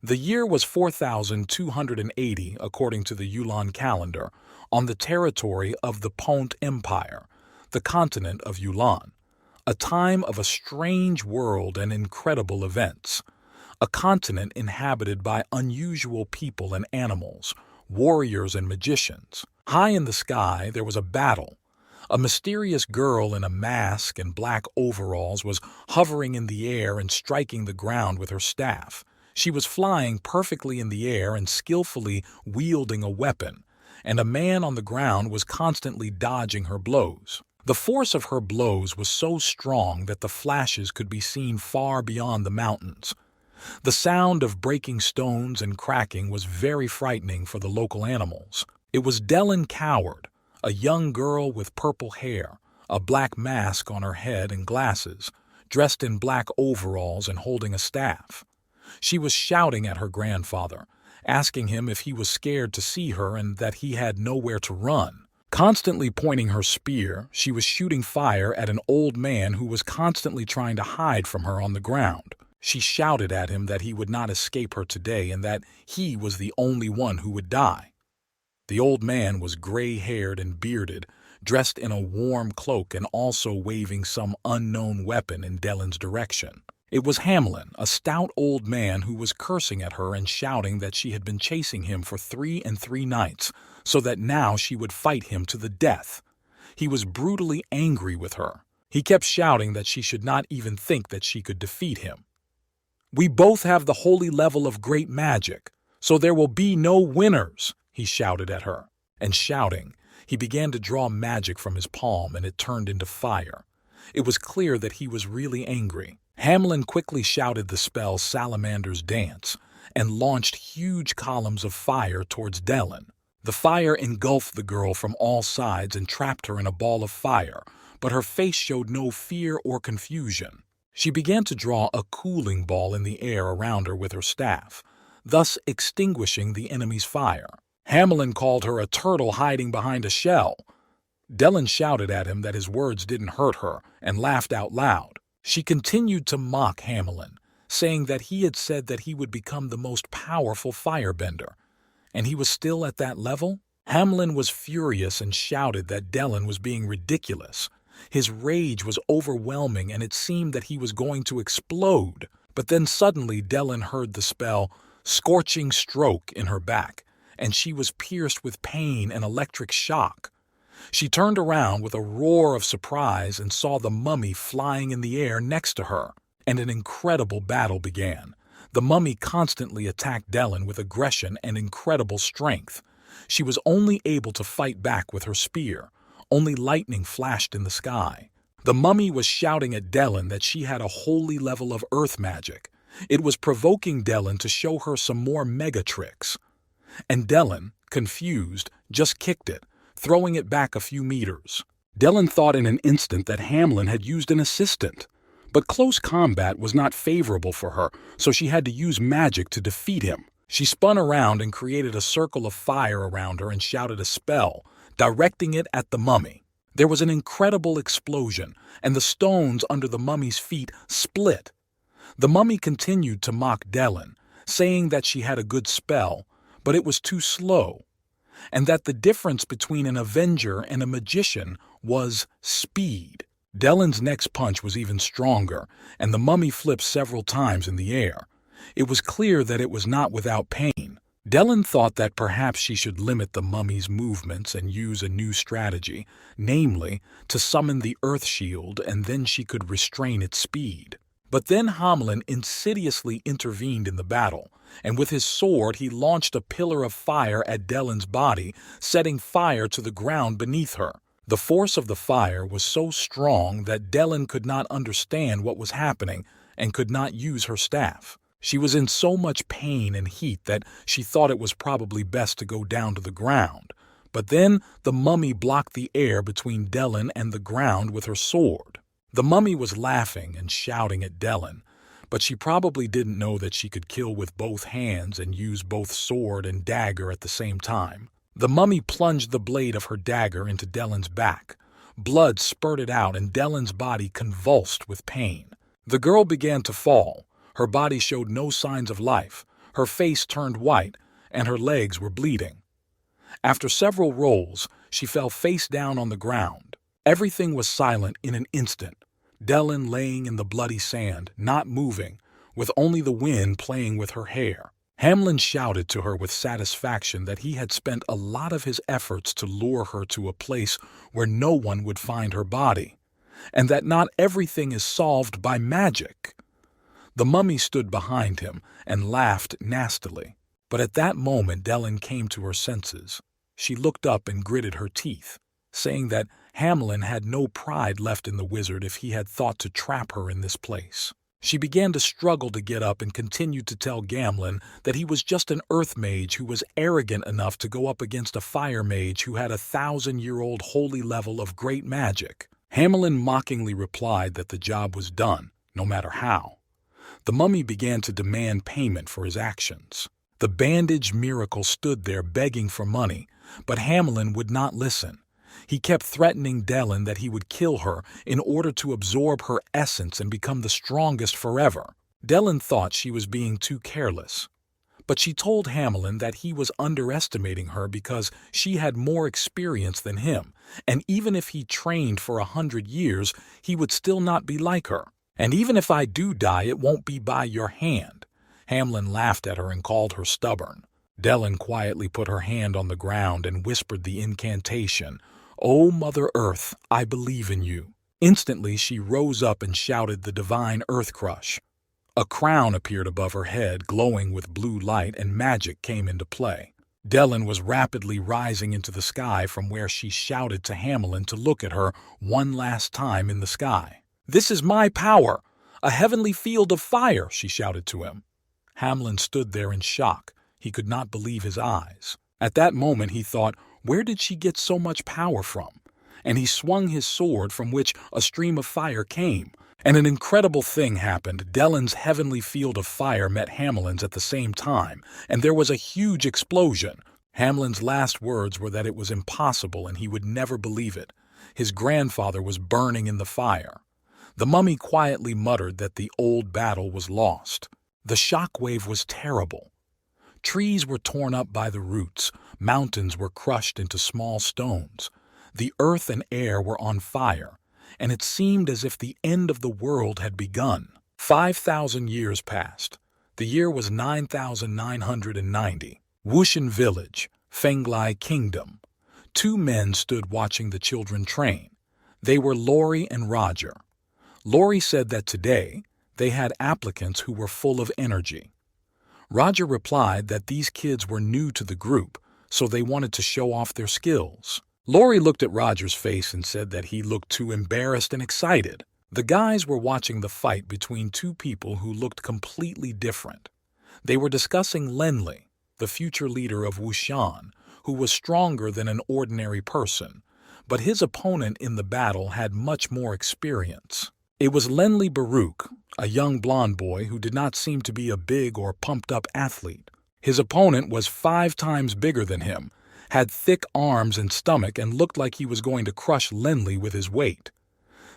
The year was 4280 according to the Yulan calendar, on the territory of the Pont Empire, the continent of Yulan, a time of a strange world and incredible events, a continent inhabited by unusual people and animals, warriors and magicians. High in the sky there was a battle. A mysterious girl in a mask and black overalls was hovering in the air and striking the ground with her staff. She was flying perfectly in the air and skillfully wielding a weapon, and a man on the ground was constantly dodging her blows. The force of her blows was so strong that the flashes could be seen far beyond the mountains. The sound of breaking stones and cracking was very frightening for the local animals. It was Dellen Coward, a young girl with purple hair, a black mask on her head and glasses, dressed in black overalls and holding a staff. She was shouting at her grandfather, asking him if he was scared to see her and that he had nowhere to run. Constantly pointing her spear, she was shooting fire at an old man who was constantly trying to hide from her on the ground. She shouted at him that he would not escape her today and that he was the only one who would die. The old man was gray-haired and bearded, dressed in a warm cloak and also waving some unknown weapon in Dellen's direction. It was Hamlin, a stout old man who was cursing at her and shouting that she had been chasing him for 3 nights, so that now she would fight him to the death. He was brutally angry with her. He kept shouting that she should not even think that she could defeat him. "We both have the holy level of great magic, so there will be no winners," he shouted at her. And shouting, he began to draw magic from his palm and it turned into fire. It was clear that he was really angry. Hamlin quickly shouted the spell Salamander's Dance and launched huge columns of fire towards Dellen. The fire engulfed the girl from all sides and trapped her in a ball of fire, but her face showed no fear or confusion. She began to draw a cooling ball in the air around her with her staff, thus extinguishing the enemy's fire. Hamlin called her a turtle hiding behind a shell. Dellen shouted at him that his words didn't hurt her and laughed out loud. She continued to mock Hamlin, saying that he had said that he would become the most powerful firebender, and he was still at that level? Hamlin was furious and shouted that Dellen was being ridiculous. His rage was overwhelming and it seemed that he was going to explode. But then suddenly Dellen heard the spell Scorching Stroke in her back, and she was pierced with pain and electric shock. She turned around with a roar of surprise and saw the mummy flying in the air next to her, and an incredible battle began. The mummy constantly attacked Dellen with aggression and incredible strength. She was only able to fight back with her spear. Only lightning flashed in the sky. The mummy was shouting at Dellen that she had a holy level of earth magic. It was provoking Dellen to show her some more mega tricks. And Dellen, confused, just kicked it, throwing it back a few meters. Dellen thought in an instant that Hamlin had used an assistant. But close combat was not favorable for her, so she had to use magic to defeat him. She spun around and created a circle of fire around her and shouted a spell, directing it at the mummy. There was an incredible explosion, and the stones under the mummy's feet split. The mummy continued to mock Dellen, saying that she had a good spell, but it was too slow, and that the difference between an avenger and a magician was speed. Dellen's next punch was even stronger, and the mummy flipped several times in the air. It was clear that it was not without pain. Dellen thought that perhaps she should limit the mummy's movements and use a new strategy, namely, to summon the Earth Shield, and then she could restrain its speed. But then Hamlin insidiously intervened in the battle, and with his sword he launched a pillar of fire at Dellen's body, setting fire to the ground beneath her. The force of the fire was so strong that Dellen could not understand what was happening and could not use her staff. She was in so much pain and heat that she thought it was probably best to go down to the ground. But then the mummy blocked the air between Dellen and the ground with her sword. The mummy was laughing and shouting at Dellen, but she probably didn't know that she could kill with both hands and use both sword and dagger at the same time. The mummy plunged the blade of her dagger into Dellen's back. Blood spurted out and Dellen's body convulsed with pain. The girl began to fall. Her body showed no signs of life. Her face turned white, and her legs were bleeding. After several rolls, she fell face down on the ground. Everything was silent in an instant. Dellen laying in the bloody sand, not moving, with only the wind playing with her hair. Hamlin shouted to her with satisfaction that he had spent a lot of his efforts to lure her to a place where no one would find her body, and that not everything is solved by magic. The mummy stood behind him and laughed nastily. But at that moment Dellen came to her senses. She looked up and gritted her teeth, saying that Hamlin had no pride left in the wizard if he had thought to trap her in this place. She began to struggle to get up and continued to tell Gamlin that he was just an earth mage who was arrogant enough to go up against a fire mage who had 1,000-year-old holy level of great magic. Hamlin mockingly replied that the job was done, no matter how. The mummy began to demand payment for his actions. The bandaged miracle stood there begging for money, but Hamlin would not listen. He kept threatening Dellen that he would kill her in order to absorb her essence and become the strongest forever. Dellen thought she was being too careless, but she told Hamlin that he was underestimating her because she had more experience than him, and even if he trained for 100 years, he would still not be like her. And even if I do die, it won't be by your hand. Hamlin laughed at her and called her stubborn. Dellen quietly put her hand on the ground and whispered the incantation, "O Mother Earth, I believe in you." Instantly she rose up and shouted the divine earth crush. A crown appeared above her head, glowing with blue light, and magic came into play. Dellen was rapidly rising into the sky from where she shouted to Hamlin to look at her one last time in the sky. "This is my power, a heavenly field of fire," she shouted to him. Hamlin stood there in shock. He could not believe his eyes. At that moment he thought, where did she get so much power from? And he swung his sword, from which a stream of fire came. And an incredible thing happened. Dellen's heavenly field of fire met Hamlin's at the same time, and there was a huge explosion. Hamlin's last words were that it was impossible and he would never believe it. His grandfather was burning in the fire. The mummy quietly muttered that the old battle was lost. The shockwave was terrible. Trees were torn up by the roots. Mountains were crushed into small stones. The earth and air were on fire, and it seemed as if the end of the world had begun. 5,000 years passed. The year was 9,990. Wushan Village, Fenglai Kingdom. Two men stood watching the children train. They were Lori and Roger. Lori said that today they had applicants who were full of energy. Roger replied that these kids were new to the group, so they wanted to show off their skills. Lori looked at Roger's face and said that he looked too embarrassed and excited. The guys were watching the fight between two people who looked completely different. They were discussing Lenli, the future leader of Wushan, who was stronger than an ordinary person, but his opponent in the battle had much more experience. It was Lenli Baruch, a young blonde boy who did not seem to be a big or pumped-up athlete. His opponent was 5 times bigger than him, had thick arms and stomach, and looked like he was going to crush Lenli with his weight.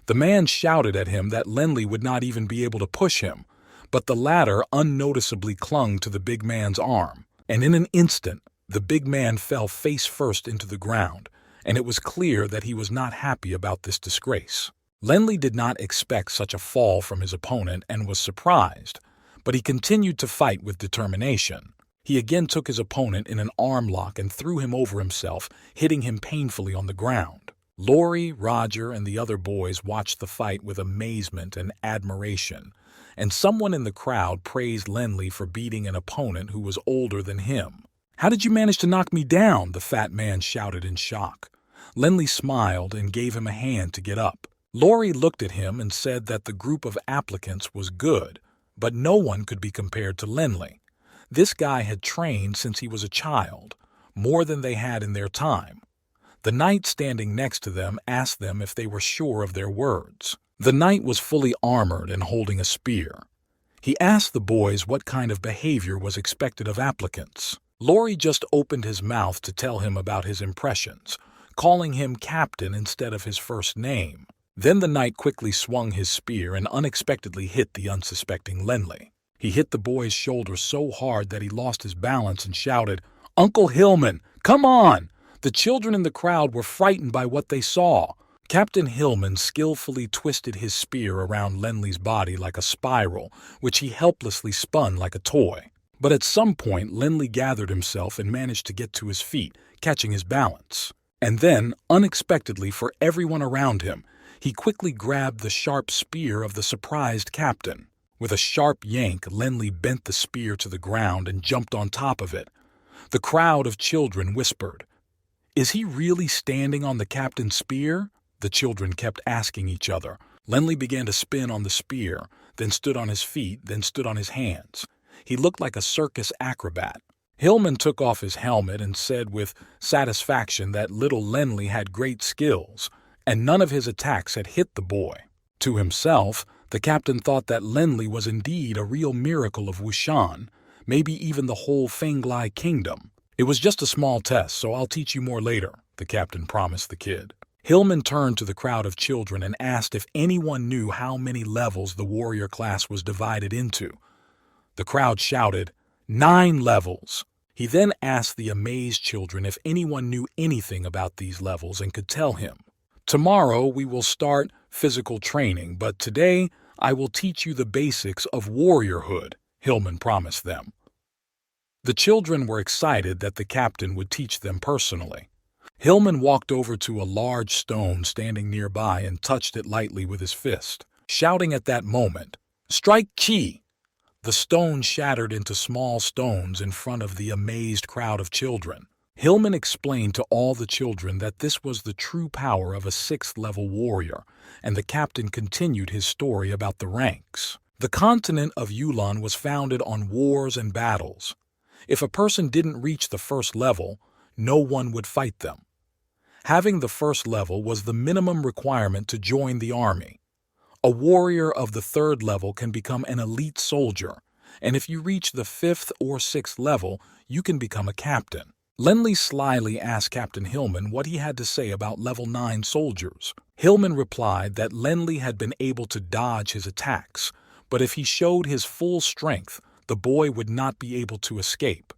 The man shouted at him that Lenli would not even be able to push him, but the latter unnoticeably clung to the big man's arm, and in an instant the big man fell face first into the ground, and it was clear that he was not happy about this disgrace. Lenli did not expect such a fall from his opponent and was surprised, but he continued to fight with determination. He again took his opponent in an arm lock and threw him over himself, hitting him painfully on the ground. Lori, Roger, and the other boys watched the fight with amazement and admiration, and someone in the crowd praised Lenli for beating an opponent who was older than him. "How did you manage to knock me down?" the fat man shouted in shock. Lenli smiled and gave him a hand to get up. Lori looked at him and said that the group of applicants was good, but no one could be compared to Lenli. This guy had trained since he was a child, more than they had in their time. The knight standing next to them asked them if they were sure of their words. The knight was fully armored and holding a spear. He asked the boys what kind of behavior was expected of applicants. Lori just opened his mouth to tell him about his impressions, calling him captain instead of his first name. Then the knight quickly swung his spear and unexpectedly hit the unsuspecting Lenli. He hit the boy's shoulder so hard that he lost his balance and shouted, "Uncle Hillman, come on!" The children in the crowd were frightened by what they saw. Captain Hillman skillfully twisted his spear around Lenley's body like a spiral, which he helplessly spun like a toy. But at some point, Lenley gathered himself and managed to get to his feet, catching his balance. And then, unexpectedly for everyone around him, he quickly grabbed the sharp spear of the surprised captain. With a sharp yank, Lenley bent the spear to the ground and jumped on top of it. The crowd of children whispered, "Is he really standing on the captain's spear?" The children kept asking each other. Lenley began to spin on the spear, then stood on his feet, then stood on his hands. He looked like a circus acrobat. Hillman took off his helmet and said with satisfaction that little Lenley had great skills, and none of his attacks had hit the boy. To himself, the captain thought that Lenley was indeed a real miracle of Wushan, maybe even the whole Fenglai kingdom. "It was just a small test, so I'll teach you more later," the captain promised the kid. Hillman turned to the crowd of children and asked if anyone knew how many levels the warrior class was divided into. The crowd shouted, 9 levels. He then asked the amazed children if anyone knew anything about these levels and could tell him. "Tomorrow we will start physical training, but today I will teach you the basics of warriorhood," Hillman promised them. The children were excited that the captain would teach them personally. Hillman walked over to a large stone standing nearby and touched it lightly with his fist, shouting at that moment, "Strike Qi!" The stone shattered into small stones in front of the amazed crowd of children. Hillman explained to all the children that this was the true power of a 6th-level warrior, and the captain continued his story about the ranks. The continent of Yulon was founded on wars and battles. If a person didn't reach the 1st level, no one would fight them. Having the 1st level was the minimum requirement to join the army. A warrior of the 3rd level can become an elite soldier, and if you reach the 5th or 6th level, you can become a captain. Lenley slyly asked Captain Hillman what he had to say about level 9 soldiers. Hillman replied that Lenley had been able to dodge his attacks, but if he showed his full strength, the boy would not be able to escape.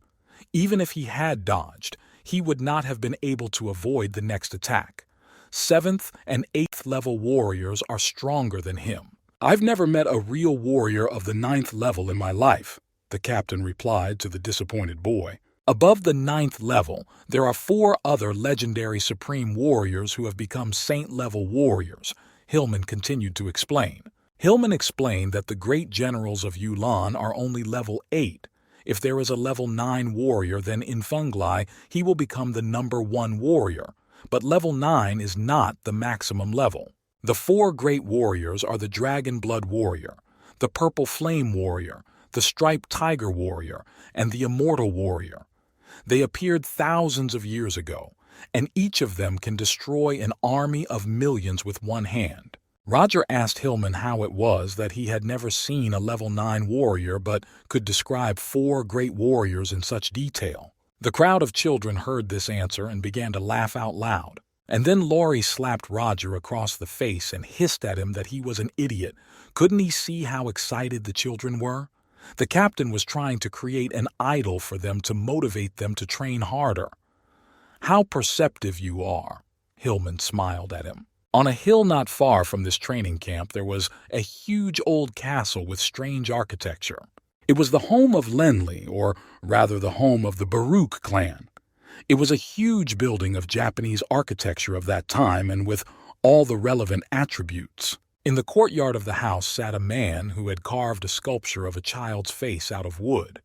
Even if he had dodged, he would not have been able to avoid the next attack. 7th and 8th level warriors are stronger than him. "I've never met a real warrior of the 9th level in my life," the captain replied to the disappointed boy. Above the 9th level, there are 4 other legendary supreme warriors who have become saint-level warriors, Hillman continued to explain. Hillman explained that the great generals of Yulon are only level 8. If there is a level 9 warrior, then in Fenglai he will become the number 1 warrior, but level 9 is not the maximum level. The 4 great warriors are the Dragon Blood Warrior, the Purple Flame Warrior, the Striped Tiger Warrior, and the Immortal Warrior. They appeared thousands of years ago, and each of them can destroy an army of millions with one hand. Roger asked Hillman how it was that he had never seen a level 9 warrior but could describe 4 great warriors in such detail. The crowd of children heard this answer and began to laugh out loud. And then Laurie slapped Roger across the face and hissed at him that he was an idiot. Couldn't he see how excited the children were? The captain was trying to create an idol for them to motivate them to train harder. "How perceptive you are," Hillman smiled at him. On a hill not far from this training camp there was a huge old castle with strange architecture. It was the home of Lenley, or rather the home of the Baruch clan. It was a huge building of Japanese architecture of that time and with all the relevant attributes. In the courtyard of the house sat a man who had carved a sculpture of a child's face out of wood.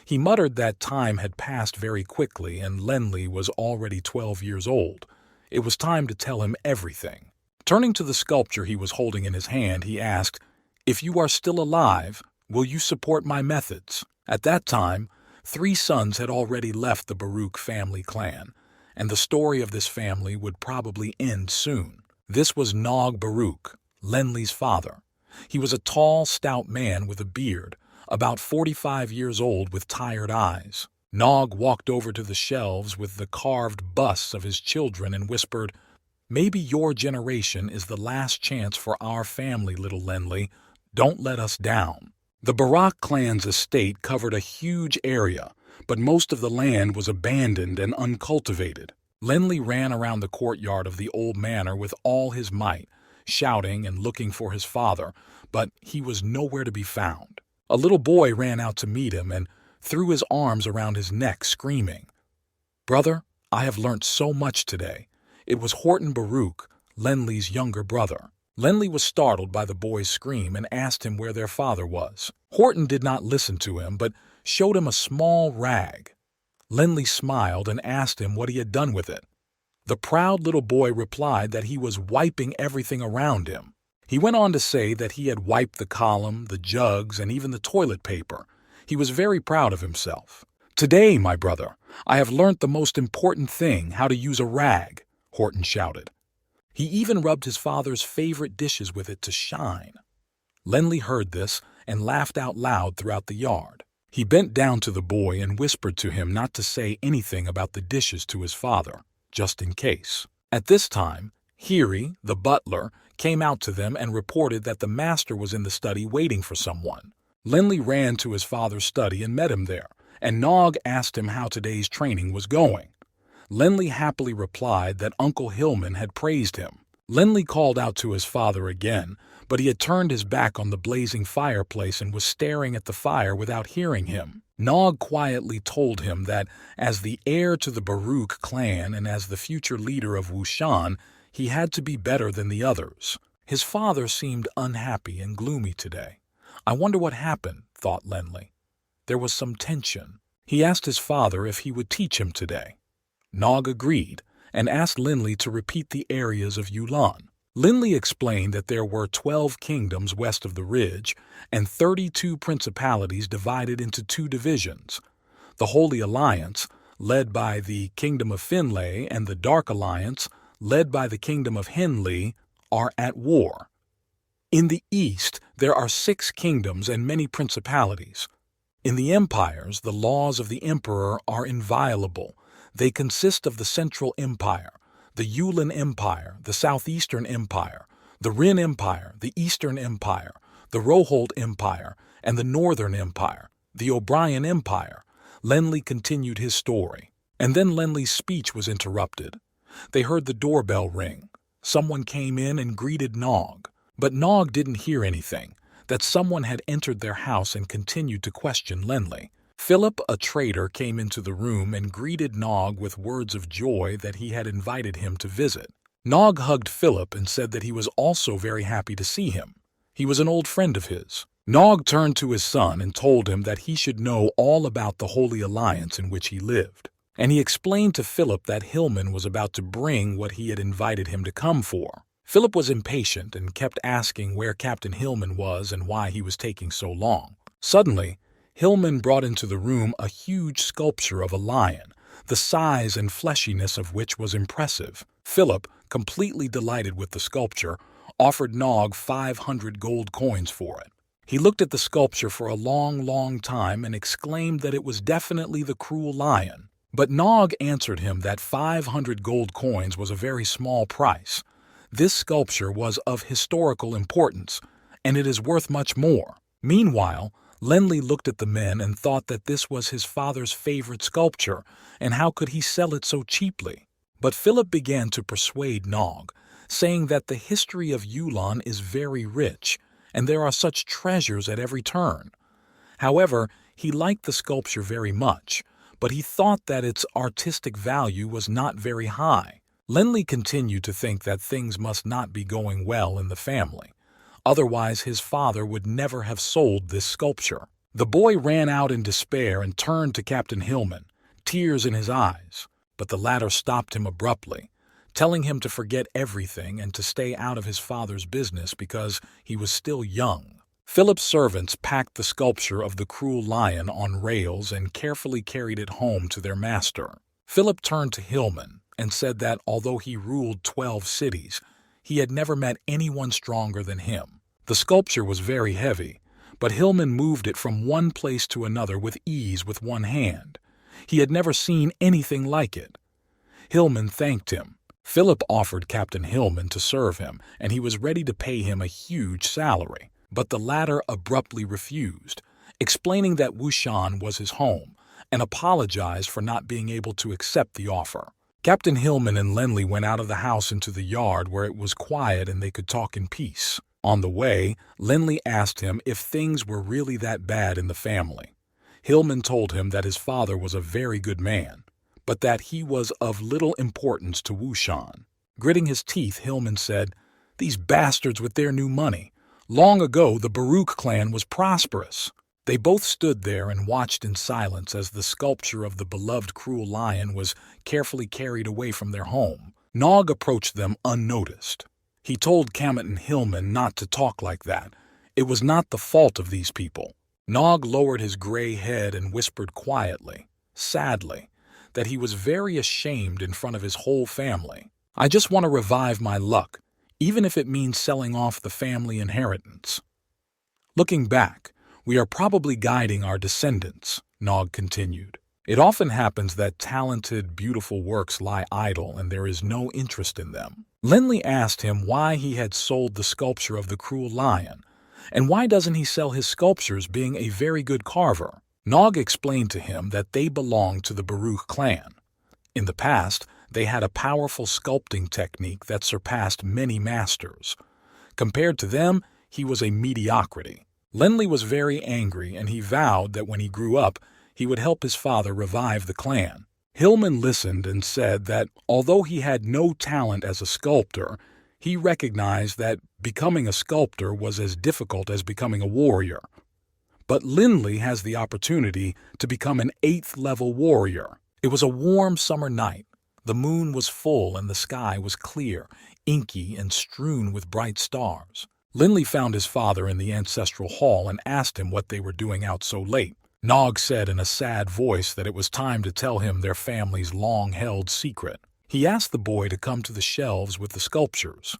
He muttered that time had passed very quickly and Lenley was already 12 years old. It was time to tell him everything. Turning to the sculpture he was holding in his hand, he asked, "If you are still alive, will you support my methods?" At that time, 3 sons had already left the Baruch family clan, and the story of this family would probably end soon. This was Nog Baruch, Lenley's father. He was a tall, stout man with a beard, about 45 years old with tired eyes. Nog walked over to the shelves with the carved busts of his children and whispered, "Maybe your generation is the last chance for our family, little Lenley. Don't let us down." The Barak clan's estate covered a huge area, but most of the land was abandoned and uncultivated. Lenli ran around the courtyard of the old manor with all his might, shouting and looking for his father, but he was nowhere to be found. A little boy ran out to meet him and threw his arms around his neck, screaming, "Brother, I have learnt so much today." It was Horton Baruch, Lenli's younger brother. Lenli was startled by the boy's scream and asked him where their father was. Horton did not listen to him, but showed him a small rag. Lenli smiled and asked him what he had done with it. The proud little boy replied that he was wiping everything around him. He went on to say that he had wiped the column, the jugs, and even the toilet paper. He was very proud of himself. "Today, my brother, I have learnt the most important thing, how to use a rag," Horton shouted. He even rubbed his father's favorite dishes with it to shine. Lenli heard this and laughed out loud throughout the yard. He bent down to the boy and whispered to him not to say anything about the dishes to his father, just in case. At this time, Hiri, the butler, came out to them and reported that the master was in the study waiting for someone. Lenli ran to his father's study and met him there, and Nog asked him how today's training was going. Lenli happily replied that Uncle Hillman had praised him. Lenli called out to his father again, but he had turned his back on the blazing fireplace and was staring at the fire without hearing him. Nog quietly told him that as the heir to the Baruch clan and as the future leader of Wushan, he had to be better than the others. His father seemed unhappy and gloomy today. "I wonder what happened," thought Lenli. There was some tension. He asked his father if he would teach him today. Nog agreed and asked Lenli to repeat the areas of Yulan. Lenli explained that there were 12 kingdoms west of the ridge and 32 principalities divided into 2 divisions. The Holy Alliance, led by the Kingdom of Finlay, and the Dark Alliance, led by the Kingdom of Henley, are at war. In the east, there are 6 kingdoms and many principalities. In the empires, the laws of the emperor are inviolable. They consist of the Central Empire, the Yulan Empire, the Southeastern Empire, the Rin Empire, the Eastern Empire, the Rohold Empire, and the Northern Empire, the O'Brien Empire. Lenli continued his story, and then Lenli's speech was interrupted. They heard the doorbell ring. Someone came in and greeted Nog, but Nog didn't hear anything, that someone had entered their house and continued to question Lenli. Philip, a trader, came into the room and greeted Nog with words of joy that he had invited him to visit. Nog hugged Philip and said that he was also very happy to see him. He was an old friend of his. Nog turned to his son and told him that he should know all about the Holy Alliance in which he lived. And he explained to Philip that Hillman was about to bring what he had invited him to come for. Philip was impatient and kept asking where Captain Hillman was and why he was taking so long. Suddenly, Hillman brought into the room a huge sculpture of a lion, the size and fleshiness of which was impressive. Philip, completely delighted with the sculpture, offered Nog 500 gold coins for it. He looked at the sculpture for a long time and exclaimed that it was definitely the cruel lion. But Nog answered him that 500 gold coins was a very small price. This sculpture was of historical importance, and it is worth much more. Meanwhile, Lenli looked at the men and thought that this was his father's favorite sculpture, and how could he sell it so cheaply? But Philip began to persuade Nog, saying that the history of Yulan is very rich, and there are such treasures at every turn. However, he liked the sculpture very much, but he thought that its artistic value was not very high. Lenli continued to think that things must not be going well in the family. Otherwise, his father would never have sold this sculpture. The boy ran out in despair and turned to Captain Hillman, tears in his eyes, but the latter stopped him abruptly, telling him to forget everything and to stay out of his father's business because he was still young. Philip's servants packed the sculpture of the cruel lion on rails and carefully carried it home to their master. Philip turned to Hillman and said that although he ruled 12 cities, he had never met anyone stronger than him. The sculpture was very heavy, but Hillman moved it from one place to another with ease with one hand. He had never seen anything like it. Hillman thanked him. Philip offered Captain Hillman to serve him, and he was ready to pay him a huge salary. but the latter abruptly refused, explaining that Wushan was his home, and apologized for not being able to accept the offer. Captain Hillman and Lenly went out of the house into the yard where it was quiet and they could talk in peace. On the way, Lenly asked him if things were really that bad in the family. Hillman told him that his father was a very good man, but that he was of little importance to Wushan. Gritting his teeth, Hillman said, "These bastards with their new money. Long ago, the Baruch clan was prosperous." They both stood there and watched in silence as the sculpture of the beloved cruel lion was carefully carried away from their home. Nog approached them unnoticed. He told Kamet and Hillman not to talk like that. It was not the fault of these people. Nog lowered his gray head and whispered quietly, sadly, that he was very ashamed in front of his whole family. "I just want to revive my luck, even if it means selling off the family inheritance." Looking back, we are probably guiding our descendants, Nog continued. It often happens that talented, beautiful works lie idle and there is no interest in them. Lenly asked him why he had sold the sculpture of the cruel lion, and why doesn't he sell his sculptures, being a very good carver. Nog explained to him that they belonged to the Baruch clan. In the past, they had a powerful sculpting technique that surpassed many masters. Compared to them, he was a mediocrity. Lenly was very angry, and he vowed that when he grew up, he would help his father revive the clan. Hillman listened and said that although he had no talent as a sculptor, he recognized that becoming a sculptor was as difficult as becoming a warrior. But Lenly has the opportunity to become an 8th-level warrior. It was a warm summer night. The moon was full and the sky was clear, inky, and strewn with bright stars. Lenly found his father in the ancestral hall and asked him what they were doing out so late. Nog said in a sad voice that it was time to tell him their family's long-held secret. He asked the boy to come to the shelves with the sculptures.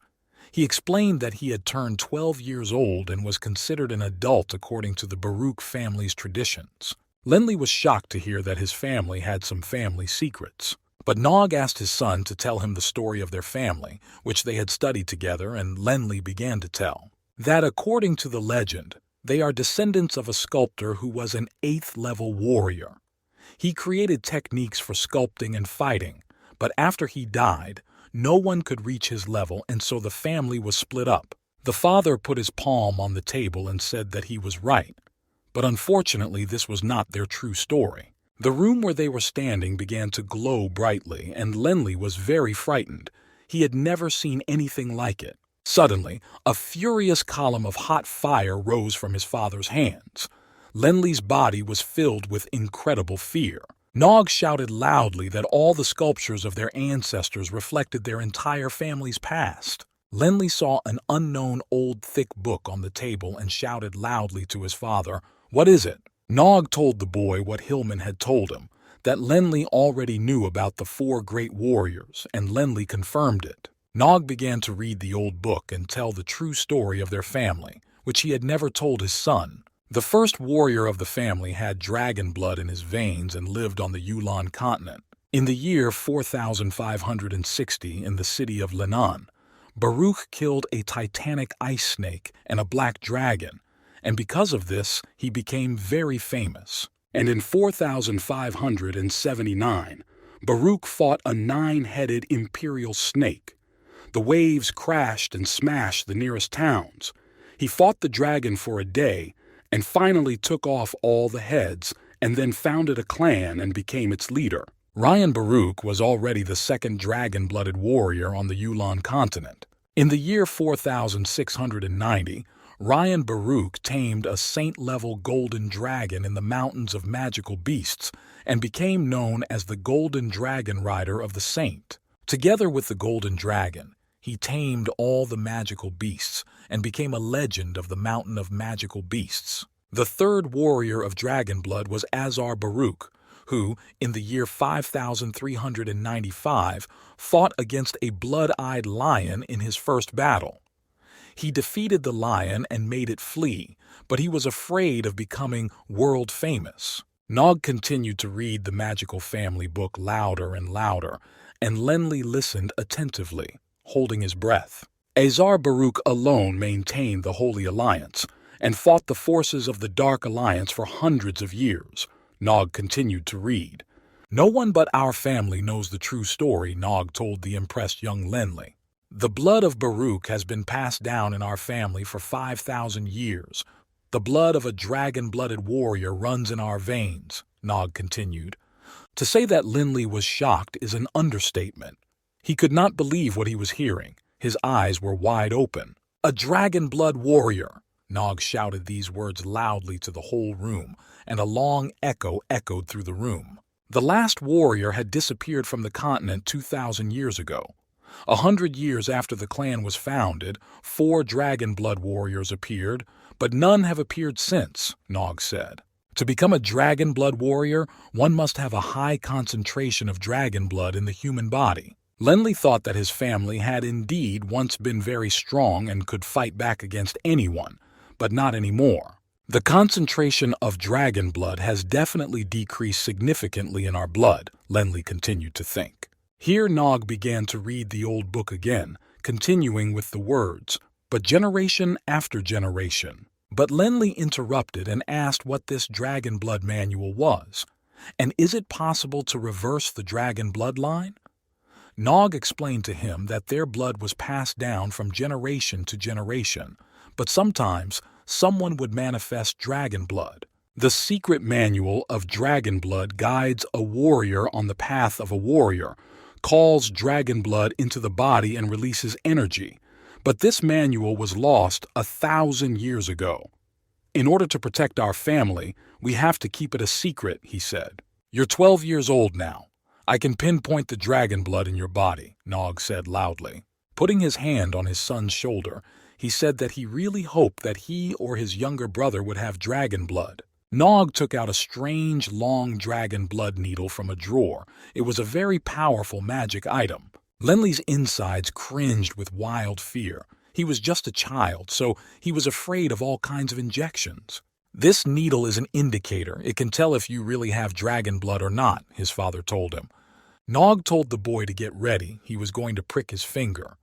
He explained that he had turned 12 years old and was considered an adult according to the Baruch family's traditions. Lenly was shocked to hear that his family had some family secrets. But Nog asked his son to tell him the story of their family, which they had studied together, and Lenly began to tell. That according to the legend, they are descendants of a sculptor who was an 8th-level warrior. He created techniques for sculpting and fighting, but after he died, no one could reach his level, and so the family was split up. The father put his palm on the table and said that he was right, but unfortunately this was not their true story. The room where they were standing began to glow brightly, and Lenly was very frightened. He had never seen anything like it. Suddenly, a furious column of hot fire rose from his father's hands. Lenly's body was filled with incredible fear. Nog shouted loudly that all the sculptures of their ancestors reflected their entire family's past. Lenly saw an unknown old thick book on the table and shouted loudly to his father, "What is it?" Nog told the boy what Hillman had told him, that Lenly already knew about the 4 great warriors, and Lenly confirmed it. Nog began to read the old book and tell the true story of their family, which he had never told his son. The first warrior of the family had dragon blood in his veins and lived on the Yulon continent. In the year 4560 in the city of Lenan, Baruch killed a titanic ice snake and a black dragon, and because of this, he became very famous. And in 4579, Baruch fought a 9-headed imperial snake. The waves crashed and smashed the nearest towns. He fought the dragon for a day, and finally took off all the heads, and then founded a clan and became its leader. Ryan Baruch was already the 2nd dragon-blooded warrior on the Yulon continent. In the year 4690, Ryan Baruch tamed a saint-level golden dragon in the mountains of magical beasts and became known as the Golden Dragon Rider of the Saint. Together with the golden dragon, he tamed all the magical beasts and became a legend of the Mountain of Magical Beasts. The 3rd warrior of dragon blood was Azar Baruch, who, in the year 5395, fought against a blood-eyed lion in his first battle. He defeated the lion and made it flee, but he was afraid of becoming world famous. Nog continued to read the magical family book louder and louder, and Lenly listened attentively, holding his breath. Azar Baruch alone maintained the Holy Alliance, and fought the forces of the Dark Alliance for hundreds of years. Nog continued to read. No one but our family knows the true story, Nog told the impressed young Lenli. The blood of Baruch has been passed down in our family for 5,000 years. The blood of a dragon-blooded warrior runs in our veins, Nog continued. To say that Linley was shocked is an understatement. He could not believe what he was hearing. His eyes were wide open. A dragon-blood warrior! Nog shouted these words loudly to the whole room, and a long echo echoed through the room. The last warrior had disappeared from the continent 2,000 years ago. 100 years after the clan was founded, 4 dragon-blood warriors appeared, but none have appeared since, Nog said. To become a dragon-blood warrior, one must have a high concentration of dragon blood in the human body. Lenli thought that his family had indeed once been very strong and could fight back against anyone, but not anymore. The concentration of dragon blood has definitely decreased significantly in our blood, Lenli continued to think. Here Nog began to read the old book again, continuing with the words, but generation after generation. But Lenli interrupted and asked what this dragon blood manual was. And is it possible to reverse the dragon bloodline? Nog explained to him that their blood was passed down from generation to generation, but sometimes someone would manifest dragon blood. The secret manual of dragon blood guides a warrior on the path of a warrior, calls dragon blood into the body and releases energy. But this manual was lost 1,000 years ago. In order to protect our family, we have to keep it a secret, he said. You're 12 years old now. I can pinpoint the dragon blood in your body, Nog said loudly. Putting his hand on his son's shoulder, he said that he really hoped that he or his younger brother would have dragon blood. Nog took out a strange, long dragon blood needle from a drawer. It was a very powerful magic item. Lenli's insides cringed with wild fear. He was just a child, so he was afraid of all kinds of injections. This needle is an indicator. It can tell if you really have dragon blood or not, his father told him. Nog told the boy to get ready. He was going to prick his finger.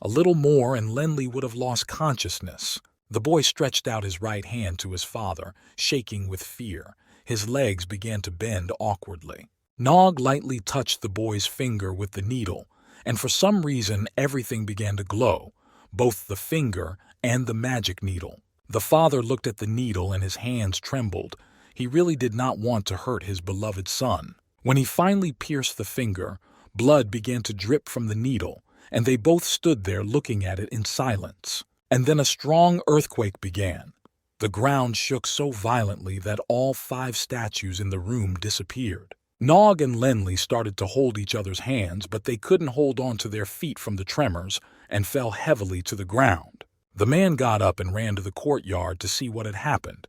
A little more and Lenli would have lost consciousness. The boy stretched out his right hand to his father, shaking with fear. His legs began to bend awkwardly. Nog lightly touched the boy's finger with the needle, and for some reason everything began to glow, both the finger and the magic needle. The father looked at the needle and his hands trembled. He really did not want to hurt his beloved son. When he finally pierced the finger, blood began to drip from the needle, and they both stood there looking at it in silence. And then a strong earthquake began. The ground shook so violently that all 5 statues in the room disappeared. Nog and Lenli started to hold each other's hands, but they couldn't hold on to their feet from the tremors and fell heavily to the ground. The man got up and ran to the courtyard to see what had happened.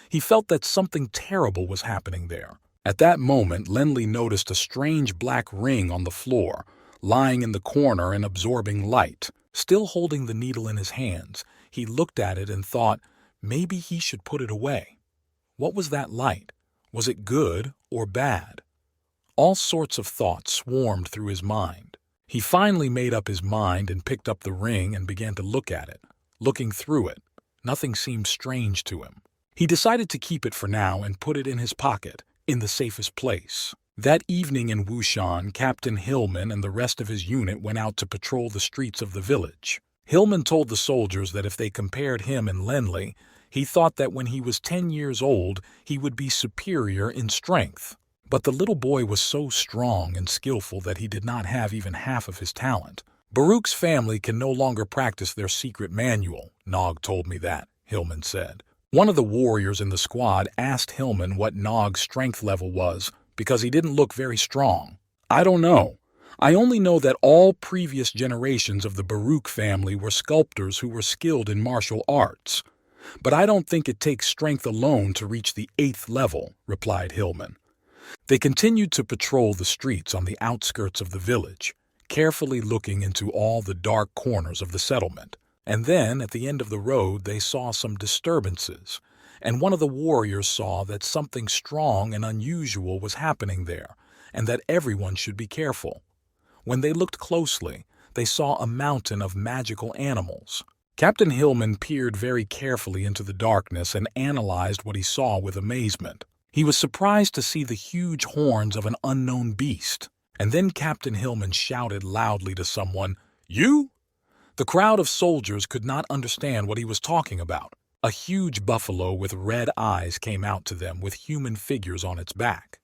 He felt that something terrible was happening there. At that moment, Lenli noticed a strange black ring on the floor, lying in the corner and absorbing light. Still holding the needle in his hands, he looked at it and thought, maybe he should put it away. What was that light? Was it good or bad? All sorts of thoughts swarmed through his mind. He finally made up his mind and picked up the ring and began to look at it. Looking through it, nothing seemed strange to him. He decided to keep it for now and put it in his pocket, in the safest place. That evening in Wushan, Captain Hillman and the rest of his unit went out to patrol the streets of the village. Hillman told the soldiers that if they compared him and Lenli, he thought that when he was 10 years old, he would be superior in strength. But the little boy was so strong and skillful that he did not have even half of his talent. Baruch's family can no longer practice their secret manual, Nog told me that, Hillman said. One of the warriors in the squad asked Hillman what Nog's strength level was, because he didn't look very strong. I don't know. I only know that all previous generations of the Baruch family were sculptors who were skilled in martial arts. But I don't think it takes strength alone to reach the 8th level, replied Hillman. They continued to patrol the streets on the outskirts of the village, carefully looking into all the dark corners of the settlement. And then, at the end of the road, they saw some disturbances, and one of the warriors saw that something strong and unusual was happening there, and that everyone should be careful. When they looked closely, they saw a mountain of magical animals. Captain Hillman peered very carefully into the darkness and analyzed what he saw with amazement. He was surprised to see the huge horns of an unknown beast. And then Captain Hillman shouted loudly to someone, "You?" The crowd of soldiers could not understand what he was talking about. A huge buffalo with red eyes came out to them with human figures on its back.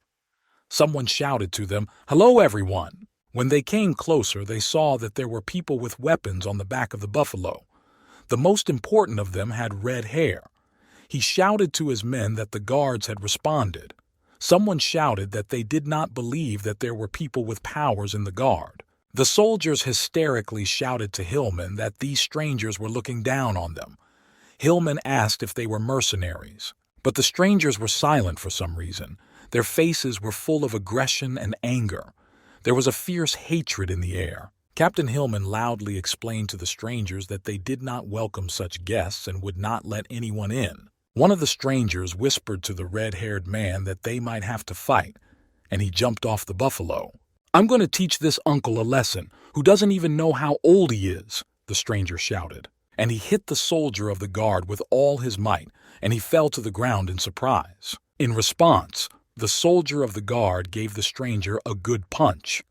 Someone shouted to them, "Hello, everyone." When they came closer, they saw that there were people with weapons on the back of the buffalo. The most important of them had red hair. He shouted to his men that the guards had responded. Someone shouted that they did not believe that there were people with powers in the guard. The soldiers hysterically shouted to Hillman that these strangers were looking down on them. Hillman asked if they were mercenaries, but the strangers were silent for some reason. Their faces were full of aggression and anger. There was a fierce hatred in the air. Captain Hillman loudly explained to the strangers that they did not welcome such guests and would not let anyone in. One of the strangers whispered to the red-haired man that they might have to fight, and he jumped off the buffalo. "I'm going to teach this uncle a lesson, who doesn't even know how old he is," the stranger shouted. And he hit the soldier of the guard with all his might, and he fell to the ground in surprise. In response, the soldier of the guard gave the stranger a good punch.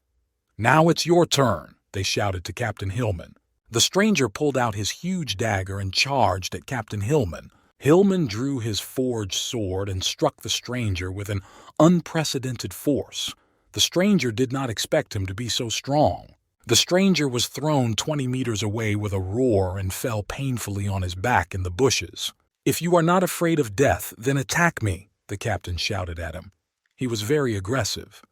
"Now it's your turn," they shouted to Captain Hillman. The stranger pulled out his huge dagger and charged at Captain Hillman. Hillman drew his forged sword and struck the stranger with an unprecedented force. The stranger did not expect him to be so strong. The stranger was thrown 20 meters away with a roar and fell painfully on his back in the bushes. "If you are not afraid of death, then attack me," the captain shouted at him. He was very aggressive.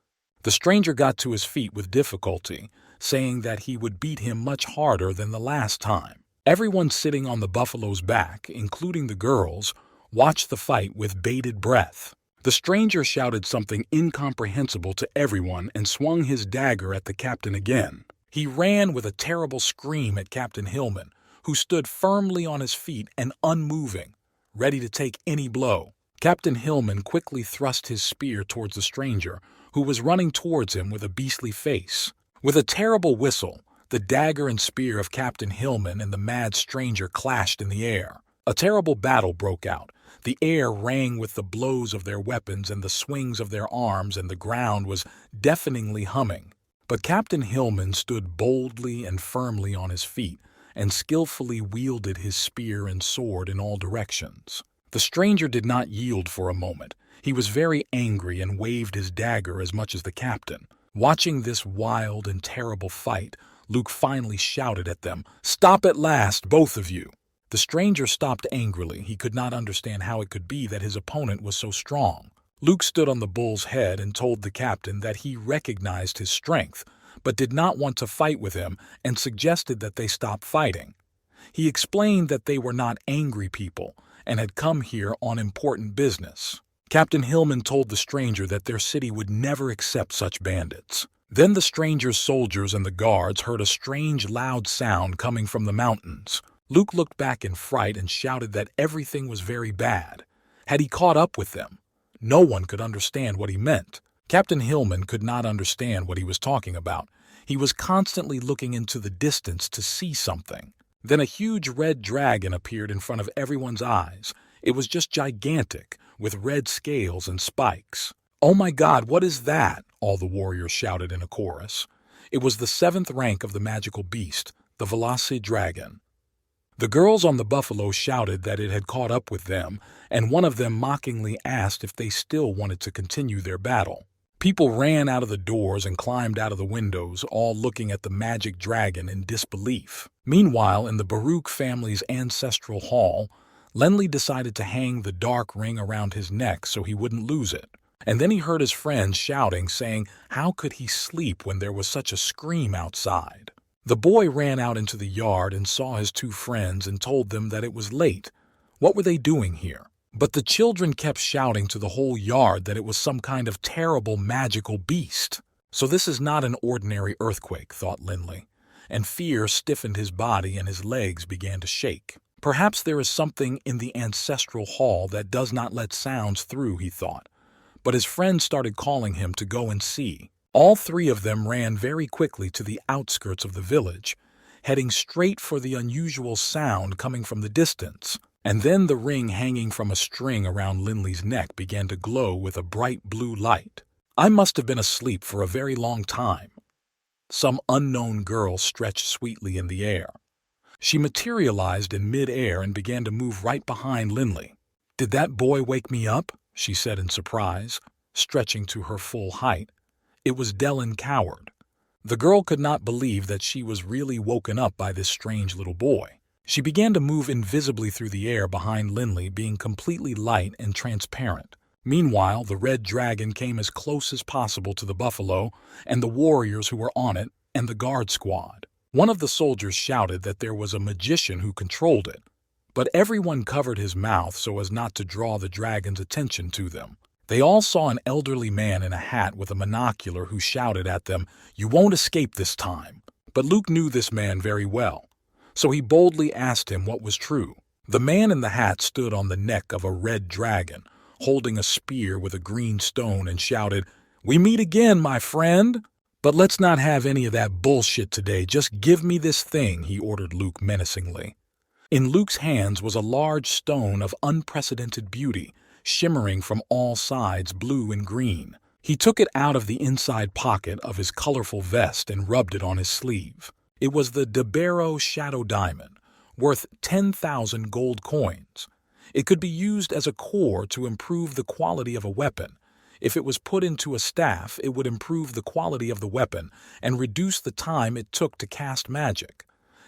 The stranger got to his feet with difficulty, saying that he would beat him much harder than the last time. Everyone sitting on the buffalo's back, including the girls, watched the fight with bated breath. The stranger shouted something incomprehensible to everyone and swung his dagger at the captain again. He ran with a terrible scream at Captain Hillman, who stood firmly on his feet and unmoving, ready to take any blow. Captain Hillman quickly thrust his spear towards the stranger, who was running towards him with a beastly face. With a terrible whistle, the dagger and spear of Captain Hillman and the mad stranger clashed in the air. A terrible battle broke out. The air rang with the blows of their weapons and the swings of their arms, and the ground was deafeningly humming. But Captain Hillman stood boldly and firmly on his feet and skillfully wielded his spear and sword in all directions. The stranger did not yield for a moment. He was very angry and waved his dagger as much as the captain. Watching this wild and terrible fight, Luke finally shouted at them, "Stop at last, both of you!" The stranger stopped angrily. He could not understand how it could be that his opponent was so strong. Luke stood on the bull's head and told the captain that he recognized his strength, but did not want to fight with him and suggested that they stop fighting. He explained that they were not angry people and had come here on important business. Captain Hillman told the stranger that their city would never accept such bandits. Then the stranger's soldiers and the guards heard a strange loud sound coming from the mountains. Luke looked back in fright and shouted that everything was very bad. Had he caught up with them? No one could understand what he meant. Captain Hillman could not understand what he was talking about. He was constantly looking into the distance to see something. Then a huge red dragon appeared in front of everyone's eyes. It was just gigantic, with red scales and spikes. "Oh my God, what is that?" all the warriors shouted in a chorus. It was the 7th rank of the magical beast, the Velocity Dragon. The girls on the buffalo shouted that it had caught up with them, and one of them mockingly asked if they still wanted to continue their battle. People ran out of the doors and climbed out of the windows, all looking at the magic dragon in disbelief. Meanwhile, in the Baruch family's ancestral hall, Lenley decided to hang the dark ring around his neck so he wouldn't lose it. And then he heard his friends shouting, saying, how could he sleep when there was such a scream outside? The boy ran out into the yard and saw his 2 friends and told them that it was late. What were they doing here? But the children kept shouting to the whole yard that it was some kind of terrible magical beast. So this is not an ordinary earthquake, thought Lindley, and fear stiffened his body and his legs began to shake. Perhaps there is something in the ancestral hall that does not let sounds through, he thought. But his friends started calling him to go and see. All 3 of them ran very quickly to the outskirts of the village. heading straight for the unusual sound coming from the distance. And then the ring hanging from a string around Linley's neck began to glow with a bright blue light. I must have been asleep for a very long time. Some unknown girl stretched sweetly in the air. She materialized in mid-air and began to move right behind Linley. "Did that boy wake me up?" she said in surprise, stretching to her full height. It was Dellen Coward. The girl could not believe that she was really woken up by this strange little boy. She began to move invisibly through the air behind Linley, being completely light and transparent. Meanwhile, the red dragon came as close as possible to the buffalo and the warriors who were on it and the guard squad. One of the soldiers shouted that there was a magician who controlled it, but everyone covered his mouth so as not to draw the dragon's attention to them. They all saw an elderly man in a hat with a monocular who shouted at them, "You won't escape this time." But Luke knew this man very well, so he boldly asked him what was true. The man in the hat stood on the neck of a red dragon, holding a spear with a green stone, and shouted, "We meet again, my friend! But let's not have any of that bullshit today. Just give me this thing," he ordered Luke menacingly. In Luke's hands was a large stone of unprecedented beauty, shimmering from all sides blue and green. He took it out of the inside pocket of his colorful vest and rubbed it on his sleeve. It was the Debero Shadow Diamond, worth 10,000 gold coins. It could be used as a core to improve the quality of a weapon. If it was put into a staff, it would improve the quality of the weapon and reduce the time it took to cast magic.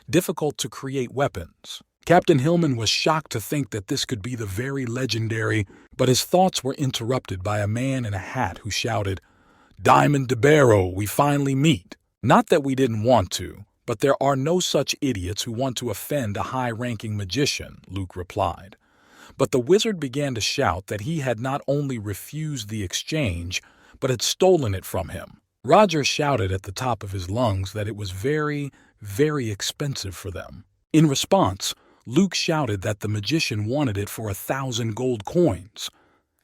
Difficult to create weapons. Captain Hillman was shocked to think that this could be the very legendary, but his thoughts were interrupted by a man in a hat who shouted, "Diamond Debero, we finally meet." Not that we didn't want to, but there are no such idiots who want to offend a high-ranking magician, Luke replied. But the wizard began to shout that he had not only refused the exchange, but had stolen it from him. Roger shouted at the top of his lungs that it was very, very expensive for them. In response, Luke shouted that the magician wanted it for 1,000 gold coins.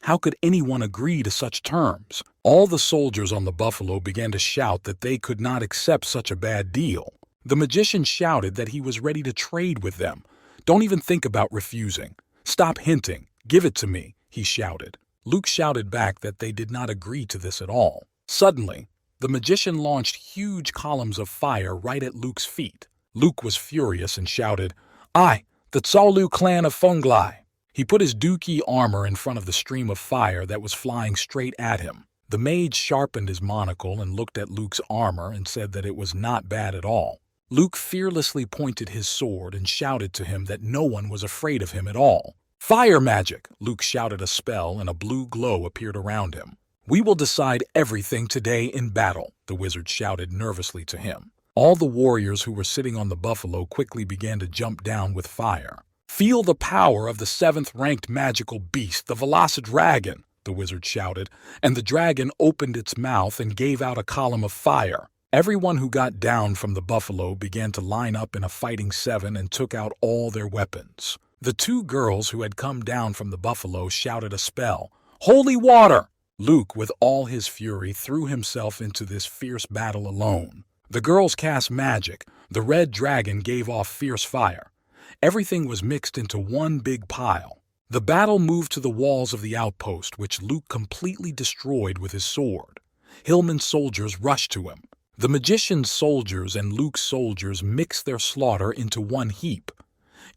How could anyone agree to such terms? All the soldiers on the buffalo began to shout that they could not accept such a bad deal. The magician shouted that he was ready to trade with them. "Don't even think about refusing. Stop hinting. Give it to me," he shouted. Luke shouted back that they did not agree to this at all. Suddenly, the magician launched huge columns of fire right at Luke's feet. Luke was furious and shouted, "I, the Tsolu clan of Funglai." He put his dookie armor in front of the stream of fire that was flying straight at him. The mage sharpened his monocle and looked at Luke's armor and said that it was not bad at all. Luke fearlessly pointed his sword and shouted to him that no one was afraid of him at all. "Fire magic!" Luke shouted a spell, and a blue glow appeared around him. "We will decide everything today in battle," the wizard shouted nervously to him. All the warriors who were sitting on the buffalo quickly began to jump down with fire. "Feel the power of the 7th-ranked magical beast, the Velocidragon," the wizard shouted, and the dragon opened its mouth and gave out a column of fire. Everyone who got down from the buffalo began to line up in a fighting 7 and took out all their weapons. The 2 girls who had come down from the buffalo shouted a spell, "Holy water!" Luke, with all his fury, threw himself into this fierce battle alone. The girls cast magic. The red dragon gave off fierce fire. Everything was mixed into one big pile. The battle moved to the walls of the outpost, which Luke completely destroyed with his sword. Hillman's soldiers rushed to him. The magician's soldiers and Luke's soldiers mixed their slaughter into one heap.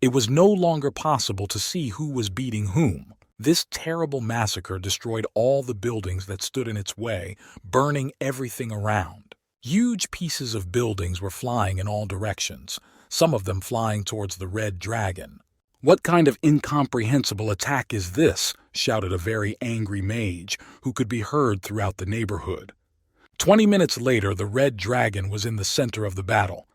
It was no longer possible to see who was beating whom. This terrible massacre destroyed all the buildings that stood in its way, burning everything around. Huge pieces of buildings were flying in all directions, some of them flying towards the red dragon. "What kind of incomprehensible attack is this?" shouted a very angry mage who could be heard throughout the neighborhood. 20 minutes later, the red dragon was in the center of the battle.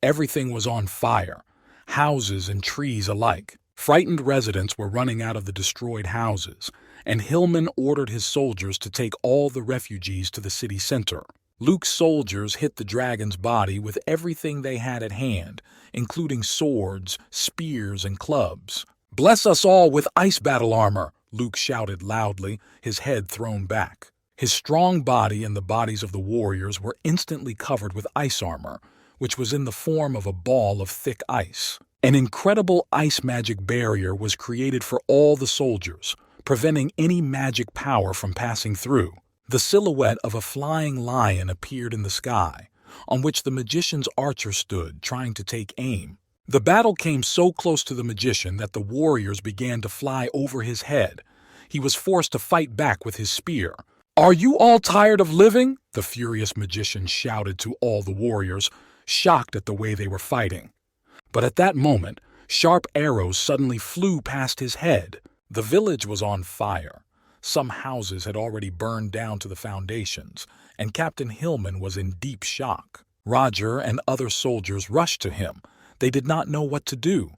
Everything was on fire, houses and trees alike. Frightened residents were running out of the destroyed houses, and Hillman ordered his soldiers to take all the refugees to the city center. Luke's soldiers hit the dragon's body with everything they had at hand, including swords, spears, and clubs. "Bless us all with ice battle armor!" Luke shouted loudly, his head thrown back. His strong body and the bodies of the warriors were instantly covered with ice armor, which was in the form of a ball of thick ice. An incredible ice magic barrier was created for all the soldiers, preventing any magic power from passing through. The silhouette of a flying lion appeared in the sky, on which the magician's archer stood, trying to take aim. The battle came so close to the magician that the warriors began to fly over his head. He was forced to fight back with his spear. "Are you all tired of living?" the furious magician shouted to all the warriors, shocked at the way they were fighting. But at that moment, sharp arrows suddenly flew past his head. The village was on fire. Some houses had already burned down to the foundations, and Captain Hillman was in deep shock. Roger and other soldiers rushed to him. They did not know what to do.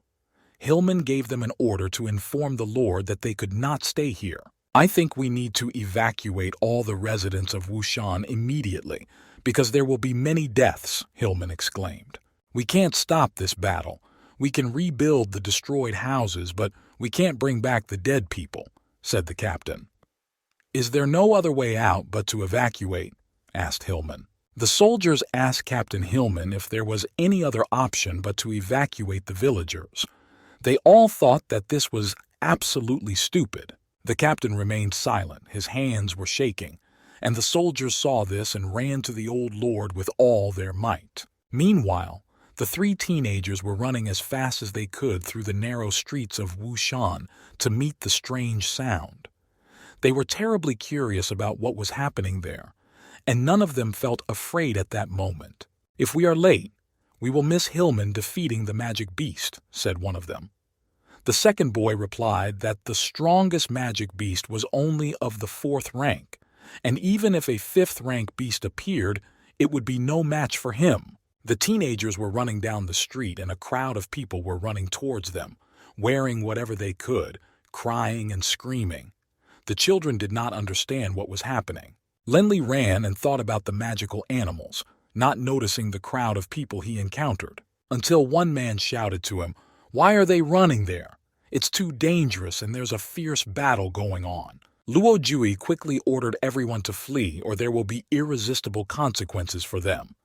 Hillman gave them an order to inform the Lord that they could not stay here. "I think we need to evacuate all the residents of Wushan immediately, because there will be many deaths," Hillman exclaimed. "We can't stop this battle. We can rebuild the destroyed houses, but we can't bring back the dead people," said the captain. "Is there no other way out but to evacuate?" asked Hillman. The soldiers asked Captain Hillman if there was any other option but to evacuate the villagers. They all thought that this was absolutely stupid. The captain remained silent, his hands were shaking, and the soldiers saw this and ran to the old lord with all their might. Meanwhile, the three teenagers were running as fast as they could through the narrow streets of Wushan to meet the strange sound. They were terribly curious about what was happening there, and none of them felt afraid at that moment. "If we are late, we will miss Hillman defeating the magic beast," said one of them. The second boy replied that the strongest magic beast was only of the 4th rank, and even if a 5th rank beast appeared, it would be no match for him. The teenagers were running down the street, and a crowd of people were running towards them, wearing whatever they could, crying and screaming. The children did not understand what was happening. Lenly ran and thought about the magical animals, not noticing the crowd of people he encountered, until one man shouted to him, "Why are they running there? It's too dangerous and there's a fierce battle going on." Luo Jui quickly ordered everyone to flee or there will be irresistible consequences for them.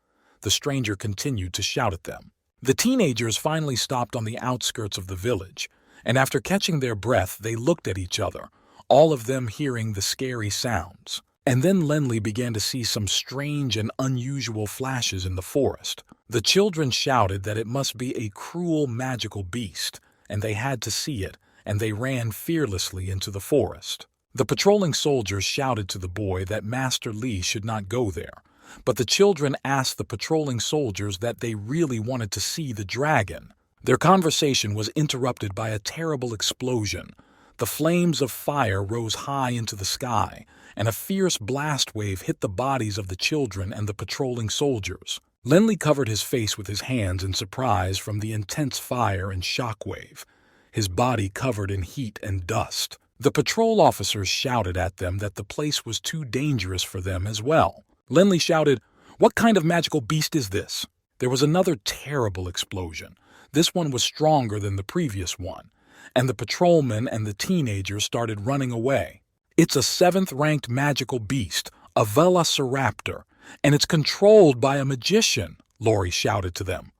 The stranger continued to shout at them. The teenagers finally stopped on the outskirts of the village, and after catching their breath, they looked at each other, all of them hearing the scary sounds. And then Lenly began to see some strange and unusual flashes in the forest. The children shouted that it must be a cruel magical beast, and they had to see it, and they ran fearlessly into the forest. The patrolling soldiers shouted to the boy that Master Li should not go there, but the children asked the patrolling soldiers that they really wanted to see the dragon. Their conversation was interrupted by a terrible explosion. The flames of fire rose high into the sky, and a fierce blast wave hit the bodies of the children and the patrolling soldiers. Lenly covered his face with his hands in surprise from the intense fire and shock wave, his body covered in heat and dust. The patrol officers shouted at them that the place was too dangerous for them as well. Lenly shouted, "What kind of magical beast is this?" There was another terrible explosion. This one was stronger than the previous one, and the patrolmen and the teenagers started running away. "It's a 7th-ranked magical beast, a velociraptor, and it's controlled by a magician," Lori shouted to them.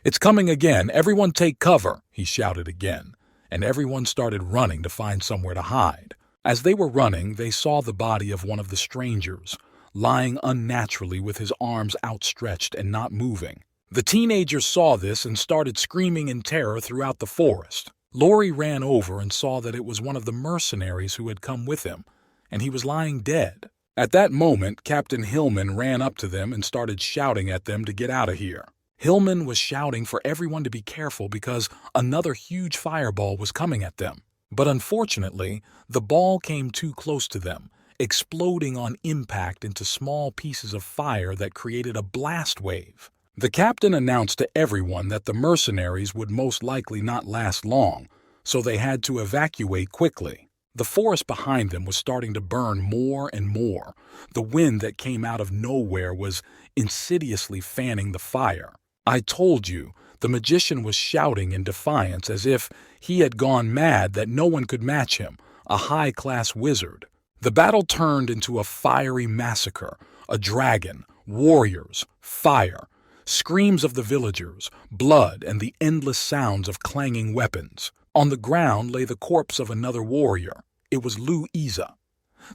"It's coming again, everyone take cover," he shouted again, and everyone started running to find somewhere to hide. As they were running, they saw the body of one of the strangers, lying unnaturally with his arms outstretched and not moving. The teenagers saw this and started screaming in terror throughout the forest. Lori ran over and saw that it was one of the mercenaries who had come with him, and he was lying dead. At that moment, Captain Hillman ran up to them and started shouting at them to get out of here. Hillman was shouting for everyone to be careful because another huge fireball was coming at them. But unfortunately, the ball came too close to them, exploding on impact into small pieces of fire that created a blast wave. The captain announced to everyone that the mercenaries would most likely not last long, so they had to evacuate quickly. The forest behind them was starting to burn more and more. The wind that came out of nowhere was insidiously fanning the fire. "I told you," the magician was shouting in defiance as if he had gone mad that no one could match him, a high-class wizard. The battle turned into a fiery massacre, a dragon, warriors, fire. Screams of the villagers, blood, and the endless sounds of clanging weapons. On the ground lay the corpse of another warrior. It was Lu Iza.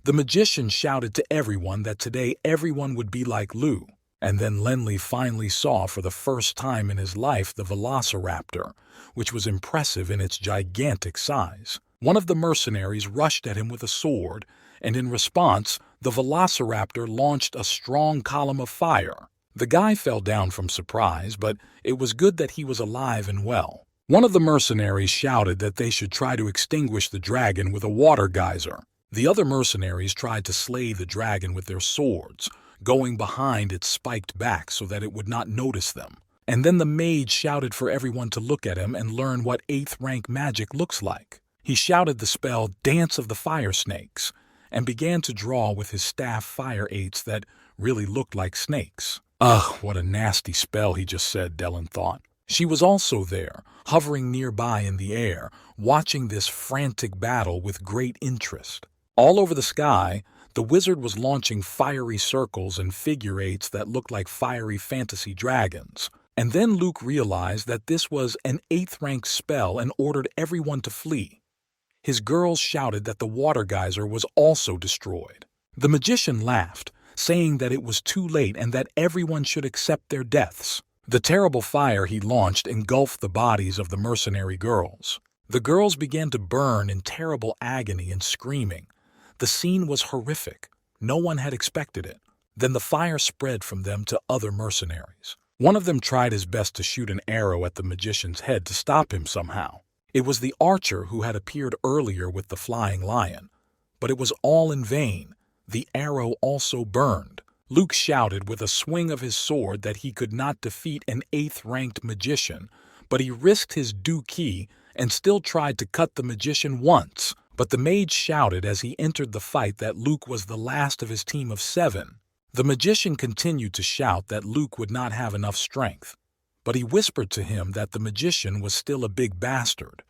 The magician shouted to everyone that today everyone would be like Lu. And then Lenli finally saw for the first time in his life the velociraptor, which was impressive in its gigantic size. One of the mercenaries rushed at him with a sword, and in response, the velociraptor launched a strong column of fire. The guy fell down from surprise, but it was good that he was alive and well. One of the mercenaries shouted that they should try to extinguish the dragon with a water geyser. The other mercenaries tried to slay the dragon with their swords, going behind its spiked back so that it would not notice them. And then the mage shouted for everyone to look at him and learn what 8th rank magic looks like. He shouted the spell Dance of the Fire Snakes and began to draw with his staff fire eights that really looked like snakes. Ugh, what a nasty spell he just said, Dellen thought. She was also there, hovering nearby in the air, watching this frantic battle with great interest. All over the sky, the wizard was launching fiery circles and figure eights that looked like fiery fantasy dragons. And then Luke realized that this was an 8th rank spell and ordered everyone to flee. His girls shouted that the water geyser was also destroyed. The magician laughed, saying that it was too late and that everyone should accept their deaths. The terrible fire he launched engulfed the bodies of the mercenary girls. The girls began to burn in terrible agony and screaming. The scene was horrific. No one had expected it. Then the fire spread from them to other mercenaries. One of them tried his best to shoot an arrow at the magician's head to stop him somehow. It was the archer who had appeared earlier with the flying lion. But it was all in vain. The arrow also burned. Luke shouted with a swing of his sword that he could not defeat an 8th-ranked magician, but he risked his dookie and still tried to cut the magician once. But the mage shouted as he entered the fight that Luke was the last of his team of 7. The magician continued to shout that Luke would not have enough strength, but he whispered to him that the magician was still a big bastard,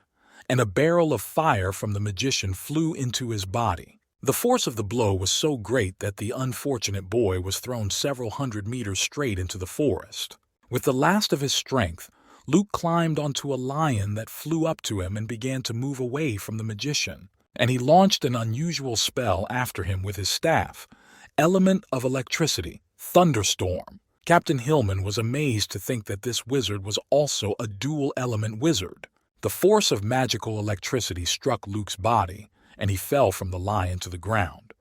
and a barrel of fire from the magician flew into his body. The force of the blow was so great that the unfortunate boy was thrown several hundred meters straight into the forest. With the last of his strength, Luke climbed onto a lion that flew up to him and began to move away from the magician, and he launched an unusual spell after him with his staff, Element of Electricity, Thunderstorm. Captain Hillman was amazed to think that this wizard was also a dual-element wizard. The force of magical electricity struck Luke's body, and he fell from the lion to the ground.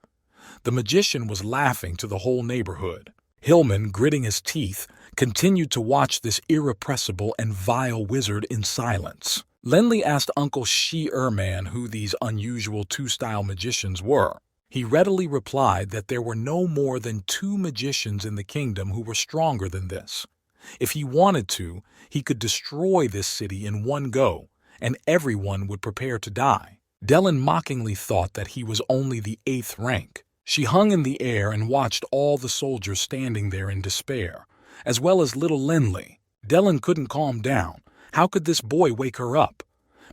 The magician was laughing to the whole neighborhood. Hillman, gritting his teeth, continued to watch this irrepressible and vile wizard in silence. Lenli asked Uncle Shi-Man who these unusual two-style magicians were. He readily replied that there were no more than 2 magicians in the kingdom who were stronger than this. If he wanted to, he could destroy this city in one go, and everyone would prepare to die. Dellen mockingly thought that he was only the 8th rank. She hung in the air and watched all the soldiers standing there in despair, as well as little Lenli. Dellen couldn't calm down. How could this boy wake her up?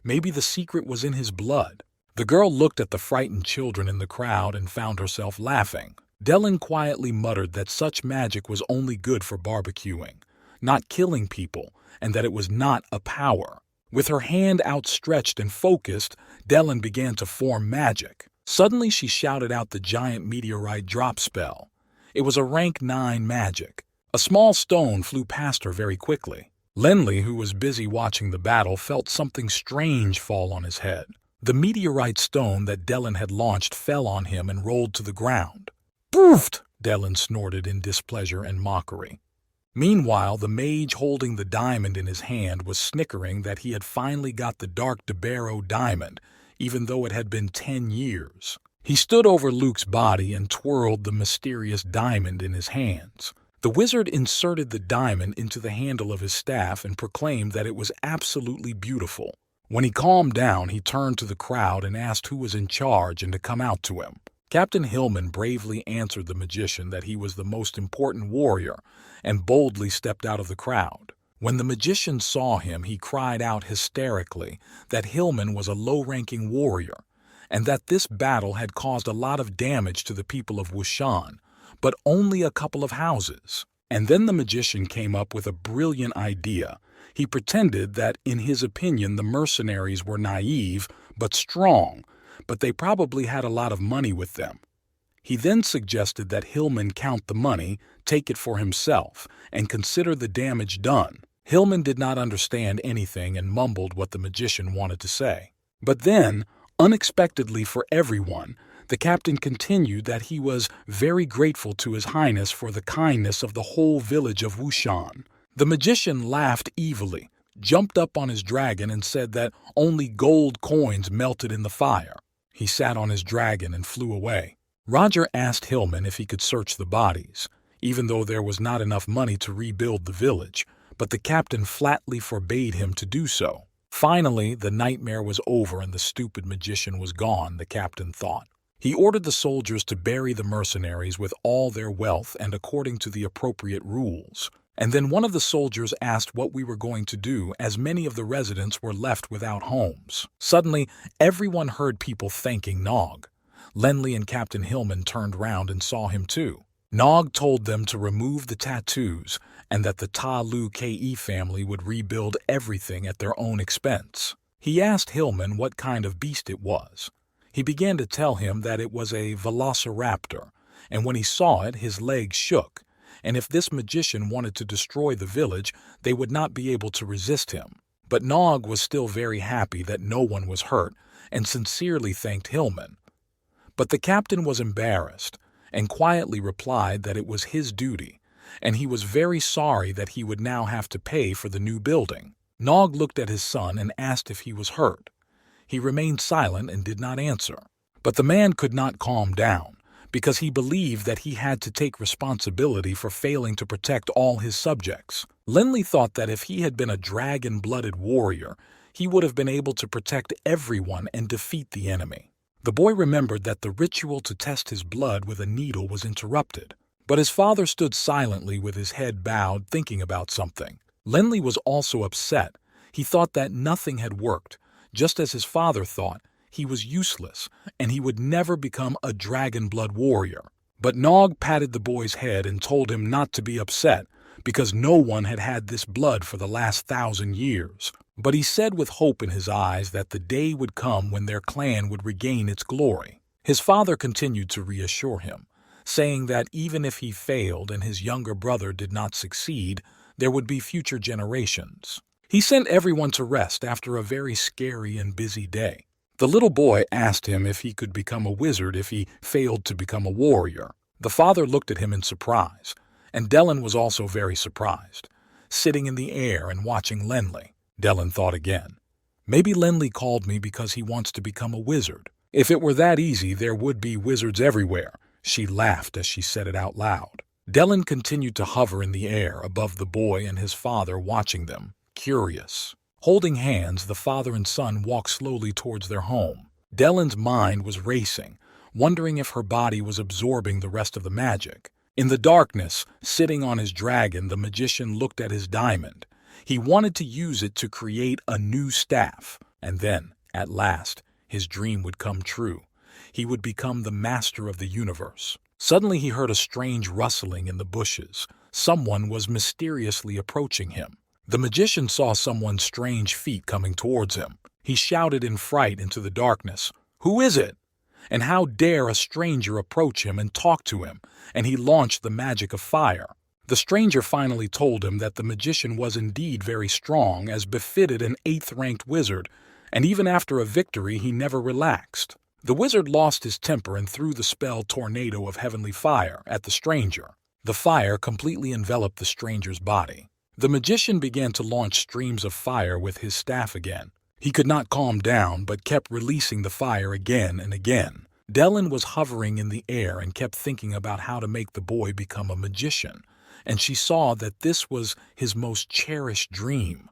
Maybe the secret was in his blood. The girl looked at the frightened children in the crowd and found herself laughing. Dellen quietly muttered that such magic was only good for barbecuing, not killing people, and that it was not a power. With her hand outstretched and focused, Dellen began to form magic. Suddenly she shouted out the giant meteorite drop spell. It was a rank 9 magic. A small stone flew past her very quickly. Lenli, who was busy watching the battle, felt something strange fall on his head. The meteorite stone that Dellen had launched fell on him and rolled to the ground. "Poofed!" Dellen snorted in displeasure and mockery. Meanwhile, the mage holding the diamond in his hand was snickering that he had finally got the Dark Debero diamond, even though it had been 10 years. He stood over Luke's body and twirled the mysterious diamond in his hands. The wizard inserted the diamond into the handle of his staff and proclaimed that it was absolutely beautiful. When he calmed down, he turned to the crowd and asked who was in charge and to come out to him. Captain Hillman bravely answered the magician that he was the most important warrior and boldly stepped out of the crowd. When the magician saw him, he cried out hysterically that Hillman was a low-ranking warrior and that this battle had caused a lot of damage to the people of Wushan, but only a couple of houses. And then the magician came up with a brilliant idea. He pretended that, in his opinion, the mercenaries were naive but strong, but they probably had a lot of money with them. He then suggested that Hillman count the money, take it for himself, and consider the damage done. Hillman did not understand anything and mumbled what the magician wanted to say. But then, unexpectedly for everyone, the captain continued that he was very grateful to His Highness for the kindness of the whole village of Wushan. The magician laughed evilly, jumped up on his dragon, and said that only gold coins melted in the fire. He sat on his dragon and flew away. Roger asked Hillman if he could search the bodies, even though there was not enough money to rebuild the village, but the captain flatly forbade him to do so. Finally, the nightmare was over and the stupid magician was gone, the captain thought. He ordered the soldiers to bury the mercenaries with all their wealth and according to the appropriate rules. And then one of the soldiers asked what we were going to do, as many of the residents were left without homes. Suddenly, everyone heard people thanking Nog. Lenly and Captain Hillman turned round and saw him too. Nog told them to remove the tattoos and that the Ta Lu Ke family would rebuild everything at their own expense. He asked Hillman what kind of beast it was. He began to tell him that it was a velociraptor, and when he saw it, his legs shook, and if this magician wanted to destroy the village, they would not be able to resist him. But Nog was still very happy that no one was hurt and sincerely thanked Hillman. But the captain was embarrassed and quietly replied that it was his duty, and he was very sorry that he would now have to pay for the new building. Nog looked at his son and asked if he was hurt. He remained silent and did not answer. But the man could not calm down, because he believed that he had to take responsibility for failing to protect all his subjects. Lenly thought that if he had been a dragon-blooded warrior, he would have been able to protect everyone and defeat the enemy. The boy remembered that the ritual to test his blood with a needle was interrupted, but his father stood silently with his head bowed, thinking about something. Lenly was also upset. He thought that nothing had worked. Just as his father thought, he was useless, and he would never become a dragon-blood warrior. But Nog patted the boy's head and told him not to be upset, because no one had had this blood for the last 1,000 years. But he said with hope in his eyes that the day would come when their clan would regain its glory. His father continued to reassure him, saying that even if he failed and his younger brother did not succeed, there would be future generations. He sent everyone to rest after a very scary and busy day. The little boy asked him if he could become a wizard if he failed to become a warrior. The father looked at him in surprise, and Dellen was also very surprised, sitting in the air and watching Lenly. Dellen thought again. Maybe Lenly called me because he wants to become a wizard. If it were that easy, there would be wizards everywhere. She laughed as she said it out loud. Dellen continued to hover in the air above the boy and his father, watching them, curious. Holding hands, the father and son walked slowly towards their home. Dellen's mind was racing, wondering if her body was absorbing the rest of the magic. In the darkness, sitting on his dragon, the magician looked at his diamond. He wanted to use it to create a new staff, and then, at last, his dream would come true. He would become the master of the universe. Suddenly he heard a strange rustling in the bushes. Someone was mysteriously approaching him. The magician saw someone's strange feet coming towards him. He shouted in fright into the darkness, "Who is it? And how dare a stranger approach him and talk to him?" And he launched the magic of fire. The stranger finally told him that the magician was indeed very strong, as befitted an 8th-ranked wizard, and even after a victory he never relaxed. The wizard lost his temper and threw the spell Tornado of Heavenly Fire at the stranger. The fire completely enveloped the stranger's body. The magician began to launch streams of fire with his staff again. He could not calm down, but kept releasing the fire again and again. Dellen was hovering in the air and kept thinking about how to make the boy become a magician, and she saw that this was his most cherished dream.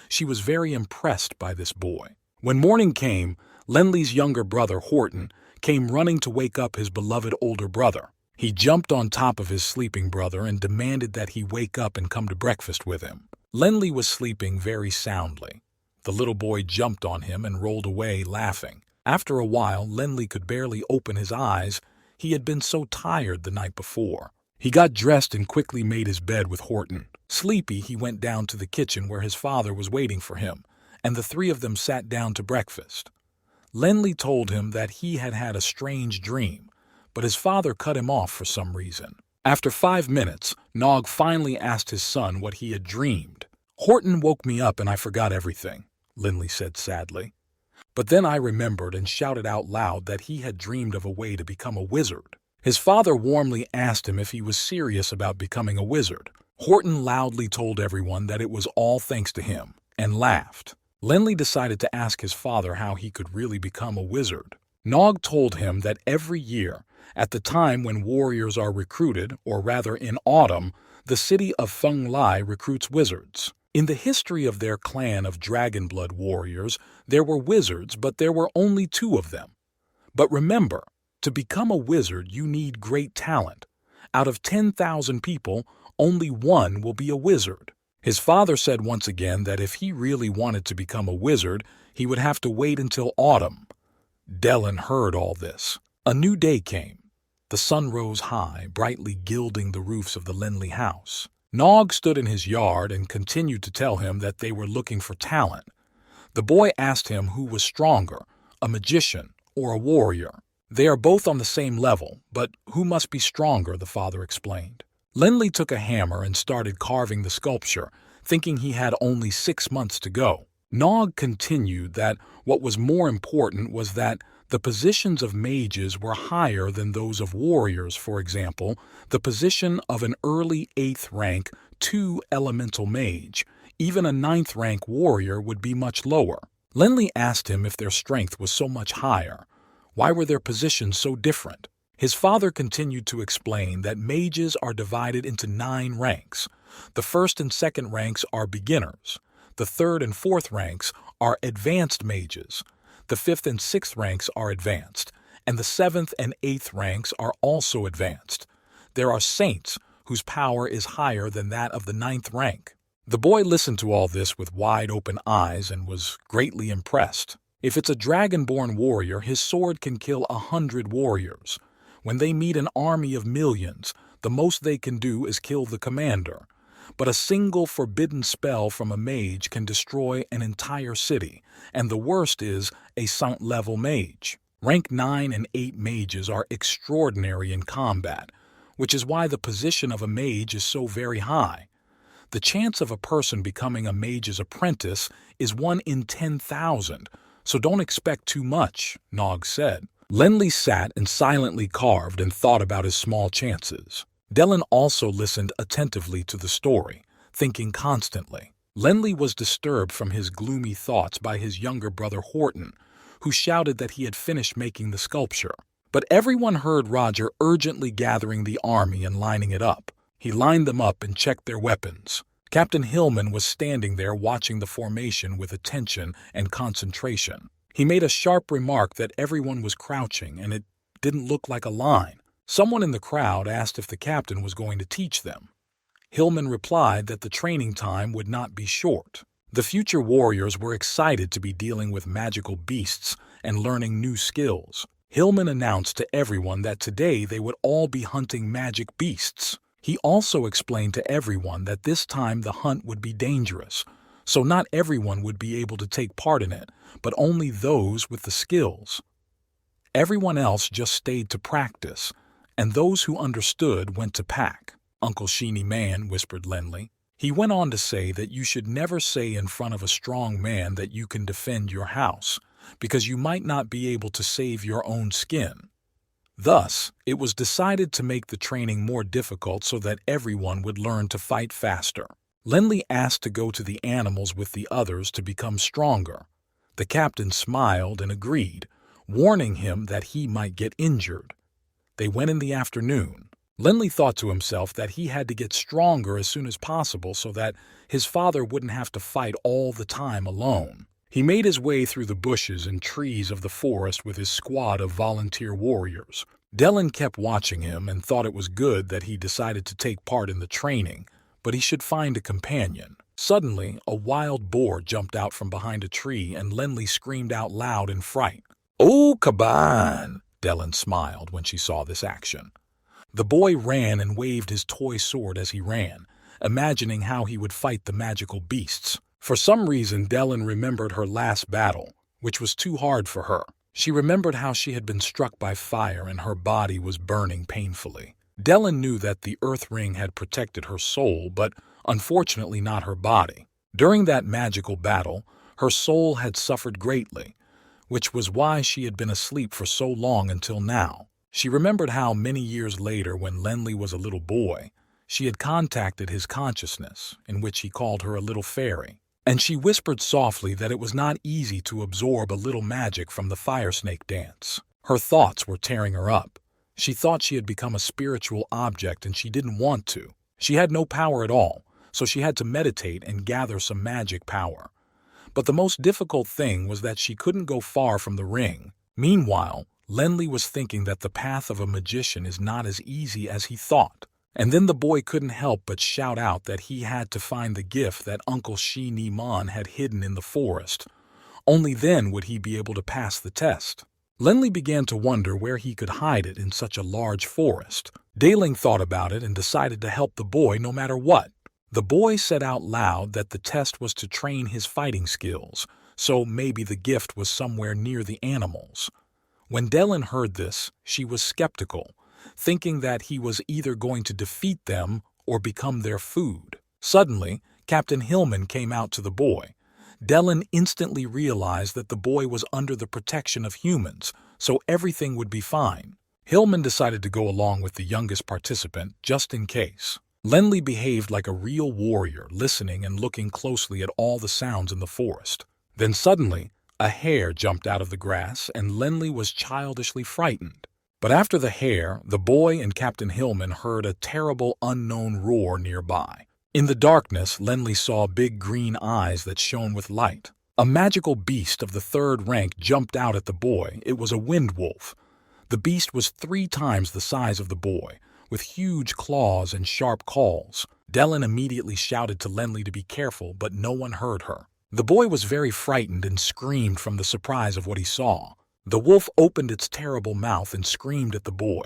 She was very impressed by this boy. When morning came, Lenly's younger brother, Horton, came running to wake up his beloved older brother. He jumped on top of his sleeping brother and demanded that he wake up and come to breakfast with him. Lenly was sleeping very soundly. The little boy jumped on him and rolled away, laughing. After a while, Lenly could barely open his eyes. He had been so tired the night before. He got dressed and quickly made his bed with Horton. Sleepy, he went down to the kitchen where his father was waiting for him, and the three of them sat down to breakfast. Lenley told him that he had had a strange dream, but his father cut him off for some reason. After 5 minutes, Nog finally asked his son what he had dreamed. "Horton woke me up and I forgot everything," Lenley said sadly. "But then I remembered and shouted out loud that he had dreamed of a way to become a wizard." His father warmly asked him if he was serious about becoming a wizard. Horton loudly told everyone that it was all thanks to him, and laughed. Lenley decided to ask his father how he could really become a wizard. Nog told him that every year, at the time when warriors are recruited, or rather in autumn, the city of Feng Lai recruits wizards. In the history of their clan of Dragonblood warriors, there were wizards, but there were only 2 of them. But remember, to become a wizard, you need great talent. Out of 10,000 people, only 1 will be a wizard. His father said once again that if he really wanted to become a wizard, he would have to wait until autumn. Dellen heard all this. A new day came. The sun rose high, brightly gilding the roofs of the Lenley house. Nog stood in his yard and continued to tell him that they were looking for talent. The boy asked him who was stronger, a magician or a warrior. "They are both on the same level, but who must be stronger?" the father explained. Lenley took a hammer and started carving the sculpture, thinking he had only 6 months to go. Nog continued that what was more important was that the positions of mages were higher than those of warriors. For example, the position of an early 8th rank 2 elemental mage, even a 9th rank warrior, would be much lower. Lenley asked him if their strength was so much higher. Why were their positions so different? His father continued to explain that mages are divided into 9 ranks. The 1st and 2nd ranks are beginners. The 3rd and 4th ranks are advanced mages. The 5th and 6th ranks are advanced, and the 7th and 8th ranks are also advanced. There are saints whose power is higher than that of the 9th rank. The boy listened to all this with wide-open eyes and was greatly impressed. If it's a dragonborn warrior, his sword can kill 100 warriors. When they meet an army of millions, the most they can do is kill the commander. But a single forbidden spell from a mage can destroy an entire city, and the worst is a Saint-level mage. Rank 9 and 8 mages are extraordinary in combat, which is why the position of a mage is so very high. The chance of a person becoming a mage's apprentice is 1 in 10,000, so don't expect too much, Nog said. Lenley sat and silently carved and thought about his small chances. Dellen also listened attentively to the story, thinking constantly. Lenley was disturbed from his gloomy thoughts by his younger brother Horton, who shouted that he had finished making the sculpture. But everyone heard Roger urgently gathering the army and lining it up. He lined them up and checked their weapons. Captain Hillman was standing there watching the formation with attention and concentration. He made a sharp remark that everyone was crouching and it didn't look like a line. Someone in the crowd asked if the captain was going to teach them. Hillman replied that the training time would not be short. The future warriors were excited to be dealing with magical beasts and learning new skills. Hillman announced to everyone that today they would all be hunting magic beasts. He also explained to everyone that this time the hunt would be dangerous, so not everyone would be able to take part in it, but only those with the skills. Everyone else just stayed to practice, and those who understood went to pack. "Uncle Sheeny Man," whispered Lenley. He went on to say that you should never say in front of a strong man that you can defend your house, because you might not be able to save your own skin. Thus, it was decided to make the training more difficult so that everyone would learn to fight faster. Lenley asked to go to the animals with the others to become stronger. The captain smiled and agreed, warning him that he might get injured. They went in the afternoon. Lenley thought to himself that he had to get stronger as soon as possible so that his father wouldn't have to fight all the time alone. He made his way through the bushes and trees of the forest with his squad of volunteer warriors. Dellen kept watching him and thought it was good that he decided to take part in the training, but he should find a companion. Suddenly, a wild boar jumped out from behind a tree and Lenley screamed out loud in fright. "Oh, Caban!" Dellen smiled when she saw this action. The boy ran and waved his toy sword as he ran, imagining how he would fight the magical beasts. For some reason, Dellen remembered her last battle, which was too hard for her. She remembered how she had been struck by fire and her body was burning painfully. Dellen knew that the Earth Ring had protected her soul, but unfortunately not her body. During that magical battle, her soul had suffered greatly, which was why she had been asleep for so long until now. She remembered how many years later, when Lenley was a little boy, she had contacted his consciousness, in which he called her a little fairy. And she whispered softly that it was not easy to absorb a little magic from the fire snake dance. Her thoughts were tearing her up. She thought she had become a spiritual object and she didn't want to. She had no power at all, so she had to meditate and gather some magic power. But the most difficult thing was that she couldn't go far from the ring. Meanwhile, Lenley was thinking that the path of a magician is not as easy as he thought. And then the boy couldn't help but shout out that he had to find the gift that Uncle Shi Ni Man had hidden in the forest. Only then would he be able to pass the test. Lenley began to wonder where he could hide it in such a large forest. Daling thought about it and decided to help the boy no matter what. The boy said out loud that the test was to train his fighting skills, so maybe the gift was somewhere near the animals. When Dellen heard this, she was skeptical, thinking that he was either going to defeat them or become their food. Suddenly, Captain Hillman came out to the boy. Dellen instantly realized that the boy was under the protection of humans, so everything would be fine. Hillman decided to go along with the youngest participant just in case. Lenley behaved like a real warrior, listening and looking closely at all the sounds in the forest. Then suddenly, a hare jumped out of the grass and Lenley was childishly frightened. But after the hare, the boy and Captain Hillman heard a terrible unknown roar nearby. In the darkness, Lenley saw big green eyes that shone with light. A magical beast of the third rank jumped out at the boy. It was a wind wolf. The beast was 3 times the size of the boy, with huge claws and sharp calls. Dellen immediately shouted to Lenley to be careful, but no one heard her. The boy was very frightened and screamed from the surprise of what he saw. The wolf opened its terrible mouth and screamed at the boy,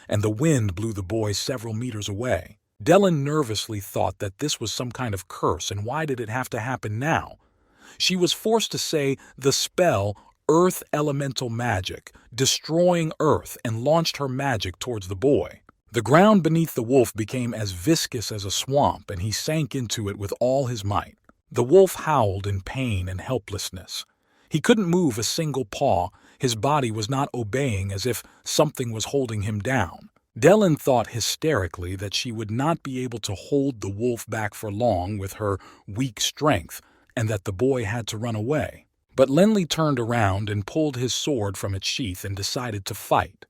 and the wind blew the boy several meters away. Dellen nervously thought that this was some kind of curse, and why did it have to happen now? She was forced to say the spell Earth Elemental Magic, destroying Earth, and launched her magic towards the boy. The ground beneath the wolf became as viscous as a swamp, and he sank into it with all his might. The wolf howled in pain and helplessness. He couldn't move a single paw. His body was not obeying, as if something was holding him down. Dellen thought hysterically that she would not be able to hold the wolf back for long with her weak strength, and that the boy had to run away. But Lenley turned around and pulled his sword from its sheath and decided to fight.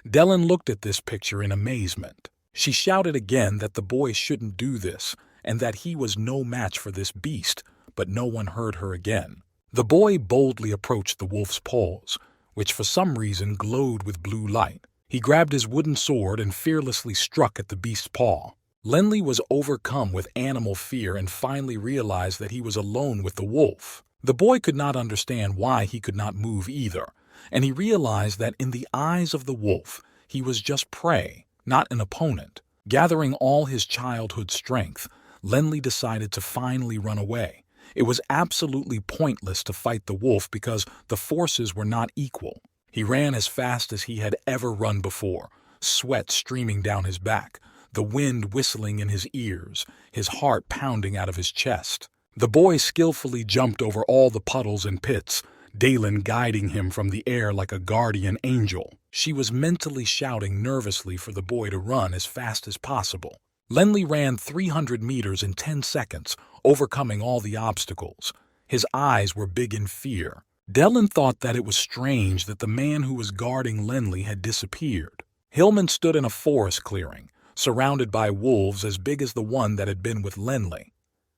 Dellen looked at this picture in amazement. She shouted again that the boy shouldn't do this, and that he was no match for this beast, but no one heard her again. The boy boldly approached the wolf's paws, which for some reason glowed with blue light. He grabbed his wooden sword and fearlessly struck at the beast's paw. Lenley was overcome with animal fear and finally realized that he was alone with the wolf. The boy could not understand why he could not move either, and he realized that in the eyes of the wolf, he was just prey, not an opponent. Gathering all his childhood strength, Lenley decided to finally run away. It was absolutely pointless to fight the wolf because the forces were not equal. He ran as fast as he had ever run before, sweat streaming down his back, the wind whistling in his ears, his heart pounding out of his chest. The boy skillfully jumped over all the puddles and pits, Dalen guiding him from the air like a guardian angel. She was mentally shouting nervously for the boy to run as fast as possible. Lenley ran 300 meters in 10 seconds, overcoming all the obstacles. His eyes were big in fear. Dellen thought that it was strange that the man who was guarding Lenley had disappeared. Hillman stood in a forest clearing, surrounded by wolves as big as the one that had been with Lenley.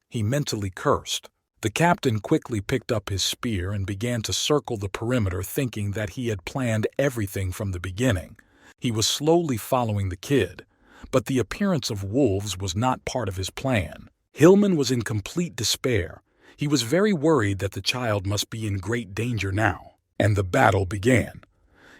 He mentally cursed. The captain quickly picked up his spear and began to circle the perimeter, thinking that he had planned everything from the beginning. He was slowly following the kid, but the appearance of wolves was not part of his plan. Hillman was in complete despair. He was very worried that the child must be in great danger now, and the battle began.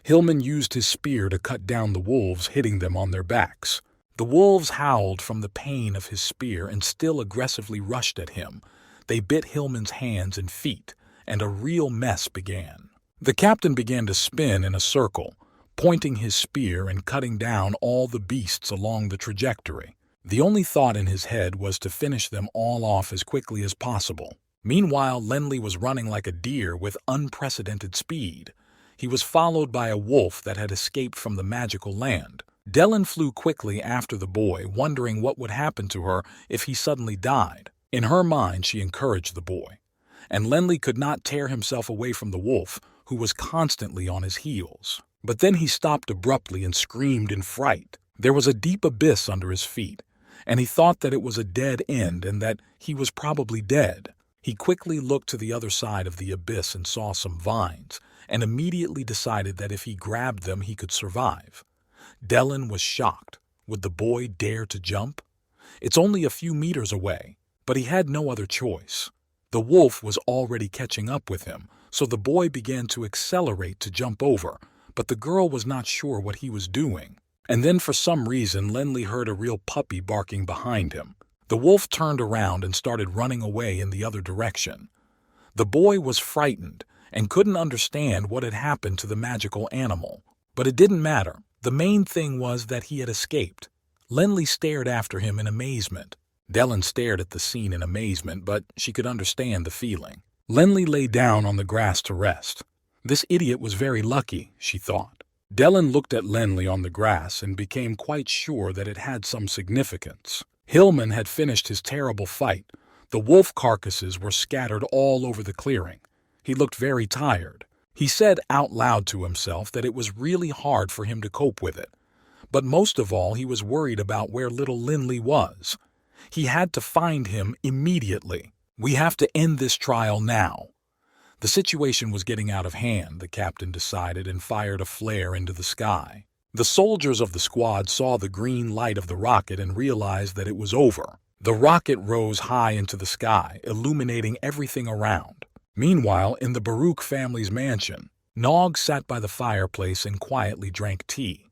Hillman used his spear to cut down the wolves, hitting them on their backs. The wolves howled from the pain of his spear and still aggressively rushed at him. They bit Hillman's hands and feet, and a real mess began. The captain began to spin in a circle, pointing his spear and cutting down all the beasts along the trajectory. The only thought in his head was to finish them all off as quickly as possible. Meanwhile, Lenley was running like a deer with unprecedented speed. He was followed by a wolf that had escaped from the magical land. Dylan flew quickly after the boy, wondering what would happen to her if he suddenly died. In her mind, she encouraged the boy. And Lenley could not tear himself away from the wolf, who was constantly on his heels. But then he stopped abruptly and screamed in fright. There was a deep abyss under his feet, and he thought that it was a dead end and that he was probably dead. He quickly looked to the other side of the abyss and saw some vines, and immediately decided that if he grabbed them he could survive. Dylan was shocked. Would the boy dare to jump? It's only a few meters away, but he had no other choice. The wolf was already catching up with him, so the boy began to accelerate to jump over, but the girl was not sure what he was doing. And then for some reason Lenley heard a real puppy barking behind him. The wolf turned around and started running away in the other direction. The boy was frightened and couldn't understand what had happened to the magical animal. But it didn't matter. The main thing was that he had escaped. Lenley stared after him in amazement. Dylan stared at the scene in amazement, but she could understand the feeling. Lenley lay down on the grass to rest. This idiot was very lucky, she thought. Dylan looked at Lenley on the grass and became quite sure that it had some significance. Hillman had finished his terrible fight. The wolf carcasses were scattered all over the clearing. He looked very tired. He said out loud to himself that it was really hard for him to cope with it. But most of all, he was worried about where little Lenley was. He had to find him immediately. We have to end this trial now. The situation was getting out of hand, the captain decided, and fired a flare into the sky. The soldiers of the squad saw the green light of the rocket and realized that it was over. The rocket rose high into the sky, illuminating everything around. Meanwhile, in the Baruch family's mansion, Nog sat by the fireplace and quietly drank tea.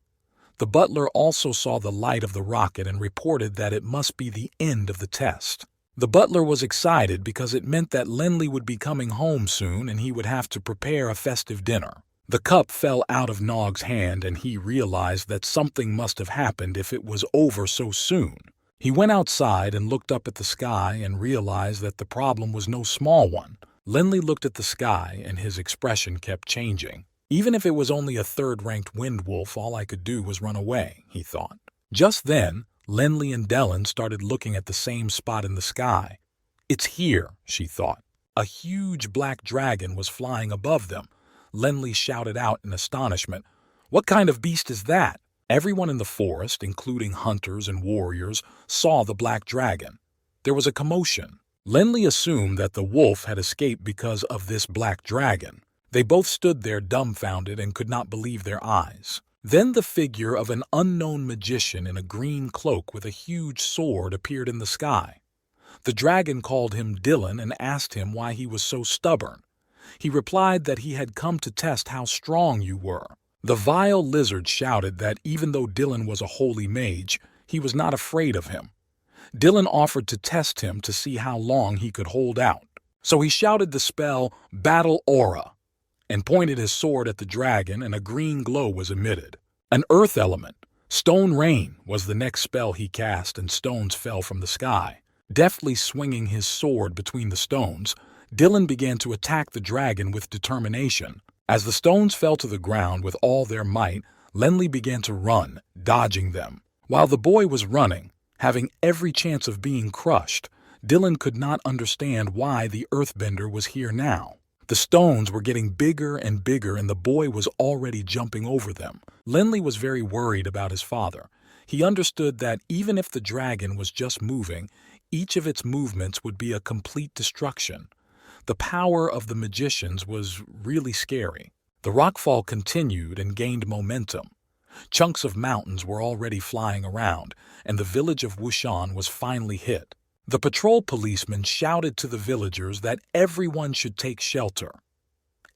The butler also saw the light of the rocket and reported that it must be the end of the test. The butler was excited because it meant that Lenley would be coming home soon and he would have to prepare a festive dinner. The cup fell out of Nog's hand and he realized that something must have happened if it was over so soon. He went outside and looked up at the sky and realized that the problem was no small one. Lenley looked at the sky and his expression kept changing. Even if it was only a third-ranked wind wolf, all I could do was run away, he thought. Just then, Lenley and Dylan started looking at the same spot in the sky. It's here, she thought. A huge black dragon was flying above them. Lenley shouted out in astonishment, "What kind of beast is that?" Everyone in the forest, including hunters and warriors, saw the black dragon. There was a commotion. Lenley assumed that the wolf had escaped because of this black dragon. They both stood there dumbfounded and could not believe their eyes. Then the figure of an unknown magician in a green cloak with a huge sword appeared in the sky. The dragon called him Dylan and asked him why he was so stubborn. He replied that he had come to test how strong you were. The vile lizard shouted that even though Dylan was a holy mage, he was not afraid of him. Dylan offered to test him to see how long he could hold out. So he shouted the spell, "Battle Aura," and pointed his sword at the dragon, and a green glow was emitted. An earth element, Stone Rain, was the next spell he cast, and stones fell from the sky. Deftly swinging his sword between the stones, Dylan began to attack the dragon with determination. As the stones fell to the ground with all their might, Lenley began to run, dodging them. While the boy was running, having every chance of being crushed, Dylan could not understand why the earthbender was here now. The stones were getting bigger and bigger, and the boy was already jumping over them. Lenley was very worried about his father. He understood that even if the dragon was just moving, each of its movements would be a complete destruction. The power of the magicians was really scary. The rockfall continued and gained momentum. Chunks of mountains were already flying around, and the village of Wushan was finally hit. The patrol policeman shouted to the villagers that everyone should take shelter.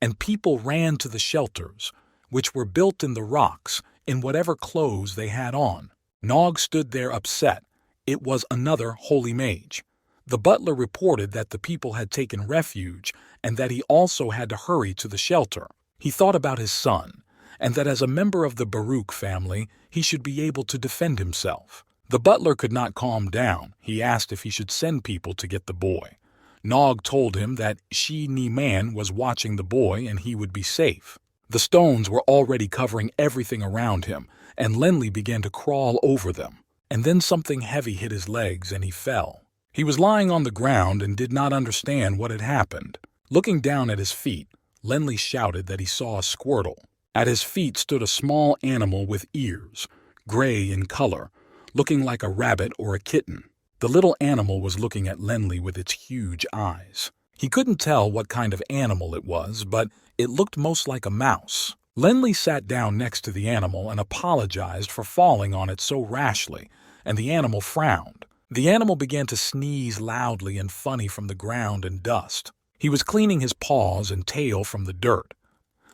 And people ran to the shelters, which were built in the rocks, in whatever clothes they had on. Nog stood there upset. It was another holy mage. The butler reported that the people had taken refuge and that he also had to hurry to the shelter. He thought about his son, and that as a member of the Baruch family, he should be able to defend himself. The butler could not calm down. He asked if he should send people to get the boy. Nog told him that Shi-Ni-Man was watching the boy and he would be safe. The stones were already covering everything around him, and Lenli began to crawl over them. And then something heavy hit his legs and he fell. He was lying on the ground and did not understand what had happened. Looking down at his feet, Lenli shouted that he saw a squirtle. At his feet stood a small animal with ears, gray in color, looking like a rabbit or a kitten. The little animal was looking at Lenli with its huge eyes. He couldn't tell what kind of animal it was, but it looked most like a mouse. Lenli sat down next to the animal and apologized for falling on it so rashly, and the animal frowned. The animal began to sneeze loudly and funny from the ground and dust. He was cleaning his paws and tail from the dirt.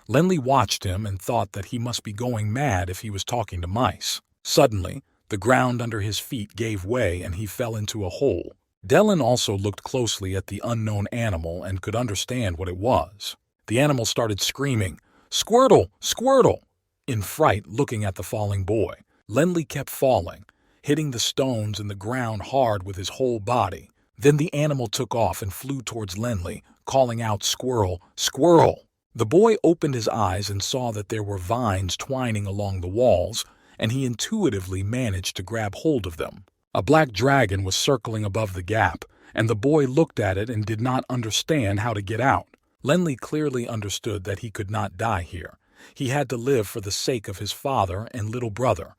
Lenli watched him and thought that he must be going mad if he was talking to mice. Suddenly, the ground under his feet gave way and he fell into a hole. Dylan also looked closely at the unknown animal and could understand what it was. The animal started screaming, "Squirtle! Squirtle!" in fright, looking at the falling boy. Lenli kept falling, hitting the stones and the ground hard with his whole body. Then the animal took off and flew towards Lenli, calling out, "Squirrel! Squirrel!" The boy opened his eyes and saw that there were vines twining along the walls, and he intuitively managed to grab hold of them. A black dragon was circling above the gap, and the boy looked at it and did not understand how to get out. Lenli clearly understood that he could not die here. He had to live for the sake of his father and little brother.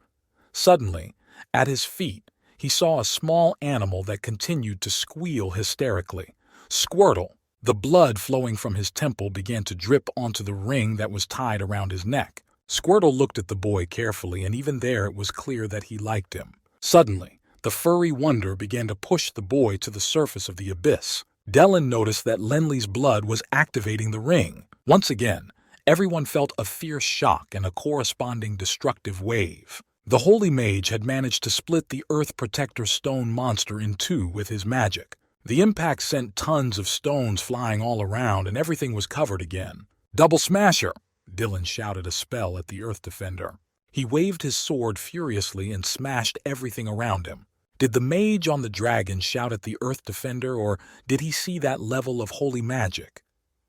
Suddenly, at his feet, he saw a small animal that continued to squeal hysterically. Squirtle! The blood flowing from his temple began to drip onto the ring that was tied around his neck. Squirtle looked at the boy carefully, and even there it was clear that he liked him. Suddenly, the furry wonder began to push the boy to the surface of the abyss. Dylan noticed that Lenli's blood was activating the ring. Once again, everyone felt a fierce shock and a corresponding destructive wave. The holy mage had managed to split the Earth Protector stone monster in two with his magic. The impact sent tons of stones flying all around and everything was covered again. "Double Smasher!" Dylan shouted a spell at the Earth Defender. He waved his sword furiously and smashed everything around him. Did the mage on the dragon shout at the Earth Defender, or did he see that level of holy magic?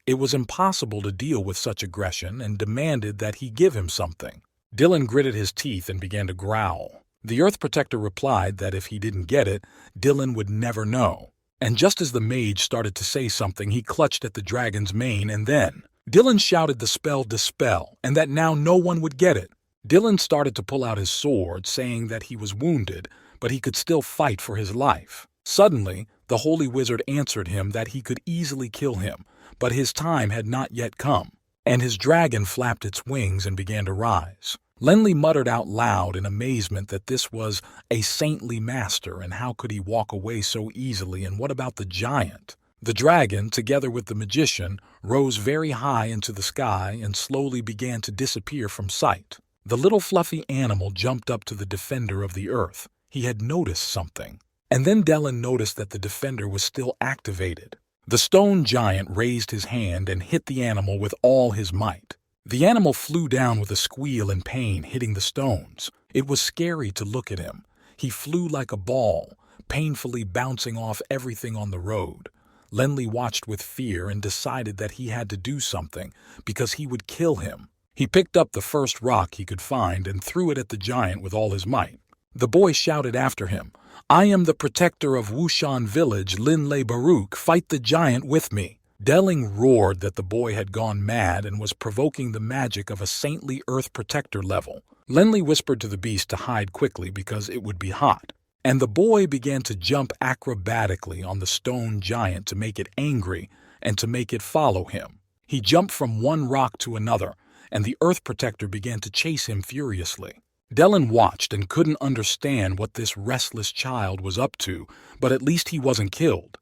It was impossible to deal with such aggression and demanded that he give him something. Dylan gritted his teeth and began to growl. The Earth Protector replied that if he didn't get it, Dylan would never know. And just as the mage started to say something, he clutched at the dragon's mane, and then Dylan shouted the spell Dispel, and that now no one would get it. Dylan started to pull out his sword, saying that he was wounded, but he could still fight for his life. Suddenly, the holy wizard answered him that he could easily kill him, but his time had not yet come, and his dragon flapped its wings and began to rise. Lenli muttered out loud in amazement that this was a saintly master, and how could he walk away so easily, and what about the giant? The dragon, together with the magician, rose very high into the sky and slowly began to disappear from sight. The little fluffy animal jumped up to the defender of the earth. He had noticed something. And then Dylan noticed that the defender was still activated. The stone giant raised his hand and hit the animal with all his might. The animal flew down with a squeal in pain, hitting the stones. It was scary to look at him. He flew like a ball, painfully bouncing off everything on the road. Lenli watched with fear and decided that he had to do something because he would kill him. He picked up the first rock he could find and threw it at the giant with all his might. The boy shouted after him, "I am the protector of Wushan village, Linlei Baruch, fight the giant with me." Delling roared that the boy had gone mad and was provoking the magic of a saintly Earth Protector level. Lenli whispered to the beast to hide quickly because it would be hot. And the boy began to jump acrobatically on the stone giant to make it angry and to make it follow him. He jumped from one rock to another, and the Earth Protector began to chase him furiously. Dylan watched and couldn't understand what this restless child was up to, but at least he wasn't killed.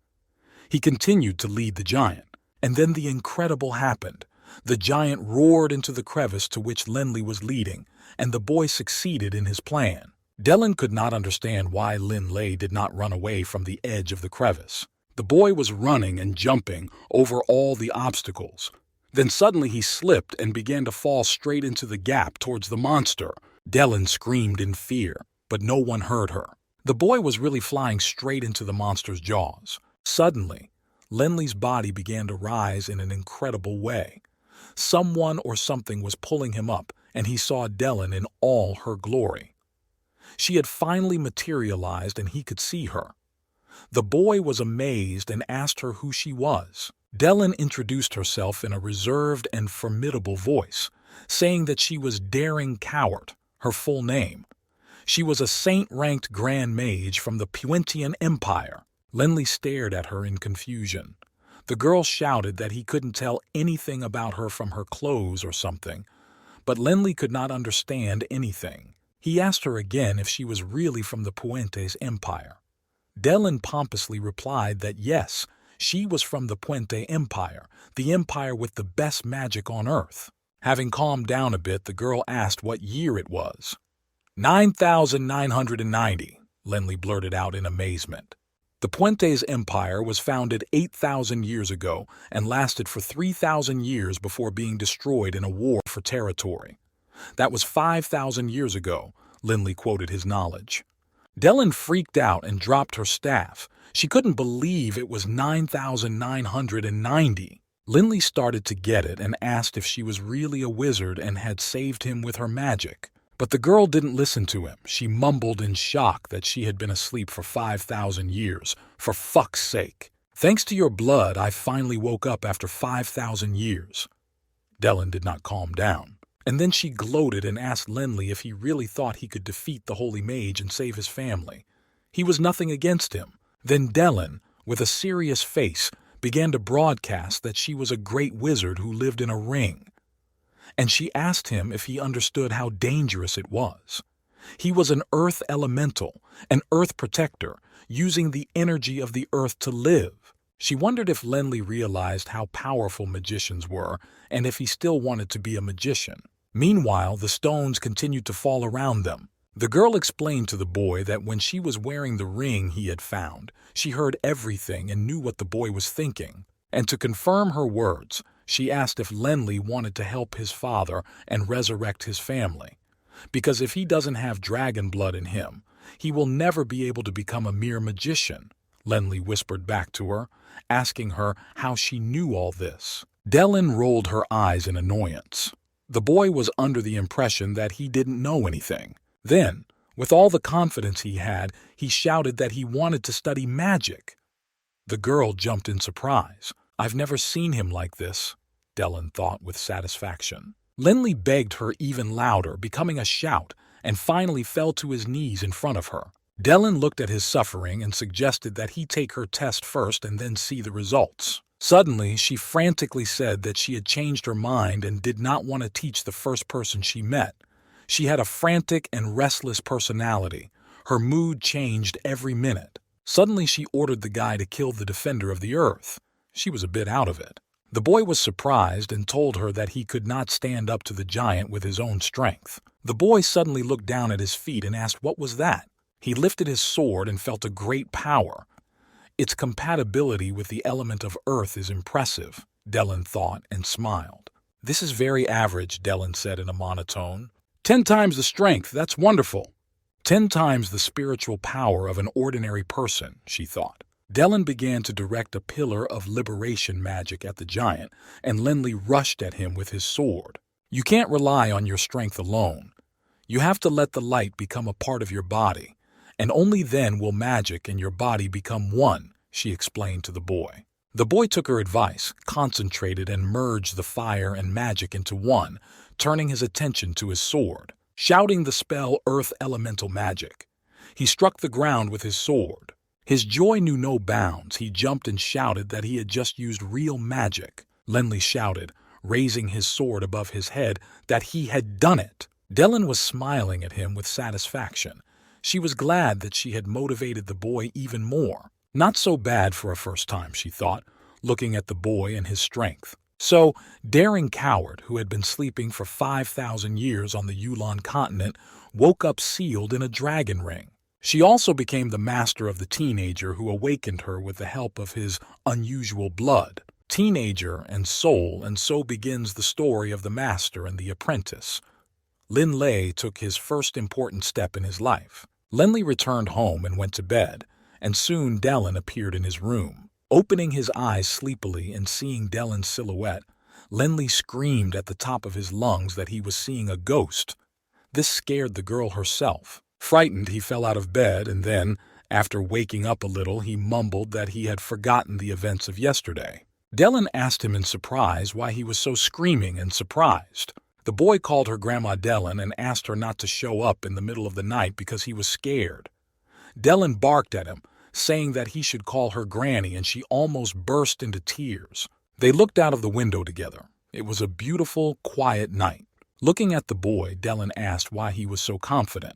He continued to lead the giant, and then the incredible happened. The giant roared into the crevice to which Linley was leading, and the boy succeeded in his plan. Dylan could not understand why Linley did not run away from the edge of the crevice. The boy was running and jumping over all the obstacles. Then suddenly he slipped and began to fall straight into the gap towards the monster. Dylan screamed in fear, but no one heard her. The boy was really flying straight into the monster's jaws. Suddenly, Linley's body began to rise in an incredible way. Someone or something was pulling him up, and he saw Dylan in all her glory. She had finally materialized and he could see her. The boy was amazed and asked her who she was. Dylan introduced herself in a reserved and formidable voice, saying that she was Daring Coward, her full name. She was a saint-ranked grand mage from the Puentian Empire. Linley stared at her in confusion. The girl shouted that he couldn't tell anything about her from her clothes or something, but Linley could not understand anything. He asked her again if she was really from the Puentes Empire. Dylan pompously replied that yes, she was from the Puente Empire, the empire with the best magic on Earth. Having calmed down a bit, the girl asked what year it was. 9,990, Linley blurted out in amazement. The Puentes Empire was founded 8,000 years ago and lasted for 3,000 years before being destroyed in a war for territory. That was 5,000 years ago, Linley quoted his knowledge. Dylan freaked out and dropped her staff. She couldn't believe it was 9,990. Linley started to get it and asked if she was really a wizard and had saved him with her magic. But the girl didn't listen to him. She mumbled in shock that she had been asleep for 5,000 years. For fuck's sake. Thanks to your blood, I finally woke up after 5,000 years. Dylan did not calm down. And then she gloated and asked Linley if he really thought he could defeat the Holy Mage and save his family. He was nothing against him. Then Dylan, with a serious face, began to broadcast that she was a great wizard who lived in a ring. And she asked him if he understood how dangerous it was. He was an earth elemental, an earth protector, using the energy of the earth to live. She wondered if Linley realized how powerful magicians were and if he still wanted to be a magician. Meanwhile, the stones continued to fall around them. The girl explained to the boy that when she was wearing the ring he had found, she heard everything and knew what the boy was thinking. And to confirm her words, she asked if Linley wanted to help his father and resurrect his family. Because if he doesn't have dragon blood in him, he will never be able to become a mere magician, Linley whispered back to her, asking her how she knew all this. Dylan rolled her eyes in annoyance. The boy was under the impression that he didn't know anything. Then, with all the confidence he had, he shouted that he wanted to study magic. The girl jumped in surprise. I've never seen him like this, Dylan thought with satisfaction. Linley begged her even louder, becoming a shout, and finally fell to his knees in front of her. Dylan looked at his suffering and suggested that he take her test first and then see the results. Suddenly, she frantically said that she had changed her mind and did not want to teach the first person she met. She had a frantic and restless personality. Her mood changed every minute. Suddenly, she ordered the guy to kill the defender of the earth. She was a bit out of it. The boy was surprised and told her that he could not stand up to the giant with his own strength. The boy suddenly looked down at his feet and asked what was that. He lifted his sword and felt a great power. Its compatibility with the element of earth is impressive, Dylan thought and smiled. This is very average, Dylan said in a monotone. 10 times the strength, that's wonderful. 10 times the spiritual power of an ordinary person, she thought. Dylan began to direct a pillar of liberation magic at the giant, and Linley rushed at him with his sword. You can't rely on your strength alone. You have to let the light become a part of your body, and only then will magic and your body become one, she explained to the boy. The boy took her advice, concentrated and merged the fire and magic into one, turning his attention to his sword, shouting the spell Earth Elemental Magic. He struck the ground with his sword. His joy knew no bounds. He jumped and shouted that he had just used real magic. Linley shouted, raising his sword above his head, that he had done it. Dylan was smiling at him with satisfaction. She was glad that she had motivated the boy even more. Not so bad for a first time, she thought, looking at the boy and his strength. So, daring coward who had been sleeping for 5,000 years on the Yulon continent woke up sealed in a dragon ring. She also became the master of the teenager who awakened her with the help of his unusual blood. Teenager and soul, and so begins the story of the master and the apprentice. Lin Lei took his first important step in his life. Lenli returned home and went to bed, and soon Dellen appeared in his room. Opening his eyes sleepily and seeing Dellen's silhouette, Lenli screamed at the top of his lungs that he was seeing a ghost. This scared the girl herself. Frightened, he fell out of bed, and then, after waking up a little, he mumbled that he had forgotten the events of yesterday. Dellen asked him in surprise why he was so screaming and surprised. The boy called her Grandma Dellen and asked her not to show up in the middle of the night because he was scared. Dellen barked at him, saying that he should call her Granny, and she almost burst into tears. They looked out of the window together. It was a beautiful, quiet night. Looking at the boy, Dellen asked why he was so confident.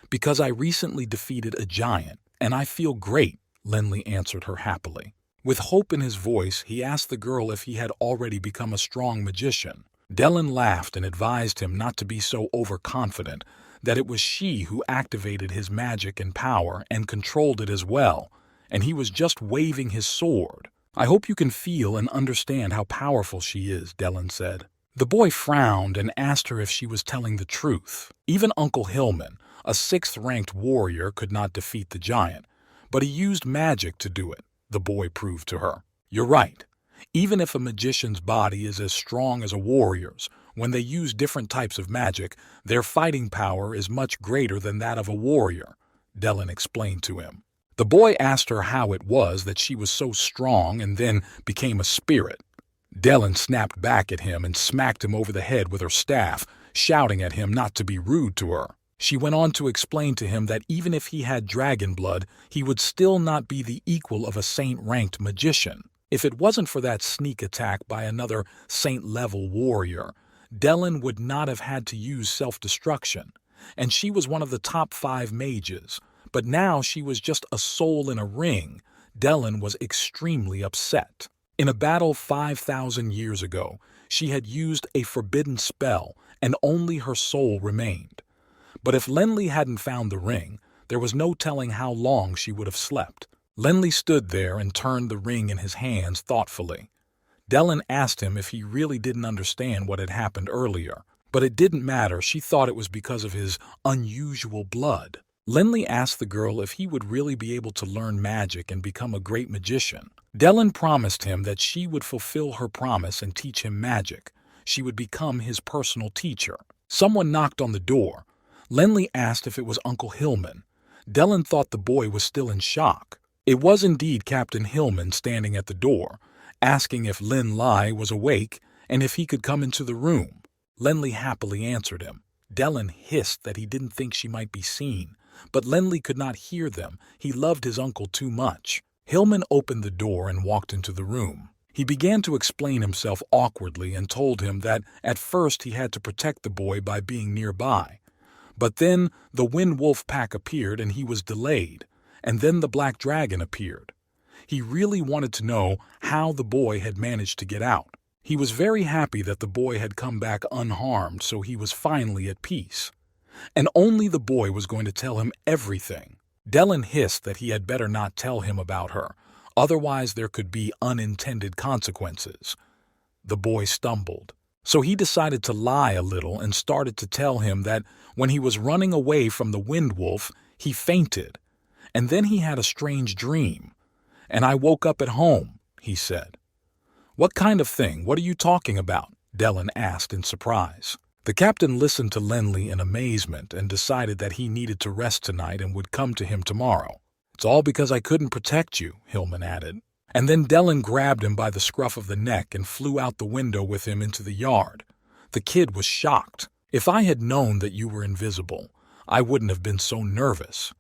"Because I recently defeated a giant, and I feel great," Lenli answered her happily. With hope in his voice, he asked the girl if he had already become a strong magician. Dellen laughed and advised him not to be so overconfident, that it was she who activated his magic and power and controlled it as well, and he was just waving his sword. "I hope you can feel and understand how powerful she is," Dellen said. The boy frowned and asked her if she was telling the truth. Even Uncle Hillman, a 6th-ranked warrior, could not defeat the giant, but he used magic to do it, the boy proved to her. "You're right. Even if a magician's body is as strong as a warrior's, when they use different types of magic, their fighting power is much greater than that of a warrior," Dellen explained to him. The boy asked her how it was that she was so strong and then became a spirit. Dellen snapped back at him and smacked him over the head with her staff, shouting at him not to be rude to her. She went on to explain to him that even if he had dragon blood, he would still not be the equal of a saint-ranked magician. If it wasn't for that sneak attack by another saint-level warrior, Dellen would not have had to use self-destruction, and she was one of the top 5 mages. But now she was just a soul in a ring. Dellen was extremely upset. In a battle 5,000 years ago, she had used a forbidden spell, and only her soul remained. But if Lenli hadn't found the ring, there was no telling how long she would have slept. Lenli stood there and turned the ring in his hands thoughtfully. Dellen asked him if he really didn't understand what had happened earlier, but it didn't matter. She thought it was because of his unusual blood. Lenli asked the girl if he would really be able to learn magic and become a great magician. Dellen promised him that she would fulfill her promise and teach him magic. She would become his personal teacher. Someone knocked on the door. Lenli asked if it was Uncle Hillman. Dellen thought the boy was still in shock. It was indeed Captain Hillman standing at the door, asking if Lin Lai was awake and if he could come into the room. Lenli happily answered him. Dellen hissed that he didn't think she might be seen, but Lenli could not hear them. He loved his uncle too much. Hillman opened the door and walked into the room. He began to explain himself awkwardly and told him that at first he had to protect the boy by being nearby. But then the Wind Wolf pack appeared and he was delayed, and then the Black Dragon appeared. He really wanted to know how the boy had managed to get out. He was very happy that the boy had come back unharmed, so he was finally at peace. And only the boy was going to tell him everything. Dellen hissed that he had better not tell him about her, otherwise there could be unintended consequences. The boy stumbled. So he decided to lie a little and started to tell him that when he was running away from the Wind Wolf, he fainted. And then he had a strange dream. "And I woke up at home," he said. "What kind of thing? What are you talking about?" Dellen asked in surprise. The captain listened to Lenli in amazement and decided that he needed to rest tonight and would come to him tomorrow. "It's all because I couldn't protect you," Hillman added. And then Dellen grabbed him by the scruff of the neck and flew out the window with him into the yard. The kid was shocked. "If I had known that you were invisible, I wouldn't have been so nervous."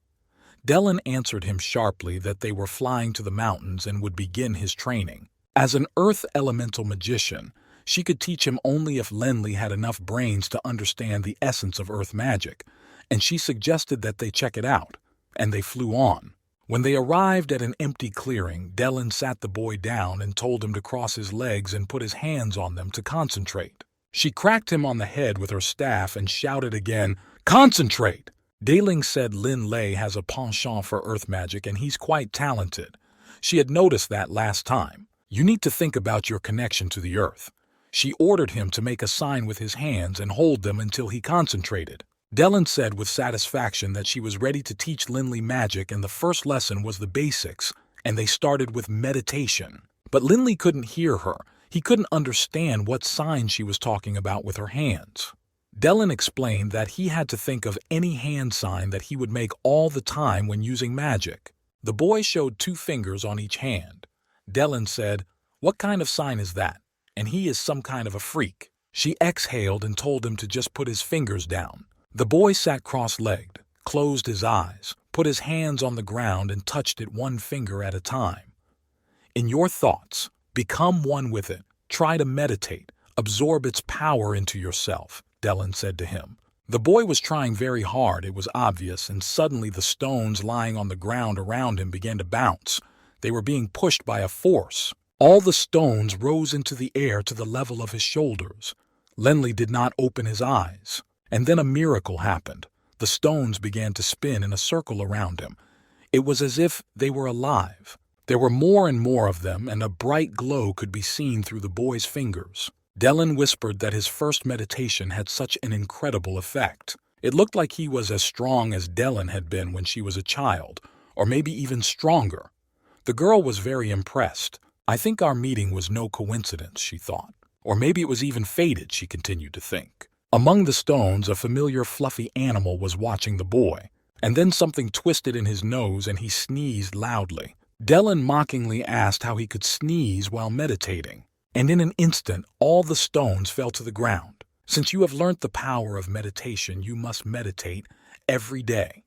Dellen answered him sharply that they were flying to the mountains and would begin his training. As an earth elemental magician, she could teach him only if Lenli had enough brains to understand the essence of earth magic, and she suggested that they check it out, and they flew on. When they arrived at an empty clearing, Dellen sat the boy down and told him to cross his legs and put his hands on them to concentrate. She cracked him on the head with her staff and shouted again, "Concentrate!" Daling said Lin Lei has a penchant for earth magic and he's quite talented. She had noticed that last time. You need to think about your connection to the earth. She ordered him to make a sign with his hands and hold them until he concentrated. Dellen said with satisfaction that she was ready to teach Linley magic, and the first lesson was the basics, and they started with meditation. But Linley couldn't hear her. He couldn't understand what sign she was talking about with her hands. Dellen explained that he had to think of any hand sign that he would make all the time when using magic. The boy showed 2 fingers on each hand. Dellen said, "What kind of sign is that? And he is some kind of a freak." She exhaled and told him to just put his fingers down. The boy sat cross-legged, closed his eyes, put his hands on the ground and touched it 1 finger at a time. In your thoughts, become one with it. Try to meditate, absorb its power into yourself, Dellen said to him. The boy was trying very hard, it was obvious, and suddenly the stones lying on the ground around him began to bounce. They were being pushed by a force. All the stones rose into the air to the level of his shoulders. Linley did not open his eyes. And then a miracle happened. The stones began to spin in a circle around him. It was as if they were alive. There were more and more of them, and a bright glow could be seen through the boy's fingers. Dellen whispered that his first meditation had such an incredible effect. It looked like he was as strong as Dellen had been when she was a child, or maybe even stronger. The girl was very impressed. I think our meeting was no coincidence, she thought. Or maybe it was even fated, she continued to think. Among the stones, a familiar fluffy animal was watching the boy, and then something twisted in his nose and he sneezed loudly. Dellen mockingly asked how he could sneeze while meditating, and in an instant all the stones fell to the ground. Since you have learnt the power of meditation, you must meditate every day.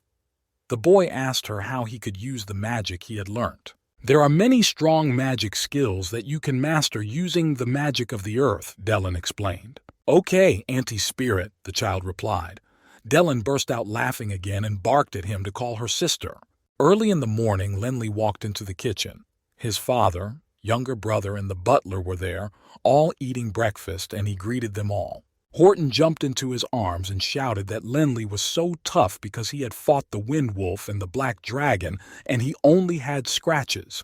The boy asked her how he could use the magic he had learnt. There are many strong magic skills that you can master using the magic of the earth, Dellen explained. "Okay, anti-spirit," the child replied. Dellen burst out laughing again and barked at him to call her sister. Early in the morning, Linley walked into the kitchen. His father, younger brother, and the butler were there, all eating breakfast, and he greeted them all. Horton jumped into his arms and shouted that Linley was so tough because he had fought the Wind Wolf and the Black Dragon, and he only had scratches.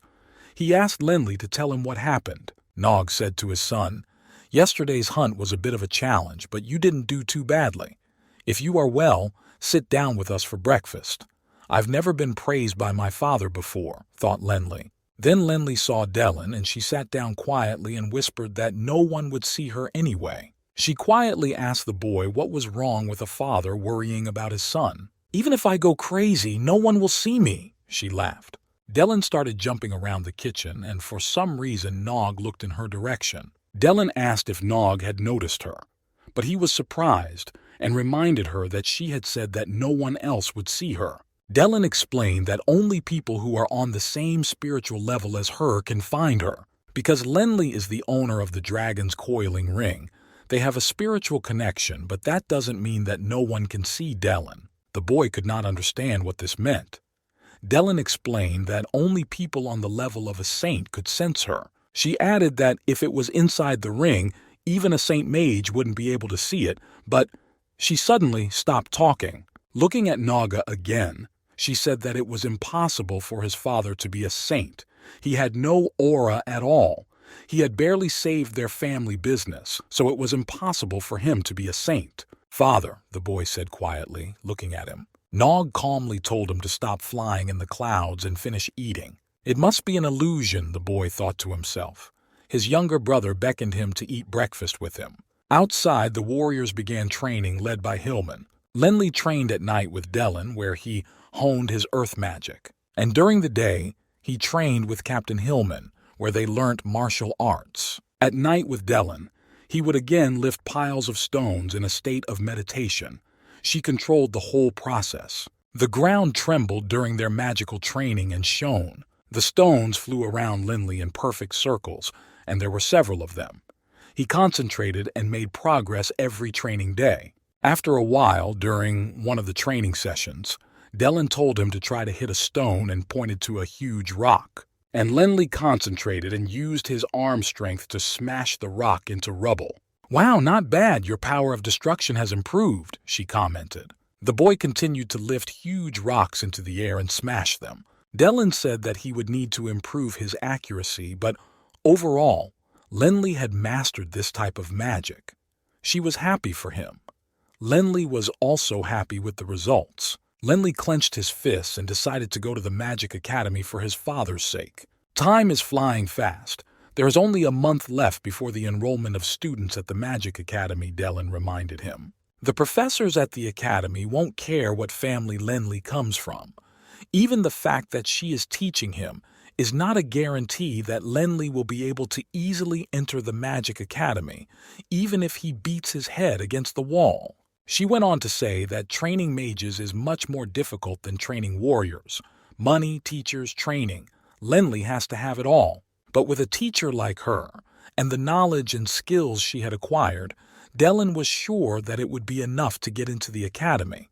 He asked Linley to tell him what happened. Nog said to his son, "Yesterday's hunt was a bit of a challenge, but you didn't do too badly. If you are well, sit down with us for breakfast." "I've never been praised by my father before," thought Linley. Then Linley saw Dellen, and she sat down quietly and whispered that no one would see her anyway. She quietly asked the boy what was wrong with a father worrying about his son. "Even if I go crazy, no one will see me," she laughed. Dellen started jumping around the kitchen, and for some reason Nog looked in her direction. Dellen asked if Nog had noticed her, but he was surprised and reminded her that she had said that no one else would see her. Dellen explained that only people who are on the same spiritual level as her can find her. Because Linley is the owner of the dragon's coiling ring, they have a spiritual connection, but that doesn't mean that no one can see Dellen. The boy could not understand what this meant. Dellen explained that only people on the level of a saint could sense her. She added that if it was inside the ring, even a Saint Mage wouldn't be able to see it, but she suddenly stopped talking. Looking at Naga again, she said that it was impossible for his father to be a saint. He had no aura at all. He had barely saved their family business, so it was impossible for him to be a saint. "Father," the boy said quietly, looking at him. Nog calmly told him to stop flying in the clouds and finish eating. It must be an illusion, the boy thought to himself. His younger brother beckoned him to eat breakfast with him. Outside, the warriors began training, led by Hillman. Linley trained at night with Dellen, where he honed his earth magic. And during the day, he trained with Captain Hillman, where they learnt martial arts. At night with Dellen, he would again lift piles of stones in a state of meditation. She controlled the whole process. The ground trembled during their magical training and shone. The stones flew around Linley in perfect circles, and there were several of them. He concentrated and made progress every training day. After a while, during one of the training sessions, Dellen told him to try to hit a stone and pointed to a huge rock. And Lenli concentrated and used his arm strength to smash the rock into rubble. "Wow, not bad. Your power of destruction has improved," she commented. The boy continued to lift huge rocks into the air and smash them. Dellen said that he would need to improve his accuracy, but overall, Lenli had mastered this type of magic. She was happy for him. Lenli was also happy with the results. Lenli clenched his fists and decided to go to the Magic Academy for his father's sake. Time is flying fast. There is only a month left before the enrollment of students at the Magic Academy, Dellen reminded him. The professors at the academy won't care what family Lenli comes from. Even the fact that she is teaching him is not a guarantee that Lenli will be able to easily enter the Magic Academy, even if he beats his head against the wall. She went on to say that training mages is much more difficult than training warriors. Money, teachers, training. Lenli has to have it all. But with a teacher like her, and the knowledge and skills she had acquired, Dellen was sure that it would be enough to get into the academy.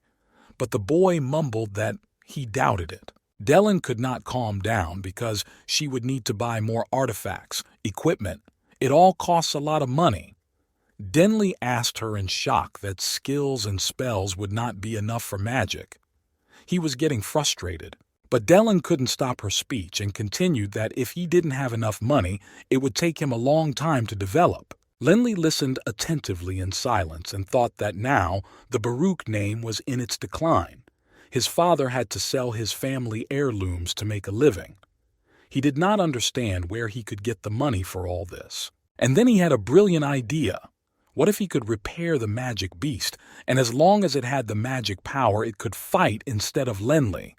But the boy mumbled that he doubted it. Dellen could not calm down because she would need to buy more artifacts, equipment. It all costs a lot of money. Denli asked her in shock that skills and spells would not be enough for magic. He was getting frustrated, but Dellen couldn't stop her speech and continued that if he didn't have enough money, it would take him a long time to develop. Lenli listened attentively in silence and thought that now the Baruch name was in its decline. His father had to sell his family heirlooms to make a living. He did not understand where he could get the money for all this. And then he had a brilliant idea. What if he could repair the magic beast, and as long as it had the magic power, it could fight instead of Lenli?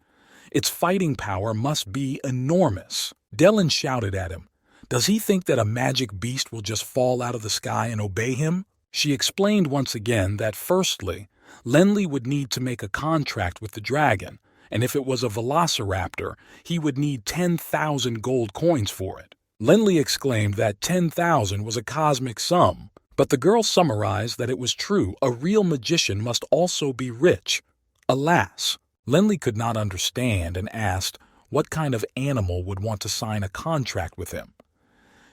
Its fighting power must be enormous. Dellen shouted at him. Does he think that a magic beast will just fall out of the sky and obey him? She explained once again that firstly, Lenli would need to make a contract with the dragon, and if it was a velociraptor, he would need 10,000 gold coins for it. Lenli exclaimed that 10,000 was a cosmic sum. But the girl summarized that it was true, a real magician must also be rich. Alas, Lenli could not understand and asked what kind of animal would want to sign a contract with him.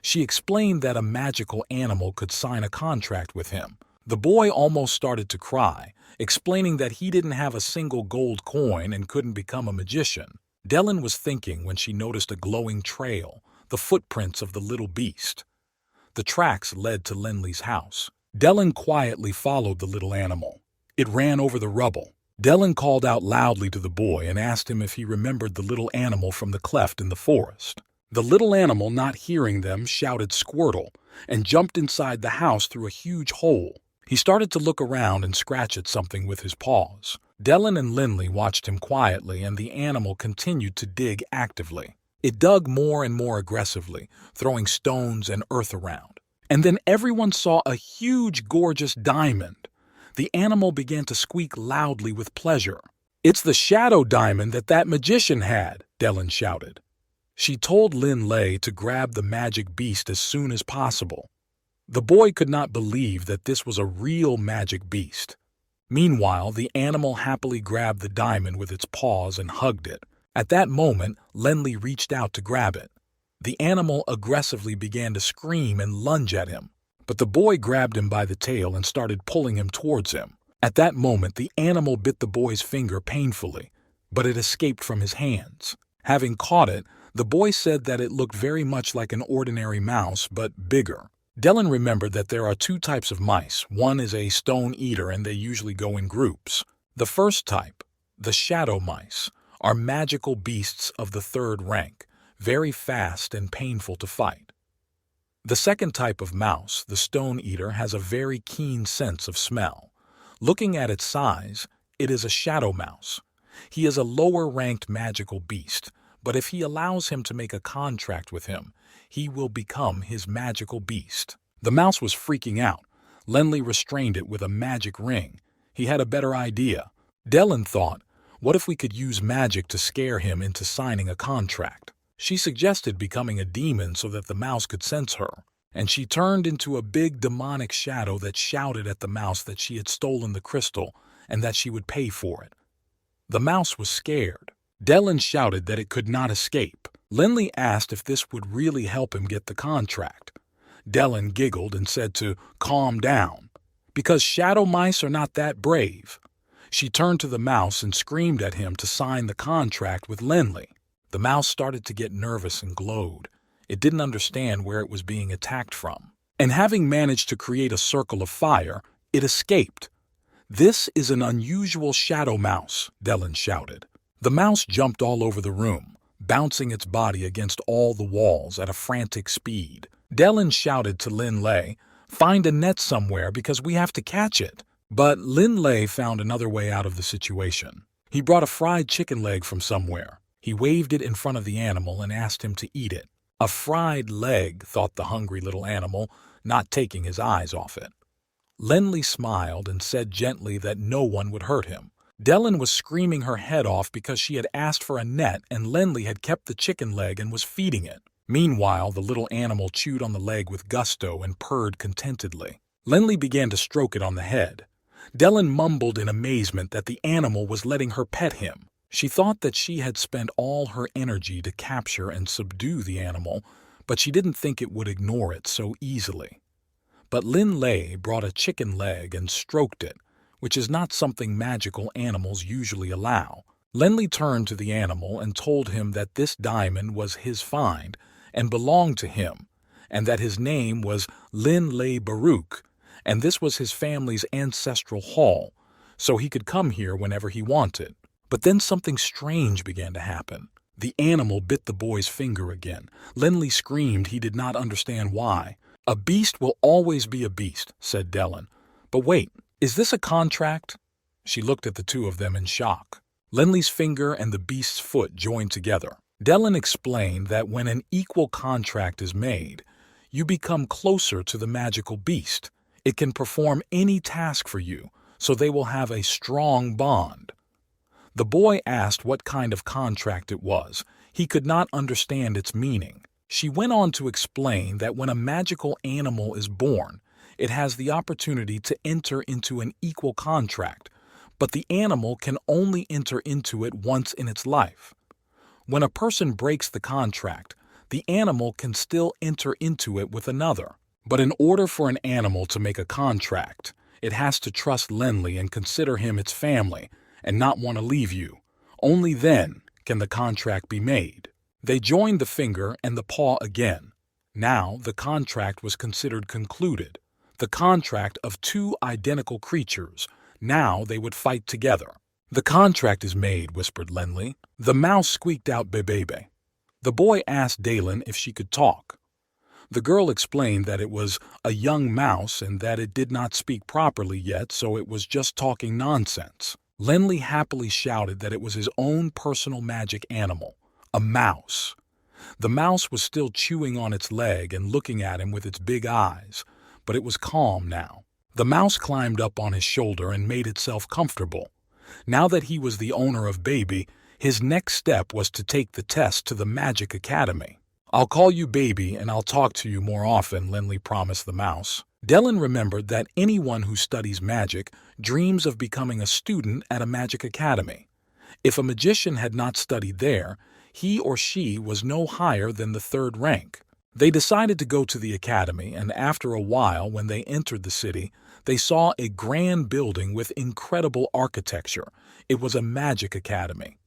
She explained that a magical animal could sign a contract with him. The boy almost started to cry, explaining that he didn't have a single gold coin and couldn't become a magician. Dellen was thinking when she noticed a glowing trail, the footprints of the little beast. The tracks led to Lenli's house. Dellen quietly followed the little animal. It ran over the rubble. Dellen called out loudly to the boy and asked him if he remembered the little animal from the cleft in the forest. The little animal, not hearing them, shouted Squirtle and jumped inside the house through a huge hole. He started to look around and scratch at something with his paws. Dellen and Lenli watched him quietly, and the animal continued to dig actively. It dug more and more aggressively, throwing stones and earth around. And then everyone saw a huge, gorgeous diamond. The animal began to squeak loudly with pleasure. "It's the shadow diamond that magician had," Dellen shouted. She told Lin Lei to grab the magic beast as soon as possible. The boy could not believe that this was a real magic beast. Meanwhile, the animal happily grabbed the diamond with its paws and hugged it. At that moment, Lenli reached out to grab it. The animal aggressively began to scream and lunge at him, but the boy grabbed him by the tail and started pulling him towards him. At that moment, the animal bit the boy's finger painfully, but it escaped from his hands. Having caught it, the boy said that it looked very much like an ordinary mouse, but bigger. Dellen remembered that there are two types of mice. One is a stone eater, and they usually go in groups. The first type, the shadow mice, are magical beasts of the third rank, very fast and painful to fight. The second type of mouse, the stone eater, has a very keen sense of smell. Looking at its size, it is a shadow mouse. He is a lower-ranked magical beast, but if he allows him to make a contract with him, he will become his magical beast. The mouse was freaking out. Lenli restrained it with a magic ring. He had a better idea. Dellen thought, what if we could use magic to scare him into signing a contract? She suggested becoming a demon so that the mouse could sense her, and she turned into a big demonic shadow that shouted at the mouse that she had stolen the crystal and that she would pay for it. The mouse was scared. Dylan shouted that it could not escape. Lindley asked if this would really help him get the contract. Dylan giggled and said to calm down, because shadow mice are not that brave. She turned to the mouse and screamed at him to sign the contract with Lindley. The mouse started to get nervous and glowed. It didn't understand where it was being attacked from. And having managed to create a circle of fire, it escaped. "This is an unusual shadow mouse," Dylan shouted. The mouse jumped all over the room, bouncing its body against all the walls at a frantic speed. Dylan shouted to Lindley, "Find a net somewhere because we have to catch it." But Lindley found another way out of the situation. He brought a fried chicken leg from somewhere. He waved it in front of the animal and asked him to eat it. A fried leg, thought the hungry little animal, not taking his eyes off it. Lindley smiled and said gently that no one would hurt him. Dylan was screaming her head off because she had asked for a net and Lindley had kept the chicken leg and was feeding it. Meanwhile, the little animal chewed on the leg with gusto and purred contentedly. Lindley began to stroke it on the head. Dylan mumbled in amazement that the animal was letting her pet him. She thought that she had spent all her energy to capture and subdue the animal, but she didn't think it would ignore it so easily. But Lindley brought a chicken leg and stroked it, which is not something magical animals usually allow. Lindley turned to the animal and told him that this diamond was his find and belonged to him, and that his name was Lindley Baruch, and this was his family's ancestral hall, so he could come here whenever he wanted. But then something strange began to happen. The animal bit the boy's finger again. Lindley screamed he did not understand why. "A beast will always be a beast," said Dylan. "But wait, is this a contract?" She looked at the two of them in shock. Lindley's finger and the beast's foot joined together. Dylan explained that when an equal contract is made, you become closer to the magical beast. It can perform any task for you, so they will have a strong bond. The boy asked what kind of contract it was. He could not understand its meaning. She went on to explain that when a magical animal is born, it has the opportunity to enter into an equal contract, but the animal can only enter into it once in its life. When a person breaks the contract, the animal can still enter into it with another. But in order for an animal to make a contract, it has to trust Lindley and consider him its family and not want to leave you. Only then can the contract be made. They joined the finger and the paw again. Now the contract was considered concluded. The contract of two identical creatures. Now they would fight together. "The contract is made," whispered Lindley. The mouse squeaked out "bebe." The boy asked Dylan if she could talk. The girl explained that it was a young mouse and that it did not speak properly yet, so it was just talking nonsense. Lindley happily shouted that it was his own personal magic animal, a mouse. The mouse was still chewing on its leg and looking at him with its big eyes, but it was calm now. The mouse climbed up on his shoulder and made itself comfortable. Now that he was the owner of Baby, his next step was to take the test to the Magic Academy. "I'll call you Baby and I'll talk to you more often," Lindley promised the mouse. Dylan remembered that anyone who studies magic dreams of becoming a student at a magic academy. If a magician had not studied there, he or she was no higher than the third rank. They decided to go to the academy, and after a while, when they entered the city, they saw a grand building with incredible architecture. It was a magic academy.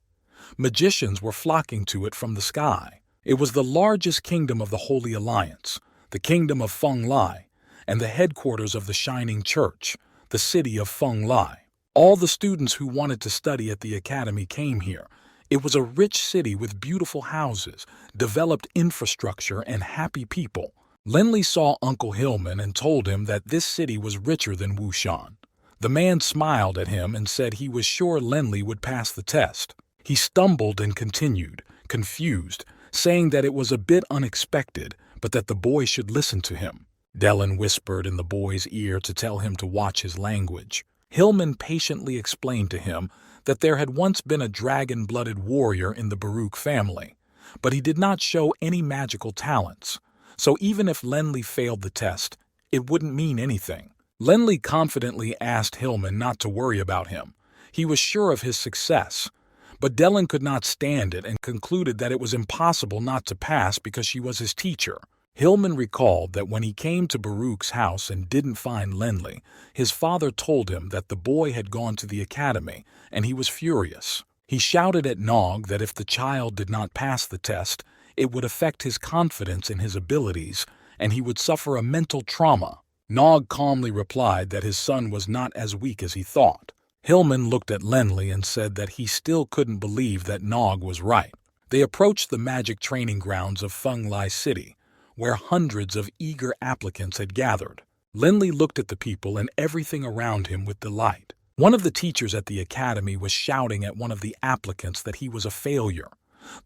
Magicians were flocking to it from the sky. It was the largest kingdom of the Holy Alliance, the kingdom of Feng Lai, and the headquarters of the Shining Church, the city of Feng Lai. All the students who wanted to study at the academy came here. It was a rich city with beautiful houses, developed infrastructure, and happy people. Lindley saw Uncle Hillman and told him that this city was richer than Wushan. The man smiled at him and said he was sure Lindley would pass the test. He stumbled and continued, confused, saying that it was a bit unexpected, but that the boy should listen to him. Dylan whispered in the boy's ear to tell him to watch his language. Hillman patiently explained to him that there had once been a dragon-blooded warrior in the Baruch family, but he did not show any magical talents, so even if Lindley failed the test, it wouldn't mean anything. Lindley confidently asked Hillman not to worry about him. He was sure of his success, but Dellen could not stand it and concluded that it was impossible not to pass because she was his teacher. Hillman recalled that when he came to Baruch's house and didn't find Lenli, his father told him that the boy had gone to the academy, and he was furious. He shouted at Nog that if the child did not pass the test, it would affect his confidence in his abilities, and he would suffer a mental trauma. Nog calmly replied that his son was not as weak as he thought. Hillman looked at Lenli and said that he still couldn't believe that Nog was right. They approached the magic training grounds of Feng Lai City, where hundreds of eager applicants had gathered. Lenli looked at the people and everything around him with delight. One of the teachers at the academy was shouting at one of the applicants that he was a failure.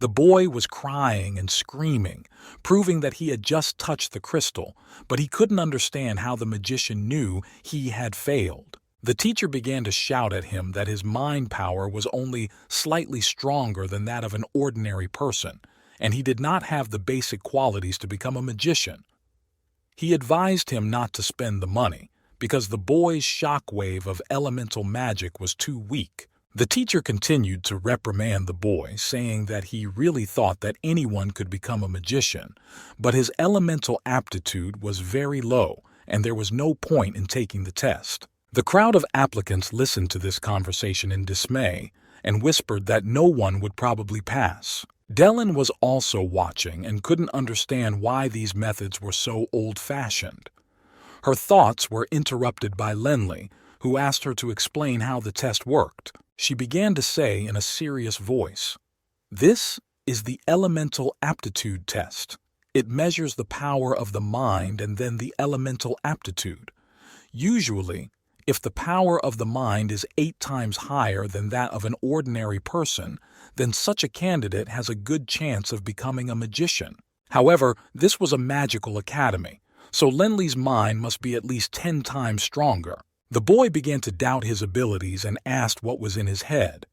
The boy was crying and screaming, proving that he had just touched the crystal, but he couldn't understand how the magician knew he had failed. The teacher began to shout at him that his mind power was only slightly stronger than that of an ordinary person, and he did not have the basic qualities to become a magician. He advised him not to spend the money, because the boy's shockwave of elemental magic was too weak. The teacher continued to reprimand the boy, saying that he really thought that anyone could become a magician, but his elemental aptitude was very low, and there was no point in taking the test. The crowd of applicants listened to this conversation in dismay and whispered that no one would probably pass. Dellen was also watching and couldn't understand why these methods were so old-fashioned. Her thoughts were interrupted by Lenli, who asked her to explain how the test worked. She began to say in a serious voice, "This is the elemental aptitude test. It measures the power of the mind and then the elemental aptitude. Usually, if the power of the mind is 8 times higher than that of an ordinary person, then such a candidate has a good chance of becoming a magician. However, this was a magical academy, so Lenli's mind must be at least 10 times stronger." The boy began to doubt his abilities and asked what was in his head.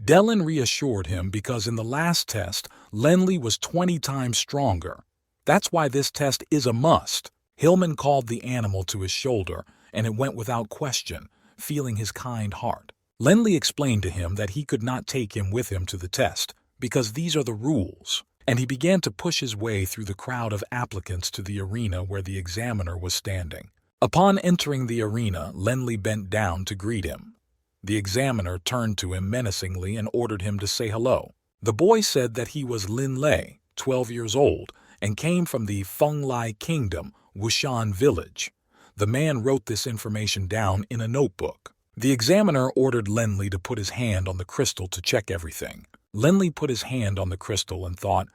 Dellen reassured him because in the last test, Lenli was 20 times stronger. That's why this test is a must. Hillman called the animal to his shoulder, and it went without question, feeling his kind heart. Lenli explained to him that he could not take him with him to the test, because these are the rules, and he began to push his way through the crowd of applicants to the arena where the examiner was standing. Upon entering the arena, Lenli bent down to greet him. The examiner turned to him menacingly and ordered him to say hello. The boy said that he was Lin Lei, 12 years old, and came from the Feng Lai Kingdom, Wushan Village. The man wrote this information down in a notebook. The examiner ordered Lenli to put his hand on the crystal to check everything. Lenli put his hand on the crystal and thought,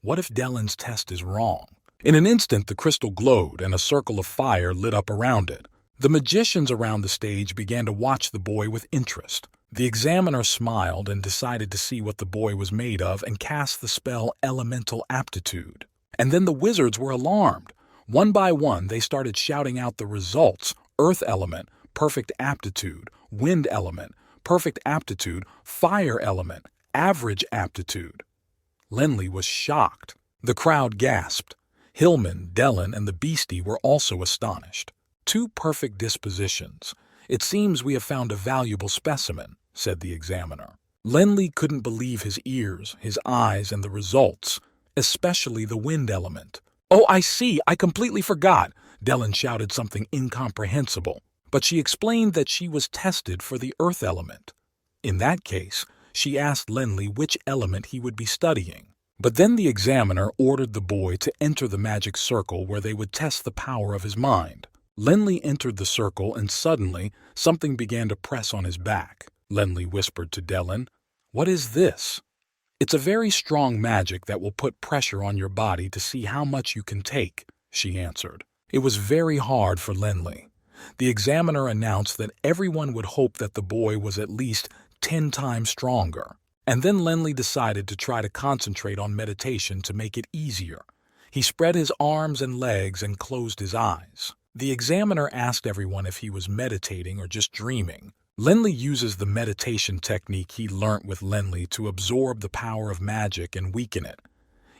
what if Dellen's test is wrong? In an instant, the crystal glowed and a circle of fire lit up around it. The magicians around the stage began to watch the boy with interest. The examiner smiled and decided to see what the boy was made of and cast the spell Elemental Aptitude. And then the wizards were alarmed. One by one, they started shouting out the results: Earth Element, Perfect Aptitude; Wind Element, Perfect Aptitude; Fire Element, Average Aptitude. Lenli was shocked. The crowd gasped. Hillman, Dellen, and the beastie were also astonished. 2 perfect dispositions. It seems we have found a valuable specimen, said the examiner. Lenli couldn't believe his ears, his eyes, and the results, especially the wind element. Oh, I see, I completely forgot. Dellen shouted something incomprehensible, but she explained that she was tested for the earth element. In that case, she asked Lenli which element he would be studying. But then the examiner ordered the boy to enter the magic circle where they would test the power of his mind. Lenli entered the circle and suddenly something began to press on his back. Lenli whispered to Dellen, "What is this?" "It's a very strong magic that will put pressure on your body to see how much you can take," she answered. It was very hard for Lenli. The examiner announced that everyone would hope that the boy was at least 10 times stronger. And then Lenli decided to try to concentrate on meditation to make it easier. He spread his arms and legs and closed his eyes. The examiner asked everyone if he was meditating or just dreaming. Lenli uses the meditation technique he learnt with Lenli to absorb the power of magic and weaken it.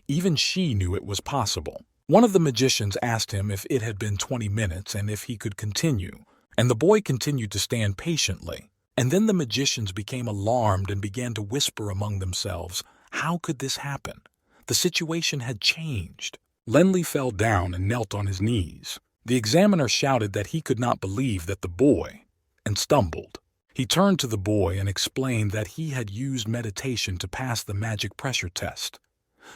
Even she knew it was possible. One of the magicians asked him if it had been 20 minutes and if he could continue, and the boy continued to stand patiently. And then the magicians became alarmed and began to whisper among themselves, how could this happen? The situation had changed. Lenli fell down and knelt on his knees. The examiner shouted that he could not believe that the boy, and stumbled. He turned to the boy and explained that he had used meditation to pass the magic pressure test.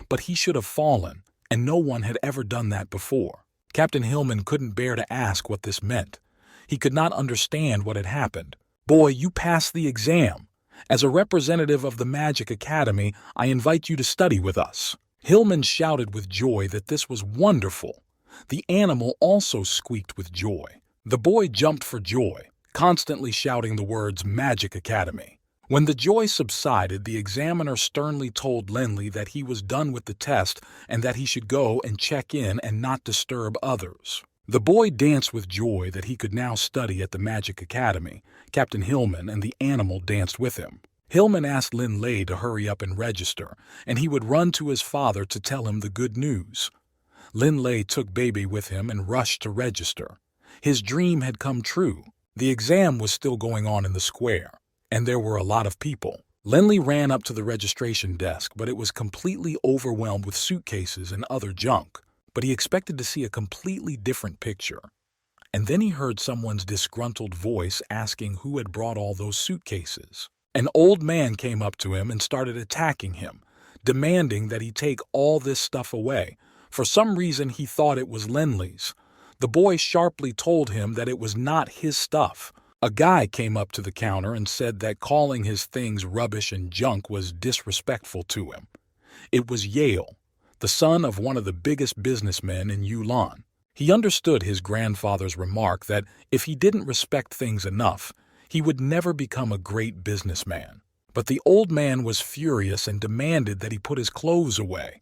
But he should have fallen, and no one had ever done that before. Captain Hillman couldn't bear to ask what this meant. He could not understand what had happened. Boy, you passed the exam. As a representative of the Magic Academy, I invite you to study with us. Hillman shouted with joy that this was wonderful. The animal also squeaked with joy. The boy jumped for joy, constantly shouting the words Magic Academy. When the joy subsided, the examiner sternly told Lenli that he was done with the test and that he should go and check in and not disturb others. The boy danced with joy that he could now study at the Magic Academy. Captain Hillman and the animal danced with him. Hillman asked Lin Lei to hurry up and register, and he would run to his father to tell him the good news. Lin Lei took Baby with him and rushed to register. His dream had come true. The exam was still going on in the square, and there were a lot of people. Lenli ran up to the registration desk, but it was completely overwhelmed with suitcases and other junk. But he expected to see a completely different picture. And then he heard someone's disgruntled voice asking who had brought all those suitcases. An old man came up to him and started attacking him, demanding that he take all this stuff away. For some reason, he thought it was Lenli's. The boy sharply told him that it was not his stuff. A guy came up to the counter and said that calling his things rubbish and junk was disrespectful to him. It was Yale, the son of one of the biggest businessmen in Yulon. He understood his grandfather's remark that if he didn't respect things enough, he would never become a great businessman. But the old man was furious and demanded that he put his clothes away.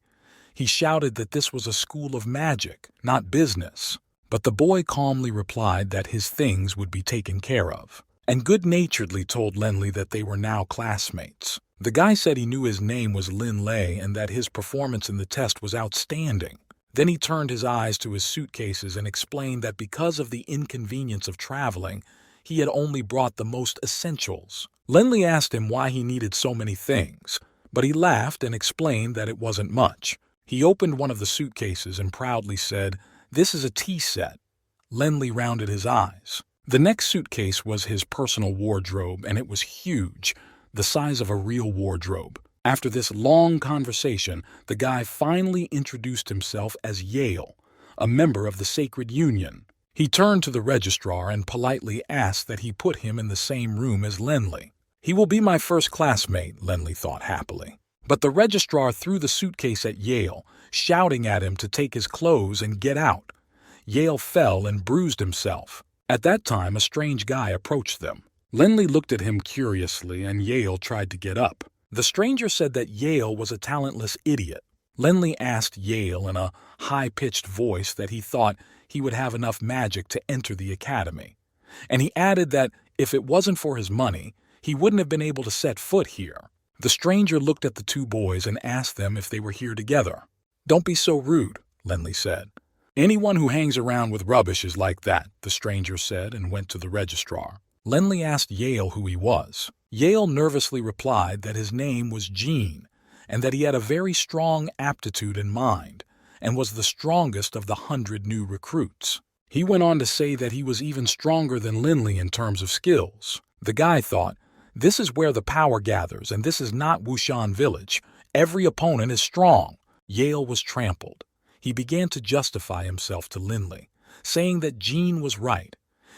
He shouted that this was a school of magic, not business. But the boy calmly replied that his things would be taken care of, and good-naturedly told Lenli that they were now classmates. The guy said he knew his name was Lin Lei and that his performance in the test was outstanding. Then he turned his eyes to his suitcases and explained that because of the inconvenience of traveling, he had only brought the most essentials. Lenli asked him why he needed so many things, but he laughed and explained that it wasn't much. He opened one of the suitcases and proudly said, "This is a tea set." Lenli rounded his eyes. The next suitcase was his personal wardrobe, and it was huge, the size of a real wardrobe. After this long conversation, the guy finally introduced himself as Yale, a member of the Sacred Union. He turned to the registrar and politely asked that he put him in the same room as Lenli. He will be my first classmate, Lenli thought happily. But the registrar threw the suitcase at Yale, shouting at him to take his clothes and get out. Yale fell and bruised himself. At that time, a strange guy approached them. Lenli looked at him curiously, and Yale tried to get up. The stranger said that Yale was a talentless idiot. Lenli asked Yale in a high-pitched voice that he thought he would have enough magic to enter the academy. And he added that if it wasn't for his money, he wouldn't have been able to set foot here. The stranger looked at the two boys and asked them if they were here together. "Don't be so rude," Lenli said. "Anyone who hangs around with rubbish is like that," the stranger said and went to the registrar. Lenli asked Yale who he was. Yale nervously replied that his name was Gene and that he had a very strong aptitude in mind and was the strongest of the 100 new recruits. He went on to say that he was even stronger than Lenli in terms of skills. The guy thought, "This is where the power gathers, and this is not Wushan Village. Every opponent is strong." Yale was trampled. He began to justify himself to Lenli, saying that Gene was right.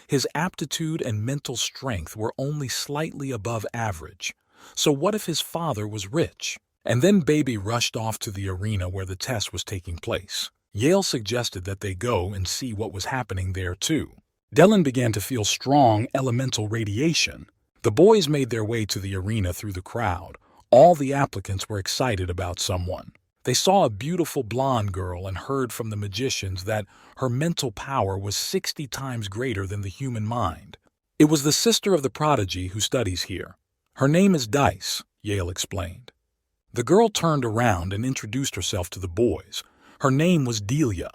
His aptitude and mental strength were only slightly above average. So what if his father was rich? And then Baby rushed off to the arena where the test was taking place. Yale suggested that they go and see what was happening there too. Dylan began to feel strong elemental radiation. The boys made their way to the arena through the crowd. All the applicants were excited about someone. They saw a beautiful blonde girl and heard from the magicians that her mental power was 60 times greater than the human mind. It was the sister of the prodigy who studies here. Her name is Dice, Yale explained. The girl turned around and introduced herself to the boys. Her name was Delia.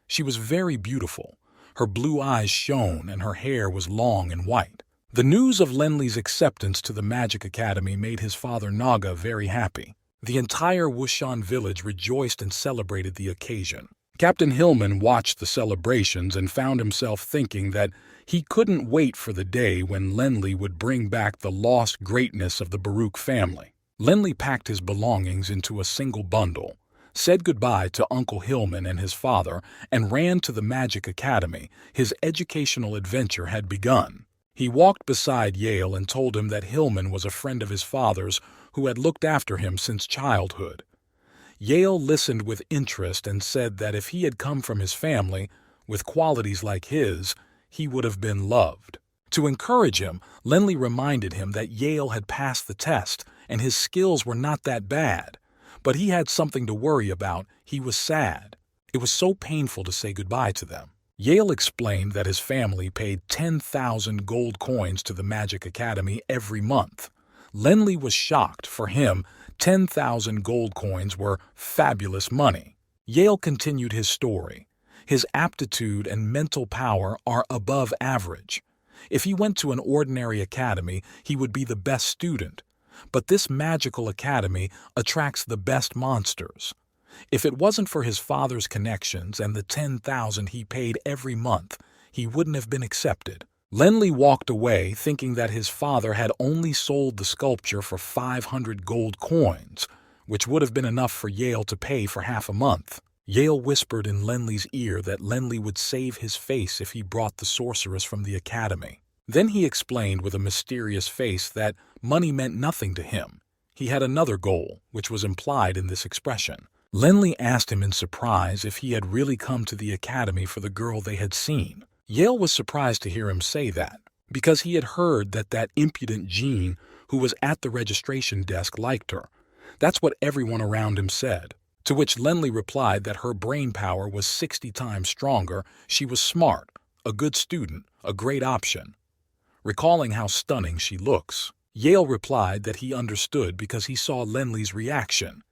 She was very beautiful. Her blue eyes shone and her hair was long and white. The news of Lenli's acceptance to the Magic Academy made his father Naga very happy. The entire Wushan village rejoiced and celebrated the occasion. Captain Hillman watched the celebrations and found himself thinking that he couldn't wait for the day when Lenli would bring back the lost greatness of the Baruch family. Lenli packed his belongings into a single bundle, said goodbye to Uncle Hillman and his father, and ran to the Magic Academy. His educational adventure had begun. He walked beside Yale and told him that Hillman was a friend of his father's who had looked after him since childhood. Yale listened with interest and said that if he had come from his family, with qualities like his, he would have been loved. To encourage him, Lenli reminded him that Yale had passed the test and his skills were not that bad. But he had something to worry about. He was sad. It was so painful to say goodbye to them. Yale explained that his family paid 10,000 gold coins to the Magic Academy every month. Lenli was shocked. For him, 10,000 gold coins were fabulous money. Yale continued his story. His aptitude and mental power are above average. If he went to an ordinary academy, he would be the best student. But this magical academy attracts the best monsters. If it wasn't for his father's connections and the 10,000 he paid every month, he wouldn't have been accepted. Lenli walked away thinking that his father had only sold the sculpture for 500 gold coins, which would have been enough for Yale to pay for half a month. Yale whispered in Lenli's ear that Lenli would save his face if he brought the sorceress from the academy. Then he explained with a mysterious face that money meant nothing to him. He had another goal, which was implied in this expression. Lenli asked him in surprise if he had really come to the academy for the girl they had seen. Yale was surprised to hear him say that, because he had heard that impudent Jean who was at the registration desk liked her. That's what everyone around him said. To which Lenli replied that her brain power was 60 times stronger, she was smart, a good student, a great option. Recalling how stunning she looks, Yale replied that he understood because he saw Lenli's reaction.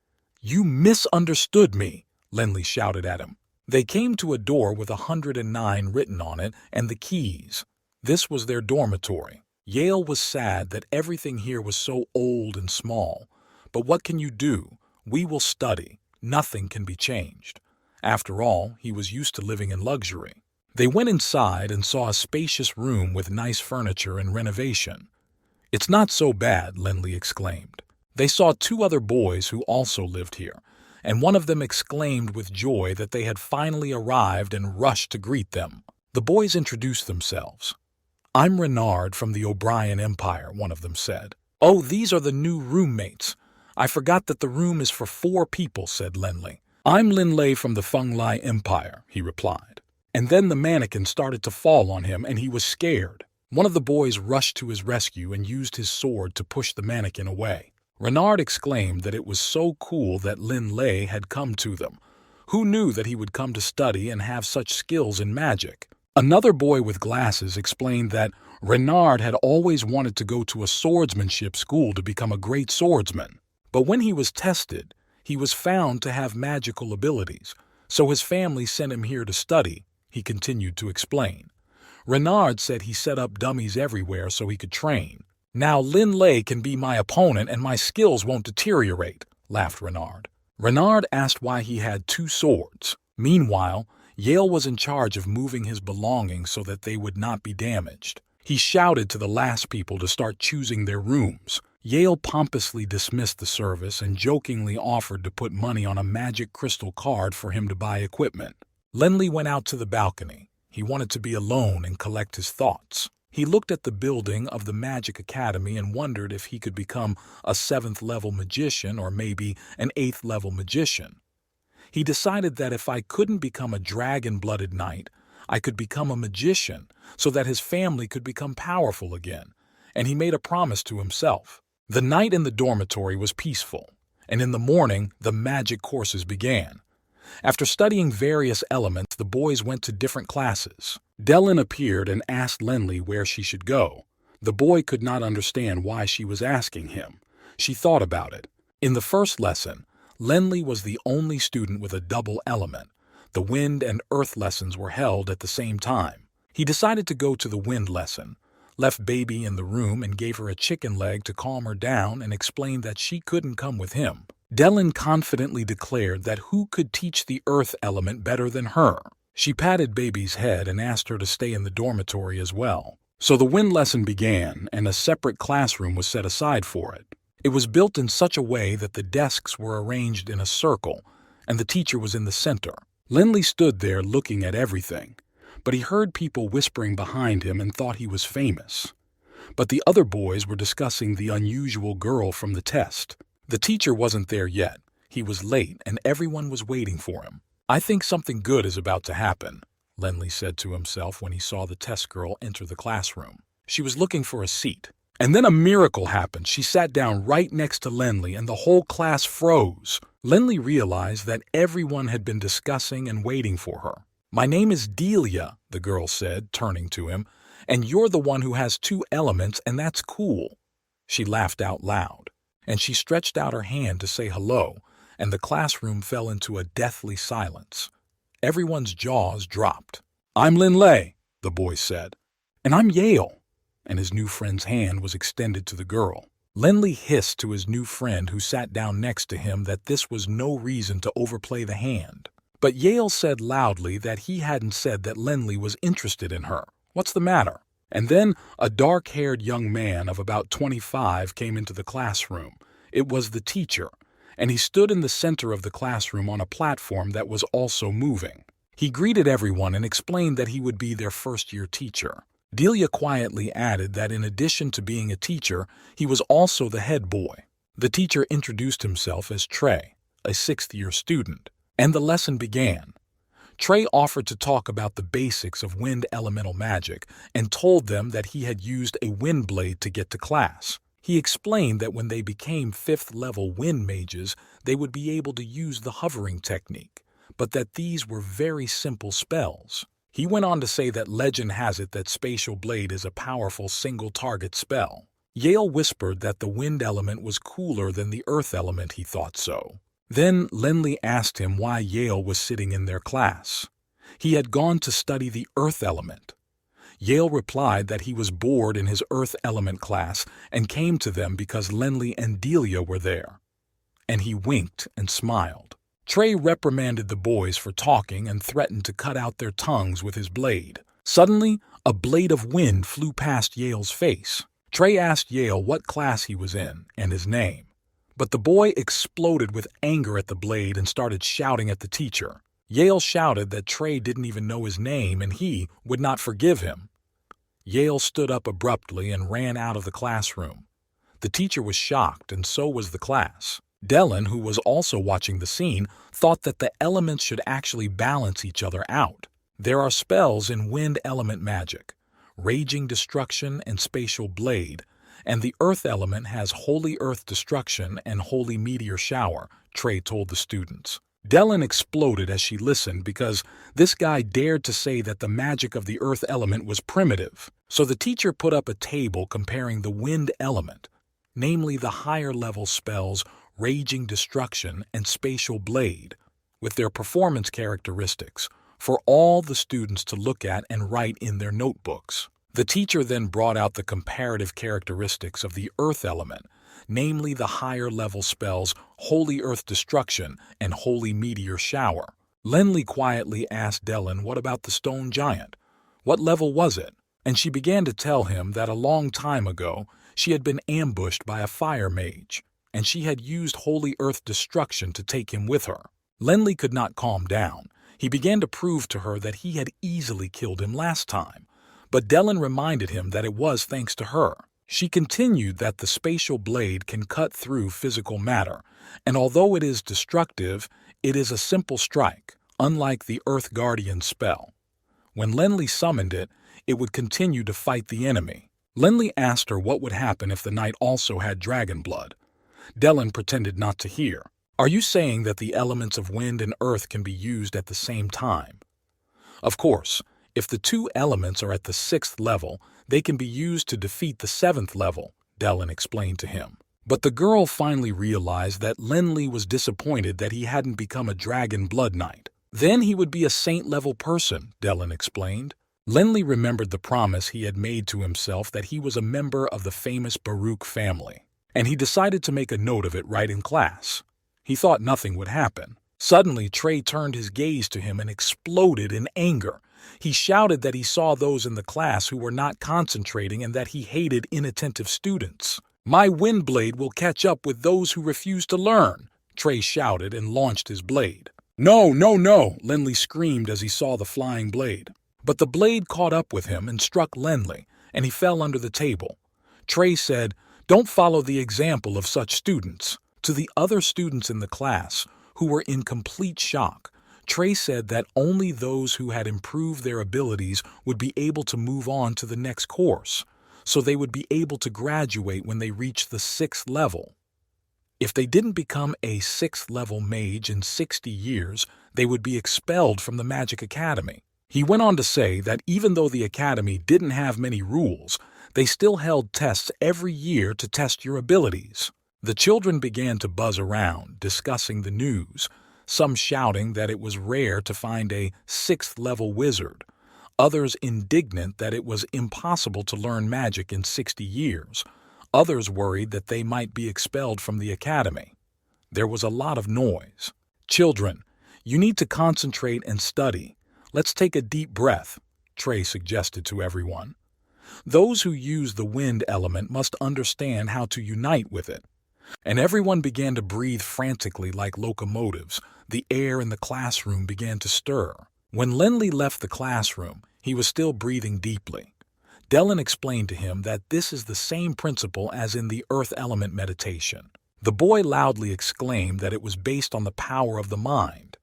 "You misunderstood me," Lenli shouted at him. They came to a door with 109 written on it and the keys. This was their dormitory. Yale was sad that everything here was so old and small. But what can you do? We will study. Nothing can be changed. After all, he was used to living in luxury. They went inside and saw a spacious room with nice furniture and renovation. "It's not so bad," Lenli exclaimed. They saw 2 other boys who also lived here, and one of them exclaimed with joy that they had finally arrived and rushed to greet them. The boys introduced themselves. "I'm Renard from the O'Brien Empire," one of them said. "Oh, these are the new roommates. I forgot that the room is for 4 people," said Lenli. "I'm Lin Lei from the Feng Lai Empire," he replied. And then the mannequin started to fall on him and he was scared. One of the boys rushed to his rescue and used his sword to push the mannequin away. Renard exclaimed that it was so cool that Lin Lei had come to them. Who knew that he would come to study and have such skills in magic? Another boy with glasses explained that Renard had always wanted to go to a swordsmanship school to become a great swordsman. But when he was tested, he was found to have magical abilities, so his family sent him here to study, he continued to explain. Renard said he set up dummies everywhere so he could train. "Now Lin Lei can be my opponent and my skills won't deteriorate," laughed Renard. Renard asked why he had 2 swords. Meanwhile, Yale was in charge of moving his belongings so that they would not be damaged. He shouted to the last people to start choosing their rooms. Yale pompously dismissed the service and jokingly offered to put money on a magic crystal card for him to buy equipment. Lenli went out to the balcony. He wanted to be alone and collect his thoughts. He looked at the building of the Magic Academy and wondered if he could become a 7th-level magician or maybe an 8th-level magician. He decided that if I couldn't become a dragon-blooded knight, I could become a magician so that his family could become powerful again, and he made a promise to himself. The night in the dormitory was peaceful, and in the morning the magic courses began. After studying various elements, the boys went to different classes. Delin appeared and asked Lenli where she should go. The boy could not understand why she was asking him. She thought about it. In the first lesson, Lenli was the only student with a double element. The wind and earth lessons were held at the same time. He decided to go to the wind lesson. left Baby in the room and gave her a chicken leg to calm her down and explained that she couldn't come with him. Dellen confidently declared that who could teach the earth element better than her. She patted Baby's head and asked her to stay in the dormitory as well. So the wind lesson began, and a separate classroom was set aside for it. It was built in such a way that the desks were arranged in a circle, and the teacher was in the center. Lindley stood there looking at everything, but he heard people whispering behind him and thought he was famous. But the other boys were discussing the unusual girl from the test. The teacher wasn't there yet. He was late, and everyone was waiting for him. "I think something good is about to happen," Lindley said to himself when he saw the test girl enter the classroom. She was looking for a seat. And then a miracle happened. She sat down right next to Lindley, and the whole class froze. Lindley realized that everyone had been discussing and waiting for her. "My name is Delia," the girl said, turning to him, "and you're the one who has 2 elements, and that's cool." She laughed out loud, and she stretched out her hand to say hello, and the classroom fell into a deathly silence. Everyone's jaws dropped. "I'm Lindley," the boy said. "And I'm Yale," and his new friend's hand was extended to the girl. Lindley hissed to his new friend who sat down next to him that this was no reason to overplay the hand. But Yale said loudly that he hadn't said that Lindley was interested in her. "What's the matter?" And then a dark-haired young man of about 25 came into the classroom. It was the teacher, and he stood in the center of the classroom on a platform that was also moving. He greeted everyone and explained that he would be their first-year teacher. Delia quietly added that in addition to being a teacher, he was also the head boy. The teacher introduced himself as Trey, a 6th-year student, and the lesson began. Trey offered to talk about the basics of wind elemental magic and told them that he had used a wind blade to get to class. He explained that when they became 5th-level wind mages, they would be able to use the hovering technique, but that these were very simple spells. He went on to say that legend has it that Spatial Blade is a powerful single-target spell. Yale whispered that the wind element was cooler than the earth element. He thought so. Then Lindley asked him why Yale was sitting in their class. He had gone to study the earth element. Yale replied that he was bored in his earth element class and came to them because Lindley and Delia were there. And he winked and smiled. Trey reprimanded the boys for talking and threatened to cut out their tongues with his blade. Suddenly, a blade of wind flew past Yale's face. Trey asked Yale what class he was in and his name. But the boy exploded with anger at the blade and started shouting at the teacher. Yale shouted that Trey didn't even know his name and he would not forgive him. Yale stood up abruptly and ran out of the classroom. The teacher was shocked, and so was the class. Dellen, who was also watching the scene, thought that the elements should actually balance each other out. There are spells in wind element magic, Raging Destruction and Spatial Blade, and the earth element has Holy Earth Destruction and Holy Meteor Shower, Trey told the students. Dellen exploded as she listened because this guy dared to say that the magic of the earth element was primitive. So the teacher put up a table comparing the wind element, namely the higher-level spells Raging Destruction and Spatial Blade, with their performance characteristics, for all the students to look at and write in their notebooks. The teacher then brought out the comparative characteristics of the earth element, namely the higher-level spells Holy Earth Destruction and Holy Meteor Shower. Lindley quietly asked Dellen what about the stone giant. What level was it? And she began to tell him that a long time ago she had been ambushed by a fire mage, and she had used Holy Earth Destruction to take him with her. Lindley could not calm down. He began to prove to her that he had easily killed him last time, but Dellen reminded him that it was thanks to her. She continued that the spatial blade can cut through physical matter, and although it is destructive, it is a simple strike, unlike the Earth Guardian spell. When Lindley summoned it, it would continue to fight the enemy. Lindley asked her what would happen if the knight also had dragon blood. Dellen pretended not to hear. "Are you saying that the elements of wind and earth can be used at the same time?" "Of course, if the 2 elements are at the 6th level, they can be used to defeat the 7th level," Dellen explained to him. But the girl finally realized that Lindley was disappointed that he hadn't become a dragon blood knight. "Then he would be a saint-level person," Dellen explained. Lenli remembered the promise he had made to himself that he was a member of the famous Baruch family, and he decided to make a note of it right in class. He thought nothing would happen. Suddenly, Trey turned his gaze to him and exploded in anger. He shouted that he saw those in the class who were not concentrating and that he hated inattentive students. "My wind blade will catch up with those who refuse to learn," Trey shouted and launched his blade. "No, no, no," Lenli screamed as he saw the flying blade. But the blade caught up with him and struck Lenli, and he fell under the table. Trey said, "Don't follow the example of such students." To the other students in the class, who were in complete shock, Trey said that only those who had improved their abilities would be able to move on to the next course, so they would be able to graduate when they reached the 6th level. If they didn't become a 6th level mage in 60 years, they would be expelled from the Magic Academy. He went on to say that even though the academy didn't have many rules, they still held tests every year to test your abilities. The children began to buzz around, discussing the news, some shouting that it was rare to find a 6th level wizard, others indignant that it was impossible to learn magic in 60 years, others worried that they might be expelled from the academy. There was a lot of noise. "Children, you need to concentrate and study. Let's take a deep breath," Trey suggested to everyone. "Those who use the wind element must understand how to unite with it." And everyone began to breathe frantically like locomotives. The air in the classroom began to stir. When Lenli left the classroom, he was still breathing deeply. Dylan explained to him that this is the same principle as in the earth element meditation. The boy loudly exclaimed that it was based on the power of the mind.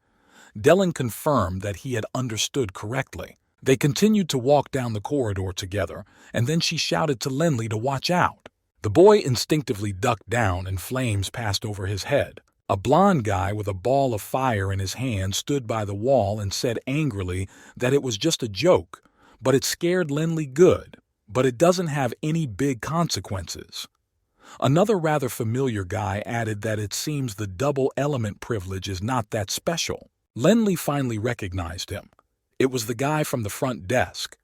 Dylan confirmed that he had understood correctly. They continued to walk down the corridor together, and then she shouted to Lenli to watch out. The boy instinctively ducked down and flames passed over his head. A blond guy with a ball of fire in his hand stood by the wall and said angrily that it was just a joke, but it scared Lenli good, but it doesn't have any big consequences. Another rather familiar guy added that it seems the double element privilege is not that special. Lenli finally recognized him. It was the guy from the front desk.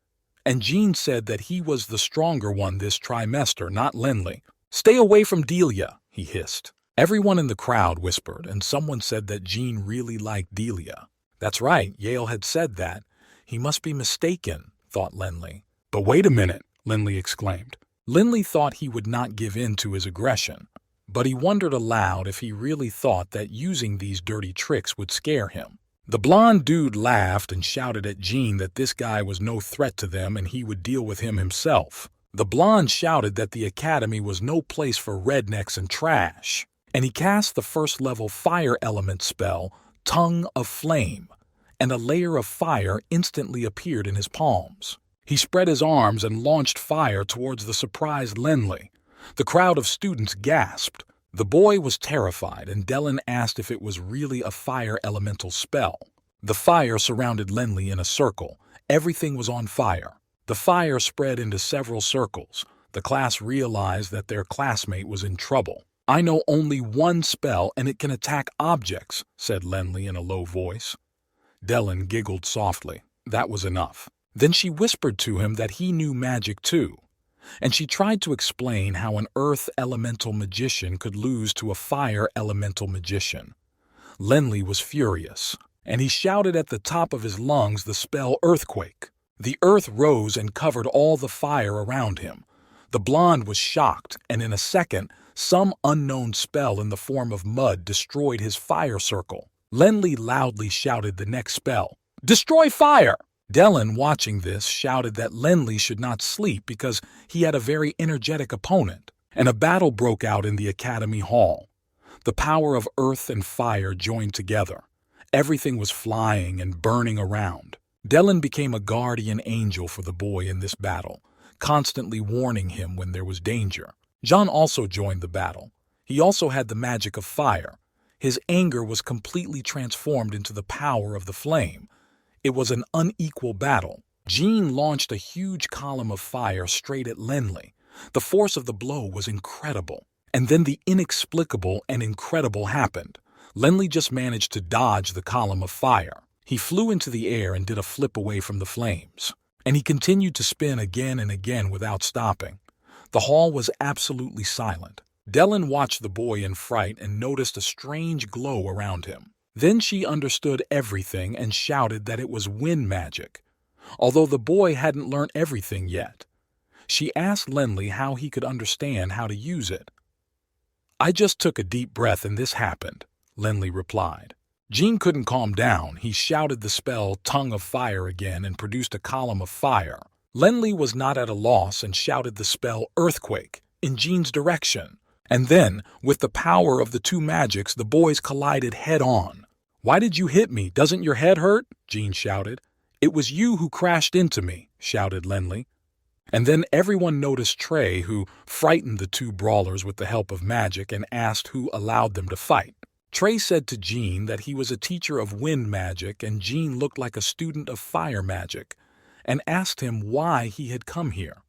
And Jean said that he was the stronger one this trimester, not Lenli. "Stay away from Delia," he hissed. Everyone in the crowd whispered, and someone said that Jean really liked Delia. That's right, Yale had said that. He must be mistaken, thought Lenli. "But wait a minute," Lenli exclaimed. Lenli thought he would not give in to his aggression, but he wondered aloud if he really thought that using these dirty tricks would scare him. The blonde dude laughed and shouted at Jean that this guy was no threat to them and he would deal with him himself. The blonde shouted that the academy was no place for rednecks and trash, and he cast the first-level fire element spell, Tongue of Flame, and a layer of fire instantly appeared in his palms. He spread his arms and launched fire towards the surprised Lenli. The crowd of students gasped. The boy was terrified, and Dylan asked if it was really a fire elemental spell. The fire surrounded Lenli in a circle. Everything was on fire. The fire spread into several circles. The class realized that their classmate was in trouble. "I know only one spell, and it can attack objects," said Lenli in a low voice. Dylan giggled softly. That was enough. Then she whispered to him that he knew magic too, and she tried to explain how an earth elemental magician could lose to a fire elemental magician. Lenli was furious, and he shouted at the top of his lungs the spell Earthquake. The earth rose and covered all the fire around him. The blonde was shocked, and in a second, some unknown spell in the form of mud destroyed his fire circle. Lenli loudly shouted the next spell, "Destroy fire!" Dylan, watching this, shouted that Lenli should not sleep because he had a very energetic opponent, and a battle broke out in the academy hall. The power of earth and fire joined together. Everything was flying and burning around. Dylan became a guardian angel for the boy in this battle, constantly warning him when there was danger. John also joined the battle. He also had the magic of fire. His anger was completely transformed into the power of the flame. It was an unequal battle. Jean launched a huge column of fire straight at Lenli. The force of the blow was incredible. And then the inexplicable and incredible happened. Lenli just managed to dodge the column of fire. He flew into the air and did a flip away from the flames. and he continued to spin again and again without stopping. The hall was absolutely silent. Dellen watched the boy in fright and noticed a strange glow around him. Then she understood everything and shouted that it was wind magic, although the boy hadn't learned everything yet. She asked Lenley how he could understand how to use it. "I just took a deep breath and this happened," Lenley replied. Jean couldn't calm down. He shouted the spell Tongue of Fire again and produced a column of fire. Lenley was not at a loss and shouted the spell Earthquake in Jean's direction. And then, with the power of the two magics, the boys collided head-on. "Why did you hit me? Doesn't your head hurt?" Jean shouted. "It was you who crashed into me," shouted Lenley. And then everyone noticed Trey, who frightened the two brawlers with the help of magic and asked who allowed them to fight. Trey said to Jean that he was a teacher of wind magic and Jean looked like a student of fire magic, and asked him why he had come here.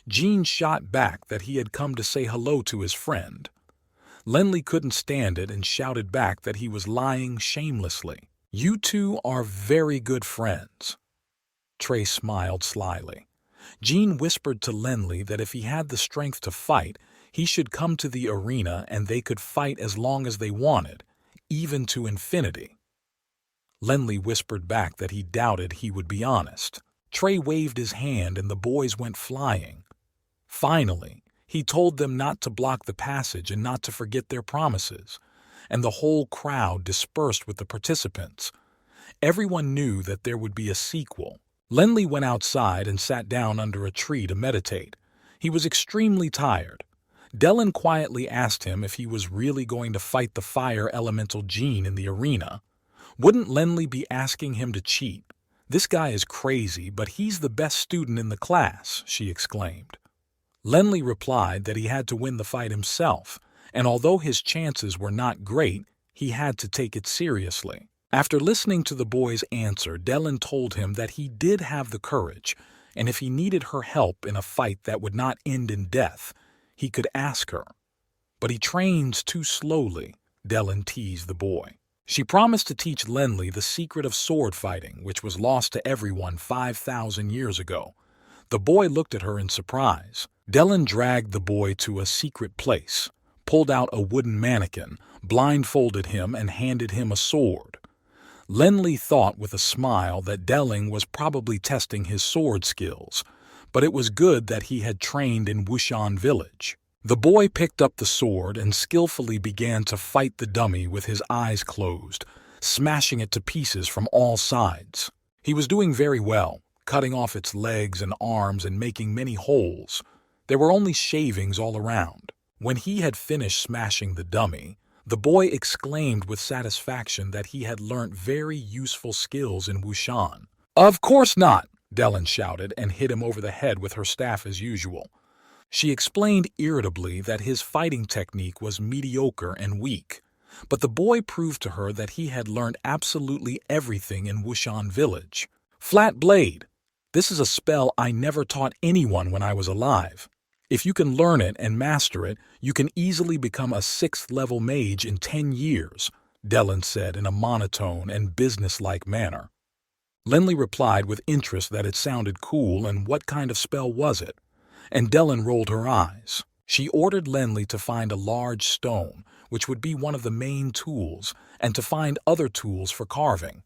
Jean shot back that he had come to say hello to his friend. Lenley couldn't stand it and shouted back that he was lying shamelessly. "You two are very good friends." Trey smiled slyly. Jean whispered to Lenley that if he had the strength to fight, he should come to the arena and they could fight as long as they wanted, even to infinity. Lenley whispered back that he doubted he would be honest. Trey waved his hand and the boys went flying. Finally, he told them not to block the passage and not to forget their promises, and the whole crowd dispersed with the participants. Everyone knew that there would be a sequel. Lenley went outside and sat down under a tree to meditate. He was extremely tired. Dellen quietly asked him if he was really going to fight the fire elemental Jean in the arena. Wouldn't Lenley be asking him to cheat? "This guy is crazy, but he's the best student in the class," she exclaimed. Lenley replied that he had to win the fight himself, and although his chances were not great, he had to take it seriously. After listening to the boy's answer, Dellen told him that he did have the courage, and if he needed her help in a fight that would not end in death, he could ask her. "But he trains too slowly," Dellen teased the boy. She promised to teach Lenley the secret of sword fighting, which was lost to everyone 5,000 years ago. The boy looked at her in surprise. Dellen dragged the boy to a secret place, pulled out a wooden mannequin, blindfolded him, and handed him a sword. Lenley thought with a smile that Dellen was probably testing his sword skills, but it was good that he had trained in Wushan village. The boy picked up the sword and skillfully began to fight the dummy with his eyes closed, smashing it to pieces from all sides. He was doing very well, cutting off its legs and arms and making many holes. There were only shavings all around. When he had finished smashing the dummy, the boy exclaimed with satisfaction that he had learnt very useful skills in Wushan. "Of course not!" Dellen shouted and hit him over the head with her staff as usual. She explained irritably that his fighting technique was mediocre and weak, but the boy proved to her that he had learned absolutely everything in Wushan village. "Flat blade. This is a spell I never taught anyone when I was alive. If you can learn it and master it, you can easily become a 6th-level mage in 10 years, Dellen said in a monotone and businesslike manner. Lenley replied with interest that it sounded cool and what kind of spell was it, and Dellen rolled her eyes. She ordered Lenley to find a large stone, which would be one of the main tools, and to find other tools for carving.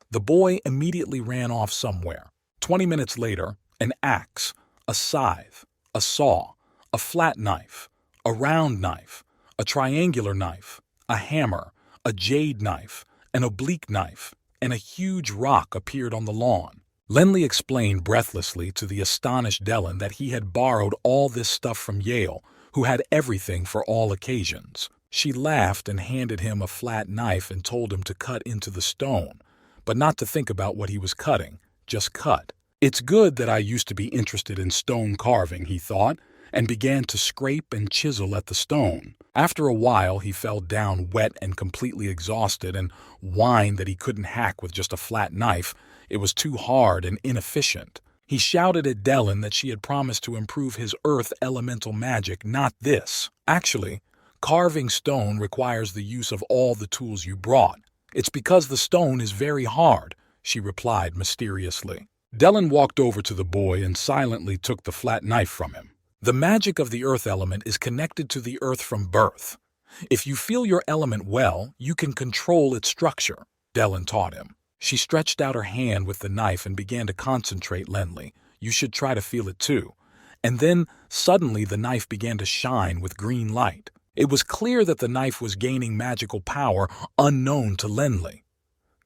The boy immediately ran off somewhere. 20 minutes later, an axe, a scythe, a saw, a flat knife, a round knife, a triangular knife, a hammer, a jade knife, an oblique knife, and a huge rock appeared on the lawn. Lenley explained breathlessly to the astonished Dellen that he had borrowed all this stuff from Yale, who had everything for all occasions. She laughed and handed him a flat knife and told him to cut into the stone, but not to think about what he was cutting, just cut. "It's good that I used to be interested in stone carving," he thought, and began to scrape and chisel at the stone. After a while, he fell down wet and completely exhausted and whined that he couldn't hack with just a flat knife. It was too hard and inefficient. He shouted at Dellen that she had promised to improve his earth elemental magic, not this. "Actually, carving stone requires the use of all the tools you brought. It's because the stone is very hard," she replied mysteriously. Dellen walked over to the boy and silently took the flat knife from him. The magic of the earth element is connected to the earth from birth. If you feel your element well, you can control its structure, Dellen taught him. She stretched out her hand with the knife and began to concentrate. Lenley, you should try to feel it too. And then, suddenly, the knife began to shine with green light. It was clear that the knife was gaining magical power unknown to Lenley.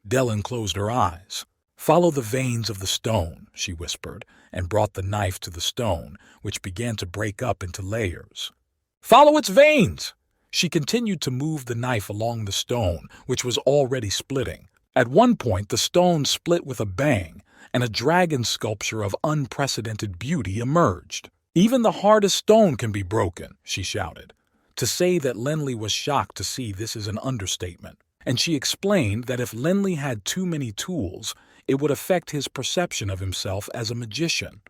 Dellen closed her eyes. Follow the veins of the stone, she whispered, and brought the knife to the stone, which began to break up into layers. Follow its veins! She continued to move the knife along the stone, which was already splitting. At one point, the stone split with a bang, and a dragon sculpture of unprecedented beauty emerged. Even the hardest stone can be broken, she shouted. To say that Lenley was shocked to see this is an understatement. And she explained that if Lenley had too many tools, it would affect his perception of himself as a magician.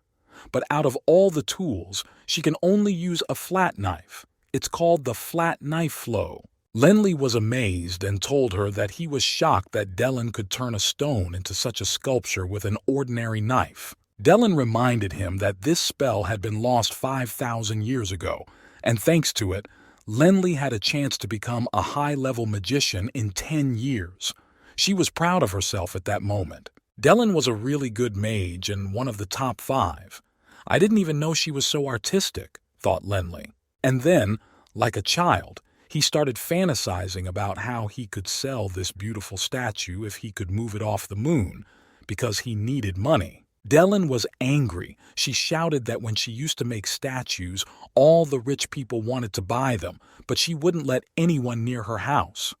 But out of all the tools, she can only use a flat knife. It's called the flat knife flow. Lenley was amazed and told her that he was shocked that Dellen could turn a stone into such a sculpture with an ordinary knife. Dellen reminded him that this spell had been lost 5,000 years ago, and thanks to it, Lenley had a chance to become a high-level magician in 10 years. She was proud of herself at that moment. Dellen was a really good mage and one of the top 5. I didn't even know she was so artistic, thought Lenley. And then, like a child, he started fantasizing about how he could sell this beautiful statue if he could move it off the moon, because he needed money. Dellen was angry. She shouted that when she used to make statues, all the rich people wanted to buy them, but she wouldn't let anyone near her house.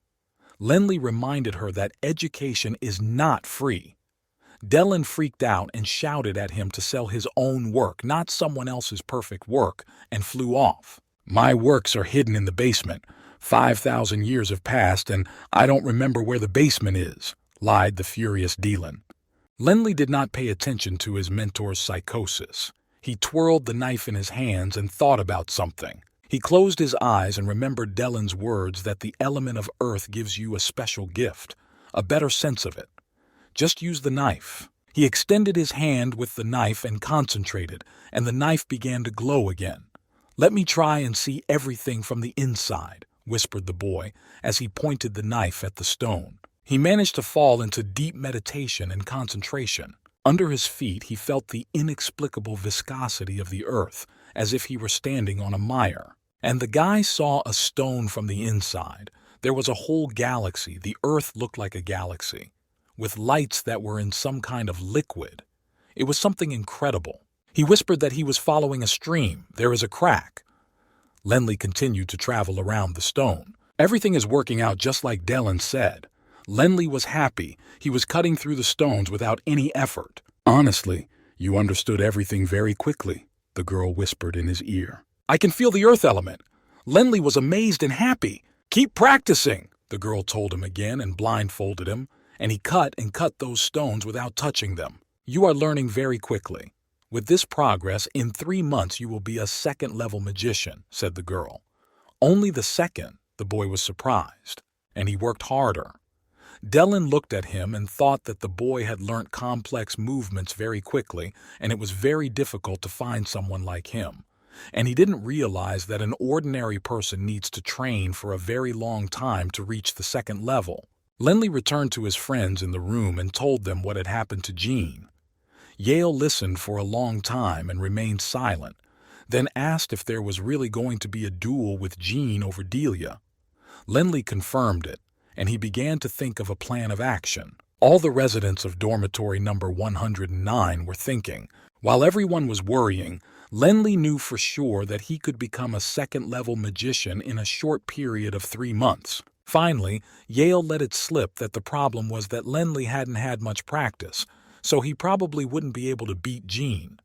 Lenley reminded her that education is not free. Dellen freaked out and shouted at him to sell his own work, not someone else's perfect work, and flew off. My works are hidden in the basement. 5,000 years have passed, and I don't remember where the basement is, lied the furious Dellen. Lenley did not pay attention to his mentor's psychosis. He twirled the knife in his hands and thought about something. He closed his eyes and remembered Dellen's words that the element of earth gives you a special gift, a better sense of it. Just use the knife. He extended his hand with the knife and concentrated, and the knife began to glow again. Let me try and see everything from the inside, whispered the boy as he pointed the knife at the stone. He managed to fall into deep meditation and concentration. Under his feet, he felt the inexplicable viscosity of the earth, as if he were standing on a mire. And the guy saw a stone from the inside. There was a whole galaxy. The earth looked like a galaxy, with lights that were in some kind of liquid. It was something incredible. He whispered that he was following a stream. There is a crack. Lenley continued to travel around the stone. Everything is working out just like Dellen said. Lenley was happy. He was cutting through the stones without any effort. Honestly, you understood everything very quickly, the girl whispered in his ear. I can feel the earth element. Lenley was amazed and happy. Keep practicing, the girl told him again and blindfolded him, and he cut those stones without touching them. You are learning very quickly. With this progress, in 3 months you will be a second-level magician, said the girl. Only the second, the boy was surprised, and he worked harder. Dellen looked at him and thought that the boy had learnt complex movements very quickly, and it was very difficult to find someone like him. And he didn't realize that an ordinary person needs to train for a very long time to reach the second level. Lenley returned to his friends in the room and told them what had happened to Jean. Yale listened for a long time and remained silent, then asked if there was really going to be a duel with Jean over Delia. Lenley confirmed it, and he began to think of a plan of action. All the residents of dormitory number 109 were thinking. While everyone was worrying, Lenley knew for sure that he could become a second-level magician in a short period of 3 months. Finally, Yale let it slip that the problem was that Lenley hadn't had much practice, so he probably wouldn't be able to beat Jean.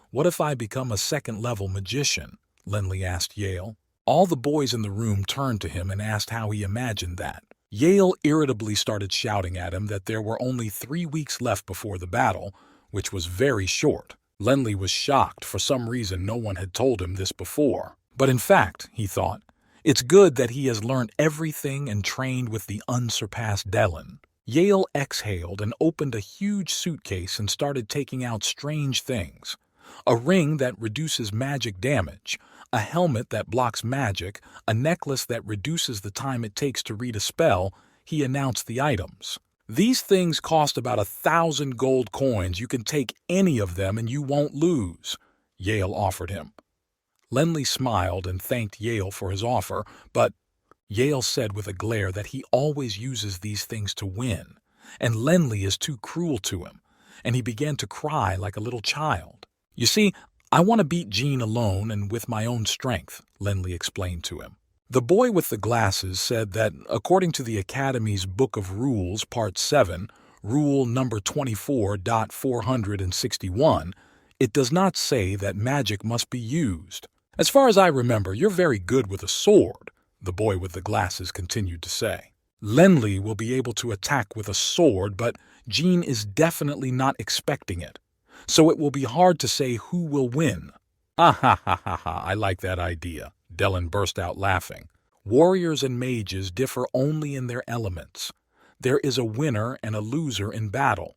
What if I become a second-level magician? Lenley asked Yale. All the boys in the room turned to him and asked how he imagined that. Yale irritably started shouting at him that there were only 3 weeks left before the battle, which was very short. Lenley was shocked. For some reason no one had told him this before. But in fact, he thought, it's good that he has learned everything and trained with the unsurpassed Dellen. Yale exhaled and opened a huge suitcase and started taking out strange things. A ring that reduces magic damage, a helmet that blocks magic, a necklace that reduces the time it takes to read a spell. He announced the items. These things cost about 1,000 gold coins. You can take any of them and you won't lose, Yale offered him. Lenley smiled and thanked Yale for his offer, but Yale said with a glare that he always uses these things to win, and Lenley is too cruel to him, and he began to cry like a little child. You see, I want to beat Jean alone and with my own strength, Lenley explained to him. The boy with the glasses said that, according to the Academy's Book of Rules, Part 7, Rule number 24.461, it does not say that magic must be used. As far as I remember, you're very good with a sword, the boy with the glasses continued to say. Lenley will be able to attack with a sword, but Jean is definitely not expecting it. So it will be hard to say who will win. Ah ha ha ha ha, I like that idea, Dellen burst out laughing. Warriors and mages differ only in their elements. There is a winner and a loser in battle.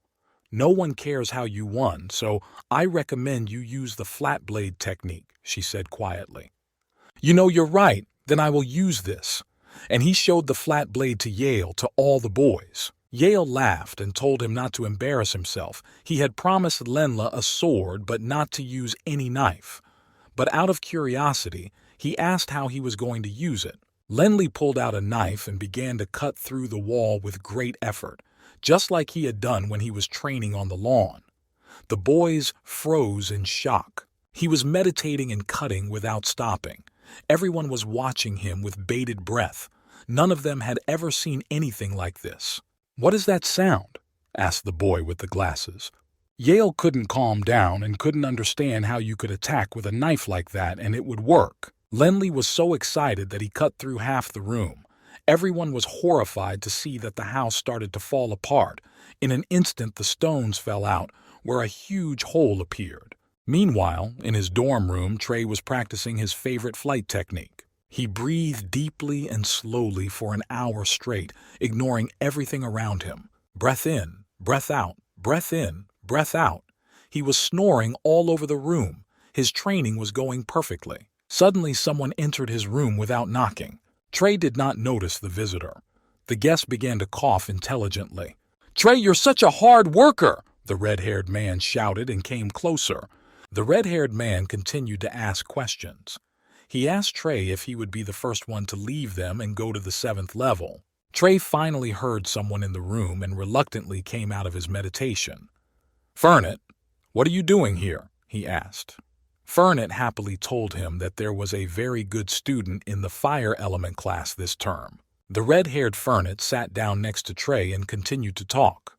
No one cares how you won, so I recommend you use the flat blade technique, she said quietly. You know, you're right, then I will use this. And he showed the flat blade to Yale, to all the boys. Yale laughed and told him not to embarrass himself. He had promised Lenla a sword, but not to use any knife. But out of curiosity, he asked how he was going to use it. Lenley pulled out a knife and began to cut through the wall with great effort, just like he had done when he was training on the lawn. The boys froze in shock. He was meditating and cutting without stopping. Everyone was watching him with bated breath. None of them had ever seen anything like this. "What is that sound?" asked the boy with the glasses. Yale couldn't calm down and couldn't understand how you could attack with a knife like that and it would work. Lenley was so excited that he cut through half the room. Everyone was horrified to see that the house started to fall apart. In an instant, the stones fell out, where a huge hole appeared. Meanwhile, in his dorm room, Trey was practicing his favorite flight technique. He breathed deeply and slowly for an hour straight, ignoring everything around him. Breath in, breath out, breath in, breath out. He was snoring all over the room. His training was going perfectly. Suddenly, someone entered his room without knocking. Trey did not notice the visitor. The guest began to cough intelligently. "Trey, you're such a hard worker!" the red-haired man shouted and came closer. The red-haired man continued to ask questions. He asked Trey if he would be the first one to leave them and go to the 7th level. Trey finally heard someone in the room and reluctantly came out of his meditation. "Fernet, what are you doing here?" he asked. Fernet happily told him that there was a very good student in the fire element class this term. The red-haired Fernet sat down next to Trey and continued to talk.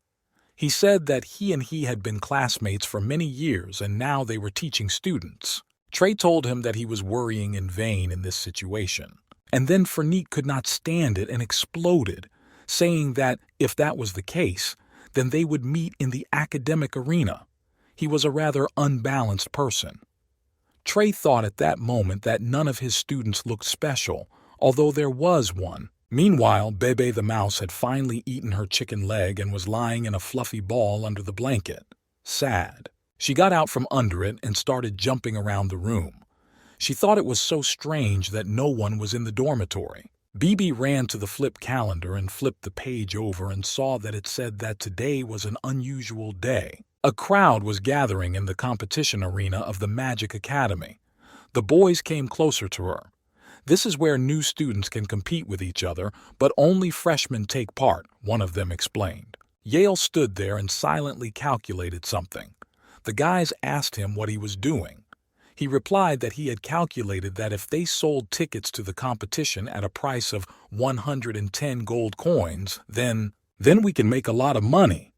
He said that he had been classmates for many years and now they were teaching students. Trey told him that he was worrying in vain in this situation. And then Fernet could not stand it and exploded, saying that if that was the case, then they would meet in the academic arena. He was a rather unbalanced person. Trey thought at that moment that none of his students looked special, although there was one. Meanwhile, Bebe the mouse had finally eaten her chicken leg and was lying in a fluffy ball under the blanket. Sad. She got out from under it and started jumping around the room. She thought it was so strange that no one was in the dormitory. Bibi ran to the flip calendar and flipped the page over and saw that it said that today was an unusual day. A crowd was gathering in the competition arena of the Magic Academy. The boys came closer to her. This is where new students can compete with each other, but only freshmen take part, one of them explained. Yale stood there and silently calculated something. The guys asked him what he was doing. He replied that he had calculated that if they sold tickets to the competition at a price of 110 gold coins, then we can make a lot of money.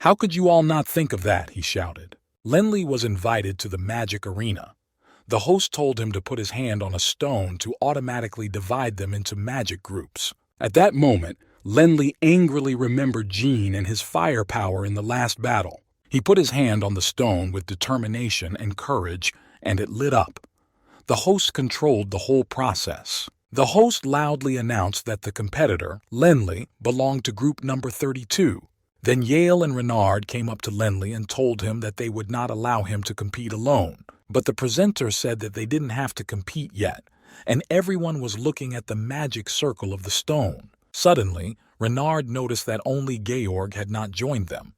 "How could you all not think of that?" he shouted. Lenley was invited to the magic arena. The host told him to put his hand on a stone to automatically divide them into magic groups. At that moment, Lenley angrily remembered Jean and his firepower in the last battle. He put his hand on the stone with determination and courage, and it lit up. The host controlled the whole process. The host loudly announced that the competitor, Lenley, belonged to group number 32. Then Yale and Renard came up to Lenley and told him that they would not allow him to compete alone. But the presenter said that they didn't have to compete yet, and everyone was looking at the magic circle of the stone. Suddenly, Renard noticed that only Georg had not joined them.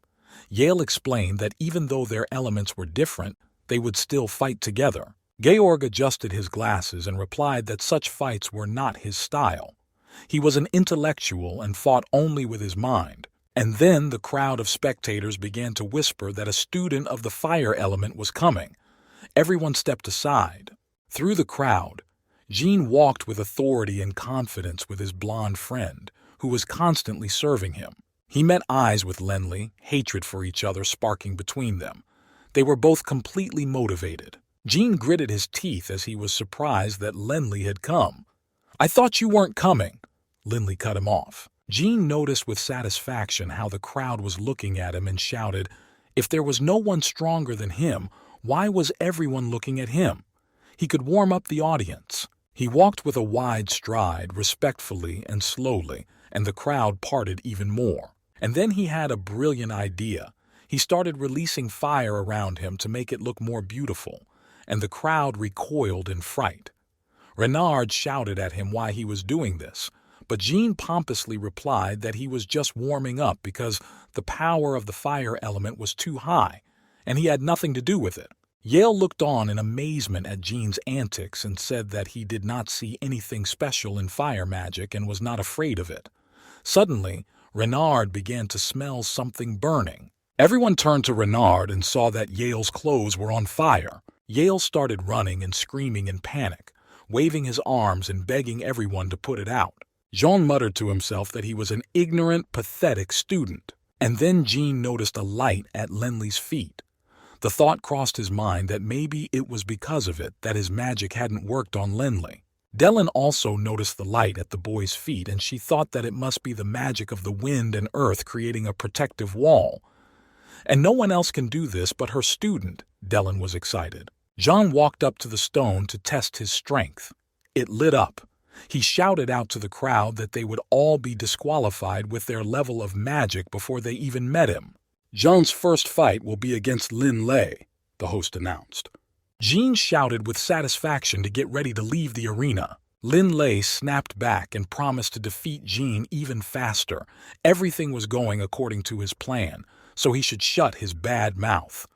Yale explained that even though their elements were different, they would still fight together. Georg adjusted his glasses and replied that such fights were not his style. He was an intellectual and fought only with his mind. And then the crowd of spectators began to whisper that a student of the fire element was coming. Everyone stepped aside. Through the crowd, Jean walked with authority and confidence with his blonde friend, who was constantly serving him. He met eyes with Lenley, hatred for each other sparking between them. They were both completely motivated. Jean gritted his teeth as he was surprised that Lenley had come. "I thought you weren't coming," Lenley cut him off. Jean noticed with satisfaction how the crowd was looking at him and shouted, "If there was no one stronger than him, why was everyone looking at him?" He could warm up the audience. He walked with a wide stride, respectfully and slowly, and the crowd parted even more. And then he had a brilliant idea. He started releasing fire around him to make it look more beautiful, and the crowd recoiled in fright. Renard shouted at him why he was doing this, but Jean pompously replied that he was just warming up because the power of the fire element was too high, and he had nothing to do with it. Yale looked on in amazement at Jean's antics and said that he did not see anything special in fire magic and was not afraid of it. Suddenly, Renard began to smell something burning. Everyone turned to Renard and saw that Yale's clothes were on fire. Yale started running and screaming in panic, waving his arms and begging everyone to put it out. Jean muttered to himself that he was an ignorant, pathetic student. And then Jean noticed a light at Lenley's feet. The thought crossed his mind that maybe it was because of it that his magic hadn't worked on Lenley. Dellen also noticed the light at the boy's feet, and she thought that it must be the magic of the wind and earth creating a protective wall. And no one else can do this but her student, Dellen was excited. Jean walked up to the stone to test his strength. It lit up. He shouted out to the crowd that they would all be disqualified with their level of magic before they even met him. "Jean's first fight will be against Lin Lei," the host announced. Jean shouted with satisfaction to get ready to leave the arena. Lin Lei snapped back and promised to defeat Jean even faster. Everything was going according to his plan, so he should shut his bad mouth.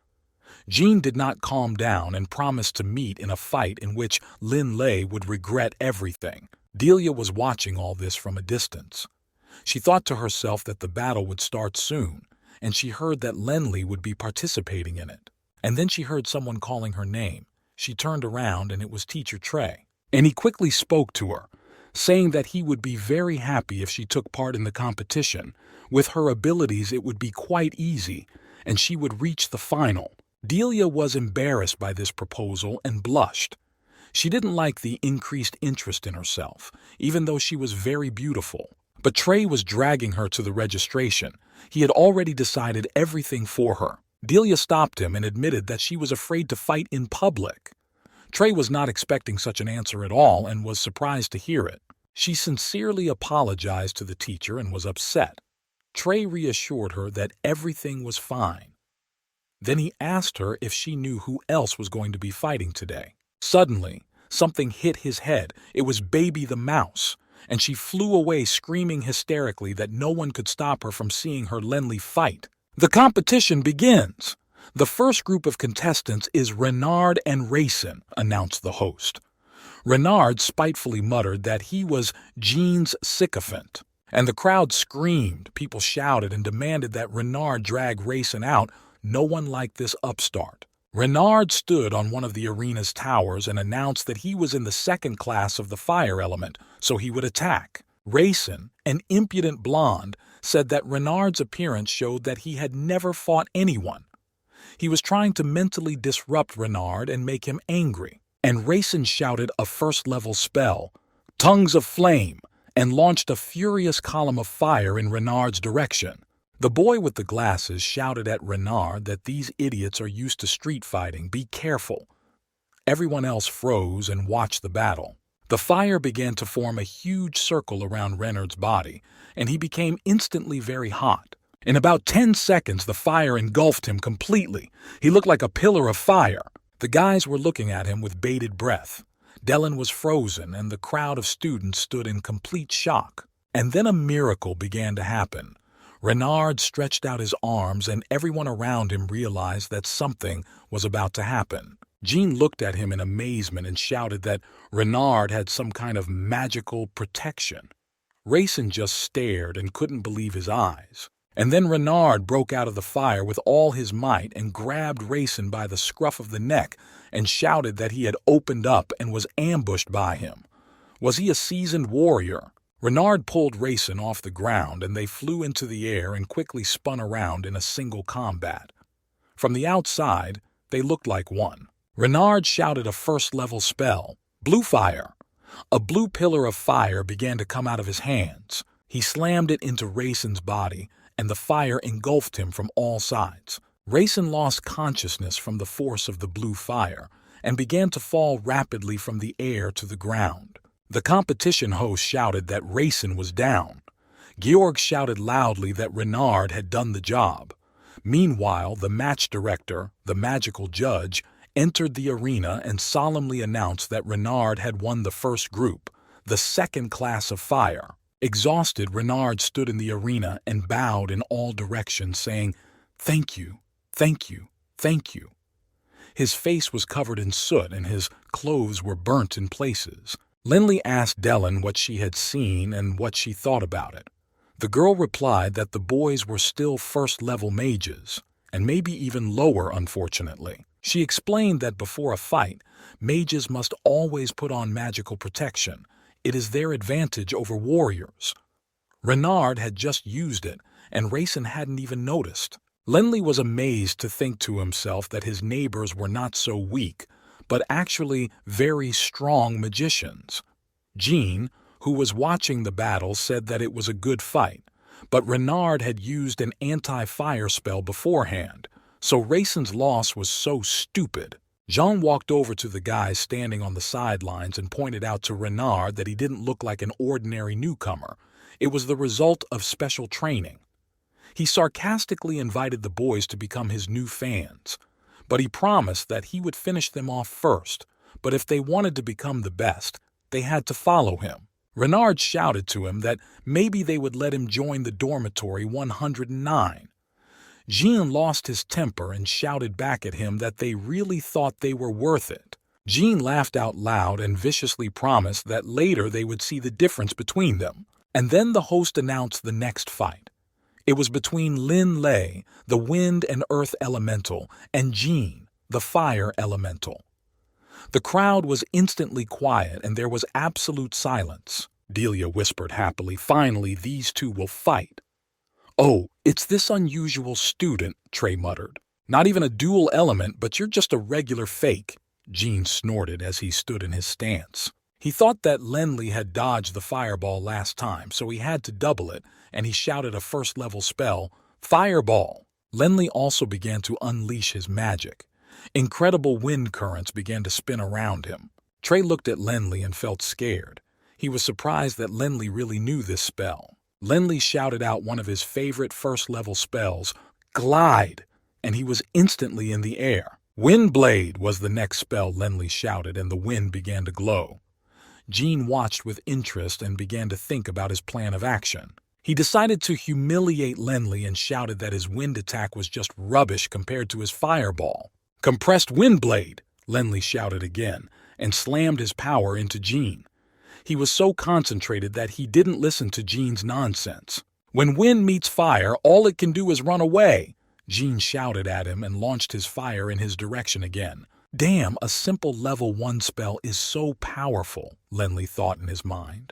Jean did not calm down and promised to meet in a fight in which Lin Lei would regret everything. Delia was watching all this from a distance. She thought to herself that the battle would start soon, and she heard that Lenley would be participating in it. And then she heard someone calling her name. She turned around and it was Teacher Trey. And he quickly spoke to her, saying that he would be very happy if she took part in the competition. With her abilities it would be quite easy, and she would reach the final. Delia was embarrassed by this proposal and blushed. She didn't like the increased interest in herself, even though she was very beautiful. But Trey was dragging her to the registration. He had already decided everything for her. Delia stopped him and admitted that she was afraid to fight in public. Trey was not expecting such an answer at all and was surprised to hear it. She sincerely apologized to the teacher and was upset. Trey reassured her that everything was fine. Then he asked her if she knew who else was going to be fighting today. Suddenly, something hit his head. It was Baby the Mouse, and she flew away screaming hysterically that no one could stop her from seeing her Lenley fight. "The competition begins. The first group of contestants is Renard and Racin," announced the host. Renard spitefully muttered that he was Jean's sycophant, and the crowd screamed. People shouted and demanded that Renard drag Racin out. No one liked this upstart. Renard stood on one of the arena's towers and announced that he was in the second class of the fire element, so he would attack. Racin, an impudent blonde, said that Renard's appearance showed that he had never fought anyone. He was trying to mentally disrupt Renard and make him angry, and Racin shouted a first-level spell, Tongues of Flame, and launched a furious column of fire in Renard's direction. The boy with the glasses shouted at Renard that these idiots are used to street fighting, be careful. Everyone else froze and watched the battle. The fire began to form a huge circle around Renard's body, and he became instantly very hot. In about 10 seconds, the fire engulfed him completely. He looked like a pillar of fire. The guys were looking at him with bated breath. Dylan was frozen, and the crowd of students stood in complete shock. And then a miracle began to happen. Renard stretched out his arms, and everyone around him realized that something was about to happen. Jean looked at him in amazement and shouted that Renard had some kind of magical protection. Rayson just stared and couldn't believe his eyes. And then Renard broke out of the fire with all his might and grabbed Rayson by the scruff of the neck and shouted that he had opened up and was ambushed by him. Was he a seasoned warrior? Renard pulled Rayson off the ground, and they flew into the air and quickly spun around in a single combat. From the outside, they looked like one. Renard shouted a first-level spell, Blue Fire. A blue pillar of fire began to come out of his hands. He slammed it into Rayson's body, and the fire engulfed him from all sides. Rayson lost consciousness from the force of the blue fire and began to fall rapidly from the air to the ground. The competition host shouted that Rayson was down. Georg shouted loudly that Renard had done the job. Meanwhile, the match director, the magical judge, entered the arena and solemnly announced that Renard had won the first group, the second class of fire. Exhausted, Renard stood in the arena and bowed in all directions, saying, "Thank you, thank you, thank you." His face was covered in soot and his clothes were burnt in places. Lindley asked Dylan what she had seen and what she thought about it. The girl replied that the boys were still first-level mages, and maybe even lower, unfortunately. She explained that before a fight, mages must always put on magical protection. It is their advantage over warriors. Renard had just used it, and Rayson hadn't even noticed. Lindley was amazed to think to himself that his neighbors were not so weak, but actually very strong magicians. Jean, who was watching the battle, said that it was a good fight, but Renard had used an anti-fire spell beforehand, so Rayson's loss was so stupid. Jean walked over to the guys standing on the sidelines and pointed out to Renard that he didn't look like an ordinary newcomer. It was the result of special training. He sarcastically invited the boys to become his new fans, but he promised that he would finish them off first, but if they wanted to become the best, they had to follow him. Renard shouted to him that maybe they would let him join the dormitory 109. Jean lost his temper and shouted back at him that they really thought they were worth it. Jean laughed out loud and viciously promised that later they would see the difference between them. And then the host announced the next fight. It was between Lin Lei, the wind and earth elemental, and Jean, the fire elemental. The crowd was instantly quiet and there was absolute silence. Delia whispered happily, "Finally, these two will fight." "Oh, it's this unusual student," Trey muttered. "Not even a dual element, but you're just a regular fake," Jean snorted as he stood in his stance. He thought that Lindley had dodged the fireball last time, so he had to double it, and he shouted a first-level spell, "Fireball!" Lindley also began to unleash his magic. Incredible wind currents began to spin around him. Trey looked at Lindley and felt scared. He was surprised that Lindley really knew this spell. Lindley shouted out one of his favorite first-level spells, "Glide," and he was instantly in the air. "Windblade" was the next spell Lindley shouted, and the wind began to glow. Jean watched with interest and began to think about his plan of action. He decided to humiliate Lindley and shouted that his wind attack was just rubbish compared to his fireball. "Compressed Windblade," Lindley shouted again, and slammed his power into Jean. He was so concentrated that he didn't listen to Jean's nonsense. "When wind meets fire, all it can do is run away," Jean shouted at him and launched his fire in his direction again. Damn, a simple level 1 spell is so powerful, Lindley thought in his mind.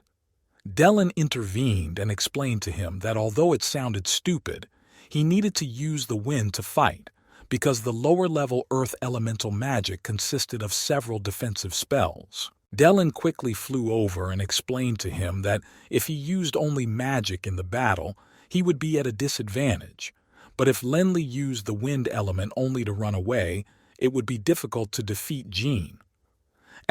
Dylan intervened and explained to him that although it sounded stupid, he needed to use the wind to fight, because the lower-level earth elemental magic consisted of several defensive spells. Dylan quickly flew over and explained to him that if he used only magic in the battle, he would be at a disadvantage, but if Lindley used the wind element only to run away, it would be difficult to defeat Jean.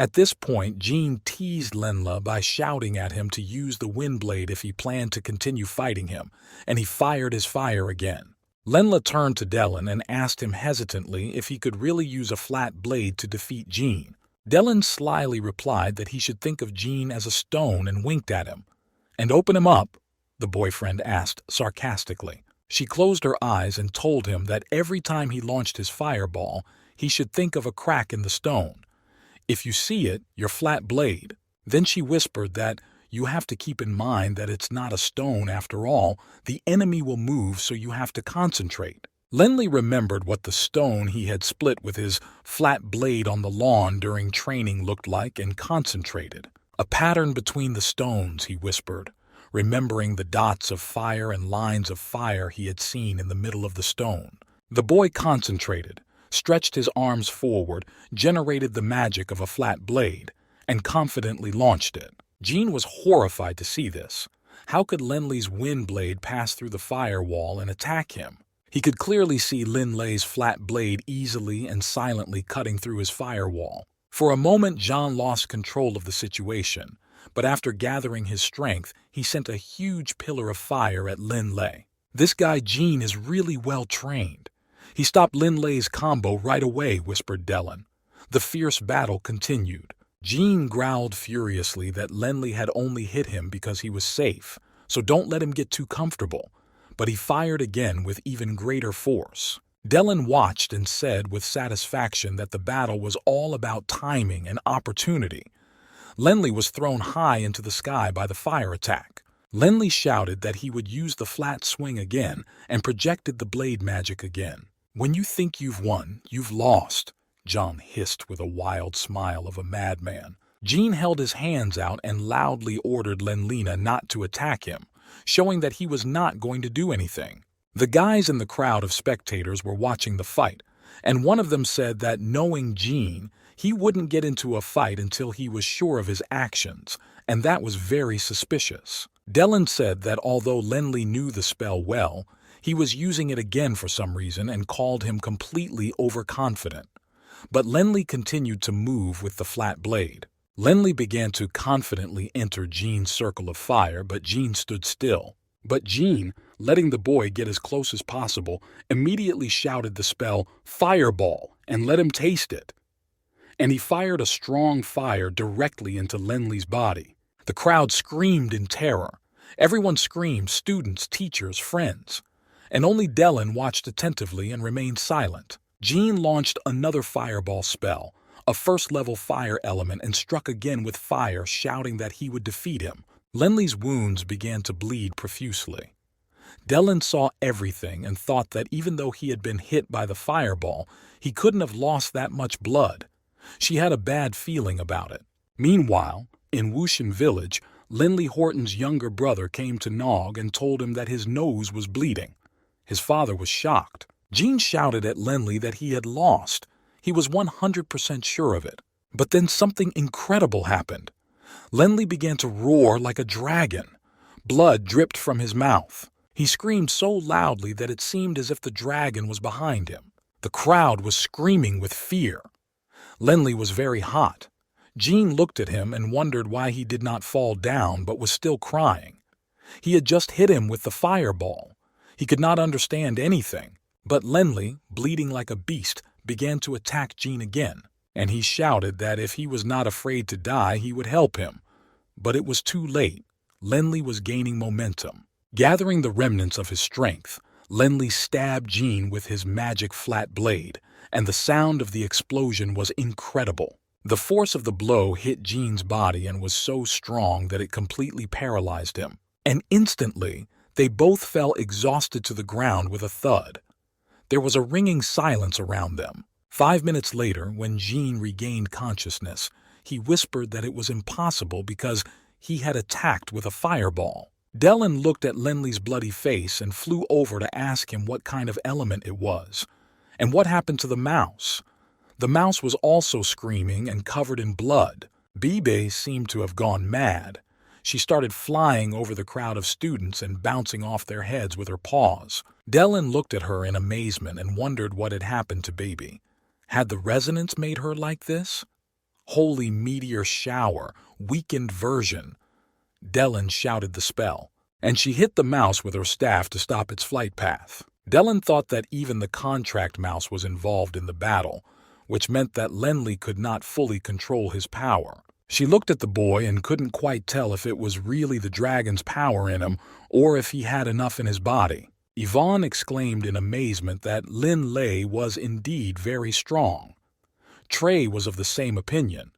At this point, Jean teased Lenla by shouting at him to use the wind blade if he planned to continue fighting him, and he fired his fire again. Lenla turned to Dylan and asked him hesitantly if he could really use a flat blade to defeat Jean. Dylan slyly replied that he should think of Jean as a stone and winked at him. "And open him up?" the boyfriend asked sarcastically. She closed her eyes and told him that every time he launched his fireball, he should think of a crack in the stone. "If you see it, your flat blade." Then she whispered that you have to keep in mind that it's not a stone after all. The enemy will move, so you have to concentrate. Lenley remembered what the stone he had split with his flat blade on the lawn during training looked like and concentrated. "A pattern between the stones," he whispered, remembering the dots of fire and lines of fire he had seen in the middle of the stone. The boy concentrated, stretched his arms forward, generated the magic of a flat blade, and confidently launched it. Jean was horrified to see this. How could Lenley's wind blade pass through the firewall and attack him? He could clearly see Linley's flat blade easily and silently cutting through his firewall. For a moment, Jean lost control of the situation, but after gathering his strength, he sent a huge pillar of fire at Linley. "This guy Jean is really well trained. He stopped Linley's combo right away," whispered Dylan. The fierce battle continued. Jean growled furiously that Lenley had only hit him because he was safe, so don't let him get too comfortable. But he fired again with even greater force. Dylan watched and said with satisfaction that the battle was all about timing and opportunity. Lenley was thrown high into the sky by the fire attack. Lenley shouted that he would use the flat swing again and projected the blade magic again. "When you think you've won, you've lost," John hissed with a wild smile of a madman. Jean held his hands out and loudly ordered Lenlina not to attack him, showing that he was not going to do anything. The guys in the crowd of spectators were watching the fight, and one of them said that knowing Jean, he wouldn't get into a fight until he was sure of his actions, and that was very suspicious. Dylan said that although Lenley knew the spell well, he was using it again for some reason and called him completely overconfident. But Lenley continued to move with the flat blade. Lenley began to confidently enter Jean's circle of fire, but Jean stood still. But Jean, letting the boy get as close as possible, immediately shouted the spell, "Fireball," and let him taste it. And he fired a strong fire directly into Lenley's body. The crowd screamed in terror. Everyone screamed, students, teachers, friends. And only Dylan watched attentively and remained silent. Jean launched another fireball spell, a first-level fire element, and struck again with fire, shouting that he would defeat him. Lenley's wounds began to bleed profusely. Dylan saw everything and thought that even though he had been hit by the fireball, he couldn't have lost that much blood. She had a bad feeling about it. Meanwhile, in Wuxian village, Lenley Horton's younger brother came to Nog and told him that his nose was bleeding. His father was shocked. Jean shouted at Lenley that he had lost. He was 100% sure of it. But then something incredible happened. Lenley began to roar like a dragon. Blood dripped from his mouth. He screamed so loudly that it seemed as if the dragon was behind him. The crowd was screaming with fear. Lenley was very hot. Jean looked at him and wondered why he did not fall down but was still crying. He had just hit him with the fireball. He could not understand anything. But Lenley, bleeding like a beast, began to attack Jean again, and he shouted that if he was not afraid to die, he would help him. But it was too late. Lenley was gaining momentum. Gathering the remnants of his strength, Lenley stabbed Jean with his magic flat blade, and the sound of the explosion was incredible. The force of the blow hit Jean's body and was so strong that it completely paralyzed him. And instantly, they both fell exhausted to the ground with a thud. There was a ringing silence around them. 5 minutes later, when Jean regained consciousness, he whispered that it was impossible because he had attacked with a fireball. Dylan looked at Lenley's bloody face and flew over to ask him what kind of element it was. And what happened to the mouse? The mouse was also screaming and covered in blood. Bibe seemed to have gone mad. She started flying over the crowd of students and bouncing off their heads with her paws. Dylan looked at her in amazement and wondered what had happened to Baby. Had the resonance made her like this? Holy meteor shower, weakened version. Dellen shouted the spell, and she hit the mouse with her staff to stop its flight path. Dellen thought that even the contract mouse was involved in the battle, which meant that Lenli could not fully control his power. She looked at the boy and couldn't quite tell if it was really the dragon's power in him or if he had enough in his body. Yvonne exclaimed in amazement that Lin Lei was indeed very strong. Trey was of the same opinion.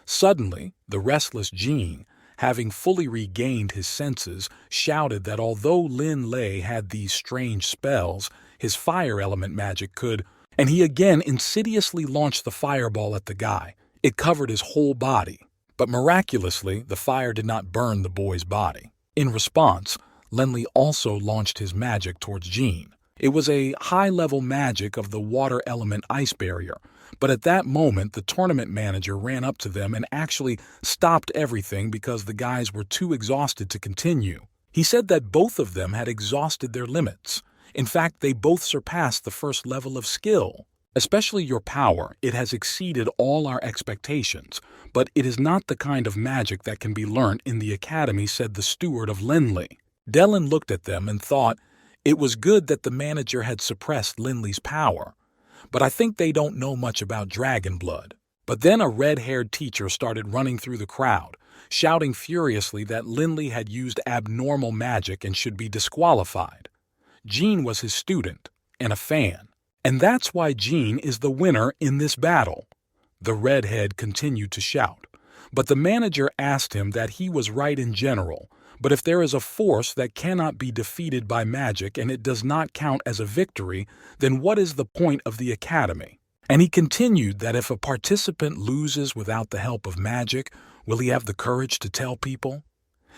Suddenly, the restless Jean, having fully regained his senses, shouted that although Lin Lei had these strange spells, his fire element magic could, and he again insidiously launched the fireball at the guy. It covered his whole body, but miraculously, the fire did not burn the boy's body. In response, Lenli also launched his magic towards Jean. It was a high-level magic of the water element ice barrier, but at that moment the tournament manager ran up to them and actually stopped everything because the guys were too exhausted to continue. He said that both of them had exhausted their limits. In fact, they both surpassed the first level of skill. Especially your power, it has exceeded all our expectations, but it is not the kind of magic that can be learnt in the academy, said the steward of Linley. Dellen looked at them and thought, it was good that the manager had suppressed Linley's power, but I think they don't know much about dragon blood. But then a red-haired teacher started running through the crowd, shouting furiously that Linley had used abnormal magic and should be disqualified. Jean was his student and a fan, and that's why Jean is the winner in this battle. The redhead continued to shout, but the manager asked him that he was right in general, but if there is a force that cannot be defeated by magic and it does not count as a victory, then what is the point of the academy? And he continued that if a participant loses without the help of magic, will he have the courage to tell people?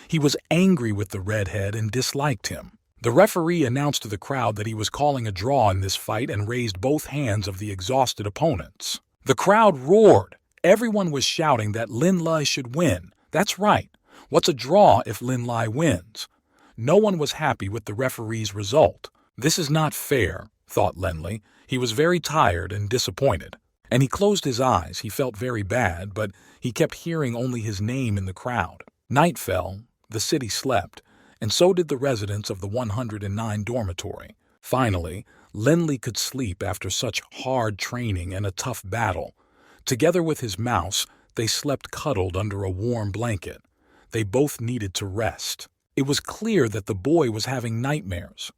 He was angry with the redhead and disliked him. The referee announced to the crowd that he was calling a draw in this fight and raised both hands of the exhausted opponents. The crowd roared. Everyone was shouting that Lin Lai should win. That's right. What's a draw if Lin Lai wins? No one was happy with the referee's result. This is not fair, thought Lenli. He was very tired and disappointed. And he closed his eyes. He felt very bad, but he kept hearing only his name in the crowd. Night fell, the city slept, and so did the residents of the 109 dormitory. Finally, Lenli could sleep after such hard training and a tough battle. Together with his mouse, they slept cuddled under a warm blanket. They both needed to rest. It was clear that the boy was having nightmares.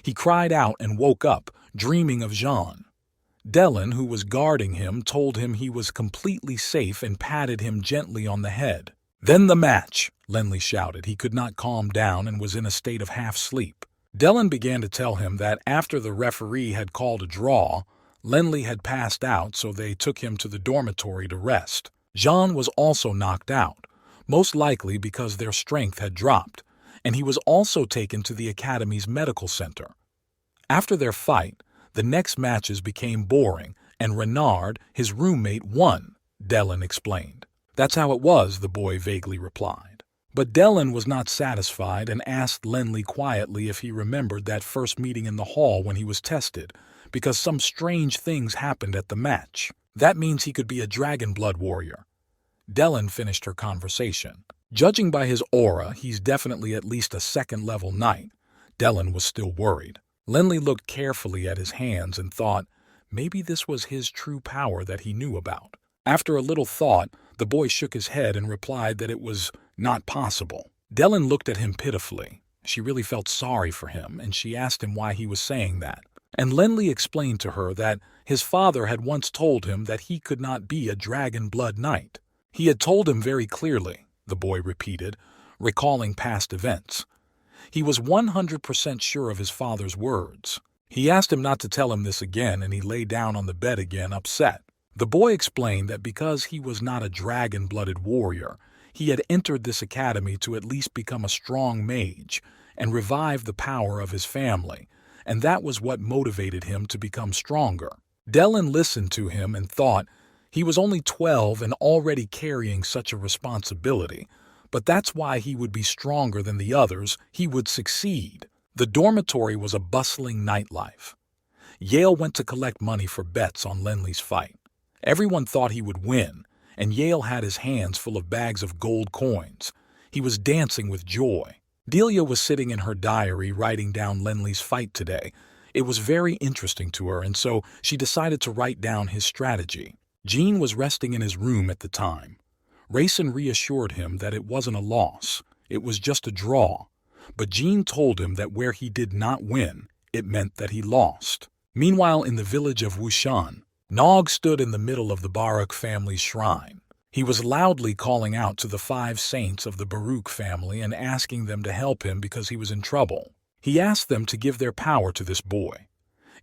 He cried out and woke up, dreaming of Jean. Dellen, who was guarding him, told him he was completely safe and patted him gently on the head. Then the match, Lenli shouted. He could not calm down and was in a state of half-sleep. Dellen began to tell him that after the referee had called a draw, Lenli had passed out, so they took him to the dormitory to rest. Jean was also knocked out, most likely because their strength had dropped, and he was also taken to the academy's medical center. After their fight, the next matches became boring, and Renard, his roommate, won, Dellen explained. That's how it was, the boy vaguely replied. But Dellen was not satisfied and asked Lenli quietly if he remembered that first meeting in the hall when he was tested, because some strange things happened at the match. That means he could be a dragon blood warrior. Dellen finished her conversation. Judging by his aura, he's definitely at least a second-level knight. Dellen was still worried. Lenli looked carefully at his hands and thought, maybe this was his true power that he knew about. After a little thought, the boy shook his head and replied that it was not possible. Dellen looked at him pitifully. She really felt sorry for him, and she asked him why he was saying that. And Lenli explained to her that his father had once told him that he could not be a dragon blood knight. He had told him very clearly, the boy repeated, recalling past events. He was 100% sure of his father's words. He asked him not to tell him this again, and he lay down on the bed again, upset. The boy explained that because he was not a dragon-blooded warrior, he had entered this academy to at least become a strong mage and revive the power of his family, and that was what motivated him to become stronger. Dellen listened to him and thought, he was only 12 and already carrying such a responsibility, but that's why he would be stronger than the others. He would succeed. The dormitory was a bustling nightlife. Yale went to collect money for bets on Lenli's fight. Everyone thought he would win, and Yale had his hands full of bags of gold coins. He was dancing with joy. Delia was sitting in her diary writing down Lenley's fight today. It was very interesting to her, and so she decided to write down his strategy. Gene was resting in his room at the time. Rayson reassured him that it wasn't a loss, it was just a draw. But Gene told him that where he did not win, it meant that he lost. Meanwhile, in the village of Wushan, Nog stood in the middle of the Baruch family's shrine. He was loudly calling out to the 5 saints of the Baruch family and asking them to help him because he was in trouble. He asked them to give their power to this boy.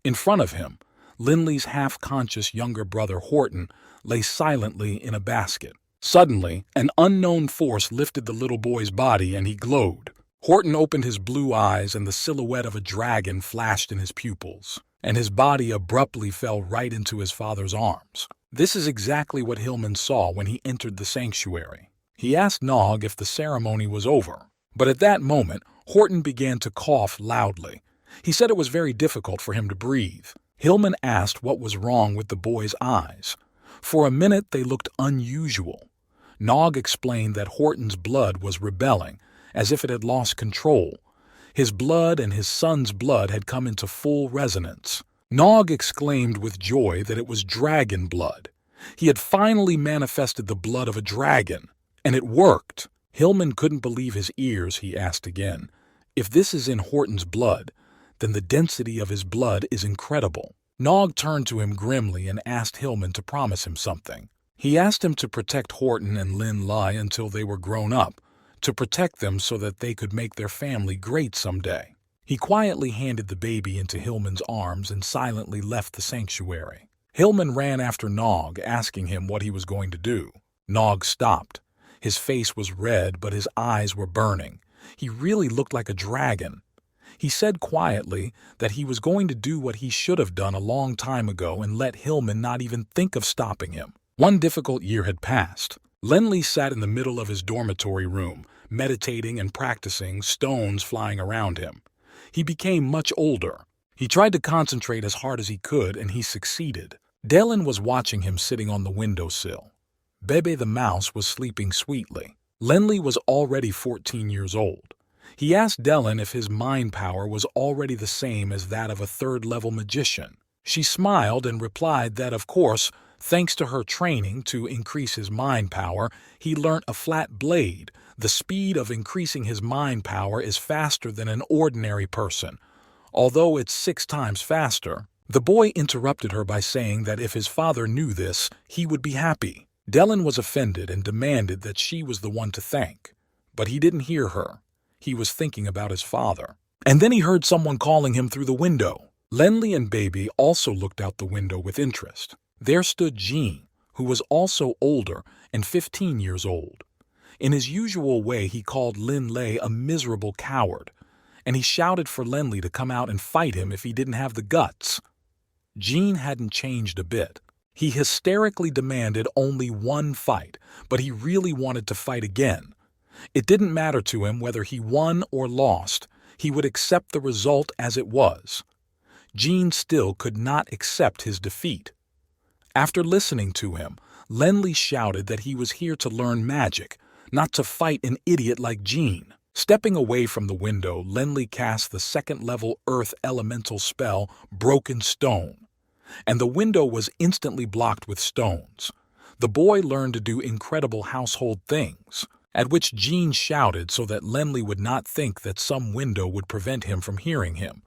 In front of him, Linley's half-conscious younger brother Horton lay silently in a basket. Suddenly, an unknown force lifted the little boy's body and he glowed. Horton opened his blue eyes and the silhouette of a dragon flashed in his pupils, and his body abruptly fell right into his father's arms. This is exactly what Hillman saw when he entered the sanctuary. He asked Nog if the ceremony was over, but at that moment, Horton began to cough loudly. He said it was very difficult for him to breathe. Hillman asked what was wrong with the boy's eyes. For a minute, they looked unusual. Nog explained that Horton's blood was rebelling, as if it had lost control. His blood and his son's blood had come into full resonance. Nog exclaimed with joy that it was dragon blood. He had finally manifested the blood of a dragon, and it worked. Hillman couldn't believe his ears. He asked again, "If this is in Horton's blood, then the density of his blood is incredible." Nog turned to him grimly and asked Hillman to promise him something. He asked him to protect Horton and Lin Lai until they were grown up, to protect them so that they could make their family great someday. He quietly handed the baby into Hillman's arms and silently left the sanctuary. Hillman ran after Nog, asking him what he was going to do. Nog stopped. His face was red, but his eyes were burning. He really looked like a dragon. He said quietly that he was going to do what he should have done a long time ago and let Hillman not even think of stopping him. One difficult year had passed. Lenley sat in the middle of his dormitory room, meditating and practicing, stones flying around him. He became much older. He tried to concentrate as hard as he could, and he succeeded. Dellen was watching him sitting on the windowsill. Bebe the mouse was sleeping sweetly. Lenley was already 14 years old. He asked Dellen if his mind power was already the same as that of a third-level magician. She smiled and replied that, of course, thanks to her training to increase his mind power, he learnt a flat blade. The speed of increasing his mind power is faster than an ordinary person, although it's 6 times faster. The boy interrupted her by saying that if his father knew this, he would be happy. Dellen was offended and demanded that she was the one to thank. But he didn't hear her. He was thinking about his father. And then he heard someone calling him through the window. Lenley and Baby also looked out the window with interest. There stood Jean, who was also older and 15 years old. In his usual way, he called Lin Lei a miserable coward, and he shouted for Lenley to come out and fight him if he didn't have the guts. Jean hadn't changed a bit. He hysterically demanded only one fight, but he really wanted to fight again. It didn't matter to him whether he won or lost. He would accept the result as it was. Jean still could not accept his defeat. After listening to him, Lenley shouted that he was here to learn magic, not to fight an idiot like Jean. Stepping away from the window, Lenley cast the second-level earth elemental spell, Broken Stone, and the window was instantly blocked with stones. The boy learned to do incredible household things, at which Jean shouted so that Lenley would not think that some window would prevent him from hearing him.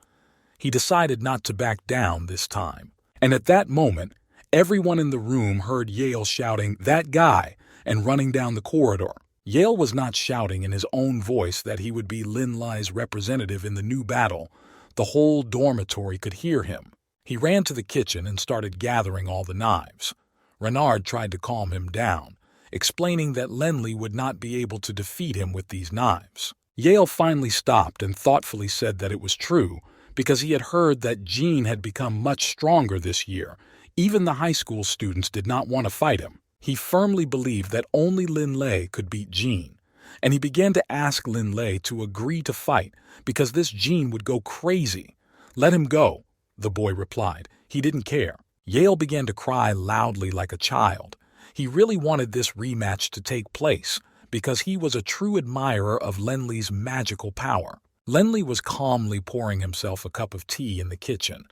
He decided not to back down this time, and at that moment, everyone in the room heard Yale shouting, "That guy," and running down the corridor. Yale was not shouting in his own voice that he would be Lin Lai's representative in the new battle. The whole dormitory could hear him. He ran to the kitchen and started gathering all the knives. Renard tried to calm him down, explaining that Lenley would not be able to defeat him with these knives. Yale finally stopped and thoughtfully said that it was true, because he had heard that Jean had become much stronger this year. Even the high school students did not want to fight him. He firmly believed that only Lin Lei could beat Jean, and he began to ask Lin Lei to agree to fight because this Jean would go crazy. "Let him go," the boy replied. He didn't care. Yale began to cry loudly like a child. He really wanted this rematch to take place because he was a true admirer of Lenli's magical power. Lenli was calmly pouring himself a cup of tea in the kitchen,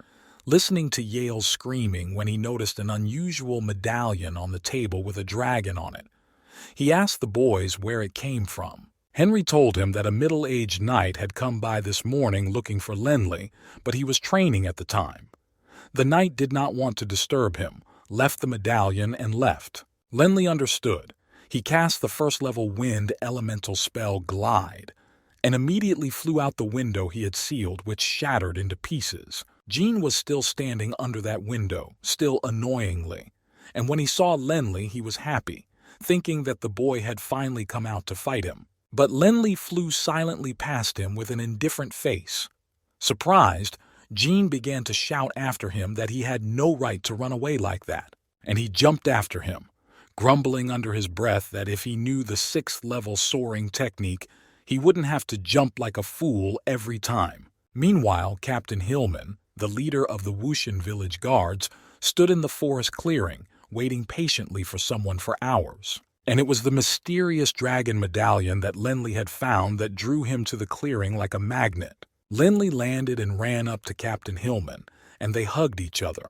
listening to Yale's screaming when he noticed an unusual medallion on the table with a dragon on it. He asked the boys where it came from. Henry told him that a middle-aged knight had come by this morning looking for Lenli, but he was training at the time. The knight did not want to disturb him, left the medallion, and left. Lenli understood. He cast the first-level wind elemental spell Glide, and immediately flew out the window he had sealed, which shattered into pieces. Jean was still standing under that window, still annoyingly, and when he saw Lenli he was happy, thinking that the boy had finally come out to fight him. But Lenli flew silently past him with an indifferent face. Surprised, Jean began to shout after him that he had no right to run away like that, and he jumped after him, grumbling under his breath that if he knew the 6th-level soaring technique, he wouldn't have to jump like a fool every time. Meanwhile, Captain Hillman, the leader of the Wushan village guards, stood in the forest clearing, waiting patiently for someone for hours. And it was the mysterious dragon medallion that Lenli had found that drew him to the clearing like a magnet. Lenli landed and ran up to Captain Hillman, and they hugged each other.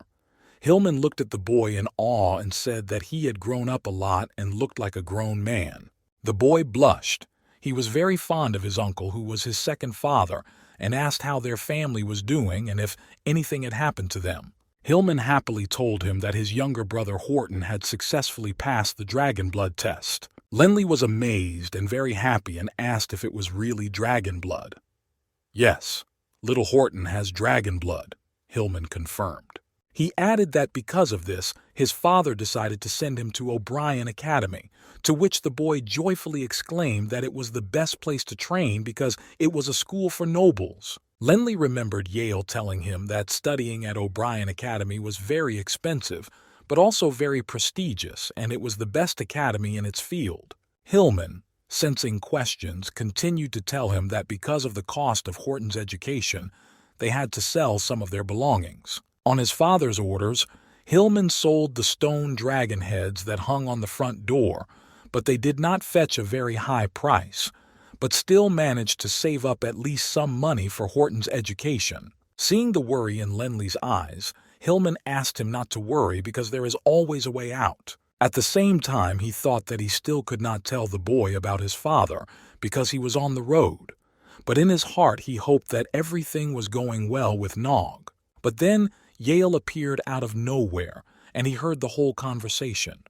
Hillman looked at the boy in awe and said that he had grown up a lot and looked like a grown man. The boy blushed. He was very fond of his uncle, who was his second father, and asked how their family was doing and if anything had happened to them. Hillman happily told him that his younger brother Horton had successfully passed the dragon blood test. Lenli was amazed and very happy and asked if it was really dragon blood. Yes, little Horton has dragon blood, Hillman confirmed. He added that because of this, his father decided to send him to O'Brien Academy, to which the boy joyfully exclaimed that it was the best place to train because it was a school for nobles. Lenli remembered Yale telling him that studying at O'Brien Academy was very expensive, but also very prestigious, and it was the best academy in its field. Hillman, sensing questions, continued to tell him that because of the cost of Horton's education, they had to sell some of their belongings. On his father's orders, Hillman sold the stone dragon heads that hung on the front door, but they did not fetch a very high price, but still managed to save up at least some money for Horton's education. Seeing the worry in Lenli's eyes, Hillman asked him not to worry because there is always a way out. At the same time, he thought that he still could not tell the boy about his father because he was on the road, but in his heart he hoped that everything was going well with Nog. But then Yale appeared out of nowhere, and he heard the whole conversation.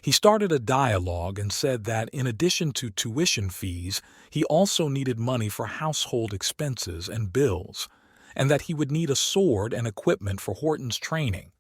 He started a dialogue and said that in addition to tuition fees, he also needed money for household expenses and bills, and that he would need a sword and equipment for Horton's training.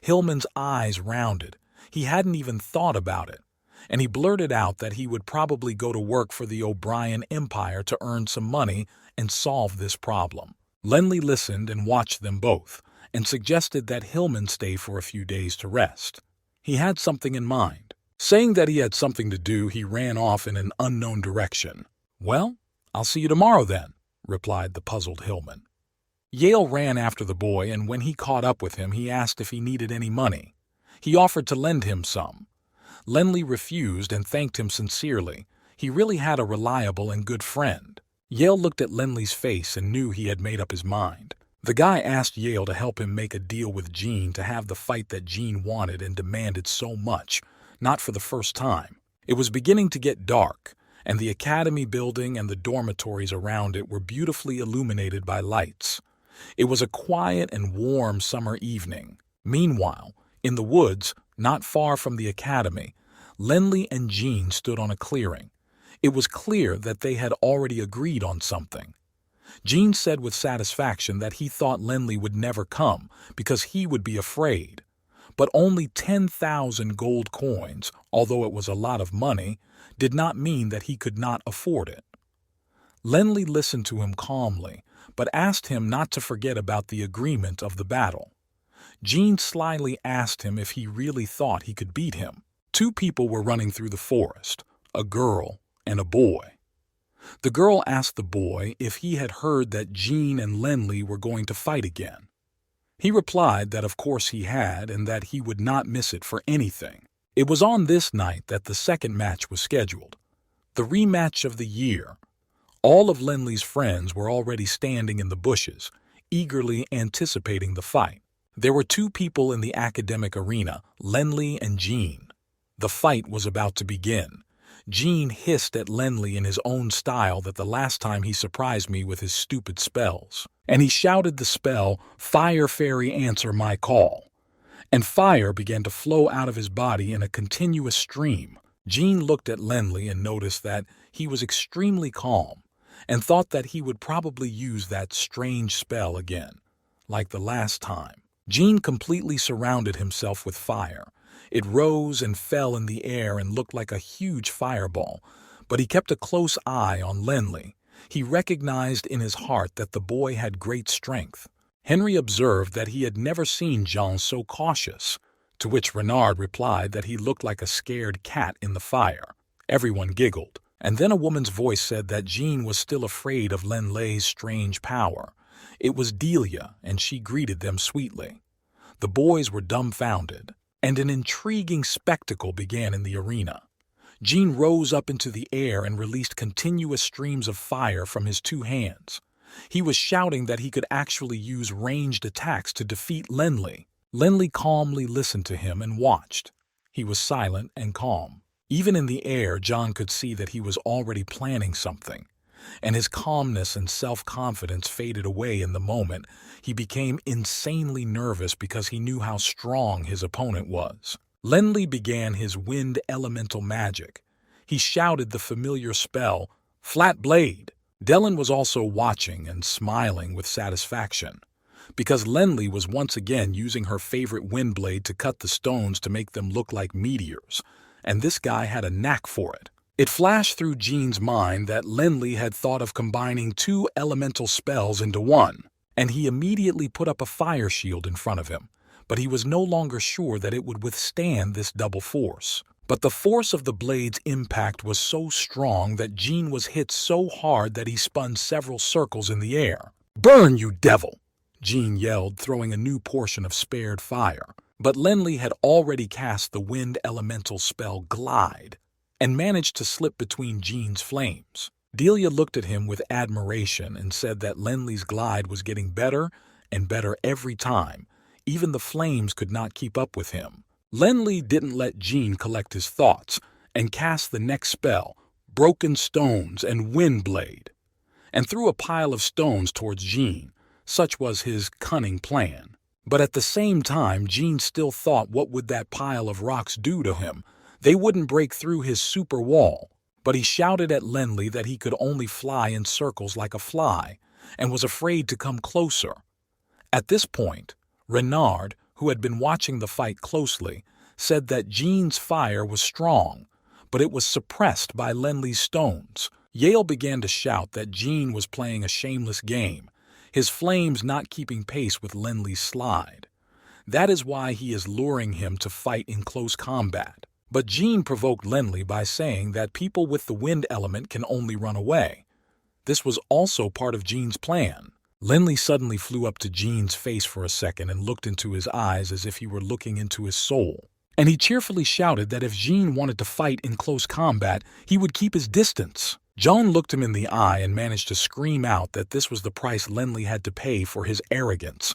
Hillman's eyes rounded. He hadn't even thought about it, and he blurted out that he would probably go to work for the O'Brien Empire to earn some money and solve this problem. Lenli listened and watched them both, and suggested that Hillman stay for a few days to rest. He had something in mind. Saying that he had something to do, he ran off in an unknown direction. "Well, I'll see you tomorrow then," replied the puzzled Hillman. Yale ran after the boy, and when he caught up with him, he asked if he needed any money. He offered to lend him some. Lenli refused and thanked him sincerely. He really had a reliable and good friend. Yale looked at Lenli's face and knew he had made up his mind. The guy asked Yale to help him make a deal with Jean to have the fight that Jean wanted and demanded so much, not for the first time. It was beginning to get dark, and the academy building and the dormitories around it were beautifully illuminated by lights. It was a quiet and warm summer evening. Meanwhile, in the woods, not far from the academy, Lenli and Jean stood on a clearing. It was clear that they had already agreed on something. Jean said with satisfaction that he thought Lenli would never come because he would be afraid. But only 10,000 gold coins, although it was a lot of money, did not mean that he could not afford it. Lenli listened to him calmly, but asked him not to forget about the agreement of the battle. Jean slyly asked him if he really thought he could beat him. Two people were running through the forest, a girl and a boy. The girl asked the boy if he had heard that Jean and Lenli were going to fight again. He replied that of course he had and that he would not miss it for anything. It was on this night that the second match was scheduled, the rematch of the year. All of Lenley's friends were already standing in the bushes, eagerly anticipating the fight. There were two people in the academic arena, Lenley and Jean. The fight was about to begin. Jean hissed at Lenley in his own style that the last time he surprised me with his stupid spells. And he shouted the spell, "Fire Fairy, answer my call." And fire began to flow out of his body in a continuous stream. Jean looked at Lenley and noticed that he was extremely calm, and thought that he would probably use that strange spell again, like the last time. Jean completely surrounded himself with fire. It rose and fell in the air and looked like a huge fireball, but he kept a close eye on Lenley. He recognized in his heart that the boy had great strength. Henry observed that he had never seen Jean so cautious, to which Renard replied that he looked like a scared cat in the fire. Everyone giggled, and then a woman's voice said that Jean was still afraid of Lenley's strange power. It was Delia, and she greeted them sweetly. The boys were dumbfounded, and an intriguing spectacle began in the arena. Jean rose up into the air and released continuous streams of fire from his two hands. He was shouting that he could actually use ranged attacks to defeat Lenley. Lenley calmly listened to him and watched. He was silent and calm. Even in the air, John could see that he was already planning something, and his calmness and self-confidence faded away in the moment. He became insanely nervous because he knew how strong his opponent was. Lenley began his wind elemental magic. He shouted the familiar spell, "Flat Blade." Dellen was also watching and smiling with satisfaction, because Lenley was once again using her favorite wind blade to cut the stones to make them look like meteors, and this guy had a knack for it. It flashed through Jean's mind that Lenley had thought of combining two elemental spells into one, and he immediately put up a fire shield in front of him, but he was no longer sure that it would withstand this double force. But the force of the blade's impact was so strong that Jean was hit so hard that he spun several circles in the air. "Burn, you devil!" Jean yelled, throwing a new portion of spared fire. But Lenley had already cast the wind elemental spell Glide, and managed to slip between Jean's flames. Delia looked at him with admiration and said that Lenley's glide was getting better and better every time. Even the flames could not keep up with him. Lenley didn't let Jean collect his thoughts and cast the next spell, Broken Stones and Wind Blade, and threw a pile of stones towards Jean. Such was his cunning plan. But at the same time, Jean still thought, what would that pile of rocks do to him? They wouldn't break through his super wall. But he shouted at Lenley that he could only fly in circles like a fly, and was afraid to come closer. At this point, Renard, who had been watching the fight closely, said that Jean's fire was strong, but it was suppressed by Lenley's stones. Yale began to shout that Jean was playing a shameless game, his flames not keeping pace with Lenley's slide. That is why he is luring him to fight in close combat. But Jean provoked Lenley by saying that people with the wind element can only run away. This was also part of Jean's plan. Lenley suddenly flew up to Jean's face for a second and looked into his eyes as if he were looking into his soul. And he cheerfully shouted that if Jean wanted to fight in close combat, he would keep his distance. John looked him in the eye and managed to scream out that this was the price Lenley had to pay for his arrogance.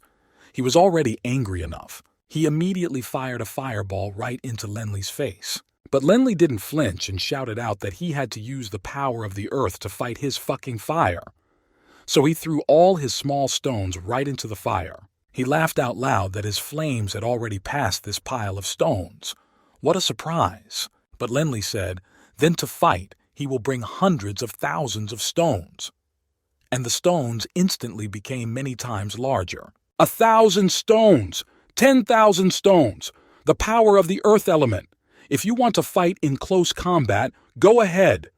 He was already angry enough. He immediately fired a fireball right into Lenley's face. But Lenley didn't flinch and shouted out that he had to use the power of the earth to fight his fucking fire. So he threw all his small stones right into the fire. He laughed out loud that his flames had already passed this pile of stones. What a surprise! But Lenley said, then to fight, he will bring hundreds of thousands of stones. And the stones instantly became many times larger. 1,000 stones! 10,000 stones! The power of the earth element! If you want to fight in close combat, go ahead!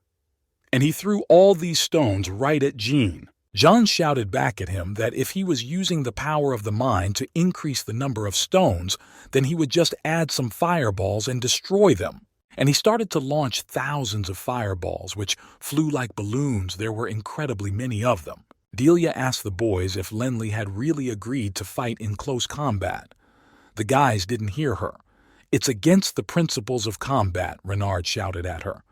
And he threw all these stones right at Jean. John shouted back at him that if he was using the power of the mind to increase the number of stones, then he would just add some fireballs and destroy them. And he started to launch thousands of fireballs, which flew like balloons. There were incredibly many of them. Delia asked the boys if Lenley had really agreed to fight in close combat. The guys didn't hear her. "It's against the principles of combat," Renard shouted at her.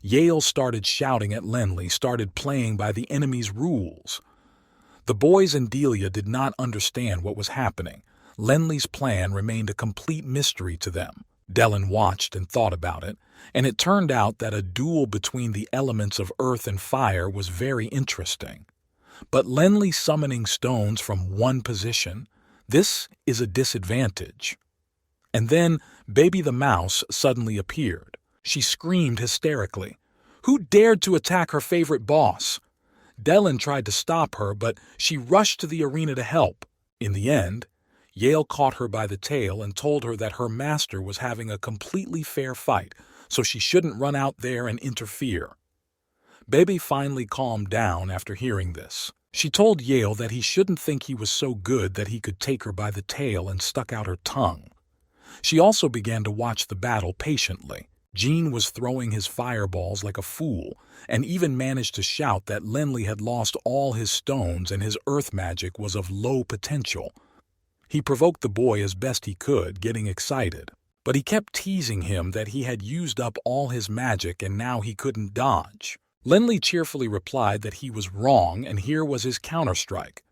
Yale started shouting at Lenley, started playing by the enemy's rules. The boys and Delia did not understand what was happening. Lenley's plan remained a complete mystery to them. Dellen watched and thought about it, and it turned out that a duel between the elements of earth and fire was very interesting. But Lenley summoning stones from one position, this is a disadvantage. And then Baby the Mouse suddenly appeared. She screamed hysterically. Who dared to attack her favorite boss? Dellen tried to stop her, but she rushed to the arena to help. In the end, Yale caught her by the tail and told her that her master was having a completely fair fight, so she shouldn't run out there and interfere. Baby finally calmed down after hearing this. She told Yale that he shouldn't think he was so good that he could take her by the tail, and stuck out her tongue. She also began to watch the battle patiently. Jean was throwing his fireballs like a fool, and even managed to shout that Lenley had lost all his stones and his earth magic was of low potential. He provoked the boy as best he could, getting excited. But he kept teasing him that he had used up all his magic and now he couldn't dodge. Lenley cheerfully replied that he was wrong, and here was his counterstrike.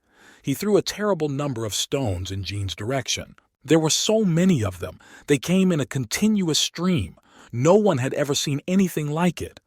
He threw a terrible number of stones in Jean's direction. There were so many of them. They came in a continuous stream. No one had ever seen anything like it.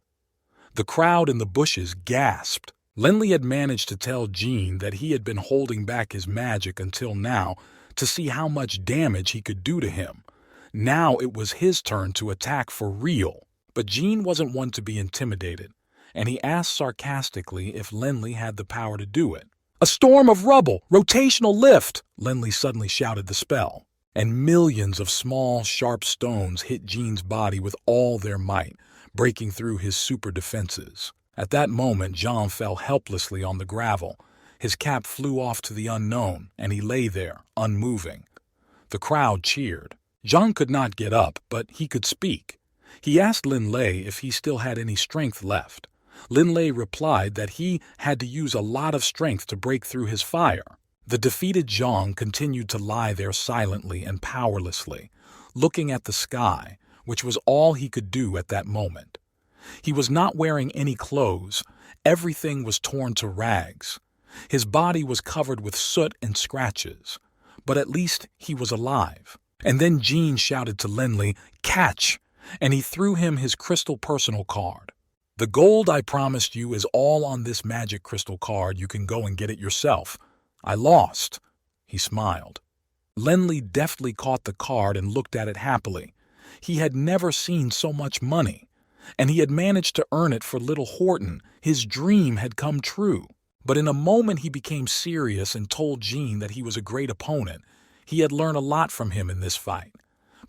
The crowd in the bushes gasped. Lenley had managed to tell Jean that he had been holding back his magic until now to see how much damage he could do to him. Now it was his turn to attack for real. But Jean wasn't one to be intimidated, and he asked sarcastically if Lenley had the power to do it. "A storm of rubble! Rotational lift!" Lenley suddenly shouted the spell, and millions of small, sharp stones hit Jean's body with all their might, breaking through his super defenses. At that moment, Jean fell helplessly on the gravel. His cap flew off to the unknown, and he lay there, unmoving. The crowd cheered. Jean could not get up, but he could speak. He asked Linley if he still had any strength left. Linley replied that he had to use a lot of strength to break through his fire. The defeated Jean continued to lie there silently and powerlessly, looking at the sky, which was all he could do at that moment. He was not wearing any clothes. Everything was torn to rags. His body was covered with soot and scratches, but at least he was alive. And then Jean shouted to Lenley, "Catch!" and he threw him his crystal personal card. "The gold I promised you is all on this magic crystal card. You can go and get it yourself. I lost." He smiled. Lenley deftly caught the card and looked at it happily. He had never seen so much money, and he had managed to earn it for little Horton. His dream had come true. But in a moment he became serious and told Jean that he was a great opponent. He had learned a lot from him in this fight.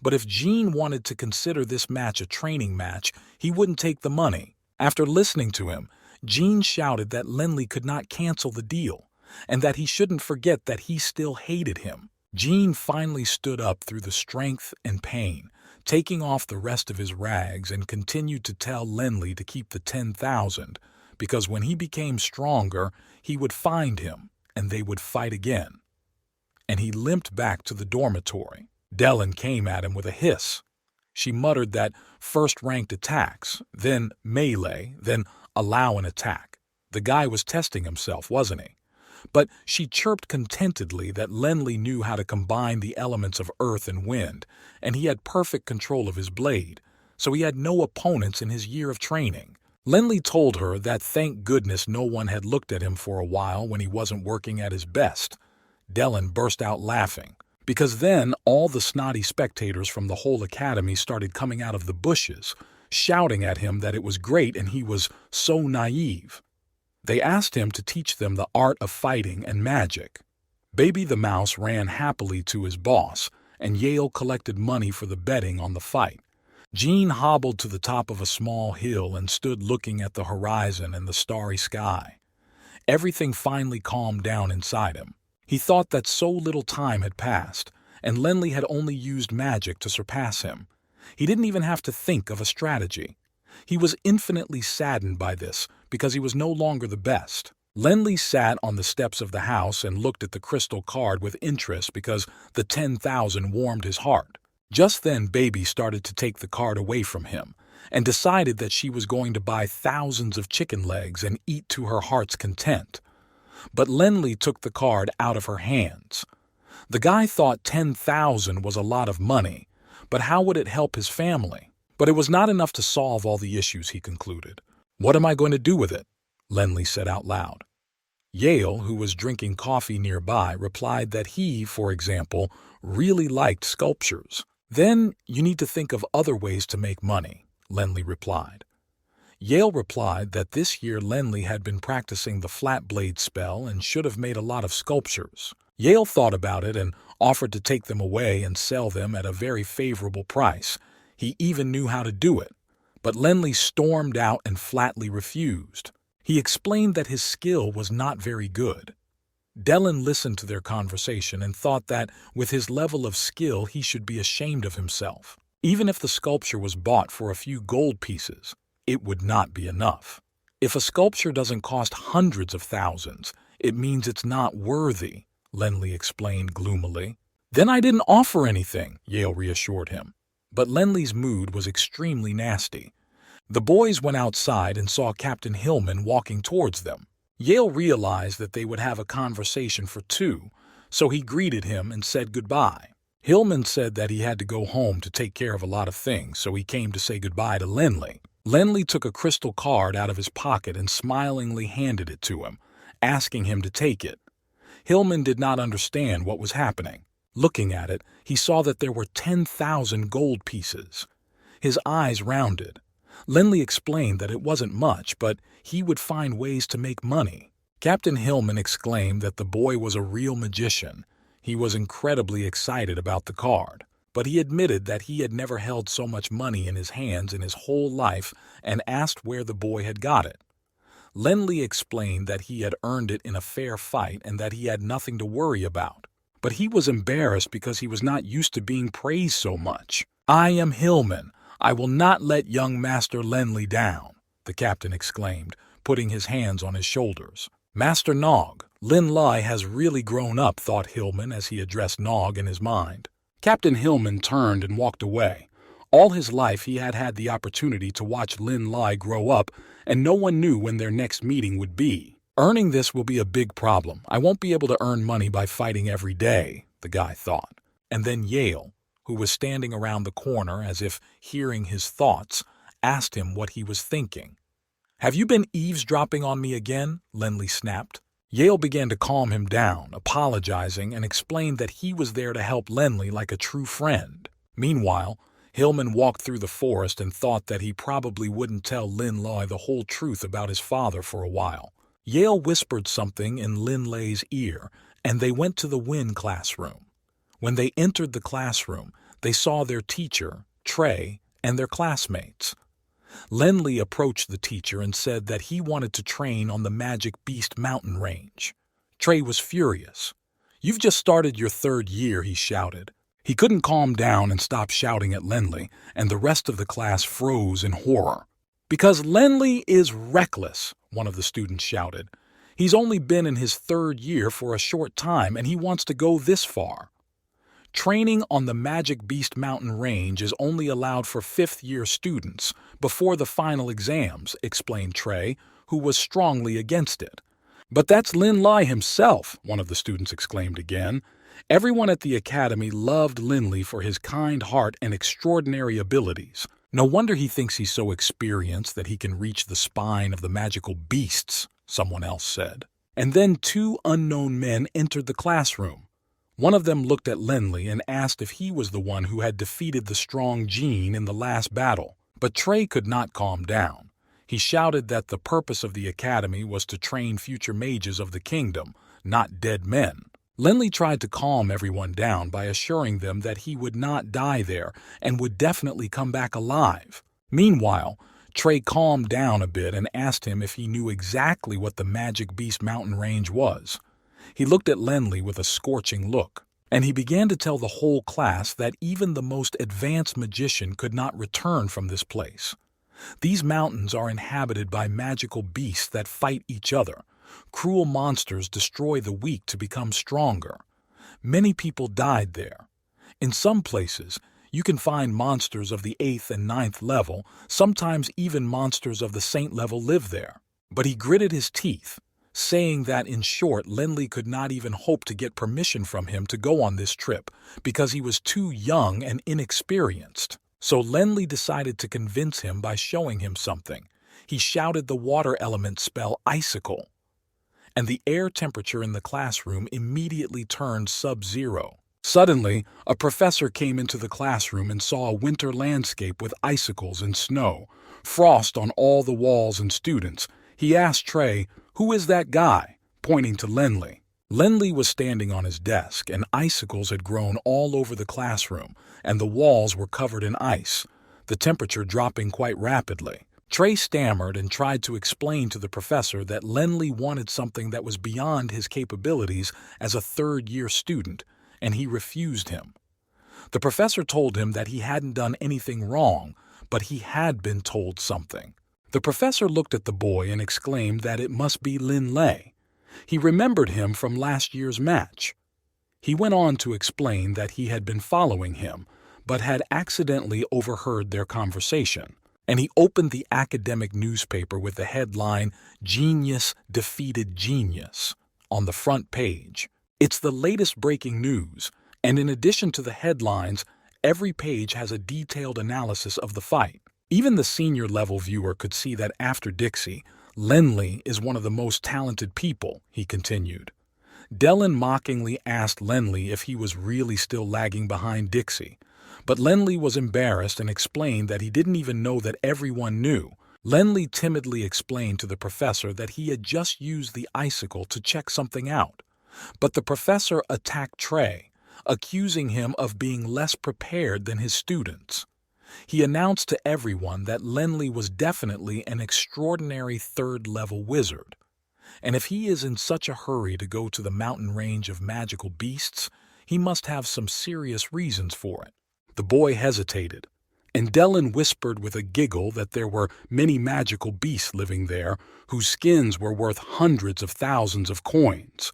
But if Jean wanted to consider this match a training match, he wouldn't take the money. After listening to him, Jean shouted that Lenley could not cancel the deal, and that he shouldn't forget that he still hated him. Jean finally stood up through the strength and pain, taking off the rest of his rags, and continued to tell Lenley to keep the 10,000, because when he became stronger, he would find him, and they would fight again. And he limped back to the dormitory. Dellen came at him with a hiss. She muttered that first-ranked attacks, then melee, then allow an attack. The guy was testing himself, wasn't he? But she chirped contentedly that Lenley knew how to combine the elements of earth and wind, and he had perfect control of his blade, so he had no opponents in his year of training. Lenley told her that thank goodness no one had looked at him for a while when he wasn't working at his best. Dellen burst out laughing, because then all the snotty spectators from the whole academy started coming out of the bushes, shouting at him that it was great and he was so naive. They asked him to teach them the art of fighting and magic. Baby the Mouse ran happily to his boss, and Yale collected money for the betting on the fight. Jean hobbled to the top of a small hill and stood looking at the horizon and the starry sky. Everything finally calmed down inside him. He thought that so little time had passed, and Lenley had only used magic to surpass him. He didn't even have to think of a strategy. He was infinitely saddened by this, because he was no longer the best. Lenley sat on the steps of the house and looked at the crystal card with interest because the 10,000 warmed his heart. Just then, Baby started to take the card away from him and decided that she was going to buy thousands of chicken legs and eat to her heart's content. But Lenli took the card out of her hands. The guy thought 10,000 was a lot of money, but how would it help his family? But it was not enough to solve all the issues, he concluded. What am I going to do with it? Lenli said out loud. Yale, who was drinking coffee nearby, replied that he, for example, really liked sculptures. Then you need to think of other ways to make money, Lenli replied. Yale replied that this year Lenli had been practicing the flat blade spell and should have made a lot of sculptures. Yale thought about it and offered to take them away and sell them at a very favorable price. He even knew how to do it. But Lenli stormed out and flatly refused. He explained that his skill was not very good. Dellen listened to their conversation and thought that, with his level of skill, he should be ashamed of himself. Even if the sculpture was bought for a few gold pieces, it would not be enough. If a sculpture doesn't cost hundreds of thousands, it means it's not worthy, Lenli explained gloomily. Then I didn't offer anything, Yale reassured him. But Lenli's mood was extremely nasty. The boys went outside and saw Captain Hillman walking towards them. Yale realized that they would have a conversation for two, so he greeted him and said goodbye. Hillman said that he had to go home to take care of a lot of things, so he came to say goodbye to Lenli. Lenli took a crystal card out of his pocket and smilingly handed it to him, asking him to take it. Hillman did not understand what was happening. Looking at it, he saw that there were 10,000 gold pieces. His eyes rounded. Lenli explained that it wasn't much, but he would find ways to make money. Captain Hillman exclaimed that the boy was a real magician. He was incredibly excited about the card, but he admitted that he had never held so much money in his hands in his whole life and asked where the boy had got it. Lenli explained that he had earned it in a fair fight and that he had nothing to worry about. But he was embarrassed because he was not used to being praised so much. I am Hillman. I will not let young Master Lenli down, the captain exclaimed, putting his hands on his shoulders. Master Nog, Lin Lai has really grown up, thought Hillman as he addressed Nog in his mind. Captain Hillman turned and walked away. All his life he had had the opportunity to watch Lin Lai grow up, and no one knew when their next meeting would be. Earning this will be a big problem. I won't be able to earn money by fighting every day, the guy thought. And then Yale, who was standing around the corner as if hearing his thoughts, asked him what he was thinking. Have you been eavesdropping on me again? Lenli snapped. Yale began to calm him down, apologizing, and explained that he was there to help Lenli like a true friend. Meanwhile, Hillman walked through the forest and thought that he probably wouldn't tell Lin Lai the whole truth about his father for a while. Yale whispered something in Lin Lei's ear, and they went to the Win classroom. When they entered the classroom, they saw their teacher, Trey, and their classmates. Lenli approached the teacher and said that he wanted to train on the Magic Beast mountain range. Trey was furious. You've just started your 3rd year, he shouted. He couldn't calm down and stopped shouting at Lenli, and the rest of the class froze in horror. Because Lenli is reckless, one of the students shouted. He's only been in his 3rd year for a short time, and he wants to go this far. Training on the Magic Beast mountain range is only allowed for 5th-year students before the final exams, explained Trey, who was strongly against it. But that's Lin Lai himself, one of the students exclaimed again. Everyone at the academy loved Lenli for his kind heart and extraordinary abilities. No wonder he thinks he's so experienced that he can reach the spine of the magical beasts, someone else said. And then 2 unknown men entered the classroom. One of them looked at Lenli and asked if he was the one who had defeated the strong Jean in the last battle. But Trey could not calm down. He shouted that the purpose of the academy was to train future mages of the kingdom, not dead men. Lenli tried to calm everyone down by assuring them that he would not die there and would definitely come back alive. Meanwhile, Trey calmed down a bit and asked him if he knew exactly what the Magic Beast mountain range was. He looked at Lenli with a scorching look, and he began to tell the whole class that even the most advanced magician could not return from this place. These mountains are inhabited by magical beasts that fight each other. Cruel monsters destroy the weak to become stronger. Many people died there. In some places, You can find monsters of the 8th and ninth level, sometimes even monsters of the saint level live there. But he gritted his teeth, saying that in short Lindley could not even hope to get permission from him to go on this trip because he was too young and inexperienced. So Lindley decided to convince him by showing him something. He shouted the water element spell icicle, and the air temperature in the classroom immediately turned sub-zero. Suddenly, a professor came into the classroom and saw a winter landscape with icicles and snow, frost on all the walls and students. He asked Trey, "Who is that guy?" pointing to Lindley. Lindley was standing on his desk, and icicles had grown all over the classroom, and the walls were covered in ice, the temperature dropping quite rapidly. Trey stammered and tried to explain to the professor that Lindley wanted something that was beyond his capabilities as a third-year student, and he refused him. The professor told him that he hadn't done anything wrong, but he had been told something. The professor looked at the boy and exclaimed that it must be Lindley. He remembered him from last year's match. He went on to explain that he had been following him, but had accidentally overheard their conversation. And he opened the academic newspaper with the headline, "Genius Defeated Genius," on the front page. It's the latest breaking news, and in addition to the headlines, every page has a detailed analysis of the fight. Even the senior level viewer could see that after Dixie, Lindley is one of the most talented people, he continued. Dellen mockingly asked Lindley if he was really still lagging behind Dixie. But Lindley was embarrassed and explained that he didn't even know that everyone knew. Lindley timidly explained to the professor that he had just used the icicle to check something out. But the professor attacked Trey, accusing him of being less prepared than his students. He announced to everyone that Lindley was definitely an extraordinary third-level wizard. And if he is in such a hurry to go to the mountain range of magical beasts, he must have some serious reasons for it. The boy hesitated, and Dellen whispered with a giggle that there were many magical beasts living there whose skins were worth hundreds of thousands of coins.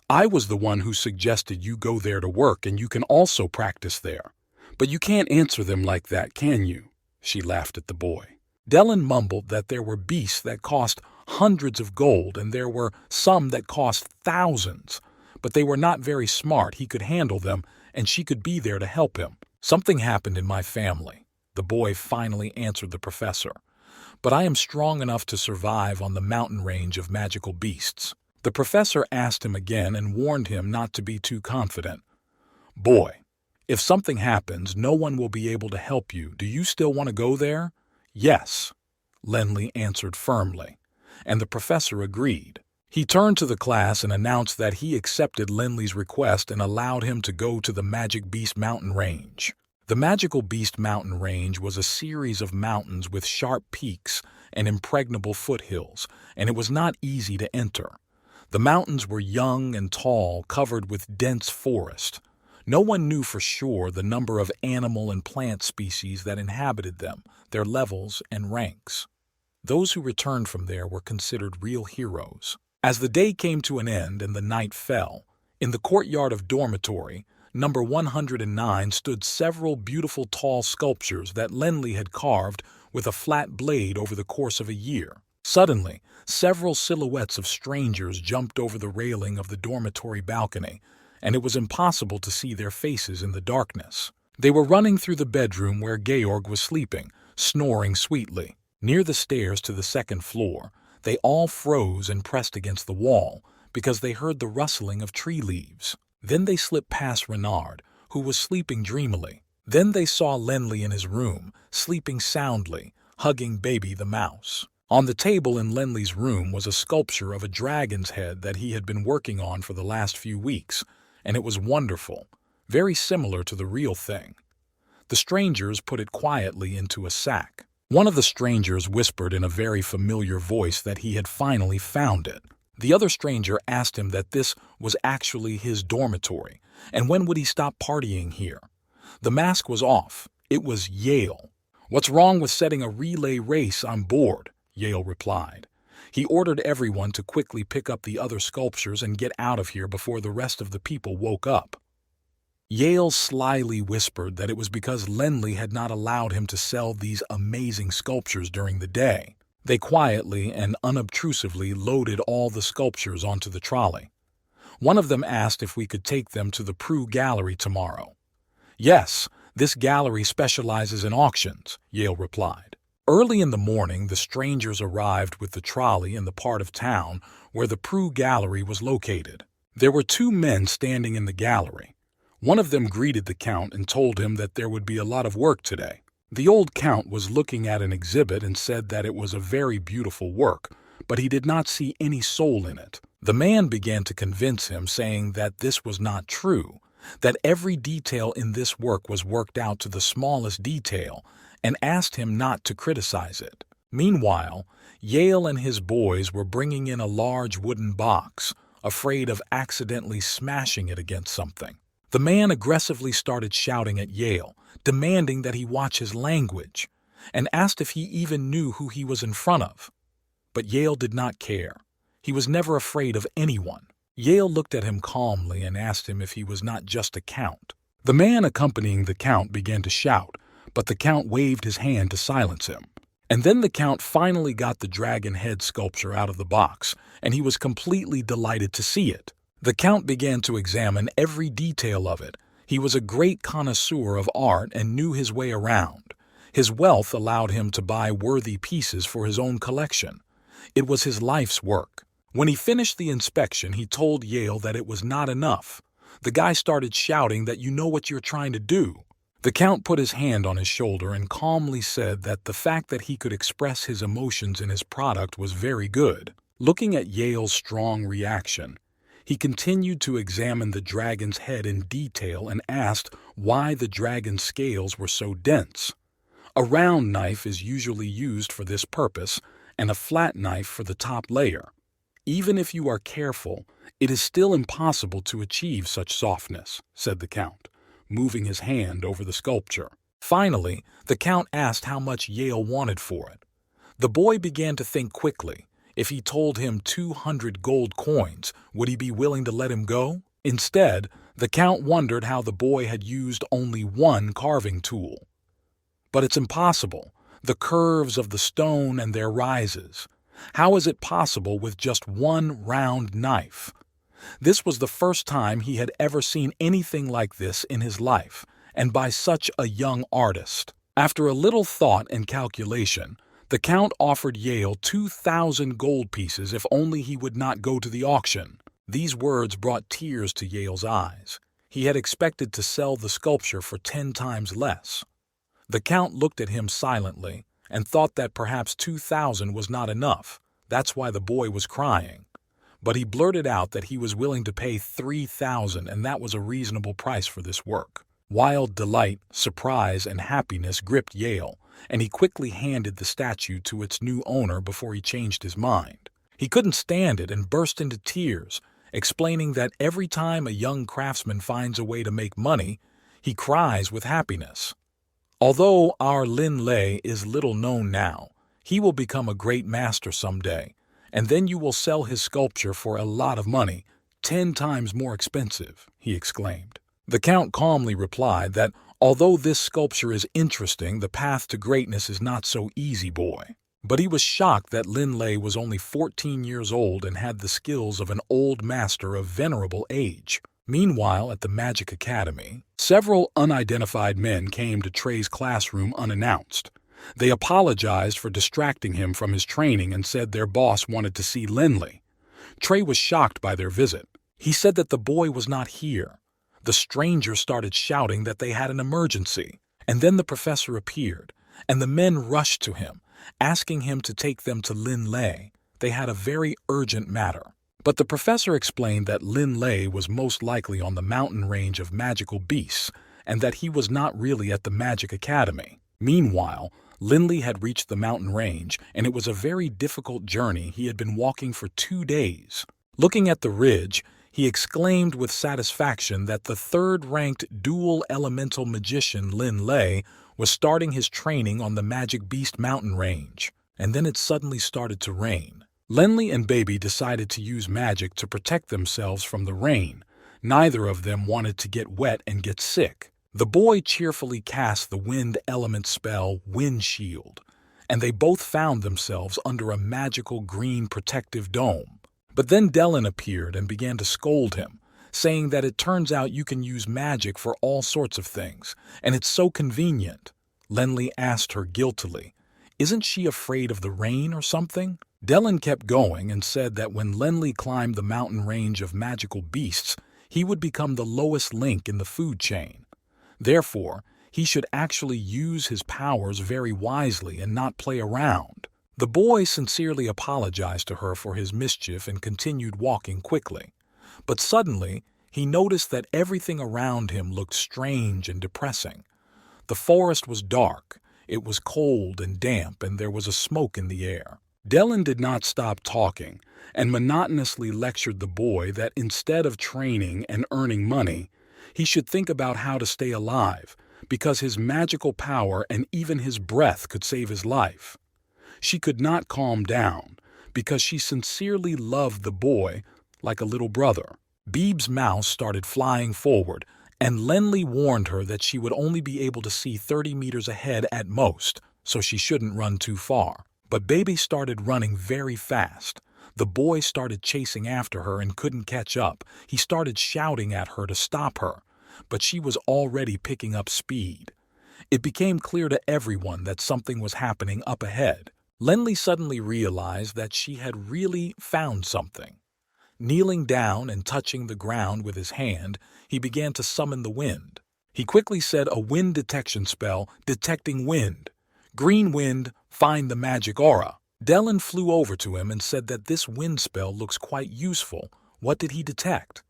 "I was the one who suggested you go there to work, and you can also practice there. But you can't answer them like that, can you?" She laughed at the boy. Dellen mumbled that there were beasts that cost hundreds of gold and there were some that cost thousands, but they were not very smart. He could handle them, and she could be there to help him. "Something happened in my family," the boy finally answered the professor. "But I am strong enough to survive on the mountain range of magical beasts." The professor asked him again and warned him not to be too confident. "Boy, if something happens, no one will be able to help you. Do you still want to go there?" "Yes," Lindley answered firmly, and the professor agreed. He turned to the class and announced that he accepted Lindley's request and allowed him to go to the Magic Beast Mountain Range. The Magical Beast Mountain Range was a series of mountains with sharp peaks and impregnable foothills, and it was not easy to enter. The mountains were young and tall, covered with dense forest. No one knew for sure the number of animal and plant species that inhabited them, their levels and ranks. Those who returned from there were considered real heroes. As the day came to an end and the night fell, in the courtyard of dormitory, number 109 stood several beautiful tall sculptures that Lindley had carved with a flat blade over the course of a year. Suddenly, several silhouettes of strangers jumped over the railing of the dormitory balcony, and it was impossible to see their faces in the darkness. They were running through the bedroom where Georg was sleeping, snoring sweetly. Near the stairs to the second floor, they all froze and pressed against the wall because they heard the rustling of tree leaves. Then they slipped past Renard, who was sleeping dreamily. Then they saw Lindley in his room, sleeping soundly, hugging Baby the mouse. On the table in Lindley's room was a sculpture of a dragon's head that he had been working on for the last few weeks, and it was wonderful, very similar to the real thing. The strangers put it quietly into a sack. One of the strangers whispered in a very familiar voice that he had finally found it. The other stranger asked him that this was actually his dormitory, and when would he stop partying here? The mask was off. It was Yale. "What's wrong with setting a relay race on board?" Yale replied. He ordered everyone to quickly pick up the other sculptures and get out of here before the rest of the people woke up. Yale slyly whispered that it was because Lindley had not allowed him to sell these amazing sculptures during the day. They quietly and unobtrusively loaded all the sculptures onto the trolley. One of them asked if we could take them to the Prue Gallery tomorrow. "Yes, this gallery specializes in auctions," Yale replied. Early in the morning, the strangers arrived with the trolley in the part of town where the Prue Gallery was located. There were two men standing in the gallery. One of them greeted the Count and told him that there would be a lot of work today. The old Count was looking at an exhibit and said that it was a very beautiful work, but he did not see any soul in it. The man began to convince him, saying that this was not true, that every detail in this work was worked out to the smallest detail, and asked him not to criticize it. Meanwhile, Yale and his boys were bringing in a large wooden box, afraid of accidentally smashing it against something. The man aggressively started shouting at Yale, demanding that he watch his language, and asked if he even knew who he was in front of. But Yale did not care. He was never afraid of anyone. Yale looked at him calmly and asked him if he was not just a count. The man accompanying the Count began to shout, but the Count waved his hand to silence him. And then the Count finally got the dragon head sculpture out of the box, and he was completely delighted to see it. The Count began to examine every detail of it. He was a great connoisseur of art and knew his way around. His wealth allowed him to buy worthy pieces for his own collection. It was his life's work. When he finished the inspection, he told Yale that it was not enough. The guy started shouting that "You know what you're trying to do." The Count put his hand on his shoulder and calmly said that the fact that he could express his emotions in his product was very good. Looking at Yale's strong reaction, he continued to examine the dragon's head in detail and asked why the dragon's scales were so dense. A round knife is usually used for this purpose, and a flat knife for the top layer. "Even if you are careful, it is still impossible to achieve such softness," said the Count, moving his hand over the sculpture. Finally, the Count asked how much Yale wanted for it. The boy began to think quickly. If he told him 200 gold coins, would he be willing to let him go? Instead, the Count wondered how the boy had used only one carving tool. "But it's impossible. The curves of the stone and their rises. How is it possible with just one round knife?" This was the first time he had ever seen anything like this in his life, and by such a young artist. After a little thought and calculation, the Count offered Yale 2,000 gold pieces if only he would not go to the auction. These words brought tears to Yale's eyes. He had expected to sell the sculpture for 10 times less. The Count looked at him silently and thought that perhaps 2,000 was not enough. That's why the boy was crying. But he blurted out that he was willing to pay 3,000, and that was a reasonable price for this work. Wild delight, surprise, and happiness gripped Yale, and he quickly handed the statue to its new owner before he changed his mind. He couldn't stand it and burst into tears, explaining that every time a young craftsman finds a way to make money, he cries with happiness. Although our Lin Lei is little known now, he will become a great master someday, and then you will sell his sculpture for a lot of money, 10 times more expensive," he exclaimed. The Count calmly replied that although this sculpture is interesting, the path to greatness is not so easy, boy. But he was shocked that Lin Lei was only 14 years old and had the skills of an old master of venerable age. Meanwhile, at the Magic Academy, several unidentified men came to Trey's classroom unannounced. They apologized for distracting him from his training and said their boss wanted to see Lindley. Trey was shocked by their visit. He said that the boy was not here. The strangers started shouting that they had an emergency, and then the professor appeared, and the men rushed to him, asking him to take them to Lin Lei. They had a very urgent matter. But the professor explained that Lin Lei was most likely on the mountain range of magical beasts, and that he was not really at the Magic Academy. Meanwhile, Lindley had reached the mountain range, and it was a very difficult journey. He had been walking for 2 days. Looking at the ridge, he exclaimed with satisfaction that the third-ranked dual elemental magician Lin Lei was starting his training on the Magic Beast mountain range. And then it suddenly started to rain. Lindley and Baby decided to use magic to protect themselves from the rain. Neither of them wanted to get wet and get sick. The boy cheerfully cast the wind element spell Wind Shield, and they both found themselves under a magical green protective dome. But then Dellen appeared and began to scold him, saying that it turns out you can use magic for all sorts of things, and it's so convenient. Lenli asked her guiltily, "Isn't she afraid of the rain or something?" Dellen kept going and said that when Lenli climbed the mountain range of magical beasts, he would become the lowest link in the food chain. Therefore, he should actually use his powers very wisely and not play around. The boy sincerely apologized to her for his mischief and continued walking quickly. But suddenly, he noticed that everything around him looked strange and depressing. The forest was dark, it was cold and damp, and there was a smoke in the air. Dellen did not stop talking and monotonously lectured the boy that instead of training and earning money, he should think about how to stay alive, because his magical power and even his breath could save his life. She could not calm down, because she sincerely loved the boy like a little brother. Beeb's mouse started flying forward, and Lenli warned her that she would only be able to see 30 meters ahead at most, so she shouldn't run too far. But Baby started running very fast. The boy started chasing after her and couldn't catch up. He started shouting at her to stop her, but she was already picking up speed. It became clear to everyone that something was happening up ahead. Lenli suddenly realized that she had really found something. Kneeling down and touching the ground with his hand, he began to summon the wind. He quickly said a wind detection spell, detecting wind. "Green wind, find the magic aura." Dellen flew over to him and said that this wind spell looks quite useful. What did he detect?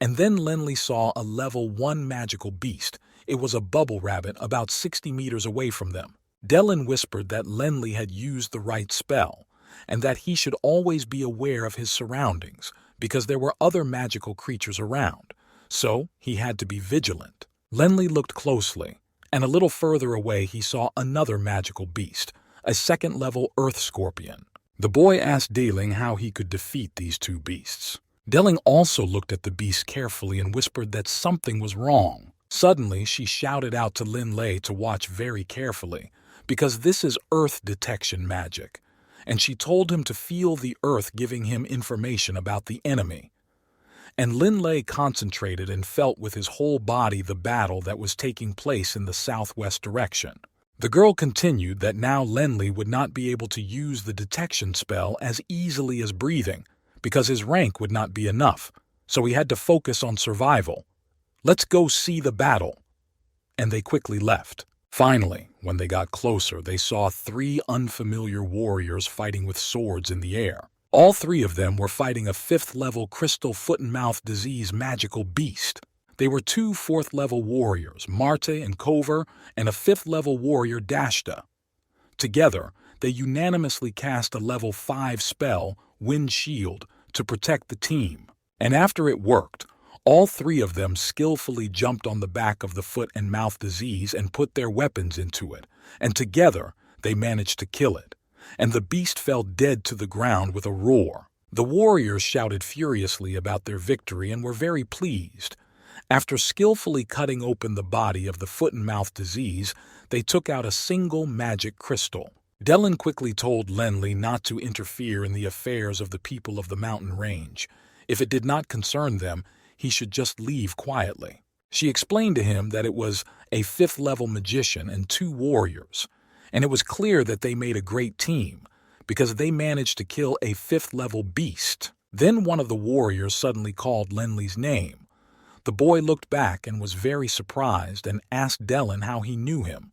And then Lenli saw a level 1 magical beast. It was a bubble rabbit about 60 meters away from them. Dellen whispered that Lenli had used the right spell, and that he should always be aware of his surroundings, because there were other magical creatures around, so he had to be vigilant. Lenli looked closely, and a little further away he saw another magical beast, a second-level earth scorpion. The boy asked Deling how he could defeat these two beasts. Deling also looked at the beast carefully and whispered that something was wrong. Suddenly, she shouted out to Lin Lei to watch very carefully, because this is earth detection magic, and she told him to feel the earth giving him information about the enemy. And Lin Lei concentrated and felt with his whole body the battle that was taking place in the southwest direction. The girl continued that now Lenli would not be able to use the detection spell as easily as breathing, because his rank would not be enough, so he had to focus on survival. "Let's go see the battle." And they quickly left. Finally, when they got closer, they saw 3 unfamiliar warriors fighting with swords in the air. All 3 of them were fighting a 5th-level crystal foot-and-mouth disease magical beast. They were 2 4th-level warriors, Marte and Kover, and a 5th-level warrior, Dashta. Together, they unanimously cast a level 5 spell, Wind Shield, to protect the team. And after it worked, all 3 of them skillfully jumped on the back of the foot-and-mouth disease and put their weapons into it, and together they managed to kill it, and the beast fell dead to the ground with a roar. The warriors shouted furiously about their victory and were very pleased. After skillfully cutting open the body of the foot-and-mouth disease, they took out a single magic crystal. Dellen quickly told Lenli not to interfere in the affairs of the people of the mountain range. If it did not concern them, he should just leave quietly. She explained to him that it was a 5th-level magician and 2 warriors, and it was clear that they made a great team, because they managed to kill a 5th-level beast. Then one of the warriors suddenly called Lenli's name. The boy looked back and was very surprised and asked Dellen how he knew him.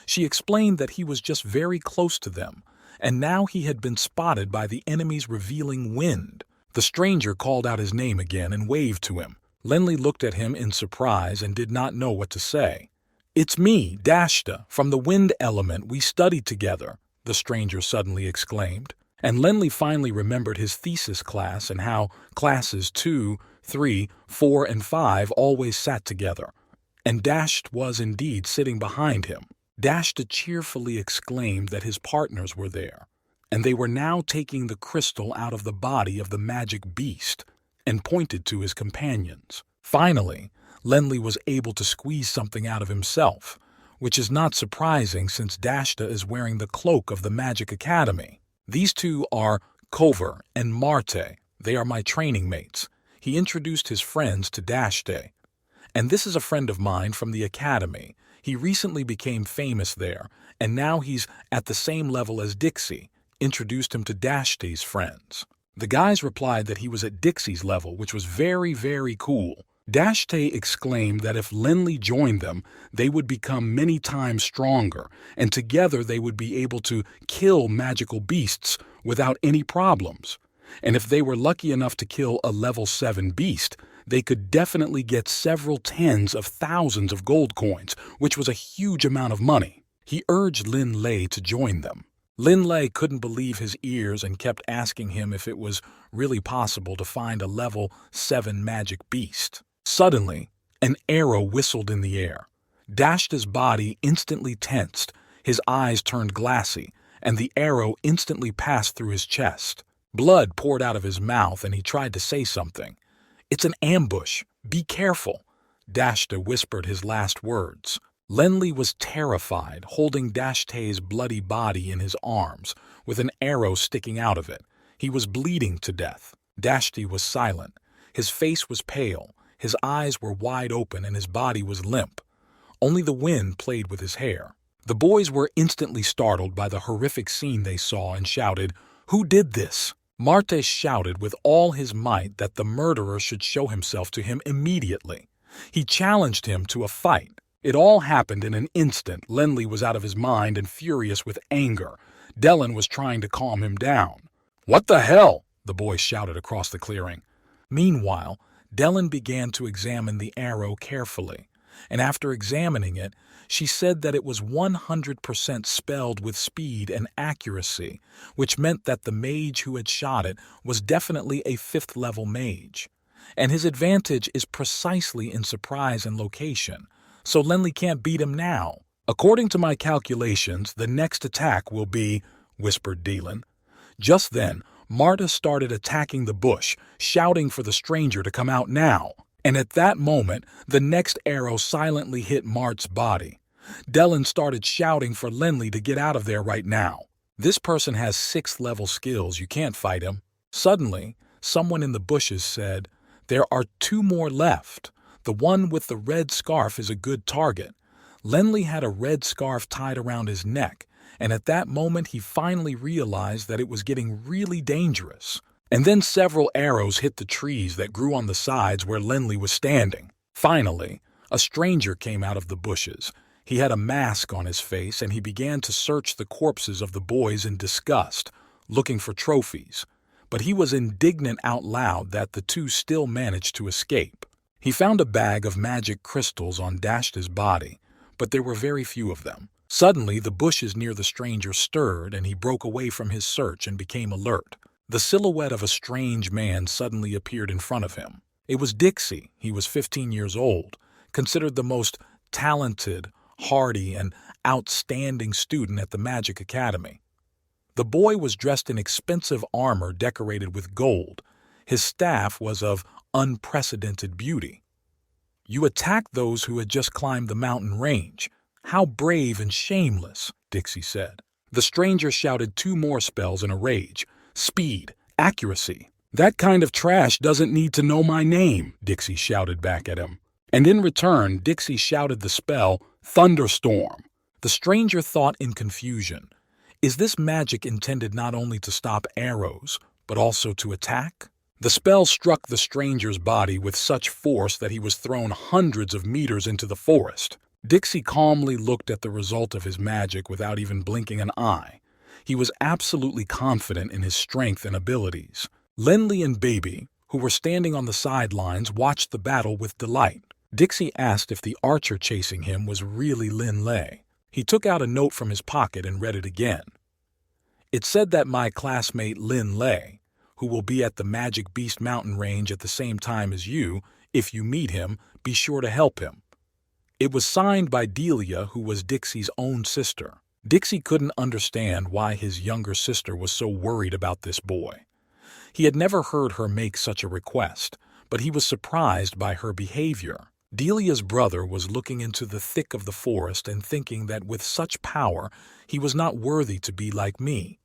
She explained that he was just very close to them, and now he had been spotted by the enemy's revealing wind. The stranger called out his name again and waved to him. Lenli looked at him in surprise and did not know what to say. "It's me, Dashta, from the wind element we studied together," the stranger suddenly exclaimed. And Lenli finally remembered his thesis class and how classes 2, 3, 4, and 5 always sat together. And Dasht was indeed sitting behind him. Dashta cheerfully exclaimed that his partners were there, and they were now taking the crystal out of the body of the magic beast, and pointed to his companions. Finally, Lenli was able to squeeze something out of himself, which is not surprising since Dashta is wearing the cloak of the Magic Academy. These two are Kover and Marte. They are my training mates. He introduced his friends to Dashte. And this is a friend of mine from the academy. He recently became famous there, and now he's at the same level as Dixie, introduced him to Dashte's friends. The guys replied that he was at Dixie's level, which was very, very cool. Dashte exclaimed that if Lenli joined them, they would become many times stronger, and together they would be able to kill magical beasts without any problems. And if they were lucky enough to kill a level 7 beast, they could definitely get several tens of thousands of gold coins, which was a huge amount of money. He urged Lin Lei to join them. Lin Lei couldn't believe his ears and kept asking him if it was really possible to find a level 7 magic beast. Suddenly, an arrow whistled in the air. Dashta's body instantly tensed, his eyes turned glassy, and the arrow instantly passed through his chest. Blood poured out of his mouth and he tried to say something. "It's an ambush. Be careful," Dashta whispered his last words. Lenli was terrified, holding Dashta's bloody body in his arms, with an arrow sticking out of it. He was bleeding to death. Dashti was silent. His face was pale, his eyes were wide open, and his body was limp. Only the wind played with his hair. The boys were instantly startled by the horrific scene they saw and shouted, "Who did this?" Marte shouted with all his might that the murderer should show himself to him immediately. He challenged him to a fight. It all happened in an instant. Lenli was out of his mind and furious with anger. Dellen was trying to calm him down. "What the hell?" the boy shouted across the clearing. Meanwhile, Dellen began to examine the arrow carefully, and after examining it, she said that it was 100% spelled with speed and accuracy, which meant that the mage who had shot it was definitely a 5th-level mage. And his advantage is precisely in surprise and location, so Lenli can't beat him now. "According to my calculations, the next attack will be," whispered Dylan. Just then, Marta started attacking the bush, shouting for the stranger to come out now. And at that moment, the next arrow silently hit Mart's body. Dellen started shouting for Lenli to get out of there right now. "This person has 6th-level skills. You can't fight him." Suddenly, someone in the bushes said, "There are 2 more left. The one with the red scarf is a good target." Lenli had a red scarf tied around his neck, and at that moment he finally realized that it was getting really dangerous. And then several arrows hit the trees that grew on the sides where Lenli was standing. Finally, a stranger came out of the bushes. He had a mask on his face and he began to search the corpses of the boys in disgust, looking for trophies. But he was indignant out loud that the 2 still managed to escape. He found a bag of magic crystals on Dashta's body, but there were very few of them. Suddenly, the bushes near the stranger stirred and he broke away from his search and became alert. The silhouette of a strange man suddenly appeared in front of him. It was Dixie. He was 15 years old, considered the most talented, hardy, and outstanding student at the Magic Academy. The boy was dressed in expensive armor decorated with gold. His staff was of unprecedented beauty. "You attacked those who had just climbed the mountain range. How brave and shameless," Dixie said. The stranger shouted 2 more spells in a rage. "Speed, accuracy." "That kind of trash doesn't need to know my name," Dixie shouted back at him. And in return, Dixie shouted the spell, "Thunderstorm." The stranger thought in confusion, is this magic intended not only to stop arrows, but also to attack? The spell struck the stranger's body with such force that he was thrown hundreds of meters into the forest. Dixie calmly looked at the result of his magic without even blinking an eye. He was absolutely confident in his strength and abilities. Lenli and Baby, who were standing on the sidelines, watched the battle with delight. Dixie asked if the archer chasing him was really Lin Lei. He took out a note from his pocket and read it again. It said that my classmate Lin Lei, who will be at the Magic Beast Mountain Range at the same time as you, if you meet him, be sure to help him. It was signed by Delia, who was Dixie's own sister. Dixie couldn't understand why his younger sister was so worried about this boy. He had never heard her make such a request, but he was surprised by her behavior. Delia's brother was looking into the thick of the forest and thinking that with such power he was not worthy to be like me.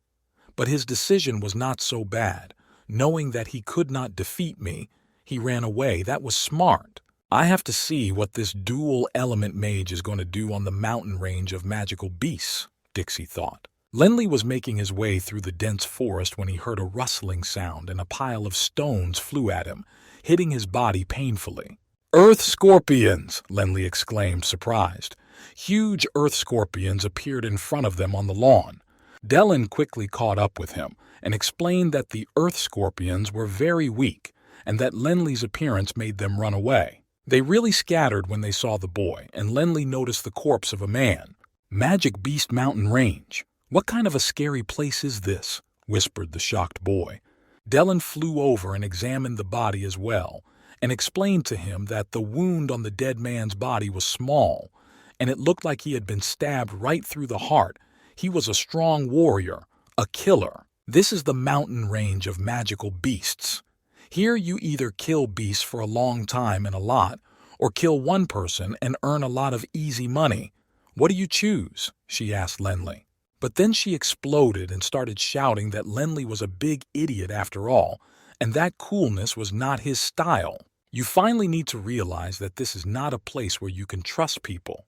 But his decision was not so bad. Knowing that he could not defeat me, he ran away. That was smart. I have to see what this dual element mage is going to do on the mountain range of magical beasts, Dixie thought. Lenly was making his way through the dense forest when he heard a rustling sound and a pile of stones flew at him, hitting his body painfully. "Earth scorpions!" Lenly exclaimed, surprised. Huge earth scorpions appeared in front of them on the lawn. Dellen quickly caught up with him and explained that the earth scorpions were very weak and that Lenly's appearance made them run away. They really scattered when they saw the boy, and Lenly noticed the corpse of a man. "Magic Beast Mountain Range. What kind of a scary place is this?" whispered the shocked boy. Dellen flew over and examined the body as well, and explained to him that the wound on the dead man's body was small, and it looked like he had been stabbed right through the heart. He was a strong warrior, a killer. "This is the mountain range of magical beasts. Here you either kill beasts for a long time and a lot, or kill one person and earn a lot of easy money. What do you choose?" she asked Lenly. But then she exploded and started shouting that Lenly was a big idiot after all, and that coolness was not his style. "You finally need to realize that this is not a place where you can trust people.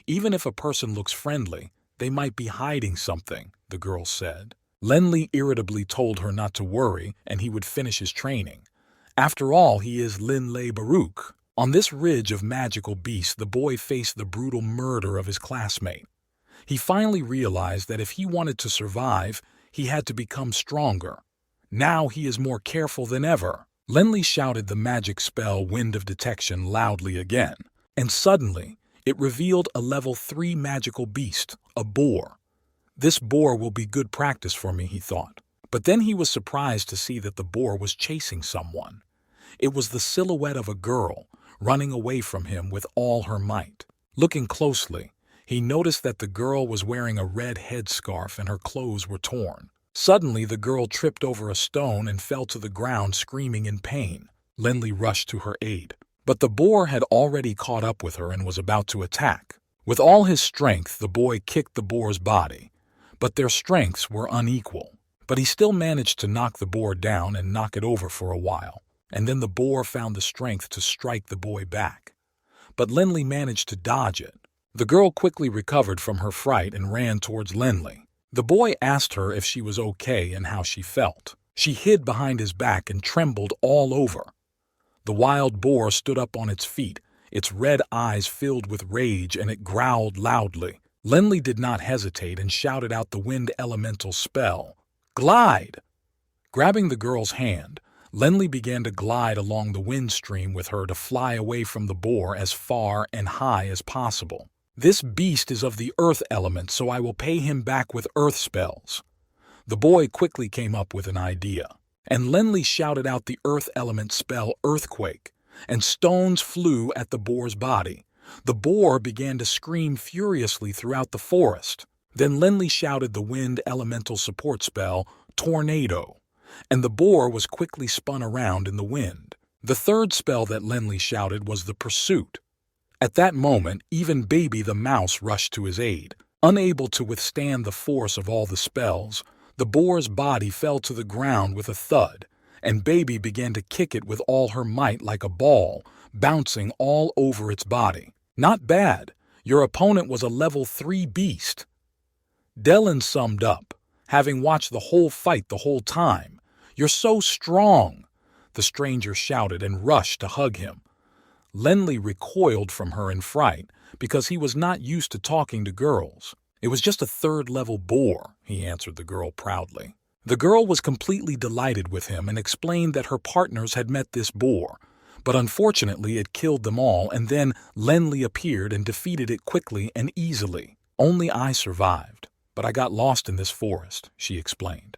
Even if a person looks friendly, they might be hiding something," the girl said. Lenly irritably told her not to worry and he would finish his training. After all, he is Linley Baruch. On this ridge of magical beasts, the boy faced the brutal murder of his classmate. He finally realized that if he wanted to survive, he had to become stronger. Now he is more careful than ever. Lenly shouted the magic spell Wind of Detection loudly again, and suddenly it revealed a level 3 magical beast, a boar. "This boar will be good practice for me," he thought. But then he was surprised to see that the boar was chasing someone. It was the silhouette of a girl, running away from him with all her might. Looking closely, he noticed that the girl was wearing a red headscarf and her clothes were torn. Suddenly, the girl tripped over a stone and fell to the ground screaming in pain. Lenly rushed to her aid. But the boar had already caught up with her and was about to attack. With all his strength, the boy kicked the boar's body. But their strengths were unequal. But he still managed to knock the boar down and knock it over for a while. And then the boar found the strength to strike the boy back. But Lenly managed to dodge it. The girl quickly recovered from her fright and ran towards Lenly. The boy asked her if she was okay and how she felt. She hid behind his back and trembled all over. The wild boar stood up on its feet, its red eyes filled with rage, and it growled loudly. Lenly did not hesitate and shouted out the wind elemental spell, "Glide!" Grabbing the girl's hand, Lenly began to glide along the wind stream with her to fly away from the boar as far and high as possible. "This beast is of the earth element, so I will pay him back with earth spells." The boy quickly came up with an idea, and Lenly shouted out the earth element spell Earthquake, and stones flew at the boar's body. The boar began to scream furiously throughout the forest. Then Lenly shouted the wind elemental support spell Tornado, and the boar was quickly spun around in the wind. The third spell that Lenly shouted was the Pursuit. At that moment, even Baby the mouse rushed to his aid. Unable to withstand the force of all the spells, the boar's body fell to the ground with a thud, and Baby began to kick it with all her might like a ball, bouncing all over its body. "Not bad. Your opponent was a level 3 beast." Dellen summed up, having watched the whole fight the whole time. "You're so strong," the stranger shouted and rushed to hug him. Lenly recoiled from her in fright because he was not used to talking to girls. "It was just a 3rd-level boar," he answered the girl proudly. The girl was completely delighted with him and explained that her partners had met this boar, but unfortunately it killed them all, and then Lenly appeared and defeated it quickly and easily. "Only I survived, but I got lost in this forest," she explained.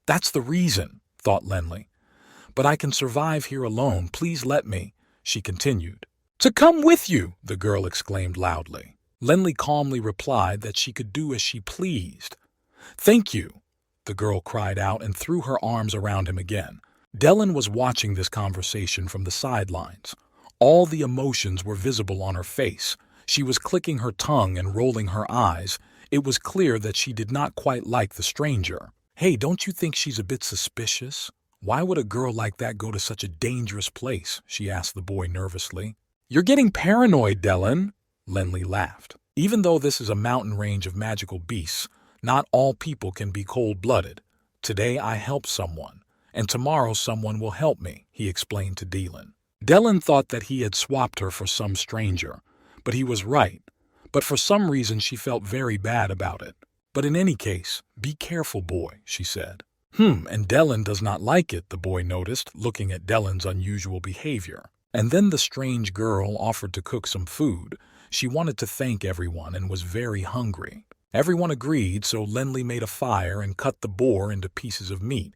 "That's the reason," thought Lenly. "But I can survive here alone. Please let me," she continued. "To come with you," the girl exclaimed loudly. Lenly calmly replied that she could do as she pleased. "Thank you," the girl cried out and threw her arms around him again. Dellen was watching this conversation from the sidelines. All the emotions were visible on her face. She was clicking her tongue and rolling her eyes. It was clear that she did not quite like the stranger. "Hey, don't you think she's a bit suspicious? Why would a girl like that go to such a dangerous place?" she asked the boy nervously. "You're getting paranoid, Dellen," Lenley laughed. "Even though this is a mountain range of magical beasts, not all people can be cold-blooded. Today I help someone, and tomorrow someone will help me," he explained to Dellen. Dellen thought that he had swapped her for some stranger, but he was right. But for some reason she felt very bad about it. "But in any case, be careful, boy," she said. And Dellen does not like it," the boy noticed, looking at Dellen's unusual behavior. And then the strange girl offered to cook some food. She wanted to thank everyone and was very hungry. Everyone agreed, so Lenley made a fire and cut the boar into pieces of meat.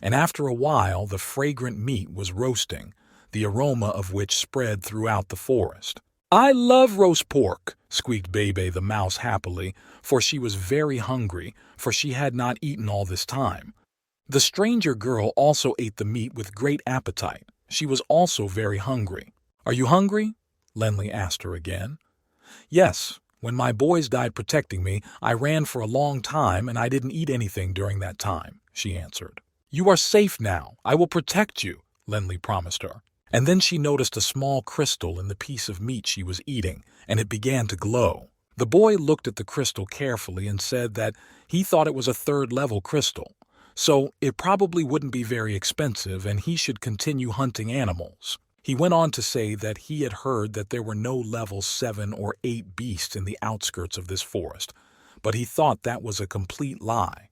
And after a while, the fragrant meat was roasting, the aroma of which spread throughout the forest. "I love roast pork," squeaked Bebe the mouse happily, for she was very hungry, for she had not eaten all this time. The stranger girl also ate the meat with great appetite. She was also very hungry. "Are you hungry?" Lenley asked her again. "Yes. When my boys died protecting me, I ran for a long time and I didn't eat anything during that time," she answered. "You are safe now. I will protect you," Lenley promised her. And then she noticed a small crystal in the piece of meat she was eating, and it began to glow. The boy looked at the crystal carefully and said that he thought it was a third-level crystal, so it probably wouldn't be very expensive and he should continue hunting animals. He went on to say that he had heard that there were no level 7 or 8 beasts in the outskirts of this forest, but he thought that was a complete lie.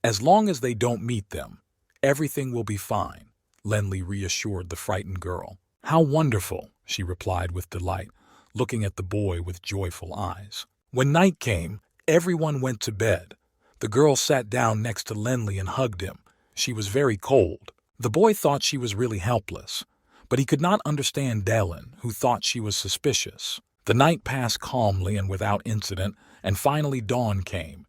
"As long as they don't meet them, everything will be fine," Lenley reassured the frightened girl. "How wonderful," she replied with delight, looking at the boy with joyful eyes. When night came, everyone went to bed. The girl sat down next to Lenley and hugged him. She was very cold. The boy thought she was really helpless, but he could not understand Dellen, who thought she was suspicious. The night passed calmly and without incident, and finally dawn came.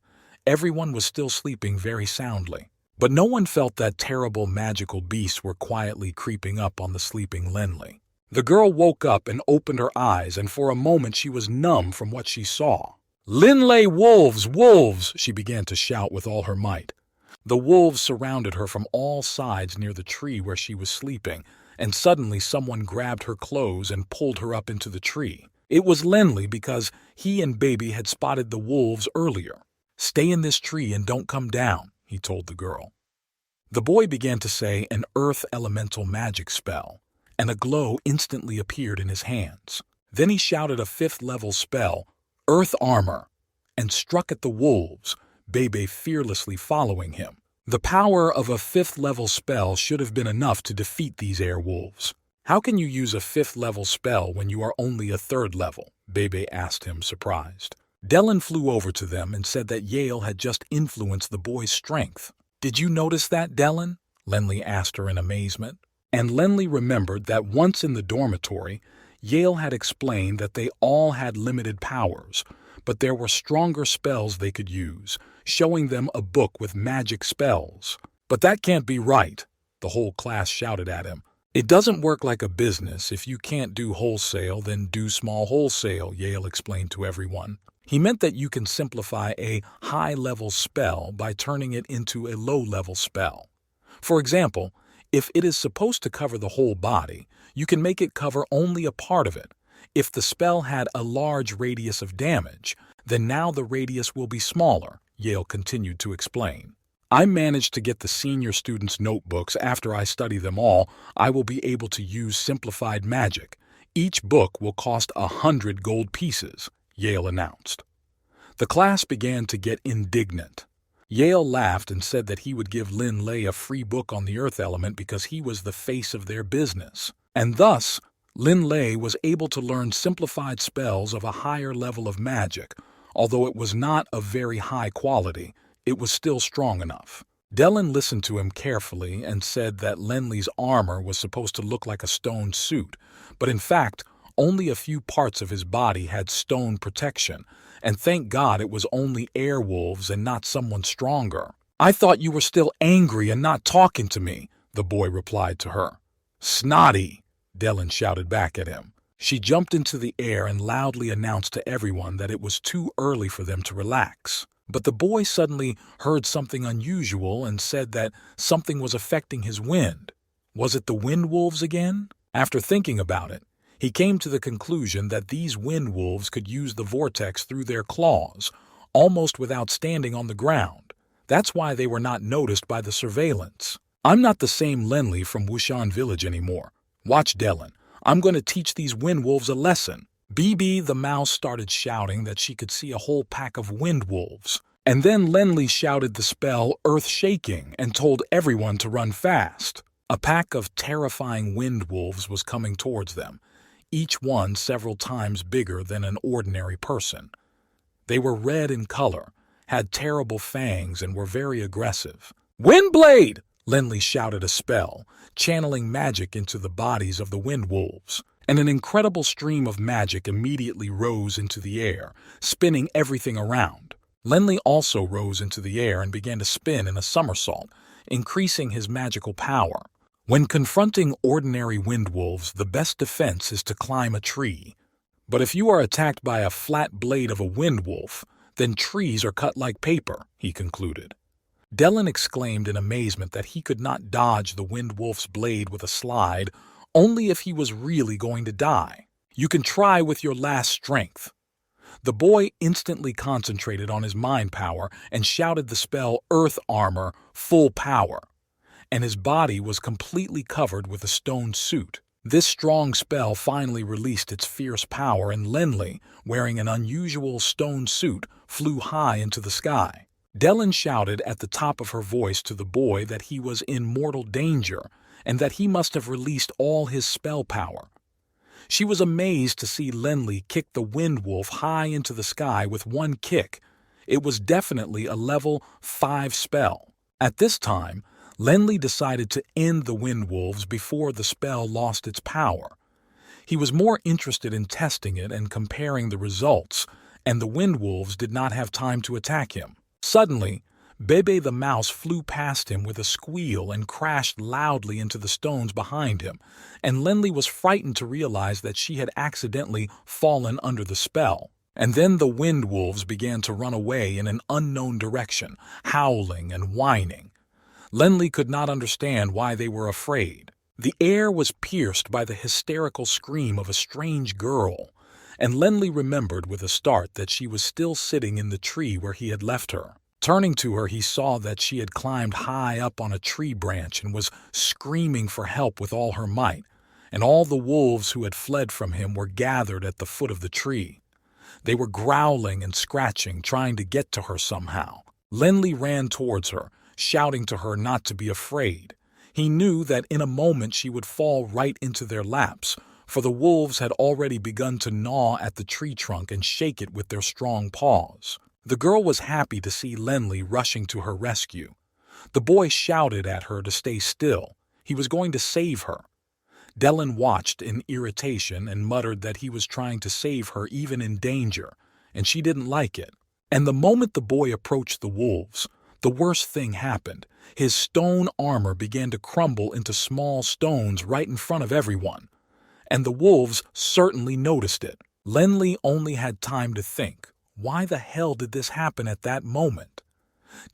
Everyone was still sleeping very soundly. But no one felt that terrible magical beasts were quietly creeping up on the sleeping Lenley. The girl woke up and opened her eyes, and for a moment she was numb from what she saw. "Lenley, wolves, wolves!" she began to shout with all her might. The wolves surrounded her from all sides near the tree where she was sleeping, and suddenly someone grabbed her clothes and pulled her up into the tree. It was Lenley because he and Baby had spotted the wolves earlier. "Stay in this tree and don't come down," he told the girl. The boy began to say an earth elemental magic spell, and a glow instantly appeared in his hands. Then he shouted a 5th-level spell, "Earth Armor," and struck at the wolves, Bebe fearlessly following him. The power of a 5th-level spell should have been enough to defeat these air wolves. "How can you use a 5th-level spell when you are only a 3rd level?" Bebe asked him, surprised. Dellen flew over to them and said that Yale had just influenced the boy's strength. "Did you notice that, Dellen?" Lenley asked her in amazement. And Lenley remembered that once in the dormitory, Yale had explained that they all had limited powers, but there were stronger spells they could use, showing them a book with magic spells. "But that can't be right," the whole class shouted at him. "It doesn't work like a business. If you can't do wholesale, then do small wholesale," Yale explained to everyone. He meant that you can simplify a high-level spell by turning it into a low-level spell. For example, if it is supposed to cover the whole body, you can make it cover only a part of it. If the spell had a large radius of damage, then now the radius will be smaller, Yale continued to explain. "I managed to get the senior students' notebooks. After I study them all, I will be able to use simplified magic. Each book will cost 100 gold pieces," Yale announced. The class began to get indignant. Yale laughed and said that he would give Lenley a free book on the earth element because he was the face of their business. And thus, Lenley was able to learn simplified spells of a higher level of magic. Although it was not of very high quality, it was still strong enough. Dellen listened to him carefully and said that Lenley's armor was supposed to look like a stone suit, but in fact, only a few parts of his body had stone protection, and thank God it was only air wolves and not someone stronger. "I thought you were still angry and not talking to me," the boy replied to her. Snotty, Dylan shouted back at him. She jumped into the air and loudly announced to everyone that it was too early for them to relax. But the boy suddenly heard something unusual and said that something was affecting his wind. Was it the wind wolves again? After thinking about it, he came to the conclusion that these wind wolves could use the vortex through their claws, almost without standing on the ground. That's why they were not noticed by the surveillance. I'm not the same Lenli from Wushan Village anymore. Watch, Dylan. I'm going to teach these wind wolves a lesson. Bibi the mouse started shouting that she could see a whole pack of wind wolves. And then Lenli shouted the spell Earth Shaking and told everyone to run fast. A pack of terrifying wind wolves was coming towards them, each one several times bigger than an ordinary person. They were red in color, had terrible fangs, and were very aggressive. Windblade! Lenli shouted a spell, channeling magic into the bodies of the wind wolves, and an incredible stream of magic immediately rose into the air, spinning everything around. Lenli also rose into the air and began to spin in a somersault, increasing his magical power. When confronting ordinary wind wolves, the best defense is to climb a tree. But if you are attacked by a flat blade of a wind wolf, then trees are cut like paper, he concluded. Dylan exclaimed in amazement that he could not dodge the wind wolf's blade with a slide, only if he was really going to die. You can try with your last strength. The boy instantly concentrated on his mind power and shouted the spell Earth Armor, full power, and his body was completely covered with a stone suit. This strong spell finally released its fierce power, and Lenli, wearing an unusual stone suit, flew high into the sky. Dylan shouted at the top of her voice to the boy that he was in mortal danger and that he must have released all his spell power. She was amazed to see Lenli kick the wind wolf high into the sky with one kick. It was definitely a level 5 spell. At this time, Lenli decided to end the wind wolves before the spell lost its power. He was more interested in testing it and comparing the results, and the wind wolves did not have time to attack him. Suddenly, Bebe the mouse flew past him with a squeal and crashed loudly into the stones behind him, and Lenli was frightened to realize that she had accidentally fallen under the spell. And then the wind wolves began to run away in an unknown direction, howling and whining. Lenli could not understand why they were afraid. The air was pierced by the hysterical scream of a strange girl, and Lenli remembered with a start that she was still sitting in the tree where he had left her. Turning to her, he saw that she had climbed high up on a tree branch and was screaming for help with all her might, and all the wolves who had fled from him were gathered at the foot of the tree. They were growling and scratching, trying to get to her somehow. Lenli ran towards her, shouting to her not to be afraid. He knew that in a moment she would fall right into their laps, for the wolves had already begun to gnaw at the tree trunk and shake it with their strong paws. The girl was happy to see Lenli rushing to her rescue. The boy shouted at her to stay still. He was going to save her. Dylan watched in irritation and muttered that he was trying to save her even in danger, and she didn't like it. And the moment the boy approached the wolves, the worst thing happened. His stone armor began to crumble into small stones right in front of everyone. And the wolves certainly noticed it. Lenli only had time to think, why the hell did this happen at that moment?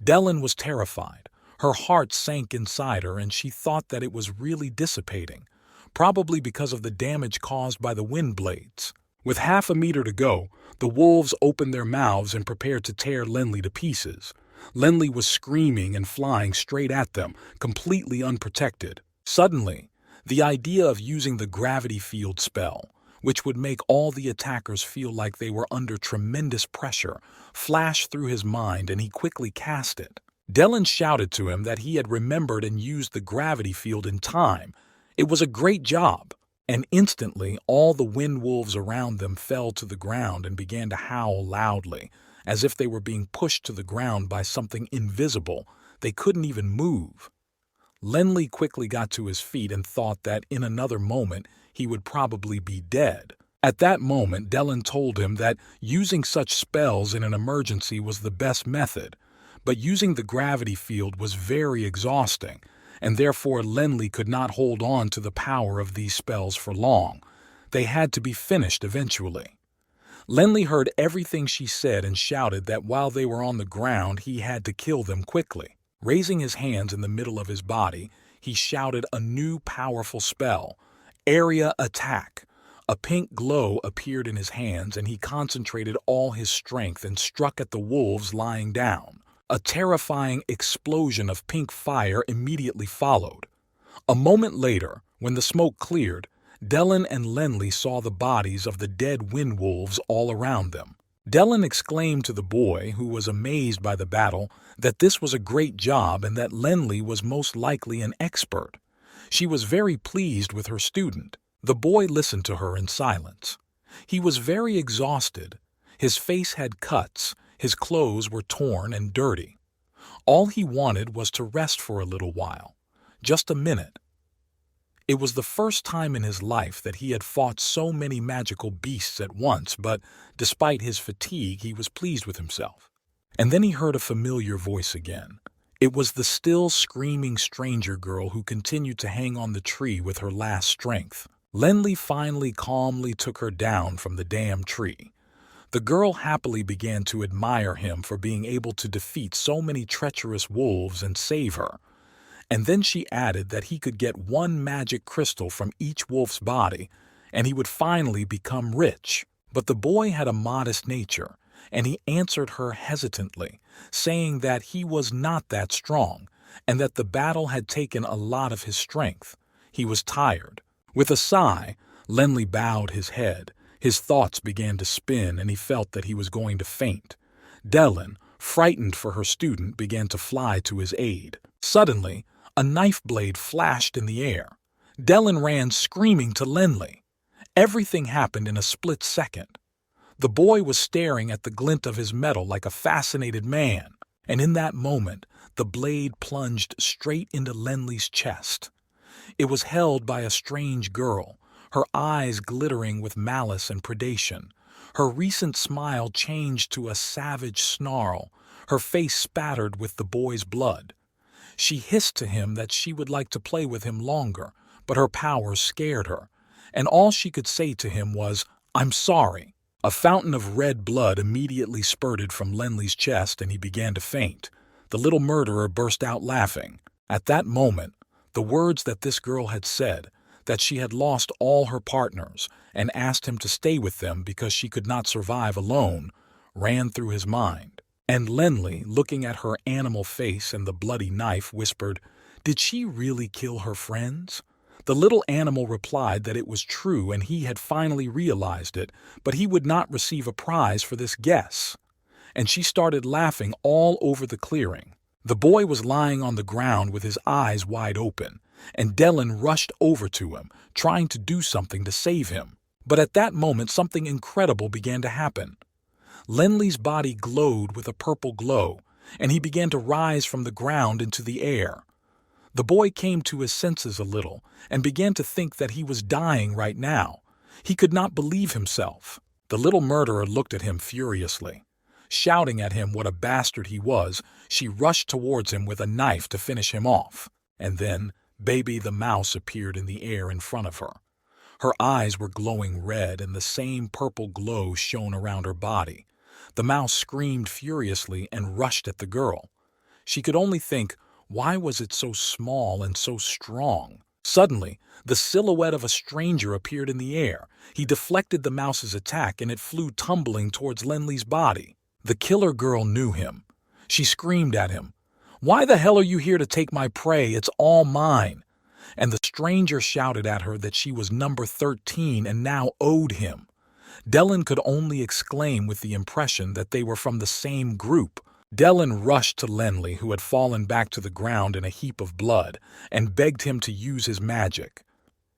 Dylan was terrified. Her heart sank inside her, and she thought that it was really dissipating, probably because of the damage caused by the wind blades. With half a meter to go, the wolves opened their mouths and prepared to tear Lenli to pieces. Lenli was screaming and flying straight at them, completely unprotected. Suddenly, the idea of using the gravity field spell, which would make all the attackers feel like they were under tremendous pressure, flashed through his mind, and he quickly cast it. Dylan shouted to him that he had remembered and used the gravity field in time. It was a great job, and instantly all the wind wolves around them fell to the ground and began to howl loudly, as if they were being pushed to the ground by something invisible. They couldn't even move. Lenli quickly got to his feet and thought that in another moment he would probably be dead. At that moment, Dylan told him that using such spells in an emergency was the best method, but using the gravity field was very exhausting, and therefore Lenli could not hold on to the power of these spells for long. They had to be finished eventually. Lenli heard everything she said and shouted that while they were on the ground, he had to kill them quickly. Raising his hands in the middle of his body, he shouted a new powerful spell, Area Attack. A pink glow appeared in his hands, and he concentrated all his strength and struck at the wolves lying down. A terrifying explosion of pink fire immediately followed. A moment later, when the smoke cleared, Dellen and Lenli saw the bodies of the dead wind wolves all around them. Dellen exclaimed to the boy, who was amazed by the battle, that this was a great job and that Lenli was most likely an expert. She was very pleased with her student. The boy listened to her in silence. He was very exhausted. His face had cuts, his clothes were torn and dirty. All he wanted was to rest for a little while, just a minute. It was the first time in his life that he had fought so many magical beasts at once, but despite his fatigue, he was pleased with himself. And then he heard a familiar voice again. It was the still screaming stranger girl who continued to hang on the tree with her last strength. Lenli finally calmly took her down from the damn tree. The girl happily began to admire him for being able to defeat so many treacherous wolves and save her. And then she added that he could get one magic crystal from each wolf's body, and he would finally become rich. But the boy had a modest nature, and he answered her hesitantly, saying that he was not that strong, and that the battle had taken a lot of his strength. He was tired. With a sigh, Lenli bowed his head. His thoughts began to spin, and he felt that he was going to faint. Dellen, frightened for her student, began to fly to his aid. Suddenly, a knife blade flashed in the air. Dellen ran screaming to Lenli. Everything happened in a split second. The boy was staring at the glint of his metal like a fascinated man, and in that moment, the blade plunged straight into Lenli's chest. It was held by a strange girl, her eyes glittering with malice and predation. Her recent smile changed to a savage snarl, her face spattered with the boy's blood. She hissed to him that she would like to play with him longer, but her powers scared her, and all she could say to him was, "I'm sorry." A fountain of red blood immediately spurted from Lenli's chest, and he began to faint. The little murderer burst out laughing. At that moment, the words that this girl had said, that she had lost all her partners and asked him to stay with them because she could not survive alone, ran through his mind. And Lenli, looking at her animal face and the bloody knife, whispered, "Did she really kill her friends?" The little animal replied that it was true and he had finally realized it, but he would not receive a prize for this guess. And she started laughing all over the clearing. The boy was lying on the ground with his eyes wide open, and Dellen rushed over to him, trying to do something to save him. But at that moment, something incredible began to happen. Lenli's body glowed with a purple glow, and he began to rise from the ground into the air. The boy came to his senses a little and began to think that he was dying right now. He could not believe himself. The little murderer looked at him furiously. Shouting at him what a bastard he was, she rushed towards him with a knife to finish him off. And then Baby the mouse appeared in the air in front of her. Her eyes were glowing red, and the same purple glow shone around her body. The mouse screamed furiously and rushed at the girl. She could only think, why was it so small and so strong? Suddenly, the silhouette of a stranger appeared in the air. He deflected the mouse's attack, and it flew tumbling towards Lenli's body. The killer girl knew him. She screamed at him, "Why the hell are you here to take my prey? It's all mine." And the stranger shouted at her that she was number 13 and now owed him. Dellen could only exclaim with the impression that they were from the same group. Dellen rushed to Lenli, who had fallen back to the ground in a heap of blood, and begged him to use his magic.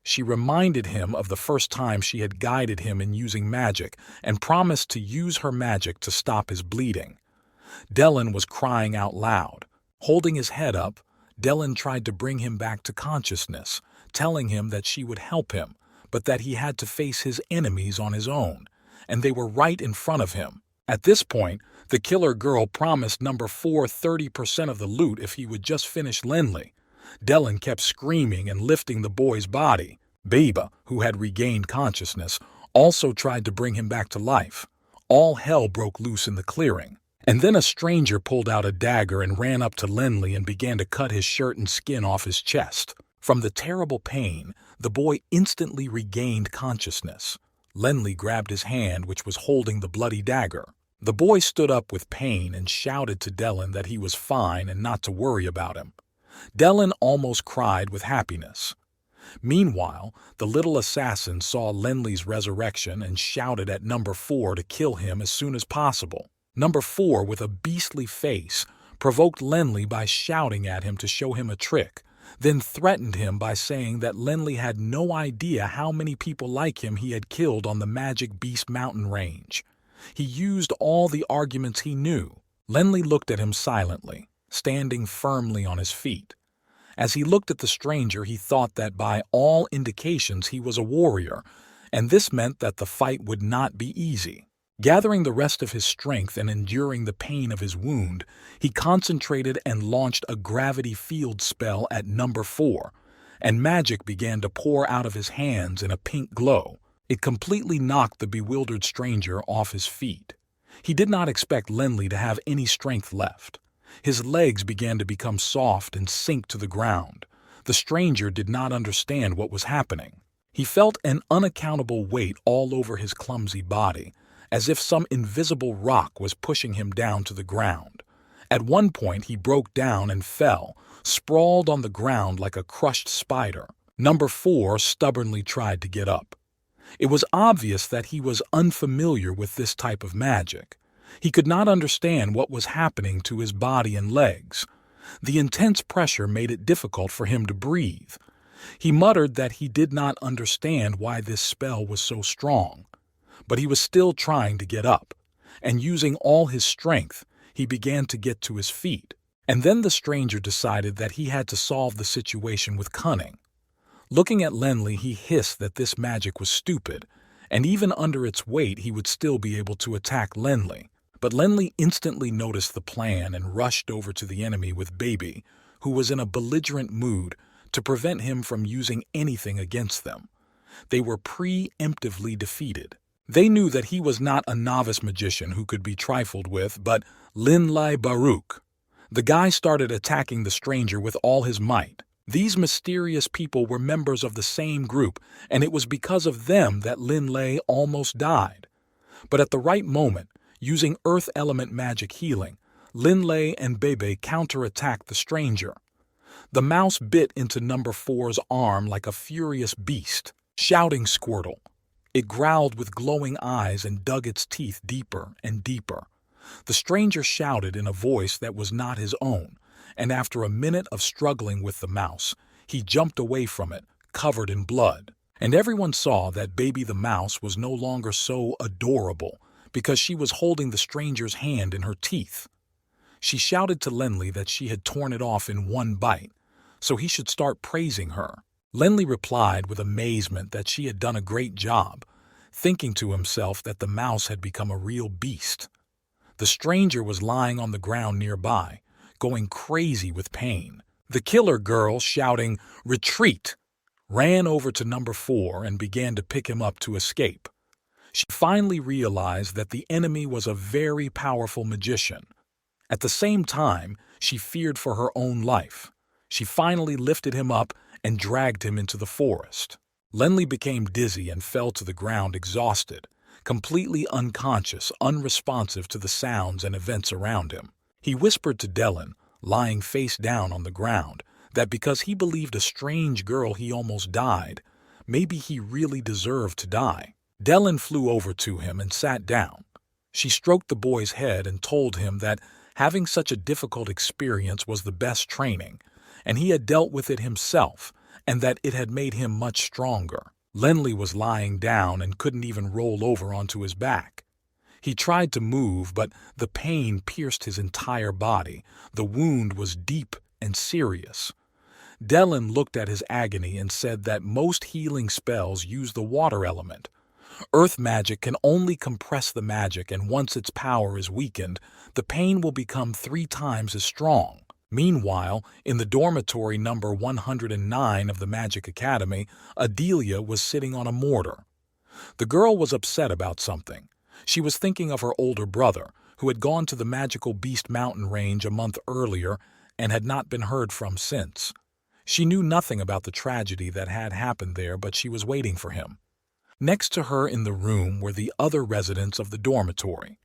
She reminded him of the first time she had guided him in using magic and promised to use her magic to stop his bleeding. Dellen was crying out loud. Holding his head up, Dellen tried to bring him back to consciousness, telling him that she would help him, but that he had to face his enemies on his own, and they were right in front of him. At this point, the killer girl promised number 4 30% of the loot if he would just finish Lenli. Dylan kept screaming and lifting the boy's body. Baba, who had regained consciousness, also tried to bring him back to life. All hell broke loose in the clearing. And then a stranger pulled out a dagger and ran up to Lenley and began to cut his shirt and skin off his chest. From the terrible pain, the boy instantly regained consciousness. Lenley grabbed his hand, which was holding the bloody dagger. The boy stood up with pain and shouted to Dylan that he was fine and not to worry about him. Dylan almost cried with happiness. Meanwhile, the little assassin saw Lenley's resurrection and shouted at Number 4 to kill him as soon as possible. Number 4, with a beastly face, provoked Lenley by shouting at him to show him a trick, then threatened him by saying that Lenley had no idea how many people like him he had killed on the Magic Beast mountain range. He used all the arguments he knew. Lenley looked at him silently, standing firmly on his feet. As he looked at the stranger, he thought that by all indications he was a warrior, and this meant that the fight would not be easy. Gathering the rest of his strength and enduring the pain of his wound, he concentrated and launched a gravity field spell at Number 4, and magic began to pour out of his hands in a pink glow. It completely knocked the bewildered stranger off his feet. He did not expect Lenley to have any strength left. His legs began to become soft and sink to the ground. The stranger did not understand what was happening. He felt an unaccountable weight all over his clumsy body, as if some invisible rock was pushing him down to the ground. At one point he broke down and fell, sprawled on the ground like a crushed spider. Number 4 stubbornly tried to get up. It was obvious that he was unfamiliar with this type of magic. He could not understand what was happening to his body and legs. The intense pressure made it difficult for him to breathe. He muttered that he did not understand why this spell was so strong. But he was still trying to get up, and using all his strength, he began to get to his feet. And then the stranger decided that he had to solve the situation with cunning. Looking at Lenley, he hissed that this magic was stupid, and even under its weight he would still be able to attack Lenley. But Lenley instantly noticed the plan and rushed over to the enemy with Baby, who was in a belligerent mood, to prevent him from using anything against them. They were preemptively defeated. They knew that he was not a novice magician who could be trifled with, but Linlai Baruch. The guy started attacking the stranger with all his might. These mysterious people were members of the same group, and it was because of them that Linlai almost died. But at the right moment, using earth element magic healing, Linlai and Bebe counterattacked the stranger. The mouse bit into Number 4's arm like a furious beast, shouting Squirtle. It growled with glowing eyes and dug its teeth deeper and deeper. The stranger shouted in a voice that was not his own, and after a minute of struggling with the mouse, he jumped away from it, covered in blood. And everyone saw that Baby the mouse was no longer so adorable because she was holding the stranger's hand in her teeth. She shouted to Lenley that she had torn it off in one bite, so he should start praising her. Lenley replied with amazement that she had done a great job, thinking to himself that the mouse had become a real beast. The stranger was lying on the ground nearby, going crazy with pain. The killer girl, shouting, "Retreat!" ran over to Number 4 and began to pick him up to escape. She finally realized that the enemy was a very powerful magician. At the same time, she feared for her own life. She finally lifted him up and dragged him into the forest. Lenley became dizzy and fell to the ground exhausted, completely unconscious, unresponsive to the sounds and events around him. He whispered to Dylan, lying face down on the ground, that because he believed a strange girl he almost died, maybe he really deserved to die. Dylan flew over to him and sat down. She stroked the boy's head and told him that having such a difficult experience was the best training, and he had dealt with it himself, and that it had made him much stronger. Lenley was lying down and couldn't even roll over onto his back. He tried to move, but the pain pierced his entire body. The wound was deep and serious. Dylan looked at his agony and said that most healing spells use the water element. Earth magic can only compress the magic, and once its power is weakened, the pain will become 3 times as strong. Meanwhile, in the dormitory number 109 of the Magic Academy, Adelia was sitting on a mortar. The girl was upset about something. She was thinking of her older brother, who had gone to the magical Beast Mountain range a month earlier and had not been heard from since. She knew nothing about the tragedy that had happened there, but she was waiting for him. Next to her in the room were the other residents of the dormitory.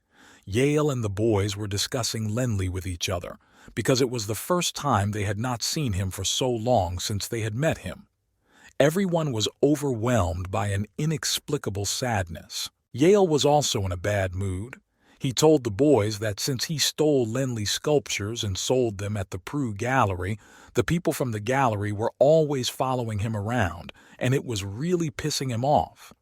Yale and the boys were discussing Lenley with each other, because it was the first time they had not seen him for so long since they had met him. Everyone was overwhelmed by an inexplicable sadness. Yale was also in a bad mood. He told the boys that since he stole Lenley's sculptures and sold them at the Prue Gallery, the people from the gallery were always following him around, and it was really pissing him off.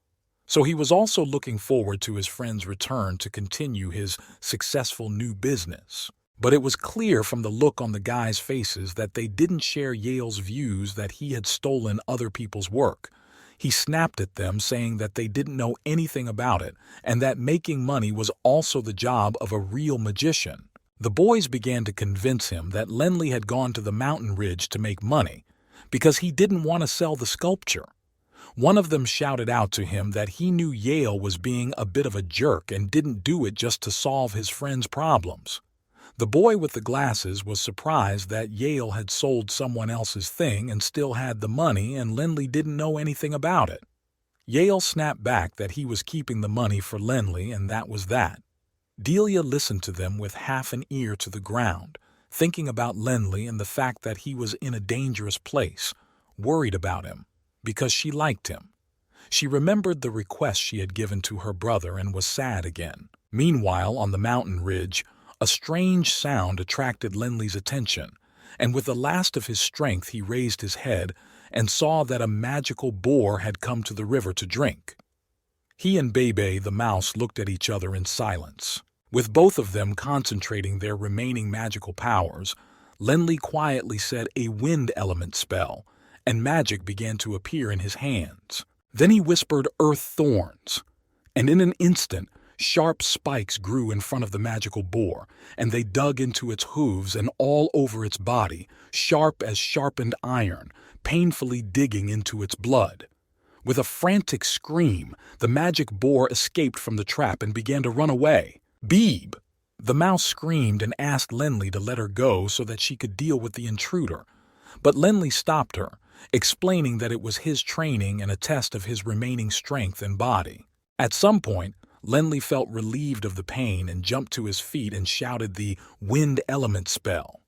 So he was also looking forward to his friend's return to continue his successful new business. But it was clear from the look on the guys' faces that they didn't share Yale's views that he had stolen other people's work. He snapped at them, saying that they didn't know anything about it and that making money was also the job of a real magician. The boys began to convince him that Lenley had gone to the mountain ridge to make money because he didn't want to sell the sculpture. One of them shouted out to him that he knew Yale was being a bit of a jerk and didn't do it just to solve his friend's problems. The boy with the glasses was surprised that Yale had sold someone else's thing and still had the money, and Lenley didn't know anything about it. Yale snapped back that he was keeping the money for Lenley, and that was that. Delia listened to them with half an ear to the ground, thinking about Lenley and the fact that he was in a dangerous place, worried about him, because she liked him. She remembered the request she had given to her brother and was sad again. Meanwhile, on the mountain ridge, a strange sound attracted Lenley's attention, and with the last of his strength he raised his head and saw that a magical boar had come to the river to drink. He and Bebe the mouse looked at each other in silence. With both of them concentrating their remaining magical powers, Lenley quietly said a wind element spell, and magic began to appear in his hands. Then he whispered earth thorns, and in an instant, sharp spikes grew in front of the magical boar, and they dug into its hooves and all over its body, sharp as sharpened iron, painfully digging into its blood. With a frantic scream, the magic boar escaped from the trap and began to run away. "Beeb!" The mouse screamed and asked Lenley to let her go so that she could deal with the intruder. But Lenley stopped her, explaining that it was his training and a test of his remaining strength and body. At some point, Lenley felt relieved of the pain and jumped to his feet and shouted the wind element spell.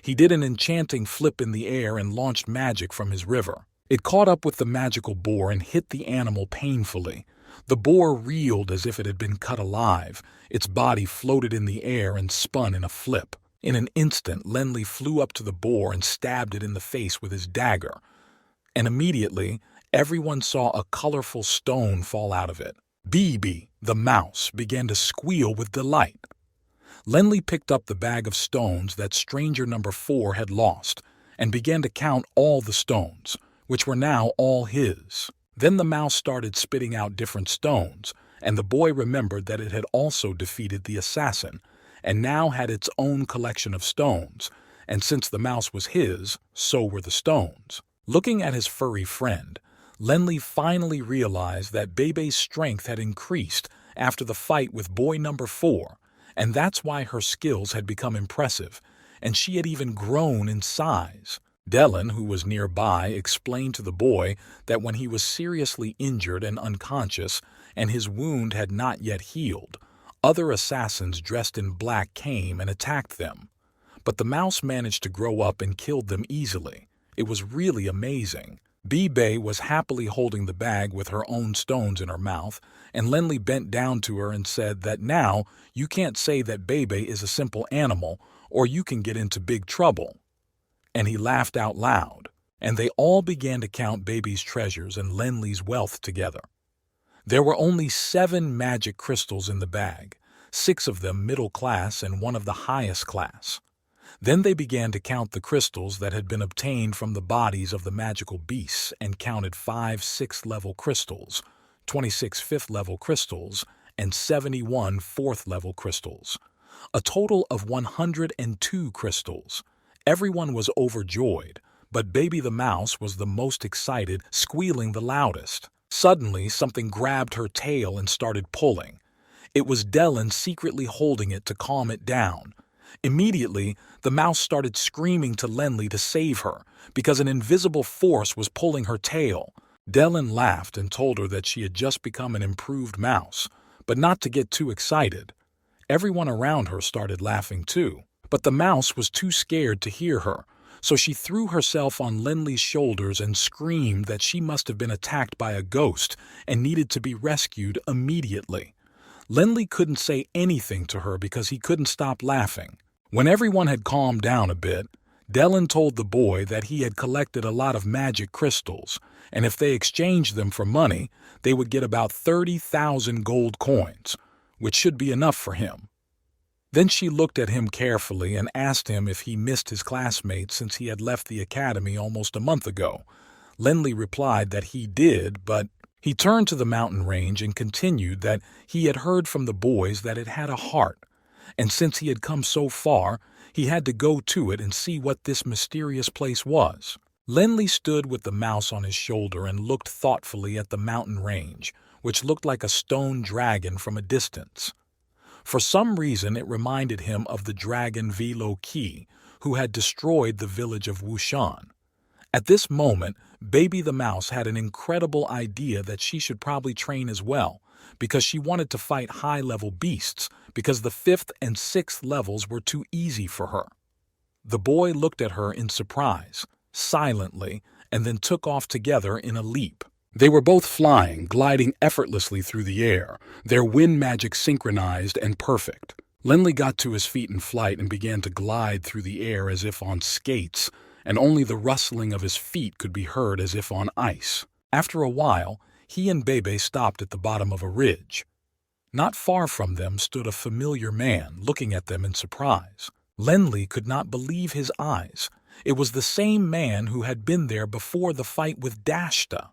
He did an enchanting flip in the air and launched magic from his river. It caught up with the magical boar and hit the animal painfully. The boar reeled as if it had been cut alive. Its body floated in the air and spun in a flip. In an instant, Lenley flew up to the boar and stabbed it in the face with his dagger. And immediately, everyone saw a colorful stone fall out of it. Bebe, the mouse, began to squeal with delight. Lenley picked up the bag of stones that stranger number 4 had lost and began to count all the stones, which were now all his. Then the mouse started spitting out different stones, and the boy remembered that it had also defeated the assassin and now had its own collection of stones, and since the mouse was his, so were the stones. Looking at his furry friend, Lenley finally realized that Bebe's strength had increased after the fight with boy number 4, and that's why her skills had become impressive, and she had even grown in size. Dellen, who was nearby, explained to the boy that when he was seriously injured and unconscious, and his wound had not yet healed, other assassins dressed in black came and attacked them. But the mouse managed to grow up and killed them easily. It was really amazing. Bebe was happily holding the bag with her own stones in her mouth, and Lenley bent down to her and said that now you can't say that Bebe is a simple animal or you can get into big trouble. And he laughed out loud, and they all began to count Bebe's treasures and Lenley's wealth together. There were only 7 magic crystals in the bag, 6 of them middle class and 1 of the highest class. Then they began to count the crystals that had been obtained from the bodies of the magical beasts and counted 5 6th-level crystals, 26 5th-level crystals, and 71 4th-level crystals. A total of 102 crystals. Everyone was overjoyed, but Baby the mouse was the most excited, squealing the loudest. Suddenly, something grabbed her tail and started pulling. It was Dylan secretly holding it to calm it down. Immediately, the mouse started screaming to Lenly to save her, because an invisible force was pulling her tail. Dylan laughed and told her that she had just become an improved mouse, but not to get too excited. Everyone around her started laughing too, but the mouse was too scared to hear her, so she threw herself on Lenly's shoulders and screamed that she must have been attacked by a ghost and needed to be rescued immediately. Lenly couldn't say anything to her because he couldn't stop laughing. When everyone had calmed down a bit, Dylan told the boy that he had collected a lot of magic crystals, and if they exchanged them for money, they would get about 30,000 gold coins, which should be enough for him. Then she looked at him carefully and asked him if he missed his classmates since he had left the academy almost a month ago. Lenly replied that he did, but he turned to the mountain range and continued that he had heard from the boys that it had a heart, and since he had come so far, he had to go to it and see what this mysterious place was. Lenly stood with the mouse on his shoulder and looked thoughtfully at the mountain range, which looked like a stone dragon from a distance. For some reason, it reminded him of the dragon Velo Qi, who had destroyed the village of Wushan. At this moment, Baby the mouse had an incredible idea that she should probably train as well, because she wanted to fight high-level beasts, because the 5th and 6th levels were too easy for her. The boy looked at her in surprise, silently, and then took off together in a leap. They were both flying, gliding effortlessly through the air, their wind magic synchronized and perfect. Lenly got to his feet in flight and began to glide through the air as if on skates, and only the rustling of his feet could be heard as if on ice. After a while, he and Bebe stopped at the bottom of a ridge. Not far from them stood a familiar man, looking at them in surprise. Lenly could not believe his eyes. It was the same man who had been there before the fight with Dashta.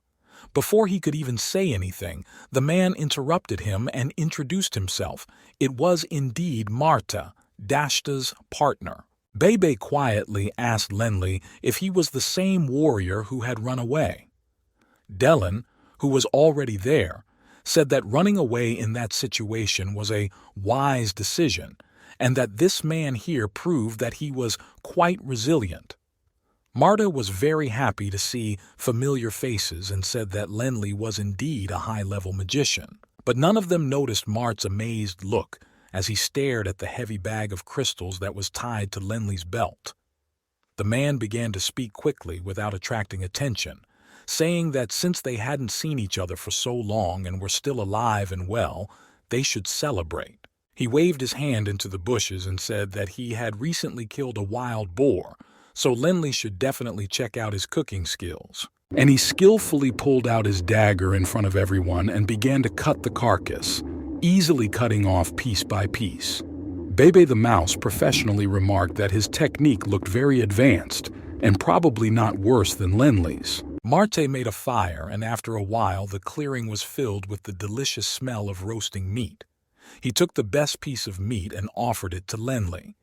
Before he could even say anything, the man interrupted him and introduced himself. It was indeed Marta, Dashta's partner. Bebe quietly asked Lenly if he was the same warrior who had run away. Dylan, who was already there, said that running away in that situation was a wise decision, and that this man here proved that he was quite resilient. Marta was very happy to see familiar faces and said that Lenly was indeed a high-level magician, but none of them noticed Mart's amazed look as he stared at the heavy bag of crystals that was tied to Lenly's belt. The man began to speak quickly without attracting attention, saying that since they hadn't seen each other for so long and were still alive and well, they should celebrate. He waved his hand into the bushes and said that he had recently killed a wild boar, so Lenly should definitely check out his cooking skills. And he skillfully pulled out his dagger in front of everyone and began to cut the carcass, easily cutting off piece by piece. Bebe the mouse professionally remarked that his technique looked very advanced and probably not worse than Lenly's. Marte made a fire, and after a while the clearing was filled with the delicious smell of roasting meat. He took the best piece of meat and offered it to Lenly.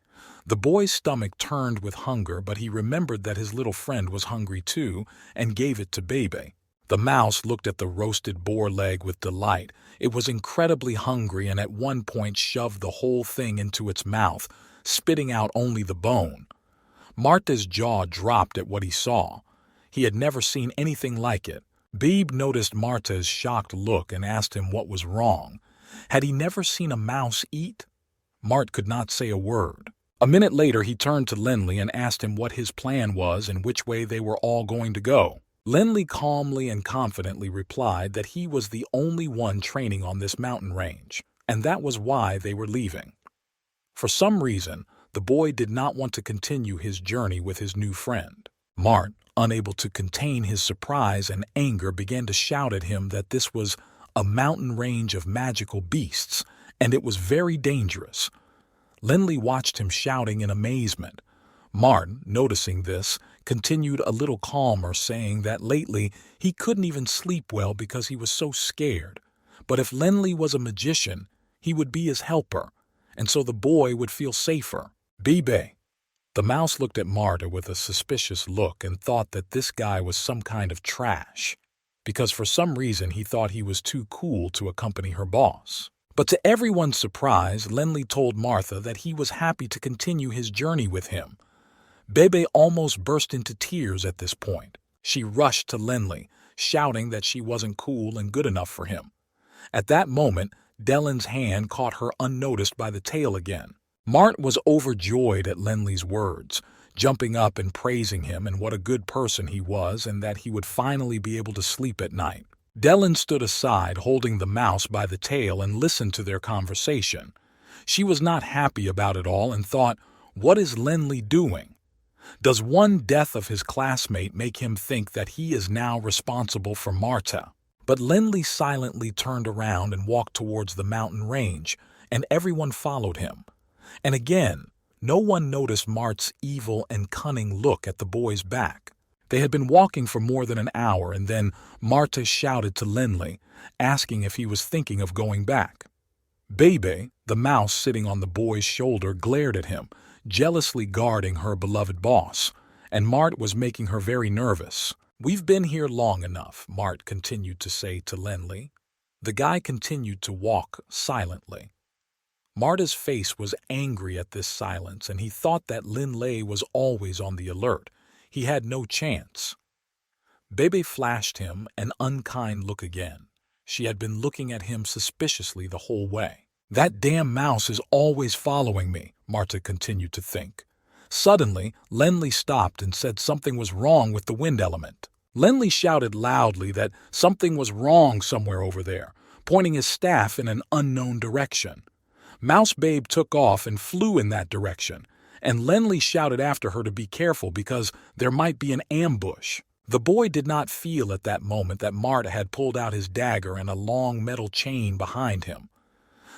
The boy's stomach turned with hunger, but he remembered that his little friend was hungry too and gave it to Bebe. The mouse looked at the roasted boar leg with delight. It was incredibly hungry and at one point shoved the whole thing into its mouth, spitting out only the bone. Marta's jaw dropped at what he saw. He had never seen anything like it. Beebe noticed Marta's shocked look and asked him what was wrong. Had he never seen a mouse eat? Mart could not say a word. A minute later he turned to Lenly and asked him what his plan was and which way they were all going to go. Lenly calmly and confidently replied that he was the only one training on this mountain range, and that was why they were leaving. For some reason, the boy did not want to continue his journey with his new friend. Mart, unable to contain his surprise and anger, began to shout at him that this was a mountain range of magical beasts, and it was very dangerous. Lenly watched him shouting in amazement. Mart, noticing this, continued a little calmer, saying that lately he couldn't even sleep well because he was so scared. But if Lenly was a magician, he would be his helper, and so the boy would feel safer. Bebe, The mouse looked at Marta with a suspicious look and thought that this guy was some kind of trash, because for some reason he thought he was too cool to accompany her boss. But to everyone's surprise, Lenli told Martha that he was happy to continue his journey with him. Bebe almost burst into tears at this point. She rushed to Lenli, shouting that she wasn't cool and good enough for him. At that moment, Dellen's hand caught her unnoticed by the tail again. Mart was overjoyed at Lenli's words, jumping up and praising him and what a good person he was and that he would finally be able to sleep at night. Dellen stood aside, holding the mouse by the tail, and listened to their conversation. She was not happy about it all and thought, what is Lenli doing? Does one death of his classmate make him think that he is now responsible for Marta? But Lenli silently turned around and walked towards the mountain range, and everyone followed him. And again, no one noticed Mart's evil and cunning look at the boy's back. They had been walking for more than an hour, and then Marta shouted to Lenli, asking if he was thinking of going back. Bebe, the mouse sitting on the boy's shoulder, glared at him, jealously guarding her beloved boss, and Mart was making her very nervous. "We've been here long enough," Mart continued to say to Lenli. The guy continued to walk silently. Marta's face was angry at this silence, and he thought that Lin-Lei was always on the alert. He had no chance. Bebe flashed him an unkind look again. She had been looking at him suspiciously the whole way. "That damn mouse is always following me," Marta continued to think. Suddenly, Lenli stopped and said something was wrong with the wind element. Lenli shouted loudly that something was wrong somewhere over there, pointing his staff in an unknown direction. Mouse Babe took off and flew in that direction, and Lenli shouted after her to be careful because there might be an ambush. The boy did not feel at that moment that Marta had pulled out his dagger and a long metal chain behind him.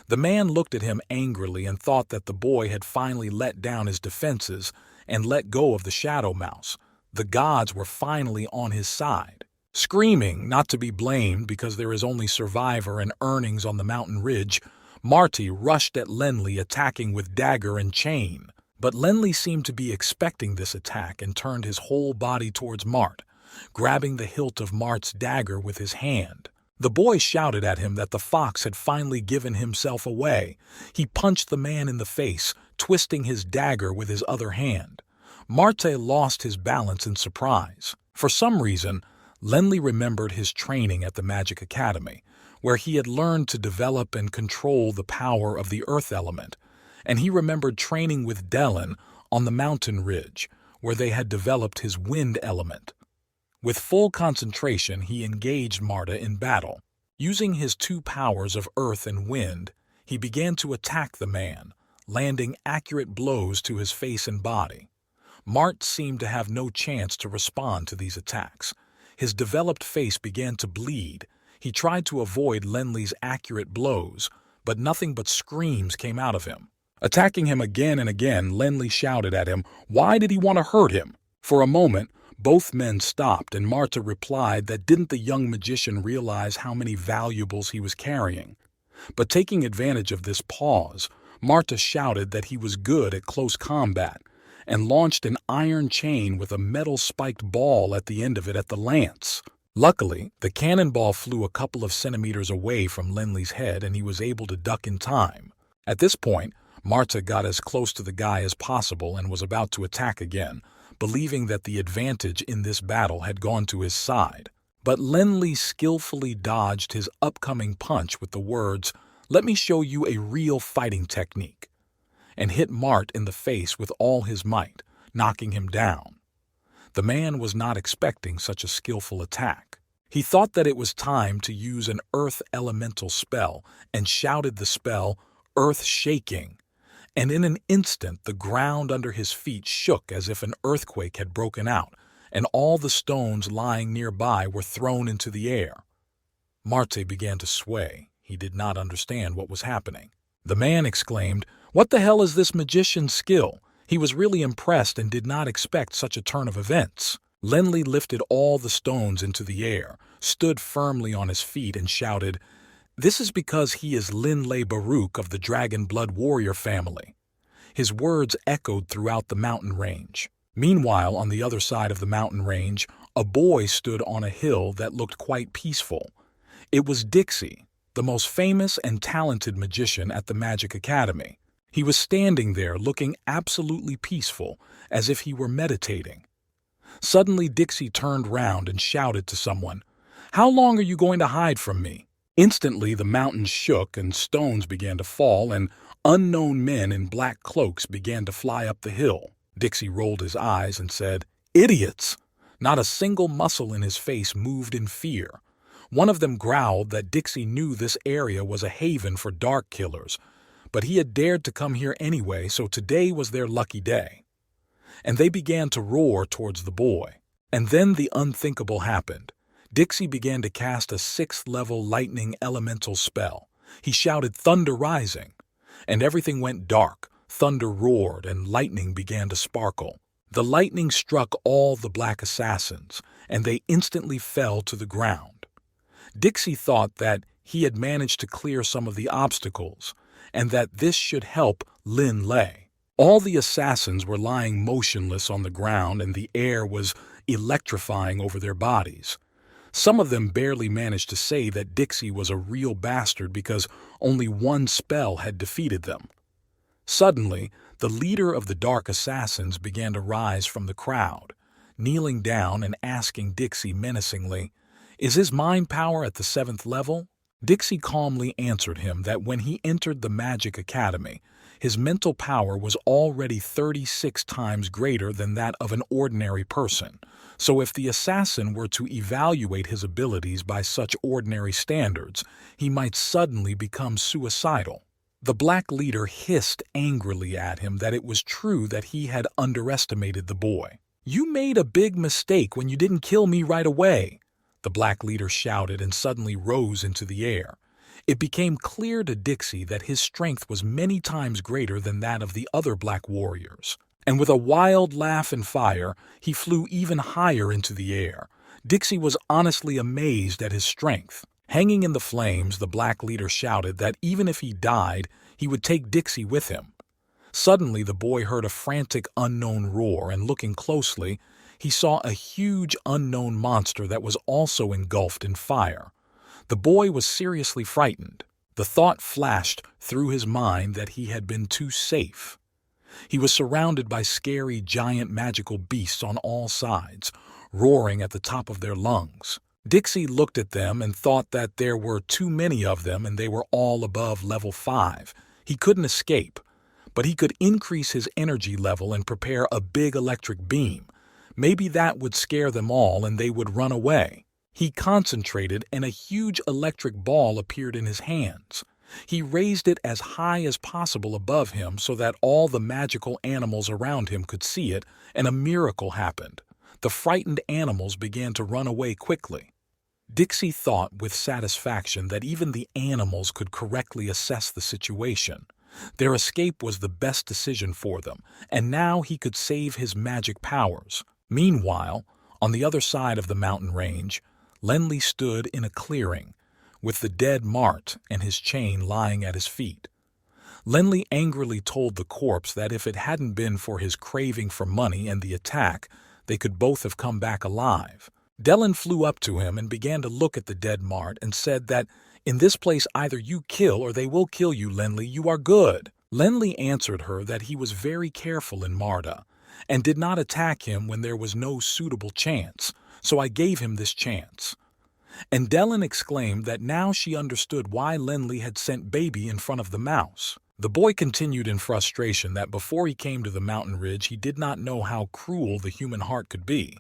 The man looked at him angrily and thought that the boy had finally let down his defenses and let go of the shadow mouse. The gods were finally on his side. Screaming not to be blamed because there is only survivor and earnings on the mountain ridge, Marty rushed at Lenli, attacking with dagger and chain. But Lenli seemed to be expecting this attack and turned his whole body towards Mart, grabbing the hilt of Mart's dagger with his hand. The boy shouted at him that the fox had finally given himself away. He punched the man in the face, twisting his dagger with his other hand. Marte lost his balance in surprise. For some reason, Lenli remembered his training at the Magic Academy, where he had learned to develop and control the power of the earth element, and he remembered training with Dellen on the mountain ridge, where they had developed his wind element. With full concentration, he engaged Marta in battle. Using his two powers of earth and wind, he began to attack the man, landing accurate blows to his face and body. Mart seemed to have no chance to respond to these attacks. His developed face began to bleed. He tried to avoid Lenli's accurate blows, but nothing but screams came out of him. Attacking him again and again, Lenli shouted at him, why did he want to hurt him? For a moment, both men stopped, and Marta replied that didn't the young magician realize how many valuables he was carrying? But taking advantage of this pause, Marta shouted that he was good at close combat, and launched an iron chain with a metal-spiked ball at the end of it at the lance. Luckily, the cannonball flew a couple of centimeters away from Lenli's head, and he was able to duck in time. At this point, Marta got as close to the guy as possible and was about to attack again, believing that the advantage in this battle had gone to his side. But Lenli skillfully dodged his upcoming punch with the words, "Let me show you a real fighting technique," and hit Mart in the face with all his might, knocking him down. The man was not expecting such a skillful attack. He thought that it was time to use an earth elemental spell and shouted the spell, "Earth Shaking," and in an instant the ground under his feet shook as if an earthquake had broken out, and all the stones lying nearby were thrown into the air. Marte began to sway. He did not understand what was happening. The man exclaimed, "What the hell is this magician's skill?" He was really impressed and did not expect such a turn of events. Lenli lifted all the stones into the air, stood firmly on his feet, and shouted, "This is because he is Lin-Lei Baruch of the Dragon Blood Warrior family. His words echoed throughout the mountain range. Meanwhile, on the other side of the mountain range, a boy stood on a hill that looked quite peaceful. It was Dixie, the most famous and talented magician at the Magic Academy. He was standing there looking absolutely peaceful, as if he were meditating. Suddenly Dixie turned round and shouted to someone, "How long are you going to hide from me?" Instantly the mountains shook and stones began to fall and unknown men in black cloaks began to fly up the hill. Dixie rolled his eyes and said, "Idiots!" Not a single muscle in his face moved in fear. One of them growled that Dixie knew this area was a haven for dark killers, but he had dared to come here anyway, so today was their lucky day. And they began to roar towards the boy. And then the unthinkable happened. Dixie began to cast a 6th-level lightning elemental spell. He shouted, "Thunder rising!" And everything went dark. Thunder roared and lightning began to sparkle. The lightning struck all the black assassins, and they instantly fell to the ground. Dixie thought that he had managed to clear some of the obstacles, and that this should help Lin Lei. All the assassins were lying motionless on the ground, and the air was electrifying over their bodies. Some of them barely managed to say that Dixie was a real bastard because only one spell had defeated them. Suddenly, the leader of the dark assassins began to rise from the crowd, kneeling down and asking Dixie menacingly, "Is his mind power at the 7th level?" Dixie calmly answered him that when he entered the Magic Academy, his mental power was already 36 times greater than that of an ordinary person. So if the assassin were to evaluate his abilities by such ordinary standards, he might suddenly become suicidal. The black leader hissed angrily at him that it was true that he had underestimated the boy. "You made a big mistake when you didn't kill me right away," the black leader shouted and suddenly rose into the air. It became clear to Dixie that his strength was many times greater than that of the other black warriors. And with a wild laugh and fire, he flew even higher into the air. Dixie was honestly amazed at his strength. Hanging in the flames, the black leader shouted that even if he died, he would take Dixie with him. Suddenly, the boy heard a frantic unknown roar, and looking closely, he saw a huge unknown monster that was also engulfed in fire. The boy was seriously frightened. The thought flashed through his mind that he had been too safe. He was surrounded by scary giant magical beasts on all sides, roaring at the top of their lungs. Dixie looked at them and thought that there were too many of them and they were all above level 5. He couldn't escape, but he could increase his energy level and prepare a big electric beam. Maybe that would scare them all and they would run away. He concentrated and a huge electric ball appeared in his hands. He raised it as high as possible above him so that all the magical animals around him could see it, and a miracle happened. The frightened animals began to run away quickly. Dixie thought with satisfaction that even the animals could correctly assess the situation. Their escape was the best decision for them, and now he could save his magic powers. Meanwhile, on the other side of the mountain range, Lenli stood in a clearing, with the dead Mart and his chain lying at his feet. Lenli angrily told the corpse that if it hadn't been for his craving for money and the attack, they could both have come back alive. Dellen flew up to him and began to look at the dead Mart and said that, "In this place either you kill or they will kill you, Lenli, you are good." Lenli answered her that he was very careful in Marda, and did not attack him when there was no suitable chance, so I gave him this chance. And Dellen exclaimed that now she understood why Lenli had sent Baby in front of the mouse. The boy continued in frustration that before he came to the mountain ridge he did not know how cruel the human heart could be.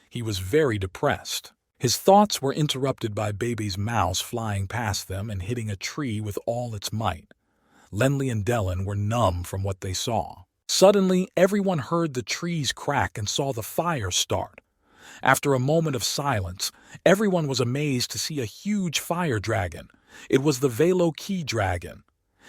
He was very depressed. His thoughts were interrupted by Baby's mouse flying past them and hitting a tree with all its might. Lenli and Dellen were numb from what they saw. Suddenly, everyone heard the trees crack and saw the fire start. After a moment of silence, everyone was amazed to see a huge fire dragon. It was the Velo Key dragon.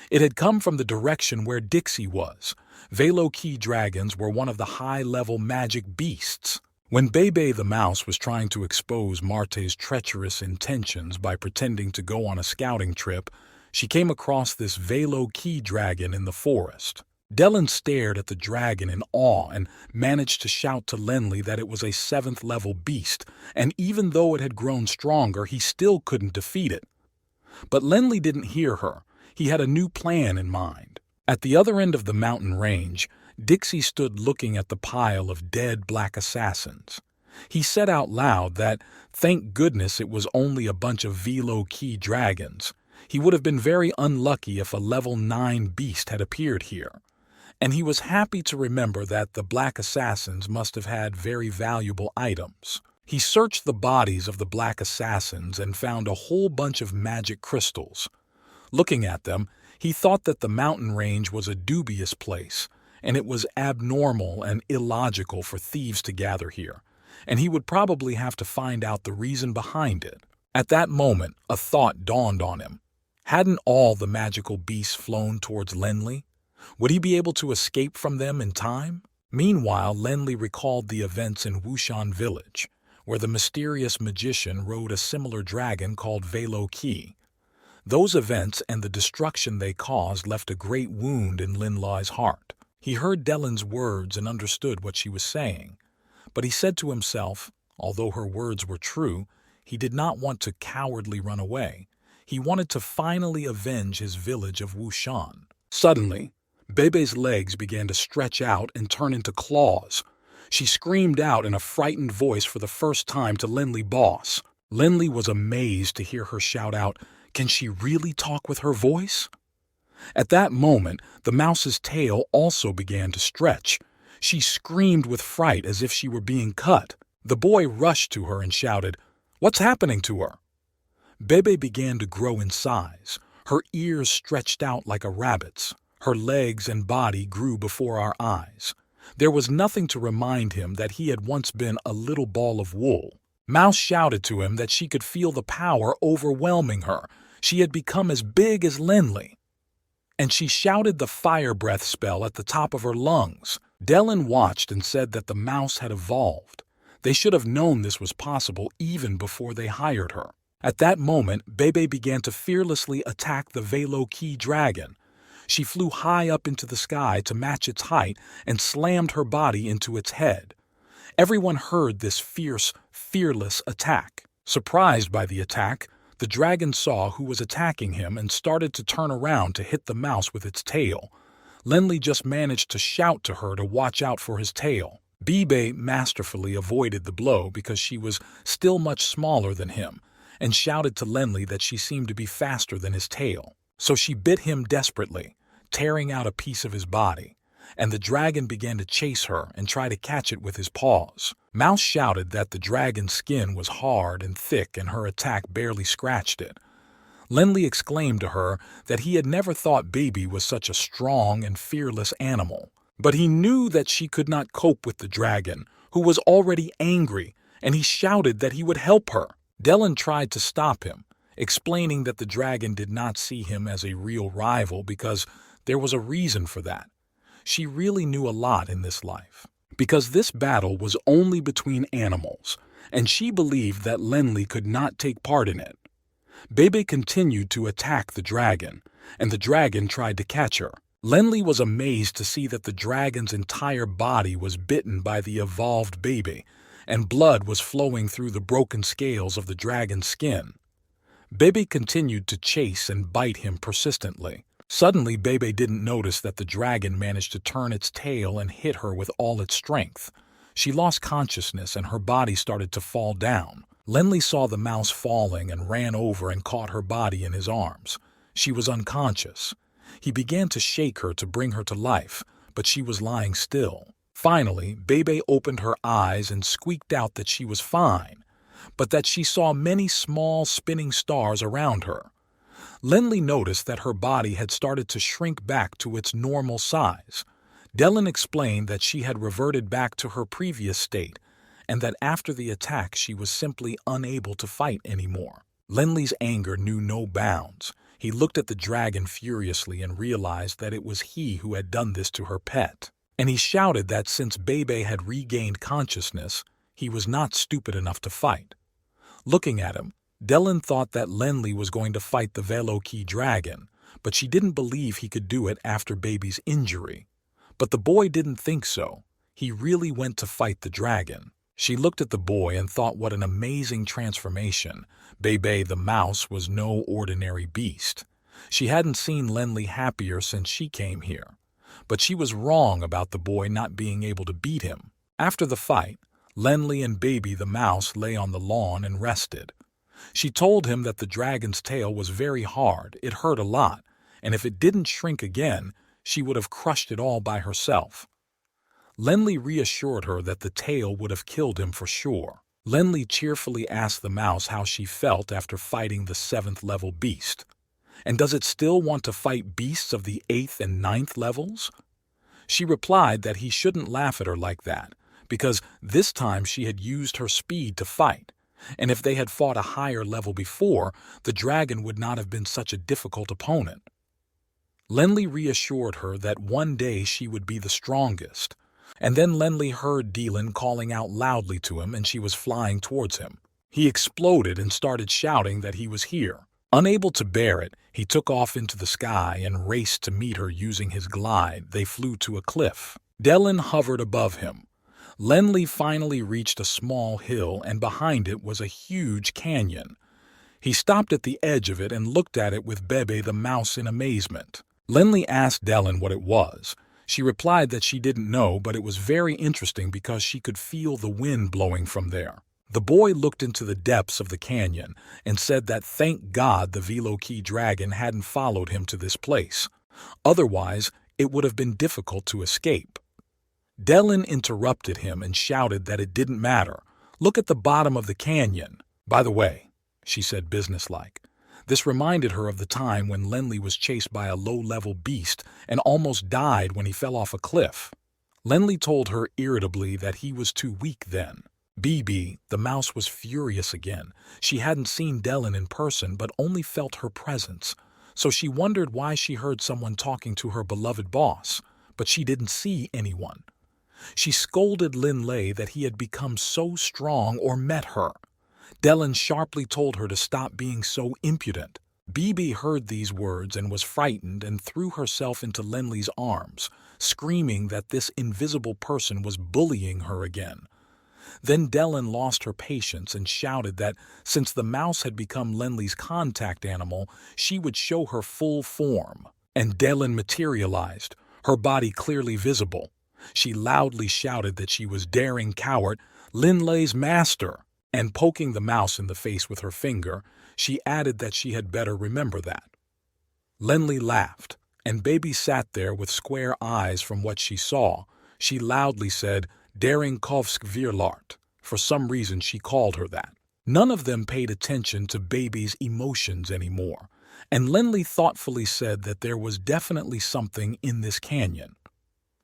It had come from the direction where Dixie was. Velo Key dragons were one of the high-level magic beasts. When Bebe the mouse was trying to expose Marte's treacherous intentions by pretending to go on a scouting trip, she came across this Velo Key dragon in the forest. Dylan stared at the dragon in awe and managed to shout to Lenly that it was a seventh-level beast, and even though it had grown stronger, he still couldn't defeat it. But Lenly didn't hear her. He had a new plan in mind. At the other end of the mountain range, Dixie stood looking at the pile of dead black assassins. He said out loud that, thank goodness it was only a bunch of Velo-Key dragons. He would have been very unlucky if a level 9 beast had appeared here. And he was happy to remember that the black assassins must have had very valuable items. He searched the bodies of the black assassins and found a whole bunch of magic crystals. Looking at them, he thought that the mountain range was a dubious place, and it was abnormal and illogical for thieves to gather here, and he would probably have to find out the reason behind it. At that moment, a thought dawned on him. Hadn't all the magical beasts flown towards Lenly? Would he be able to escape from them in time? Meanwhile, Lenly recalled the events in Wushan village, where the mysterious magician rode a similar dragon called Velo-Key. Those events and the destruction they caused left a great wound in Linlai's heart. He heard Dylan's words and understood what she was saying, but he said to himself, although her words were true, he did not want to cowardly run away. He wanted to finally avenge his village of Wushan. Suddenly, Bebe's legs began to stretch out and turn into claws. She screamed out in a frightened voice for the first time to Lenly Boss. Lenly was amazed to hear her shout out, "Can she really talk with her voice?" At that moment, the mouse's tail also began to stretch. She screamed with fright as if she were being cut. The boy rushed to her and shouted, "What's happening to her?" Bebe began to grow in size. Her ears stretched out like a rabbit's. Her legs and body grew before our eyes. There was nothing to remind him that he had once been a little ball of wool. Mouse shouted to him that she could feel the power overwhelming her. She had become as big as Lenly. And she shouted the fire breath spell at the top of her lungs. Dylan watched and said that the mouse had evolved. They should have known this was possible even before they hired her. At that moment, Bebe began to fearlessly attack the Velo-Key dragon. She flew high up into the sky to match its height and slammed her body into its head. Everyone heard this fierce, fearless attack. Surprised by the attack, the dragon saw who was attacking him and started to turn around to hit the mouse with its tail. Lenly just managed to shout to her to watch out for his tail. Bebe masterfully avoided the blow because she was still much smaller than him, and shouted to Lenly that she seemed to be faster than his tail. So she bit him desperately, tearing out a piece of his body, and the dragon began to chase her and try to catch it with his paws. Mouse shouted that the dragon's skin was hard and thick and her attack barely scratched it. Lenly exclaimed to her that he had never thought Baby was such a strong and fearless animal. But he knew that she could not cope with the dragon, who was already angry, and he shouted that he would help her. Dylan tried to stop him, explaining that the dragon did not see him as a real rival because there was a reason for that. She really knew a lot in this life, because this battle was only between animals, and she believed that Lenly could not take part in it. Bebe continued to attack the dragon, and the dragon tried to catch her. Lenly was amazed to see that the dragon's entire body was bitten by the evolved Bebe, and blood was flowing through the broken scales of the dragon's skin. Bebe continued to chase and bite him persistently. Suddenly, Bebe didn't notice that the dragon managed to turn its tail and hit her with all its strength. She lost consciousness and her body started to fall down. Lenly saw the mouse falling and ran over and caught her body in his arms. She was unconscious. He began to shake her to bring her to life, but she was lying still. Finally, Bebe opened her eyes and squeaked out that she was fine, but that she saw many small spinning stars around her. Lenly noticed that her body had started to shrink back to its normal size. Dylan explained that she had reverted back to her previous state, and that after the attack she was simply unable to fight anymore. Lenly's anger knew no bounds. He looked at the dragon furiously and realized that it was he who had done this to her pet. And he shouted that since Bebe had regained consciousness, he was not stupid enough to fight. Looking at him, Dylan thought that Lenly was going to fight the Velo-Key dragon, but she didn't believe he could do it after Baby's injury. But the boy didn't think so. He really went to fight the dragon. She looked at the boy and thought what an amazing transformation. Bebe the mouse was no ordinary beast. She hadn't seen Lenli happier since she came here. But she was wrong about the boy not being able to beat him. After the fight, Lenli and Baby the mouse lay on the lawn and rested. She told him that the dragon's tail was very hard, it hurt a lot, and if it didn't shrink again, she would have crushed it all by herself. Lenli reassured her that the tail would have killed him for sure. Lenli cheerfully asked the mouse how she felt after fighting the 7th level beast. And does it still want to fight beasts of the 8th and 9th levels? She replied that he shouldn't laugh at her like that, because this time she had used her speed to fight, and if they had fought a higher level before, the dragon would not have been such a difficult opponent. Lenli reassured her that one day she would be the strongest, and then Lenli heard Dylan calling out loudly to him and she was flying towards him. He exploded and started shouting that he was here. Unable to bear it, he took off into the sky and raced to meet her using his glide. They flew to a cliff. Dylan hovered above him. Lenli finally reached a small hill and behind it was a huge canyon. He stopped at the edge of it and looked at it with Bebe the mouse in amazement. Lenli asked Dylan what it was. She replied that she didn't know, but it was very interesting because she could feel the wind blowing from there. The boy looked into the depths of the canyon and said that thank God the Veloki dragon hadn't followed him to this place. Otherwise, it would have been difficult to escape. Dylan interrupted him and shouted that it didn't matter. Look at the bottom of the canyon. By the way, she said businesslike. This reminded her of the time when Lenli was chased by a low-level beast and almost died when he fell off a cliff. Lenli told her irritably that he was too weak then. Bibi, the mouse, was furious again. She hadn't seen Dylan in person but only felt her presence, so she wondered why she heard someone talking to her beloved boss, but she didn't see anyone. She scolded Linlei that he had become so strong or met her. Dylan sharply told her to stop being so impudent. Bibi heard these words and was frightened and threw herself into Lenli's arms, screaming that this invisible person was bullying her again. Then Dylan lost her patience and shouted that since the mouse had become Lenli's contact animal, she would show her full form. And Dylan materialized, her body clearly visible. She loudly shouted that she was daring coward, Linlei's master, and poking the mouse in the face with her finger, she added that she had better remember that. Lenli laughed, and Baby sat there with square eyes from what she saw. She loudly said, Daring Kovsk Virlart. For some reason she called her that. None of them paid attention to Baby's emotions anymore, and Lenli thoughtfully said that there was definitely something in this canyon.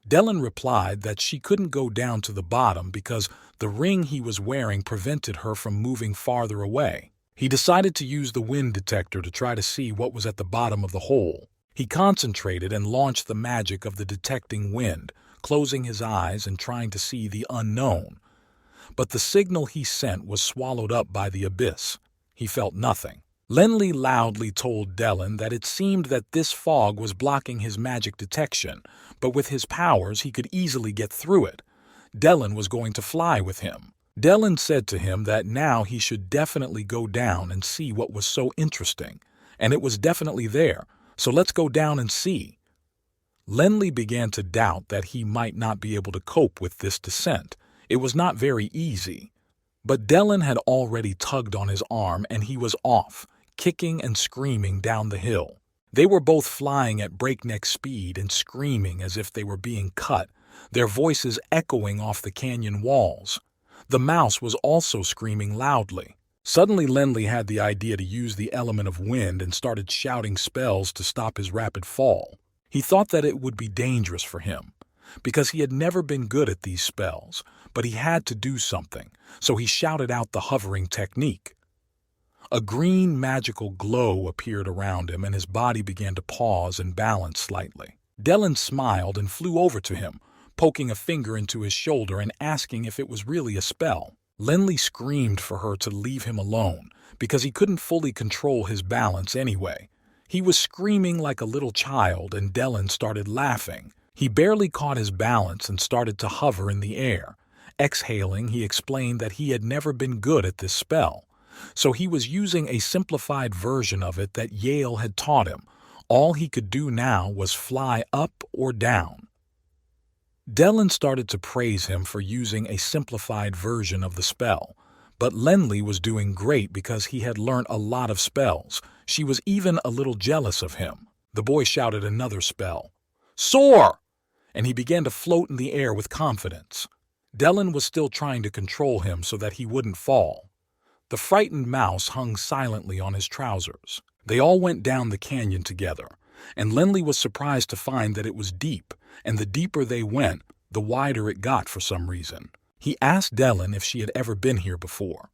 Dylan replied that she couldn't go down to the bottom because the ring he was wearing prevented her from moving farther away. He decided to use the wind detector to try to see what was at the bottom of the hole. He concentrated and launched the magic of the detecting wind, closing his eyes and trying to see the unknown. But the signal he sent was swallowed up by the abyss. He felt nothing. Lenli loudly told Dylan that it seemed that this fog was blocking his magic detection, but with his powers he could easily get through it. Dylan was going to fly with him. Dylan said to him that now he should definitely go down and see what was so interesting, and it was definitely there, so let's go down and see. Lenli began to doubt that he might not be able to cope with this descent. It was not very easy. But Dylan had already tugged on his arm and he was off, kicking and screaming down the hill. They were both flying at breakneck speed and screaming as if they were being cut, their voices echoing off the canyon walls. The mouse was also screaming loudly. Suddenly Lenli had the idea to use the element of wind and started shouting spells to stop his rapid fall. He thought that it would be dangerous for him, because he had never been good at these spells, but he had to do something, so he shouted out the hovering technique. A green magical glow appeared around him and his body began to pause and balance slightly. Dylan smiled and flew over to him, poking a finger into his shoulder and asking if it was really a spell. Lenli screamed for her to leave him alone, because he couldn't fully control his balance anyway. He was screaming like a little child and Dylan started laughing. He barely caught his balance and started to hover in the air. Exhaling, he explained that he had never been good at this spell, so he was using a simplified version of it that Yale had taught him. All he could do now was fly up or down. Dylan started to praise him for using a simplified version of the spell, but Lenli was doing great because he had learned a lot of spells. She was even a little jealous of him. The boy shouted another spell, "Soar!" and he began to float in the air with confidence. Dylan was still trying to control him so that he wouldn't fall. The frightened mouse hung silently on his trousers. They all went down the canyon together, and Lenli was surprised to find that it was deep, and the deeper they went, the wider it got for some reason. He asked Dylan if she had ever been here before.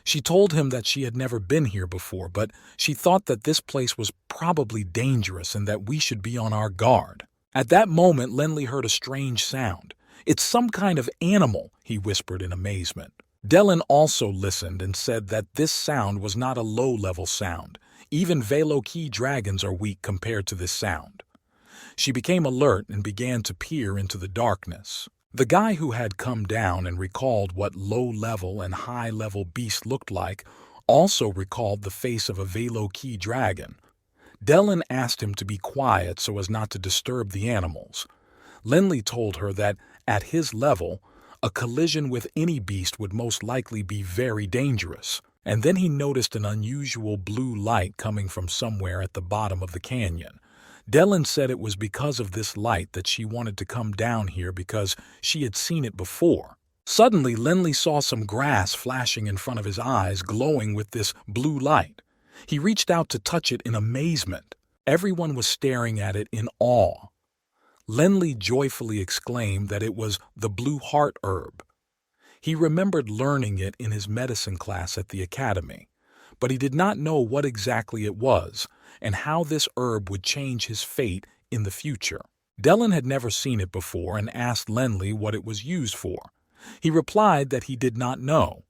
She told him that she had never been here before, but she thought that this place was probably dangerous and that we should be on our guard. At that moment, Lenli heard a strange sound. "It's some kind of animal," he whispered in amazement. Dylan also listened and said that this sound was not a low-level sound. Even Velo-key dragons are weak compared to this sound. She became alert and began to peer into the darkness. The guy who had come down and recalled what low-level and high-level beasts looked like also recalled the face of a Velo-key dragon. Dylan asked him to be quiet so as not to disturb the animals. Lenli told her that, at his level, a collision with any beast would most likely be very dangerous. And then he noticed an unusual blue light coming from somewhere at the bottom of the canyon. Dylan said it was because of this light that she wanted to come down here because she had seen it before. Suddenly, Lenli saw some grass flashing in front of his eyes, glowing with this blue light. He reached out to touch it in amazement. Everyone was staring at it in awe. Lenli joyfully exclaimed that it was the blue heart herb. He remembered learning it in his medicine class at the academy, but he did not know what exactly it was and how this herb would change his fate in the future. Dylan had never seen it before and asked Lenli what it was used for. He replied that he did not know.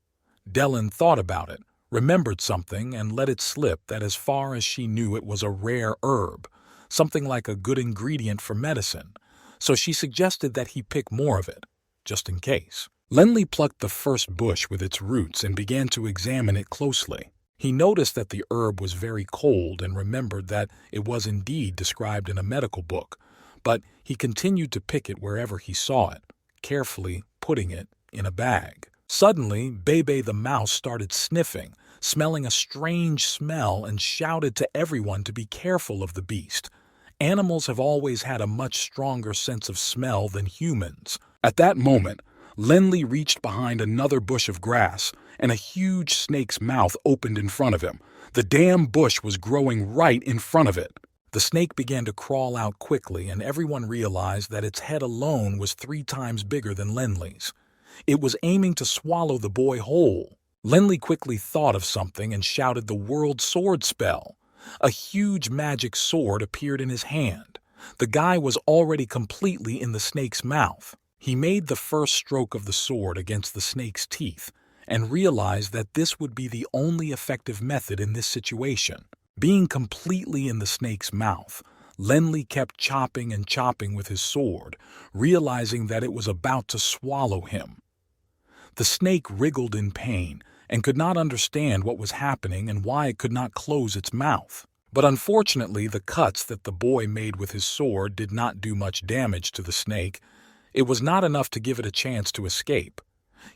Dylan thought about it, remembered something, and let it slip that as far as she knew it was a rare herb, something like a good ingredient for medicine, so she suggested that he pick more of it, just in case. Lenli plucked the first bush with its roots and began to examine it closely. He noticed that the herb was very cold and remembered that it was indeed described in a medical book, but he continued to pick it wherever he saw it, carefully putting it in a bag. Suddenly, Bebe the mouse started sniffing, smelling a strange smell, and shouted to everyone to be careful of the beast. Animals have always had a much stronger sense of smell than humans. At that moment, Lenli reached behind another bush of grass, and a huge snake's mouth opened in front of him. The damn bush was growing right in front of it. The snake began to crawl out quickly, and everyone realized that its head alone was 3 times bigger than Lenli's. It was aiming to swallow the boy whole. Lenli quickly thought of something and shouted the world sword spell. A huge magic sword appeared in his hand. The guy was already completely in the snake's mouth. He made the first stroke of the sword against the snake's teeth and realized that this would be the only effective method in this situation. Being completely in the snake's mouth, Lenli kept chopping and chopping with his sword, realizing that it was about to swallow him. The snake wriggled in pain and could not understand what was happening and why it could not close its mouth. But unfortunately, the cuts that the boy made with his sword did not do much damage to the snake. It was not enough to give it a chance to escape.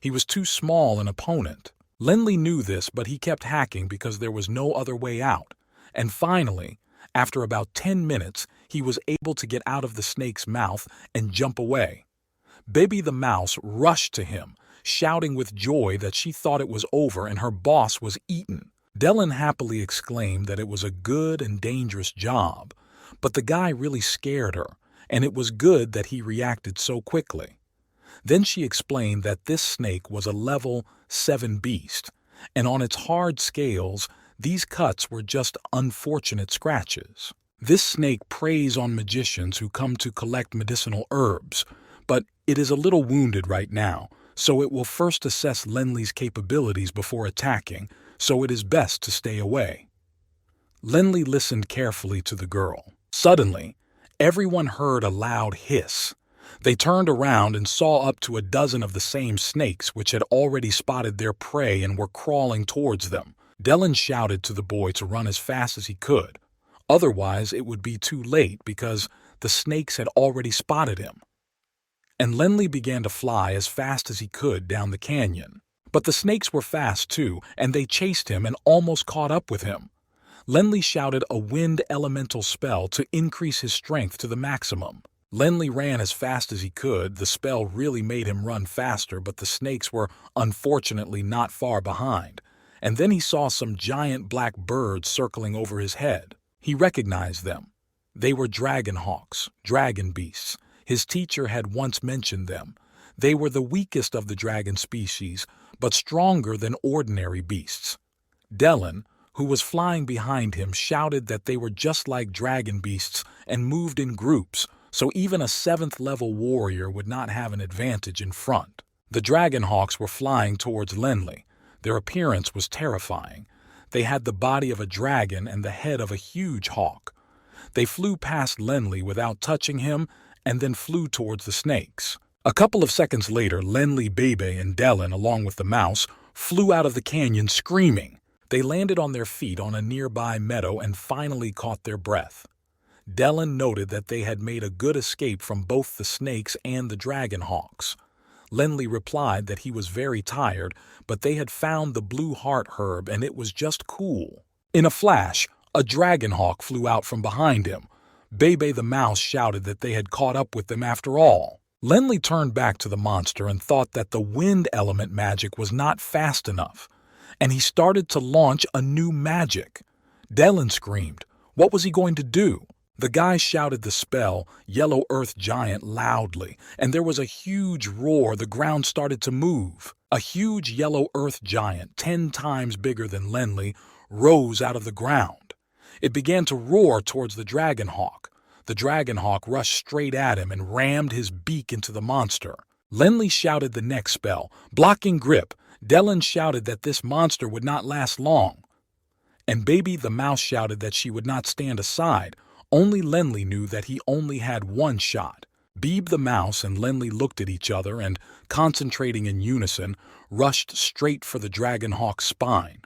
He was too small an opponent. Lenli knew this, but he kept hacking because there was no other way out. And finally, after about 10 minutes, he was able to get out of the snake's mouth and jump away. Baby the mouse rushed to him, shouting with joy that she thought it was over and her boss was eaten. Dylan happily exclaimed that it was a good and dangerous job, but the guy really scared her, and it was good that he reacted so quickly. Then she explained that this snake was a level 7 beast, and on its hard scales, these cuts were just unfortunate scratches. This snake preys on magicians who come to collect medicinal herbs, but it is a little wounded right now, so it will first assess Lenli's capabilities before attacking, so it is best to stay away. Lenli listened carefully to the girl. Suddenly, Everyone heard a loud hiss. They turned around and saw up to a dozen of the same snakes which had already spotted their prey and were crawling towards them. Dylan shouted to the boy to run as fast as he could. Otherwise, it would be too late because the snakes had already spotted him. And Lenley began to fly as fast as he could down the canyon. But the snakes were fast too, and they chased him and almost caught up with him. Lenley shouted a wind elemental spell to increase his strength to the maximum. Lenley ran as fast as he could. The spell really made him run faster, but the snakes were unfortunately not far behind. And then he saw some giant black birds circling over his head. He recognized them. They were dragon hawks, dragon beasts. His teacher had once mentioned them. They were the weakest of the dragon species, but stronger than ordinary beasts. Dylan, who was flying behind him, shouted that they were just like dragon beasts and moved in groups, so even a 7th-level warrior would not have an advantage in front. The dragon hawks were flying towards Lenley. Their appearance was terrifying. They had the body of a dragon and the head of a huge hawk. They flew past Lenley without touching him and then flew towards the snakes. A couple of seconds later, Lenley, Bebe, and Dylan, along with the mouse, flew out of the canyon screaming. They landed on their feet on a nearby meadow and finally caught their breath. Dylan noted that they had made a good escape from both the snakes and the dragon hawks. Lenley replied that he was very tired, but they had found the blue heart herb and it was just cool. In a flash, a dragon hawk flew out from behind him. Bebe the mouse shouted that they had caught up with them after all. Lenley turned back to the monster and thought that the wind element magic was not fast enough, and he started to launch a new magic. Dylan screamed. What was he going to do? The guy shouted the spell, Yellow Earth Giant, loudly, and there was a huge roar. The ground started to move. A huge yellow earth giant, 10 times bigger than Lenley, rose out of the ground. It began to roar towards the dragon hawk. The dragon hawk rushed straight at him and rammed his beak into the monster. Lenley shouted the next spell, Blocking Grip. Dylan shouted that this monster would not last long. And Baby the mouse shouted that she would not stand aside. Only Lenley knew that he only had one shot. Beeb the mouse and Lenley looked at each other and, concentrating in unison, rushed straight for the dragon hawk's spine.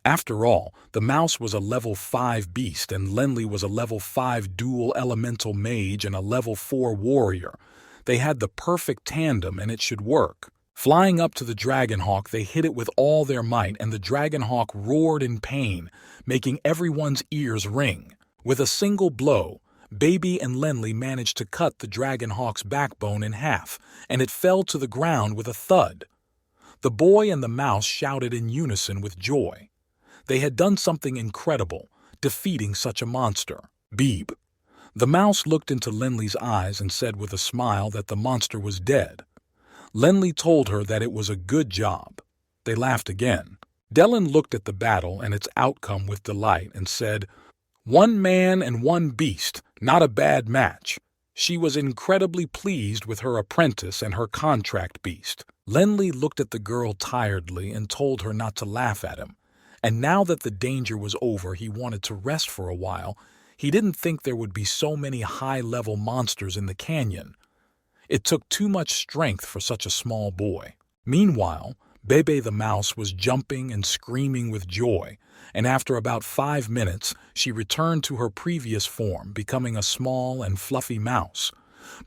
After all, the mouse was a level 5 beast and Lenley was a level 5 dual elemental mage and a level 4 warrior. They had the perfect tandem and it should work. Flying up to the dragon hawk, they hit it with all their might and the dragon hawk roared in pain, making everyone's ears ring. With a single blow, Baby and Lenley managed to cut the dragon hawk's backbone in half, and it fell to the ground with a thud. The boy and the mouse shouted in unison with joy. They had done something incredible, defeating such a monster. Beeb. The mouse looked into Lenley's eyes and said with a smile that the monster was dead. Lenley told her that it was a good job. They laughed again. Dylan looked at the battle and its outcome with delight and said, 1 man and 1 beast, not a bad match. She was incredibly pleased with her apprentice and her contract beast. Lenley looked at the girl tiredly and told her not to laugh at him. And now that the danger was over, he wanted to rest for a while. He didn't think there would be so many high-level monsters in the canyon. It took too much strength for such a small boy. Meanwhile, Bebe the mouse was jumping and screaming with joy, and after about 5 minutes, she returned to her previous form, becoming a small and fluffy mouse.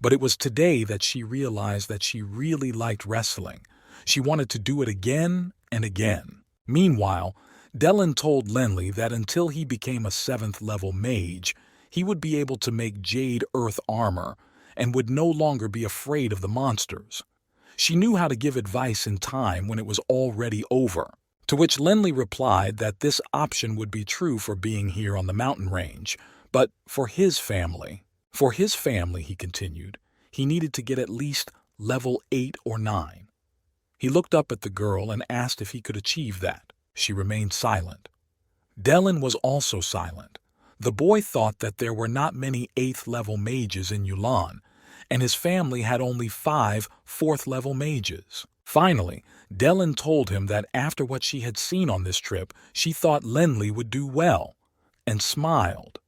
But it was today that she realized that she really liked wrestling. She wanted to do it again and again. Meanwhile, Dylan told Lenley that until he became a 7th-level mage, he would be able to make jade earth armor and would no longer be afraid of the monsters. She knew how to give advice in time when it was already over, to which Lenley replied that this option would be true for being here on the mountain range, but for his family, he continued, he needed to get at least level 8 or 9. He looked up at the girl and asked if he could achieve that. She remained silent. Dylan was also silent. The boy thought that there were not many 8th-level mages in Yulon, and his family had only 5 4th-level mages. Finally, Dylan told him that after what she had seen on this trip, she thought Lenley would do well, and smiled.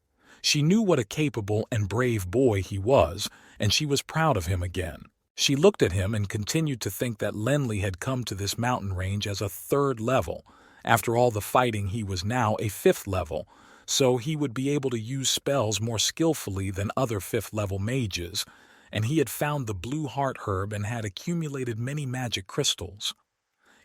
She knew what a capable and brave boy he was, and she was proud of him again. She looked at him and continued to think that Lenli had come to this mountain range as a third level. After all the fighting, he was now a fifth level, so he would be able to use spells more skillfully than other fifth-level mages, and he had found the blue heart herb and had accumulated many magic crystals.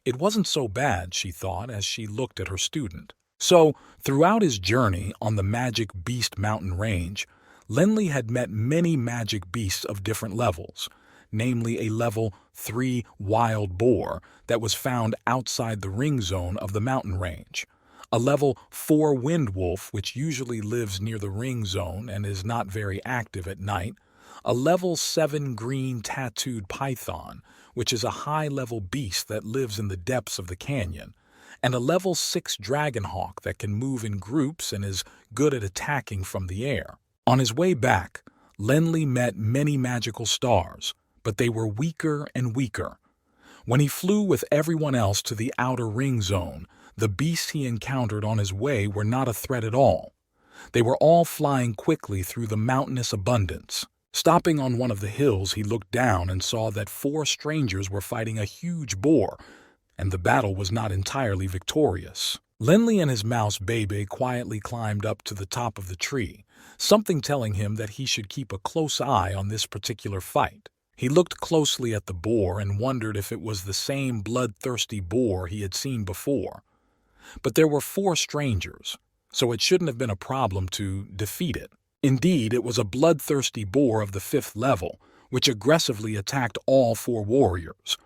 It wasn't so bad, she thought, as she looked at her student. So, throughout his journey on the Magic Beast mountain range, Lenli had met many magic beasts of different levels, namely a level 3 wild boar that was found outside the ring zone of the mountain range, a level 4 wind wolf which usually lives near the ring zone and is not very active at night, a level 7 green tattooed python, which is a high-level beast that lives in the depths of the canyon, and a level 6 dragonhawk that can move in groups and is good at attacking from the air. On his way back, Lenli met many magical stars, but they were weaker and weaker. When he flew with everyone else to the outer ring zone, the beasts he encountered on his way were not a threat at all. They were all flying quickly through the mountainous abundance. Stopping on one of the hills, he looked down and saw that 4 strangers were fighting a huge boar, and the battle was not entirely victorious. Lenli and his mouse Bebe quietly climbed up to the top of the tree, something telling him that he should keep a close eye on this particular fight. He looked closely at the boar and wondered if it was the same bloodthirsty boar he had seen before. But there were 4 strangers, so it shouldn't have been a problem to defeat it. Indeed, it was a bloodthirsty boar of the 5th level, which aggressively attacked all 4 warriors.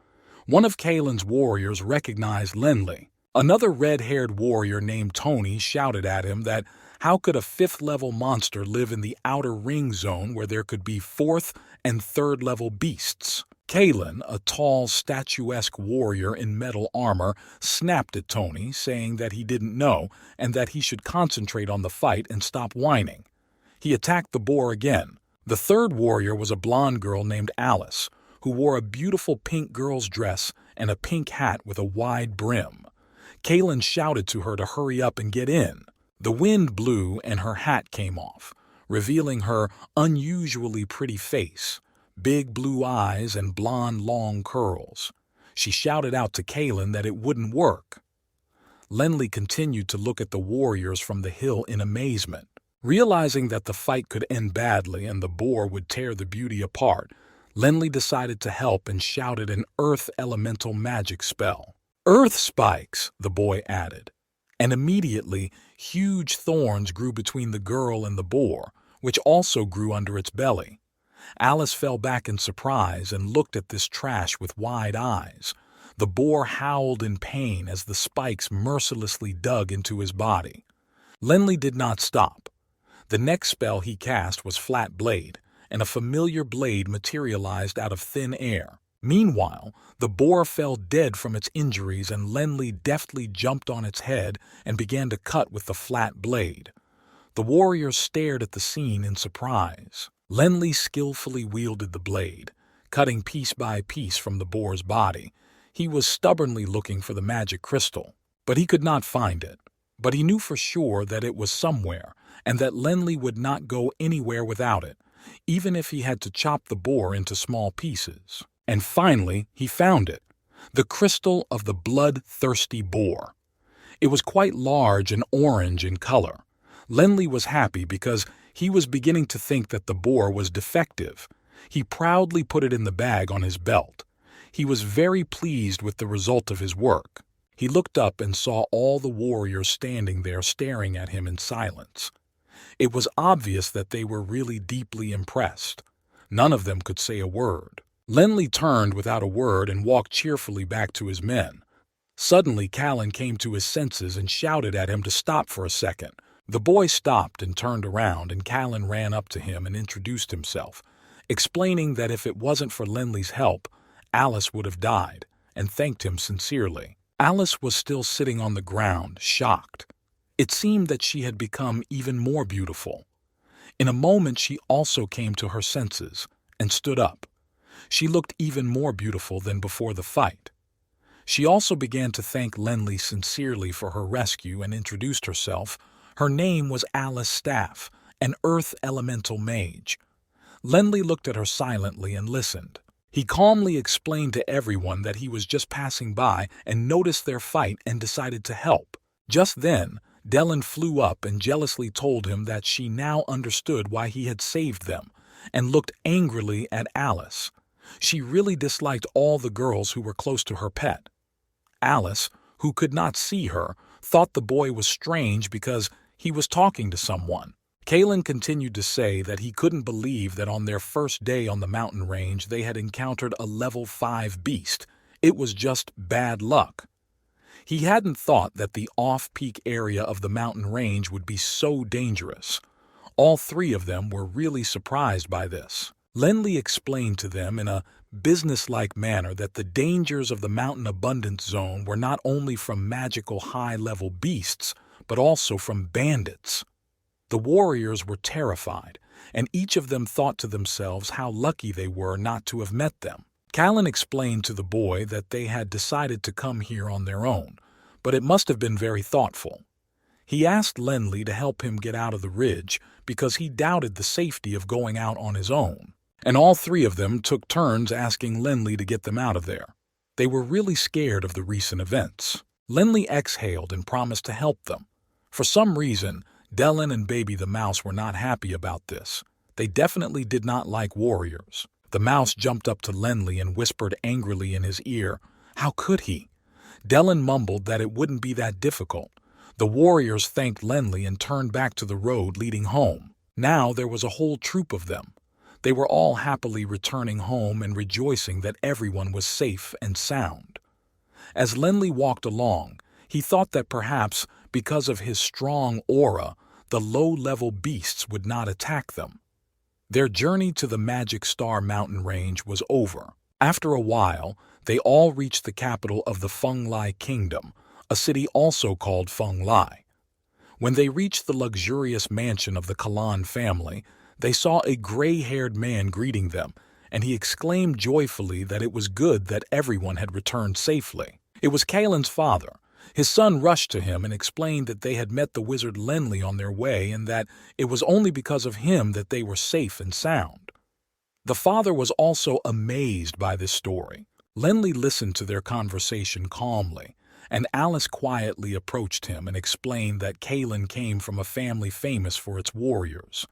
One of Kalen's warriors recognized Lenli. Another red-haired warrior named Tony shouted at him that how could a 5th-level monster live in the outer ring zone where there could be 4th and 3rd-level beasts? Kalen, a tall, statuesque warrior in metal armor, snapped at Tony, saying that he didn't know and that he should concentrate on the fight and stop whining. He attacked the boar again. The 3rd warrior was a blonde girl named Alice, who wore a beautiful pink girl's dress and a pink hat with a wide brim. Kalen shouted to her to hurry up and get in. The wind blew and her hat came off, revealing her unusually pretty face, big blue eyes and blonde long curls. She shouted out to Kalen that it wouldn't work. Lenli continued to look at the warriors from the hill in amazement. Realizing that the fight could end badly and the boar would tear the beauty apart, Lenli decided to help and shouted an earth elemental magic spell. "Earth spikes," the boy added. And immediately, huge thorns grew between the girl and the boar, which also grew under its belly. Alice fell back in surprise and looked at this trash with wide eyes. The boar howled in pain as the spikes mercilessly dug into his body. Lenli did not stop. The next spell he cast was Flat Blade, and a familiar blade materialized out of thin air. Meanwhile, the boar fell dead from its injuries and Lenli deftly jumped on its head and began to cut with the flat blade. The warriors stared at the scene in surprise. Lenli skillfully wielded the blade, cutting piece by piece from the boar's body. He was stubbornly looking for the magic crystal, but he could not find it. But he knew for sure that it was somewhere, and that Lenli would not go anywhere without it, even if he had to chop the boar into small pieces. And finally, he found it, the crystal of the bloodthirsty boar. It was quite large and orange in color. Lenli was happy because he was beginning to think that the boar was defective. He proudly put it in the bag on his belt. He was very pleased with the result of his work. He looked up and saw all the warriors standing there staring at him in silence. It was obvious that they were really deeply impressed. None of them could say a word. Lenli turned without a word and walked cheerfully back to his men. Suddenly, Kalen came to his senses and shouted at him to stop for a second. The boy stopped and turned around, and Kalen ran up to him and introduced himself, explaining that if it wasn't for Lenli's help, Alice would have died, and thanked him sincerely. Alice was still sitting on the ground, shocked. It seemed that she had become even more beautiful. In a moment, she also came to her senses and stood up. She looked even more beautiful than before the fight. She also began to thank Lenli sincerely for her rescue and introduced herself. Her name was Alice Staff, an earth elemental mage. Lenli looked at her silently and listened. He calmly explained to everyone that he was just passing by and noticed their fight and decided to help. Just then, Dellen flew up and jealously told him that she now understood why he had saved them, and looked angrily at Alice. She really disliked all the girls who were close to her pet. Alice, who could not see her, thought the boy was strange because he was talking to someone. Kalen continued to say that he couldn't believe that on their first day on the mountain range they had encountered a level 5 beast. It was just bad luck. He hadn't thought that the off-peak area of the mountain range would be so dangerous. All three of them were really surprised by this. Lenli explained to them in a businesslike manner that the dangers of the mountain abundance zone were not only from magical high-level beasts, but also from bandits. The warriors were terrified, and each of them thought to themselves how lucky they were not to have met them. Callan explained to the boy that they had decided to come here on their own, but it must have been very thoughtful. He asked Lenli to help him get out of the ridge because he doubted the safety of going out on his own, and all three of them took turns asking Lenli to get them out of there. They were really scared of the recent events. Lenli exhaled and promised to help them. For some reason, Dellen and Baby the Mouse were not happy about this. They definitely did not like warriors. The mouse jumped up to Lenli and whispered angrily in his ear, "How could he?" Dellen mumbled that it wouldn't be that difficult. The warriors thanked Lenli and turned back to the road leading home. Now there was a whole troop of them. They were all happily returning home and rejoicing that everyone was safe and sound. As Lenli walked along, he thought that perhaps, because of his strong aura, the low-level beasts would not attack them. Their journey to the Magic Star mountain range was over. After a while, they all reached the capital of the Feng Lai Kingdom, a city also called Feng Lai. When they reached the luxurious mansion of the Kalan family, they saw a gray-haired man greeting them, and he exclaimed joyfully that it was good that everyone had returned safely. It was Kalen's father. His son rushed to him and explained that they had met the wizard Lenli on their way and that it was only because of him that they were safe and sound. The father was also amazed by this story. Lenli listened to their conversation calmly, and Alice quietly approached him and explained that Kalen came from a family famous for its warriors.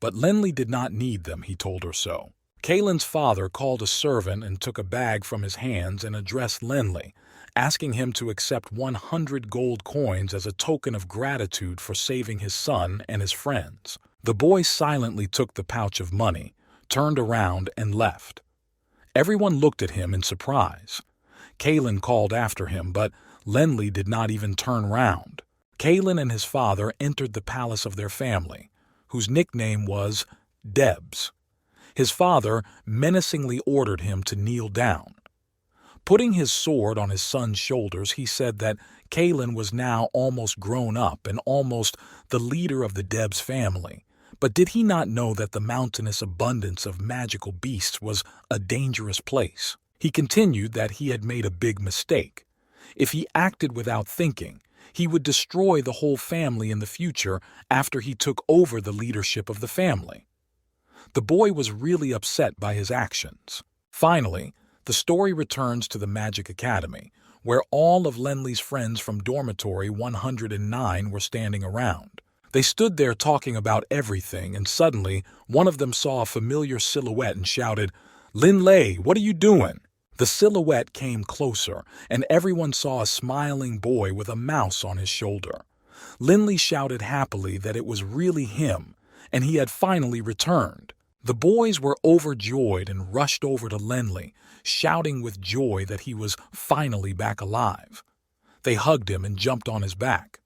But Lenli did not need them, he told her so. Kalen's father called a servant and took a bag from his hands and addressed Lenli, asking him to accept 100 gold coins as a token of gratitude for saving his son and his friends. The boy silently took the pouch of money, turned around, and left. Everyone looked at him in surprise. Kalen called after him, but Lenli did not even turn round. Kalen and his father entered the palace of their family, whose nickname was Debs. His father menacingly ordered him to kneel down. Putting his sword on his son's shoulders, he said that Kalen was now almost grown up and almost the leader of the Debs family. But did he not know that the mountainous abundance of magical beasts was a dangerous place? He continued that he had made a big mistake. If he acted without thinking, he would destroy the whole family in the future after he took over the leadership of the family. The boy was really upset by his actions. Finally, the story returns to the Magic Academy, where all of Lenli's friends from dormitory 109 were standing around. They stood there talking about everything, and suddenly one of them saw a familiar silhouette and shouted, "Lin Lei, what are you doing?" The silhouette came closer, and everyone saw a smiling boy with a mouse on his shoulder. Linley shouted happily that it was really him, and he had finally returned. The boys were overjoyed and rushed over to Lenley, shouting with joy that he was finally back alive. They hugged him and jumped on his back.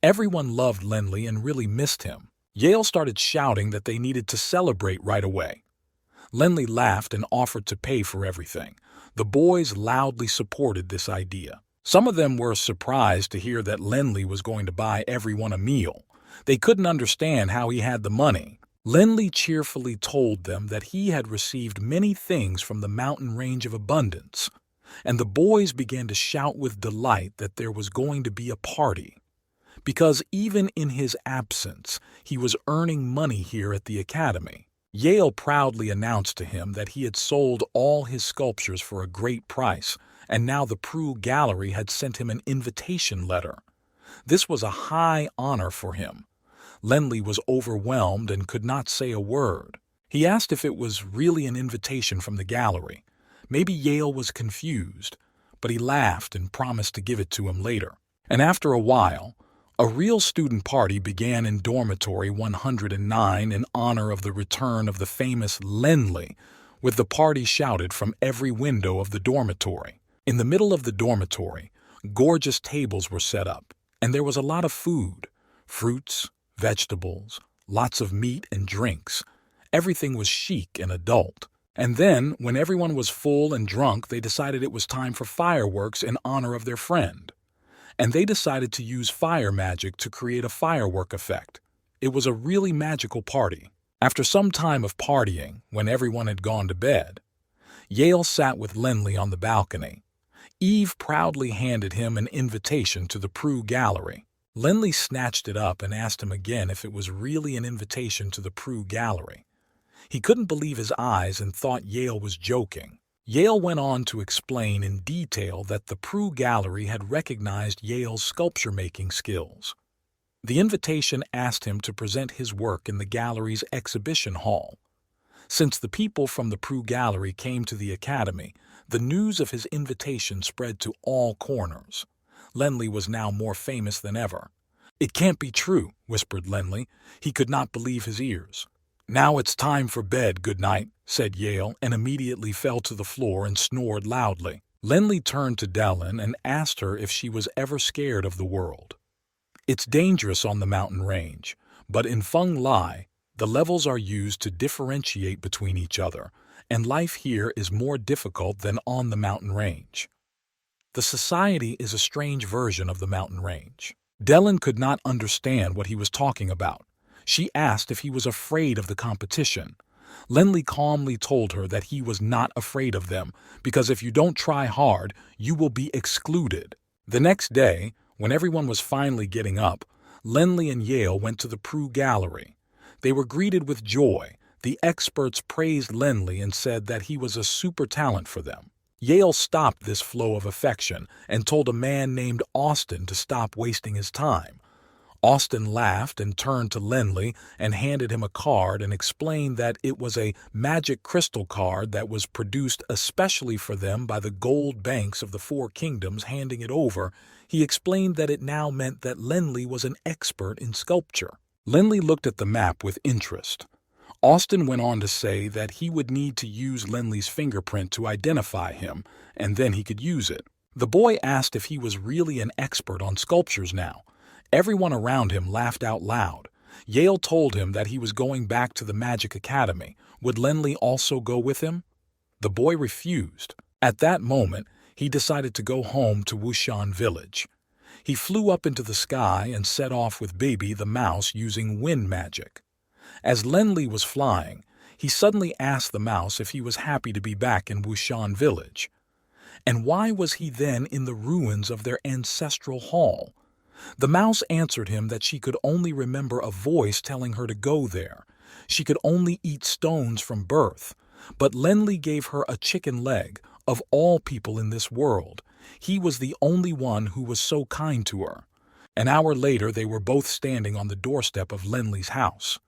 Everyone loved Lenley and really missed him. Yale started shouting that they needed to celebrate right away. Lenley laughed and offered to pay for everything. The boys loudly supported this idea. Some of them were surprised to hear that Lenley was going to buy everyone a meal. They couldn't understand how he had the money. Lenley cheerfully told them that he had received many things from the mountain range of abundance, and the boys began to shout with delight that there was going to be a party. because even in his absence, he was earning money here at the academy. Yale proudly announced to him that he had sold all his sculptures for a great price, and now the Prue Gallery had sent him an invitation letter. This was a high honor for him. Lenley was overwhelmed and could not say a word. He asked if it was really an invitation from the gallery. Maybe Yale was confused, but he laughed and promised to give it to him later. And after a while, a real student party began in dormitory 109 in honor of the return of the famous Lenley, with the party shouted from every window of the dormitory. In the middle of the dormitory, gorgeous tables were set up, and there was a lot of food, fruits, vegetables, lots of meat and drinks. Everything was chic and adult. And then, when everyone was full and drunk, they decided it was time for fireworks in honor of their friend. And they decided to use fire magic to create a firework effect. It was a really magical party. After some time of partying, when everyone had gone to bed, Yale sat with Lenley on the balcony. Eve proudly handed him an invitation to the Prue Gallery. Lenley snatched it up and asked him again if it was really an invitation to the Prue Gallery. He couldn't believe his eyes and thought Yale was joking. Yale went on to explain in detail that the Prue Gallery had recognized Yale's sculpture-making skills. The invitation asked him to present his work in the gallery's exhibition hall. Since the people from the Prue Gallery came to the academy, the news of his invitation spread to all corners. Lenley was now more famous than ever. "It can't be true," whispered Lenley. He could not believe his ears. "Now it's time for bed, good night," said Yale, and immediately fell to the floor and snored loudly. Lenley turned to Dellen and asked her if she was ever scared of the world. "It's dangerous on the mountain range, but in Feng Lai, the levels are used to differentiate between each other, and life here is more difficult than on the mountain range. The society is a strange version of the mountain range." Dellen could not understand what he was talking about. She asked if he was afraid of the competition. Lenley calmly told her that he was not afraid of them, because if you don't try hard, you will be excluded. The next day, when everyone was finally getting up, Lenley and Yale went to the Prue Gallery. They were greeted with joy. The experts praised Lenley and said that he was a super talent for them. Yale stopped this flow of affection and told a man named Austin to stop wasting his time. Austin laughed and turned to Lenley and handed him a card and explained that it was a magic crystal card that was produced especially for them by the gold banks of the Four Kingdoms. Handing it over, he explained that it now meant that Lenley was an expert in sculpture. Lenley looked at the map with interest. Austin went on to say that he would need to use Lenley's fingerprint to identify him, and then he could use it. The boy asked if he was really an expert on sculptures now. Everyone around him laughed out loud. Yale told him that he was going back to the Magic Academy. Would Lenley also go with him? The boy refused. At that moment, he decided to go home to Wushan Village. He flew up into the sky and set off with Baby the mouse using wind magic. As Lenley was flying, he suddenly asked the mouse if he was happy to be back in Wushan Village. And why was he then in the ruins of their ancestral hall? The mouse answered him that she could only remember a voice telling her to go there. She could only eat stones from birth. But Lenley gave her a chicken leg. Of all people in this world, he was the only one who was so kind to her. An hour later, they were both standing on the doorstep of Lenley's house.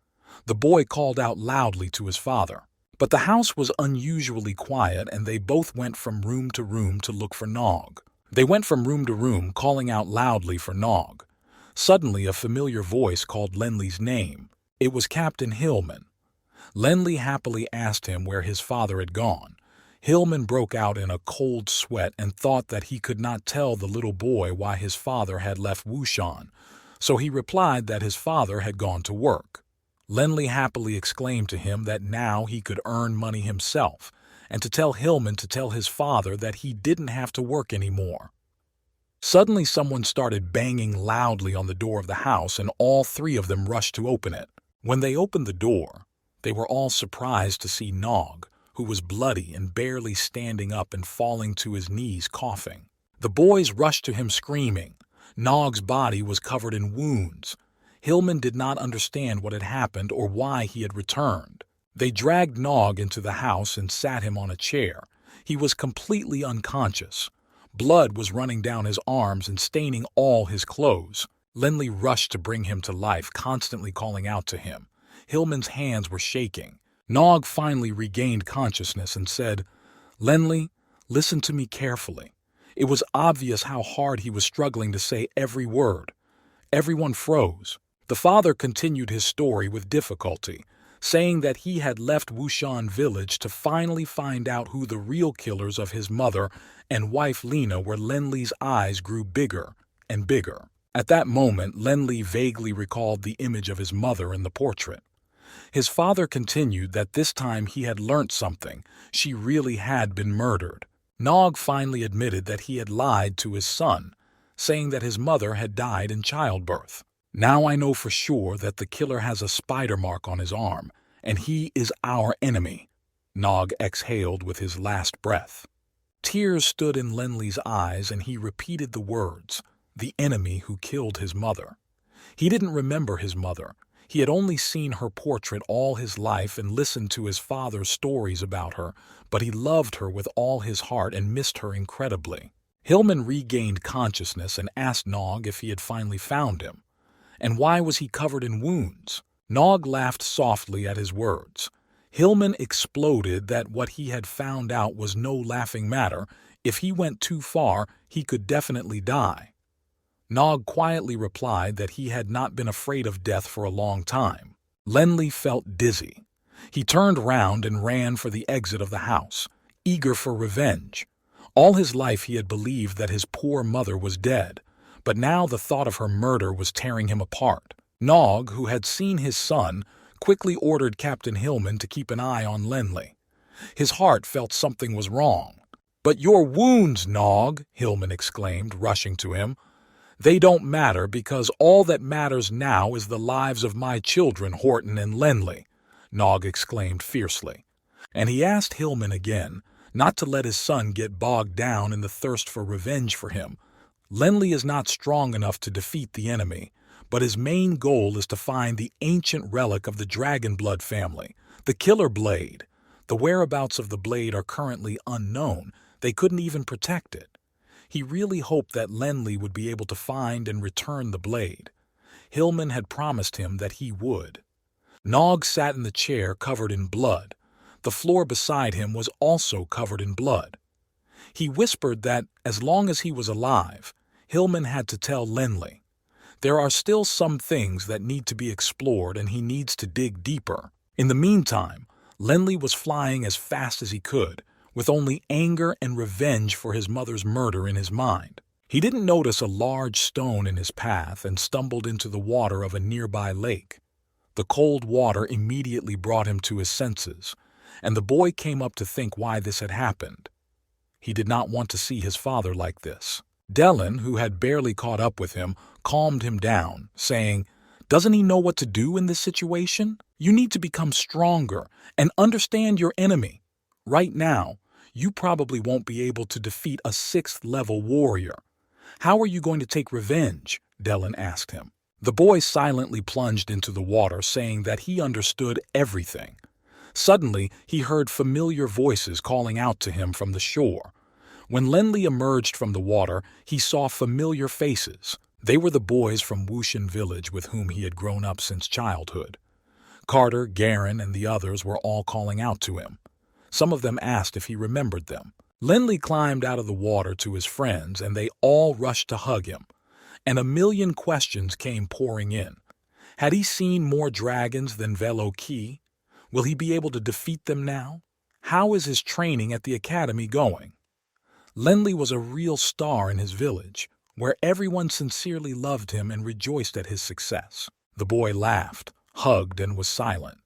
The boy called out loudly to his father. But the house was unusually quiet, and they both went from room to room to look for Nog. They went from room to room, calling out loudly for Nog. Suddenly, a familiar voice called Lenley's name. It was Captain Hillman. Lenley happily asked him where his father had gone. Hillman broke out in a cold sweat and thought that he could not tell the little boy why his father had left Wushan, so he replied that his father had gone to work. Lenley happily exclaimed to him that now he could earn money himself, and to tell Hillman to tell his father that he didn't have to work anymore. Suddenly someone started banging loudly on the door of the house, and all three of them rushed to open it. When they opened the door, they were all surprised to see Nog, who was bloody and barely standing up and falling to his knees coughing. The boys rushed to him screaming, Nog's body was covered in wounds. Hillman did not understand what had happened or why he had returned. They dragged Nog into the house and sat him on a chair. He was completely unconscious. Blood was running down his arms and staining all his clothes. Lenley rushed to bring him to life, constantly calling out to him. Hillman's hands were shaking. Nog finally regained consciousness and said, "Lenley, listen to me carefully." It was obvious how hard he was struggling to say every word. Everyone froze. The father continued his story with difficulty, saying that he had left Wushan village to finally find out who the real killers of his mother and wife Lena were. Lenley's eyes grew bigger and bigger. At that moment, Lenley vaguely recalled the image of his mother in the portrait. His father continued that this time he had learnt something. She really had been murdered. Nog finally admitted that he had lied to his son, saying that his mother had died in childbirth. "Now I know for sure that the killer has a spider mark on his arm, and he is our enemy," Nog exhaled with his last breath. Tears stood in Lenley's eyes, and he repeated the words, "the enemy who killed his mother." He didn't remember his mother. He had only seen her portrait all his life and listened to his father's stories about her, but he loved her with all his heart and missed her incredibly. Hillman regained consciousness and asked Nog if he had finally found him. And why was he covered in wounds? Nog laughed softly at his words. Hillman exploded that what he had found out was no laughing matter. If he went too far, he could definitely die. Nog quietly replied that he had not been afraid of death for a long time. Lenley felt dizzy. He turned round and ran for the exit of the house, eager for revenge. All his life he had believed that his poor mother was dead, but now the thought of her murder was tearing him apart. Nog, who had seen his son, quickly ordered Captain Hillman to keep an eye on Lenley. His heart felt something was wrong. "But your wounds, Nog," Hillman exclaimed, rushing to him. "They don't matter because all that matters now is the lives of my children, Horton and Lenley," Nog exclaimed fiercely. And he asked Hillman again not to let his son get bogged down in the thirst for revenge for him. Lenley is not strong enough to defeat the enemy, but his main goal is to find the ancient relic of the dragon blood family, the killer blade. The whereabouts of the blade are currently unknown. They couldn't even protect it. He really hoped that Lenley would be able to find and return the blade. Hillman had promised him that he would. Nog sat in the chair covered in blood. The floor beside him was also covered in blood. He whispered that, as long as he was alive, Hillman had to tell Lenley. There are still some things that need to be explored and he needs to dig deeper. In the meantime, Lenley was flying as fast as he could, with only anger and revenge for his mother's murder in his mind. He didn't notice a large stone in his path and stumbled into the water of a nearby lake. The cold water immediately brought him to his senses, and the boy came up to think why this had happened. He did not want to see his father like this. Dellen, who had barely caught up with him, calmed him down, saying, "Doesn't he know what to do in this situation? You need to become stronger and understand your enemy. Right now, you probably won't be able to defeat a 6th-level warrior. How are you going to take revenge?" Dellen asked him. The boy silently plunged into the water, saying that he understood everything. Suddenly, he heard familiar voices calling out to him from the shore. When Lenley emerged from the water, he saw familiar faces. They were the boys from Wushan village with whom he had grown up since childhood. Carter, Garin, and the others were all calling out to him. Some of them asked if he remembered them. Lenley climbed out of the water to his friends, and they all rushed to hug him. And a million questions came pouring in. Had he seen more dragons than Velo Ki? Will he be able to defeat them now? How is his training at the academy going? Lenley was a real star in his village, where everyone sincerely loved him and rejoiced at his success. The boy laughed, hugged, and was silent.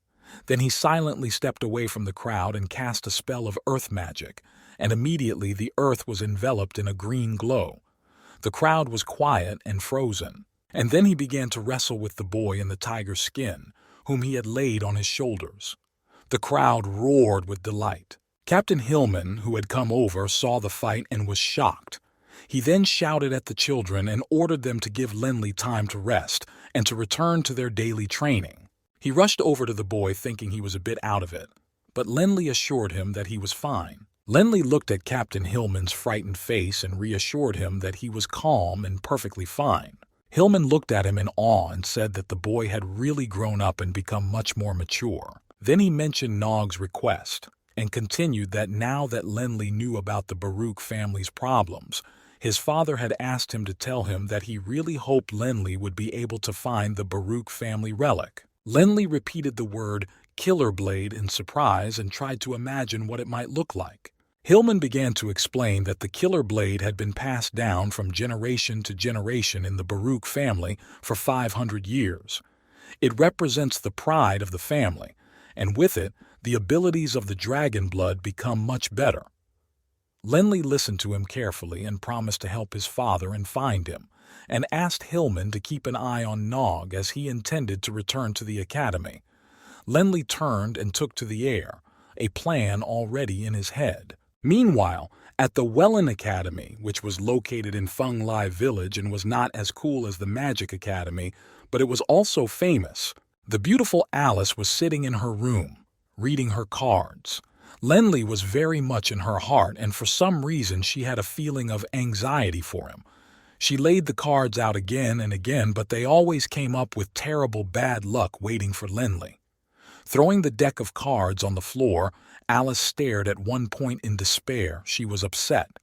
Then he silently stepped away from the crowd and cast a spell of earth magic, and immediately the earth was enveloped in a green glow. The crowd was quiet and frozen, and then he began to wrestle with the boy in the tiger skin, whom he had laid on his shoulders. The crowd roared with delight. Captain Hillman, who had come over, saw the fight and was shocked. He then shouted at the children and ordered them to give Lenli time to rest and to return to their daily training. He rushed over to the boy thinking he was a bit out of it, but Lenli assured him that he was fine. Lenli looked at Captain Hillman's frightened face and reassured him that he was calm and perfectly fine. Hillman looked at him in awe and said that the boy had really grown up and become much more mature. Then he mentioned Nog's request and continued that now that Lenli knew about the Baruch family's problems, his father had asked him to tell him that he really hoped Lenli would be able to find the Baruch family relic. Lenli repeated the word killer blade in surprise and tried to imagine what it might look like. Hillman began to explain that the killer blade had been passed down from generation to generation in the Baruch family for 500 years. It represents the pride of the family, and with it, the abilities of the dragon blood become much better. Lenli listened to him carefully and promised to help his father and find him, and asked Hillman to keep an eye on Nog as he intended to return to the academy. Lenli turned and took to the air, a plan already in his head. Meanwhile, at the Wellen Academy, which was located in Feng Lai Village and was not as cool as the Magic Academy, but it was also famous, the beautiful Alice was sitting in her room, reading her cards. Lenli was very much in her heart, and for some reason she had a feeling of anxiety for him. She laid the cards out again and again, but they always came up with terrible bad luck waiting for Lenli. Throwing the deck of cards on the floor, Alice stared at one point in despair. She was upset.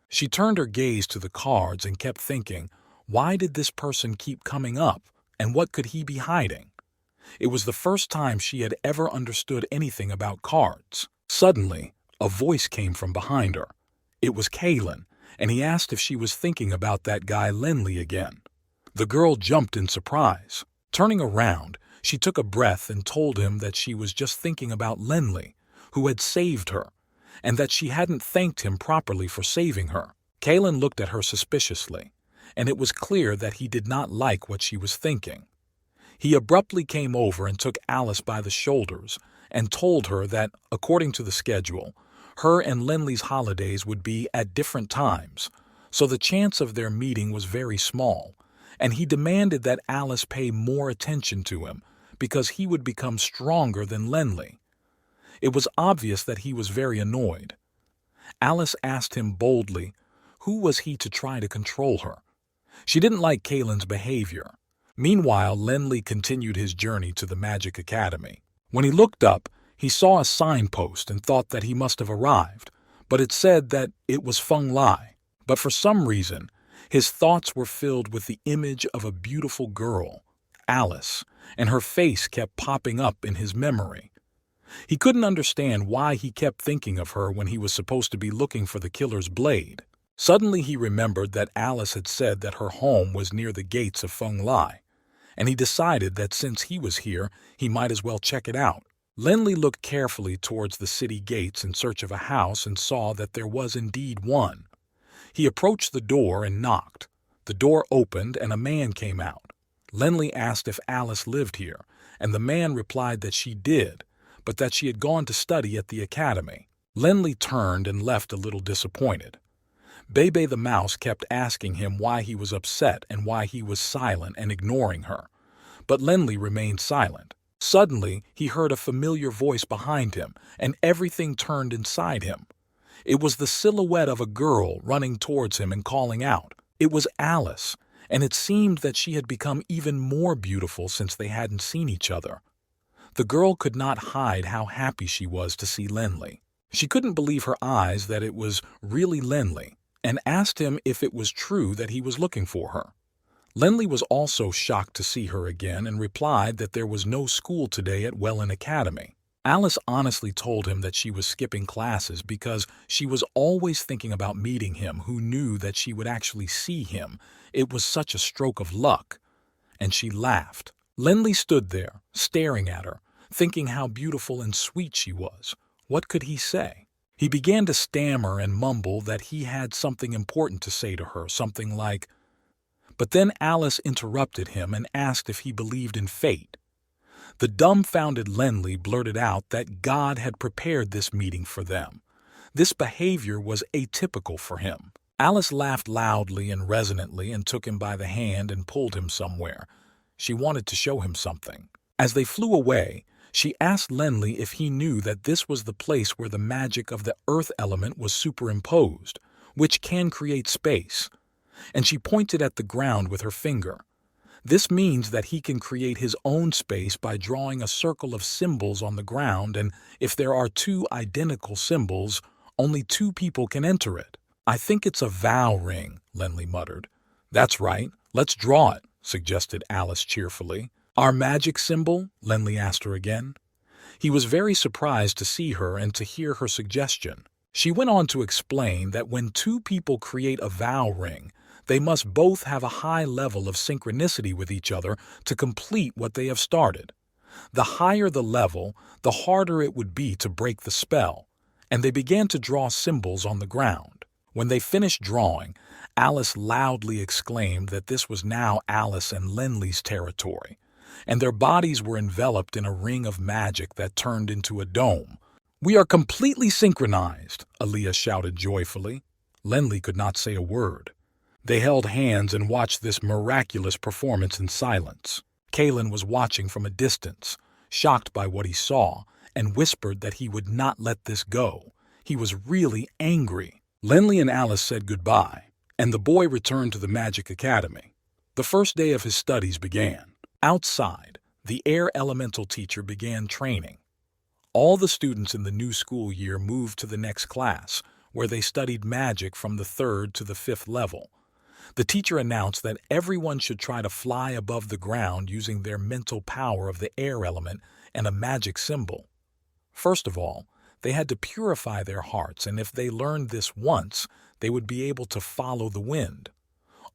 She turned her gaze to the cards and kept thinking, why did this person keep coming up, and what could he be hiding? It was the first time she had ever understood anything about cards. Suddenly, a voice came from behind her. It was Kalen, and he asked if she was thinking about that guy Lenli again. The girl jumped in surprise. Turning around, she took a breath and told him that she was just thinking about Lenli, who had saved her, and that she hadn't thanked him properly for saving her. Kalen looked at her suspiciously, and it was clear that he did not like what she was thinking. He abruptly came over and took Alice by the shoulders and told her that, according to the schedule, her and Lenli's holidays would be at different times, so the chance of their meeting was very small, and he demanded that Alice pay more attention to him because he would become stronger than Lenli. It was obvious that he was very annoyed. Alice asked him boldly, who was he to try to control her? She didn't like Kalen's behavior. Meanwhile, Lenli continued his journey to the Magic Academy. When he looked up, he saw a signpost and thought that he must have arrived, but it said that it was Feng Lai. But for some reason, his thoughts were filled with the image of a beautiful girl, Alice, and her face kept popping up in his memory. He couldn't understand why he kept thinking of her when he was supposed to be looking for the killer's blade. Suddenly he remembered that Alice had said that her home was near the gates of Feng Lai, and he decided that since he was here, he might as well check it out. Lenli looked carefully towards the city gates in search of a house and saw that there was indeed one. He approached the door and knocked. The door opened and a man came out. Lenli asked if Alice lived here, and the man replied that she did, but that she had gone to study at the academy. Lenli turned and left a little disappointed. Bebe the mouse kept asking him why he was upset and why he was silent and ignoring her, but Lenli remained silent. Suddenly, he heard a familiar voice behind him, and everything turned inside him. It was the silhouette of a girl running towards him and calling out. It was Alice, and it seemed that she had become even more beautiful since they hadn't seen each other. The girl could not hide how happy she was to see Lenli. She couldn't believe her eyes that it was really Lenli, and asked him if it was true that he was looking for her. Lenli was also shocked to see her again and replied that there was no school today at Wellen Academy. Alice honestly told him that she was skipping classes because she was always thinking about meeting him who knew that she would actually see him. It was such a stroke of luck. And she laughed. Lenli stood there, staring at her, thinking how beautiful and sweet she was. What could he say? He began to stammer and mumble that he had something important to say to her, something like, but then Alice interrupted him and asked if he believed in fate. The dumbfounded Lenli blurted out that God had prepared this meeting for them. This behavior was atypical for him. Alice laughed loudly and resonantly and took him by the hand and pulled him somewhere. She wanted to show him something. As they flew away, she asked Lenley if he knew that this was the place where the magic of the earth element was superimposed, which can create space, and she pointed at the ground with her finger. This means that he can create his own space by drawing a circle of symbols on the ground, and if there are two identical symbols, only two people can enter it. I think it's a vow ring, Lenley muttered. That's right, let's draw it, suggested Alice cheerfully. Our magic symbol? Lenley asked her again. He was very surprised to see her and to hear her suggestion. She went on to explain that when two people create a vow ring, they must both have a high level of synchronicity with each other to complete what they have started. The higher the level, the harder it would be to break the spell, and they began to draw symbols on the ground. When they finished drawing, Alice loudly exclaimed that this was now Alice and Lenley's territory, and their bodies were enveloped in a ring of magic that turned into a dome. "We are completely synchronized," Aaliyah shouted joyfully. Lenley could not say a word. They held hands and watched this miraculous performance in silence. Kalen was watching from a distance, shocked by what he saw, and whispered that he would not let this go. He was really angry. Lenley and Alice said goodbye, and the boy returned to the Magic Academy. The first day of his studies began. Outside, the air elemental teacher began training. All the students in the new school year moved to the next class, where they studied magic from the 3rd to the 5th level. The teacher announced that everyone should try to fly above the ground using their mental power of the air element and a magic symbol. First of all, they had to purify their hearts, and if they learned this once, they would be able to follow the wind.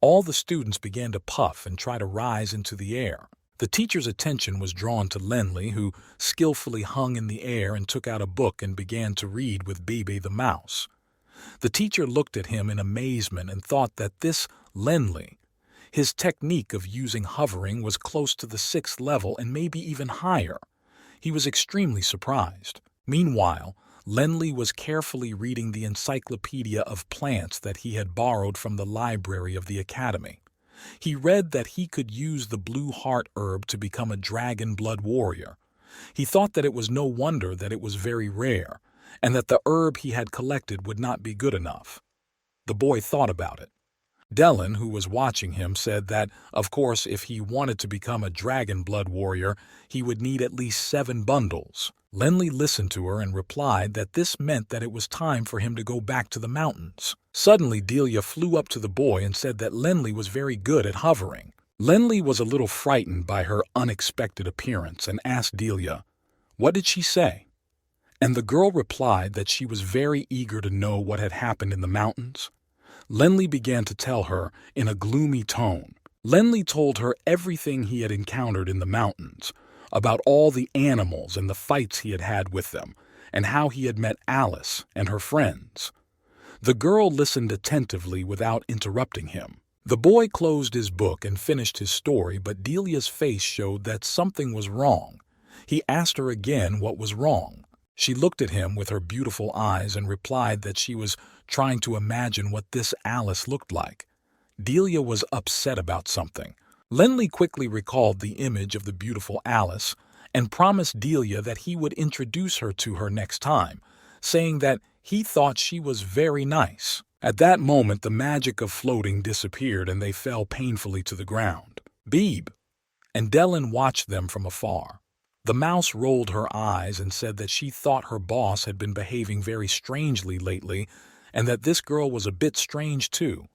All the students began to puff and try to rise into the air. The teacher's attention was drawn to Lenley, who skillfully hung in the air and took out a book and began to read with Bebe the mouse. The teacher looked at him in amazement and thought that this Lenley, his technique of using hovering was close to the 6th level and maybe even higher. He was extremely surprised. Meanwhile, Lenley was carefully reading the encyclopedia of plants that he had borrowed from the library of the academy. He read that he could use the blue heart herb to become a dragon blood warrior. He thought that it was no wonder that it was very rare, and that the herb he had collected would not be good enough. The boy thought about it. Dellen, who was watching him, said that, of course, if he wanted to become a dragon blood warrior, he would need at least 7 bundles. Lenley listened to her and replied that this meant that it was time for him to go back to the mountains. Suddenly, Delia flew up to the boy and said that Lenley was very good at hovering. Lenley was a little frightened by her unexpected appearance and asked Delia, "What did she say?" And the girl replied that she was very eager to know what had happened in the mountains. Lenley began to tell her in a gloomy tone. Lenley told her everything he had encountered in the mountains, about all the animals and the fights he had had with them, and how he had met Alice and her friends. The girl listened attentively without interrupting him. The boy closed his book and finished his story, but Delia's face showed that something was wrong. He asked her again what was wrong. She looked at him with her beautiful eyes and replied that she was trying to imagine what this Alice looked like. Delia was upset about something. Lenley quickly recalled the image of the beautiful Alice and promised Delia that he would introduce her to her next time, saying that he thought she was very nice. At that moment, the magic of floating disappeared and they fell painfully to the ground. Beeb and Dellen watched them from afar. The mouse rolled her eyes and said that she thought her boss had been behaving very strangely lately and that this girl was a bit strange too.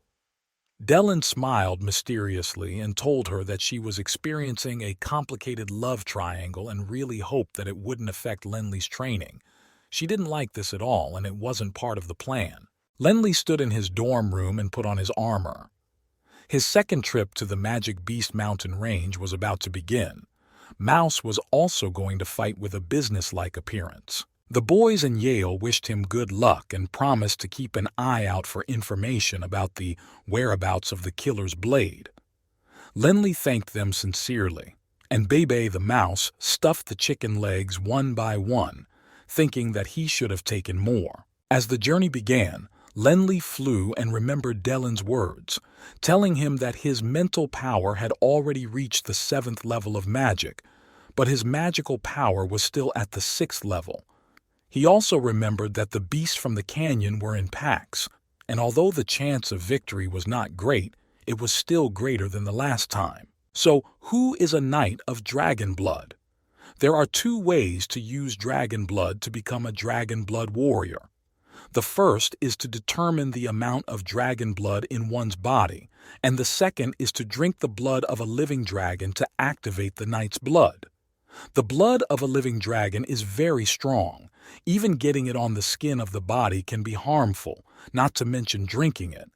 Dellen smiled mysteriously and told her that she was experiencing a complicated love triangle and really hoped that it wouldn't affect Lenley's training. She didn't like this at all, and it wasn't part of the plan. Lenley stood in his dorm room and put on his armor. His second trip to the Magic Beast Mountain Range was about to begin. Mouse was also going to fight with a businesslike appearance. The boys in Yale wished him good luck and promised to keep an eye out for information about the whereabouts of the killer's blade. Lenley thanked them sincerely, and Bebe the mouse stuffed the chicken legs one by one, thinking that he should have taken more. As the journey began, Lenli flew and remembered Delen's words, telling him that his mental power had already reached the 7th level of magic, but his magical power was still at the 6th level. He also remembered that the beasts from the canyon were in packs, and although the chance of victory was not great, it was still greater than the last time. So, who is a knight of dragon blood? There are 2 ways to use dragon blood to become a dragon blood warrior. The first is to determine the amount of dragon blood in one's body, and the second is to drink the blood of a living dragon to activate the knight's blood. The blood of a living dragon is very strong. Even getting it on the skin of the body can be harmful, not to mention drinking it.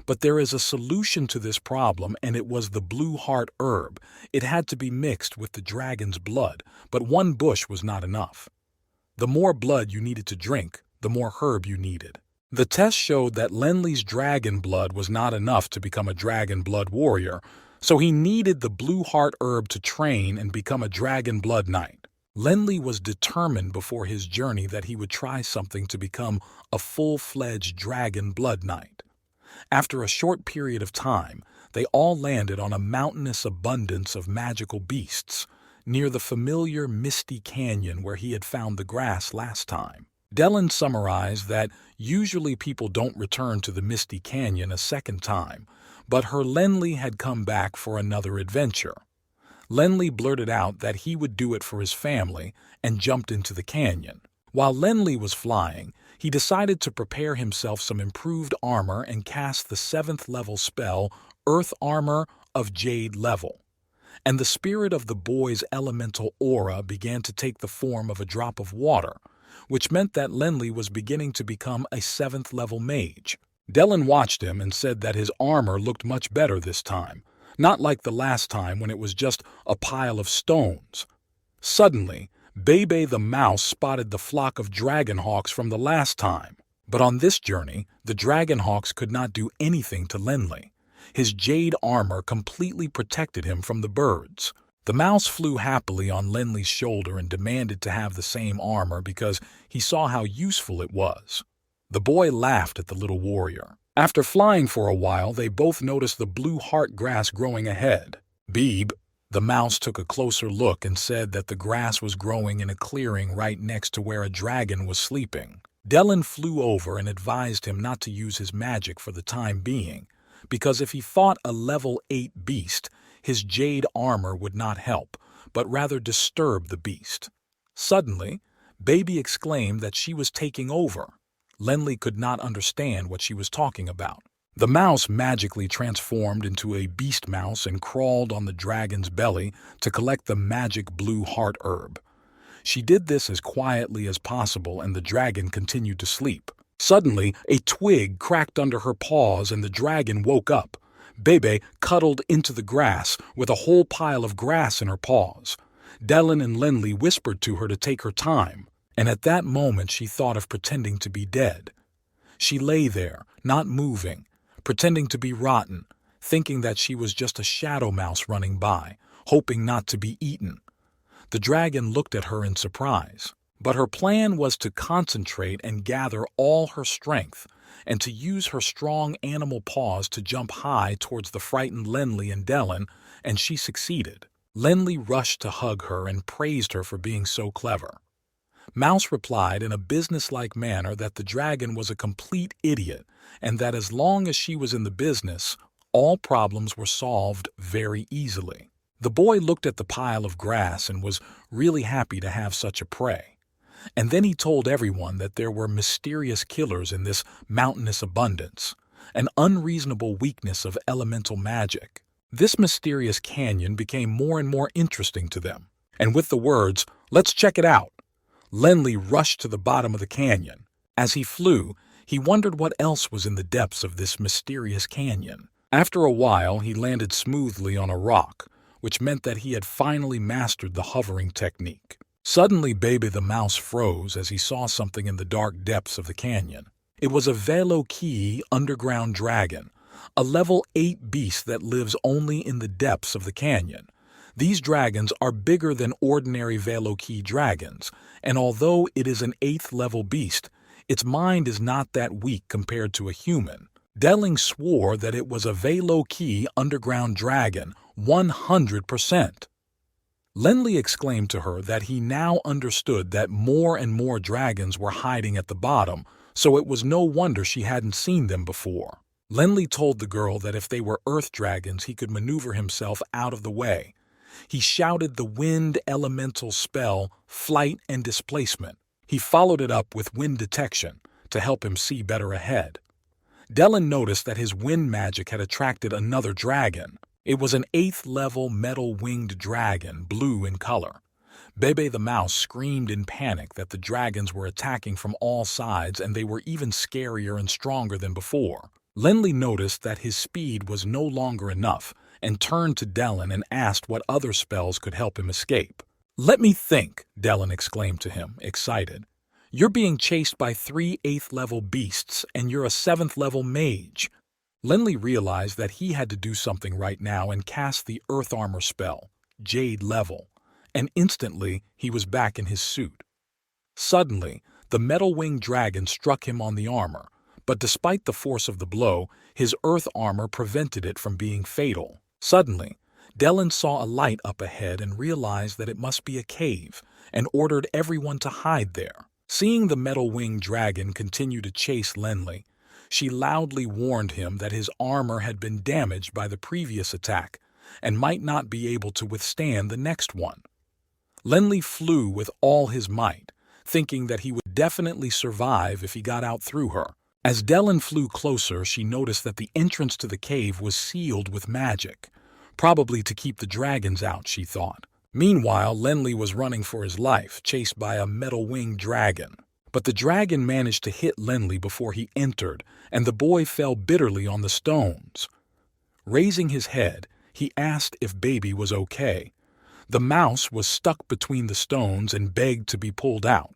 But there is a solution to this problem, and it was the blue heart herb. It had to be mixed with the dragon's blood, but 1 bush was not enough. The more blood you needed to drink, the more herb you needed. The test showed that Lenli's dragon blood was not enough to become a dragon blood warrior, so he needed the blue heart herb to train and become a dragon blood knight. Lenli was determined before his journey that he would try something to become a full-fledged dragon blood knight. After a short period of time, they all landed on a mountainous abundance of magical beasts, near the familiar misty canyon where he had found the grass last time. Delen summarized that usually people don't return to the misty canyon a second time, but her Lenli had come back for another adventure. Lenli blurted out that he would do it for his family and jumped into the canyon. While Lenli was flying, he decided to prepare himself some improved armor and cast the 7th level spell, Earth Armor of Jade level. And the spirit of the boy's elemental aura began to take the form of a drop of water, which meant that Lenli was beginning to become a 7th level mage. Delen watched him and said that his armor looked much better this time, not like the last time when it was just a pile of stones. Suddenly, Bebe the mouse spotted the flock of dragonhawks from the last time. But on this journey, the dragonhawks could not do anything to Lenli. His jade armor completely protected him from the birds. The mouse flew happily on Lenli's shoulder and demanded to have the same armor because he saw how useful it was. The boy laughed at the little warrior. After flying for a while, they both noticed the blue heart grass growing ahead. Beeb, the mouse, took a closer look and said that the grass was growing in a clearing right next to where a dragon was sleeping. Delen flew over and advised him not to use his magic for the time being, because if he fought a level 8 beast, his jade armor would not help, but rather disturb the beast. Suddenly, Baby exclaimed that she was taking over. Lenli could not understand what she was talking about. The mouse magically transformed into a beast mouse and crawled on the dragon's belly to collect the magic blue heart herb. She did this as quietly as possible, and the dragon continued to sleep. Suddenly, a twig cracked under her paws and the dragon woke up. Bebe cuddled into the grass with a whole pile of grass in her paws. Delen and Lenli whispered to her to take her time, and at that moment she thought of pretending to be dead. She lay there, not moving, pretending to be rotten, thinking that she was just a shadow mouse running by, hoping not to be eaten. The dragon looked at her in surprise, but her plan was to concentrate and gather all her strength, and to use her strong animal paws to jump high towards the frightened Lenli and Delen, and she succeeded. Lenli rushed to hug her and praised her for being so clever. Mouse replied in a businesslike manner that the dragon was a complete idiot, and that as long as she was in the business, all problems were solved very easily. The boy looked at the pile of grass and was really happy to have such a prey. And then he told everyone that there were mysterious killers in this mountainous abundance, an unreasonable weakness of elemental magic. This mysterious canyon became more and more interesting to them, and with the words, "Let's check it out," Lenli rushed to the bottom of the canyon. As he flew, he wondered what else was in the depths of this mysterious canyon. After a while, he landed smoothly on a rock, which meant that he had finally mastered the hovering technique. Suddenly, Baby the mouse froze as he saw something in the dark depths of the canyon. It was a Velokey underground dragon, a level 8 beast that lives only in the depths of the canyon. These dragons are bigger than ordinary Velokey dragons, and although it is an 8th level beast, Its mind is not that weak compared to a human. Delling swore that it was a Velo-key underground dragon, 100%. Lenli exclaimed to her that he now understood that more and more dragons were hiding at the bottom, so it was no wonder she hadn't seen them before. Lenli told the girl that if they were earth dragons he could maneuver himself out of the way. He shouted the wind elemental spell, Flight and Displacement. He followed it up with wind detection to help him see better ahead. Delin noticed that his wind magic had attracted another dragon. It was an 8th level metal-winged dragon, blue in color. Bebe the mouse screamed in panic that the dragons were attacking from all sides and they were even scarier and stronger than before. Lenli noticed that his speed was no longer enough and turned to Delin and asked what other spells could help him escape. "Let me think," Delin exclaimed to him, excited. "You're being chased by 3 8th level beasts and you're a 7th level mage." Lenli realized that he had to do something right now and cast the Earth Armor spell, Jade Level, and instantly he was back in his suit. Suddenly, the metal-winged dragon struck him on the armor, but despite the force of the blow, his Earth Armor prevented it from being fatal. Suddenly, Delin saw a light up ahead and realized that it must be a cave, and ordered everyone to hide there. Seeing the metal-winged dragon continue to chase Lenli, she loudly warned him that his armor had been damaged by the previous attack and might not be able to withstand the next one. Lenli flew with all his might, thinking that he would definitely survive if he got out through her. As Delin flew closer, she noticed that the entrance to the cave was sealed with magic, probably to keep the dragons out, she thought. Meanwhile, Lenli was running for his life, chased by a metal-winged dragon. But the dragon managed to hit Lenli before he entered, and the boy fell bitterly on the stones. Raising his head, he asked if Baby was okay. The mouse was stuck between the stones and begged to be pulled out.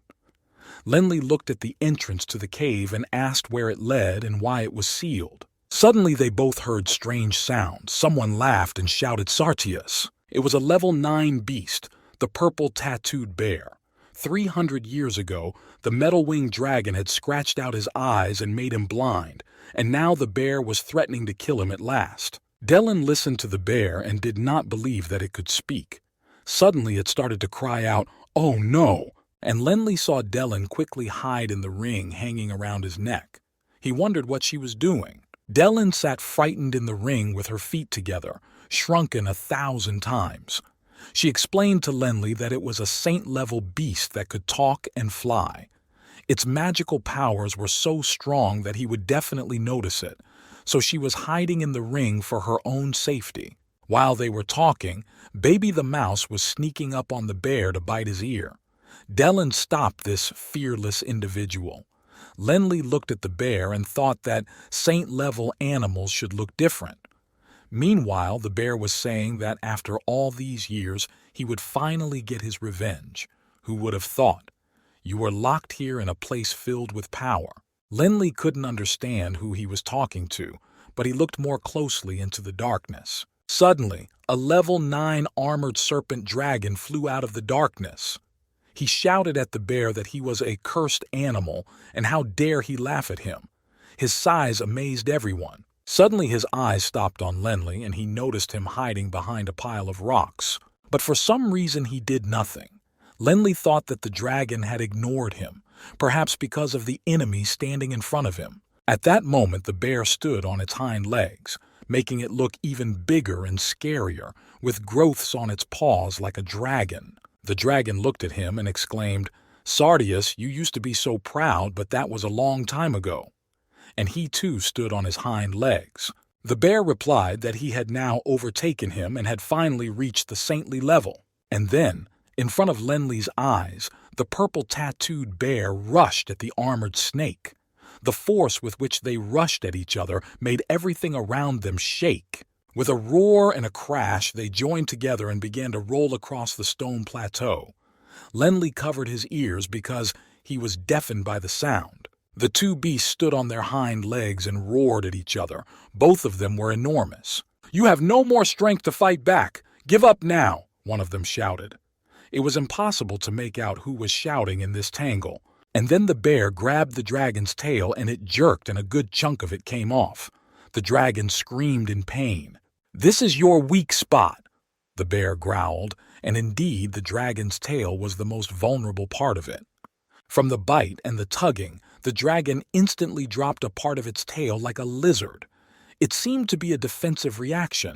Lenli looked at the entrance to the cave and asked where it led and why it was sealed. Suddenly they both heard strange sounds. Someone laughed and shouted Sartius. It was a level 9 beast, the purple tattooed bear. 300 years ago, the metal-winged dragon had scratched out his eyes and made him blind, and now the bear was threatening to kill him at last. Delin listened to the bear and did not believe that it could speak. Suddenly it started to cry out, "Oh no!" and Lenli saw Delin quickly hide in the ring hanging around his neck. He wondered what she was doing. Delin sat frightened in the ring with her feet together, shrunken 1,000 times. She explained to Lenli that it was a saint-level beast that could talk and fly. Its magical powers were so strong that he would definitely notice it, so she was hiding in the ring for her own safety. While they were talking, Baby the mouse was sneaking up on the bear to bite his ear. Delin stopped this fearless individual. Lenli looked at the bear and thought that saint-level animals should look different. Meanwhile, the bear was saying that after all these years, he would finally get his revenge. Who would have thought? You were locked here in a place filled with power. Lenli couldn't understand who he was talking to, but he looked more closely into the darkness. Suddenly, a level 9 armored serpent dragon flew out of the darkness. He shouted at the bear that he was a cursed animal, and how dare he laugh at him. His size amazed everyone. Suddenly his eyes stopped on Lenli and he noticed him hiding behind a pile of rocks. But for some reason he did nothing. Lenli thought that the dragon had ignored him, perhaps because of the enemy standing in front of him. At that moment the bear stood on its hind legs, making it look even bigger and scarier, with growths on its paws like a dragon. The dragon looked at him and exclaimed, "Sardius, you used to be so proud, but that was a long time ago." And he too stood on his hind legs. The bear replied that he had now overtaken him and had finally reached the saintly level. And then, in front of Lenli's eyes, the purple tattooed bear rushed at the armored snake. The force with which they rushed at each other made everything around them shake. With a roar and a crash, they joined together and began to roll across the stone plateau. Lenli covered his ears because he was deafened by the sound. The two beasts stood on their hind legs and roared at each other. Both of them were enormous. "You have no more strength to fight back. Give up now," one of them shouted. It was impossible to make out who was shouting in this tangle, And then the bear grabbed the dragon's tail and it jerked and a good chunk of it came off. The dragon screamed in pain. "This is your weak spot," the bear growled, and indeed the dragon's tail was the most vulnerable part of it. From the bite and the tugging, the dragon instantly dropped a part of its tail like a lizard. It seemed to be a defensive reaction.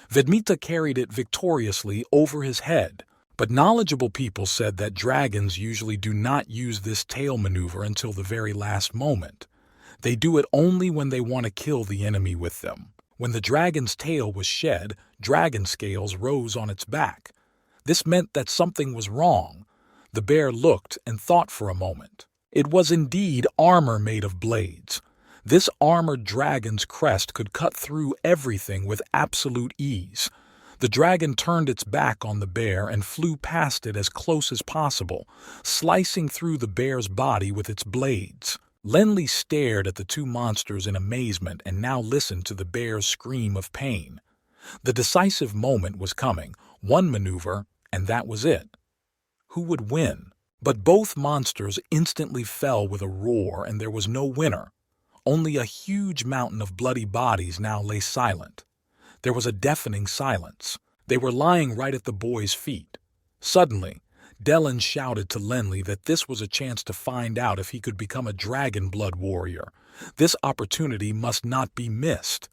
Vedmita carried it victoriously over his head. But knowledgeable people said that dragons usually do not use this tail maneuver until the very last moment. They do it only when they want to kill the enemy with them. When the dragon's tail was shed, dragon scales rose on its back. This meant that something was wrong. The bear looked and thought for a moment. It was indeed armor made of blades. This armored dragon's crest could cut through everything with absolute ease. The dragon turned its back on the bear and flew past it as close as possible, slicing through the bear's body with its blades. Lenli stared at the two monsters in amazement and now listened to the bear's scream of pain. The decisive moment was coming, one maneuver, and that was it. Who would win? But both monsters instantly fell with a roar, and there was no winner. Only a huge mountain of bloody bodies now lay silent. There was a deafening silence. They were lying right at the boy's feet. Suddenly, Dellen shouted to Lenli that this was a chance to find out if he could become a dragon blood warrior. This opportunity must not be missed.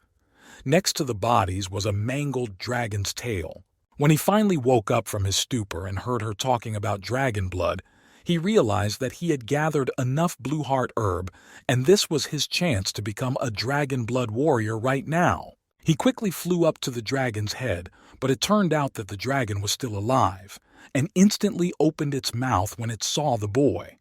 Next to the bodies was a mangled dragon's tail. When he finally woke up from his stupor and heard her talking about dragon blood, he realized that he had gathered enough blue heart herb, and this was his chance to become a dragon blood warrior right now. He quickly flew up to the dragon's head, but it turned out that the dragon was still alive, and instantly opened its mouth when it saw the boy.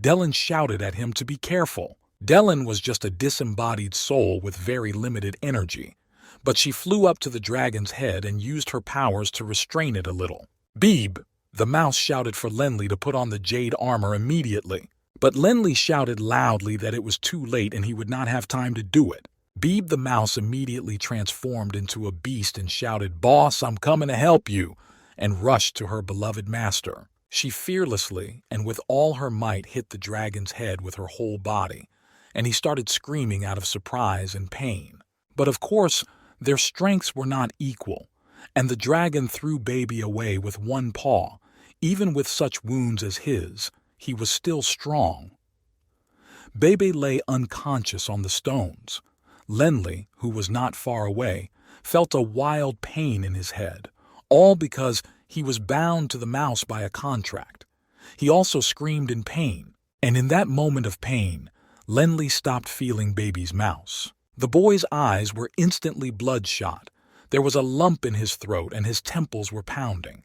Dellen shouted at him to be careful. Dellen was just a disembodied soul with very limited energy, but she flew up to the dragon's head and used her powers to restrain it a little. "Beeb!" The mouse shouted for Lenli to put on the jade armor immediately, but Lenli shouted loudly that it was too late and he would not have time to do it. Beeb the mouse immediately transformed into a beast and shouted, "Boss, I'm coming to help you," and rushed to her beloved master. She fearlessly and with all her might hit the dragon's head with her whole body, and he started screaming out of surprise and pain. But of course, their strengths were not equal, and the dragon threw Baby away with one paw. Even with such wounds as his, he was still strong. Baby lay unconscious on the stones. Lenli, who was not far away, felt a wild pain in his head, all because he was bound to the mouse by a contract. He also screamed in pain, and in that moment of pain, Lenli stopped feeling Baby's mouse. The boy's eyes were instantly bloodshot. There was a lump in his throat and his temples were pounding.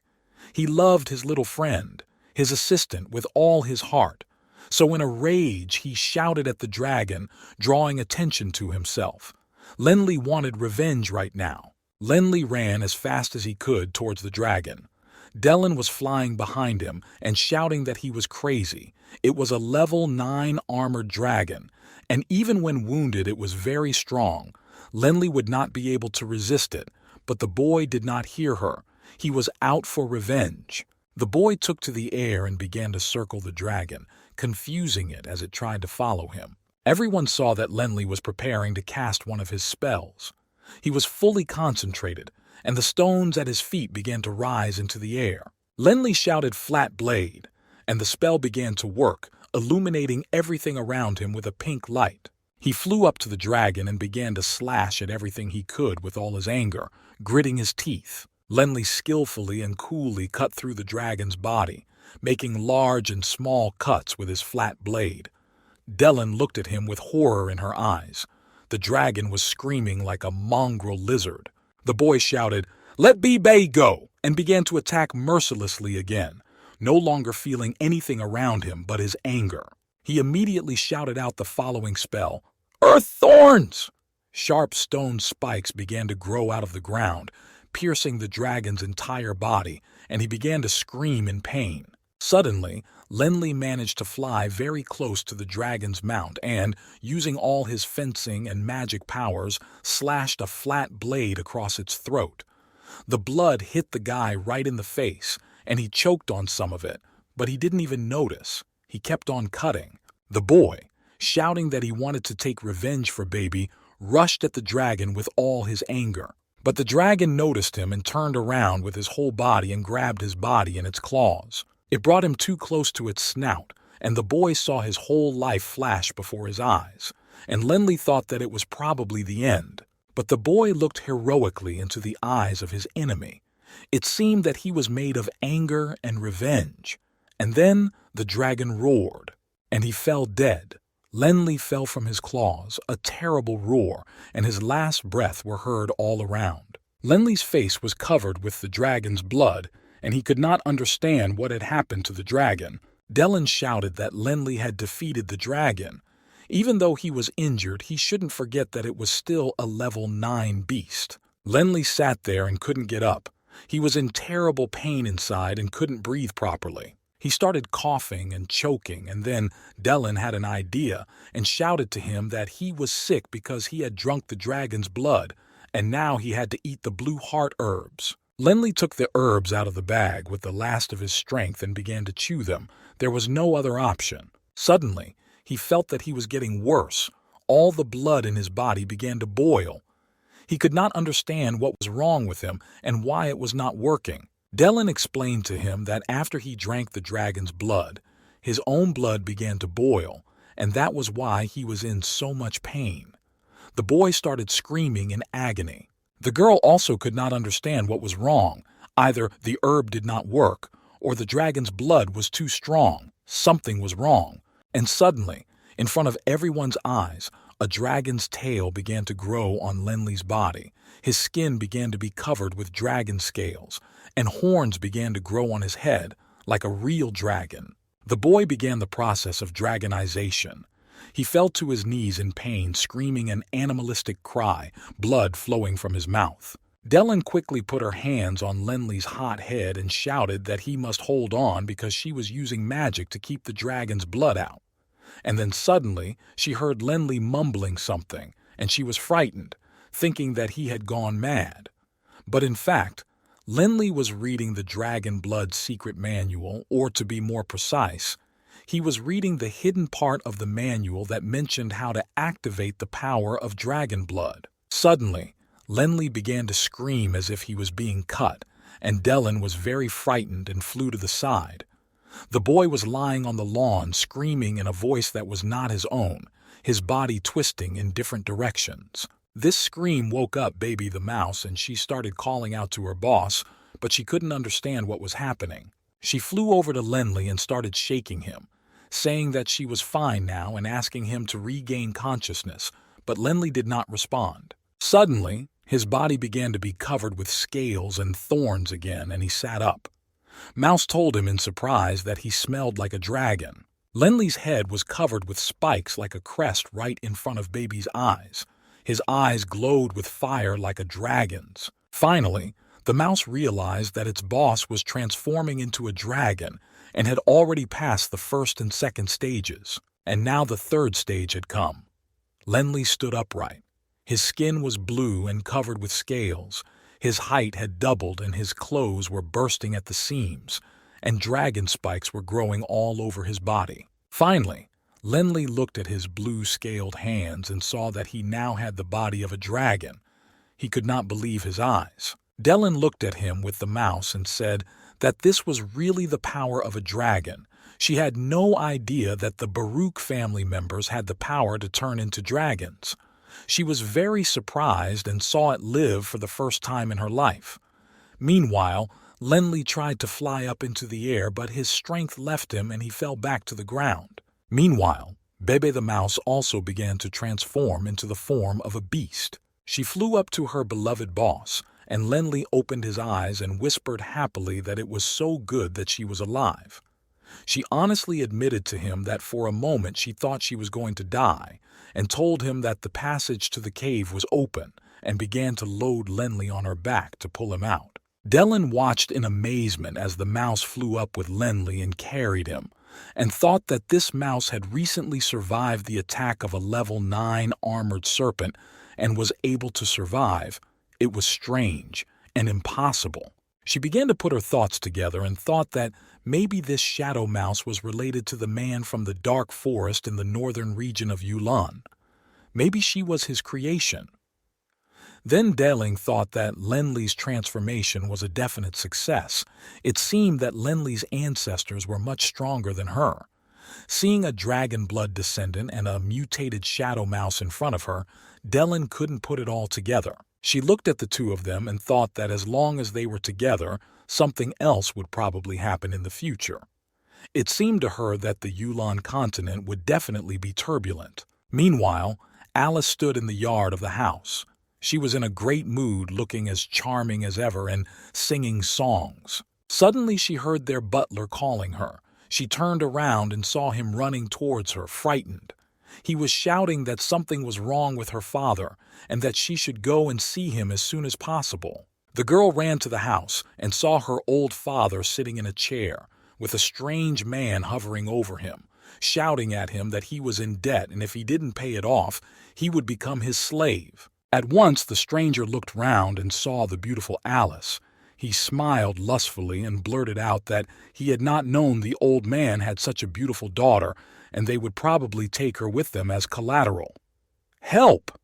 He loved his little friend, his assistant, with all his heart. So in a rage, he shouted at the dragon, drawing attention to himself. Lenli wanted revenge right now. Lenli ran as fast as he could towards the dragon. Dellen was flying behind him and shouting that he was crazy. It was a level 9 armored dragon, and even when wounded it was very strong. Lenli would not be able to resist it, but the boy did not hear her. He was out for revenge. The boy took to the air and began to circle the dragon, confusing it as it tried to follow him. Everyone saw that Lenli was preparing to cast one of his spells. He was fully concentrated, and the stones at his feet began to rise into the air. Lenli shouted "Flat Blade," and the spell began to work, illuminating everything around him with a pink light. He flew up to the dragon and began to slash at everything he could with all his anger, gritting his teeth. Lenli skillfully and coolly cut through the dragon's body, making large and small cuts with his flat blade. Dellen looked at him with horror in her eyes. The dragon was screaming like a mongrel lizard. The boy shouted, "Let Bay go," and began to attack mercilessly again, no longer feeling anything around him but his anger. He immediately shouted out the following spell, "Earth Thorns!" Sharp stone spikes began to grow out of the ground, piercing the dragon's entire body, and he began to scream in pain. Suddenly, Lenli managed to fly very close to the dragon's mount and, using all his fencing and magic powers, slashed a flat blade across its throat. The blood hit the guy right in the face, and he choked on some of it, but he didn't even notice. he kept on cutting. The boy, shouting that he wanted to take revenge for Baby, rushed at the dragon with all his anger. But the dragon noticed him and turned around with his whole body and grabbed his body in its claws. It brought him too close to its snout, and the boy saw his whole life flash before his eyes, and Lenli thought that it was probably the end. But the boy looked heroically into the eyes of his enemy. It seemed that he was made of anger and revenge. And then the dragon roared, and he fell dead. Lenli fell from his claws, a terrible roar, and his last breath were heard all around. Lenli's face was covered with the dragon's blood, and he could not understand what had happened to the dragon. Dylan shouted that Lenli had defeated the dragon. Even though he was injured, he shouldn't forget that it was still a level 9 beast. Lenli sat there and couldn't get up. He was in terrible pain inside and couldn't breathe properly. He started coughing and choking, and then Dylan had an idea and shouted to him that he was sick because he had drunk the dragon's blood, and now he had to eat the blue heart herbs. Lenli took the herbs out of the bag with the last of his strength and began to chew them. There was no other option. Suddenly, he felt that he was getting worse. All the blood in his body began to boil. He could not understand what was wrong with him and why it was not working. Dylan explained to him that after he drank the dragon's blood, his own blood began to boil, and that was why he was in so much pain. The boy started screaming in agony. The girl also could not understand what was wrong. Either the herb did not work, or the dragon's blood was too strong. Something was wrong. And suddenly, in front of everyone's eyes, a dragon's tail began to grow on Lenli's body. His skin began to be covered with dragon scales, and horns began to grow on his head, like a real dragon. The boy began the process of dragonization. He fell to his knees in pain, screaming an animalistic cry, blood flowing from his mouth. Dylan quickly put her hands on Lenli's hot head and shouted that he must hold on because she was using magic to keep the dragon's blood out. And then suddenly she heard Lenli mumbling something, and she was frightened, thinking that he had gone mad. But in fact, Lenli was reading the Dragon Blood Secret Manual, or to be more precise, he was reading the hidden part of the manual that mentioned how to activate the power of dragon blood. Suddenly, Lenli began to scream as if he was being cut, and Dylan was very frightened and flew to the side. The boy was lying on the lawn screaming in a voice that was not his own, his body twisting in different directions. This scream woke up Baby the mouse, and she started calling out to her boss, but she couldn't understand what was happening. She flew over to Lenli and started shaking him, saying that she was fine now and asking him to regain consciousness, but Lenli did not respond. Suddenly, his body began to be covered with scales and thorns again, and he sat up. Mouse told him in surprise that he smelled like a dragon. Lenli's head was covered with spikes like a crest right in front of Baby's eyes. His eyes glowed with fire like a dragon's. Finally, the mouse realized that its boss was transforming into a dragon and had already passed the first and second stages, and now the third stage had come. Lenli stood upright. His skin was blue and covered with scales. His height had doubled and his clothes were bursting at the seams, and dragon spikes were growing all over his body. Finally, Lenli looked at his blue-scaled hands and saw that he now had the body of a dragon. He could not believe his eyes. Dylan looked at him with the mouse and said that this was really the power of a dragon. She had no idea that the Baruch family members had the power to turn into dragons. She was very surprised and saw it live for the first time in her life. Meanwhile, Lenli tried to fly up into the air, but his strength left him and he fell back to the ground. Meanwhile, Bebe the mouse also began to transform into the form of a beast. She flew up to her beloved boss, and Lenli opened his eyes and whispered happily that it was so good that she was alive. She honestly admitted to him that for a moment she thought she was going to die, and told him that the passage to the cave was open, and began to load Lenli on her back to pull him out. Dylan watched in amazement as the mouse flew up with Lenli and carried him, and thought that this mouse had recently survived the attack of a level 9 armored serpent and was able to survive. It was strange and impossible. She began to put her thoughts together and thought that maybe this shadow mouse was related to the man from the dark forest in the northern region of Yulon. Maybe she was his creation. Then Delling thought that Lenli's transformation was a definite success. It seemed that Lenli's ancestors were much stronger than her. Seeing a dragon blood descendant and a mutated shadow mouse in front of her, Delling couldn't put it all together. She looked at the two of them and thought that as long as they were together, something else would probably happen in the future. It seemed to her that the Yulon continent would definitely be turbulent. Meanwhile, Alice stood in the yard of the house. She was in a great mood, looking as charming as ever and singing songs. Suddenly she heard their butler calling her. She turned around and saw him running towards her, frightened. He was shouting that something was wrong with her father and that she should go and see him as soon as possible. The girl ran to the house and saw her old father sitting in a chair, with a strange man hovering over him, shouting at him that he was in debt and if he didn't pay it off, he would become his slave. At once the stranger looked round and saw the beautiful Alice. He smiled lustfully and blurted out that he had not known the old man had such a beautiful daughter, and they would probably take her with them as collateral. Help!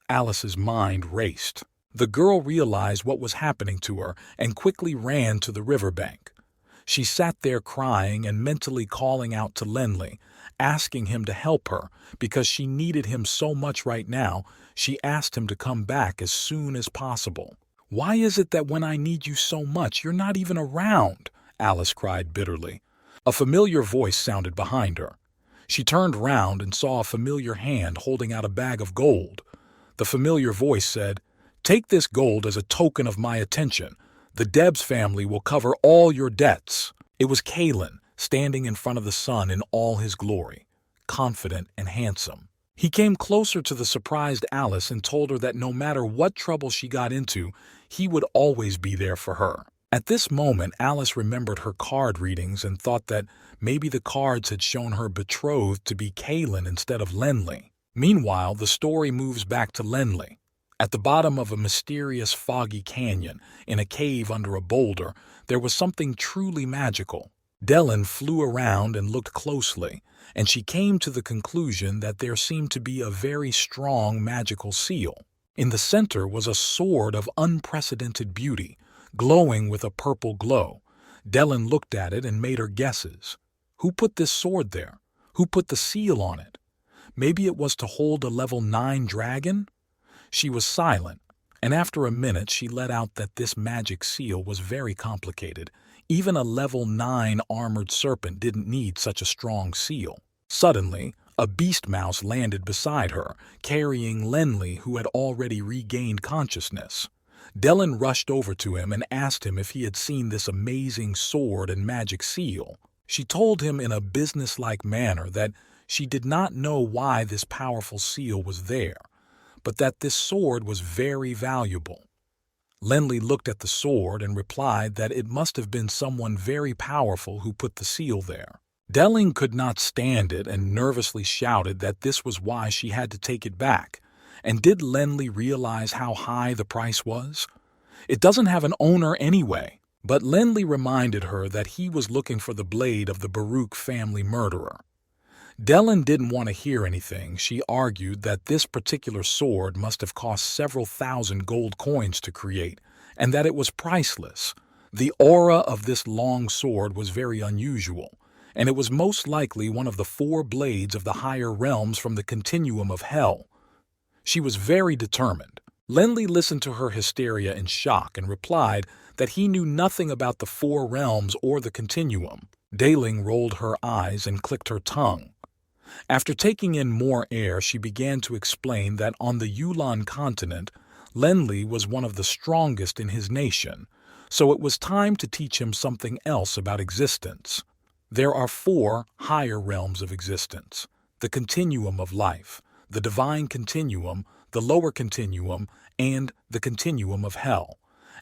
Alice's mind raced. The girl realized what was happening to her and quickly ran to the riverbank. She sat there crying and mentally calling out to Lenli, asking him to help her because she needed him so much right now. She asked him to come back as soon as possible. "Why is it that when I need you so much, you're not even around?" Alice cried bitterly. A familiar voice sounded behind her. She turned round and saw a familiar hand holding out a bag of gold. The familiar voice said, "Take this gold as a token of my attention. The Debs family will cover all your debts." It was Kalen, standing in front of the sun in all his glory, confident and handsome. He came closer to the surprised Alice and told her that no matter what trouble she got into, he would always be there for her. At this moment, Alice remembered her card readings and thought that maybe the cards had shown her betrothed to be Kalen instead of Lenli. Meanwhile, the story moves back to Lenli. At the bottom of a mysterious foggy canyon, in a cave under a boulder, there was something truly magical. Delling flew around and looked closely, and she came to the conclusion that there seemed to be a very strong magical seal. In the center was a sword of unprecedented beauty, glowing with a purple glow. Delling looked at it and made her guesses. Who put this sword there? Who put the seal on it? Maybe it was to hold a level 9 dragon? She was silent, and after a minute she let out that this magic seal was very complicated. Even a level 9 armored serpent didn't need such a strong seal. Suddenly, a beast mouse landed beside her, carrying Lenli, who had already regained consciousness. Delling rushed over to him and asked him if he had seen this amazing sword and magic seal. She told him in a businesslike manner that she did not know why this powerful seal was there, but that this sword was very valuable. Lenli looked at the sword and replied that it must have been someone very powerful who put the seal there. Delling could not stand it and nervously shouted that this was why she had to take it back. And did Lenli realize how high the price was? It doesn't have an owner anyway. But Lenli reminded her that he was looking for the blade of the Baruch family murderer. Delling didn't want to hear anything. She argued that this particular sword must have cost several thousand gold coins to create, and that it was priceless. The aura of this long sword was very unusual, and it was most likely one of the 4 blades of the higher realms from the continuum of hell. She was very determined. Lenli listened to her hysteria in shock and replied that he knew nothing about the 4 realms or the continuum. Delling rolled her eyes and clicked her tongue. After taking in more air, she began to explain that on the Yulon continent, Lenli was one of the strongest in his nation, so it was time to teach him something else about existence. There are 4 higher realms of existence: the continuum of life, the divine continuum, the lower continuum, and the continuum of hell.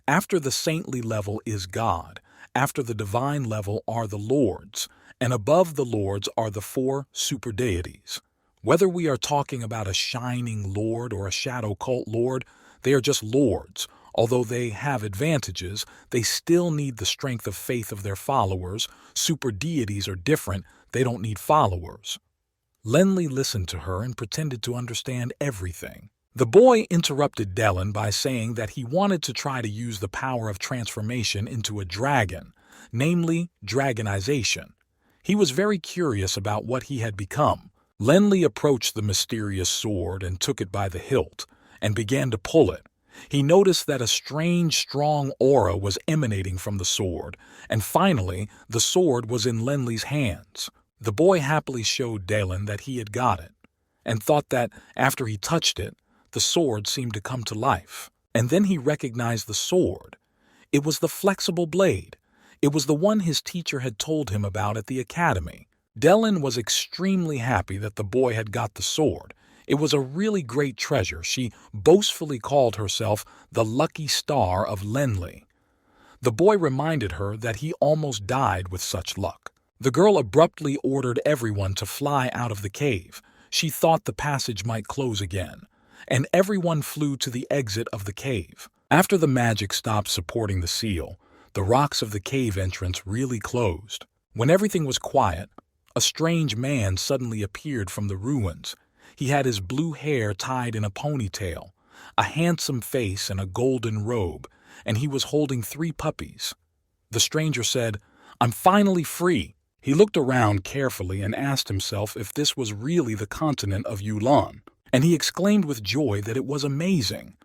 After the saintly level is God, after the divine level are the lords, and above the lords are the 4 super deities. Whether we are talking about a shining lord or a shadow cult lord, they are just lords, Although they have advantages, they still need the strength of faith of their followers. Super deities are different, they don't need followers. Lenli listened to her and pretended to understand everything. The boy interrupted Dellen by saying that he wanted to try to use the power of transformation into a dragon, namely dragonization. He was very curious about what he had become. Lenli approached the mysterious sword and took it by the hilt and began to pull it. He noticed that a strange, strong aura was emanating from the sword, and finally, the sword was in Lenli's hands. The boy happily showed Dalen that he had got it, and thought that, after he touched it, the sword seemed to come to life. And then he recognized the sword. It was the flexible blade. It was the one his teacher had told him about at the academy. Dellen was extremely happy that the boy had got the sword. It was a really great treasure. She boastfully called herself the lucky star of Lenli. The boy reminded her that he almost died with such luck. The girl abruptly ordered everyone to fly out of the cave. She thought the passage might close again, and everyone flew to the exit of the cave. After the magic stopped supporting the seal, the rocks of the cave entrance really closed. When everything was quiet, a strange man suddenly appeared from the ruins. He had his blue hair tied in a ponytail, a handsome face and a golden robe, and he was holding 3 puppies. The stranger said, "I'm finally free." He looked around carefully and asked himself if this was really the continent of Yulan, and he exclaimed with joy that it was amazing.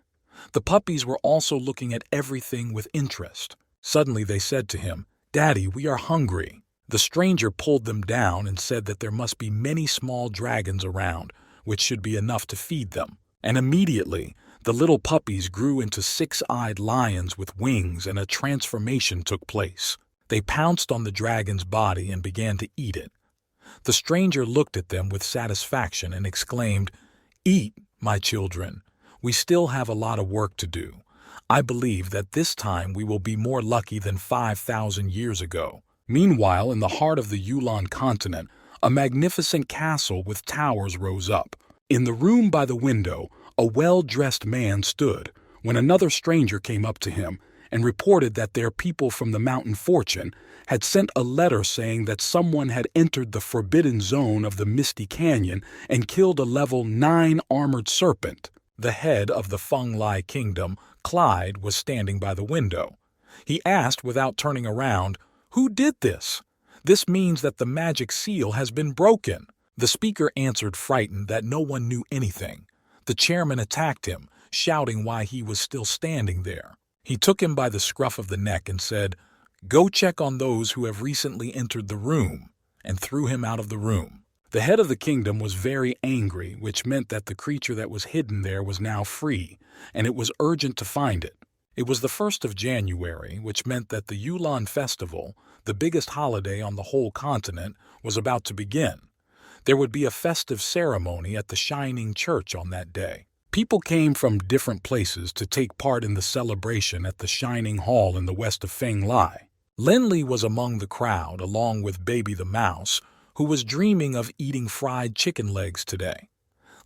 The puppies were also looking at everything with interest. Suddenly they said to him, "Daddy, we are hungry." The stranger pulled them down and said that there must be many small dragons around, which should be enough to feed them. And immediately, the little puppies grew into 6-eyed lions with wings, and a transformation took place. They pounced on the dragon's body and began to eat it. The stranger looked at them with satisfaction and exclaimed, "Eat, my children. We still have a lot of work to do. I believe that this time we will be more lucky than 5,000 years ago." Meanwhile, in the heart of the Yulan continent, a magnificent castle with towers rose up. In the room by the window, a well-dressed man stood, when another stranger came up to him and reported that their people from the Mountain Fortune had sent a letter saying that someone had entered the forbidden zone of the Misty Canyon and killed a level 9 armored serpent. The head of the Feng Lai kingdom, Clyde, was standing by the window. He asked without turning around, "Who did this? This means that the magic seal has been broken." The speaker answered, frightened, that no one knew anything. The chairman attacked him, shouting why he was still standing there. He took him by the scruff of the neck and said, "Go check on those who have recently entered the room," and threw him out of the room. The head of the kingdom was very angry, which meant that the creature that was hidden there was now free, and it was urgent to find it. It was the 1st of January, which meant that the Yulan Festival, the biggest holiday on the whole continent, was about to begin. There would be a festive ceremony at the Shining Church on that day. People came from different places to take part in the celebration at the Shining Hall in the west of Feng Lai. Lenli was among the crowd, along with Baby the Mouse, who was dreaming of eating fried chicken legs today.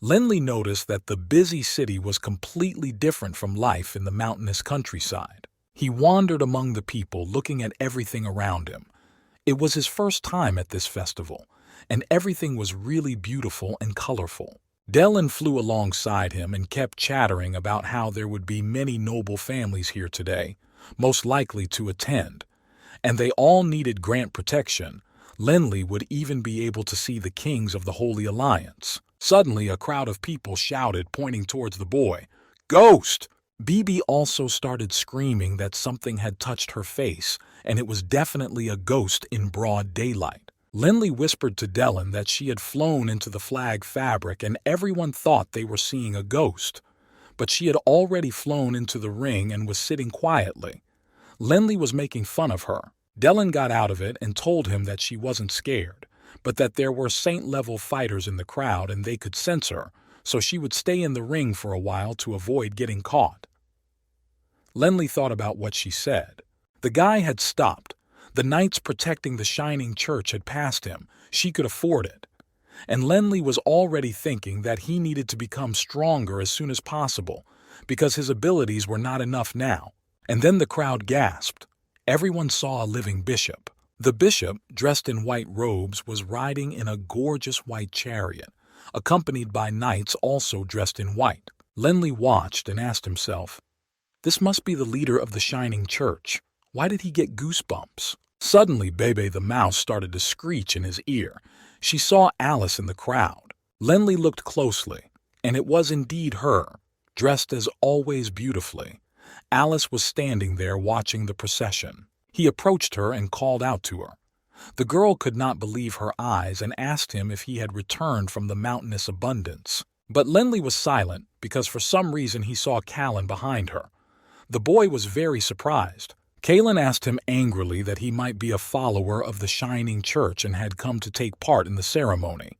Lenli noticed that the busy city was completely different from life in the mountainous countryside. He wandered among the people, looking at everything around him. It was his first time at this festival, and everything was really beautiful and colorful. Dellen flew alongside him and kept chattering about how there would be many noble families here today, most likely to attend, and they all needed grant protection. Lenli would even be able to see the kings of the Holy Alliance. Suddenly, a crowd of people shouted, pointing towards the boy, "Ghost!" Bibi also started screaming that something had touched her face, and it was definitely a ghost in broad daylight. Lenli whispered to Dellen that she had flown into the flag fabric and everyone thought they were seeing a ghost. But she had already flown into the ring and was sitting quietly. Lenli was making fun of her. Dellen got out of it and told him that she wasn't scared, but that there were saint-level fighters in the crowd and they could sense her, so she would stay in the ring for a while to avoid getting caught. Lenli thought about what she said. The guy had stopped. The knights protecting the Shining Church had passed him. She could afford it. And Lenli was already thinking that he needed to become stronger as soon as possible, because his abilities were not enough now. And then the crowd gasped. Everyone saw a living bishop. The bishop, dressed in white robes, was riding in a gorgeous white chariot, accompanied by knights also dressed in white. Lenli watched and asked himself, "This must be the leader of the Shining Church. Why did he get goosebumps?" Suddenly, Bebe the mouse started to screech in his ear. She saw Alice in the crowd. Lenli looked closely, and it was indeed her, dressed as always beautifully. Alice was standing there watching the procession. He approached her and called out to her. The girl could not believe her eyes and asked him if he had returned from the mountainous abundance. But Lenli was silent because for some reason he saw Callan behind her. The boy was very surprised. Callan asked him angrily that he might be a follower of the Shining Church and had come to take part in the ceremony.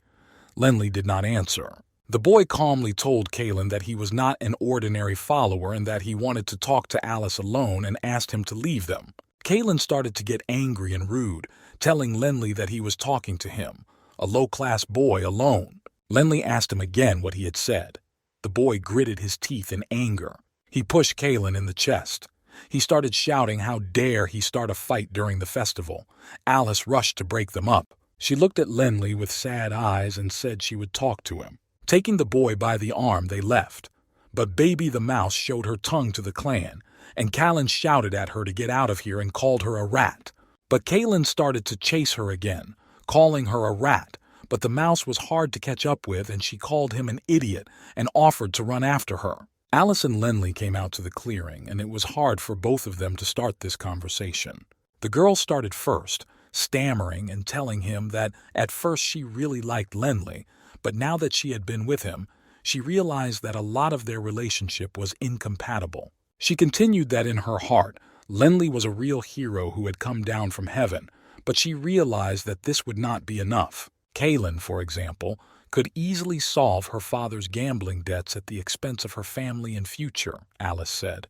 Lenli did not answer. The boy calmly told Callan that he was not an ordinary follower and that he wanted to talk to Alice alone and asked him to leave them. Callan started to get angry and rude, telling Lenli that he was talking to him, a low-class boy, alone. Lenli asked him again what he had said. The boy gritted his teeth in anger. He pushed Callan in the chest. He started shouting how dare he start a fight during the festival. Alice rushed to break them up. She looked at Lenli with sad eyes and said she would talk to him. Taking the boy by the arm, they left. But Baby the mouse showed her tongue to the clan, and Callan shouted at her to get out of here and called her a rat. But Callan started to chase her again, calling her a rat, but the mouse was hard to catch up with and she called him an idiot and offered to run after her. Alice and Lenli came out to the clearing, and it was hard for both of them to start this conversation. The girl started first, stammering and telling him that at first she really liked Lenli, but now that she had been with him, she realized that a lot of their relationship was incompatible. She continued that in her heart, Lenli was a real hero who had come down from heaven, but she realized that this would not be enough. Callan, for example, could easily solve her father's gambling debts at the expense of her family and future, Alice said.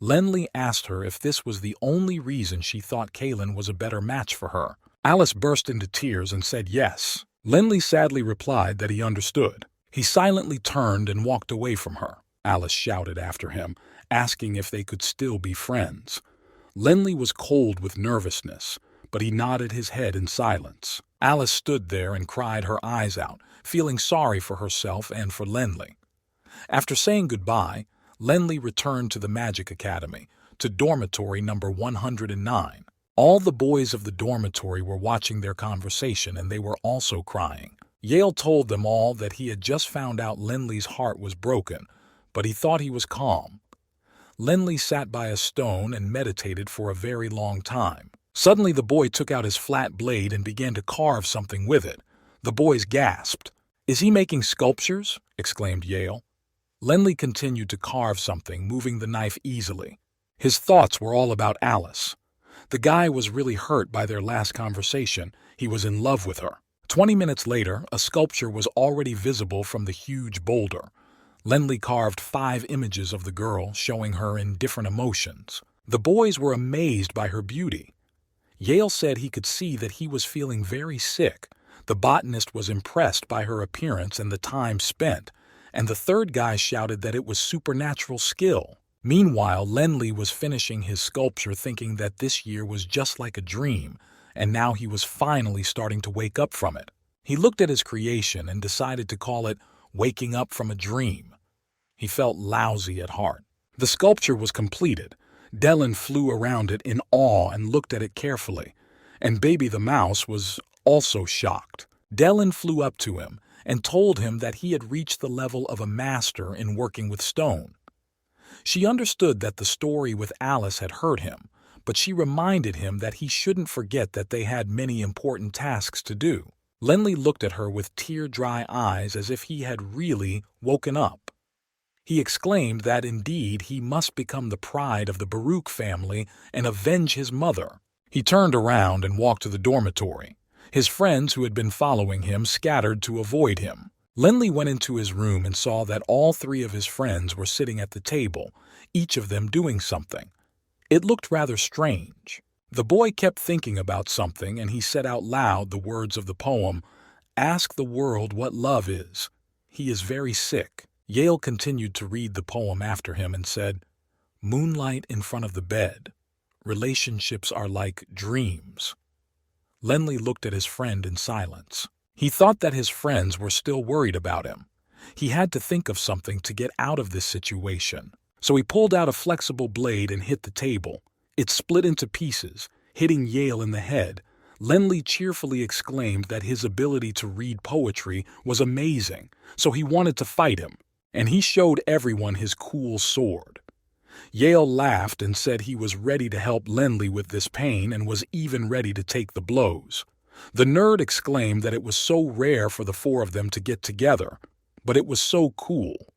Lenli asked her if this was the only reason she thought Callan was a better match for her. Alice burst into tears and said yes. Lenli sadly replied that he understood. He silently turned and walked away from her. Alice shouted after him, asking if they could still be friends. Lenli was cold with nervousness, but he nodded his head in silence. Alice stood there and cried her eyes out, feeling sorry for herself and for Lenli. After saying goodbye, Lenli returned to the Magic Academy, to dormitory number 109. All the boys of the dormitory were watching their conversation and they were also crying. Yale told them all that he had just found out Lenli's heart was broken, but he thought he was calm. Lenli sat by a stone and meditated for a very long time. Suddenly the boy took out his flat blade and began to carve something with it. The boys gasped. "Is he making sculptures?" exclaimed Yale. Lenli continued to carve something, moving the knife easily. His thoughts were all about Alice. The guy was really hurt by their last conversation. He was in love with her. 20 minutes later, a sculpture was already visible from the huge boulder. Lenli carved 5 images of the girl, showing her in different emotions. The boys were amazed by her beauty. Yale said he could see that he was feeling very sick. The botanist was impressed by her appearance and the time spent, and the third guy shouted that it was supernatural skill. Meanwhile, Lenli was finishing his sculpture thinking that this year was just like a dream, and now he was finally starting to wake up from it. He looked at his creation and decided to call it Waking Up from a Dream. He felt lousy at heart. The sculpture was completed. Dylan flew around it in awe and looked at it carefully, and Baby the mouse was also shocked. Dylan flew up to him and told him that he had reached the level of a master in working with stone. She understood that the story with Alice had hurt him, but she reminded him that he shouldn't forget that they had many important tasks to do. Lenli looked at her with tear-dry eyes as if he had really woken up. He exclaimed that indeed he must become the pride of the Baruch family and avenge his mother. He turned around and walked to the dormitory. His friends who had been following him scattered to avoid him. Lenli went into his room and saw that all 3 of his friends were sitting at the table, each of them doing something. It looked rather strange. The boy kept thinking about something and he said out loud the words of the poem, "Ask the world what love is. He is very sick." Yale continued to read the poem after him and said, "Moonlight in front of the bed. Relationships are like dreams." Lenley looked at his friend in silence. He thought that his friends were still worried about him. He had to think of something to get out of this situation. So he pulled out a flexible blade and hit the table. It split into pieces, hitting Yale in the head. Lenley cheerfully exclaimed that his ability to read poetry was amazing, so he wanted to fight him, and he showed everyone his cool sword. Yale laughed and said he was ready to help Lenley with this pain and was even ready to take the blows. The nerd exclaimed that it was so rare for the four of them to get together, but it was so cool.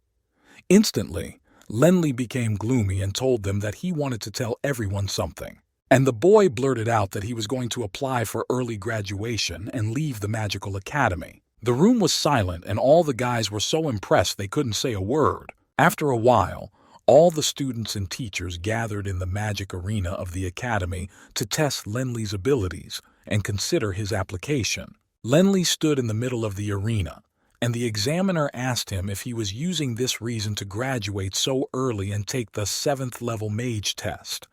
Instantly, Lenley became gloomy and told them that he wanted to tell everyone something. And the boy blurted out that he was going to apply for early graduation and leave the magical academy. The room was silent and all the guys were so impressed they couldn't say a word. After a while, all the students and teachers gathered in the magic arena of the academy to test Lenley's abilities and consider his application. Lenley stood in the middle of the arena, and the examiner asked him if he was using this reason to graduate so early and take the 7th level mage test.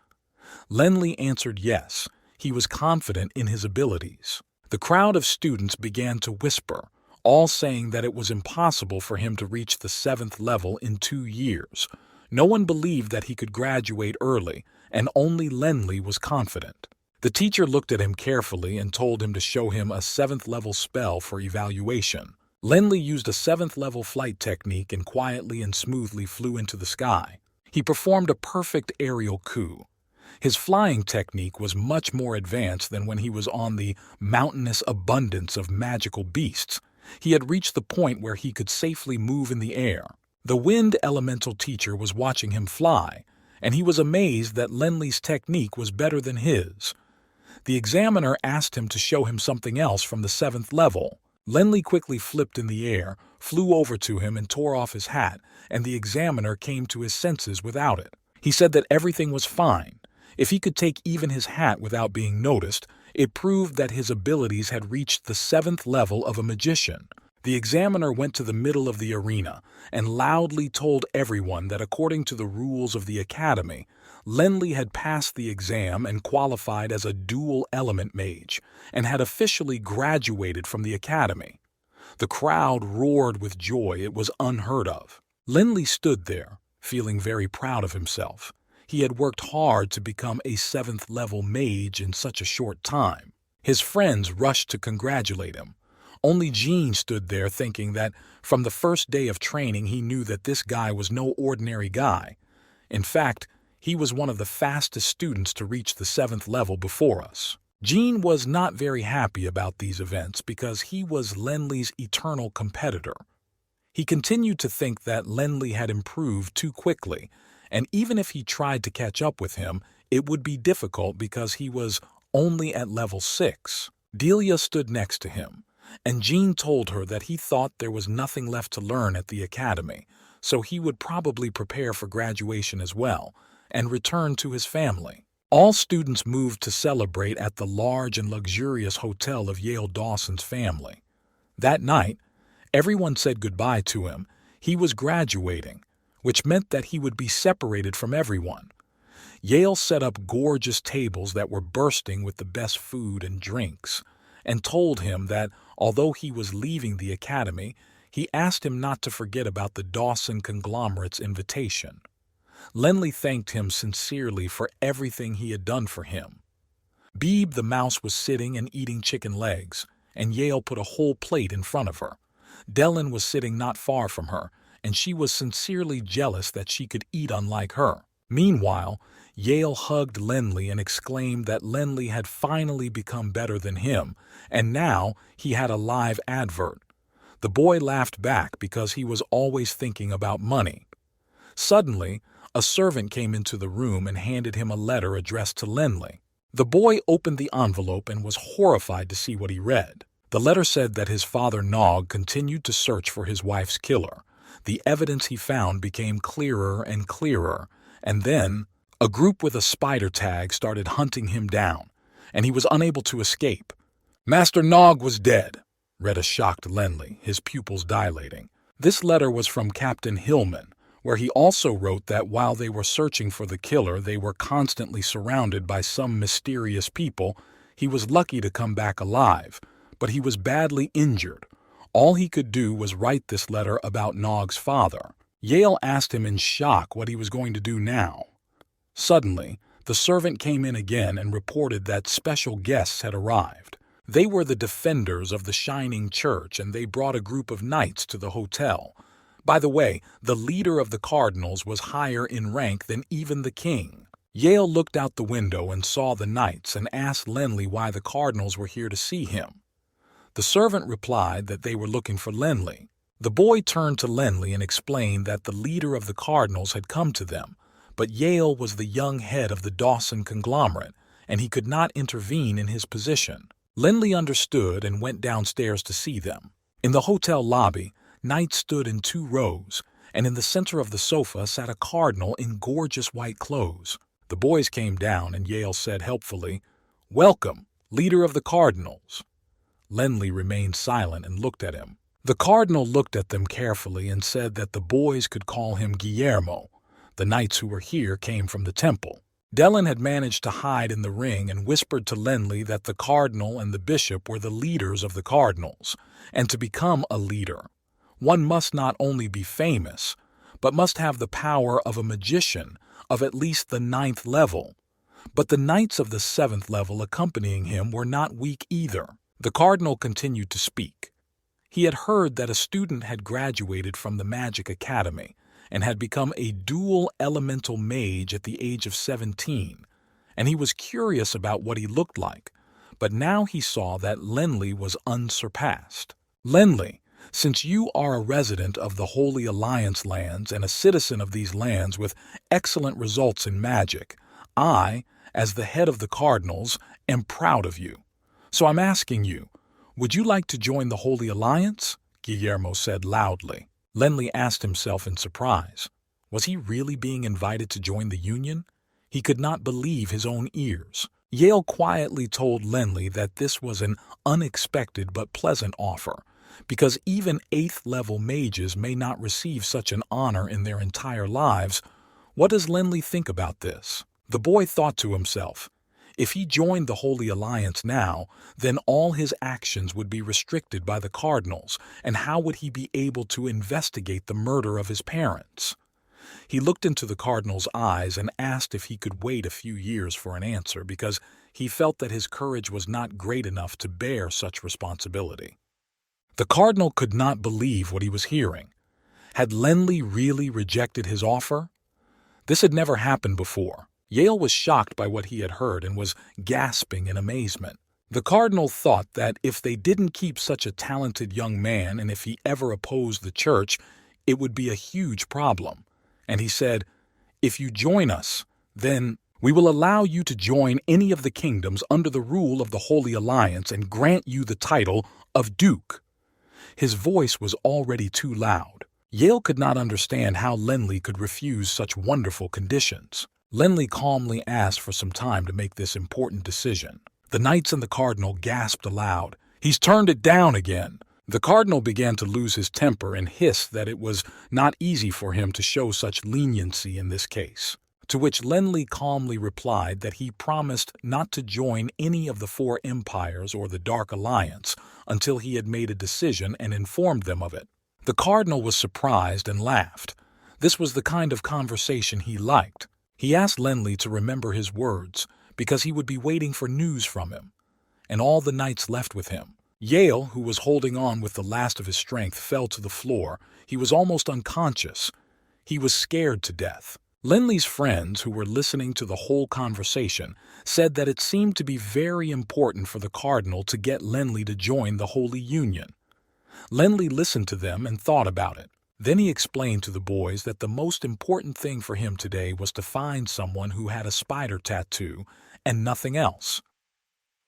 Lenley answered yes. He was confident in his abilities. The crowd of students began to whisper, all saying that it was impossible for him to reach the 7th level in 2 years. No one believed that he could graduate early, and only Lenley was confident. The teacher looked at him carefully and told him to show him a 7th level spell for evaluation. Lenley used a 7th level flight technique and quietly and smoothly flew into the sky. He performed a perfect aerial coup. His flying technique was much more advanced than when he was on the mountainous abundance of magical beasts. He had reached the point where he could safely move in the air. The wind elemental teacher was watching him fly, and he was amazed that Lenley's technique was better than his. The examiner asked him to show him something else from the 7th level. Lenley quickly flipped in the air, flew over to him and tore off his hat, and the examiner came to his senses without it. He said that everything was fine. If he could take even his hat without being noticed, it proved that his abilities had reached the 7th level of a magician. The examiner went to the middle of the arena and loudly told everyone that according to the rules of the academy, Lenley had passed the exam and qualified as a dual element mage and had officially graduated from the academy. The crowd roared with joy. It was unheard of. Lenley stood there, feeling very proud of himself. He had worked hard to become a 7th level mage in such a short time. His friends rushed to congratulate him. Only Jean stood there thinking that from the first day of training he knew that this guy was no ordinary guy. In fact, he was one of the fastest students to reach the 7th level before us. Jean was not very happy about these events because he was Lenley's eternal competitor. He continued to think that Lenley had improved too quickly, and even if he tried to catch up with him, it would be difficult because he was only at level 6. Delia stood next to him, and Jean told her that he thought there was nothing left to learn at the academy, so he would probably prepare for graduation as well, and return to his family. All students moved to celebrate at the large and luxurious hotel of Yale Dawson's family. That night, everyone said goodbye to him. He was graduating, which meant that he would be separated from everyone. Yale set up gorgeous tables that were bursting with the best food and drinks, and told him that, although he was leaving the academy, he asked him not to forget about the Dawson conglomerate's invitation. Lenley thanked him sincerely for everything he had done for him. Beeb the mouse was sitting and eating chicken legs, and Yale put a whole plate in front of her. Dellen was sitting not far from her, and she was sincerely jealous that she could eat unlike her. Meanwhile, Yale hugged Lenley and exclaimed that Lenley had finally become better than him, and now he had a live advert. The boy laughed back because he was always thinking about money. Suddenly, a servant came into the room and handed him a letter addressed to Lenley. The boy opened the envelope and was horrified to see what he read. The letter said that his father Nog continued to search for his wife's killer. The evidence he found became clearer and clearer, and then a group with a spider tag started hunting him down, and he was unable to escape. Master Nog was dead, read a shocked Lenley, his pupils dilating. This letter was from Captain Hillman, where he also wrote that while they were searching for the killer, they were constantly surrounded by some mysterious people. He was lucky to come back alive, but he was badly injured. All he could do was write this letter about Nog's father. Yale asked him in shock what he was going to do now. Suddenly, the servant came in again and reported that special guests had arrived. They were the defenders of the Shining Church, and they brought a group of knights to the hotel. By the way, the leader of the Cardinals was higher in rank than even the king. Yale looked out the window and saw the knights and asked Lenly why the Cardinals were here to see him. The servant replied that they were looking for Lenly. The boy turned to Lenly and explained that the leader of the Cardinals had come to them, but Yale was the young head of the Dawson conglomerate, and he could not intervene in his position. Lenly understood and went downstairs to see them. In the hotel lobby, knights stood in 2 rows, and in the center of the sofa sat a cardinal in gorgeous white clothes. The boys came down, and Yale said helpfully, "Welcome, leader of the Cardinals." Lenly remained silent and looked at him. The cardinal looked at them carefully and said that the boys could call him Guillermo. The knights who were here came from the temple. Dellen had managed to hide in the ring and whispered to Lenly that the cardinal and the bishop were the leaders of the Cardinals, and to become a leader, one must not only be famous, but must have the power of a magician of at least the 9th level. But the knights of the 7th level accompanying him were not weak either. The cardinal continued to speak. He had heard that a student had graduated from the Magic Academy and had become a dual elemental mage at the age of 17, and he was curious about what he looked like, but now he saw that Lenly was unsurpassed. "Lenly, since you are a resident of the Holy Alliance lands and a citizen of these lands with excellent results in magic, I, as the head of the Cardinals, am proud of you. So I'm asking you, would you like to join the Holy Alliance?" Guillermo said loudly. Lenly asked himself in surprise. Was he really being invited to join the Union? He could not believe his own ears. Yale quietly told Lenly that this was an unexpected but pleasant offer, because even 8th-level mages may not receive such an honor in their entire lives. What does Lenly think about this? The boy thought to himself, if he joined the Holy Alliance now, then all his actions would be restricted by the Cardinals, and how would he be able to investigate the murder of his parents? He looked into the Cardinal's eyes and asked if he could wait a few years for an answer, because he felt that his courage was not great enough to bear such responsibility. The Cardinal could not believe what he was hearing. Had Lenly really rejected his offer? This had never happened before. Yale was shocked by what he had heard and was gasping in amazement. The cardinal thought that if they didn't keep such a talented young man and if he ever opposed the church, it would be a huge problem. And he said, "If you join us, then we will allow you to join any of the kingdoms under the rule of the Holy Alliance and grant you the title of Duke." His voice was already too loud. Yale could not understand how Lenly could refuse such wonderful conditions. Lenly calmly asked for some time to make this important decision. The knights and the cardinal gasped aloud. "He's turned it down again." The cardinal began to lose his temper and hissed that it was not easy for him to show such leniency in this case. To which Lenly calmly replied that he promised not to join any of the 4 empires or the Dark Alliance until he had made a decision and informed them of it. The cardinal was surprised and laughed. This was the kind of conversation he liked. He asked Lenly to remember his words, because he would be waiting for news from him. And all the knights left with him. Yale, who was holding on with the last of his strength, fell to the floor. He was almost unconscious. He was scared to death. Lenly's friends, who were listening to the whole conversation, said that it seemed to be very important for the cardinal to get Lenly to join the Holy Union. Lenly listened to them and thought about it. Then he explained to the boys that the most important thing for him today was to find someone who had a spider tattoo and nothing else.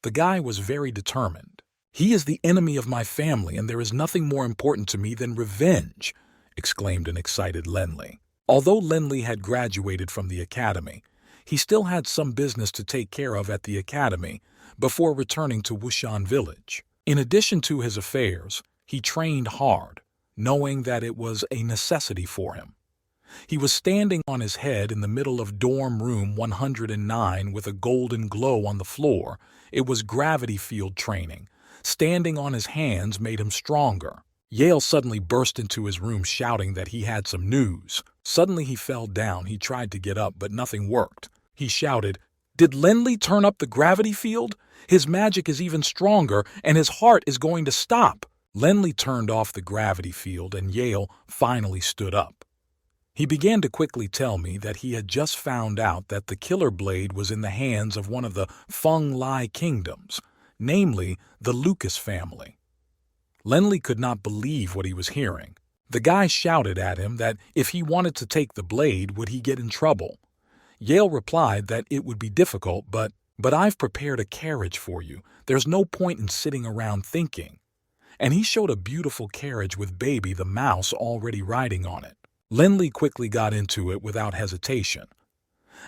The guy was very determined. "He is the enemy of my family, and there is nothing more important to me than revenge," exclaimed an excited Lenly. Although Lenly had graduated from the academy, he still had some business to take care of at the academy before returning to Wushan village. In addition to his affairs, he trained hard. knowing that it was a necessity for him. He was standing on his head in the middle of dorm room 109 with a golden glow on the floor. It was gravity field training. Standing on his hands made him stronger. Yale suddenly burst into his room shouting that he had some news. Suddenly he fell down. He tried to get up, but nothing worked. He shouted, "Did Lindley turn up the gravity field? His magic is even stronger, and his heart is going to stop." Lindley turned off the gravity field, and Yale finally stood up. He began to quickly tell me that he had just found out that the killer blade was in the hands of one of the Feng Lai kingdoms, namely the Lucas family. Lindley could not believe what he was hearing. The guy shouted at him that if he wanted to take the blade, would he get in trouble? Yale replied that it would be difficult, but I've prepared a carriage for you. There's no point in sitting around thinking. And he showed a beautiful carriage with Baby the mouse already riding on it. Lindley quickly got into it without hesitation.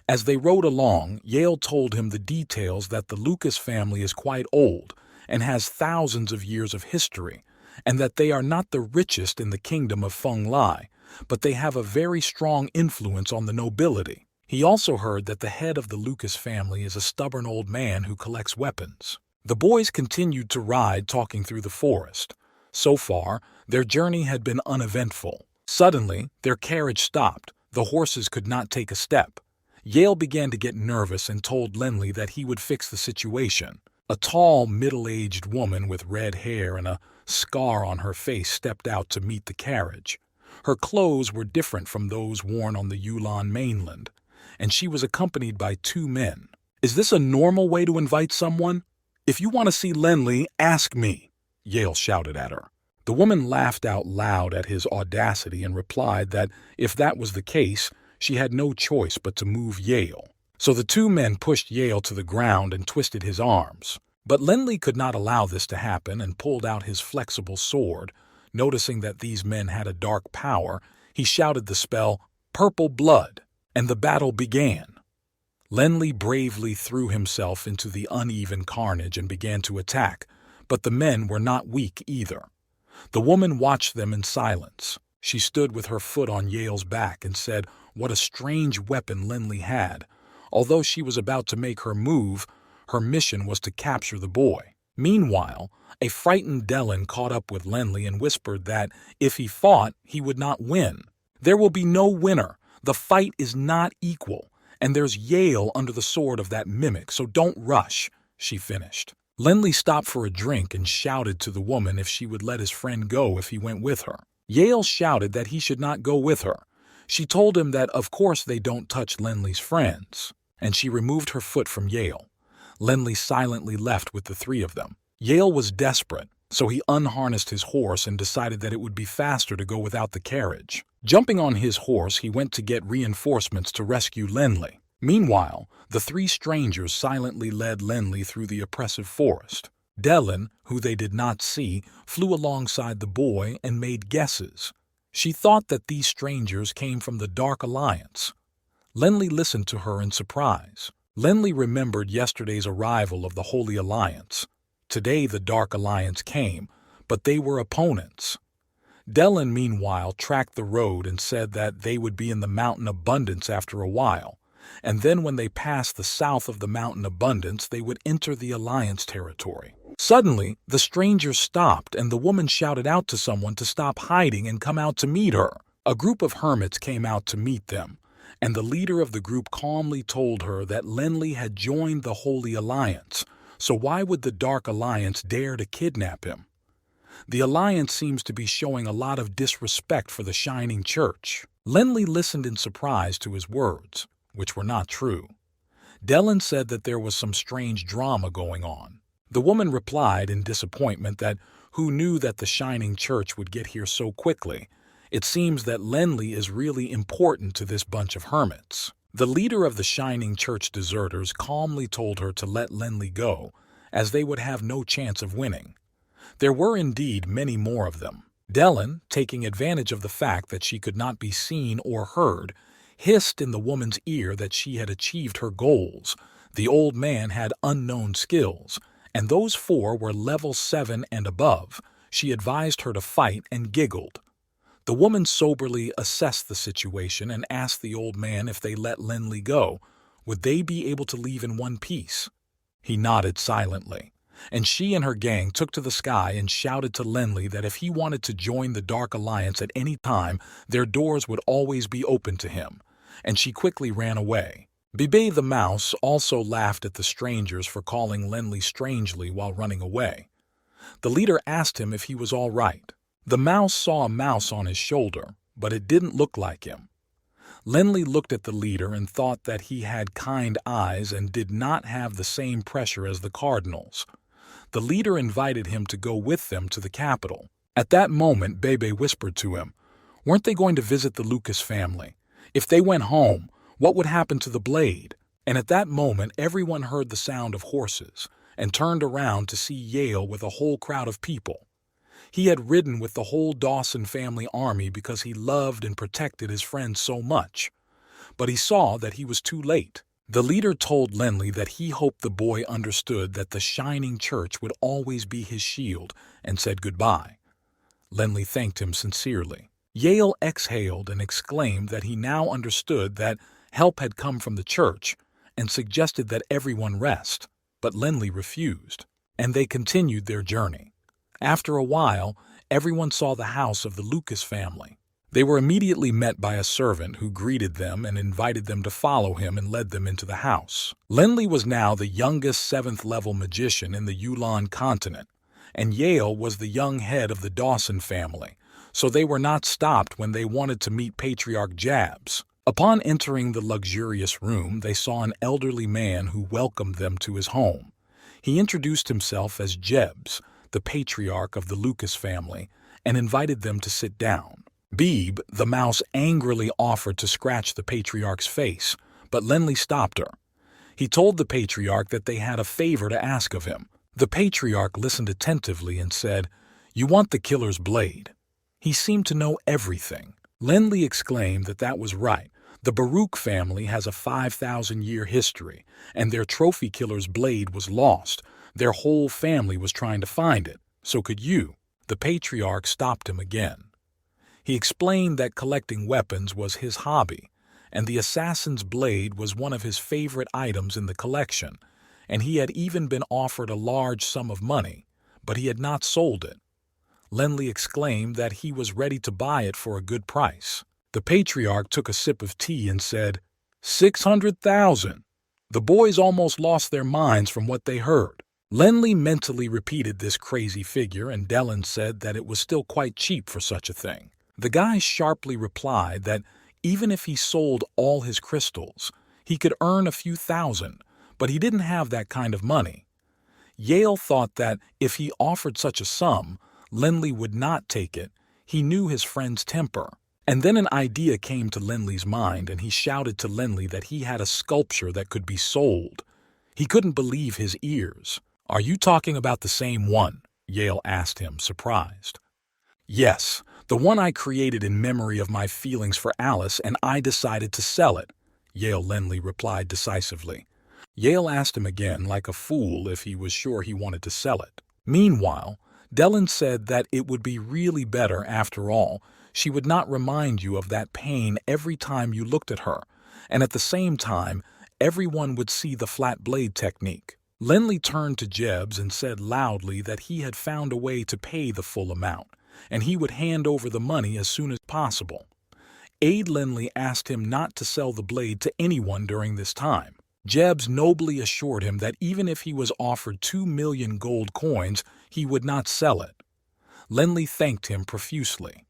As they rode along, Yale told him the details that the Lucas family is quite old and has thousands of years of history, and that they are not the richest in the kingdom of Feng Lai, but they have a very strong influence on the nobility. He also heard that the head of the Lucas family is a stubborn old man who collects weapons. The boys continued to ride, talking through the forest. So far, their journey had been uneventful. Suddenly, their carriage stopped. The horses could not take a step. Yale began to get nervous and told Lindley that he would fix the situation. A tall, middle-aged woman with red hair and a scar on her face stepped out to meet the carriage. Her clothes were different from those worn on the Yulon mainland, and she was accompanied by two men. "Is this a normal way to invite someone? If you want to see Lindley, ask me," Yale shouted at her. The woman laughed out loud at his audacity and replied that if that was the case, she had no choice but to move Yale. So the two men pushed Yale to the ground and twisted his arms. But Lindley could not allow this to happen and pulled out his flexible sword. Noticing that these men had a dark power, he shouted the spell, "Purple Blood," and the battle began. Lindley bravely threw himself into the uneven carnage and began to attack, but the men were not weak either. The woman watched them in silence. She stood with her foot on Yale's back and said what a strange weapon Lindley had. Although she was about to make her move, her mission was to capture the boy. Meanwhile, a frightened Dellen caught up with Lindley and whispered that if he fought, he would not win. "There will be no winner. The fight is not equal, and there's Yale under the sword of that mimic, so don't rush," she finished. Lindley stopped for a drink and shouted to the woman if she would let his friend go if he went with her. Yale shouted that he should not go with her. She told him that of course they don't touch Lindley's friends, and she removed her foot from Yale. Lindley silently left with the three of them. Yale was desperate, so he unharnessed his horse and decided that it would be faster to go without the carriage. Jumping on his horse, he went to get reinforcements to rescue Lindley. Meanwhile, the three strangers silently led Lindley through the oppressive forest. Dellen, who they did not see, flew alongside the boy and made guesses. She thought that these strangers came from the Dark Alliance. Lindley listened to her in surprise. Lindley remembered yesterday's arrival of the Holy Alliance. Today the Dark Alliance came, but they were opponents. Dellen, meanwhile, tracked the road and said that they would be in the Mountain Abundance after a while, and then when they passed the south of the Mountain Abundance, they would enter the Alliance territory. Suddenly, the strangers stopped, and the woman shouted out to someone to stop hiding and come out to meet her. A group of hermits came out to meet them, and the leader of the group calmly told her that Lindley had joined the Holy Alliance, so why would the Dark Alliance dare to kidnap him? The Alliance seems to be showing a lot of disrespect for the Shining Church. Lindley listened in surprise to his words, which were not true. Dellen said that there was some strange drama going on. The woman replied in disappointment that who knew that the Shining Church would get here so quickly. It seems that Lindley is really important to this bunch of hermits. The leader of the Shining Church deserters calmly told her to let Lindley go, as they would have no chance of winning. There were indeed many more of them. Dellen, taking advantage of the fact that she could not be seen or heard, hissed in the woman's ear that she had achieved her goals. The old man had unknown skills, and those four were level 7 and above. She advised her to fight and giggled. The woman soberly assessed the situation and asked the old man if they let Lindley go, would they be able to leave in one piece? He nodded silently, and she and her gang took to the sky and shouted to Lindley that if he wanted to join the Dark Alliance at any time, their doors would always be open to him, and she quickly ran away. Bebe the mouse also laughed at the strangers for calling Lindley strangely while running away. The leader asked him if he was all right. The mouse saw a mouse on his shoulder, but it didn't look like him. Lindley looked at the leader and thought that he had kind eyes and did not have the same pressure as the cardinals. The leader invited him to go with them to the capital. At that moment, Bebe whispered to him, weren't they going to visit the Lucas family? If they went home, what would happen to the blade? And at that moment, everyone heard the sound of horses and turned around to see Yale with a whole crowd of people. He had ridden with the whole Dawson family army because he loved and protected his friends so much. But he saw that he was too late. The leader told Lindley that he hoped the boy understood that the shining church would always be his shield and said goodbye. Lindley thanked him sincerely. Yale exhaled and exclaimed that he now understood that help had come from the church and suggested that everyone rest, but Lindley refused, and they continued their journey. After a while, everyone saw the house of the Lucas family. They were immediately met by a servant who greeted them and invited them to follow him and led them into the house. Lindley was now the youngest 7th-level magician in the Yulon continent, and Yale was the young head of the Dawson family, so they were not stopped when they wanted to meet Patriarch Jabs. Upon entering the luxurious room, they saw an elderly man who welcomed them to his home. He introduced himself as Jebs, the patriarch of the Lucas family, and invited them to sit down. Beeb, the mouse, angrily offered to scratch the patriarch's face, but Lindley stopped her. He told the patriarch that they had a favor to ask of him. The patriarch listened attentively and said, "You want the killer's blade." He seemed to know everything. Lindley exclaimed that that was right. The Baruch family has a 5,000-year history, and their trophy killer's blade was lost. Their whole family was trying to find it. So could you. The patriarch stopped him again. He explained that collecting weapons was his hobby, and the assassin's blade was one of his favorite items in the collection, and he had even been offered a large sum of money, but he had not sold it. Lindley exclaimed that he was ready to buy it for a good price. The patriarch took a sip of tea and said, 600,000. The boys almost lost their minds from what they heard. Lindley mentally repeated this crazy figure, and Dellen said that it was still quite cheap for such a thing. The guy sharply replied that even if he sold all his crystals, he could earn a few thousand, but he didn't have that kind of money. Yale thought that if he offered such a sum, Lindley would not take it. He knew his friend's temper. And then an idea came to Lindley's mind, and he shouted to Lindley that he had a sculpture that could be sold. He couldn't believe his ears. "Are you talking about the same one?" Yale asked him, surprised. "Yes, the one I created in memory of my feelings for Alice, and I decided to sell it," Yale Lindley replied decisively. Yale asked him again, like a fool, if he was sure he wanted to sell it. Meanwhile, Dellen said that it would be really better, after all. She would not remind you of that pain every time you looked at her, and at the same time, everyone would see the flat blade technique. Lindley turned to Jebs and said loudly that he had found a way to pay the full amount, and he would hand over the money as soon as possible. Aide Lindley asked him not to sell the blade to anyone during this time. Jebs nobly assured him that even if he was offered 2 million gold coins, he would not sell it. Lindley thanked him profusely.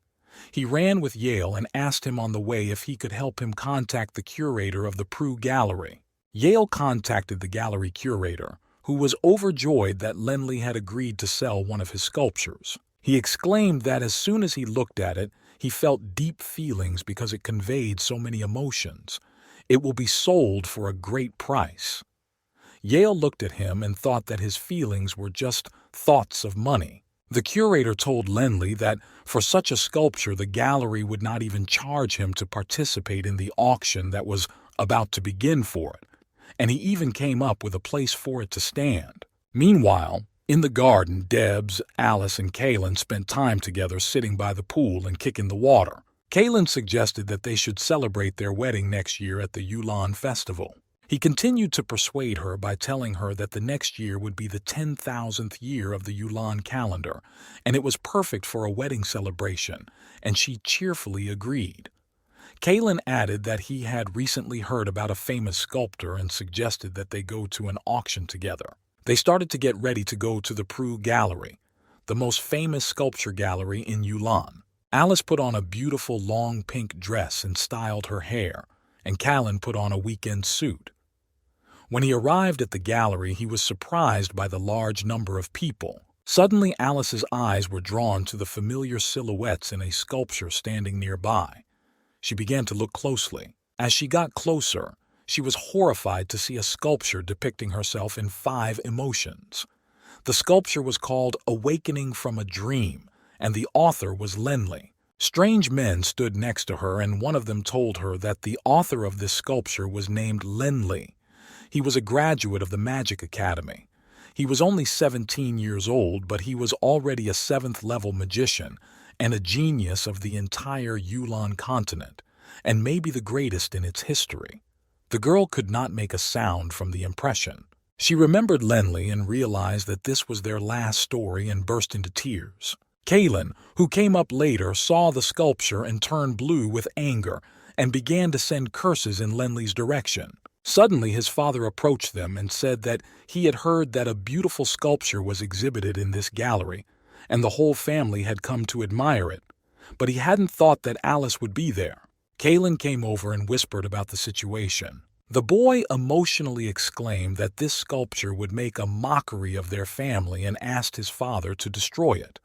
He ran with Yale and asked him on the way if he could help him contact the curator of the Prue Gallery. Yale contacted the gallery curator, who was overjoyed that Lindley had agreed to sell one of his sculptures. He exclaimed that as soon as he looked at it, he felt deep feelings because it conveyed so many emotions. It will be sold for a great price. Yale looked at him and thought that his feelings were just thoughts of money. The curator told Lindley that for such a sculpture the gallery would not even charge him to participate in the auction that was about to begin for it, and he even came up with a place for it to stand. Meanwhile, In the garden, Debs, Alice, and Kaylin spent time together sitting by the pool and kicking the water. Kaylin suggested that they should celebrate their wedding next year at the Yulon festival. He continued to persuade her by telling her that the next year would be the 10,000th year of the Yulon calendar, and it was perfect for a wedding celebration, and she cheerfully agreed. Kaylin added that he had recently heard about a famous sculptor and suggested that they go to an auction together. They started to get ready to go to the Prue Gallery, the most famous sculpture gallery in Yulon. Alice put on a beautiful long pink dress and styled her hair, and Callan put on a weekend suit. When he arrived at the gallery, he was surprised by the large number of people. Suddenly, Alice's eyes were drawn to the familiar silhouettes in a sculpture standing nearby. She began to look closely. As she got closer, she was horrified to see a sculpture depicting herself in 5 emotions. The sculpture was called Awakening from a Dream, and the author was Lenli. Strange men stood next to her, and one of them told her that the author of this sculpture was named Lenli. He was a graduate of the Magic Academy. He was only 17 years old, but he was already a 7th-level magician and a genius of the entire Yulon continent, and maybe the greatest in its history. The girl could not make a sound from the impression. She remembered Lenli and realized that this was their last story and burst into tears. Kaylin, who came up later, saw the sculpture and turned blue with anger and began to send curses in Lenli's direction. Suddenly, his father approached them and said that he had heard that a beautiful sculpture was exhibited in this gallery, and the whole family had come to admire it, but he hadn't thought that Alice would be there. Kaylin came over and whispered about the situation. The boy emotionally exclaimed that this sculpture would make a mockery of their family and asked his father to destroy it.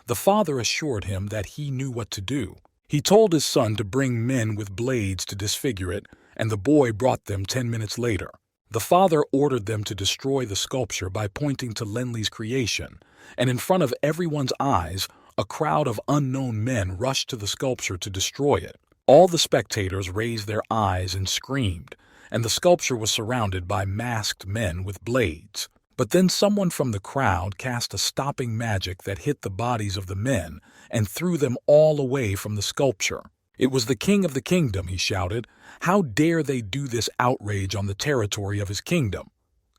The father assured him that he knew what to do. He told his son to bring men with blades to disfigure it, and the boy brought them 10 minutes later. The father ordered them to destroy the sculpture by pointing to Lenli's creation, and in front of everyone's eyes, a crowd of unknown men rushed to the sculpture to destroy it. All the spectators raised their eyes and screamed, and the sculpture was surrounded by masked men with blades. But then someone from the crowd cast a stopping magic that hit the bodies of the men and threw them all away from the sculpture. It was the king of the kingdom, he shouted. How dare they do this outrage on the territory of his kingdom?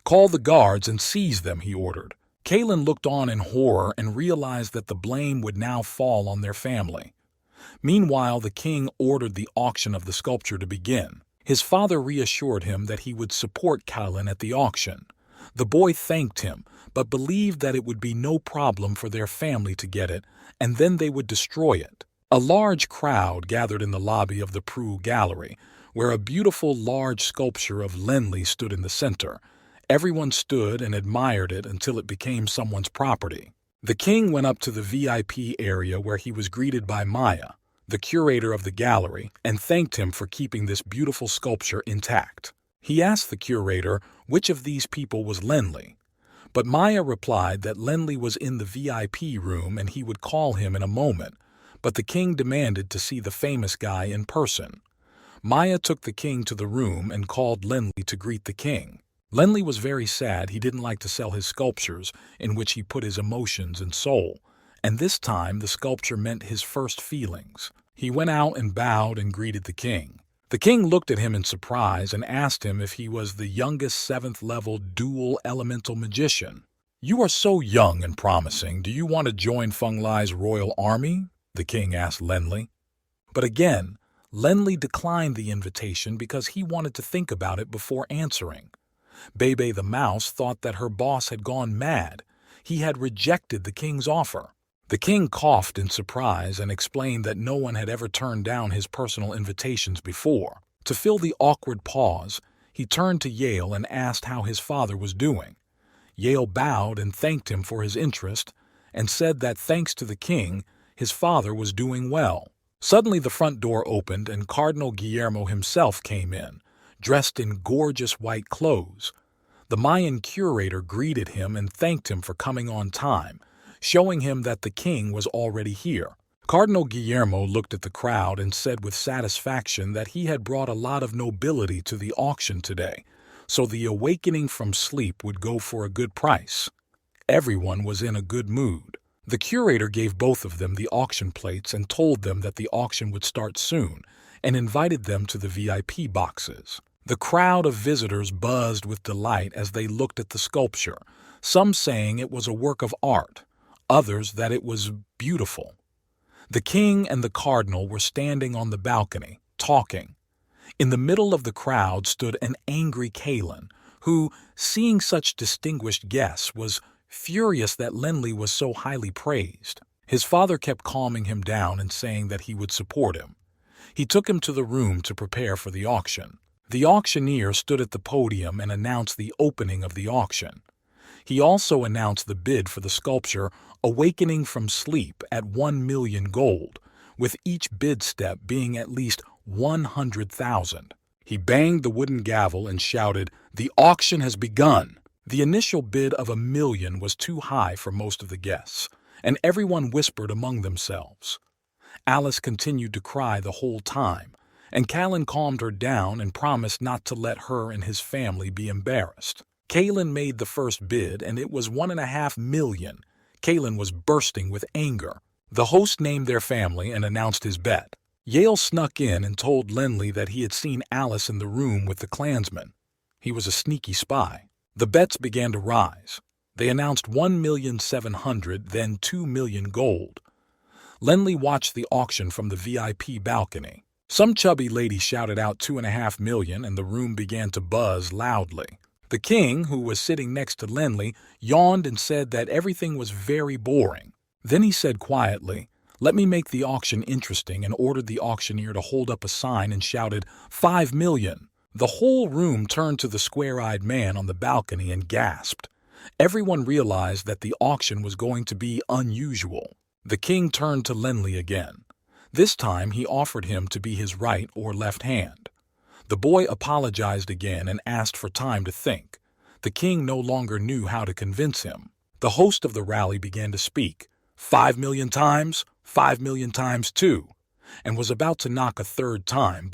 Call the guards and seize them, he ordered. Kaylin looked on in horror and realized that the blame would now fall on their family. Meanwhile, the king ordered the auction of the sculpture to begin. His father reassured him that he would support Kaylin at the auction. The boy thanked him, but believed that it would be no problem for their family to get it, and then they would destroy it. A large crowd gathered in the lobby of the Prue Gallery, where a beautiful large sculpture of Lenli stood in the center. Everyone stood and admired it until it became someone's property. The king went up to the VIP area where he was greeted by Maya, the curator of the gallery, and thanked him for keeping this beautiful sculpture intact. He asked the curator which of these people was Lenli, but Maya replied that Lenli was in the VIP room and he would call him in a moment, but the king demanded to see the famous guy in person. Maya took the king to the room and called Lenli to greet the king. Lenli was very sad. He didn't like to sell his sculptures, in which he put his emotions and soul, and this time the sculpture meant his first feelings. He went out and bowed and greeted the king. The king looked at him in surprise and asked him if he was the youngest 7th-level dual elemental magician. "You are so young and promising. Do you want to join Feng Lai's royal army?" the king asked Lenli. But again, Lenli declined the invitation because he wanted to think about it before answering. Bebe the mouse thought that her boss had gone mad. He had rejected the king's offer. The king coughed in surprise and explained that no one had ever turned down his personal invitations before. To fill the awkward pause, he turned to Yale and asked how his father was doing. Yale bowed and thanked him for his interest and said that thanks to the king, his father was doing well. Suddenly the front door opened and Cardinal Guillermo himself came in, dressed in gorgeous white clothes. The Mayan curator greeted him and thanked him for coming on time, showing him that the king was already here. Cardinal Guillermo looked at the crowd and said with satisfaction that he had brought a lot of nobility to the auction today, so the awakening from sleep would go for a good price. everyone was in a good mood. The curator gave both of them the auction plates and told them that the auction would start soon and invited them to the VIP boxes. The crowd of visitors buzzed with delight as they looked at the sculpture, some saying it was a work of art, others that it was beautiful. The king and the cardinal were standing on the balcony, talking. In the middle of the crowd stood an angry Kalin, who, seeing such distinguished guests, was furious that Lenli was so highly praised. His father kept calming him down and saying that he would support him. He took him to the room to prepare for the auction. The auctioneer stood at the podium and announced the opening of the auction. He also announced the bid for the sculpture Awakening from Sleep at 1 million gold, with each bid step being at least 100,000. He banged the wooden gavel and shouted, "The auction has begun!" The initial bid of 1 million was too high for most of the guests, and everyone whispered among themselves. Alice continued to cry the whole time, and Callan calmed her down and promised not to let her and his family be embarrassed. Kalin made the first bid, and it was 1.5 million. Kalin was bursting with anger. The host named their family and announced his bet. Yale snuck in and told Lenli that he had seen Alice in the room with the Klansman. He was a sneaky spy. The bets began to rise. They announced 1,700,000, then 2 million gold. Lenli watched the auction from the VIP balcony. Some chubby lady shouted out 2.5 million, and the room began to buzz loudly. The king, who was sitting next to Lenli, yawned and said that everything was very boring. Then he said quietly, "Let me make the auction interesting," and ordered the auctioneer to hold up a sign and shouted, 5 million. The whole room turned to the square-eyed man on the balcony and gasped. Everyone realized that the auction was going to be unusual. The king turned to Lenli again. This time he offered him to be his right or left hand. The boy apologized again and asked for time to think. The king no longer knew how to convince him. The host of the rally began to speak, 5 million times, 5 million times 2, and was about to knock a third time,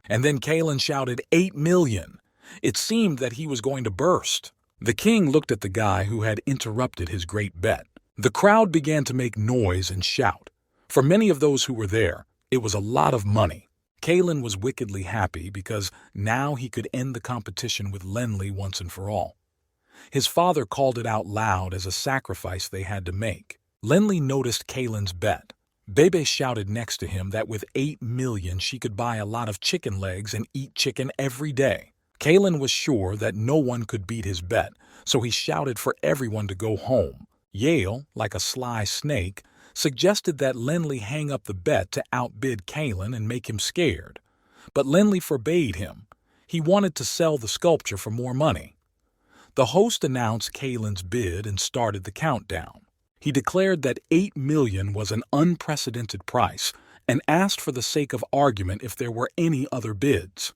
and then Kalin shouted 8 million. It seemed that he was going to burst. The king looked at the guy who had interrupted his great bet. The crowd began to make noise and shout. For many of those who were there, it was a lot of money. Kalin was wickedly happy because now he could end the competition with Lenli once and for all. His father called it out loud as a sacrifice they had to make. Lenli noticed Kalin's bet. Bebe shouted next to him that with 8 million she could buy a lot of chicken legs and eat chicken every day. Kalin was sure that no one could beat his bet, so he shouted for everyone to go home. Yale, like a sly snake, suggested that Lenli hang up the bet to outbid Kalin and make him scared. But Lenli forbade him. He wanted to sell the sculpture for more money. The host announced Kalin's bid and started the countdown. He declared that 8 million was an unprecedented price and asked for the sake of argument if there were any other bids.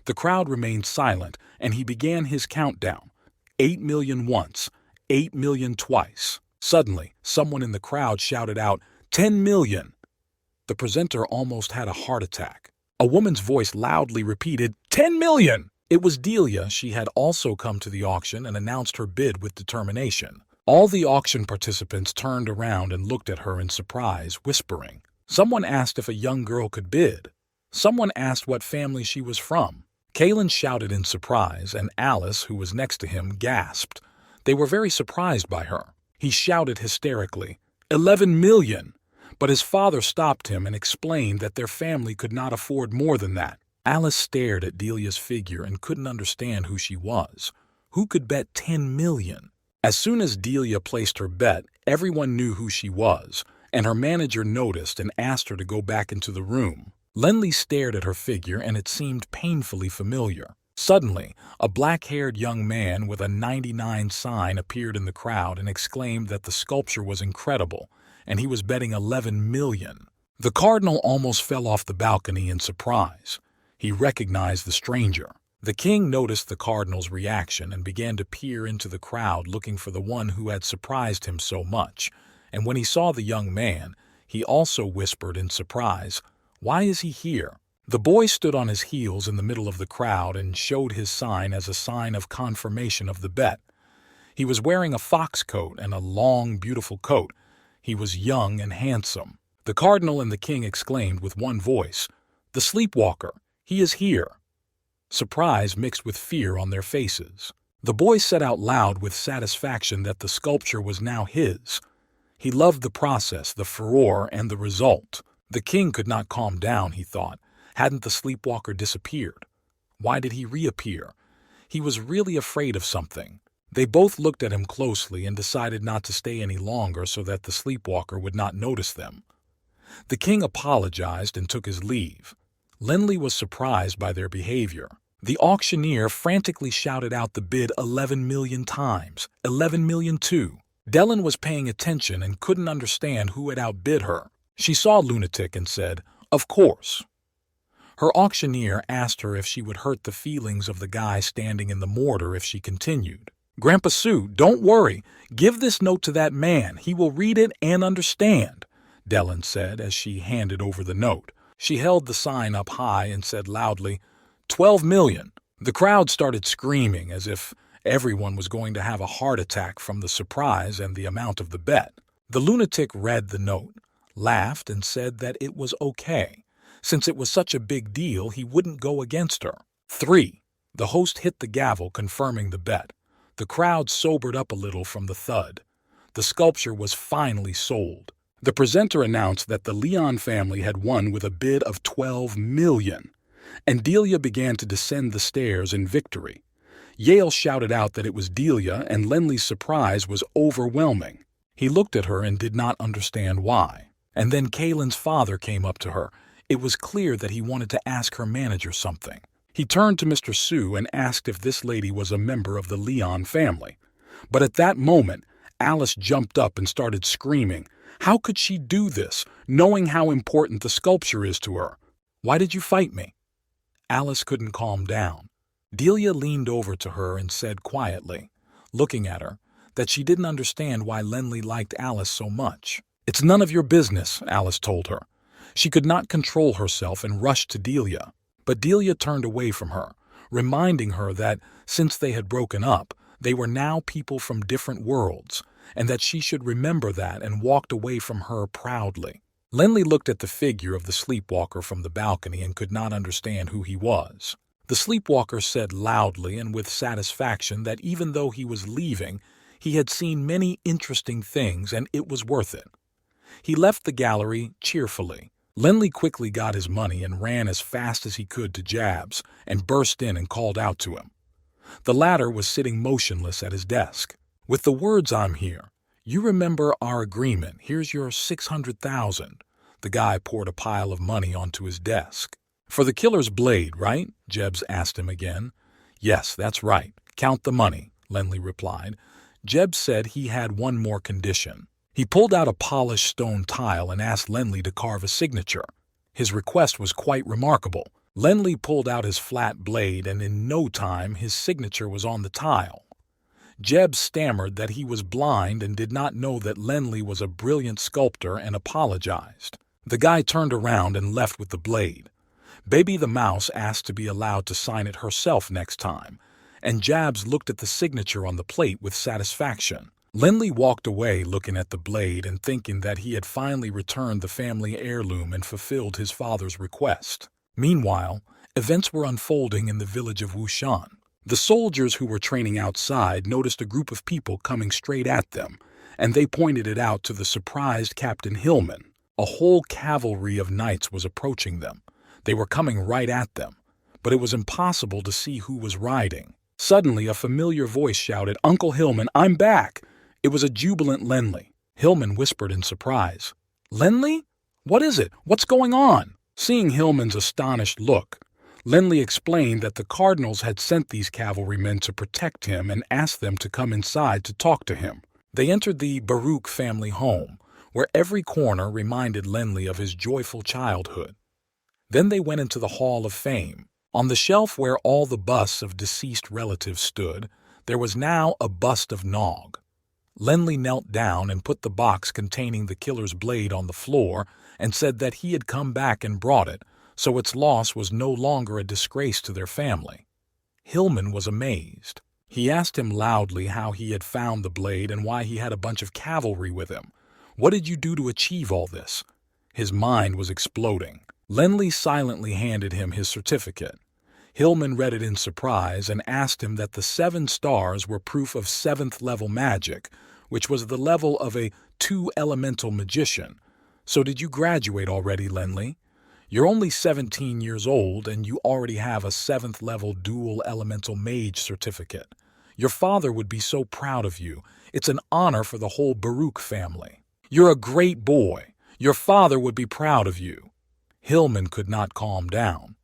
The crowd remained silent, and he began his countdown. 8 million once, 8 million twice. Suddenly, someone in the crowd shouted out, 10 million. The presenter almost had a heart attack. A woman's voice loudly repeated, 10 million! It was Delia. She had also come to the auction and announced her bid with determination. All the auction participants turned around and looked at her in surprise, whispering. Someone asked if a young girl could bid. Someone asked what family she was from. Kalin shouted in surprise, and Alice, who was next to him, gasped. They were very surprised by her. He shouted hysterically, 11 million! But his father stopped him and explained that their family could not afford more than that. Alice stared at Delia's figure and couldn't understand who she was. Who could bet 10 million? As soon as Delia placed her bet, everyone knew who she was, and her manager noticed and asked her to go back into the room. Lenli stared at her figure, and it seemed painfully familiar. Suddenly, a black-haired young man with a 99 sign appeared in the crowd and exclaimed that the sculpture was incredible, and he was betting 11 million. The cardinal almost fell off the balcony in surprise. He recognized the stranger. The king noticed the cardinal's reaction and began to peer into the crowd looking for the one who had surprised him so much, and when he saw the young man, he also whispered in surprise, "Why is he here?" The boy stood on his heels in the middle of the crowd and showed his sign as a sign of confirmation of the bet. He was wearing a fox coat and a long, beautiful coat. He was young and handsome. The cardinal and the king exclaimed with one voice, "The sleepwalker! He is here!" Surprise mixed with fear on their faces. The boy said out loud with satisfaction that the sculpture was now his. He loved the process, the furore, and the result. The king could not calm down, he thought. Hadn't the sleepwalker disappeared? Why did he reappear? He was really afraid of something. They both looked at him closely and decided not to stay any longer so that the sleepwalker would not notice them. The king apologized and took his leave. Lenli was surprised by their behavior. The auctioneer frantically shouted out the bid 11 million times, 11 million too. Dellen was paying attention and couldn't understand who had outbid her. She saw Lunatic and said, "Of course." Her auctioneer asked her if she would hurt the feelings of the guy standing in the mortar if she continued. "Grandpa Sue, don't worry. Give this note to that man. He will read it and understand," Dellen said as she handed over the note. She held the sign up high and said loudly, 12 million. The crowd started screaming as if everyone was going to have a heart attack from the surprise and the amount of the bet. The lunatic read the note, laughed, and said that it was okay. Since it was such a big deal, he wouldn't go against her. 3. The host hit the gavel, confirming the bet. The crowd sobered up a little from the thud. The sculpture was finally sold. The presenter announced that the Leon family had won with a bid of 12 million, and Delia began to descend the stairs in victory. Yale shouted out that it was Delia, and Lenli's surprise was overwhelming. He looked at her and did not understand why. And then Kaylin's father came up to her. It was clear that he wanted to ask her manager something. He turned to Mr. Sue and asked if this lady was a member of the Leon family. But at that moment, Alice jumped up and started screaming. How could she do this, knowing how important the sculpture is to her? "Why did you fight me?" Alice couldn't calm down. Delia leaned over to her and said quietly, looking at her, that she didn't understand why Lenli liked Alice so much. "It's none of your business," Alice told her. She could not control herself and rushed to Delia. But Delia turned away from her, reminding her that, since they had broken up, they were now people from different worlds, and that she should remember that, and walked away from her proudly. Lenli looked at the figure of the sleepwalker from the balcony and could not understand who he was. The sleepwalker said loudly and with satisfaction that even though he was leaving, he had seen many interesting things and it was worth it. He left the gallery cheerfully. Lenli quickly got his money and ran as fast as he could to Jabs and burst in and called out to him. The latter was sitting motionless at his desk. With the words, "I'm here. You remember our agreement. Here's your 600,000. The guy poured a pile of money onto his desk. "For the killer's blade, right?" Jebs asked him again. "Yes, that's right. Count the money," Lenli replied. Jebs said he had one more condition. He pulled out a polished stone tile and asked Lenli to carve a signature. His request was quite remarkable. Lenli pulled out his flat blade, and in no time his signature was on the tile. Jebs stammered that he was blind and did not know that Lenli was a brilliant sculptor and apologized. The guy turned around and left with the blade. Baby the mouse asked to be allowed to sign it herself next time, and Jabs looked at the signature on the plate with satisfaction. Lenli walked away looking at the blade and thinking that he had finally returned the family heirloom and fulfilled his father's request. Meanwhile, events were unfolding in the village of Wushan. The soldiers who were training outside noticed a group of people coming straight at them, and they pointed it out to the surprised Captain Hillman. A whole cavalry of knights was approaching them. They were coming right at them, but it was impossible to see who was riding. Suddenly, a familiar voice shouted, "Uncle Hillman, I'm back!" It was a jubilant Lenli. Hillman whispered in surprise, "Lenli? What is it? What's going on?" Seeing Hillman's astonished look, Lenli explained that the cardinals had sent these cavalrymen to protect him and asked them to come inside to talk to him. They entered the Baruch family home, where every corner reminded Lenli of his joyful childhood. Then they went into the Hall of Fame. On the shelf where all the busts of deceased relatives stood, there was now a bust of Nog. Lenli knelt down and put the box containing the killer's blade on the floor and said that he had come back and brought it, so its loss was no longer a disgrace to their family. Hillman was amazed. He asked him loudly how he had found the blade and why he had a bunch of cavalry with him. What did you do to achieve all this? His mind was exploding. Lenli silently handed him his certificate. Hillman read it in surprise and asked him that the 7 stars were proof of 7th level magic, which was the level of a 2-elemental magician. So did you graduate already, Lenli? You're only 17 years old and you already have a 7th level dual elemental mage certificate. Your father would be so proud of you. It's an honor for the whole Baruch family. You're a great boy. Your father would be proud of you. Hillman could not calm down.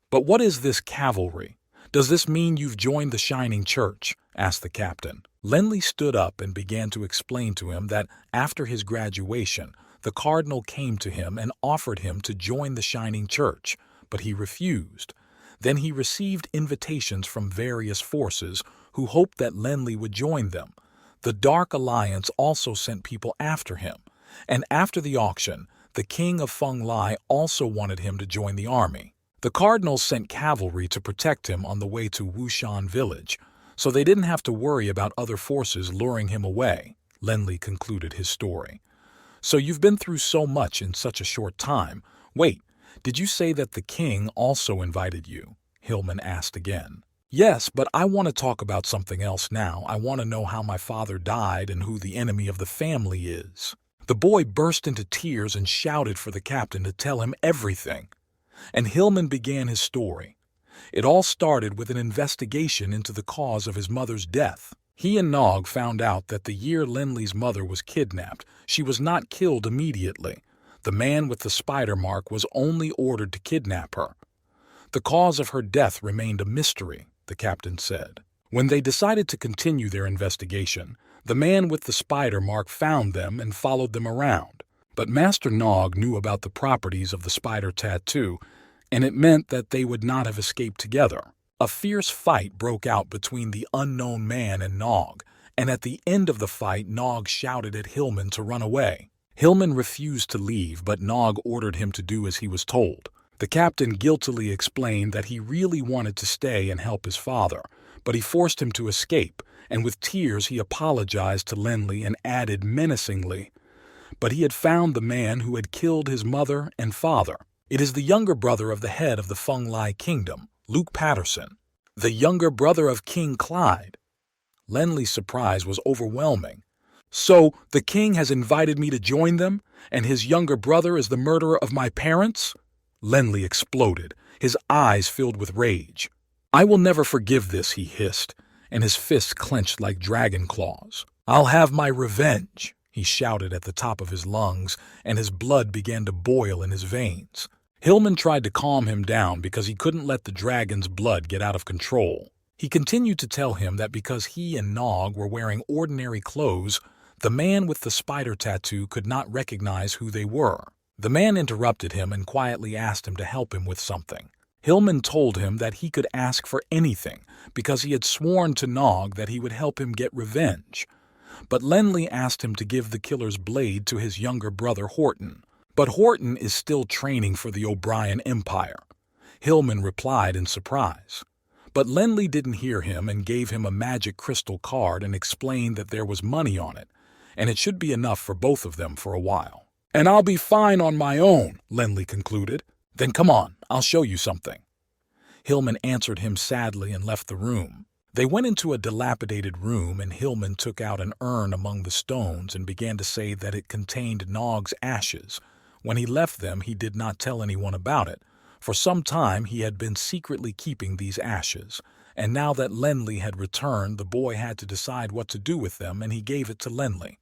But what is this cavalry? Does this mean you've joined the Shining Church? Asked the captain. Lenli stood up and began to explain to him that after his graduation, the cardinal came to him and offered him to join the Shining Church, but he refused. Then he received invitations from various forces who hoped that Lenli would join them. The Dark Alliance also sent people after him, and after the auction, the king of Feng Lai also wanted him to join the army. The cardinals sent cavalry to protect him on the way to Wushan village, so they didn't have to worry about other forces luring him away. Lenli concluded his story. So you've been through so much in such a short time. Wait, did you say that the king also invited you? Hillman asked again. Yes, but I want to talk about something else now. I want to know how my father died and who the enemy of the family is. The boy burst into tears and shouted for the captain to tell him everything. And Hillman began his story. It all started with an investigation into the cause of his mother's death. He and Nog found out that the year Lenli's mother was kidnapped, she was not killed immediately. The man with the spider mark was only ordered to kidnap her. The cause of her death remained a mystery, the captain said. When they decided to continue their investigation, the man with the spider mark found them and followed them around. But Master Nog knew about the properties of the spider tattoo, and it meant that they would not have escaped together. A fierce fight broke out between the unknown man and Nog, and at the end of the fight Nog shouted at Hillman to run away. Hillman refused to leave, but Nog ordered him to do as he was told. The captain guiltily explained that he really wanted to stay and help his father, but he forced him to escape, and with tears he apologized to Lenli and added menacingly, "But he had found the man who had killed his mother and father. It is the younger brother of the head of the Feng Lai kingdom, Luke Patterson, the younger brother of King Clyde." Lenli's surprise was overwhelming. "So the king has invited me to join them, and his younger brother is the murderer of my parents?" Lenli exploded, his eyes filled with rage. "I will never forgive this," he hissed, and his fists clenched like dragon claws. "I'll have my revenge," he shouted at the top of his lungs, and his blood began to boil in his veins. Hillman tried to calm him down because he couldn't let the dragon's blood get out of control. He continued to tell him that because he and Nog were wearing ordinary clothes, the man with the spider tattoo could not recognize who they were. The man interrupted him and quietly asked him to help him with something. Hillman told him that he could ask for anything because he had sworn to Nog that he would help him get revenge. But Lenli asked him to give the killer's blade to his younger brother Horton. But Horton is still training for the O'Brien Empire. Hillman replied in surprise. But Lenli didn't hear him and gave him a magic crystal card and explained that there was money on it, and it should be enough for both of them for a while. "And I'll be fine on my own," Lenli concluded. "Then come on, I'll show you something." Hillman answered him sadly and left the room. They went into a dilapidated room, and Hillman took out an urn among the stones and began to say that it contained Nog's ashes. When he left them, he did not tell anyone about it. For some time he had been secretly keeping these ashes, and now that Lenli had returned, the boy had to decide what to do with them, and he gave it to Lenli.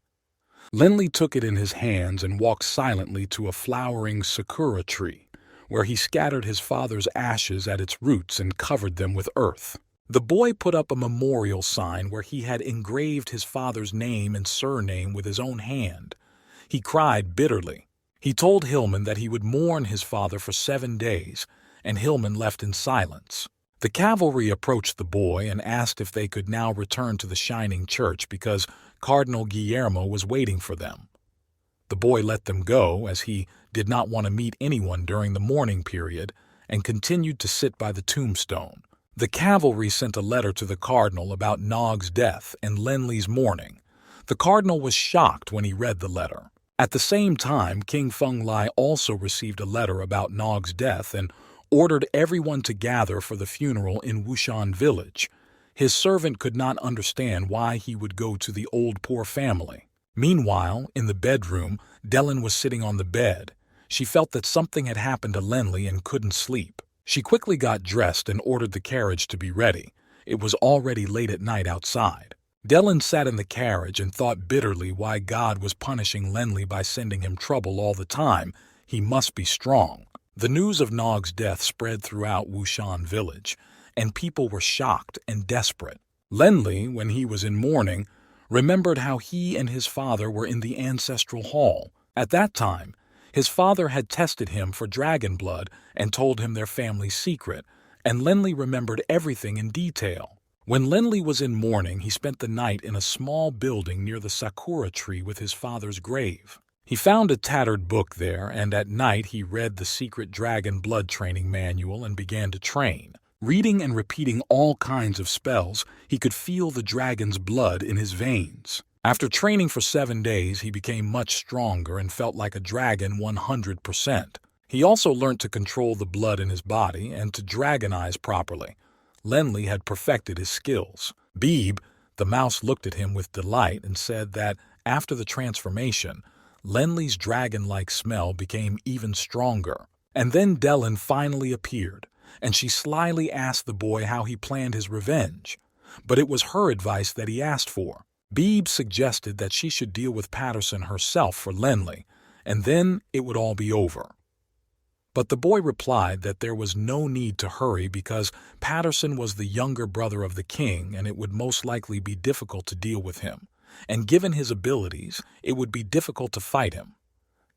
Lenli took it in his hands and walked silently to a flowering sakura tree, where he scattered his father's ashes at its roots and covered them with earth. The boy put up a memorial sign where he had engraved his father's name and surname with his own hand. He cried bitterly. He told Hillman that he would mourn his father for 7 days, and Hillman left in silence. The cavalry approached the boy and asked if they could now return to the Shining Church because Cardinal Guillermo was waiting for them. The boy let them go, as he did not want to meet anyone during the mourning period, and continued to sit by the tombstone. The cavalry sent a letter to the cardinal about Nog's death and Lenli's mourning. The cardinal was shocked when he read the letter. At the same time, King Feng Lai also received a letter about Nog's death and ordered everyone to gather for the funeral in Wushan village. His servant could not understand why he would go to the old poor family. Meanwhile, in the bedroom, Dellen was sitting on the bed. She felt that something had happened to Lenli and couldn't sleep. She quickly got dressed and ordered the carriage to be ready. It was already late at night outside. Dellen sat in the carriage and thought bitterly why God was punishing Lenli by sending him trouble all the time. He must be strong. The news of Nog's death spread throughout Wushan village, and people were shocked and desperate. Lenli, when he was in mourning, remembered how he and his father were in the ancestral hall. At that time, his father had tested him for dragon blood and told him their family secret, and Lenli remembered everything in detail. When Lenli was in mourning, he spent the night in a small building near the sakura tree with his father's grave. He found a tattered book there, and at night he read the secret dragon blood training manual and began to train. Reading and repeating all kinds of spells, he could feel the dragon's blood in his veins. After training for 7 days, he became much stronger and felt like a dragon 100%. He also learned to control the blood in his body and to dragonize properly. Lenli had perfected his skills. Beeb, the mouse, looked at him with delight and said that after the transformation, Lenli's dragon-like smell became even stronger. And then Dellen finally appeared, and she slyly asked the boy how he planned his revenge. But it was her advice that he asked for. Beeb suggested that she should deal with Patterson herself for Lenli, and then it would all be over. But the boy replied that there was no need to hurry because Patterson was the younger brother of the king and it would most likely be difficult to deal with him, and given his abilities, it would be difficult to fight him.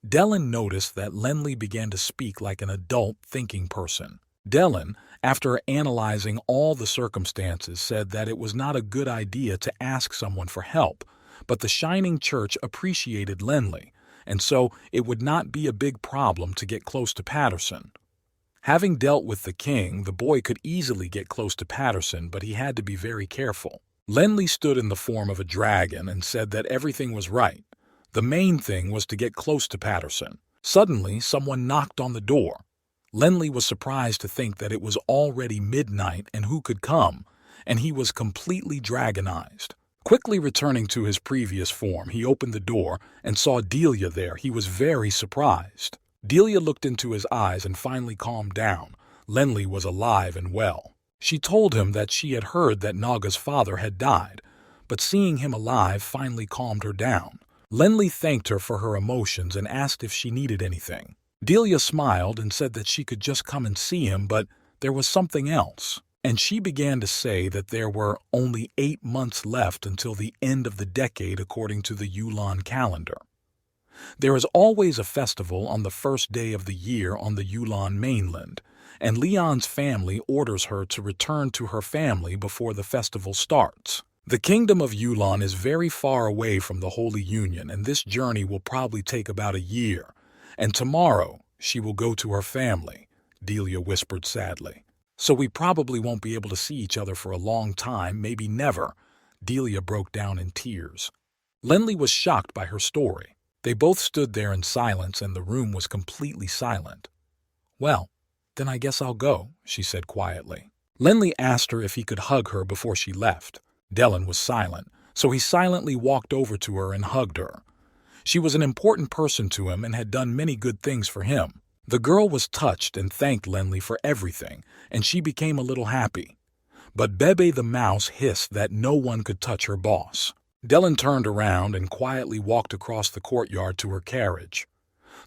Dellen noticed that Lenli began to speak like an adult thinking person. Dellen, after analyzing all the circumstances, said that it was not a good idea to ask someone for help, but the Shining Church appreciated Lenli, and so it would not be a big problem to get close to Patterson. Having dealt with the king, the boy could easily get close to Patterson, but he had to be very careful. Lenli stood in the form of a dragon and said that everything was right. The main thing was to get close to Patterson. Suddenly, someone knocked on the door. Lenli was surprised to think that it was already midnight and who could come, and he was completely dragonized. Quickly returning to his previous form, he opened the door and saw Delia there. He was very surprised. Delia looked into his eyes and finally calmed down. Lenli was alive and well. She told him that she had heard that Naga's father had died, but seeing him alive finally calmed her down. Lenli thanked her for her emotions and asked if she needed anything. Delia smiled and said that she could just come and see him, but there was something else. And she began to say that there were only 8 months left until the end of the decade according to the Yulan calendar. There is always a festival on the first day of the year on the Yulan mainland, and Leon's family orders her to return to her family before the festival starts. The kingdom of Yulan is very far away from the Holy Union, and this journey will probably take about a year. And tomorrow she will go to her family, Delia whispered sadly. So we probably won't be able to see each other for a long time, maybe never. Delia broke down in tears. Lenli was shocked by her story. They both stood there in silence and the room was completely silent. Well, then I guess I'll go, she said quietly. Lenli asked her if he could hug her before she left. Dellen was silent, so he silently walked over to her and hugged her. She was an important person to him and had done many good things for him. The girl was touched and thanked Lenli for everything, and she became a little happy. But Bebe the mouse hissed that no one could touch her boss. Dellen turned around and quietly walked across the courtyard to her carriage.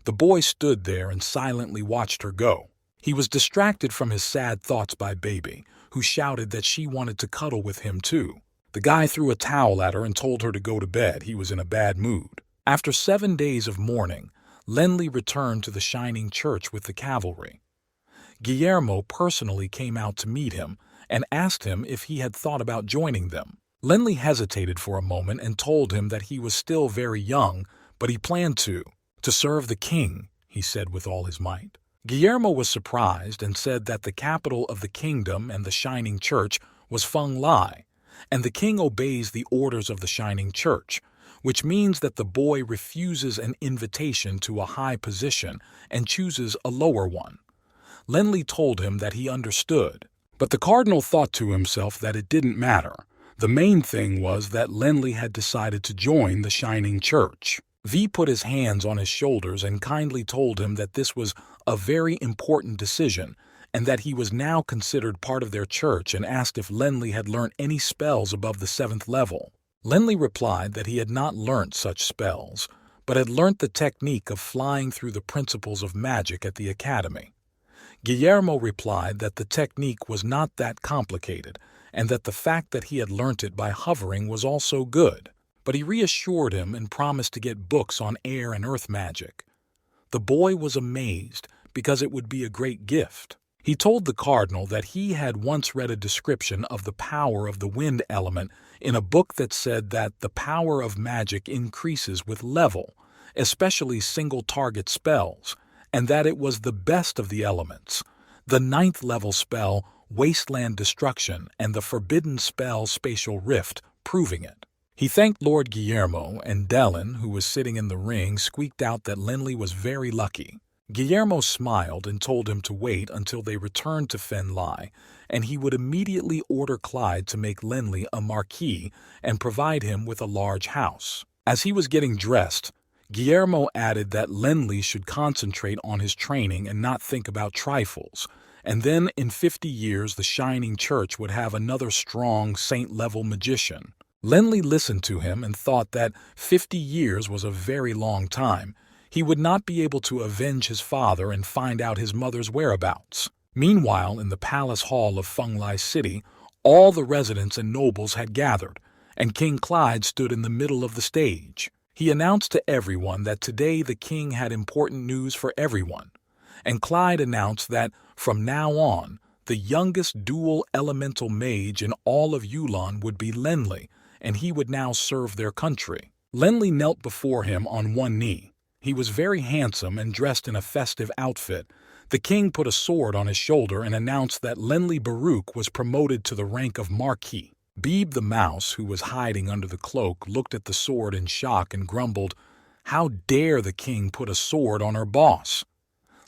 The boy stood there and silently watched her go. He was distracted from his sad thoughts by Bebe, who shouted that she wanted to cuddle with him too. The guy threw a towel at her and told her to go to bed. He was in a bad mood. After 7 days of mourning, Lenli returned to the Shining Church with the cavalry. Guillermo personally came out to meet him and asked him if he had thought about joining them. Lenli hesitated for a moment and told him that he was still very young, but he planned to serve the king, he said with all his might. Guillermo was surprised and said that the capital of the kingdom and the Shining Church was Feng Lai, and the king obeys the orders of the Shining Church, which means that the boy refuses an invitation to a high position and chooses a lower one. Lenli told him that he understood, but the cardinal thought to himself that it didn't matter. The main thing was that Lenli had decided to join the Shining Church. V put his hands on his shoulders and kindly told him that this was a very important decision and that he was now considered part of their church, and asked if Lenli had learnt any spells above the 7th level. Lenli replied that he had not learnt such spells, but had learnt the technique of flying through the principles of magic at the academy. Guillermo replied that the technique was not that complicated, and that the fact that he had learnt it by hovering was also good. But he reassured him and promised to get books on air and earth magic. The boy was amazed because it would be a great gift. He told the cardinal that he had once read a description of the power of the wind element in a book that said that the power of magic increases with level, especially single-target spells, and that it was the best of the elements. The 9th level spell, Wasteland Destruction, and the forbidden spell, Spatial Rift, proving it. He thanked Lord Guillermo, and Dellen, who was sitting in the ring, squeaked out that Lenli was very lucky. Guillermo smiled and told him to wait until they returned to Fen Lai, and he would immediately order Clyde to make Lenli a marquis and provide him with a large house. As he was getting dressed, Guillermo added that Lenli should concentrate on his training and not think about trifles, and then in 50 years the Shining Church would have another strong saint-level magician. Lenli listened to him and thought that 50 years was a very long time. He would not be able to avenge his father and find out his mother's whereabouts. Meanwhile, in the palace hall of Feng Lai City, all the residents and nobles had gathered, and King Clyde stood in the middle of the stage. He announced to everyone that today the king had important news for everyone, and Clyde announced that from now on, the youngest dual elemental mage in all of Yulon would be Lenli, and he would now serve their country. Lenli knelt before him on one knee. He was very handsome and dressed in a festive outfit. The king put a sword on his shoulder and announced that Lenli Baruch was promoted to the rank of Marquis. Beeb the mouse, who was hiding under the cloak, looked at the sword in shock and grumbled, "How dare the king put a sword on her boss?"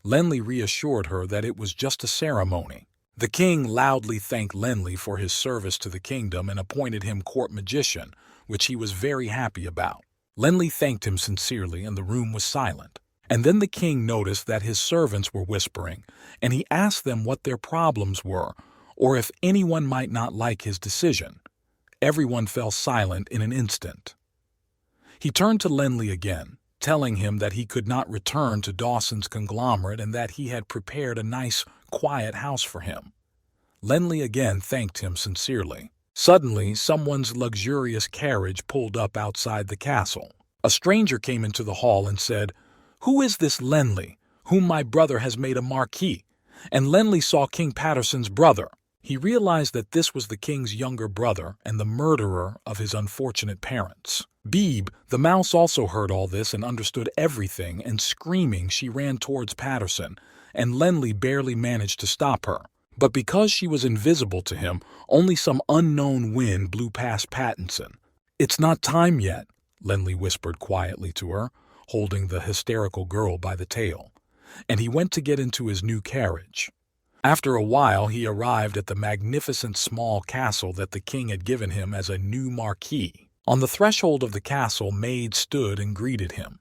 Lenli reassured her that it was just a ceremony. The king loudly thanked Lenli for his service to the kingdom and appointed him court magician, which he was very happy about. Lenli thanked him sincerely, and the room was silent. And then the king noticed that his servants were whispering, and he asked them what their problems were, or if anyone might not like his decision. Everyone fell silent in an instant. He turned to Lenli again, telling him that he could not return to Dawson's conglomerate and that he had prepared a nice, quiet house for him. Lenli again thanked him sincerely. Suddenly, someone's luxurious carriage pulled up outside the castle. A stranger came into the hall and said, "Who is this Lenli, whom my brother has made a marquis?" And Lenli saw King Patterson's brother. He realized that this was the king's younger brother and the murderer of his unfortunate parents. Beeb, the mouse, also heard all this and understood everything, and screaming she ran towards Patterson, and Lenli barely managed to stop her. But because she was invisible to him, only some unknown wind blew past Pattinson. "It's not time yet," Lenli whispered quietly to her, holding the hysterical girl by the tail, and he went to get into his new carriage. After a while, he arrived at the magnificent small castle that the king had given him as a new marquis. On the threshold of the castle, maids stood and greeted him.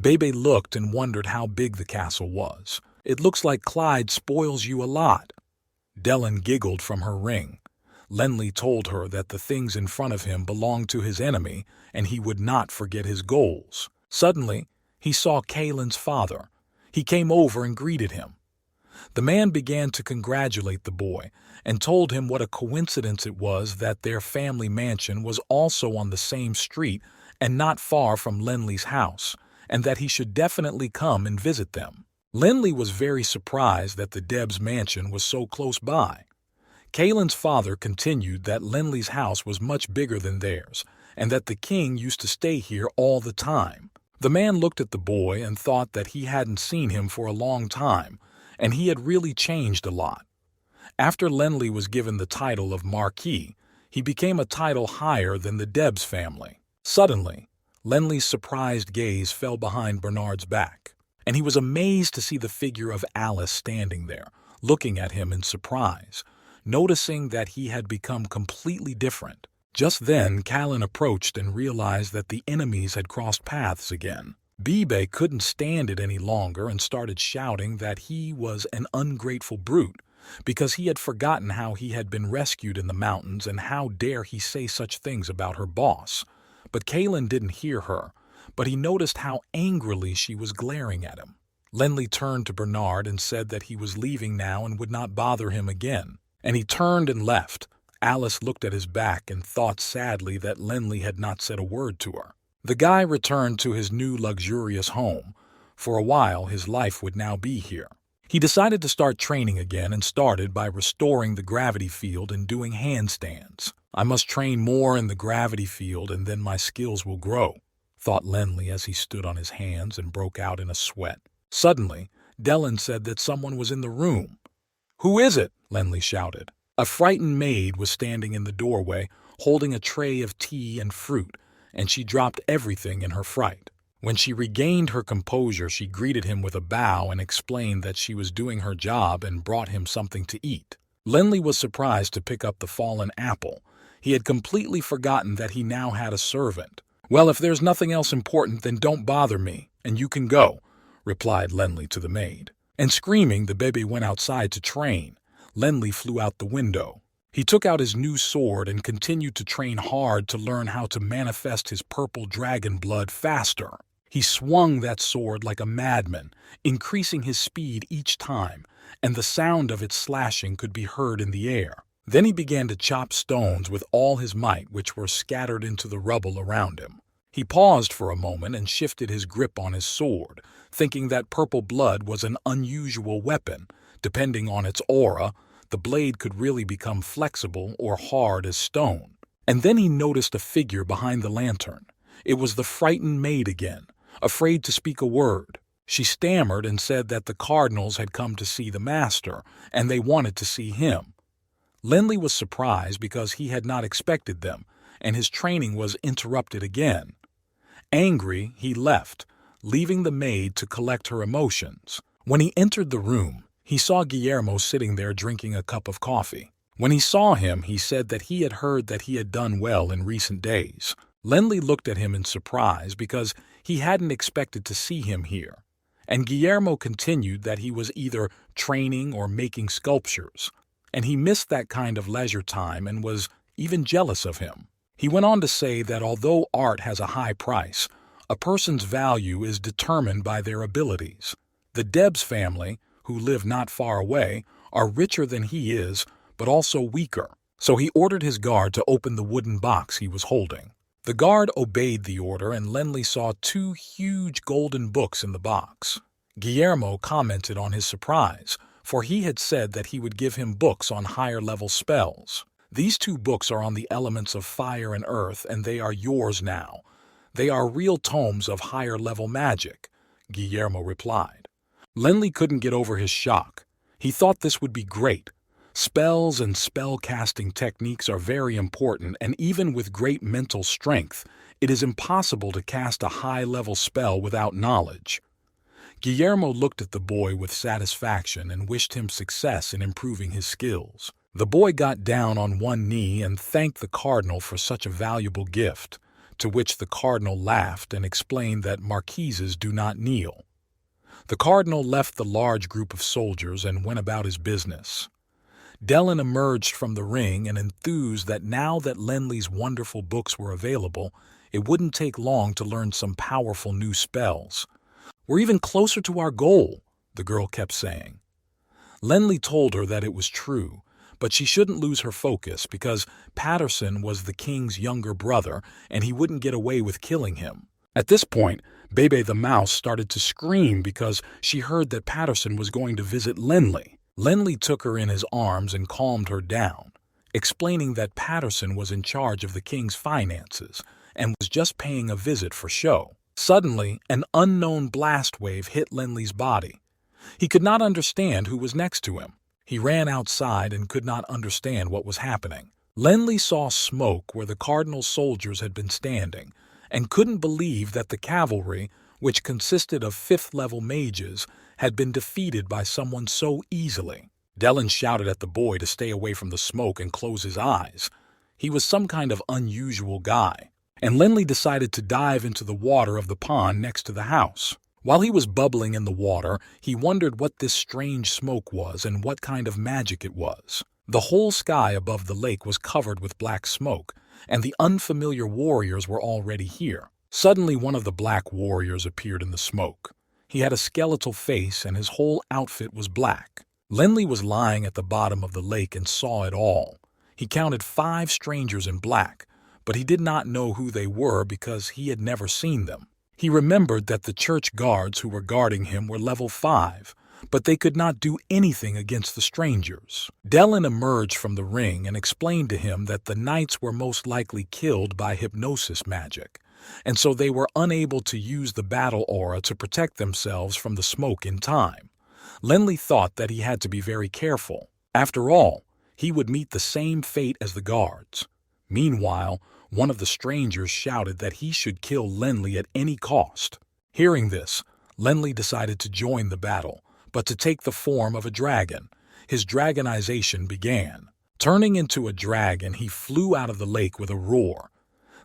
Bebe looked and wondered how big the castle was. "It looks like Clyde spoils you a lot." Dellen giggled from her ring. Lenli told her that the things in front of him belonged to his enemy, and he would not forget his goals. Suddenly, he saw Kalen's father. He came over and greeted him. The man began to congratulate the boy and told him what a coincidence it was that their family mansion was also on the same street and not far from Lenli's house, and that he should definitely come and visit them. Lenli was very surprised that the Debs mansion was so close by. Kalen's father continued that Lenli's house was much bigger than theirs, and that the king used to stay here all the time. The man looked at the boy and thought that he hadn't seen him for a long time, and he had really changed a lot. After Lenli was given the title of Marquis, he became a title higher than the Debs family. Suddenly, Lenli's surprised gaze fell behind Bernard's back, and he was amazed to see the figure of Alice standing there, looking at him in surprise, noticing that he had become completely different. Just then, Callan approached and realized that the enemies had crossed paths again. Bibe couldn't stand it any longer and started shouting that he was an ungrateful brute because he had forgotten how he had been rescued in the mountains and how dare he say such things about her boss. But Callan didn't hear her, but he noticed how angrily she was glaring at him. Lenli turned to Bernard and said that he was leaving now and would not bother him again, and he turned and left. Alice looked at his back and thought sadly that Lenli had not said a word to her. The guy returned to his new luxurious home. For a while, his life would now be here. He decided to start training again and started by restoring the gravity field and doing handstands. I must train more in the gravity field and then my skills will grow, thought Lenli as he stood on his hands and broke out in a sweat. Suddenly, Dellen said that someone was in the room. "Who is it?" Lenli shouted. A frightened maid was standing in the doorway, holding a tray of tea and fruit, and she dropped everything in her fright. When she regained her composure, she greeted him with a bow and explained that she was doing her job and brought him something to eat. Lenli was surprised to pick up the fallen apple. He had completely forgotten that he now had a servant. "Well, if there's nothing else important, then don't bother me, and you can go," replied Lenli to the maid. And screaming, the baby went outside to train. Lenli flew out the window. He took out his new sword and continued to train hard to learn how to manifest his purple dragon blood faster. He swung that sword like a madman, increasing his speed each time, and the sound of its slashing could be heard in the air. Then he began to chop stones with all his might, which were scattered into the rubble around him. He paused for a moment and shifted his grip on his sword, thinking that purple blood was an unusual weapon. Depending on its aura, the blade could really become flexible or hard as stone. And then he noticed a figure behind the lantern. It was the frightened maid again, afraid to speak a word. She stammered and said that the cardinals had come to see the master, and they wanted to see him. Lenli was surprised because he had not expected them, and his training was interrupted again. Angry, he left, leaving the maid to collect her emotions. When he entered the room, he saw Guillermo sitting there drinking a cup of coffee. When he saw him, he said that he had heard that he had done well in recent days. Lenli looked at him in surprise because he hadn't expected to see him here. And Guillermo continued that he was either training or making sculptures, and he missed that kind of leisure time and was even jealous of him. He went on to say that although art has a high price, a person's value is determined by their abilities. The Debs family, who live not far away, are richer than he is, but also weaker. So he ordered his guard to open the wooden box he was holding. The guard obeyed the order, and Lenli saw 2 huge golden books in the box. Guillermo commented on his surprise, for he had said that he would give him books on higher-level spells. "These 2 books are on the elements of fire and earth, and they are yours now. They are real tomes of higher-level magic," Guillermo replied. Lenli couldn't get over his shock. He thought this would be great. Spells and spell-casting techniques are very important, and even with great mental strength, it is impossible to cast a high-level spell without knowledge. Guillermo looked at the boy with satisfaction and wished him success in improving his skills. The boy got down on one knee and thanked the cardinal for such a valuable gift, to which the cardinal laughed and explained that marquises do not kneel. The cardinal left the large group of soldiers and went about his business. Dellen emerged from the ring and enthused that now that Lenli's wonderful books were available, it wouldn't take long to learn some powerful new spells. "We're even closer to our goal," the girl kept saying. Lenli told her that it was true, but she shouldn't lose her focus because Patterson was the king's younger brother and he wouldn't get away with killing him. At this point, Bebe the mouse started to scream because she heard that Patterson was going to visit Lenli. Lenli took her in his arms and calmed her down, explaining that Patterson was in charge of the king's finances and was just paying a visit for show. Suddenly, an unknown blast wave hit Lenli's body. He could not understand who was next to him. He ran outside and could not understand what was happening. Lenli saw smoke where the cardinal's soldiers had been standing and couldn't believe that the cavalry, which consisted of fifth-level mages, had been defeated by someone so easily. Dellen shouted at the boy to stay away from the smoke and close his eyes. He was some kind of unusual guy. And Lenli decided to dive into the water of the pond next to the house. While he was bubbling in the water, he wondered what this strange smoke was and what kind of magic it was. The whole sky above the lake was covered with black smoke, and the unfamiliar warriors were already here. Suddenly, one of the black warriors appeared in the smoke. He had a skeletal face and his whole outfit was black. Lenli was lying at the bottom of the lake and saw it all. He counted 5 strangers in black, but he did not know who they were because he had never seen them. He remembered that the church guards who were guarding him were level 5, but they could not do anything against the strangers. Dellen emerged from the ring and explained to him that the knights were most likely killed by hypnosis magic, and so they were unable to use the battle aura to protect themselves from the smoke in time. Lenli thought that he had to be very careful. After all, he would meet the same fate as the guards. Meanwhile, one of the strangers shouted that he should kill Lenli at any cost. Hearing this, Lenli decided to join the battle, but to take the form of a dragon. His dragonization began. Turning into a dragon, he flew out of the lake with a roar.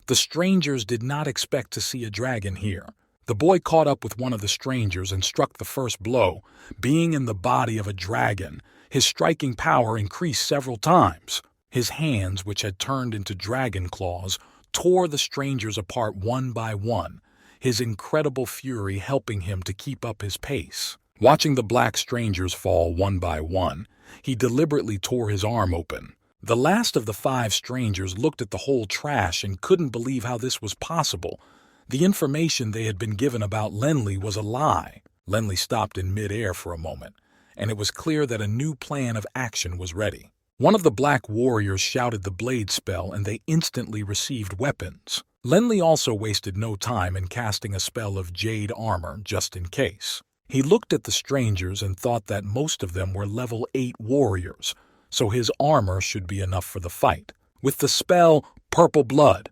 The strangers did not expect to see a dragon here. The boy caught up with one of the strangers and struck the first blow. Being in the body of a dragon, his striking power increased several times. His hands, which had turned into dragon claws, tore the strangers apart one by one, his incredible fury helping him to keep up his pace. Watching the black strangers fall one by one, he deliberately tore his arm open. The last of the 5 strangers looked at the whole trash and couldn't believe how this was possible. The information they had been given about Lenli was a lie. Lenli stopped in mid-air for a moment, and it was clear that a new plan of action was ready. One of the black warriors shouted the blade spell and they instantly received weapons. Lenli also wasted no time in casting a spell of jade armor just in case. He looked at the strangers and thought that most of them were level 8 warriors, so his armor should be enough for the fight. With the spell Purple Blood,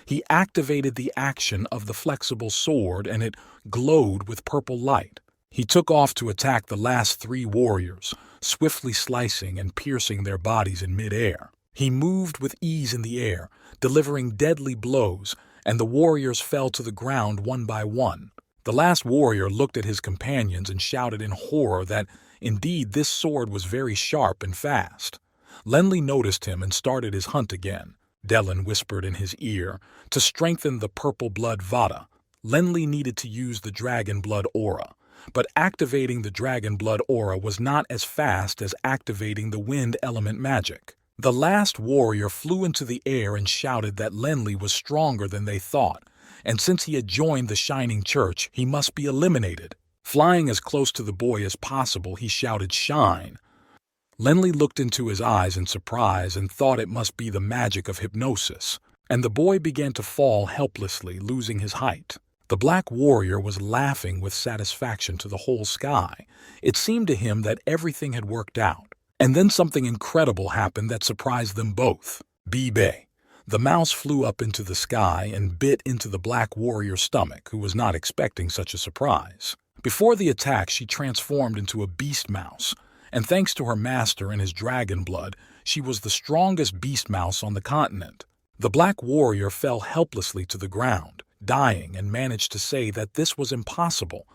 he activated the action of the flexible sword and it glowed with purple light. He took off to attack the last 3 warriors, swiftly slicing and piercing their bodies in mid-air. He moved with ease in the air, delivering deadly blows, and the warriors fell to the ground one by one. The last warrior looked at his companions and shouted in horror that, indeed, this sword was very sharp and fast. Lenli noticed him and started his hunt again. Dellen whispered in his ear, to strengthen the purple blood vata, Lenli needed to use the dragon blood aura. But activating the dragon blood aura was not as fast as activating the wind element magic. The last warrior flew into the air and shouted that Lenli was stronger than they thought, and since he had joined the Shining Church, he must be eliminated. Flying as close to the boy as possible, he shouted, "Shine!" Lenli looked into his eyes in surprise and thought it must be the magic of hypnosis, and the boy began to fall helplessly, losing his height. The black warrior was laughing with satisfaction to the whole sky. It seemed to him that everything had worked out. And then something incredible happened that surprised them both. Bibe. The mouse flew up into the sky and bit into the black warrior's stomach, who was not expecting such a surprise. Before the attack, she transformed into a beast mouse, and thanks to her master and his dragon blood, she was the strongest beast mouse on the continent. The black warrior fell helplessly to the ground, dying, and managed to say that this was impossible,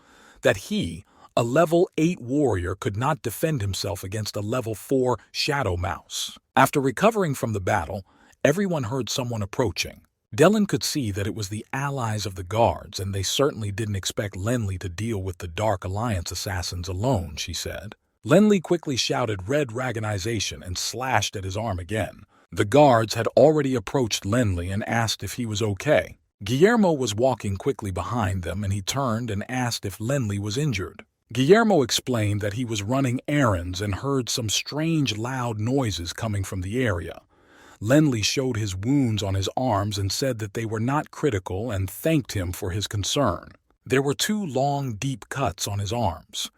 that he, a level 8 warrior, could not defend himself against a level 4 shadow mouse. After recovering from the battle, everyone heard someone approaching. Dellen could see that it was the allies of the guards, and they certainly didn't expect Lenli to deal with the Dark Alliance assassins alone, she said. Lenli quickly shouted red dragonization and slashed at his arm again. The guards had already approached Lenli and asked if he was okay. Guillermo was walking quickly behind them, and he turned and asked if Lenli was injured. Guillermo explained that he was running errands and heard some strange loud noises coming from the area. Lenli showed his wounds on his arms and said that they were not critical and thanked him for his concern. There were 2 long, deep cuts on his arms.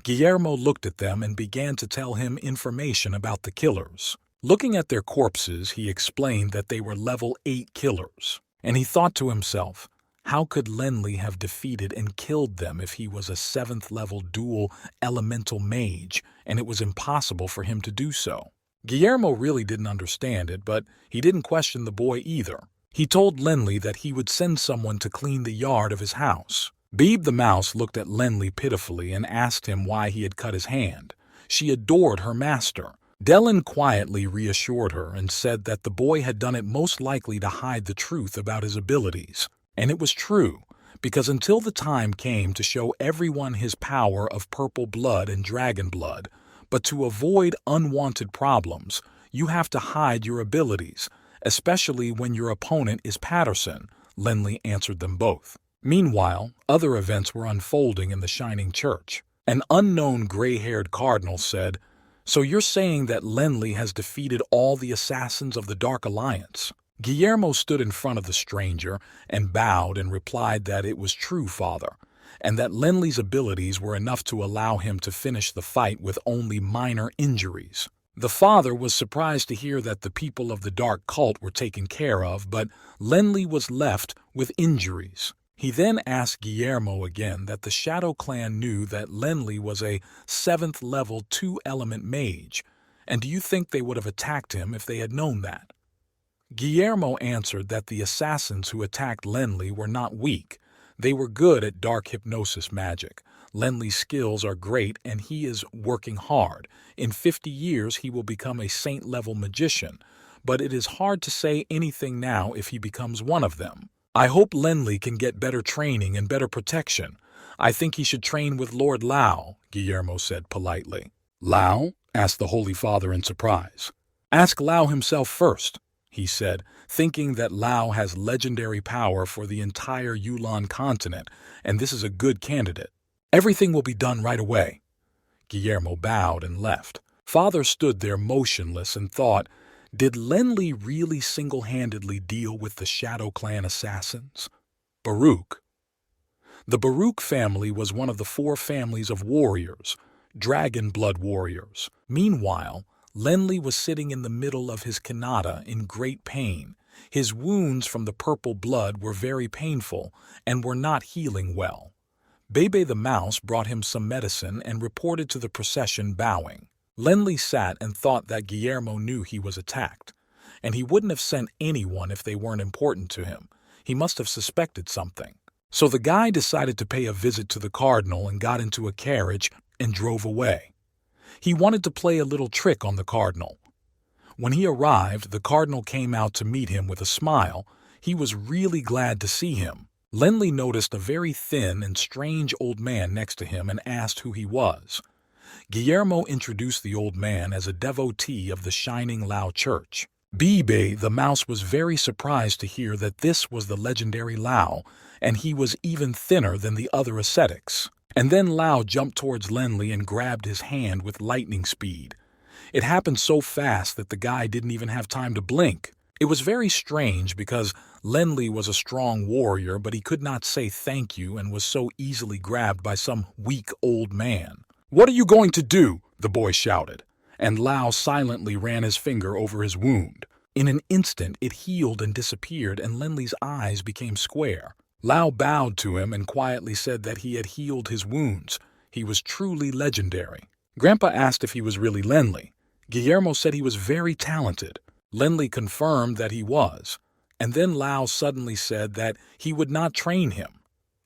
Guillermo looked at them and began to tell him information about the killers. Looking at their corpses, he explained that they were level 8 killers. And he thought to himself, how could Lenli have defeated and killed them if he was a 7th level dual elemental mage, and it was impossible for him to do so? Guillermo really didn't understand it, but he didn't question the boy either. He told Lenli that he would send someone to clean the yard of his house. Beeb the mouse looked at Lenli pitifully and asked him why he had cut his hand. She adored her master. Dellen quietly reassured her and said that the boy had done it most likely to hide the truth about his abilities. And it was true, because until the time came to show everyone his power of purple blood and dragon blood, but to avoid unwanted problems, you have to hide your abilities, especially when your opponent is Patterson, Lenli answered them both. Meanwhile, other events were unfolding in the Shining Church. An unknown gray-haired cardinal said, "So you're saying that Lenli has defeated all the assassins of the Dark Alliance?" Guillermo stood in front of the stranger and bowed and replied that it was true, father, and that Lenli's abilities were enough to allow him to finish the fight with only minor injuries. The father was surprised to hear that the people of the Dark Cult were taken care of, but Lenli was left with injuries. He then asked Guillermo again that the Shadow Clan knew that Lenli was a 7th level 2-element mage, and do you think they would have attacked him if they had known that? Guillermo answered that the assassins who attacked Lenli were not weak. They were good at dark hypnosis magic. Lenli's skills are great and he is working hard. In 50 years he will become a saint-level magician, but it is hard to say anything now if he becomes one of them. I hope Lenli can get better training and better protection. I think he should train with Lord Lao, Guillermo said politely. Lao? Asked the Holy Father in surprise. Ask Lao himself first, he said, thinking that Lao has legendary power for the entire Yulon continent, and this is a good candidate. Everything will be done right away. Guillermo bowed and left. Father stood there motionless and thought, did Lenli really single-handedly deal with the Shadow Clan assassins? Baruch. The Baruch family was one of the 4 families of warriors, dragon blood warriors. Meanwhile, Lenli was sitting in the middle of his Kanata in great pain. His wounds from the purple blood were very painful and were not healing well. Bebe the mouse brought him some medicine and reported to the procession bowing. Lenli sat and thought that Guillermo knew he was attacked, and he wouldn't have sent anyone if they weren't important to him. He must have suspected something. So the guy decided to pay a visit to the cardinal and got into a carriage and drove away. He wanted to play a little trick on the cardinal. When he arrived, the cardinal came out to meet him with a smile. He was really glad to see him. Lenli noticed a very thin and strange old man next to him and asked who he was. Guillermo introduced the old man as a devotee of the Shining Lao Church. Bebe the mouse was very surprised to hear that this was the legendary Lao, and he was even thinner than the other ascetics. And then Lao jumped towards Lenli and grabbed his hand with lightning speed. It happened so fast that the guy didn't even have time to blink. It was very strange because Lenli was a strong warrior, but he could not say thank you and was so easily grabbed by some weak old man. "What are you going to do?" the boy shouted, and Lao silently ran his finger over his wound. In an instant it healed and disappeared, and Lenli's eyes became square. Lao bowed to him and quietly said that he had healed his wounds. He was truly legendary. Grandpa asked if he was really Lenli. Guillermo said he was very talented. Lenli confirmed that he was, and then Lao suddenly said that he would not train him.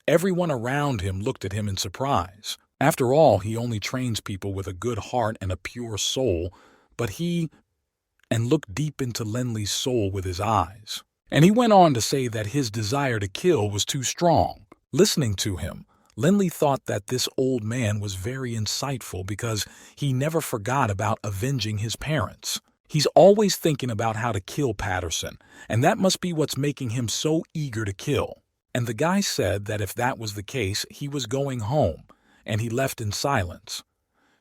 Everyone around him looked at him in surprise. After all, he only trains people with a good heart and a pure soul, but he... and looked deep into Lenli's soul with his eyes. And he went on to say that his desire to kill was too strong. Listening to him, Lenli thought that this old man was very insightful because he never forgot about avenging his parents. He's always thinking about how to kill Patterson, and that must be what's making him so eager to kill. And the guy said that if that was the case, he was going home, and he left in silence.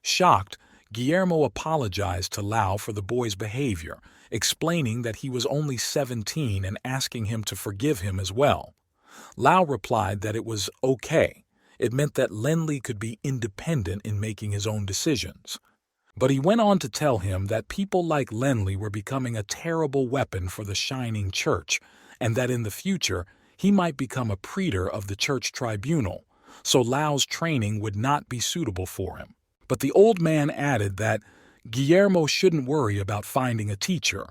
Shocked, Guillermo apologized to Lao for the boy's behavior, explaining that he was only 17 and asking him to forgive him as well. Lao replied that it was okay. It meant that Lenli could be independent in making his own decisions. But he went on to tell him that people like Lenli were becoming a terrible weapon for the Shining Church, and that in the future he might become a praetor of the church tribunal, so Lao's training would not be suitable for him. But the old man added that Guillermo shouldn't worry about finding a teacher.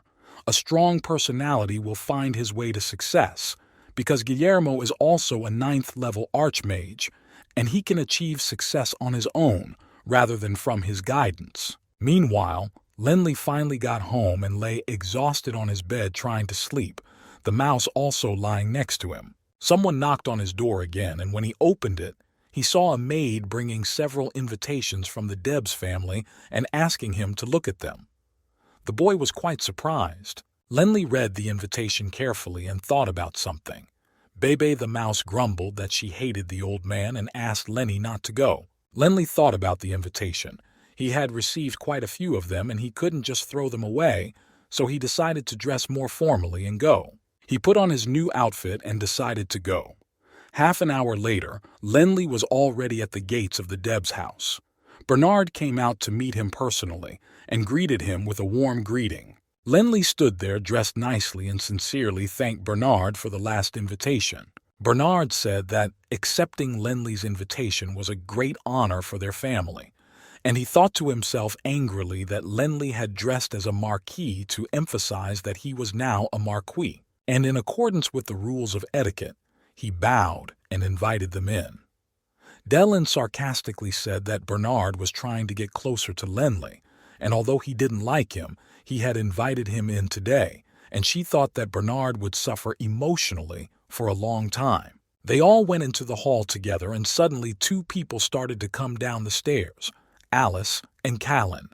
A strong personality will find his way to success, because Guillermo is also a 9th-level archmage, and he can achieve success on his own rather than from his guidance. Meanwhile, Lenli finally got home and lay exhausted on his bed trying to sleep, the mouse also lying next to him. Someone knocked on his door again, and when he opened it, he saw a maid bringing several invitations from the Debs family and asking him to look at them. The boy was quite surprised. Lenli read the invitation carefully and thought about something. Bebe the mouse grumbled that she hated the old man and asked Lenny not to go. Lenli thought about the invitation. He had received quite a few of them and he couldn't just throw them away, so he decided to dress more formally and go. He put on his new outfit and decided to go. Half an hour later, Lenli was already at the gates of the Debs' house. Bernard came out to meet him personally and greeted him with a warm greeting. Lenli stood there dressed nicely and sincerely thanked Bernard for the last invitation. Bernard said that accepting Lenli's invitation was a great honor for their family, and he thought to himself angrily that Lenli had dressed as a marquis to emphasize that he was now a marquis. And in accordance with the rules of etiquette, he bowed and invited them in. Dellen sarcastically said that Bernard was trying to get closer to Lenli, and although he didn't like him, he had invited him in today, and she thought that Bernard would suffer emotionally for a long time. They all went into the hall together, and suddenly 2 people started to come down the stairs, Alice and Callan.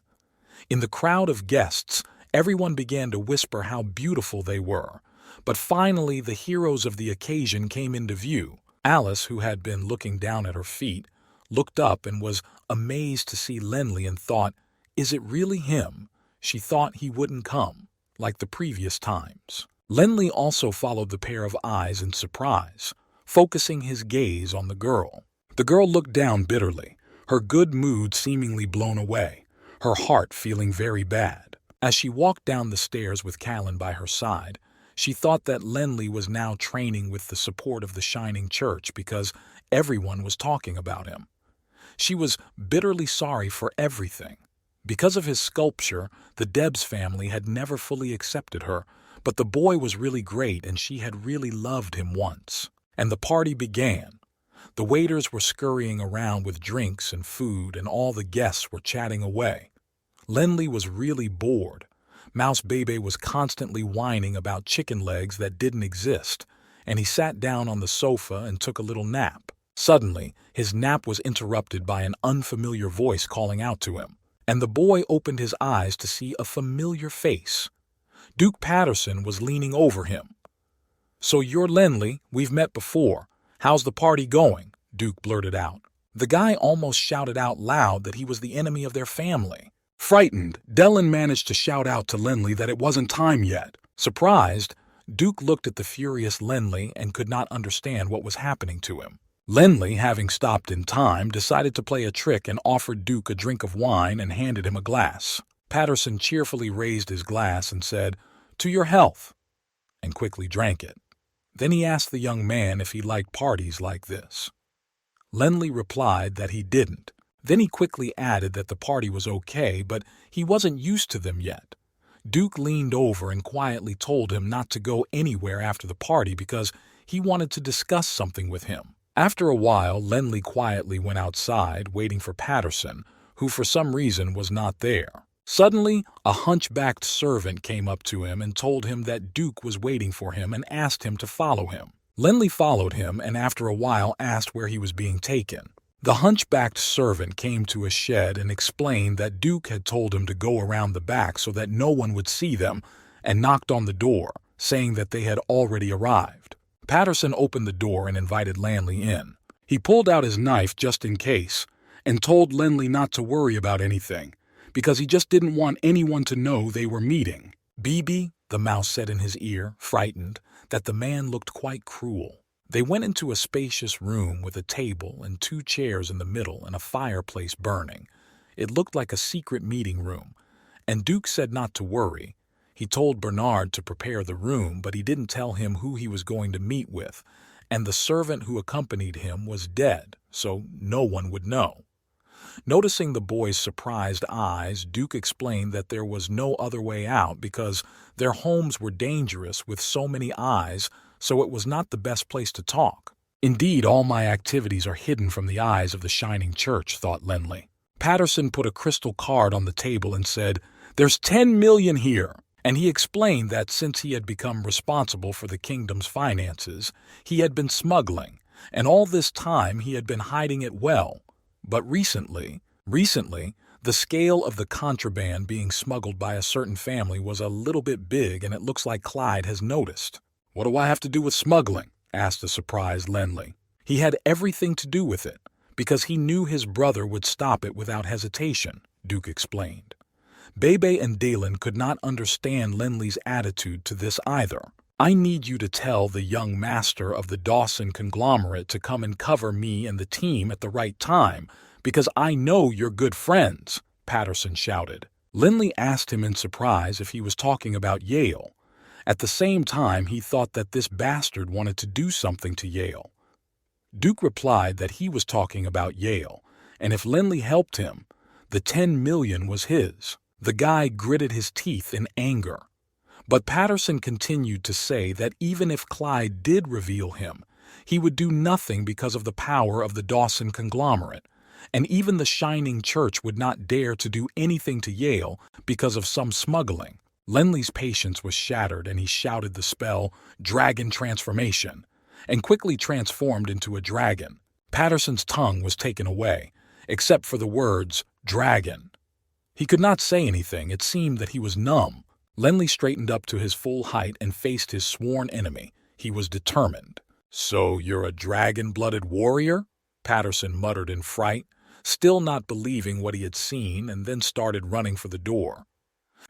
In the crowd of guests, everyone began to whisper how beautiful they were. But finally, the heroes of the occasion came into view. Alice, who had been looking down at her feet, looked up and was amazed to see Lenli and thought, "Is it really him?" She thought he wouldn't come, like the previous times. Lenli also followed the pair of eyes in surprise, focusing his gaze on the girl. The girl looked down bitterly, her good mood seemingly blown away, her heart feeling very bad. As she walked down the stairs with Callan by her side, she thought that Lenli was now training with the support of the Shining Church because everyone was talking about him. She was bitterly sorry for everything. Because of his sculpture, the Debs family had never fully accepted her, but the boy was really great and she had really loved him once. And the party began. The waiters were scurrying around with drinks and food, and all the guests were chatting away. Lenli was really bored. Mouse Bebe was constantly whining about chicken legs that didn't exist, and he sat down on the sofa and took a little nap. Suddenly, his nap was interrupted by an unfamiliar voice calling out to him, and the boy opened his eyes to see a familiar face. Duke Patterson was leaning over him. "So you're Lenli, we've met before. How's the party going?" Duke blurted out. The guy almost shouted out loud that he was the enemy of their family. Frightened, Dellen managed to shout out to Lenli that it wasn't time yet. Surprised, Duke looked at the furious Lenli and could not understand what was happening to him. Lenli, having stopped in time, decided to play a trick and offered Duke a drink of wine and handed him a glass. Patterson cheerfully raised his glass and said, "To your health," and quickly drank it. Then he asked the young man if he liked parties like this. Lenli replied that he didn't. Then he quickly added that the party was okay, but he wasn't used to them yet. Duke leaned over and quietly told him not to go anywhere after the party because he wanted to discuss something with him. After a while, Lenli quietly went outside, waiting for Patterson, who for some reason was not there. Suddenly, a hunchbacked servant came up to him and told him that Duke was waiting for him and asked him to follow him. Lenli followed him and after a while asked where he was being taken. The hunchbacked servant came to a shed and explained that Duke had told him to go around the back so that no one would see them, and knocked on the door, saying that they had already arrived. Patterson opened the door and invited Lenli in. He pulled out his knife just in case, and told Lenli not to worry about anything, because he just didn't want anyone to know they were meeting. "Bibi," the mouse said in his ear, frightened, that the man looked quite cruel. They went into a spacious room with a table and two chairs in the middle and a fireplace burning. It looked like a secret meeting room, and Duke said not to worry. He told Bernard to prepare the room, but he didn't tell him who he was going to meet with, and the servant who accompanied him was dead, so no one would know. Noticing the boy's surprised eyes, Duke explained that there was no other way out because their homes were dangerous with so many eyes, so it was not the best place to talk. Indeed, all my activities are hidden from the eyes of the shining church, thought Lenley. Patterson put a crystal card on the table and said, "There's 10 million here." And he explained that since he had become responsible for the kingdom's finances, he had been smuggling, and all this time he had been hiding it well. But recently, the scale of the contraband being smuggled by a certain family was a little bit big, and it looks like Clyde has noticed. "What do I have to do with smuggling?" asked the surprised Lenley. He had everything to do with it, because he knew his brother would stop it without hesitation, Duke explained. Bebe and Dalen could not understand Lenley's attitude to this either. "I need you to tell the young master of the Dawson conglomerate to come and cover me and the team at the right time, because I know you're good friends," Patterson shouted. Lenley asked him in surprise if he was talking about Yale. At the same time, he thought that this bastard wanted to do something to Yale. Duke replied that he was talking about Yale, and if Lenley helped him, the 10 million was his. The guy gritted his teeth in anger. But Patterson continued to say that even if Clyde did reveal him, he would do nothing because of the power of the Dawson conglomerate, and even the Shining Church would not dare to do anything to Yale because of some smuggling. Lenley's patience was shattered, and he shouted the spell, "Dragon Transformation," and quickly transformed into a dragon. Patterson's tongue was taken away, except for the words, "dragon." He could not say anything. It seemed that he was numb. Lenley straightened up to his full height and faced his sworn enemy. He was determined. "So you're a dragon-blooded warrior?" Patterson muttered in fright, still not believing what he had seen, and then started running for the door.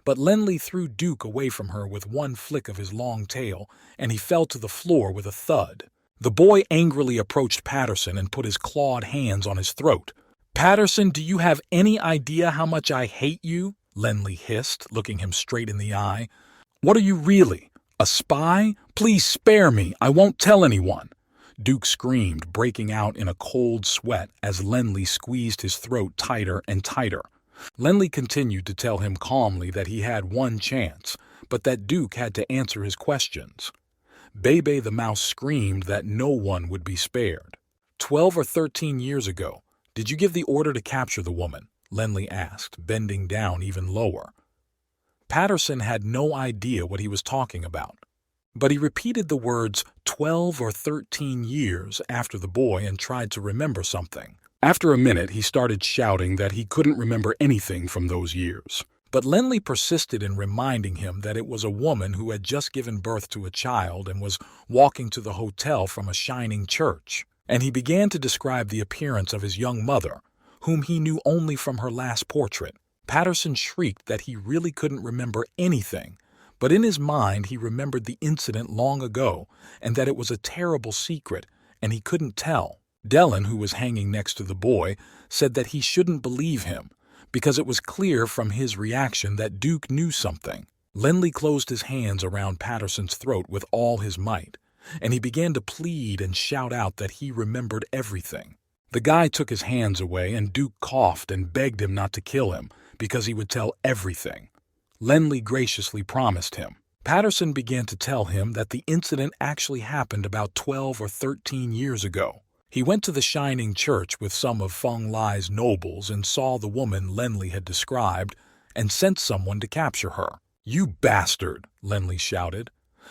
But Lenley threw Duke away from her with one flick of his long tail, and he fell to the floor with a thud. The boy angrily approached Patterson and put his clawed hands on his throat. "Patterson, do you have any idea how much I hate you?" Lenley hissed, looking him straight in the eye. "What are you really? A spy? Please spare me. I won't tell anyone." Duke screamed, breaking out in a cold sweat as Lenley squeezed his throat tighter and tighter. Lenley continued to tell him calmly that he had one chance, but that Duke had to answer his questions. Bebe the mouse screamed that no one would be spared. 12 or 13 years ago, did you give the order to capture the woman?" Lenley asked, bending down even lower. Patterson had no idea what he was talking about, but he repeated the words 12 or 13 years after the boy and tried to remember something. After a minute, he started shouting that he couldn't remember anything from those years. But Lenley persisted in reminding him that it was a woman who had just given birth to a child and was walking to the hotel from a shining church. And he began to describe the appearance of his young mother, whom he knew only from her last portrait. Patterson shrieked that he really couldn't remember anything, but in his mind he remembered the incident long ago and that it was a terrible secret, and he couldn't tell. Dellen, who was hanging next to the boy, said that he shouldn't believe him, because it was clear from his reaction that Duke knew something. Lenley closed his hands around Patterson's throat with all his might, and he began to plead and shout out that he remembered everything. The guy took his hands away, and Duke coughed and begged him not to kill him, because he would tell everything. Lenley graciously promised him. Patterson began to tell him that the incident actually happened about 12 or 13 years ago. He went to the Shining Church with some of Feng Lai's nobles and saw the woman Lenley had described and sent someone to capture her. "You bastard!" Lenley shouted.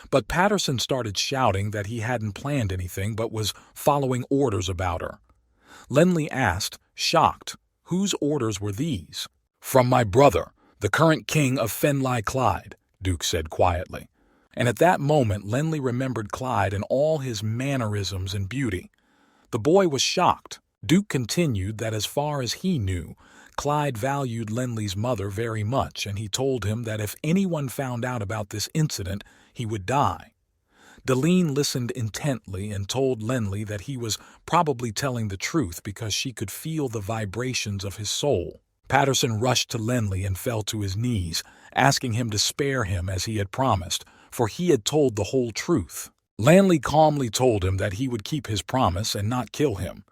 But Patterson started shouting that he hadn't planned anything but was following orders about her. Lenley asked, shocked, "Whose orders were these?" "From my brother, the current king of Fenlai Clyde," Duke said quietly. And at that moment Lenley remembered Clyde and all his mannerisms and beauty. The boy was shocked. Duke continued that as far as he knew, Clyde valued Lenley's mother very much, and he told him that if anyone found out about this incident, he would die. Deline listened intently and told Lenley that he was probably telling the truth because she could feel the vibrations of his soul. Patterson rushed to Lenley and fell to his knees, asking him to spare him as he had promised, for he had told the whole truth. Lenley calmly told him that he would keep his promise and not kill him.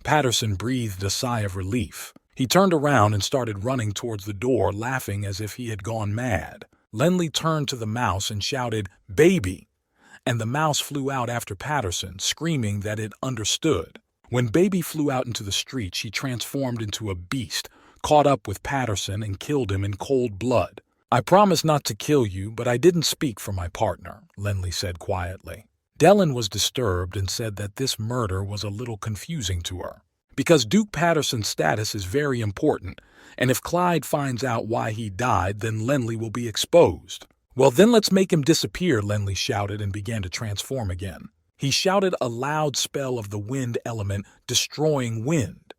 Patterson breathed a sigh of relief. He turned around and started running towards the door, laughing as if he had gone mad. Lenley turned to the mouse and shouted, "Baby!" And the mouse flew out after Patterson, screaming that it understood. When Baby flew out into the street, she transformed into a beast, caught up with Patterson and killed him in cold blood. "I promised not to kill you, but I didn't speak for my partner," Lenley said quietly. Dellen was disturbed and said that this murder was a little confusing to her. Because Duke Patterson's status is very important, and if Clyde finds out why he died, then Lenley will be exposed. "Well, then let's make him disappear," Lenley shouted and began to transform again. He shouted a loud spell of the wind element, destroying wind,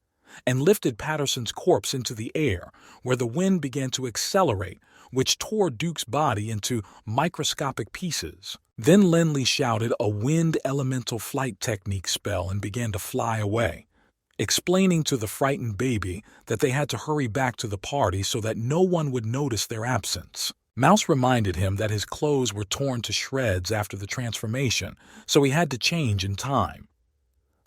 and lifted Patterson's corpse into the air, where the wind began to accelerate, which tore Duke's body into microscopic pieces. Then Lenley shouted a wind elemental flight technique spell and began to fly away, explaining to the frightened Baby that they had to hurry back to the party so that no one would notice their absence. Mouse reminded him that his clothes were torn to shreds after the transformation, so he had to change in time.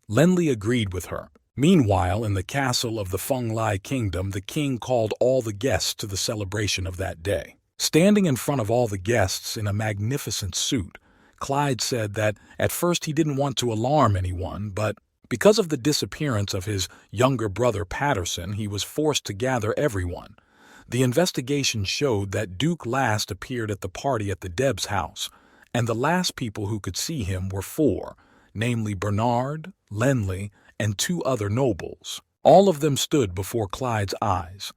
Lenley agreed with her. Meanwhile, in the castle of the Feng Lai Kingdom, the king called all the guests to the celebration of that day. Standing in front of all the guests in a magnificent suit, Clyde said that at first he didn't want to alarm anyone, but because of the disappearance of his younger brother Patterson, he was forced to gather everyone. The investigation showed that Duke last appeared at the party at the Debs house, and the last people who could see him were four, namely Bernard, Lenley, and two other nobles. All of them stood before Clyde's eyes.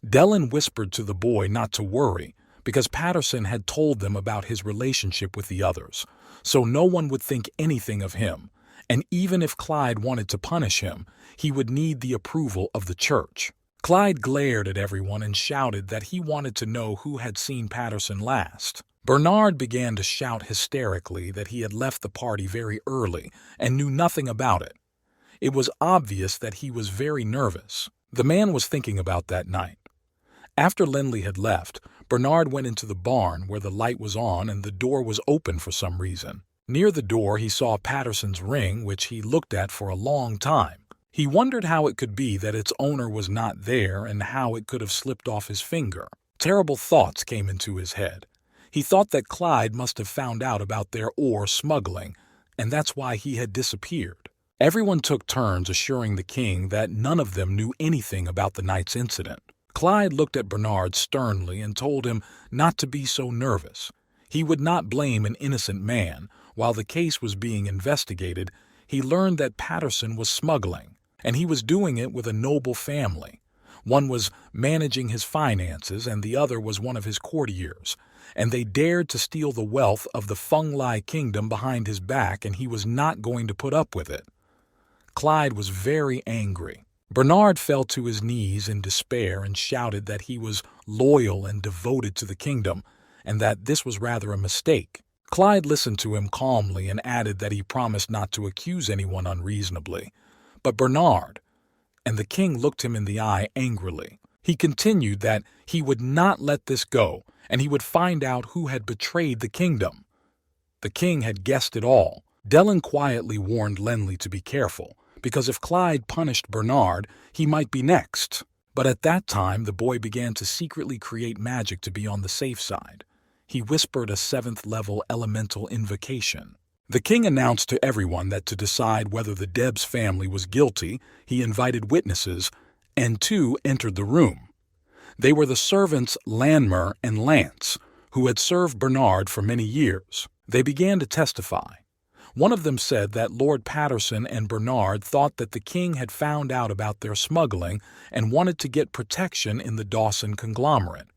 Dellen whispered to the boy not to worry, because Patterson had told them about his relationship with the others, so no one would think anything of him, and even if Clyde wanted to punish him, he would need the approval of the church. Clyde glared at everyone and shouted that he wanted to know who had seen Patterson last. Bernard began to shout hysterically that he had left the party very early and knew nothing about it. It was obvious that he was very nervous. The man was thinking about that night. After Lenley had left, Bernard went into the barn where the light was on and the door was open for some reason. Near the door he saw Patterson's ring, which he looked at for a long time. He wondered how it could be that its owner was not there and how it could have slipped off his finger. Terrible thoughts came into his head. He thought that Clyde must have found out about their ore smuggling, and that's why he had disappeared. Everyone took turns assuring the king that none of them knew anything about the night's incident. Clyde looked at Bernard sternly and told him not to be so nervous. He would not blame an innocent man. While the case was being investigated, he learned that Patterson was smuggling, and he was doing it with a noble family. One was managing his finances and the other was one of his courtiers, and they dared to steal the wealth of the Feng Lai Kingdom behind his back, and he was not going to put up with it. Clyde was very angry. Bernard fell to his knees in despair and shouted that he was loyal and devoted to the kingdom, and that this was rather a mistake. Clyde listened to him calmly and added that he promised not to accuse anyone unreasonably. But Bernard, and the king looked him in the eye angrily. He continued that he would not let this go, and he would find out who had betrayed the kingdom. The king had guessed it all. Dellen quietly warned Lenley to be careful, because if Clyde punished Bernard, he might be next. But at that time, the boy began to secretly create magic to be on the safe side. He whispered a 7th-level elemental invocation. The king announced to everyone that to decide whether the Debs family was guilty, he invited witnesses, and two entered the room. They were the servants Lanmer and Lance, who had served Bernard for many years. They began to testify. One of them said that Lord Patterson and Bernard thought that the king had found out about their smuggling and wanted to get protection in the Dawson conglomerate.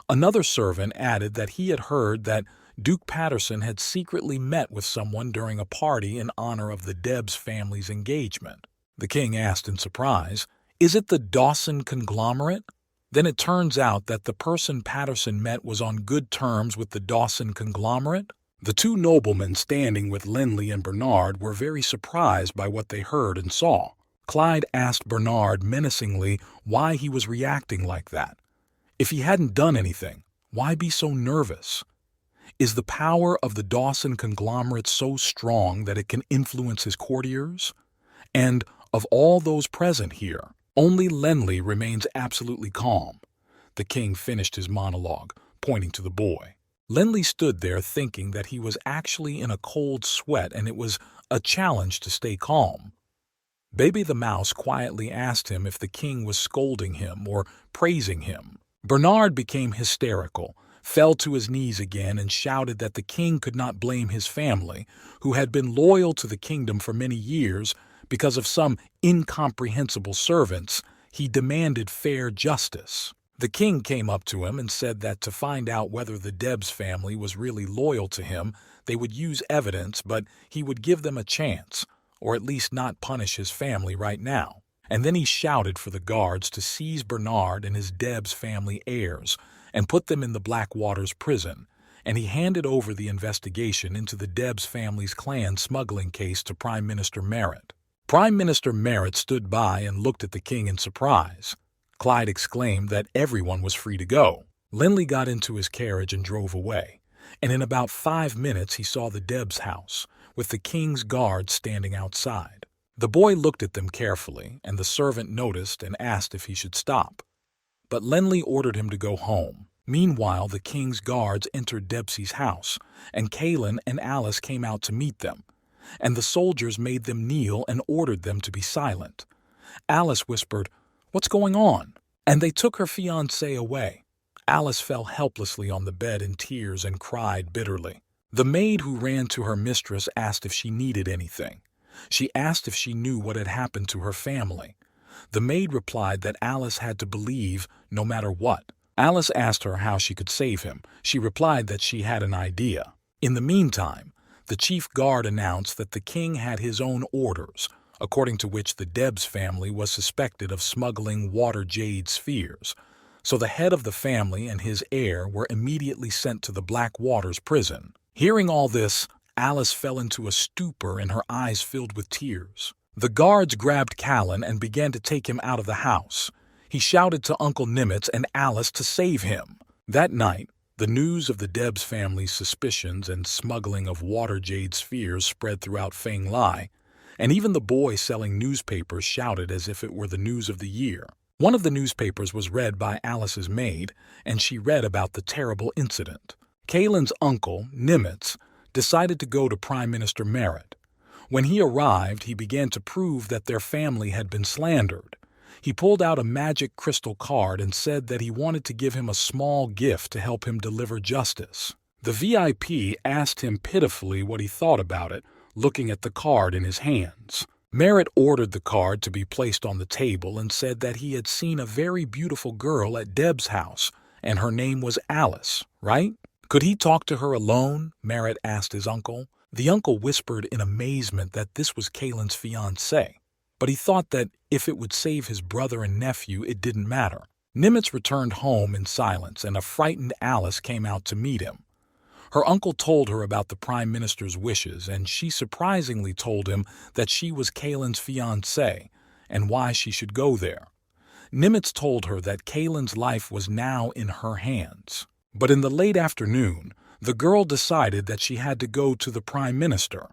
Another servant added that he had heard that Duke Patterson had secretly met with someone during a party in honor of the Debs family's engagement. The king asked in surprise, "Is it the Dawson conglomerate?" Then it turns out that the person Patterson met was on good terms with the Dawson conglomerate. The two noblemen standing with Linley and Bernard were very surprised by what they heard and saw. Clyde asked Bernard menacingly why he was reacting like that. If he hadn't done anything, why be so nervous? Is the power of the Dawson conglomerate so strong that it can influence his courtiers? And of all those present here, only Linley remains absolutely calm. The king finished his monologue, pointing to the boy. Linley stood there thinking that he was actually in a cold sweat and it was a challenge to stay calm. Baby the mouse quietly asked him if the king was scolding him or praising him. Bernard became hysterical, fell to his knees again and shouted that the king could not blame his family, who had been loyal to the kingdom for many years, because of some incomprehensible servants. He demanded fair justice. The king came up to him and said that to find out whether the Debs family was really loyal to him, they would use evidence, but he would give them a chance, or at least not punish his family right now. And then he shouted for the guards to seize Bernard and his Debs family heirs and put them in the Blackwaters prison, and he handed over the investigation into the Debs family's clan smuggling case to Prime Minister Merritt. Prime Minister Merritt stood by and looked at the king in surprise. Clyde exclaimed that everyone was free to go. Linley got into his carriage and drove away, and in about 5 minutes he saw the Debs house, with the king's guards standing outside. The boy looked at them carefully, and the servant noticed and asked if he should stop. But Linley ordered him to go home. Meanwhile, the king's guards entered Debsy's house, and Kaylin and Alice came out to meet them, and the soldiers made them kneel and ordered them to be silent. Alice whispered, "What's going on?" And they took her fiancé away. Alice fell helplessly on the bed in tears and cried bitterly. The maid who ran to her mistress asked if she needed anything. She asked if she knew what had happened to her family. The maid replied that Alice had to believe no matter what. Alice asked her how she could save him. She replied that she had an idea. In the meantime, the chief guard announced that the king had his own orders, according to which the Debs family was suspected of smuggling water jade spheres. So the head of the family and his heir were immediately sent to the Blackwaters prison. Hearing all this, Alice fell into a stupor and her eyes filled with tears. The guards grabbed Callan and began to take him out of the house. He shouted to Uncle Nimitz and Alice to save him. That night, the news of the Debs family's suspicions and smuggling of water jade spheres spread throughout Feng Lai, and even the boy selling newspapers shouted as if it were the news of the year. One of the newspapers was read by Alice's maid, and she read about the terrible incident. Kalen's uncle, Nimitz, decided to go to Prime Minister Merritt. When he arrived, he began to prove that their family had been slandered. He pulled out a magic crystal card and said that he wanted to give him a small gift to help him deliver justice. The VIP asked him pitifully what he thought about it, looking at the card in his hands. Merritt ordered the card to be placed on the table and said that he had seen a very beautiful girl at Deb's house, and her name was Alice, right? Could he talk to her alone? Merritt asked his uncle. The uncle whispered in amazement that this was Kalen's fiancée, but he thought that if it would save his brother and nephew, it didn't matter. Nimitz returned home in silence, and a frightened Alice came out to meet him. Her uncle told her about the Prime Minister's wishes, and she surprisingly told him that she was Kalen's fiancée and why she should go there. Nimitz told her that Kalen's life was now in her hands. But in the late afternoon, the girl decided that she had to go to the Prime Minister.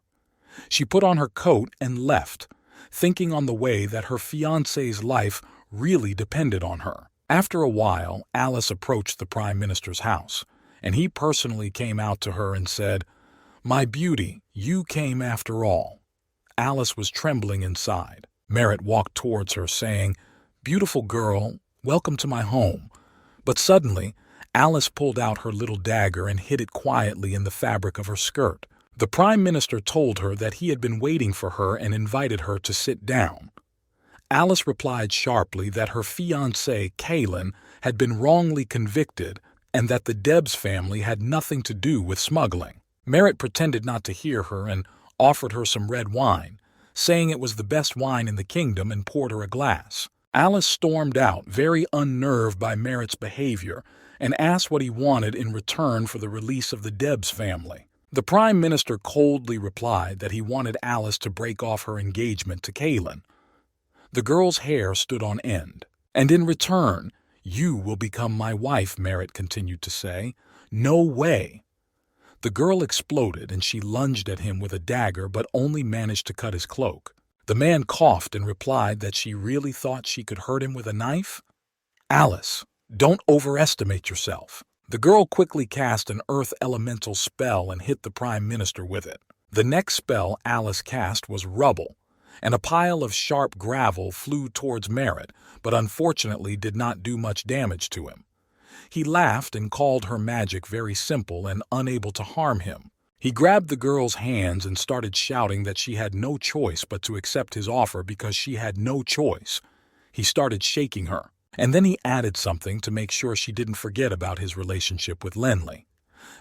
She put on her coat and left, thinking on the way that her fiancé's life really depended on her. After a while, Alice approached the Prime Minister's house, and he personally came out to her and said, "My beauty, you came after all." Alice was trembling inside. Merritt walked towards her, saying, "Beautiful girl, welcome to my home." But suddenly, Alice pulled out her little dagger and hid it quietly in the fabric of her skirt. The Prime Minister told her that he had been waiting for her and invited her to sit down. Alice replied sharply that her fiancé, Kalen, had been wrongly convicted and that the Debs family had nothing to do with smuggling. Merritt pretended not to hear her and offered her some red wine, saying it was the best wine in the kingdom, and poured her a glass. Alice stormed out, very unnerved by Merritt's behavior, and asked what he wanted in return for the release of the Debs family. The Prime Minister coldly replied that he wanted Alice to break off her engagement to Kaylin. The girl's hair stood on end. "And in return, you will become my wife," Merritt continued to say. "No way." The girl exploded and she lunged at him with a dagger but only managed to cut his cloak. The man coughed and replied that she really thought she could hurt him with a knife. "Alice, don't overestimate yourself." The girl quickly cast an earth elemental spell and hit the Prime Minister with it. The next spell Alice cast was rubble, and a pile of sharp gravel flew towards Merritt, but unfortunately did not do much damage to him. He laughed and called her magic very simple and unable to harm him. He grabbed the girl's hands and started shouting that she had no choice but to accept his offer because she had no choice. He started shaking her, and then he added something to make sure she didn't forget about his relationship with Lenley.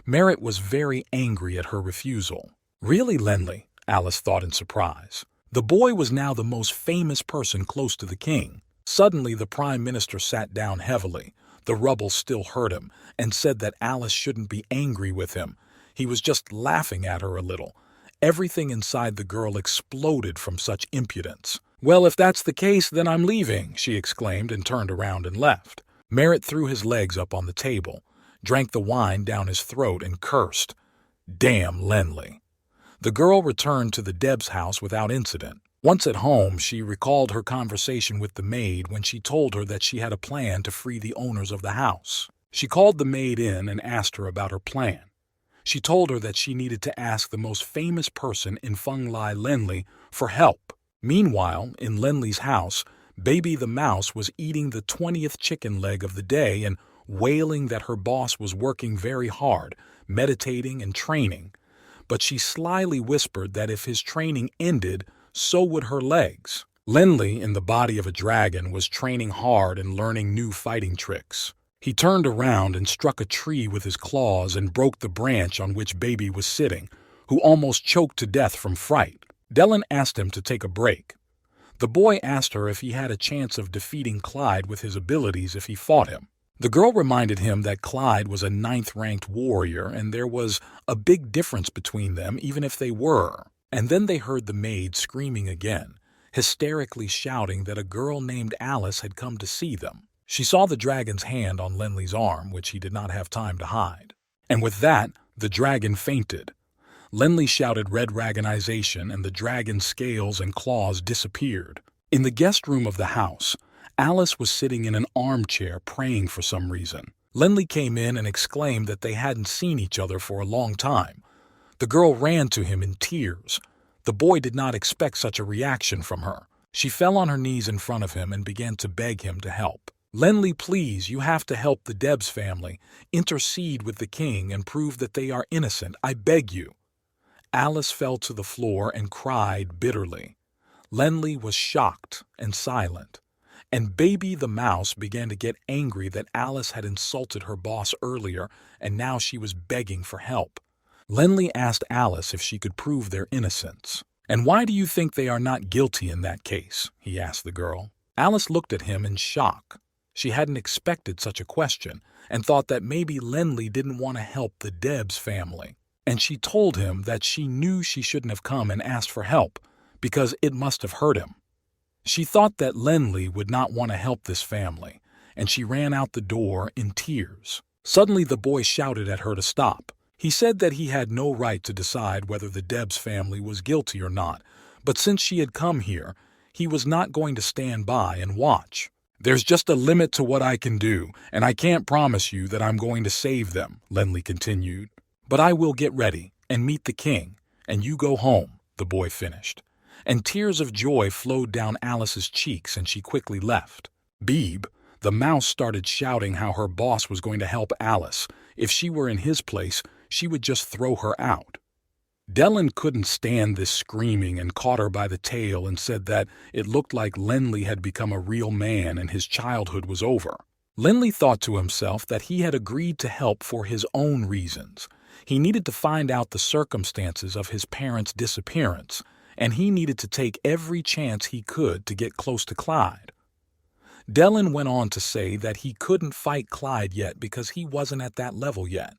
Merritt was very angry at her refusal. Really, Lenley? Alice thought in surprise. The boy was now the most famous person close to the king. Suddenly the Prime Minister sat down heavily. The rubble still hurt him, and said that Alice shouldn't be angry with him. He was just laughing at her a little. Everything inside the girl exploded from such impudence. "Well, if that's the case, then I'm leaving," she exclaimed and turned around and left. Merritt threw his legs up on the table, drank the wine down his throat, and cursed. Damn Lenley. The girl returned to the Debs' house without incident. Once at home, she recalled her conversation with the maid when she told her that she had a plan to free the owners of the house. She called the maid in and asked her about her plan. She told her that she needed to ask the most famous person in Feng Lai Lenley for help. Meanwhile, in Lenley's house, Baby the mouse was eating the 20th chicken leg of the day and wailing that her boss was working very hard, meditating and training. But she slyly whispered that if his training ended, so would her legs. Lenley, in the body of a dragon, was training hard and learning new fighting tricks. He turned around and struck a tree with his claws and broke the branch on which Baby was sitting, who almost choked to death from fright. Dylan asked him to take a break. The boy asked her if he had a chance of defeating Clyde with his abilities if he fought him. The girl reminded him that Clyde was a 9th-ranked warrior and there was a big difference between them even if they were. And then they heard the maid screaming again, hysterically shouting that a girl named Alice had come to see them. She saw the dragon's hand on Lenley's arm, which he did not have time to hide. And with that, the dragon fainted. Lenley shouted red dragonization and the dragon's scales and claws disappeared. In the guest room of the house, Alice was sitting in an armchair praying for some reason. Lenley came in and exclaimed that they hadn't seen each other for a long time. The girl ran to him in tears. The boy did not expect such a reaction from her. She fell on her knees in front of him and began to beg him to help. "Lenley, please, you have to help the Debs family. Intercede with the king and prove that they are innocent. I beg you." Alice fell to the floor and cried bitterly. Lenley was shocked and silent. And Baby the mouse began to get angry that Alice had insulted her boss earlier and now she was begging for help. Lenley asked Alice if she could prove their innocence. "And why do you think they are not guilty in that case?" he asked the girl. Alice looked at him in shock. She hadn't expected such a question and thought that maybe Lenley didn't want to help the Debs family. And she told him that she knew she shouldn't have come and asked for help because it must have hurt him. She thought that Lenley would not want to help this family, and she ran out the door in tears. Suddenly the boy shouted at her to stop. He said that he had no right to decide whether the Debs family was guilty or not, but since she had come here, he was not going to stand by and watch. "There's just a limit to what I can do, and I can't promise you that I'm going to save them," Lenley continued. "But I will get ready and meet the king, and you go home," the boy finished. And tears of joy flowed down Alice's cheeks and she quickly left. Beeb, the mouse, started shouting how her boss was going to help Alice. If she were in his place, she would just throw her out. Dylan couldn't stand this screaming and caught her by the tail and said that it looked like Lenley had become a real man and his childhood was over. Lenley thought to himself that he had agreed to help for his own reasons. He needed to find out the circumstances of his parents' disappearance, and he needed to take every chance he could to get close to Clyde. Dylan went on to say that he couldn't fight Clyde yet because he wasn't at that level yet.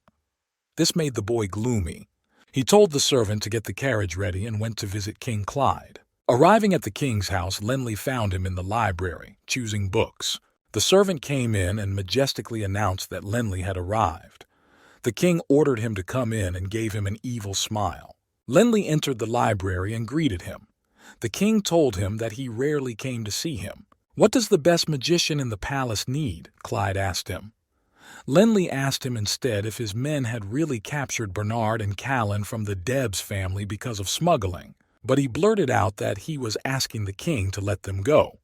This made the boy gloomy. He told the servant to get the carriage ready and went to visit King Clyde. Arriving at the king's house, Lenly found him in the library, choosing books. The servant came in and majestically announced that Lenly had arrived. The king ordered him to come in and gave him an evil smile. Lenly entered the library and greeted him. The king told him that he rarely came to see him. "What does the best magician in the palace need?" Clyde asked him. Lenly asked him instead if his men had really captured Bernard and Callan from the Debs family because of smuggling, but he blurted out that he was asking the king to let them go.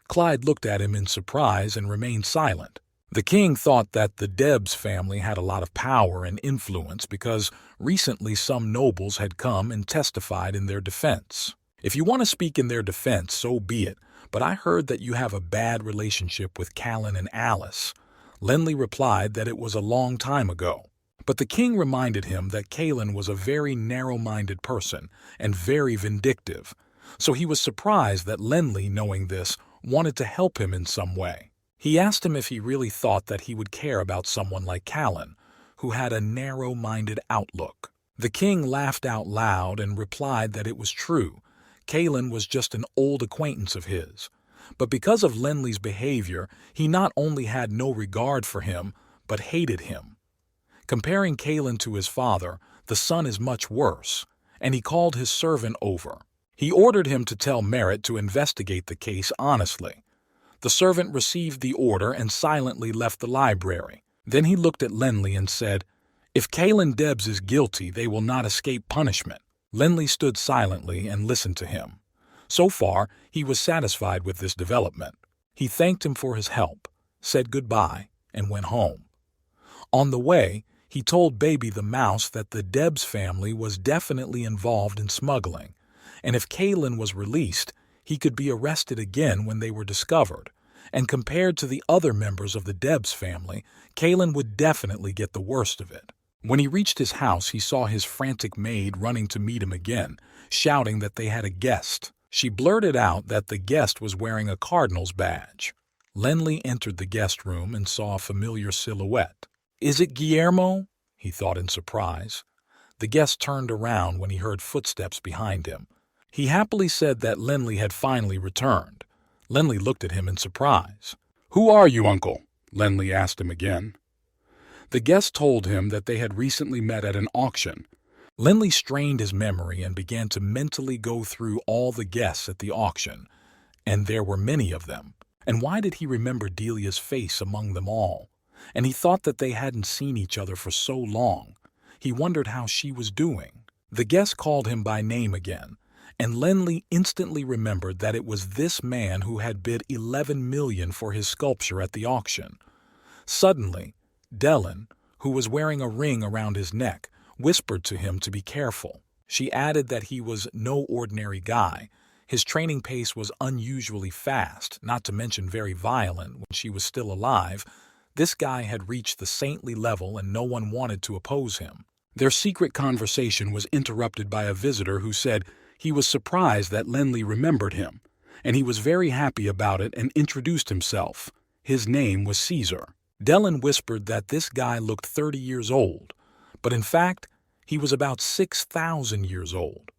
Clyde looked at him in surprise and remained silent. The king thought that the Debs family had a lot of power and influence because recently some nobles had come and testified in their defense. "If you want to speak in their defense, so be it, but I heard that you have a bad relationship with Callan and Alice." Lenly replied that it was a long time ago. But the king reminded him that Callan was a very narrow-minded person and very vindictive, so he was surprised that Lenly, knowing this, wanted to help him in some way. He asked him if he really thought that he would care about someone like Callan, who had a narrow-minded outlook. The king laughed out loud and replied that it was true. Callan was just an old acquaintance of his. But because of Lenly's behavior, he not only had no regard for him, but hated him. Comparing Callan to his father, the son is much worse, and he called his servant over. He ordered him to tell Merritt to investigate the case honestly. The servant received the order and silently left the library. Then he looked at Lenly and said, "If Callan Debs is guilty, they will not escape punishment." Lenly stood silently and listened to him. So far, he was satisfied with this development. He thanked him for his help, said goodbye, and went home. On the way, he told Baby the Mouse that the Debs family was definitely involved in smuggling, and if Callan was released, he could be arrested again when they were discovered, and compared to the other members of the Debs family, Callan would definitely get the worst of it. When he reached his house, he saw his frantic maid running to meet him again, shouting that they had a guest. She blurted out that the guest was wearing a cardinal's badge. Lenly entered the guest room and saw a familiar silhouette. "Is it Guillermo?" he thought in surprise. The guest turned around when he heard footsteps behind him. He happily said that Lenly had finally returned. Lenly looked at him in surprise. "Who are you, uncle?" Lenly asked him again. The guest told him that they had recently met at an auction. Lenly strained his memory and began to mentally go through all the guests at the auction, and there were many of them. And why did he remember Delia's face among them all? And he thought that they hadn't seen each other for so long. He wondered how she was doing. The guest called him by name again, and Lenly instantly remembered that it was this man who had bid $11 million for his sculpture at the auction. Suddenly, Dellen, who was wearing a ring around his neck, whispered to him to be careful. She added that he was no ordinary guy. His training pace was unusually fast, not to mention very violent when she was still alive. This guy had reached the saintly level and no one wanted to oppose him. Their secret conversation was interrupted by a visitor who said he was surprised that Lenly remembered him, and he was very happy about it and introduced himself. His name was Caesar. Dellen whispered that this guy looked 30 years old, but in fact, he was about 6,000 years old.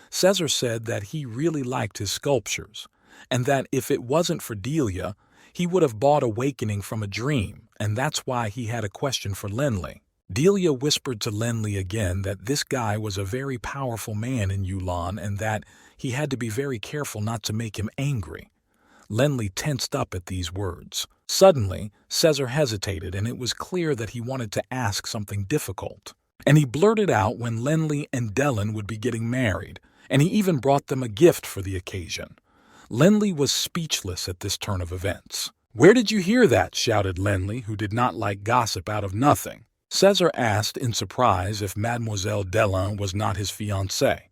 Caesar said that he really liked his sculptures, and that if it wasn't for Delia, he would have bought Awakening from a Dream, and that's why he had a question for Lenly. Delia whispered to Lenly again that this guy was a very powerful man in Yulon and that he had to be very careful not to make him angry. Lenly tensed up at these words. Suddenly, Caesar hesitated, and it was clear that he wanted to ask something difficult. And he blurted out when Lenly and Dellen would be getting married, and he even brought them a gift for the occasion. Lenly was speechless at this turn of events. "Where did you hear that?" shouted Lenly, who did not like gossip out of nothing. Caesar asked in surprise if Mademoiselle Dellen was not his fiancée.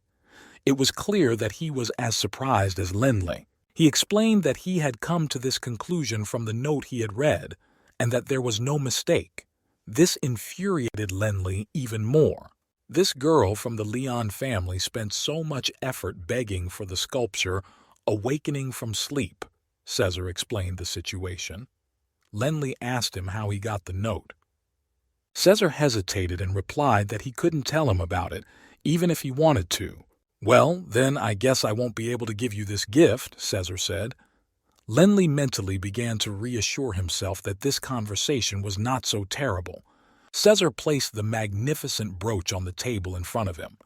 It was clear that he was as surprised as Lenly. He explained that he had come to this conclusion from the note he had read, and that there was no mistake. This infuriated Lenly even more. This girl from the Leon family spent so much effort begging for the sculpture Awakening from Sleep. Caesar explained the situation. Lenly asked him how he got the note. Caesar hesitated and replied that he couldn't tell him about it, even if he wanted to. "Well, then I guess I won't be able to give you this gift," Caesar said. Lenly mentally began to reassure himself that this conversation was not so terrible. Caesar placed the magnificent brooch on the table in front of him.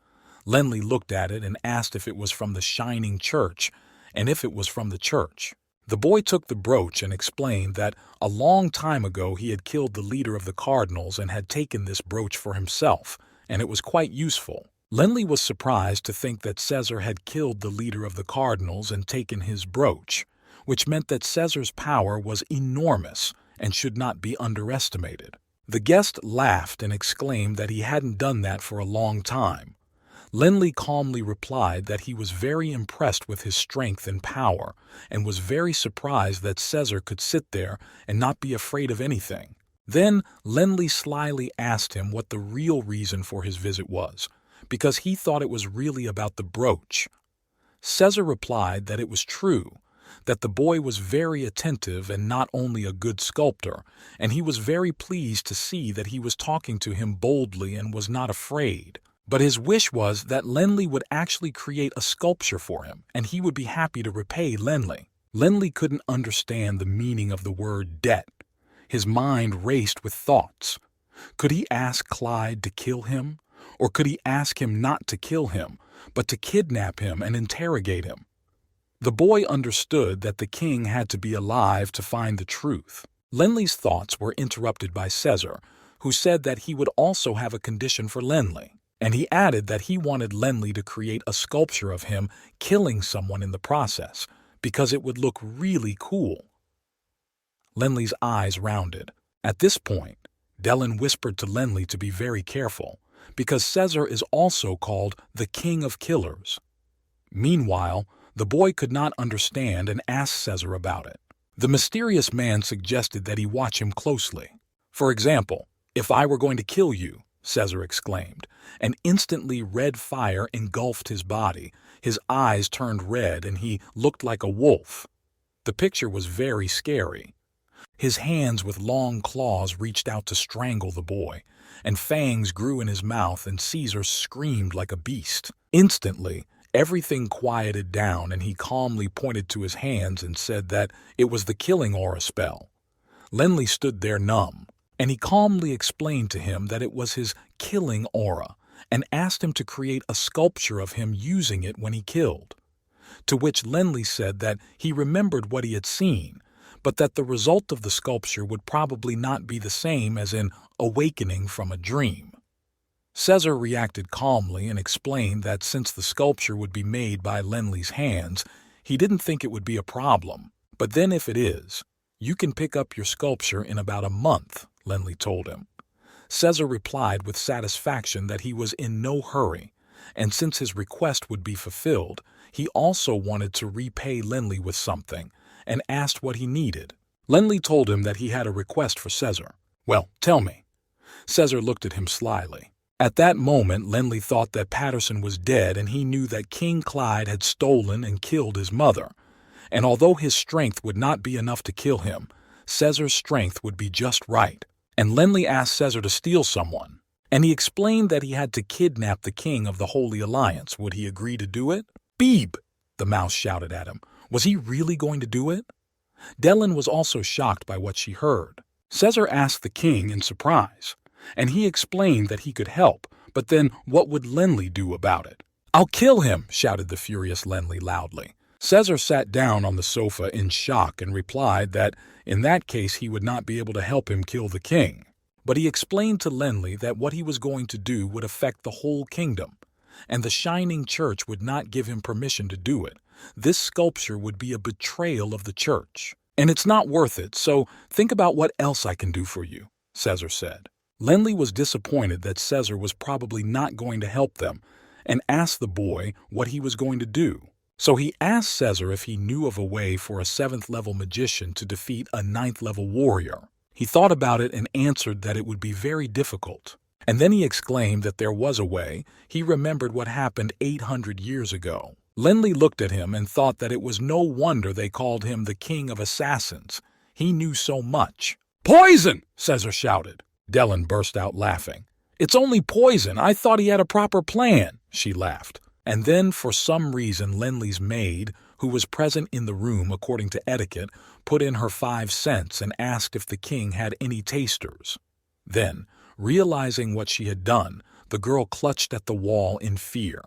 Lenly looked at it and asked if it was from the shining church, and if it was from the church. The boy took the brooch and explained that a long time ago he had killed the leader of the cardinals and had taken this brooch for himself, and it was quite useful. Lenly was surprised to think that Caesar had killed the leader of the cardinals and taken his brooch, which meant that Caesar's power was enormous and should not be underestimated. The guest laughed and exclaimed that he hadn't done that for a long time. Lenly calmly replied that he was very impressed with his strength and power, and was very surprised that Caesar could sit there and not be afraid of anything. Then Lenly slyly asked him what the real reason for his visit was, because he thought it was really about the brooch. Caesar replied that it was true, that the boy was very attentive and not only a good sculptor, and he was very pleased to see that he was talking to him boldly and was not afraid. But his wish was that Lenly would actually create a sculpture for him, and he would be happy to repay Lenly. Lenly couldn't understand the meaning of the word debt. His mind raced with thoughts. Could he ask Clyde to kill him? Or could he ask him not to kill him, but to kidnap him and interrogate him? The boy understood that the king had to be alive to find the truth. Lenly's thoughts were interrupted by Caesar, who said that he would also have a condition for Lenly. And he added that he wanted Lenly to create a sculpture of him killing someone in the process, because it would look really cool. Lenly's eyes rounded. At this point, Dellen whispered to Lenly to be very careful, because Caesar is also called the King of Killers. Meanwhile, the boy could not understand and asked Caesar about it. The mysterious man suggested that he watch him closely. "For example, if I were going to kill you," Caesar exclaimed, and instantly red fire engulfed his body. His eyes turned red and he looked like a wolf. The picture was very scary. His hands with long claws reached out to strangle the boy, and fangs grew in his mouth, and Caesar screamed like a beast. Instantly, everything quieted down, and he calmly pointed to his hands and said that it was the killing aura spell. Lenly stood there numb, and he calmly explained to him that it was his killing aura, and asked him to create a sculpture of him using it when he killed. To which Lenly said that he remembered what he had seen, but that the result of the sculpture would probably not be the same as in awakening from a dream. Caesar reacted calmly and explained that since the sculpture would be made by Lenly's hands, he didn't think it would be a problem. "But then if it is, you can pick up your sculpture in about a month," Lenly told him. Caesar replied with satisfaction that he was in no hurry, and since his request would be fulfilled, he also wanted to repay Lenly with something, and asked what he needed. Lenly told him that he had a request for Caesar. "Well, tell me." Caesar looked at him slyly. At that moment, Lenly thought that Patterson was dead, and he knew that King Clyde had stolen and killed his mother. And although his strength would not be enough to kill him, Caesar's strength would be just right. And Lenly asked Caesar to steal someone, and he explained that he had to kidnap the king of the Holy Alliance. Would he agree to do it? "Beeb!" the mouse shouted at him. Was he really going to do it? Dellen was also shocked by what she heard. Caesar asked the king in surprise, and he explained that he could help, but then what would Lenly do about it? "I'll kill him!" shouted the furious Lenly loudly. Caesar sat down on the sofa in shock and replied that in that case he would not be able to help him kill the king. But he explained to Lenly that what he was going to do would affect the whole kingdom, and the Shining Church would not give him permission to do it. This sculpture would be a betrayal of the church. "And it's not worth it, so think about what else I can do for you," Caesar said. Lenly was disappointed that Caesar was probably not going to help them, and asked the boy what he was going to do. So he asked Caesar if he knew of a way for a 7th-level magician to defeat a 9th-level warrior. He thought about it and answered that it would be very difficult. And then he exclaimed that there was a way. He remembered what happened 800 years ago. Lenly looked at him and thought that it was no wonder they called him the King of Assassins. He knew so much. "Poison!" Caesar shouted. Dellen burst out laughing. "It's only poison. I thought he had a proper plan," she laughed. And then, for some reason, Lenley's maid, who was present in the room according to etiquette, put in her 5 cents and asked if the king had any tasters. Then, realizing what she had done, the girl clutched at the wall in fear.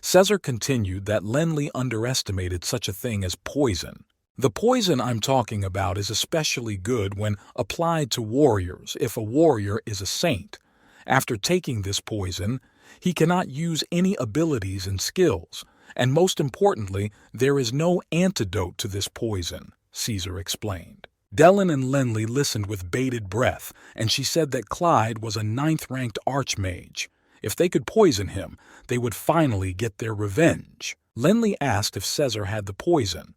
Caesar continued that Lenley underestimated such a thing as poison. "The poison I'm talking about is especially good when applied to warriors if a warrior is a saint. After taking this poison, he cannot use any abilities and skills, and most importantly, there is no antidote to this poison," Caesar explained. Dellen and Lenley listened with bated breath, and she said that Clyde was a 9th-ranked archmage. If they could poison him, they would finally get their revenge. Lenley asked if Caesar had the poison.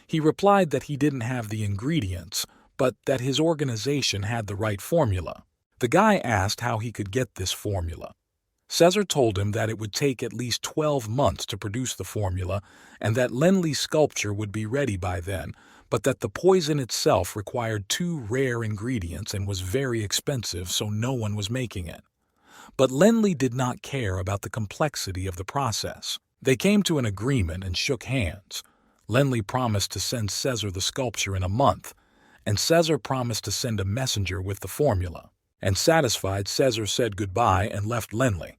He replied that he didn't have the ingredients, but that his organization had the right formula. The guy asked how he could get this formula. Caesar told him that it would take at least 12 months to produce the formula and that Lenley's sculpture would be ready by then, but that the poison itself required 2 rare ingredients and was very expensive, so no one was making it. But Lenley did not care about the complexity of the process. They came to an agreement and shook hands. Lenley promised to send Caesar the sculpture in a month, and Caesar promised to send a messenger with the formula. And satisfied, Caesar said goodbye and left Lenley.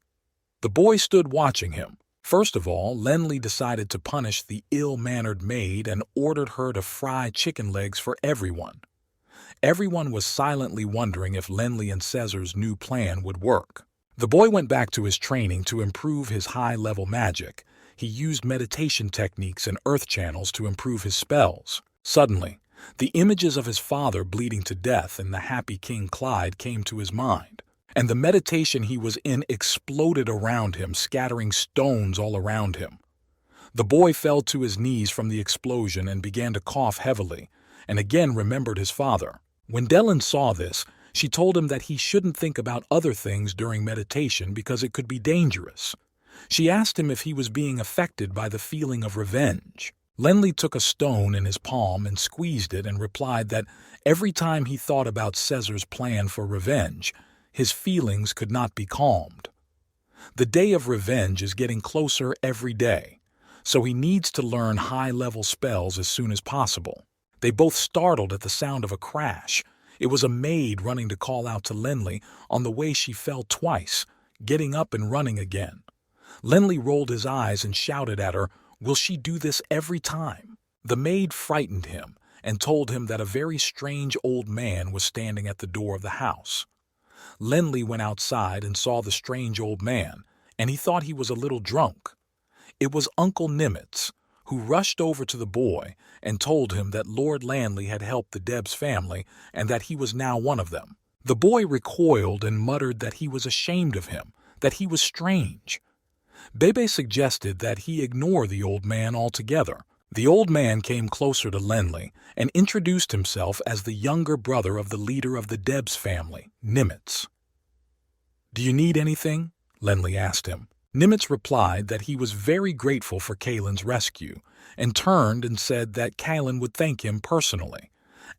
The boy stood watching him. First of all, Lenley decided to punish the ill-mannered maid and ordered her to fry chicken legs for everyone. Everyone was silently wondering if Lenley and Caesar's new plan would work. The boy went back to his training to improve his high-level magic. He used meditation techniques and earth channels to improve his spells. Suddenly, the images of his father bleeding to death and the happy King Clyde came to his mind, and the meditation he was in exploded around him, scattering stones all around him. The boy fell to his knees from the explosion and began to cough heavily, and again remembered his father. When Dellen saw this, she told him that he shouldn't think about other things during meditation because it could be dangerous. She asked him if he was being affected by the feeling of revenge. Lenley took a stone in his palm and squeezed it and replied that every time he thought about Caesar's plan for revenge, his feelings could not be calmed. The day of revenge is getting closer every day, so he needs to learn high-level spells as soon as possible. They both startled at the sound of a crash. It was a maid running to call out to Lenley. On the way she fell twice, getting up and running again. Lenley rolled his eyes and shouted at her, "Will she do this every time?" The maid frightened him and told him that a very strange old man was standing at the door of the house. Lenley went outside and saw the strange old man, and he thought he was a little drunk. It was Uncle Nimitz, who rushed over to the boy and told him that Lord Lanley had helped the Debs family and that he was now one of them. The boy recoiled and muttered that he was ashamed of him, that he was strange. Bebe suggested that he ignore the old man altogether. The old man came closer to Lenley and introduced himself as the younger brother of the leader of the Debs family, Nimitz. "Do you need anything?" Lenley asked him. Nimitz replied that he was very grateful for Kalen's rescue and turned and said that Kalen would thank him personally.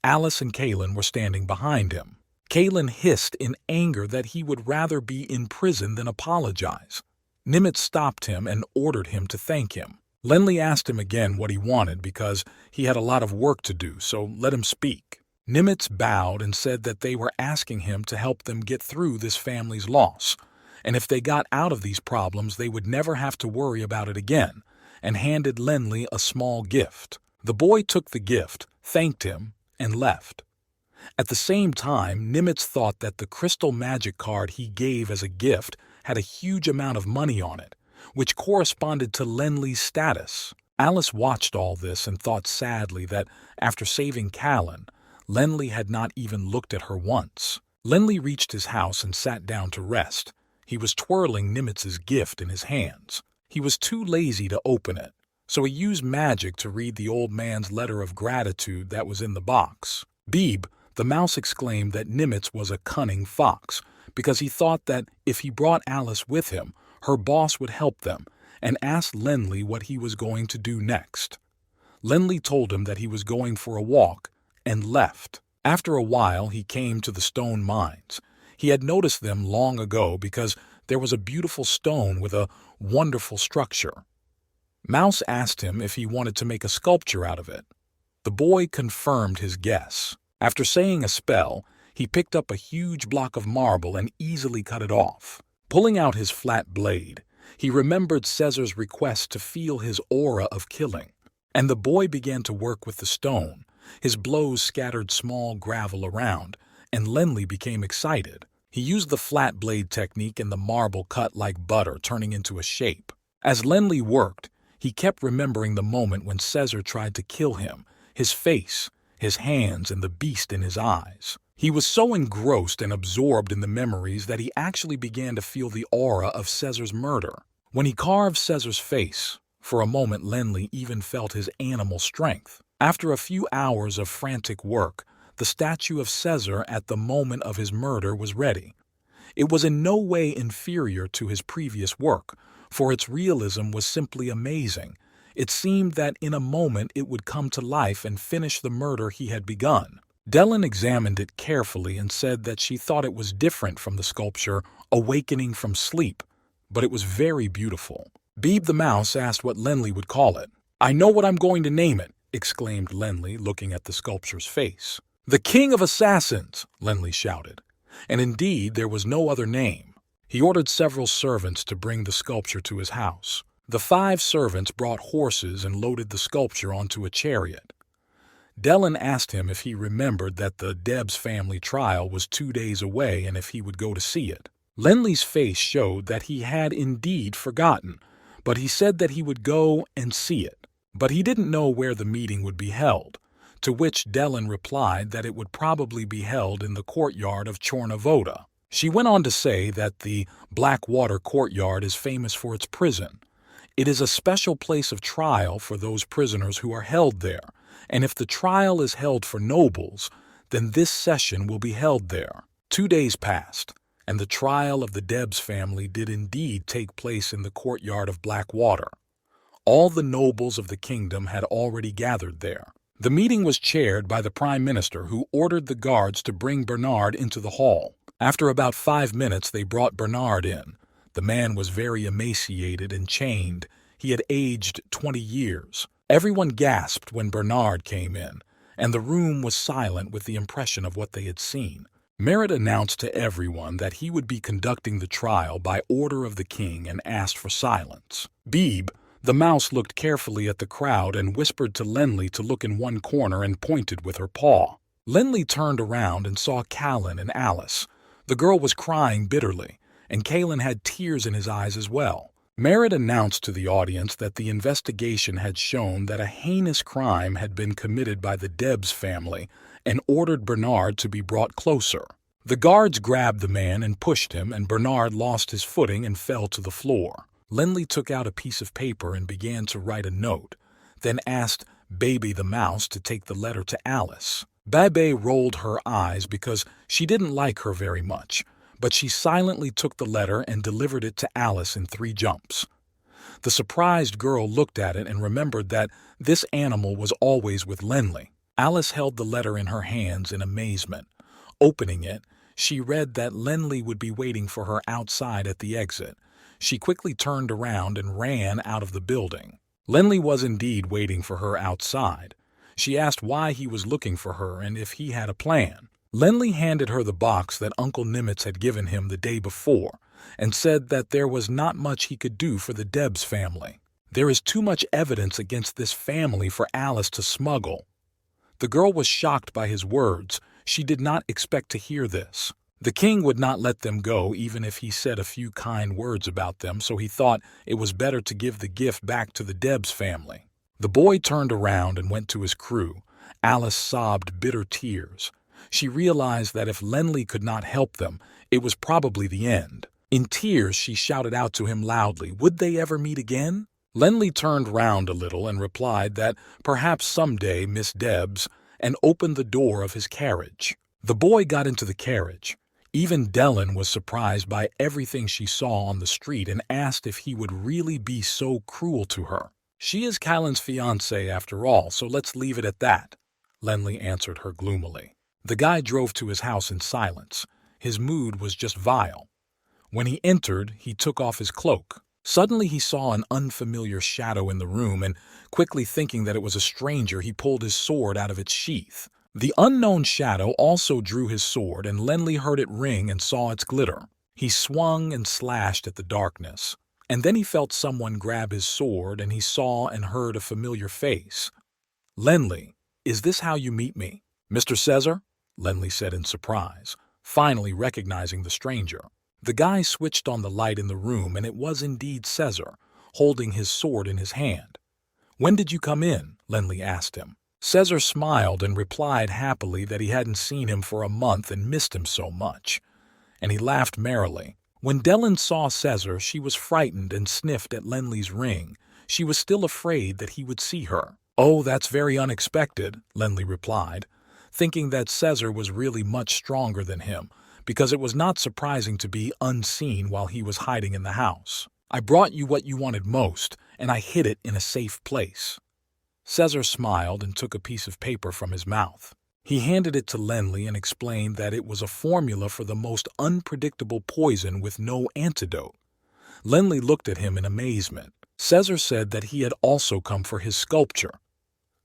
Alice and Kalen were standing behind him. Kalen hissed in anger that he would rather be in prison than apologize. Nimitz stopped him and ordered him to thank him. Lenley asked him again what he wanted because he had a lot of work to do, so let him speak. Nimitz bowed and said that they were asking him to help them get through this family's loss, and if they got out of these problems they would never have to worry about it again, and handed Lenley a small gift. The boy took the gift, thanked him, and left. At the same time, Nimitz thought that the crystal magic card he gave as a gift had a huge amount of money on it, which corresponded to Lenley's status. Alice watched all this and thought sadly that, after saving Callan, Lenley had not even looked at her once. Lenley reached his house and sat down to rest. He was twirling Nimitz's gift in his hands. He was too lazy to open it, so he used magic to read the old man's letter of gratitude that was in the box. Beeb, the mouse, exclaimed that Nimitz was a cunning fox, because he thought that if he brought Alice with him, her boss would help them, and asked Lenley what he was going to do next. Lenley told him that he was going for a walk, and left. After a while he came to the stone mines. He had noticed them long ago because there was a beautiful stone with a wonderful structure. Mouse asked him if he wanted to make a sculpture out of it. The boy confirmed his guess. After saying a spell, he picked up a huge block of marble and easily cut it off. Pulling out his flat blade, he remembered Caesar's request to feel his aura of killing, and the boy began to work with the stone. His blows scattered small gravel around, and Lenly became excited. He used the flat blade technique and the marble cut like butter, turning into a shape. As Lenly worked, he kept remembering the moment when Caesar tried to kill him, his face, his hands, and the beast in his eyes. He was so engrossed and absorbed in the memories that he actually began to feel the aura of Caesar's murder. When he carved Caesar's face, for a moment Lenly even felt his animal strength. After a few hours of frantic work, the statue of Caesar at the moment of his murder was ready. It was in no way inferior to his previous work, for its realism was simply amazing. It seemed that in a moment it would come to life and finish the murder he had begun. Dellen examined it carefully and said that she thought it was different from the sculpture Awakening from Sleep, but it was very beautiful. Beeb the mouse asked what Lenly would call it. "I know what I'm going to name it," exclaimed Lenly, looking at the sculpture's face. "The King of Assassins," Lenly shouted. And indeed, there was no other name. He ordered several servants to bring the sculpture to his house. The 5 servants brought horses and loaded the sculpture onto a chariot. Dellen asked him if he remembered that the Debs family trial was 2 days away and if he would go to see it. Lenly's face showed that he had indeed forgotten, but he said that he would go and see it. But he didn't know where the meeting would be held, to which Dellen replied that it would probably be held in the courtyard of Chornavoda. She went on to say that the Blackwater courtyard is famous for its prison. It is a special place of trial for those prisoners who are held there, and if the trial is held for nobles, then this session will be held there. 2 days passed, and the trial of the Debs family did indeed take place in the courtyard of Blackwater. All the nobles of the kingdom had already gathered there. The meeting was chaired by the Prime Minister, who ordered the guards to bring Bernard into the hall. After about 5 minutes, they brought Bernard in. The man was very emaciated and chained. He had aged 20 years. Everyone gasped when Bernard came in, and the room was silent with the impression of what they had seen. Merritt announced to everyone that he would be conducting the trial by order of the king and asked for silence. Beeb, the mouse, looked carefully at the crowd and whispered to Lenly to look in one corner and pointed with her paw. Lenly turned around and saw Callan and Alice. The girl was crying bitterly, and Callan had tears in his eyes as well. Merritt announced to the audience that the investigation had shown that a heinous crime had been committed by the Debs family and ordered Bernard to be brought closer. The guards grabbed the man and pushed him, and Bernard lost his footing and fell to the floor. Lenly took out a piece of paper and began to write a note, then asked Baby the mouse to take the letter to Alice. Babe rolled her eyes because she didn't like her very much, but she silently took the letter and delivered it to Alice in 3 jumps. The surprised girl looked at it and remembered that this animal was always with Lenly. Alice held the letter in her hands in amazement. Opening it, she read that Lenly would be waiting for her outside at the exit. She quickly turned around and ran out of the building. Lenly was indeed waiting for her outside. She asked why he was looking for her and if he had a plan. Lenly handed her the box that Uncle Nimitz had given him the day before and said that there was not much he could do for the Debs family. "There is too much evidence against this family for Alice to smuggle." The girl was shocked by his words. She did not expect to hear this. The king would not let them go even if he said a few kind words about them, so he thought it was better to give the gift back to the Debs family. The boy turned around and went to his crew. Alice sobbed bitter tears. She realized that if Lenly could not help them, it was probably the end. In tears, she shouted out to him loudly, would they ever meet again? Lenly turned round a little and replied that perhaps someday Miss Debs, and opened the door of his carriage. The boy got into the carriage. Even Dellen was surprised by everything she saw on the street and asked if he would really be so cruel to her. "She is Callan's fiancée after all, so let's leave it at that," Lenly answered her gloomily. The guy drove to his house in silence. His mood was just vile. When he entered, he took off his cloak. Suddenly he saw an unfamiliar shadow in the room, and quickly thinking that it was a stranger, he pulled his sword out of its sheath. The unknown shadow also drew his sword, and Lenli heard it ring and saw its glitter. He swung and slashed at the darkness. And then he felt someone grab his sword, and he saw and heard a familiar face. "Lenli, is this how you meet me?" "Mr. Caesar?" Lenli said in surprise, finally recognizing the stranger. The guy switched on the light in the room, and it was indeed Caesar, holding his sword in his hand. "When did you come in?" Lenli asked him. Caesar smiled and replied happily that he hadn't seen him for a month and missed him so much. And he laughed merrily. When Dellen saw Caesar, she was frightened and sniffed at Lenli's ring. She was still afraid that he would see her. "Oh, that's very unexpected," Lenli replied, thinking that Caesar was really much stronger than him, because it was not surprising to be unseen while he was hiding in the house. "I brought you what you wanted most, and I hid it in a safe place." Caesar smiled and took a piece of paper from his mouth. He handed it to Lenli and explained that it was a formula for the most unpredictable poison with no antidote. Lenli looked at him in amazement. Caesar said that he had also come for his sculpture.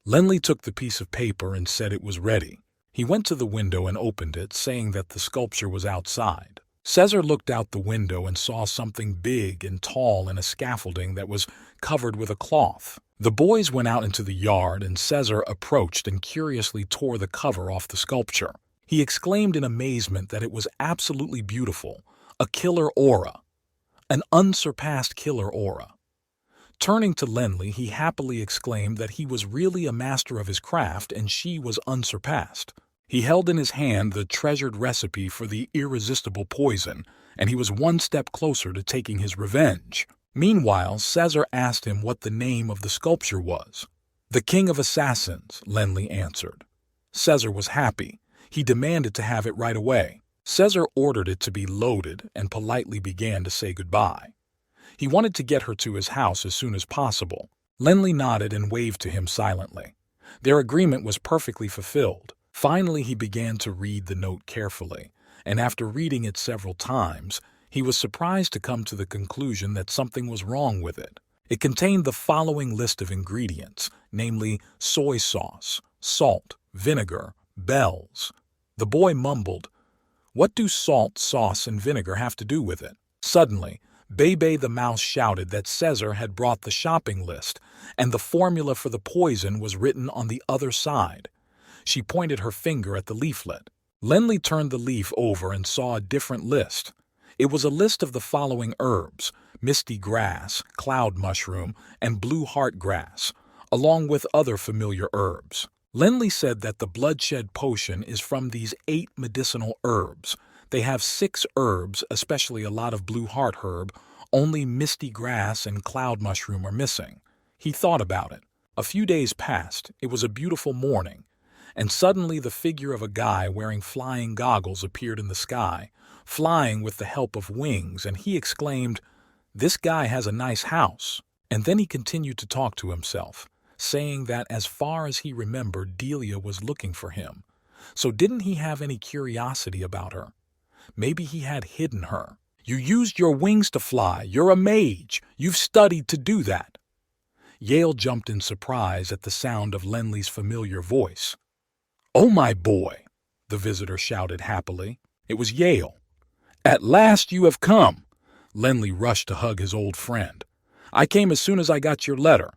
Lenli took the piece of paper and said it was ready. He went to the window and opened it, saying that the sculpture was outside. Caesar looked out the window and saw something big and tall in a scaffolding that was covered with a cloth. The boys went out into the yard, and Caesar approached and curiously tore the cover off the sculpture. He exclaimed in amazement that it was absolutely beautiful, a killer aura, an unsurpassed killer aura. Turning to Lenli, he happily exclaimed that he was really a master of his craft and she was unsurpassed. He held in his hand the treasured recipe for the irresistible poison, and he was one step closer to taking his revenge. Meanwhile, Caesar asked him what the name of the sculpture was. "The King of Assassins," Lenli answered. Caesar was happy. He demanded to have it right away. Caesar ordered it to be loaded and politely began to say goodbye. He wanted to get her to his house as soon as possible. Lenli nodded and waved to him silently. Their agreement was perfectly fulfilled. Finally, he began to read the note carefully, and after reading it several times, he was surprised to come to the conclusion that something was wrong with it. It contained the following list of ingredients, namely soy sauce, salt, vinegar, bells. The boy mumbled, "What do salt, sauce, and vinegar have to do with it?" Suddenly, Bebe the mouse shouted that Caesar had brought the shopping list, and the formula for the poison was written on the other side. She pointed her finger at the leaflet. Lenli turned the leaf over and saw a different list. It was a list of the following herbs: misty grass, cloud mushroom, and blue heart grass, along with other familiar herbs. Lenli said that the bloodshed potion is from these 8 medicinal herbs. They have 6 herbs, especially a lot of blue heart herb. Only misty grass and cloud mushroom are missing. He thought about it. A few days passed. It was a beautiful morning, and suddenly the figure of a guy wearing flying goggles appeared in the sky, flying with the help of wings, and he exclaimed, "This guy has a nice house." And then he continued to talk to himself, saying that as far as he remembered, Delia was looking for him. So didn't he have any curiosity about her? Maybe he had hidden her. "You used your wings to fly. You're a mage. You've studied to do that." Yale jumped in surprise at the sound of Lenli's familiar voice. "Oh, my boy," the visitor shouted happily. It was Yale. "At last you have come." Lenli rushed to hug his old friend. "I came as soon as I got your letter."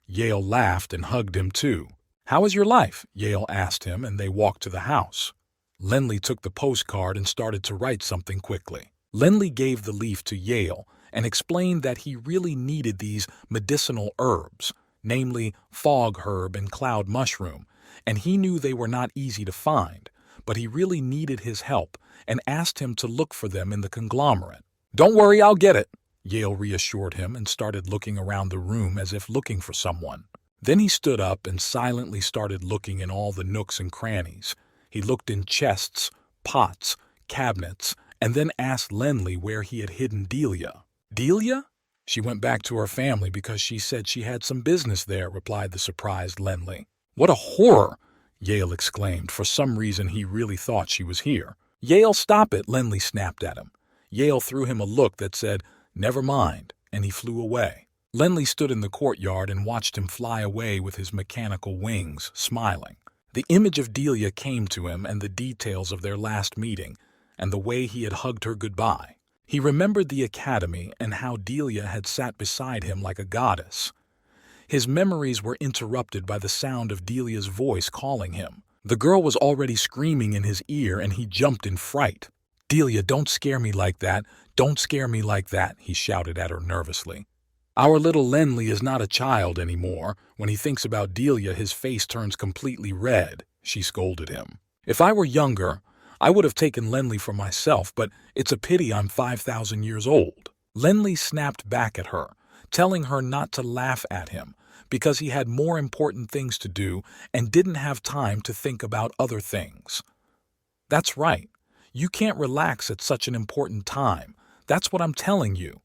Yale laughed and hugged him too. "How is your life?" Yale asked him, and they walked to the house. Lenli took the postcard and started to write something quickly. Lenli gave the leaf to Yale and explained that he really needed these medicinal herbs, namely fog herb and cloud mushroom, and he knew they were not easy to find, but he really needed his help and asked him to look for them in the conglomerate. "Don't worry, I'll get it," Yale reassured him and started looking around the room as if looking for someone. Then he stood up and silently started looking in all the nooks and crannies. He looked in chests, pots, cabinets, and then asked Lenli where he had hidden Delia. "Delia? She went back to her family because she said she had some business there," replied the surprised Lenli. "What a horror!" Yale exclaimed. For some reason he really thought she was here. Yale, stop it, Lenley snapped at him. Yale threw him a look that said, "Never mind," and he flew away. Lenley stood in the courtyard and watched him fly away with his mechanical wings, smiling. The image of Delia came to him and the details of their last meeting, and the way he had hugged her goodbye. He remembered the academy and how Delia had sat beside him like a goddess. His memories were interrupted by the sound of Delia's voice calling him. The girl was already screaming in his ear, and he jumped in fright. "Delia, don't scare me like that. Don't scare me like that," he shouted at her nervously. "Our little Lenley is not a child anymore. When he thinks about Delia, his face turns completely red," she scolded him. "If I were younger, I would have taken Lenley for myself, but it's a pity I'm 5,000 years old." Lenley snapped back at her, telling her not to laugh at him, because he had more important things to do and didn't have time to think about other things. "That's right. You can't relax at such an important time. That's what I'm telling you,"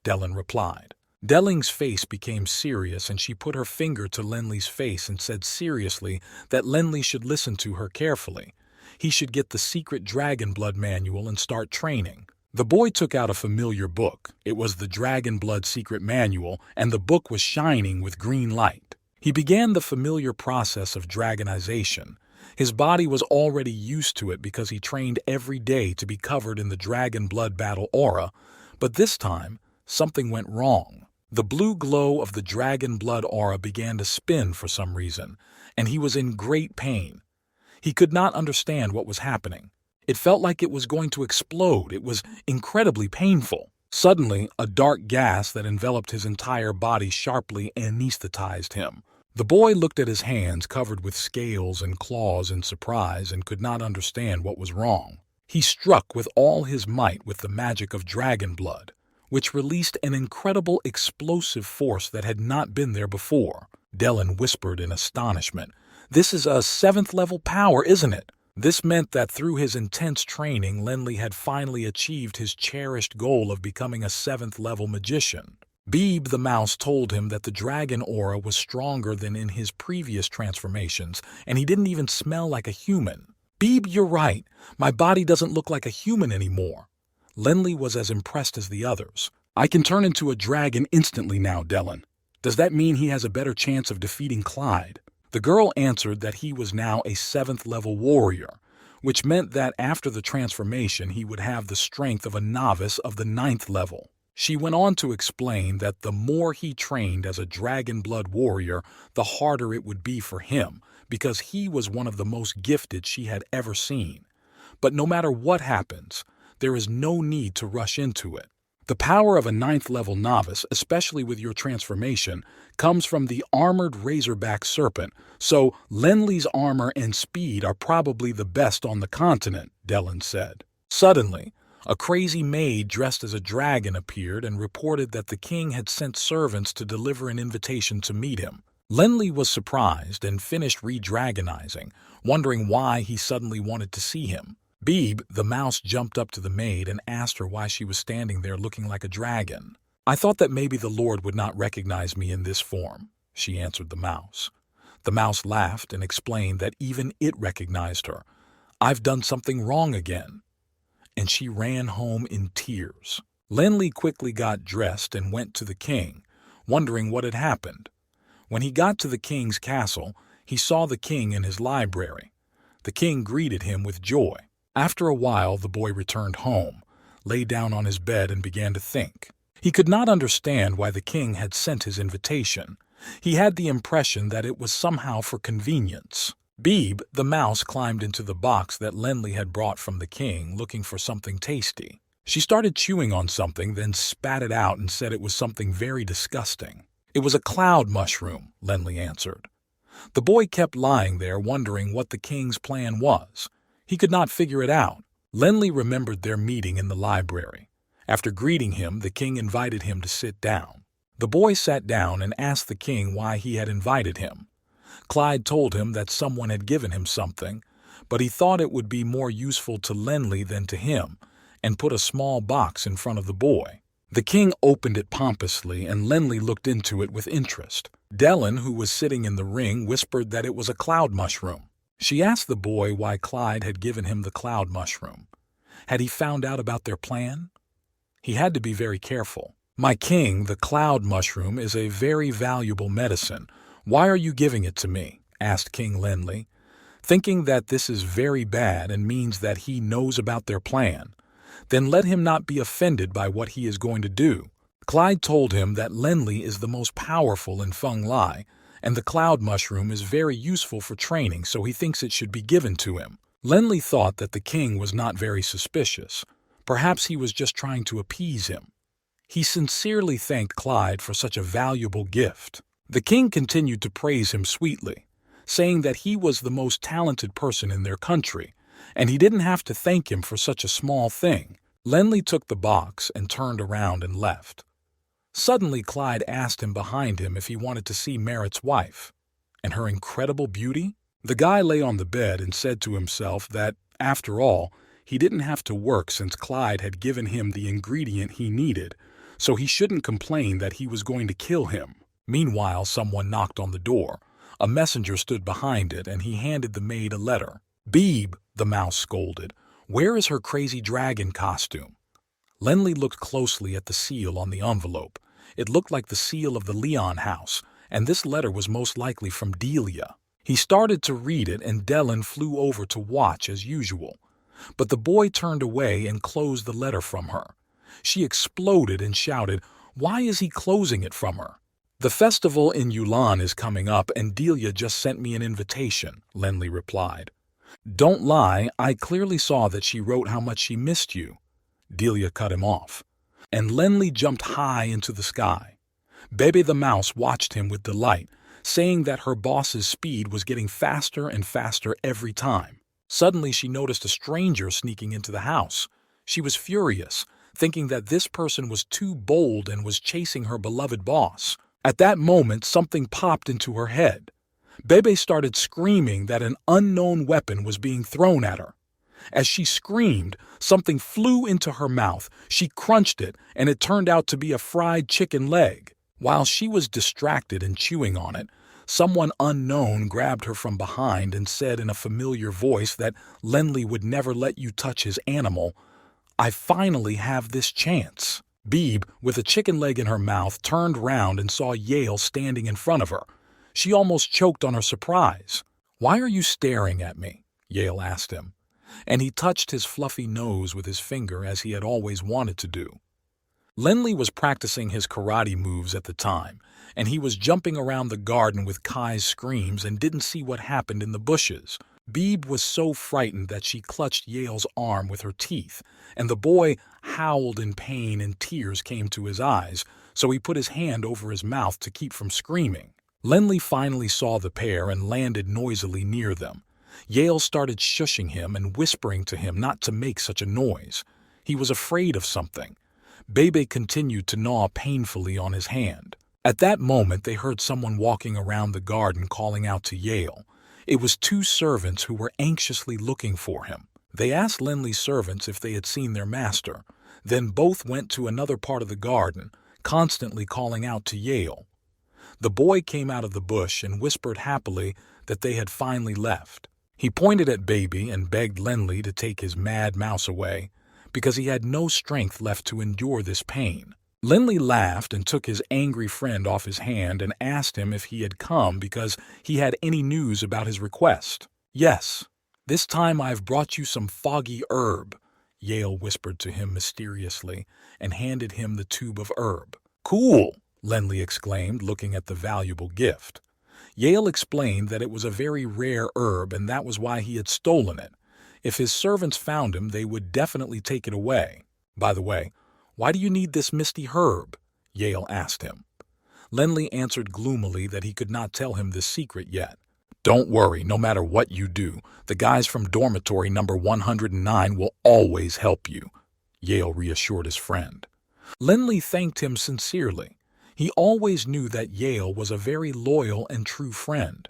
Dellen replied. Delling's face became serious, and she put her finger to Lenley's face and said seriously that Lenley should listen to her carefully. He should get the secret Dragon Blood manual and start training. The boy took out a familiar book. It was the Dragon Blood Secret Manual, and the book was shining with green light. He began the familiar process of dragonization. His body was already used to it because he trained every day to be covered in the Dragon Blood battle aura, but this time, something went wrong. The blue glow of the Dragon Blood aura began to spin for some reason, and he was in great pain. He could not understand what was happening. It felt like it was going to explode. It was incredibly painful. Suddenly, a dark gas that enveloped his entire body sharply anesthetized him. The boy looked at his hands covered with scales and claws in surprise and could not understand what was wrong. He struck with all his might with the magic of Dragon Blood, which released an incredible explosive force that had not been there before. Dellen whispered in astonishment, "This is a 7th level power, isn't it?" This meant that through his intense training, Lenley had finally achieved his cherished goal of becoming a 7th level magician. Beeb the mouse told him that the dragon aura was stronger than in his previous transformations, and he didn't even smell like a human. "Beeb, you're right. My body doesn't look like a human anymore." Lenley was as impressed as the others. "I can turn into a dragon instantly now, Dellen. Does that mean he has a better chance of defeating Clyde?" The girl answered that he was now a 7th level warrior, which meant that after the transformation he would have the strength of a novice of the 9th level. She went on to explain that the more he trained as a Dragon Blood warrior, the harder it would be for him, because he was one of the most gifted she had ever seen. But no matter what happens, there is no need to rush into it. The power of a 9th level novice, especially with your transformation, comes from the armored razorback serpent, so Lenley's armor and speed are probably the best on the continent, Dellen said. Suddenly, a crazy maid dressed as a dragon appeared and reported that the king had sent servants to deliver an invitation to meet him. Lenley was surprised and finished re-dragonizing, wondering why he suddenly wanted to see him. Beeb, the mouse, jumped up to the maid and asked her why she was standing there looking like a dragon. "I thought that maybe the Lord would not recognize me in this form," she answered the mouse. The mouse laughed and explained that even it recognized her. "I've done something wrong again." And she ran home in tears. Lenley quickly got dressed and went to the king, wondering what had happened. When he got to the king's castle, he saw the king in his library. The king greeted him with joy. After a while, the boy returned home, lay down on his bed and began to think. He could not understand why the king had sent his invitation. He had the impression that it was somehow for convenience. Beeb, the mouse, climbed into the box that Lenley had brought from the king, looking for something tasty. She started chewing on something, then spat it out and said it was something very disgusting. "It was a cloud mushroom," Lenley answered. The boy kept lying there, wondering what the king's plan was. He could not figure it out. Lenley remembered their meeting in the library. After greeting him, the king invited him to sit down. The boy sat down and asked the king why he had invited him. Clyde told him that someone had given him something, but he thought it would be more useful to Lenley than to him, and put a small box in front of the boy. The king opened it pompously, and Lenley looked into it with interest. Dellen, who was sitting in the ring, whispered that it was a cloud mushroom. She asked the boy why Clyde had given him the cloud mushroom. Had he found out about their plan? He had to be very careful. "My king, the cloud mushroom is a very valuable medicine. Why are you giving it to me?" asked King Lenli, thinking that this is very bad and means that he knows about their plan. Then let him not be offended by what he is going to do. Clyde told him that Lenli is the most powerful in Feng Lai, and the cloud mushroom is very useful for training, so he thinks it should be given to him. Lenli thought that the king was not very suspicious. Perhaps he was just trying to appease him. He sincerely thanked Clyde for such a valuable gift. The king continued to praise him sweetly, saying that he was the most talented person in their country, and he didn't have to thank him for such a small thing. Lenli took the box and turned around and left. Suddenly, Clyde asked him behind him if he wanted to see Merritt's wife. And her incredible beauty? The guy lay on the bed and said to himself that, after all, he didn't have to work since Clyde had given him the ingredient he needed, so he shouldn't complain that he was going to kill him. Meanwhile, someone knocked on the door. A messenger stood behind it, and he handed the maid a letter. "Beeb," the mouse scolded, "where is her crazy dragon costume?" Lenli looked closely at the seal on the envelope. It looked like the seal of the Leon house, and this letter was most likely from Delia. He started to read it, and Dellen flew over to watch as usual. But the boy turned away and closed the letter from her. She exploded and shouted, "Why is he closing it from her?" "The festival in Yulan is coming up, and Delia just sent me an invitation," Lenli replied. "Don't lie, I clearly saw that she wrote how much she missed you." Delia cut him off, and Lenli jumped high into the sky. Bebe the mouse watched him with delight, saying that her boss's speed was getting faster and faster every time. Suddenly she noticed a stranger sneaking into the house. She was furious, thinking that this person was too bold and was chasing her beloved boss. At that moment, something popped into her head. Bebe started screaming that an unknown weapon was being thrown at her. As she screamed, something flew into her mouth. She crunched it, and it turned out to be a fried chicken leg. While she was distracted and chewing on it, someone unknown grabbed her from behind and said in a familiar voice that Lenli would never let you touch his animal, "I finally have this chance." Beeb, with a chicken leg in her mouth, turned round and saw Yale standing in front of her. She almost choked on her surprise. "Why are you staring at me?" Yale asked him, and he touched his fluffy nose with his finger as he had always wanted to do. Lenli was practicing his karate moves at the time, and he was jumping around the garden with Kai's screams and didn't see what happened in the bushes. Beeb was so frightened that she clutched Yale's arm with her teeth, and the boy howled in pain and tears came to his eyes, so he put his hand over his mouth to keep from screaming. Lenli finally saw the pair and landed noisily near them. Yale started shushing him and whispering to him not to make such a noise. He was afraid of something. Bebe continued to gnaw painfully on his hand. At that moment, they heard someone walking around the garden calling out to Yale. It was two servants who were anxiously looking for him. They asked Lenli's servants if they had seen their master. Then both went to another part of the garden, constantly calling out to Yale. The boy came out of the bush and whispered happily that they had finally left. He pointed at Baby and begged Lenli to take his mad mouse away, because he had no strength left to endure this pain. Lenli laughed and took his angry friend off his hand and asked him if he had come because he had any news about his request. "Yes, this time I've brought you some foggy herb," Yale whispered to him mysteriously and handed him the tube of herb. "Cool," Lenli exclaimed, looking at the valuable gift. Yale explained that it was a very rare herb and that was why he had stolen it. If his servants found him, they would definitely take it away. "By the way, why do you need this misty herb?" Yale asked him. Lenli answered gloomily that he could not tell him this secret yet. "Don't worry, no matter what you do, the guys from dormitory number 109 will always help you," Yale reassured his friend. Lenli thanked him sincerely. He always knew that Yale was a very loyal and true friend.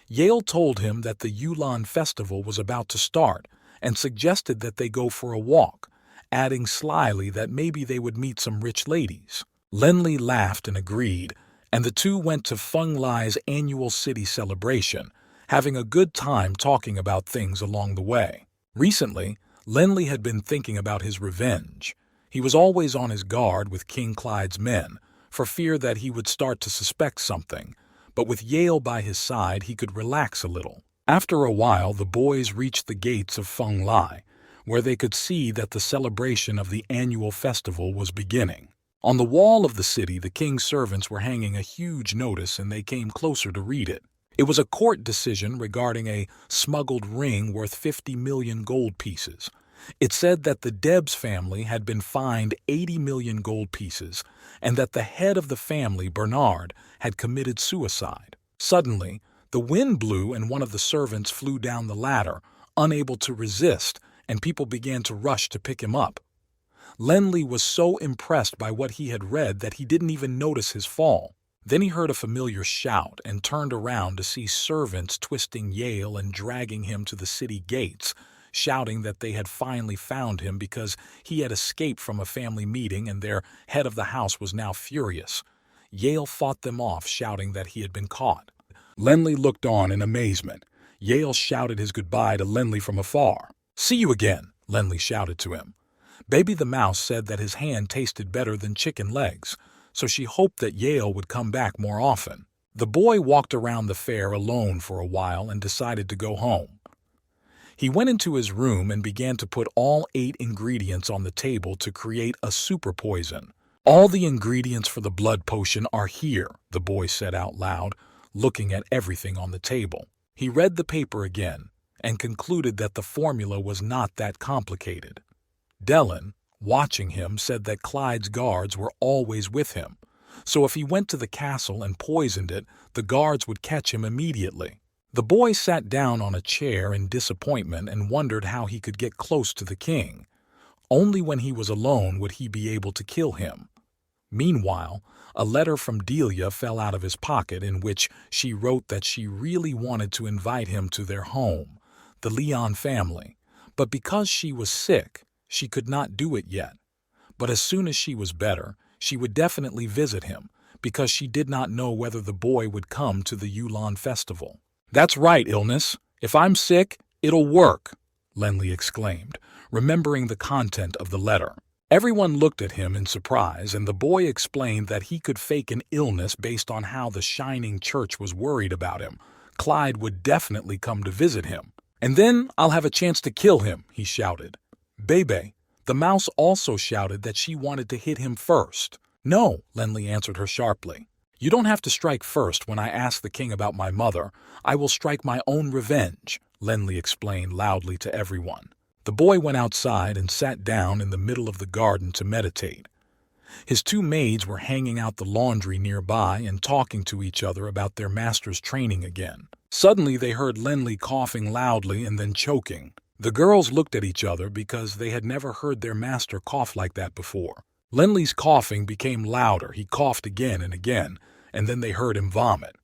Yale told him that the Yulan festival was about to start and suggested that they go for a walk, adding slyly that maybe they would meet some rich ladies. Lenli laughed and agreed, and the two went to Feng Lai's annual city celebration, having a good time talking about things along the way. Recently, Lenly had been thinking about his revenge. He was always on his guard with King Clyde's men, for fear that he would start to suspect something, but with Yale by his side he could relax a little. After a while the boys reached the gates of Feng Lai, where they could see that the celebration of the annual festival was beginning. On the wall of the city the king's servants were hanging a huge notice, and they came closer to read it. It was a court decision regarding a smuggled ring worth 50 million gold pieces. It said that the Debs family had been fined 80 million gold pieces, and that the head of the family, Bernard, had committed suicide. Suddenly, the wind blew and one of the servants flew down the ladder, unable to resist, and people began to rush to pick him up. Lenly was so impressed by what he had read that he didn't even notice his fall. Then he heard a familiar shout and turned around to see servants twisting Yale and dragging him to the city gates, shouting that they had finally found him because he had escaped from a family meeting and their head of the house was now furious. Yale fought them off, shouting that he had been caught. Lenly looked on in amazement. Yale shouted his goodbye to Lenly from afar. "See you again," Lenly shouted to him. Baby the mouse said that his hand tasted better than chicken legs, so she hoped that Yale would come back more often. The boy walked around the fair alone for a while and decided to go home. He went into his room and began to put all 8 ingredients on the table to create a super poison. "All the ingredients for the blood potion are here," the boy said out loud, looking at everything on the table. He read the paper again and concluded that the formula was not that complicated. Dellen, watching him, said that Clyde's guards were always with him, so if he went to the castle and poisoned it, the guards would catch him immediately. The boy sat down on a chair in disappointment and wondered how he could get close to the king. Only when he was alone would he be able to kill him. Meanwhile, a letter from Delia fell out of his pocket in which she wrote that she really wanted to invite him to their home, the Leon family, but because she was sick, she could not do it yet. But as soon as she was better, she would definitely visit him, because she did not know whether the boy would come to the Yulon festival. "That's right, illness. If I'm sick, it'll work," Lenly exclaimed, remembering the content of the letter. Everyone looked at him in surprise, and the boy explained that he could fake an illness based on how the Shining Church was worried about him. Clyde would definitely come to visit him. "And then I'll have a chance to kill him," he shouted. Bebe, the mouse, also shouted that she wanted to hit him first. "No," Lenly answered her sharply. "You don't have to strike first when I ask the king about my mother. I will strike my own revenge," Lenly explained loudly to everyone. The boy went outside and sat down in the middle of the garden to meditate. His 2 maids were hanging out the laundry nearby and talking to each other about their master's training again. Suddenly they heard Lenly coughing loudly and then choking. The girls looked at each other because they had never heard their master cough like that before. Lenly's coughing became louder. He coughed again and again, and then they heard him vomit.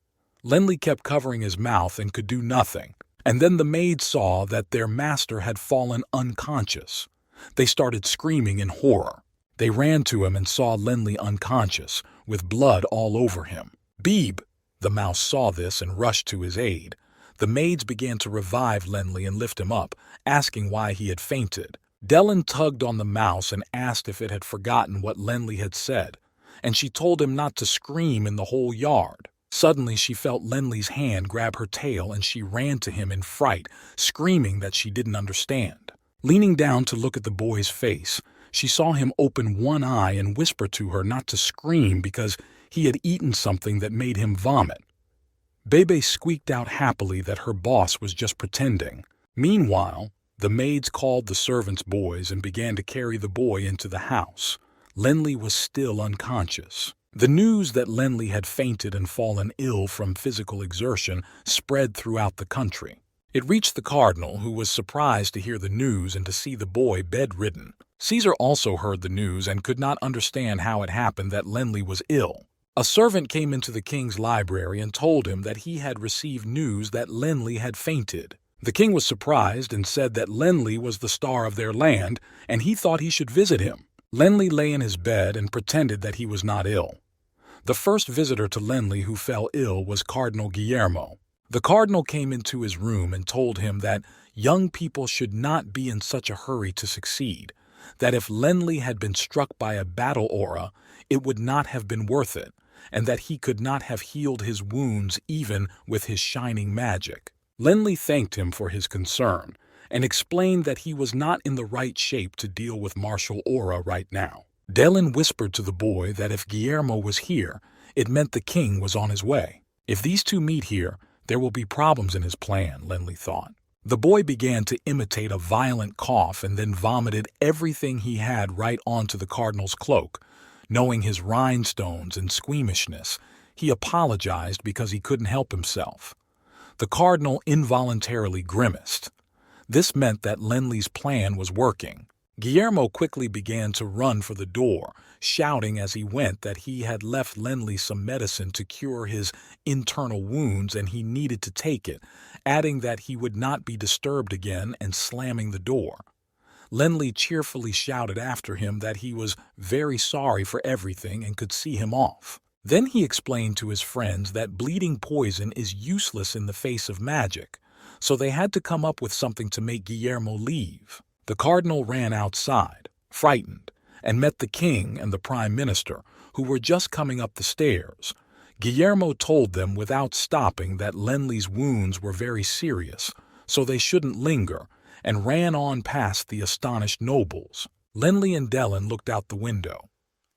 Lenly kept covering his mouth and could do nothing. And then the maids saw that their master had fallen unconscious. They started screaming in horror. They ran to him and saw Lenly unconscious, with blood all over him. "Beeb!" The mouse saw this and rushed to his aid. The maids began to revive Lenly and lift him up, asking why he had fainted. Dellen tugged on the mouse and asked if it had forgotten what Lenly had said, and she told him not to scream in the whole yard. Suddenly she felt Lenly's hand grab her tail and she ran to him in fright, screaming that she didn't understand. Leaning down to look at the boy's face, she saw him open one eye and whisper to her not to scream because he had eaten something that made him vomit. Bebe squeaked out happily that her boss was just pretending. Meanwhile, the maids called the servants' boys and began to carry the boy into the house. Lenly was still unconscious. The news that Lenly had fainted and fallen ill from physical exertion spread throughout the country. It reached the cardinal, who was surprised to hear the news and to see the boy bedridden. Caesar also heard the news and could not understand how it happened that Lenly was ill. A servant came into the king's library and told him that he had received news that Lenly had fainted. The king was surprised and said that Lenly was the star of their land, and he thought he should visit him. Lenly lay in his bed and pretended that he was not ill. The first visitor to Lenly who fell ill was Cardinal Guillermo. The cardinal came into his room and told him that Young people should not be in such a hurry to succeed, that if Lenli had been struck by a battle aura, it would not have been worth it, and that he could not have healed his wounds even with his shining magic. Lenli thanked him for his concern and explained that he was not in the right shape to deal with martial aura right now. Delin whispered to the boy that if Guillermo was here, it meant the king was on his way. If these two meet here, there will be problems in his plan, Lenli thought. The boy began to imitate a violent cough and then vomited everything he had right onto the cardinal's cloak. Knowing his rhinestones and squeamishness, he apologized because he couldn't help himself. The cardinal involuntarily grimaced. This meant that Lenli's plan was working. Guillermo quickly began to run for the door, shouting as he went that he had left Lenli some medicine to cure his internal wounds and he needed to take it, adding that he would not be disturbed again and slamming the door. Lenli cheerfully shouted after him that he was very sorry for everything and could see him off. Then he explained to his friends that bleeding poison is useless in the face of magic, so they had to come up with something to make Guillermo leave. The cardinal ran outside, frightened, and met the king and the prime minister, who were just coming up the stairs. Guillermo told them without stopping that Lenli's wounds were very serious, so they shouldn't linger, and ran on past the astonished nobles. Lenli and Delin looked out the window.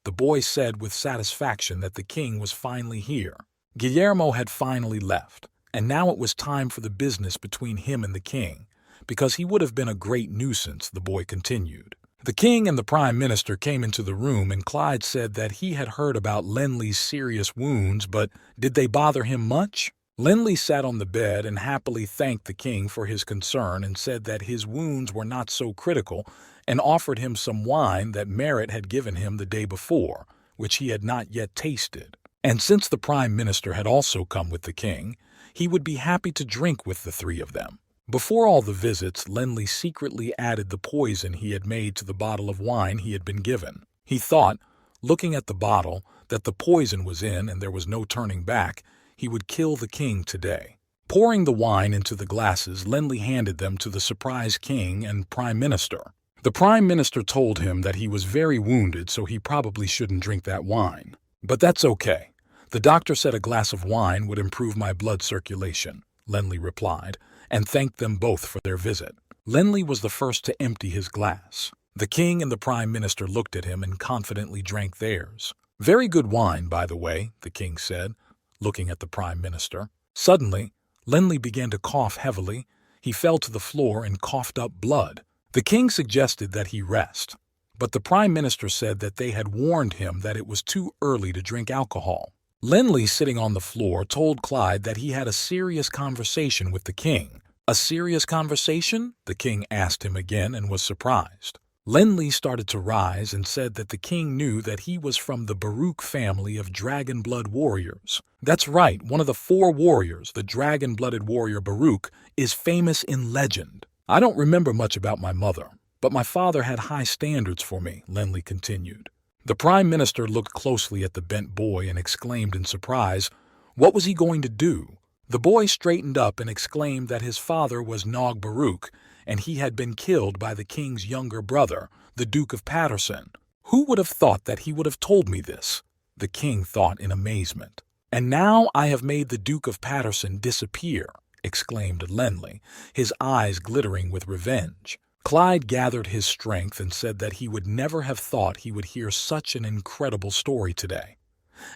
The boy said with satisfaction that the king was finally here. Guillermo had finally left, and now it was time for the business between him and the king, because he would have been a great nuisance, the boy continued. The king and the prime minister came into the room, and Clyde said that he had heard about Lenli's serious wounds, but did they bother him much? Lenli sat on the bed and happily thanked the king for his concern and said that his wounds were not so critical, and offered him some wine that Merritt had given him the day before, which he had not yet tasted. And since the prime minister had also come with the king, he would be happy to drink with the three of them. Before all the visits, Lenli secretly added the poison he had made to the bottle of wine he had been given. He thought, looking at the bottle, that the poison was in and there was no turning back. He would kill the king today. Pouring the wine into the glasses, Lenli handed them to the surprised king and prime minister. The prime minister told him that he was very wounded, so he probably shouldn't drink that wine. But that's okay. The doctor said a glass of wine would improve my blood circulation, Lenli replied, and thanked them both for their visit. Lenli was the first to empty his glass. The king and the prime minister looked at him and confidently drank theirs. Very good wine, by the way, the king said, looking at the prime minister. Suddenly, Lenli began to cough heavily. He fell to the floor and coughed up blood. The king suggested that he rest, but the prime minister said that they had warned him that it was too early to drink alcohol. Lenli, sitting on the floor, told Clyde that he had a serious conversation with the king. A serious conversation? The king asked him again and was surprised. Lenli started to rise and said that the king knew that he was from the Baruch family of dragon-blood warriors. That's right, one of the 4 warriors, the dragon-blooded warrior Baruch, is famous in legend. I don't remember much about my mother, but my father had high standards for me, Lenli continued. The prime minister looked closely at the bent boy and exclaimed in surprise, what was he going to do? The boy straightened up and exclaimed that his father was Nog Baruch, and he had been killed by the king's younger brother, the Duke of Patterson. Who would have thought that he would have told me this? The king thought in amazement. And now I have made the Duke of Patterson disappear, exclaimed Lenli, his eyes glittering with revenge. Clyde gathered his strength and said that he would never have thought he would hear such an incredible story today.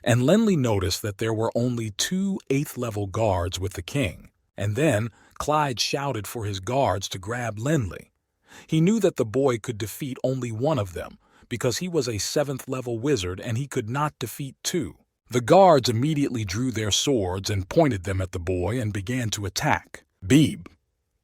And Lenli noticed that there were only 2 8th-level guards with the king, and then Clyde shouted for his guards to grab Lenli. He knew that the boy could defeat only one of them, because he was a 7th-level wizard and he could not defeat 2. The guards immediately drew their swords and pointed them at the boy and began to attack. Beeb,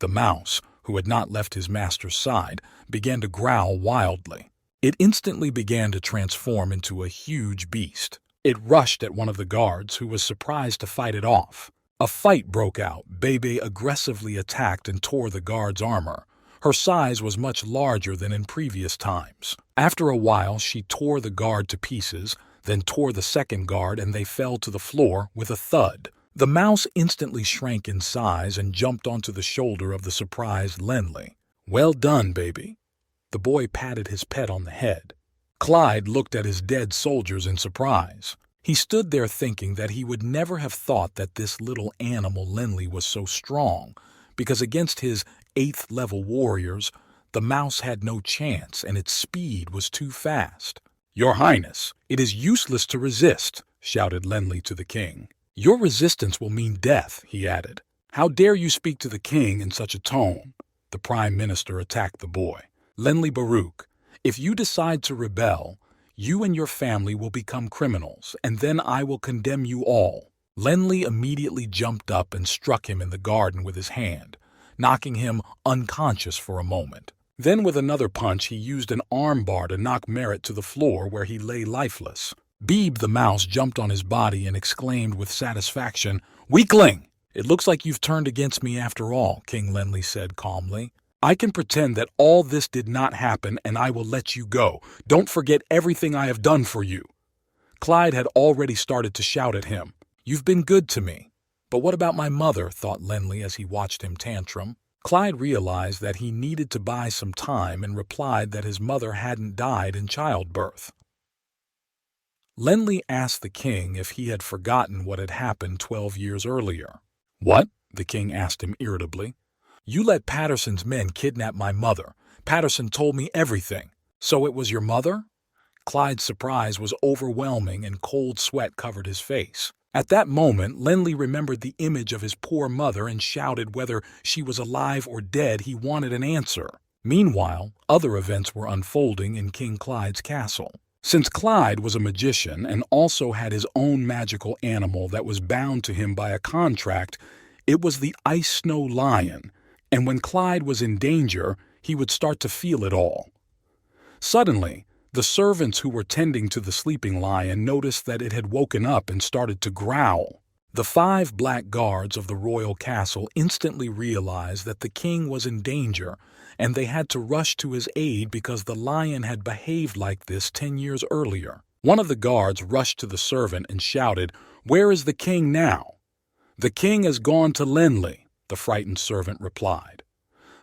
the mouse, who had not left his master's side, began to growl wildly. It instantly began to transform into a huge beast. It rushed at one of the guards, who was surprised to fight it off. A fight broke out. Bebe aggressively attacked and tore the guard's armor. Her size was much larger than in previous times. After a while, she tore the guard to pieces, then tore the second guard, and they fell to the floor with a thud. The mouse instantly shrank in size and jumped onto the shoulder of the surprised Lenley. "Well done, baby." The boy patted his pet on the head. Clyde looked at his dead soldiers in surprise. He stood there thinking that he would never have thought that this little animal Lenley was so strong, because against his 8th-level warriors, the mouse had no chance and its speed was too fast. "Your Highness, it is useless to resist," shouted Lenley to the king. "Your resistance will mean death," he added. "How dare you speak to the king in such a tone?" The prime minister attacked the boy. "Lenley Baruch, if you decide to rebel, you and your family will become criminals, and then I will condemn you all." Lenley immediately jumped up and struck him in the garden with his hand, knocking him unconscious for a moment. Then with another punch he used an arm bar to knock Merritt to the floor where he lay lifeless. Beeb the mouse jumped on his body and exclaimed with satisfaction, "Weakling! It looks like you've turned against me after all," King Lenley said calmly. "I can pretend that all this did not happen and I will let you go. Don't forget everything I have done for you." Clyde had already started to shout at him. "You've been good to me." "But what about my mother?" thought Lenley as he watched him tantrum. Clyde realized that he needed to buy some time and replied that his mother hadn't died in childbirth. Lenley asked the king if he had forgotten what had happened 12 years earlier. "What?" the king asked him irritably. "You let Patterson's men kidnap my mother. Patterson told me everything. So it was your mother?" Clyde's surprise was overwhelming and cold sweat covered his face. At that moment, Lenley remembered the image of his poor mother and shouted whether she was alive or dead. He wanted an answer. Meanwhile, other events were unfolding in King Clyde's castle. Since Clyde was a magician and also had his own magical animal that was bound to him by a contract, it was the ice snow lion, and when Clyde was in danger, he would start to feel it all. Suddenly, the servants who were tending to the sleeping lion noticed that it had woken up and started to growl. The 5 black guards of the royal castle instantly realized that the king was in danger, and they had to rush to his aid because the lion had behaved like this 10 years earlier. One of the guards rushed to the servant and shouted, "Where is the king now?" "The king has gone to Lenley," the frightened servant replied.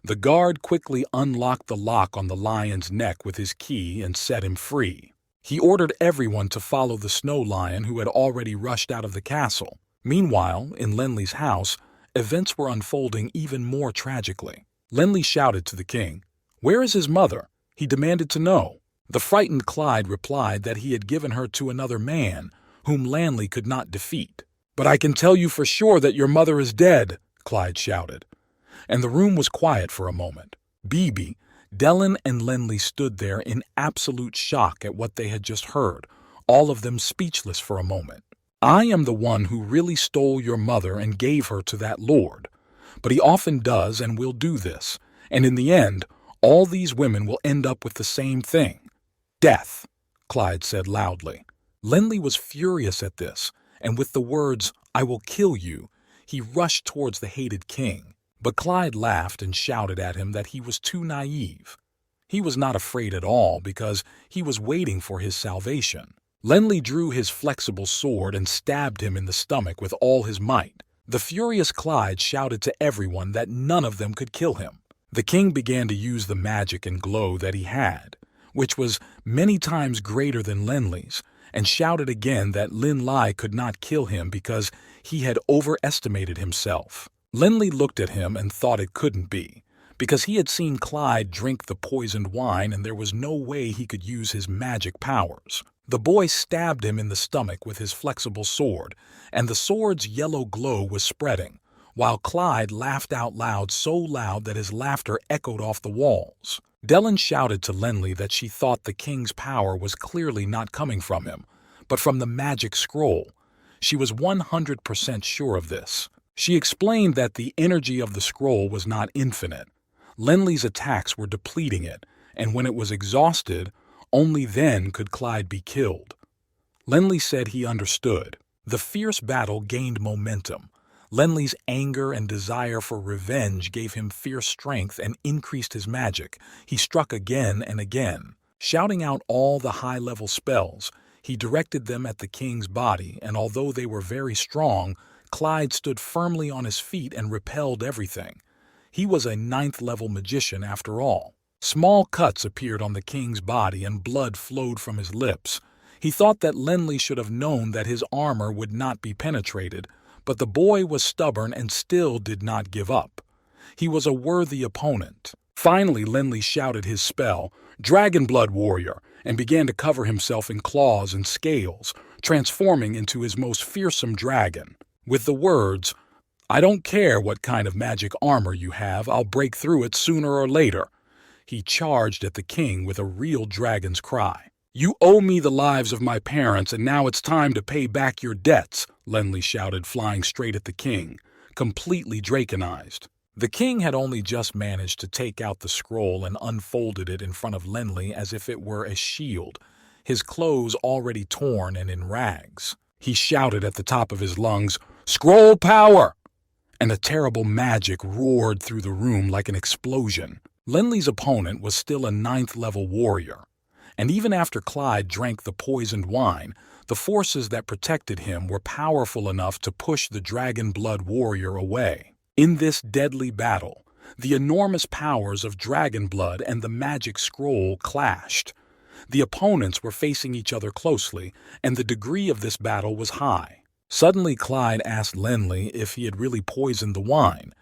The guard quickly unlocked the lock on the lion's neck with his key and set him free. He ordered everyone to follow the snow lion who had already rushed out of the castle. Meanwhile, in Lenley's house, events were unfolding even more tragically. Lenley shouted to the king, "Where is his mother?" He demanded to know. The frightened Clyde replied that he had given her to another man, whom Lenley could not defeat. "But I can tell you for sure that your mother is dead," Clyde shouted. And the room was quiet for a moment. Beebe, Dellen, and Lenley stood there in absolute shock at what they had just heard, all of them speechless for a moment. "I am the one who really stole your mother and gave her to that lord. But he often does and will do this, and in the end, all these women will end up with the same thing. Death," Clyde said loudly. Lenley was furious at this, and with the words, "I will kill you," he rushed towards the hated king. But Clyde laughed and shouted at him that he was too naive. He was not afraid at all because he was waiting for his salvation. Lenley drew his flexible sword and stabbed him in the stomach with all his might. The furious Clyde shouted to everyone that none of them could kill him. The king began to use the magic and glow that he had, which was many times greater than Lenley's, and shouted again that Lenley could not kill him because he had overestimated himself. Lenley looked at him and thought it couldn't be, because he had seen Clyde drink the poisoned wine and there was no way he could use his magic powers. The boy stabbed him in the stomach with his flexible sword, and the sword's yellow glow was spreading, while Clyde laughed out loud so loud that his laughter echoed off the walls. Dellen shouted to Lenley that she thought the king's power was clearly not coming from him, but from the magic scroll. She was 100% sure of this. She explained that the energy of the scroll was not infinite. Lenley's attacks were depleting it, and when it was exhausted, only then could Clyde be killed. Lenley said he understood. The fierce battle gained momentum. Lenley's anger and desire for revenge gave him fierce strength and increased his magic. He struck again and again. Shouting out all the high-level spells, he directed them at the king's body, and although they were very strong, Clyde stood firmly on his feet and repelled everything. He was a ninth-level magician after all. Small cuts appeared on the king's body and blood flowed from his lips. He thought that Lenli should have known that his armor would not be penetrated, but the boy was stubborn and still did not give up. He was a worthy opponent. Finally, Lenli shouted his spell, "Dragon Blood Warrior," and began to cover himself in claws and scales, transforming into his most fearsome dragon. With the words, "I don't care what kind of magic armor you have, I'll break through it sooner or later," he charged at the king with a real dragon's cry. "You owe me the lives of my parents, and now it's time to pay back your debts," Lenli shouted, flying straight at the king, completely draconized. The king had only just managed to take out the scroll and unfolded it in front of Lenli as if it were a shield, his clothes already torn and in rags. He shouted at the top of his lungs, "Scroll power!" and a terrible magic roared through the room like an explosion. Lenli's opponent was still a ninth-level warrior, and even after Clyde drank the poisoned wine, the forces that protected him were powerful enough to push the Dragon Blood Warrior away. In this deadly battle, the enormous powers of dragon blood and the magic scroll clashed. The opponents were facing each other closely, and the degree of this battle was high. Suddenly, Clyde asked Lenli if he had really poisoned the wine.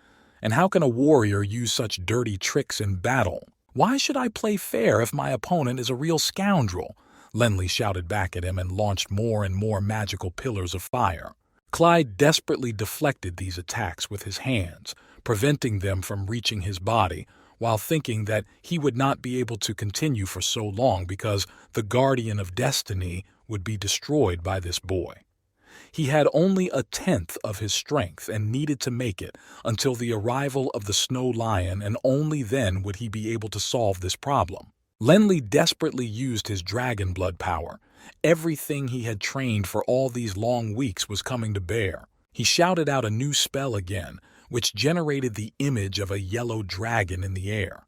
And how can a warrior use such dirty tricks in battle? "Why should I play fair if my opponent is a real scoundrel?" Lenli shouted back at him and launched more and more magical pillars of fire. Clyde desperately deflected these attacks with his hands, preventing them from reaching his body, while thinking that he would not be able to continue for so long because the Guardian of Destiny would be destroyed by this boy. He had only a tenth of his strength and needed to make it until the arrival of the Snow Lion, and only then would he be able to solve this problem. Lenli desperately used his dragon blood power. Everything he had trained for all these long weeks was coming to bear. He shouted out a new spell again, which generated the image of a yellow dragon in the air.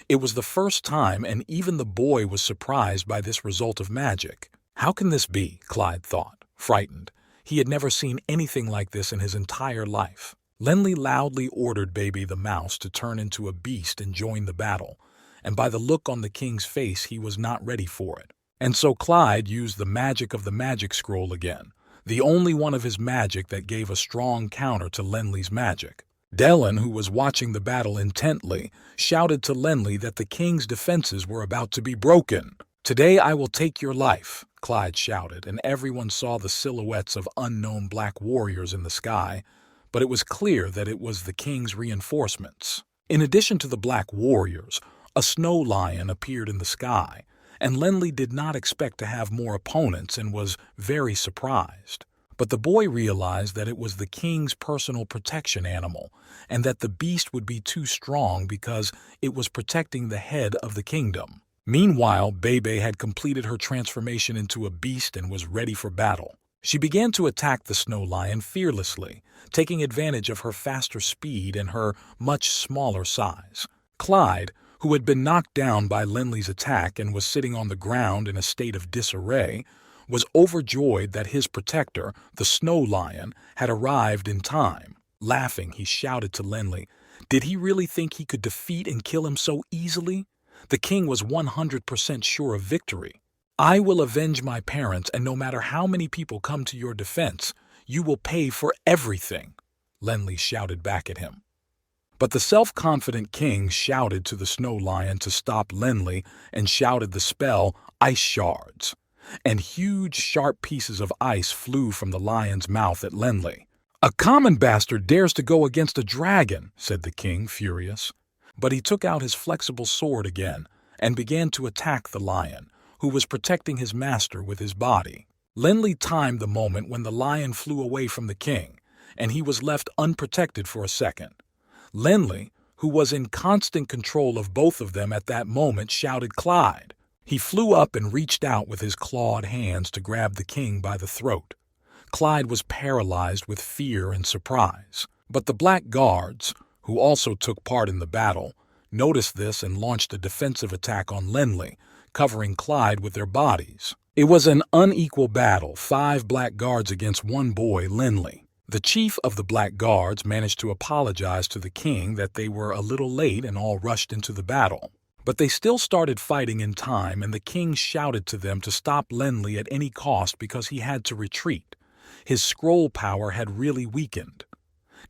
It was the first time, and even the boy was surprised by this result of magic. How can this be? Clyde thought, frightened. He had never seen anything like this in his entire life. Lenli loudly ordered Baby the Mouse to turn into a beast and join the battle, and by the look on the king's face he was not ready for it. And so Clyde used the magic of the magic scroll again, the only one of his magic that gave a strong counter to Lenli's magic. Dellen, who was watching the battle intently, shouted to Lenli that the king's defenses were about to be broken. "Today I will take your life," Clyde shouted, and everyone saw the silhouettes of unknown black warriors in the sky, but it was clear that it was the king's reinforcements. In addition to the black warriors, a snow lion appeared in the sky, and Lenli did not expect to have more opponents and was very surprised. But the boy realized that it was the king's personal protection animal, and that the beast would be too strong because it was protecting the head of the kingdom. Meanwhile, Bebe had completed her transformation into a beast and was ready for battle. She began to attack the snow lion fearlessly, taking advantage of her faster speed and her much smaller size. Clyde, who had been knocked down by Lenli's attack and was sitting on the ground in a state of disarray, was overjoyed that his protector, the snow lion, had arrived in time. Laughing, he shouted to Lenli, did he really think he could defeat and kill him so easily? The king was 100% sure of victory. "I will avenge my parents, and no matter how many people come to your defense, you will pay for everything," Lenli shouted back at him. But the self-confident king shouted to the snow lion to stop Lenli and shouted the spell, "Ice Shards," and huge, sharp pieces of ice flew from the lion's mouth at Lenli. "A common bastard dares to go against a dragon," said the king, furious. But he took out his flexible sword again and began to attack the lion, who was protecting his master with his body. Lenli timed the moment when the lion flew away from the king, and he was left unprotected for a second. Lenli, who was in constant control of both of them at that moment, shouted Clyde. He flew up and reached out with his clawed hands to grab the king by the throat. Clyde was paralyzed with fear and surprise. But the black guards, who also took part in the battle, noticed this and launched a defensive attack on Lenli, covering Clyde with their bodies. It was an unequal battle, 5 black guards against one boy, Lenli. The chief of the Black Guards managed to apologize to the king that they were a little late and all rushed into the battle. But they still started fighting in time, and the king shouted to them to stop Lenli at any cost because he had to retreat. His scroll power had really weakened.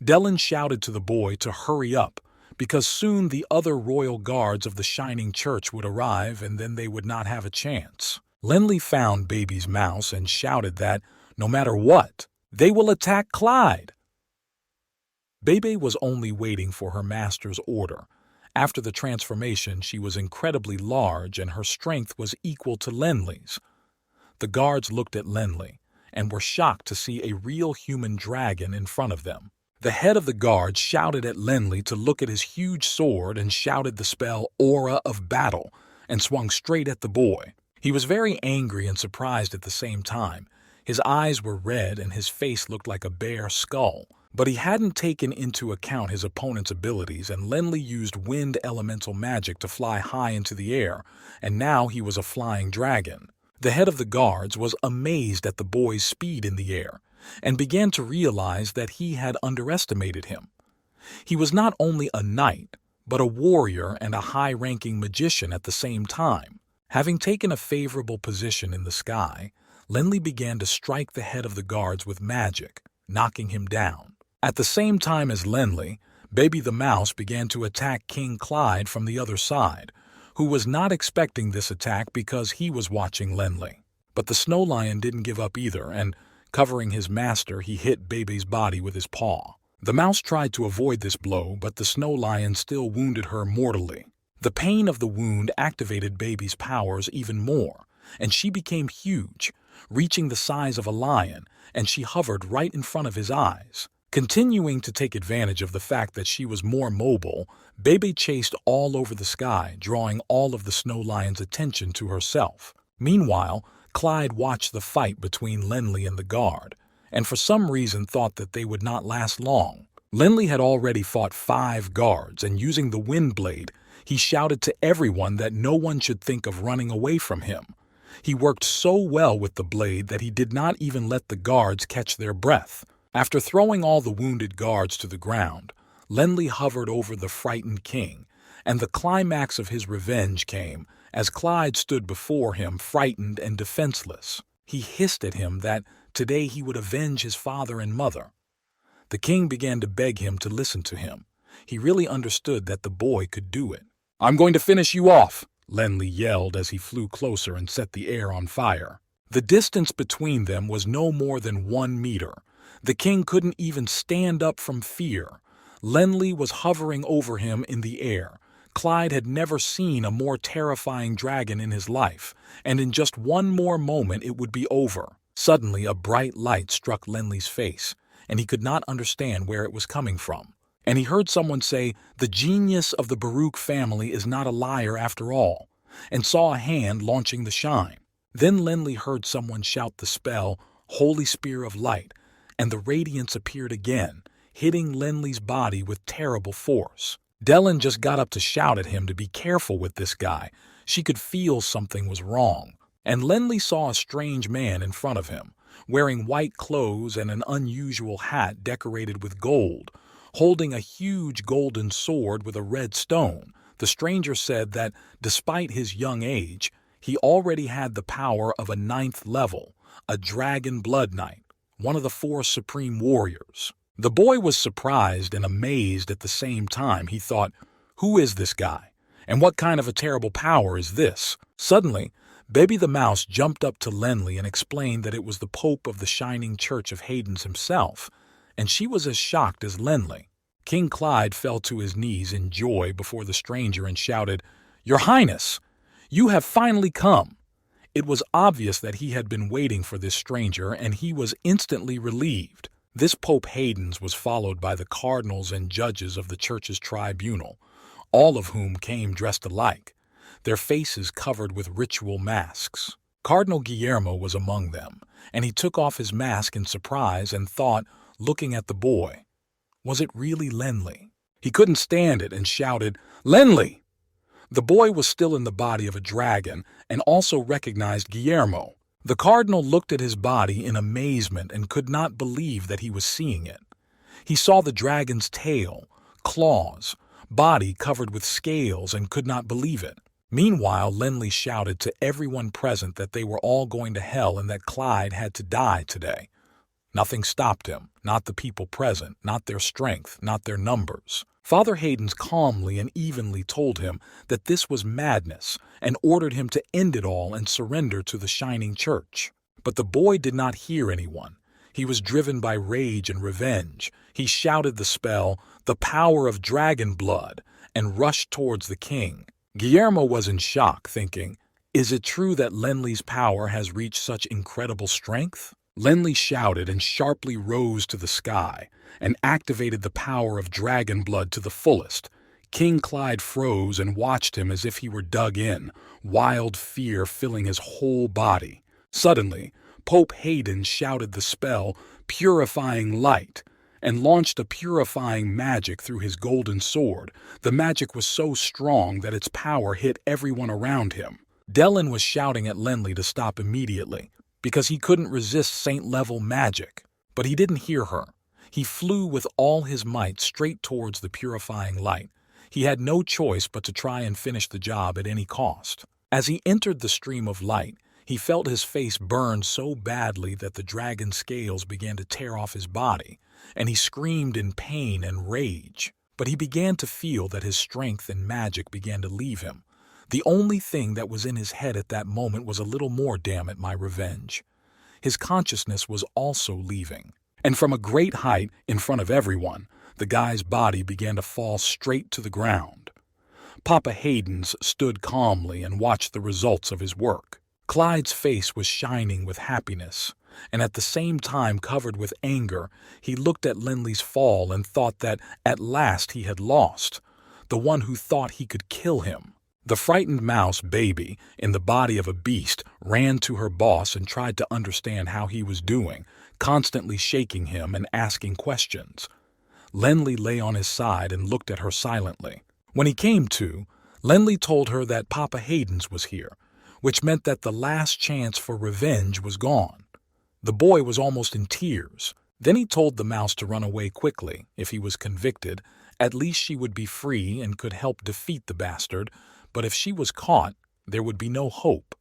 Dellen shouted to the boy to hurry up, because soon the other royal guards of the Shining Church would arrive and then they would not have a chance. Lenli found Baby's mouse and shouted that, no matter what, they will attack Clyde. Bebe was only waiting for her master's order. After the transformation, she was incredibly large and her strength was equal to Lenli's. The guards looked at Lenli and were shocked to see a real human dragon in front of them. The head of the guard shouted at Lenli to look at his huge sword and shouted the spell Aura of Battle and swung straight at the boy. He was very angry and surprised at the same time. His eyes were red and his face looked like a bare skull. But he hadn't taken into account his opponent's abilities, and Lenli used wind elemental magic to fly high into the air, and now he was a flying dragon. The head of the guards was amazed at the boy's speed in the air, and began to realize that he had underestimated him. He was not only a knight, but a warrior and a high-ranking magician at the same time. Having taken a favorable position in the sky, Lenli began to strike the head of the guards with magic, knocking him down. At the same time as Lenli, Baby the Mouse began to attack King Clyde from the other side, who was not expecting this attack because he was watching Lenli. But the Snow Lion didn't give up either, and covering his master, he hit Baby's body with his paw. The mouse tried to avoid this blow, but the Snow Lion still wounded her mortally. The pain of the wound activated Baby's powers even more, and she became huge, reaching the size of a lion, and she hovered right in front of his eyes. Continuing to take advantage of the fact that she was more mobile, Bebe chased all over the sky, drawing all of the Snow Lion's attention to herself. Meanwhile, Clyde watched the fight between Lenli and the guard, and for some reason thought that they would not last long. Lenli had already fought 5 guards, and using the wind blade, he shouted to everyone that no one should think of running away from him. He worked so well with the blade that he did not even let the guards catch their breath. After throwing all the wounded guards to the ground, Lenli hovered over the frightened king, and the climax of his revenge came as Clyde stood before him frightened and defenseless. He hissed at him that today he would avenge his father and mother. The king began to beg him to listen to him. He really understood that the boy could do it. "I'm going to finish you off," Lenli yelled as he flew closer and set the air on fire. The distance between them was no more than 1 meter. The king couldn't even stand up from fear. Lenli was hovering over him in the air. Clyde had never seen a more terrifying dragon in his life, and in just one more moment it would be over. Suddenly a bright light struck Lenli's face, and he could not understand where it was coming from. And he heard someone say, "The genius of the Baruch family is not a liar after all," and saw a hand launching the shine. Then Lenli heard someone shout the spell, "Holy Spear of Light," and the radiance appeared again, hitting Lenli's body with terrible force. Dellen just got up to shout at him to be careful with this guy. She could feel something was wrong. And Lenli saw a strange man in front of him, wearing white clothes and an unusual hat decorated with gold, holding a huge golden sword with a red stone. The stranger said that, despite his young age, he already had the power of a 9th level, a dragon blood knight, one of the 4 supreme warriors. The boy was surprised and amazed at the same time. He thought, "Who is this guy? And what kind of a terrible power is this?" Suddenly, Baby the Mouse jumped up to Lenli and explained that it was the Pope of the Shining Church of Hades himself, and she was as shocked as Lenli. King Clyde fell to his knees in joy before the stranger and shouted, "Your Highness, you have finally come." It was obvious that he had been waiting for this stranger, and he was instantly relieved. This Pope Hadens was followed by the cardinals and judges of the church's tribunal, all of whom came dressed alike, their faces covered with ritual masks. Cardinal Guillermo was among them, and he took off his mask in surprise and thought, looking at the boy, was it really Lenli? He couldn't stand it and shouted, "Lenli!" The boy was still in the body of a dragon and also recognized Guillermo. The cardinal looked at his body in amazement and could not believe that he was seeing it. He saw the dragon's tail, claws, body covered with scales and could not believe it. Meanwhile, Lenley shouted to everyone present that they were all going to hell and that Clyde had to die today. Nothing stopped him, not the people present, not their strength, not their numbers. Father Haydens calmly and evenly told him that this was madness and ordered him to end it all and surrender to the Shining Church. But the boy did not hear anyone. He was driven by rage and revenge. He shouted the spell, "The power of dragon blood," and rushed towards the king. Guillermo was in shock, thinking, "Is it true that Lenley's power has reached such incredible strength?" Lenley shouted and sharply rose to the sky and activated the power of dragon blood to the fullest. King Clyde froze and watched him as if he were dug in, wild fear filling his whole body. Suddenly, Pope Hayden shouted the spell, "Purifying Light," and launched a purifying magic through his golden sword. The magic was so strong that its power hit everyone around him. Dellen was shouting at Lenley to stop immediately, because he couldn't resist saint-level magic. But he didn't hear her. He flew with all his might straight towards the purifying light. He had no choice but to try and finish the job at any cost. As he entered the stream of light, he felt his face burn so badly that the dragon scales began to tear off his body, and he screamed in pain and rage. But he began to feel that his strength and magic began to leave him. The only thing that was in his head at that moment was a little more, "Damn it, my revenge." His consciousness was also leaving. And from a great height, in front of everyone, the guy's body began to fall straight to the ground. Papa Haydens stood calmly and watched the results of his work. Clyde's face was shining with happiness, and at the same time covered with anger. He looked at Lenley's fall and thought that at last he had lost, the one who thought he could kill him. The frightened mouse baby, in the body of a beast, ran to her boss and tried to understand how he was doing, constantly shaking him and asking questions. Lenley lay on his side and looked at her silently. When he came to, Lenley told her that Papa Haydens was here, which meant that the last chance for revenge was gone. The boy was almost in tears. Then he told the mouse to run away quickly. If he was convicted, at least she would be free and could help defeat the bastard, but if she was caught, there would be no hope.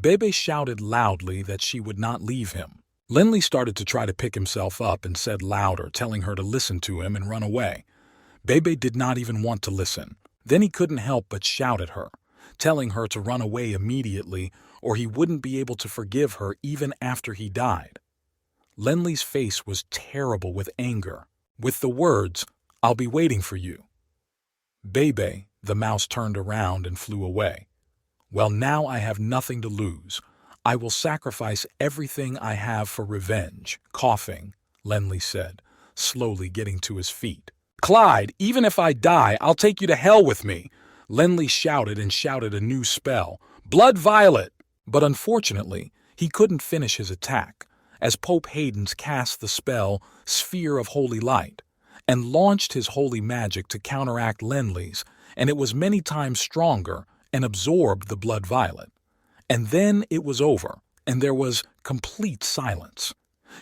Bebe shouted loudly that she would not leave him. Lenley started to try to pick himself up and said louder, telling her to listen to him and run away. Bebe did not even want to listen. Then he couldn't help but shout at her, telling her to run away immediately or he wouldn't be able to forgive her even after he died. Lenley's face was terrible with anger. With the words, "I'll be waiting for you." Bebe, the mouse, turned around and flew away. "Well, now I have nothing to lose. I will sacrifice everything I have for revenge." Coughing, Lenley said, slowly getting to his feet. "Clyde, even if I die, I'll take you to hell with me." Lenley shouted and shouted a new spell, "Blood Violet!" But unfortunately, he couldn't finish his attack, as Pope Haydens cast the spell Sphere of Holy Light, and launched his holy magic to counteract Lenley's, and it was many times stronger and absorbed the blood violet. And then it was over, and there was complete silence.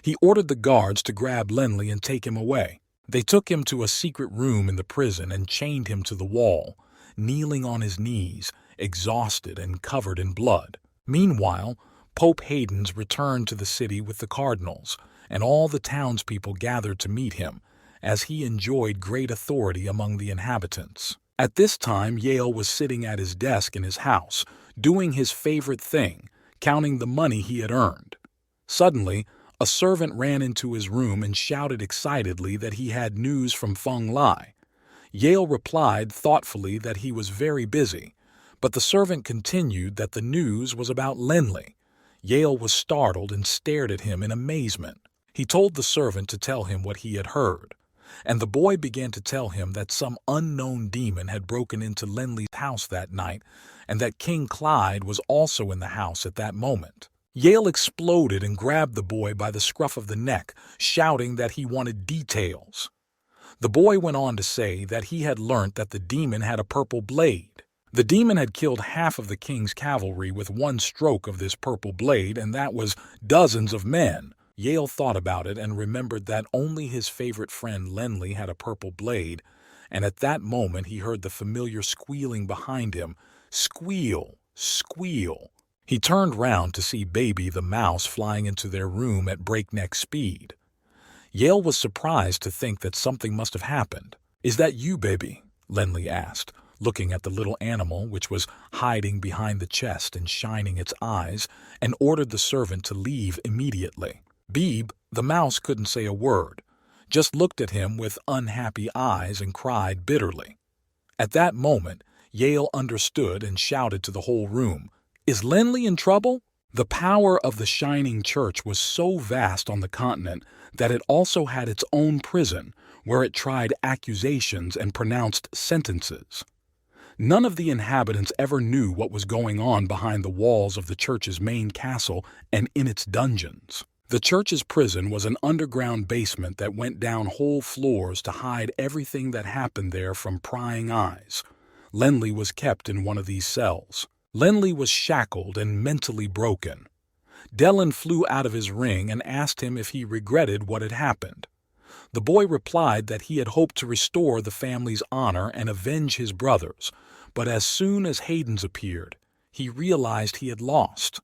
He ordered the guards to grab Lenley and take him away. They took him to a secret room in the prison and chained him to the wall, kneeling on his knees, exhausted and covered in blood. Meanwhile, Pope Haydens returned to the city with the cardinals, and all the townspeople gathered to meet him, as he enjoyed great authority among the inhabitants. At this time, Yale was sitting at his desk in his house, doing his favorite thing, counting the money he had earned. Suddenly, a servant ran into his room and shouted excitedly that he had news from Feng Lai. Yale replied thoughtfully that he was very busy, but the servant continued that the news was about Lenley. Yale was startled and stared at him in amazement. He told the servant to tell him what he had heard, and the boy began to tell him that some unknown demon had broken into Lenley's house that night, and that King Clyde was also in the house at that moment. Yale exploded and grabbed the boy by the scruff of the neck, shouting that he wanted details. The boy went on to say that he had learnt that the demon had a purple blade. The demon had killed half of the king's cavalry with one stroke of this purple blade, and that was dozens of men. Yale thought about it and remembered that only his favorite friend Lenly had a purple blade, and at that moment he heard the familiar squealing behind him. Squeal, squeal. He turned round to see Baby the mouse flying into their room at breakneck speed. Yale was surprised to think that something must have happened. "Is that you, Baby?" Lenly asked, looking at the little animal which was hiding behind the chest and shining its eyes, and ordered the servant to leave immediately. Beeb, the mouse, couldn't say a word, just looked at him with unhappy eyes and cried bitterly. At that moment, Yale understood and shouted to the whole room, "Is Lenly in trouble?" The power of the Shining Church was so vast on the continent that it also had its own prison, where it tried accusations and pronounced sentences. None of the inhabitants ever knew what was going on behind the walls of the church's main castle and in its dungeons. The church's prison was an underground basement that went down whole floors to hide everything that happened there from prying eyes. Lenly was kept in one of these cells. Lenly was shackled and mentally broken. Dellen flew out of his ring and asked him if he regretted what had happened. The boy replied that he had hoped to restore the family's honor and avenge his brothers, but as soon as Hayden's appeared, he realized he had lost.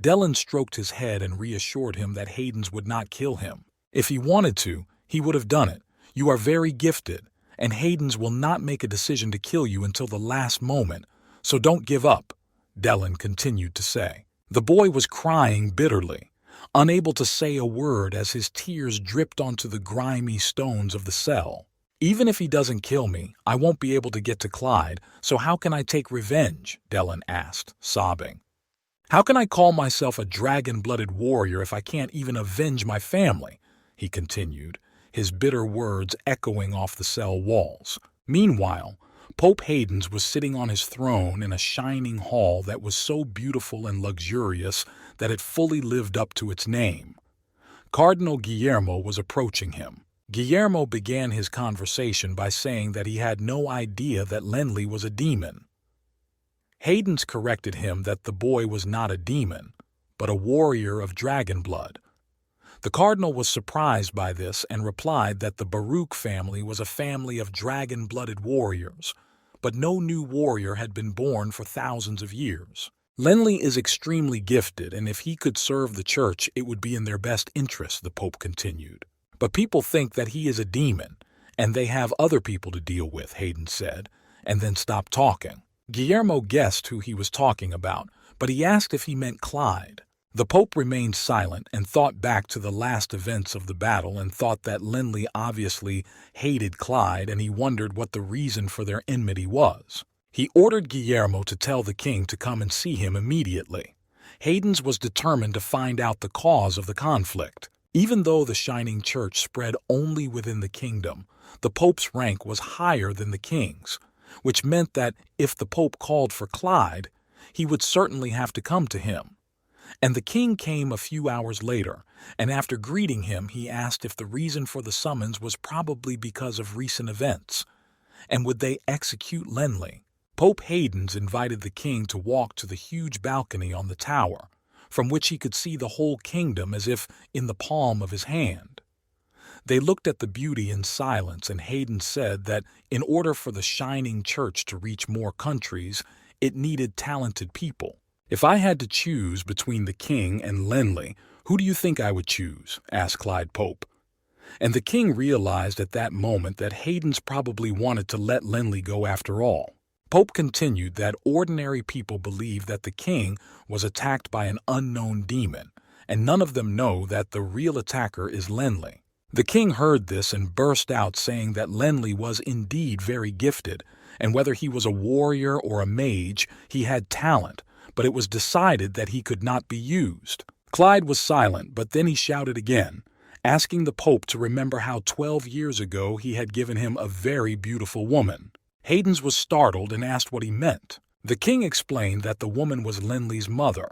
Dellen stroked his head and reassured him that Hayden's would not kill him. If he wanted to, he would have done it. "You are very gifted, and Hayden's will not make a decision to kill you until the last moment, so don't give up," Dellen continued to say. The boy was crying bitterly, unable to say a word as his tears dripped onto the grimy stones of the cell. "Even if he doesn't kill me, I won't be able to get to Clyde, so how can I take revenge?" Dellen asked, sobbing. "How can I call myself a dragon-blooded warrior if I can't even avenge my family?" he continued, his bitter words echoing off the cell walls. Meanwhile, Pope Hayden's was sitting on his throne in a shining hall that was so beautiful and luxurious that it fully lived up to its name. Cardinal Guillermo was approaching him. Guillermo began his conversation by saying that he had no idea that Lenly was a demon. Hayden's corrected him that the boy was not a demon, but a warrior of dragon blood. The cardinal was surprised by this and replied that the Baruch family was a family of dragon-blooded warriors, but no new warrior had been born for thousands of years. "Lenly is extremely gifted, and if he could serve the church, it would be in their best interest," the Pope continued. "But people think that he is a demon, and they have other people to deal with," Hayden said, and then stopped talking. Guillermo guessed who he was talking about, but he asked if he meant Clyde. The Pope remained silent and thought back to the last events of the battle and thought that Lenly obviously hated Clyde, and he wondered what the reason for their enmity was. He ordered Guillermo to tell the king to come and see him immediately. Hayden's was determined to find out the cause of the conflict. Even though the Shining Church spread only within the kingdom, the Pope's rank was higher than the king's, which meant that if the Pope called for Clyde, he would certainly have to come to him. And the king came a few hours later, and after greeting him, he asked if the reason for the summons was probably because of recent events, and would they execute Lenly. Pope Hayden's invited the king to walk to the huge balcony on the tower, from which he could see the whole kingdom as if in the palm of his hand. They looked at the beauty in silence, and Hayden said that in order for the Shining Church to reach more countries, it needed talented people. "If I had to choose between the king and Lenly, who do you think I would choose?" asked Clyde Pope. And the king realized at that moment that Hayden's probably wanted to let Lenly go after all. Pope continued that ordinary people believe that the king was attacked by an unknown demon, and none of them know that the real attacker is Lenly. The king heard this and burst out saying that Lenly was indeed very gifted, and whether he was a warrior or a mage, he had talent, but it was decided that he could not be used. Clyde was silent, but then he shouted again, asking the Pope to remember how 12 years ago he had given him a very beautiful woman. Hayden's was startled and asked what he meant. The king explained that the woman was Lenly's mother,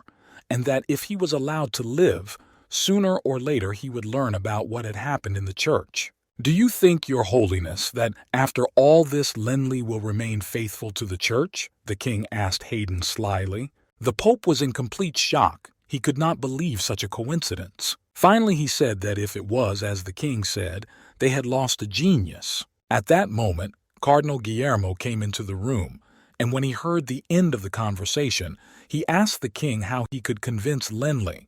and that if he was allowed to live, sooner or later he would learn about what had happened in the church. "Do you think, Your Holiness, that after all this Lenli will remain faithful to the Church?" the king asked Hayden slyly. The Pope was in complete shock. He could not believe such a coincidence. Finally, he said that if it was, as the king said, they had lost a genius. At that moment, Cardinal Guillermo came into the room, and when he heard the end of the conversation, he asked the king how he could convince Lenli.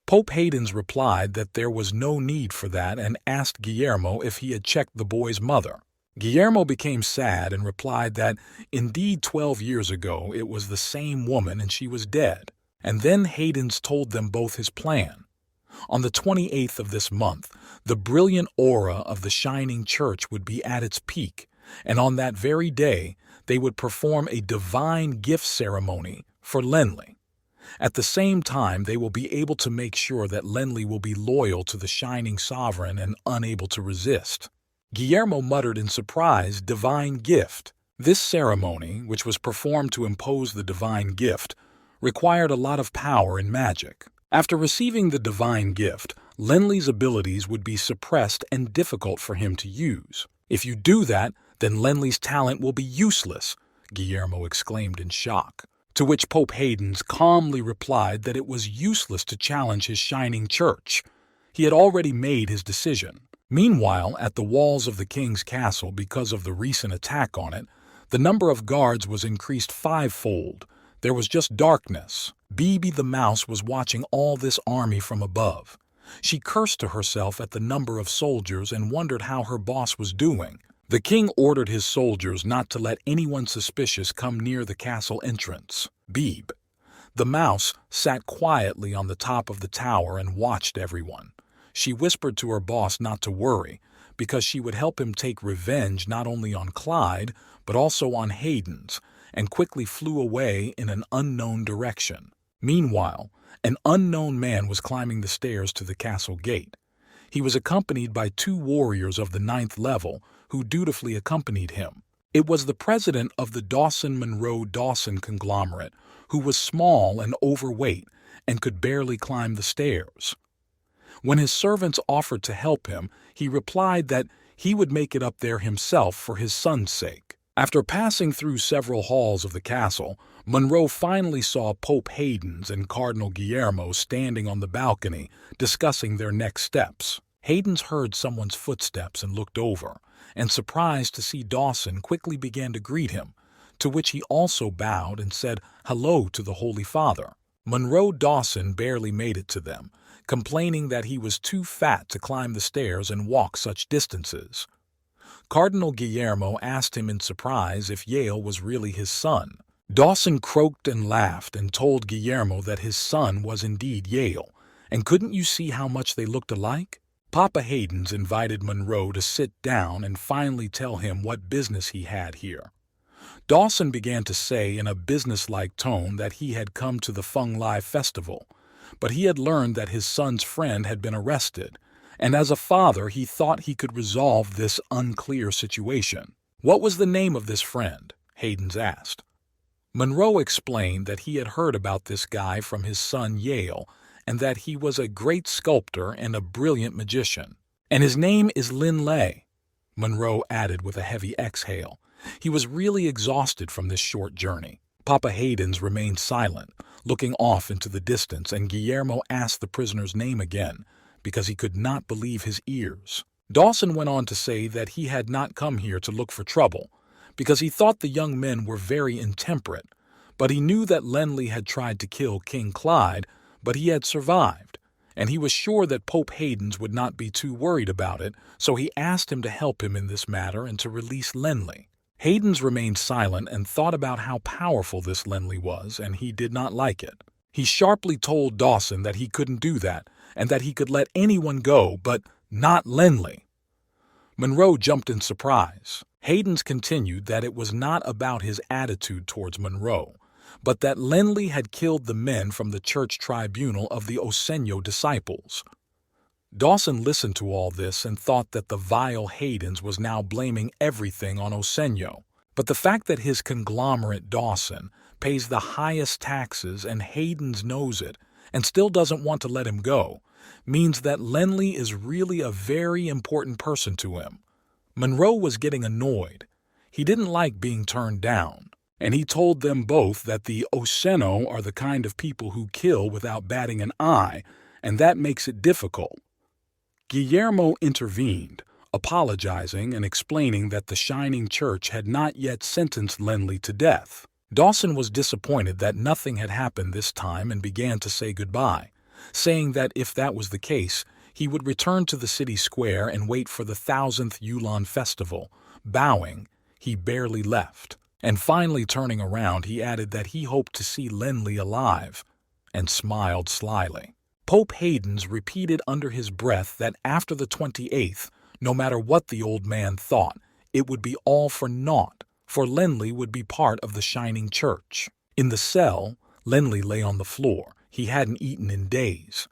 Pope Hayden's replied that there was no need for that and asked Guillermo if he had checked the boy's mother. Guillermo became sad and replied that indeed 12 years ago it was the same woman and she was dead. And then Hayden's told them both his plan. On the 28th of this month, the brilliant aura of the shining church would be at its peak, and on that very day they would perform a divine gift ceremony for Lenli. At the same time, they will be able to make sure that Lenli will be loyal to the shining sovereign and unable to resist. Guillermo muttered in surprise, "Divine gift." This ceremony, which was performed to impose the divine gift, required a lot of power and magic. After receiving the divine gift, Lenli's abilities would be suppressed and difficult for him to use. "If you do that, then Lenli's talent will be useless," Guillermo exclaimed in shock. To which Pope Hayden's calmly replied that it was useless to challenge his shining church. He had already made his decision. Meanwhile, at the walls of the king's castle, because of the recent attack on it, the number of guards was increased fivefold. There was just darkness. Bibi the mouse was watching all this army from above. She cursed to herself at the number of soldiers and wondered how her boss was doing. The king ordered his soldiers not to let anyone suspicious come near the castle entrance. Beeb, the mouse, sat quietly on the top of the tower and watched everyone. She whispered to her boss not to worry, because she would help him take revenge not only on Clyde, but also on Hayden's, and quickly flew away in an unknown direction. Meanwhile, an unknown man was climbing the stairs to the castle gate. He was accompanied by 2 warriors of the 9th level, who dutifully accompanied him. It was the president of the Dawson-Monroe-Dawson conglomerate, who was small and overweight and could barely climb the stairs. When his servants offered to help him, he replied that he would make it up there himself for his son's sake. After passing through several halls of the castle, Monroe finally saw Pope Hayden's and Cardinal Guillermo standing on the balcony, discussing their next steps. Hayden's heard someone's footsteps and looked over, and surprised to see Dawson quickly began to greet him, to which he also bowed and said hello to the Holy Father. Monroe Dawson barely made it to them, complaining that he was too fat to climb the stairs and walk such distances. Cardinal Guillermo asked him in surprise if Yale was really his son. Dawson croaked and laughed and told Guillermo that his son was indeed Yale, and couldn't you see how much they looked alike? Papa Hayden's invited Monroe to sit down and finally tell him what business he had here. Dawson began to say in a businesslike tone that he had come to the Feng Lai festival, but he had learned that his son's friend had been arrested, and as a father he thought he could resolve this unclear situation. What was the name of this friend? Hayden's asked. Monroe explained that he had heard about this guy from his son Yale, and that he was a great sculptor and a brilliant magician. "And his name is Lin Lei," Monroe added with a heavy exhale. He was really exhausted from this short journey. Papa Hayden's remained silent, looking off into the distance, and Guillermo asked the prisoner's name again, because he could not believe his ears. Dawson went on to say that he had not come here to look for trouble, because he thought the young men were very intemperate, but he knew that Lenli had tried to kill King Clyde, but he had survived, and he was sure that Pope Hayden's would not be too worried about it, so he asked him to help him in this matter and to release Lenli. Hayden's remained silent and thought about how powerful this Lenli was, and he did not like it. He sharply told Dawson that he couldn't do that, and that he could let anyone go, but not Lenli. Monroe jumped in surprise. Hayden's continued that it was not about his attitude towards Monroe, but that Lenli had killed the men from the church tribunal of the Osenyo disciples. Dawson listened to all this and thought that the vile Hayden's was now blaming everything on Osenyo. But the fact that his conglomerate Dawson pays the highest taxes and Hayden's knows it and still doesn't want to let him go means that Lenli is really a very important person to him. Monroe was getting annoyed. He didn't like being turned down, and he told them both that the Oseno are the kind of people who kill without batting an eye, and that makes it difficult. Guillermo intervened, apologizing and explaining that the Shining Church had not yet sentenced Lenli to death. Dawson was disappointed that nothing had happened this time and began to say goodbye, saying that if that was the case, he would return to the city square and wait for the 1000th Yulon festival. Bowing, he barely left, and finally turning around, he added that he hoped to see Lenli alive, and smiled slyly. Pope Haydns repeated under his breath that after the 28th, no matter what the old man thought, it would be all for naught, for Lenli would be part of the Shining Church. In the cell, Lenli lay on the floor. He hadn't eaten in days.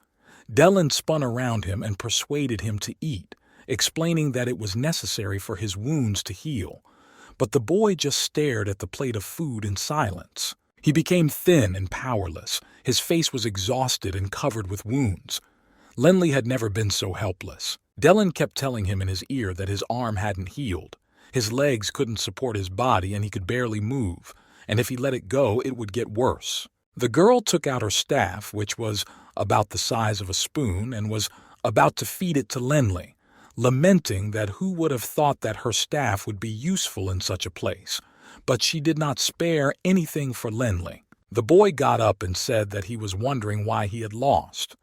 Dellen spun around him and persuaded him to eat, explaining that it was necessary for his wounds to heal. But the boy just stared at the plate of food in silence. He became thin and powerless. His face was exhausted and covered with wounds. Lenli had never been so helpless. Dellen kept telling him in his ear that his arm hadn't healed. His legs couldn't support his body and he could barely move, and if he let it go, it would get worse. The girl took out her staff, which was about the size of a spoon, and was about to feed it to Lenli, lamenting that who would have thought that her staff would be useful in such a place. But she did not spare anything for Lenli. The boy got up and said that he was wondering why he had lost.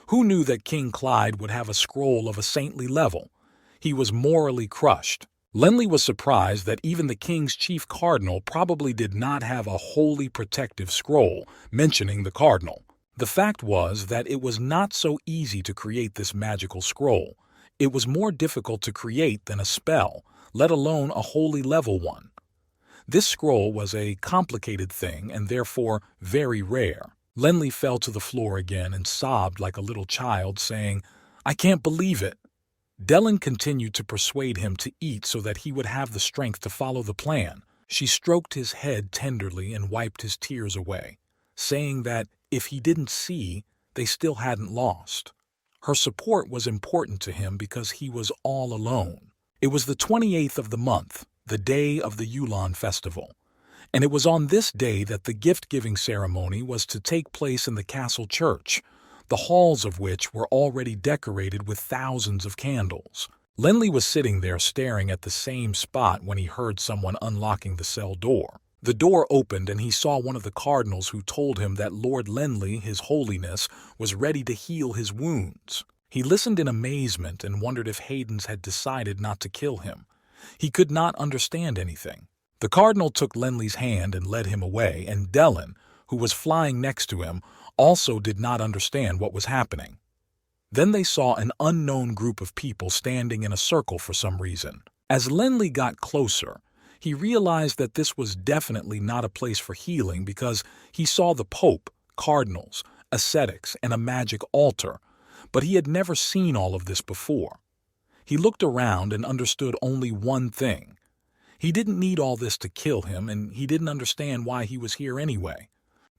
Who knew that King Clyde would have a scroll of a saintly level? He was morally crushed. Lenli was surprised that even the king's chief cardinal probably did not have a holy protective scroll mentioning the cardinal. The fact was that it was not so easy to create this magical scroll. It was more difficult to create than a spell, let alone a holy level one. This scroll was a complicated thing and therefore very rare. Lenli fell to the floor again and sobbed like a little child, saying, "I can't believe it." Dellen continued to persuade him to eat so that he would have the strength to follow the plan. She stroked his head tenderly and wiped his tears away, saying that if he didn't see, they still hadn't lost. Her support was important to him because he was all alone. It was the 28th of the month, the day of the Yulon festival, and it was on this day that the gift-giving ceremony was to take place in the castle church, the halls of which were already decorated with thousands of candles. Lenli was sitting there staring at the same spot when he heard someone unlocking the cell door. The door opened and he saw one of the cardinals, who told him that Lord Lenli, His Holiness, was ready to heal his wounds. He listened in amazement and wondered if Haydns had decided not to kill him. He could not understand anything. The cardinal took Lenli's hand and led him away, and Dellen, who was flying next to him, also did not understand what was happening. Then they saw an unknown group of people standing in a circle for some reason. As Lenli got closer, he realized that this was definitely not a place for healing because he saw the Pope, cardinals, ascetics, and a magic altar, but he had never seen all of this before. He looked around and understood only one thing. He didn't need all this to kill him, and he didn't understand why he was here anyway.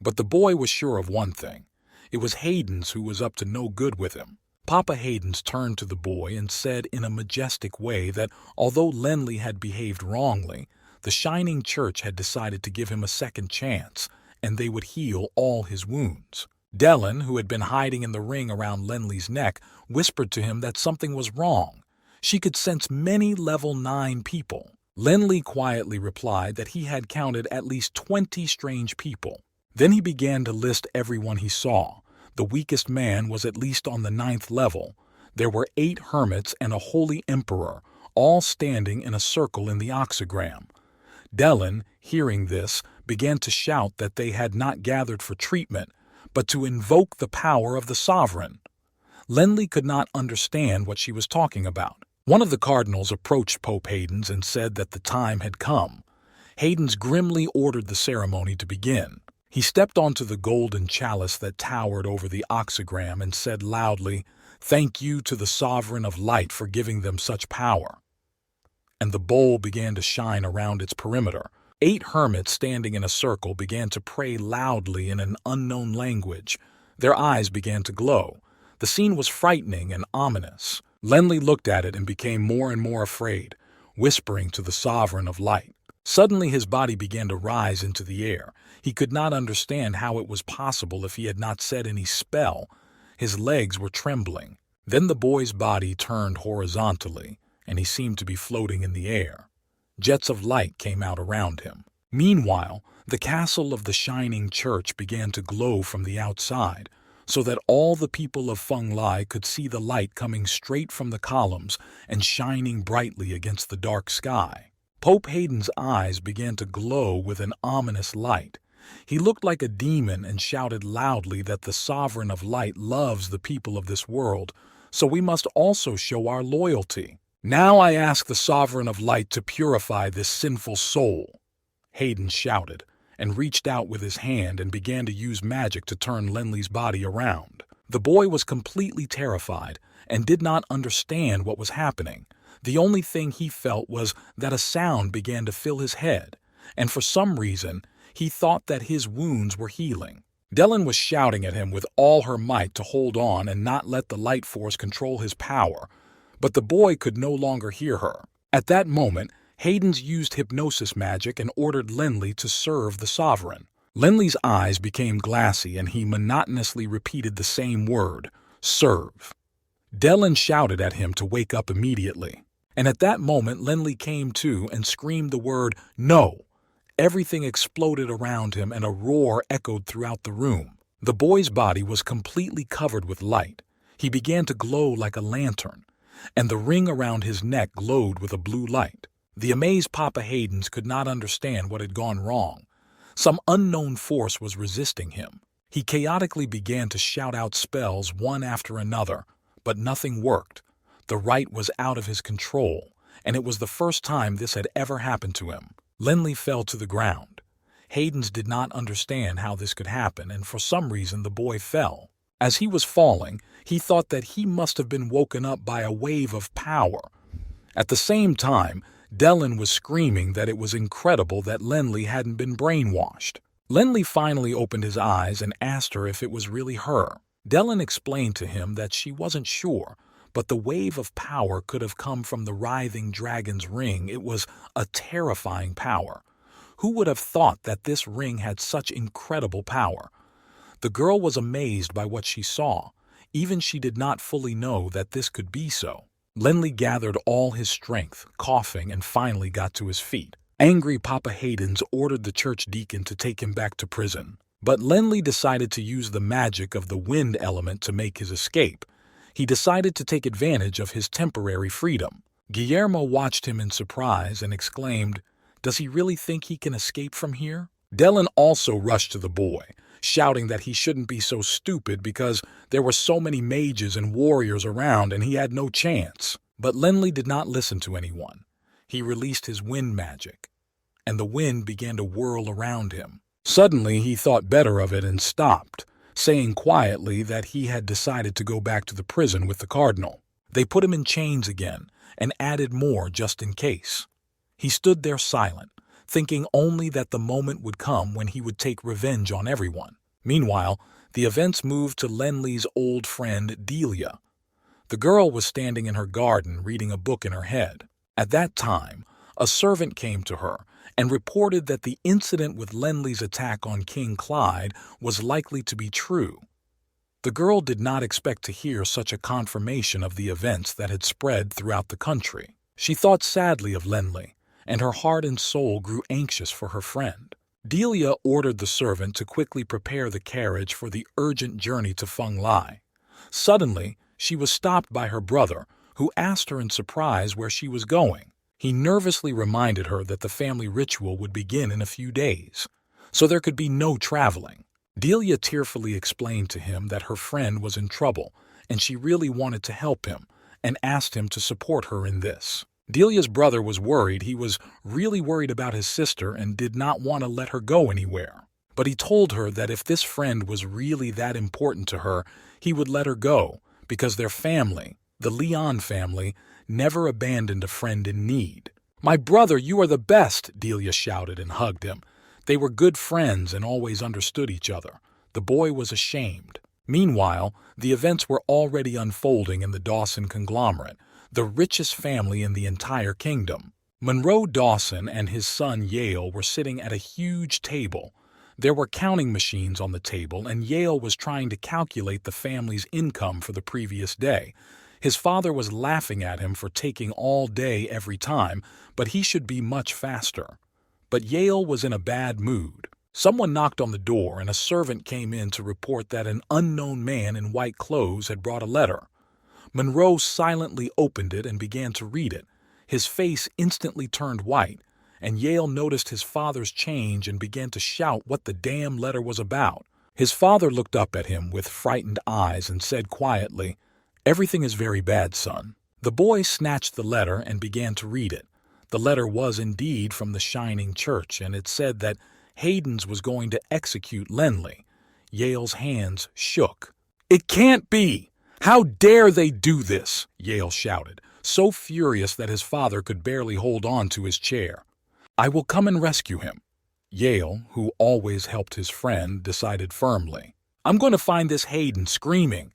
But the boy was sure of one thing. It was Haydns who was up to no good with him. Papa Haydns turned to the boy and said in a majestic way that although Lenli had behaved wrongly, the Shining Church had decided to give him a second chance, and they would heal all his wounds. Dellen, who had been hiding in the ring around Lenli's neck, whispered to him that something was wrong. She could sense many level 9 people. Lenli quietly replied that he had counted at least 20 strange people. Then he began to list everyone he saw. The weakest man was at least on the 9th level. There were 8 hermits and a holy emperor, all standing in a circle in the oxygram. Dellen, hearing this, began to shout that they had not gathered for treatment, but to invoke the power of the sovereign. Lenli could not understand what she was talking about. One of the cardinals approached Pope Haydns and said that the time had come. Haydns grimly ordered the ceremony to begin. He stepped onto the golden chalice that towered over the oxygram and said loudly, "Thank you to the Sovereign of Light for giving them such power." And the bowl began to shine around its perimeter. 8 hermits standing in a circle began to pray loudly in an unknown language. Their eyes began to glow. The The scene was frightening and ominous. Lenli looked at it and became more and more afraid, whispering to the Sovereign of Light. Suddenly his body began to rise into the air. He could not understand how it was possible if he had not said any spell. His legs were trembling. Then the boy's body turned horizontally, and he seemed to be floating in the air. Jets of light came out around him. Meanwhile, the castle of the shining church began to glow from the outside, so that all the people of Feng Lai could see the light coming straight from the columns and shining brightly against the dark sky. Pope Hayden's eyes began to glow with an ominous light. He looked like a demon and shouted loudly that the Sovereign of Light loves the people of this world, so we must also show our loyalty. Now I ask the Sovereign of Light to purify this sinful soul, Hayden shouted, and reached out with his hand and began to use magic to turn Lenli's body around. The boy was completely terrified and did not understand what was happening. The only thing he felt was that a sound began to fill his head, and for some reason, he thought that his wounds were healing. Dellen was shouting at him with all her might to hold on and not let the light force control his power, but the boy could no longer hear her. At that moment, Hayden's used hypnosis magic and ordered Lenli to serve the Sovereign. Lenli's eyes became glassy and he monotonously repeated the same word, serve. Dellen shouted at him to wake up immediately. And at that moment, Lenli came to and screamed the word, no. Everything exploded around him and a roar echoed throughout the room. The boy's body was completely covered with light. He began to glow like a lantern, and the ring around his neck glowed with a blue light. The amazed Papa Haydens could not understand what had gone wrong. Some unknown force was resisting him. He chaotically began to shout out spells one after another, but nothing worked. The rite was out of his control, and it was the first time this had ever happened to him. Lenli fell to the ground. Haydens did not understand how this could happen, and for some reason the boy fell. As he was falling, he thought that he must have been woken up by a wave of power. At the same time, Dellen was screaming that it was incredible that Lenli hadn't been brainwashed. Lenli finally opened his eyes and asked her if it was really her. Dellen explained to him that she wasn't sure, but the wave of power could have come from the writhing dragon's ring. It was a terrifying power. Who would have thought that this ring had such incredible power? The girl was amazed by what she saw. Even she did not fully know that this could be so. Lenli gathered all his strength, coughing, and finally got to his feet. Angry Papa Haydens ordered the church deacon to take him back to prison. But Lenli decided to use the magic of the wind element to make his escape. He decided to take advantage of his temporary freedom. Guillermo watched him in surprise and exclaimed, "Does he really think he can escape from here?" Dellen also rushed to the boy, shouting that he shouldn't be so stupid because there were so many mages and warriors around and he had no chance. But Lenli did not listen to anyone. He released his wind magic, and the wind began to whirl around him. Suddenly he thought better of it and stopped, saying quietly that he had decided to go back to the prison with the cardinal. They put him in chains again and added more just in case. He stood there silent, thinking only that the moment would come when he would take revenge on everyone. Meanwhile, the events moved to Lenli's old friend Delia. The girl was standing in her garden reading a book in her head. At that time, a servant came to her and reported that the incident with Lenli's attack on King Clyde was likely to be true. The girl did not expect to hear such a confirmation of the events that had spread throughout the country. She thought sadly of Lenli, and her heart and soul grew anxious for her friend. Delia ordered the servant to quickly prepare the carriage for the urgent journey to Feng Lai. Suddenly, she was stopped by her brother, who asked her in surprise where she was going. He nervously reminded her that the family ritual would begin in a few days, so there could be no traveling. Delia tearfully explained to him that her friend was in trouble and she really wanted to help him and asked him to support her in this. Delia's brother was worried. He was really worried about his sister and did not want to let her go anywhere. But he told her that if this friend was really that important to her, he would let her go because their family, the Leon family, never abandoned a friend in need. "My brother, you are the best," Delia shouted and hugged him. They were good friends and always understood each other. The boy was ashamed. Meanwhile, the events were already unfolding in the Dawson conglomerate, the richest family in the entire kingdom. Monroe Dawson and his son Yale were sitting at a huge table. There were counting machines on the table, and Yale was trying to calculate the family's income for the previous day. His father was laughing at him for taking all day every time, but he should be much faster. But Yale was in a bad mood. Someone knocked on the door, and a servant came in to report that an unknown man in white clothes had brought a letter. Monroe silently opened it and began to read it. His face instantly turned white, and Yale noticed his father's change and began to shout what the damn letter was about. His father looked up at him with frightened eyes and said quietly, "Everything is very bad, son." The boy snatched the letter and began to read it. The letter was indeed from the Shining Church, and it said that Hayden's was going to execute Lenley. Yale's hands shook. "It can't be! How dare they do this?" Yale shouted, so furious that his father could barely hold on to his chair. "I will come and rescue him." Yale, who always helped his friend, decided firmly. "I'm going to find this Hayden screaming."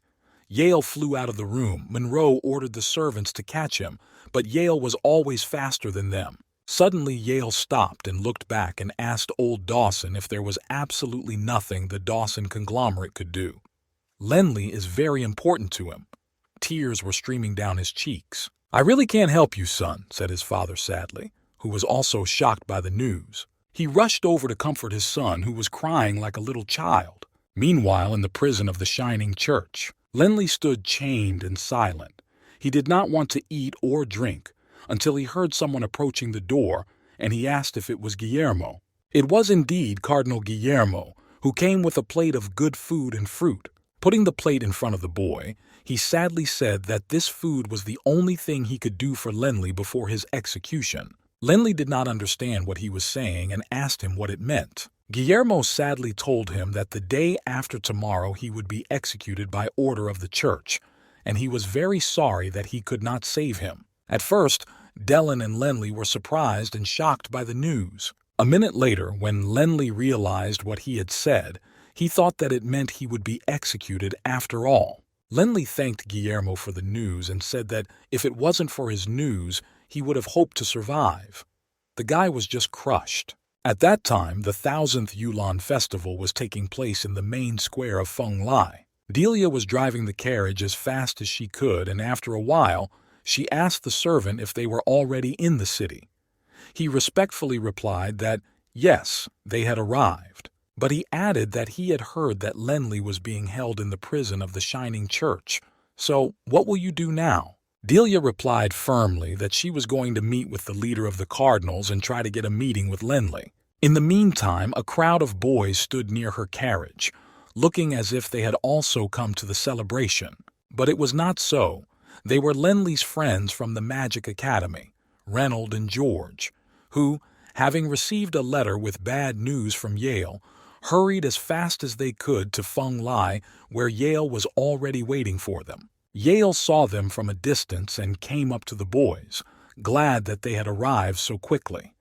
Yale flew out of the room. Monroe ordered the servants to catch him, but Yale was always faster than them. Suddenly, Yale stopped and looked back and asked old Dawson if there was absolutely nothing the Dawson conglomerate could do. "Lenley is very important to him." Tears were streaming down his cheeks. "I really can't help you, son," said his father sadly, who was also shocked by the news. He rushed over to comfort his son, who was crying like a little child. Meanwhile, in the prison of the Shining Church, Lenley stood chained and silent. He did not want to eat or drink until he heard someone approaching the door, and he asked if it was Guillermo. It was indeed Cardinal Guillermo, who came with a plate of good food and fruit. Putting the plate in front of the boy, he sadly said that this food was the only thing he could do for Lenley before his execution. Lenley did not understand what he was saying and asked him what it meant. Guillermo sadly told him that the day after tomorrow he would be executed by order of the church, and he was very sorry that he could not save him. At first, Dellen and Lenley were surprised and shocked by the news. A minute later, when Lenley realized what he had said, he thought that it meant he would be executed after all. Lenley thanked Guillermo for the news and said that if it wasn't for his news, he would have hoped to survive. The guy was just crushed. At that time, the 1000th Yulon Festival was taking place in the main square of Feng Lai. Delia was driving the carriage as fast as she could, and after a while, she asked the servant if they were already in the city. He respectfully replied that, yes, they had arrived. But he added that he had heard that Lenley was being held in the prison of the Shining Church. "So, what will you do now?" Delia replied firmly that she was going to meet with the leader of the Cardinals and try to get a meeting with Lenley. In the meantime, a crowd of boys stood near her carriage, looking as if they had also come to the celebration. But it was not so. They were Lenley's friends from the Magic Academy, Reynold and George, who, having received a letter with bad news from Yale, hurried as fast as they could to Feng Lai, where Yale was already waiting for them. Yale saw them from a distance and came up to the boys, glad that they had arrived so quickly.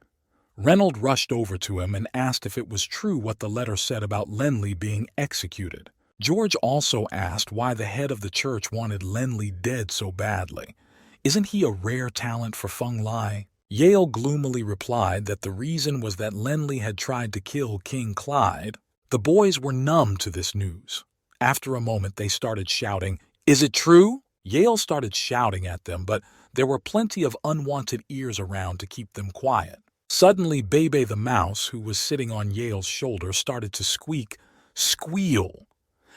Reynold rushed over to him and asked if it was true what the letter said about Lenley being executed. George also asked why the head of the church wanted Lenley dead so badly. Isn't he a rare talent for Feng Lai? Yale gloomily replied that the reason was that Lenley had tried to kill King Clyde. The boys were numb to this news. After a moment, they started shouting, "Is it true?" Yale started shouting at them, but there were plenty of unwanted ears around to keep them quiet. Suddenly, Bebe the mouse, who was sitting on Yale's shoulder, started to squeal,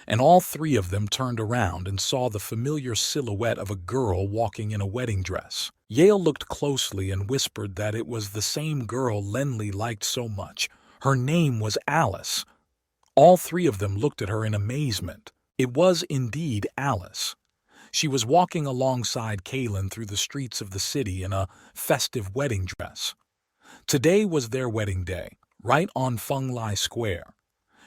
and all three of them turned around and saw the familiar silhouette of a girl walking in a wedding dress. Yale looked closely and whispered that it was the same girl Lenley liked so much. Her name was Alice. All three of them looked at her in amazement. It was indeed Alice. She was walking alongside Kaylin through the streets of the city in a festive wedding dress. Today was their wedding day, right on Feng Lai Square.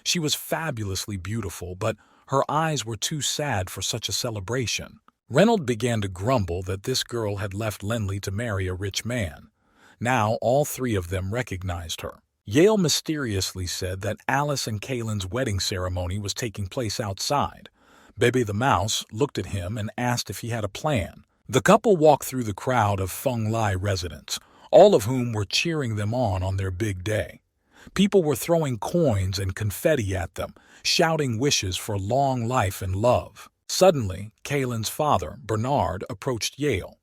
She was fabulously beautiful, but her eyes were too sad for such a celebration. Reynold began to grumble that this girl had left Lenley to marry a rich man. Now all three of them recognized her. Yale mysteriously said that Alice and Kaylin's wedding ceremony was taking place outside. Bebe the mouse looked at him and asked if he had a plan. The couple walked through the crowd of Feng Lai residents, all of whom were cheering them on their big day. People were throwing coins and confetti at them, shouting wishes for long life and love. Suddenly, Kalen's father, Bernard, approached Yale.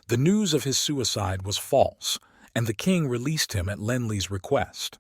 The news of his suicide was false, and the king released him at Lenli's request.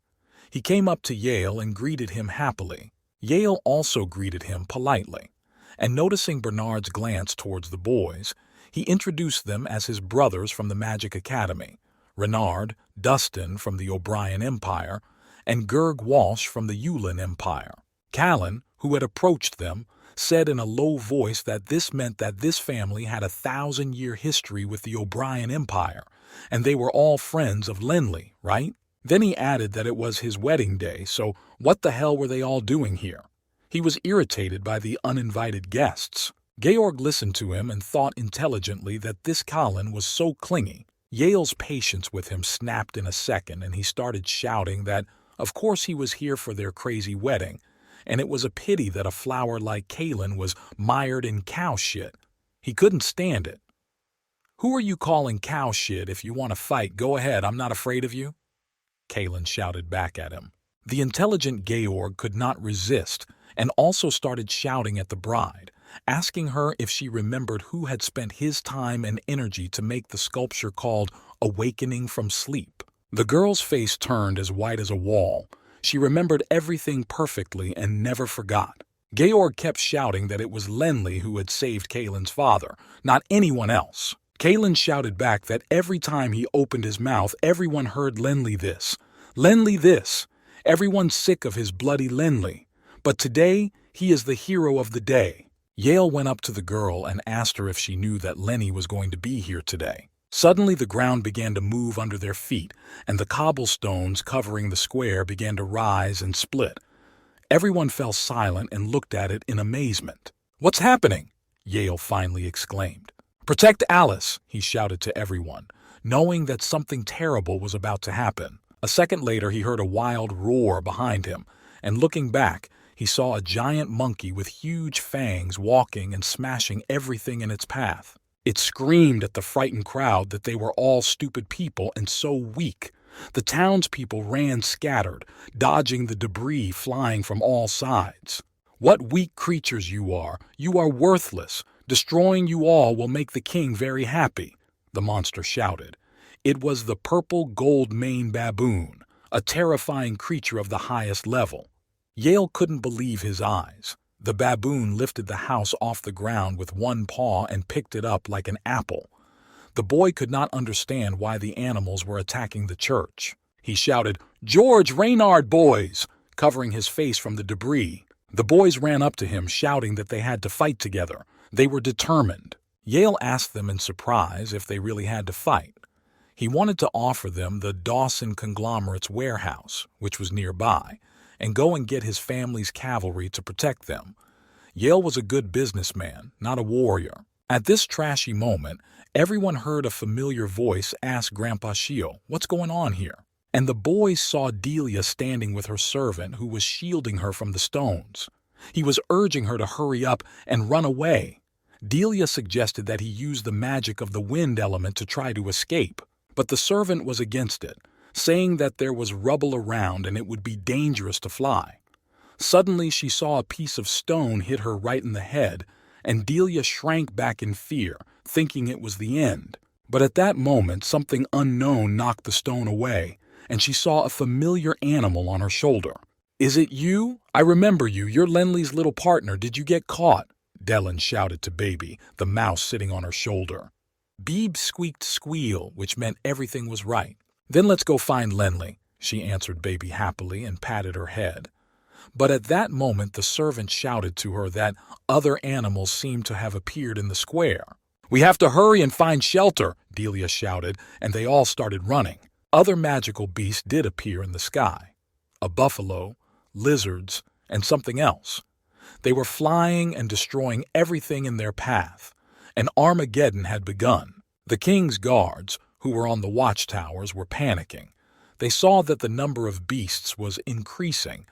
He came up to Yale and greeted him happily. Yale also greeted him politely, and noticing Bernard's glance towards the boys, he introduced them as his brothers from the Magic Academy, Renard, Dustin from the O'Brien Empire, and Gerg Walsh from the Yulin Empire. Callan, who had approached them, said in a low voice that this meant that this family had a 1,000-year history with the O'Brien Empire, and they were all friends of Lenli, right? Then he added that it was his wedding day, so what the hell were they all doing here? He was irritated by the uninvited guests. Georg listened to him and thought intelligently that this Callan was so clingy. Yale's patience with him snapped in a second, and he started shouting that, of course, he was here for their crazy wedding, and it was a pity that a flower like Callan was mired in cow shit. He couldn't stand it. "Who are you calling cow shit? If you want to fight, go ahead, I'm not afraid of you," Callan shouted back at him. The intelligent Georg could not resist and also started shouting at the bride, asking her if she remembered who had spent his time and energy to make the sculpture called Awakening from Sleep. The girl's face turned as white as a wall. She remembered everything perfectly and never forgot. Georg kept shouting that it was Lenli who had saved Kalen's father, not anyone else. Kalen shouted back that every time he opened his mouth, everyone heard Lenli this, Lenli this. Everyone's sick of his bloody Lenli. But today, he is the hero of the day. Yale went up to the girl and asked her if she knew that Lenny was going to be here today. Suddenly the ground began to move under their feet, and the cobblestones covering the square began to rise and split. Everyone fell silent and looked at it in amazement. "What's happening?" Yale finally exclaimed. "Protect Alice," he shouted to everyone, knowing that something terrible was about to happen. A second later he heard a wild roar behind him, and looking back, he saw a giant monkey with huge fangs walking and smashing everything in its path. It screamed at the frightened crowd that they were all stupid people and so weak. The townspeople ran scattered, dodging the debris flying from all sides. "What weak creatures you are! You are worthless! Destroying you all will make the king very happy," the monster shouted. It was the purple gold-maned baboon, a terrifying creature of the highest level. Yale couldn't believe his eyes. The baboon lifted the house off the ground with one paw and picked it up like an apple. The boy could not understand why the animals were attacking the church. He shouted, "George Reynard, boys!" covering his face from the debris. The boys ran up to him, shouting that they had to fight together. They were determined. Yale asked them in surprise if they really had to fight. He wanted to offer them the Dawson conglomerate's warehouse, which was nearby, and go and get his family's cavalry to protect them. Yale was a good businessman, not a warrior. At this trashy moment, everyone heard a familiar voice ask Grandpa Shio, "What's going on here?" And the boys saw Delia standing with her servant who was shielding her from the stones. He was urging her to hurry up and run away. Delia suggested that he use the magic of the wind element to try to escape, but the servant was against it, saying that there was rubble around and it would be dangerous to fly. Suddenly she saw a piece of stone hit her right in the head, and Delia shrank back in fear, thinking it was the end. But at that moment something unknown knocked the stone away, and she saw a familiar animal on her shoulder. "Is it you? I remember you. You're Lenli's little partner. Did you get caught?" Dellen shouted to Baby, the mouse sitting on her shoulder. Beeb squeaked squeal, which meant everything was right. "Then let's go find Lenli," she answered Baby happily and patted her head. But at that moment the servant shouted to her that other animals seemed to have appeared in the square. "We have to hurry and find shelter," Delia shouted, and they all started running. Other magical beasts did appear in the sky. A buffalo, lizards, and something else. They were flying and destroying everything in their path. An Armageddon had begun. The king's guards, who were on the watchtowers, were panicking. They saw that the number of beasts was increasing,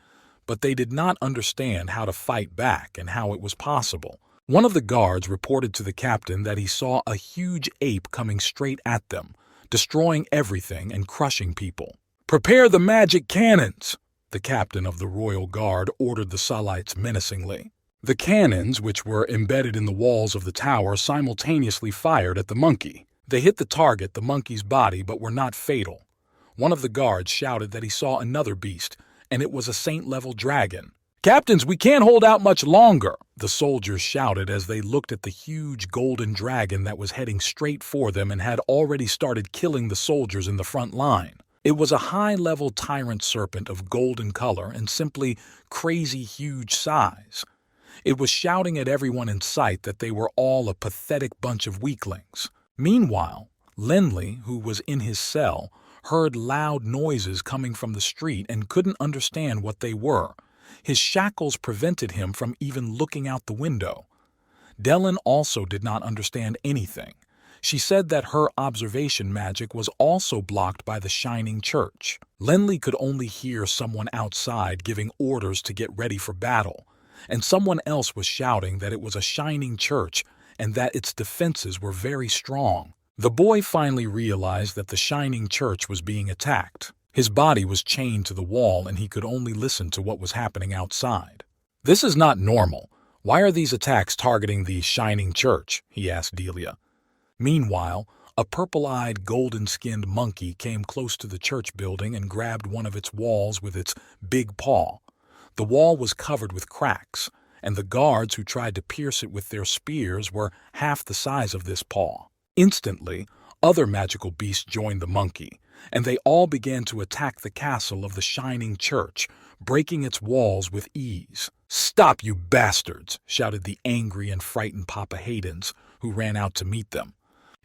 but they did not understand how to fight back and how it was possible. One of the guards reported to the captain that he saw a huge ape coming straight at them, destroying everything and crushing people. "Prepare the magic cannons!" the captain of the royal guard ordered the Salites menacingly. The cannons, which were embedded in the walls of the tower, simultaneously fired at the monkey. They hit the target, the monkey's body, but were not fatal. One of the guards shouted that he saw another beast, and it was a saint-level dragon. "Captains, we can't hold out much longer," the soldiers shouted as they looked at the huge golden dragon that was heading straight for them and had already started killing the soldiers in the front line. It was a high-level tyrant serpent of golden color and simply crazy huge size. It was shouting at everyone in sight that they were all a pathetic bunch of weaklings. Meanwhile, Lenley, who was in his cell, heard loud noises coming from the street and couldn't understand what they were. His shackles prevented him from even looking out the window. Dellen also did not understand anything. She said that her observation magic was also blocked by the shining church. Lenley could only hear someone outside giving orders to get ready for battle, and someone else was shouting that it was a shining church and that its defenses were very strong. The boy finally realized that the shining church was being attacked. His body was chained to the wall and he could only listen to what was happening outside. "This is not normal. Why are these attacks targeting the shining church?" he asked Delia. Meanwhile, a purple-eyed, golden-skinned monkey came close to the church building and grabbed one of its walls with its big paw. The wall was covered with cracks, and the guards who tried to pierce it with their spears were half the size of this paw. Instantly, other magical beasts joined the monkey, and they all began to attack the castle of the shining church, breaking its walls with ease. "Stop, you bastards!" shouted the angry and frightened Papa Haydens, who ran out to meet them.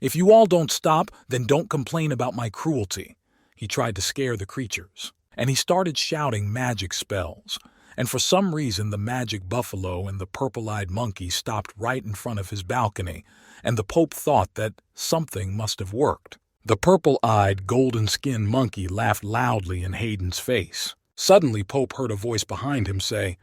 "If you all don't stop, then don't complain about my cruelty." He tried to scare the creatures, and he started shouting magic spells. And for some reason the magic buffalo and the purple-eyed monkey stopped right in front of his balcony, and the Pope thought that something must have worked. The purple-eyed, golden-skinned monkey laughed loudly in Hayden's face. Suddenly Pope heard a voice behind him say,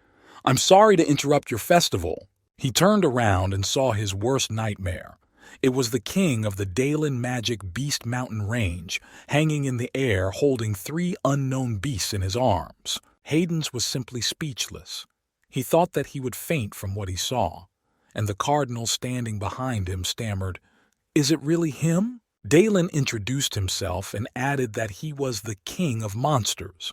"I'm sorry to interrupt your festival." He turned around and saw his worst nightmare. It was the king of the Dalen Magic Beast Mountain Range, hanging in the air holding 3 unknown beasts in his arms. Haydens was simply speechless. He thought that he would faint from what he saw, and the cardinal standing behind him stammered, "Is it really him?" Dalen introduced himself and added that he was the king of monsters.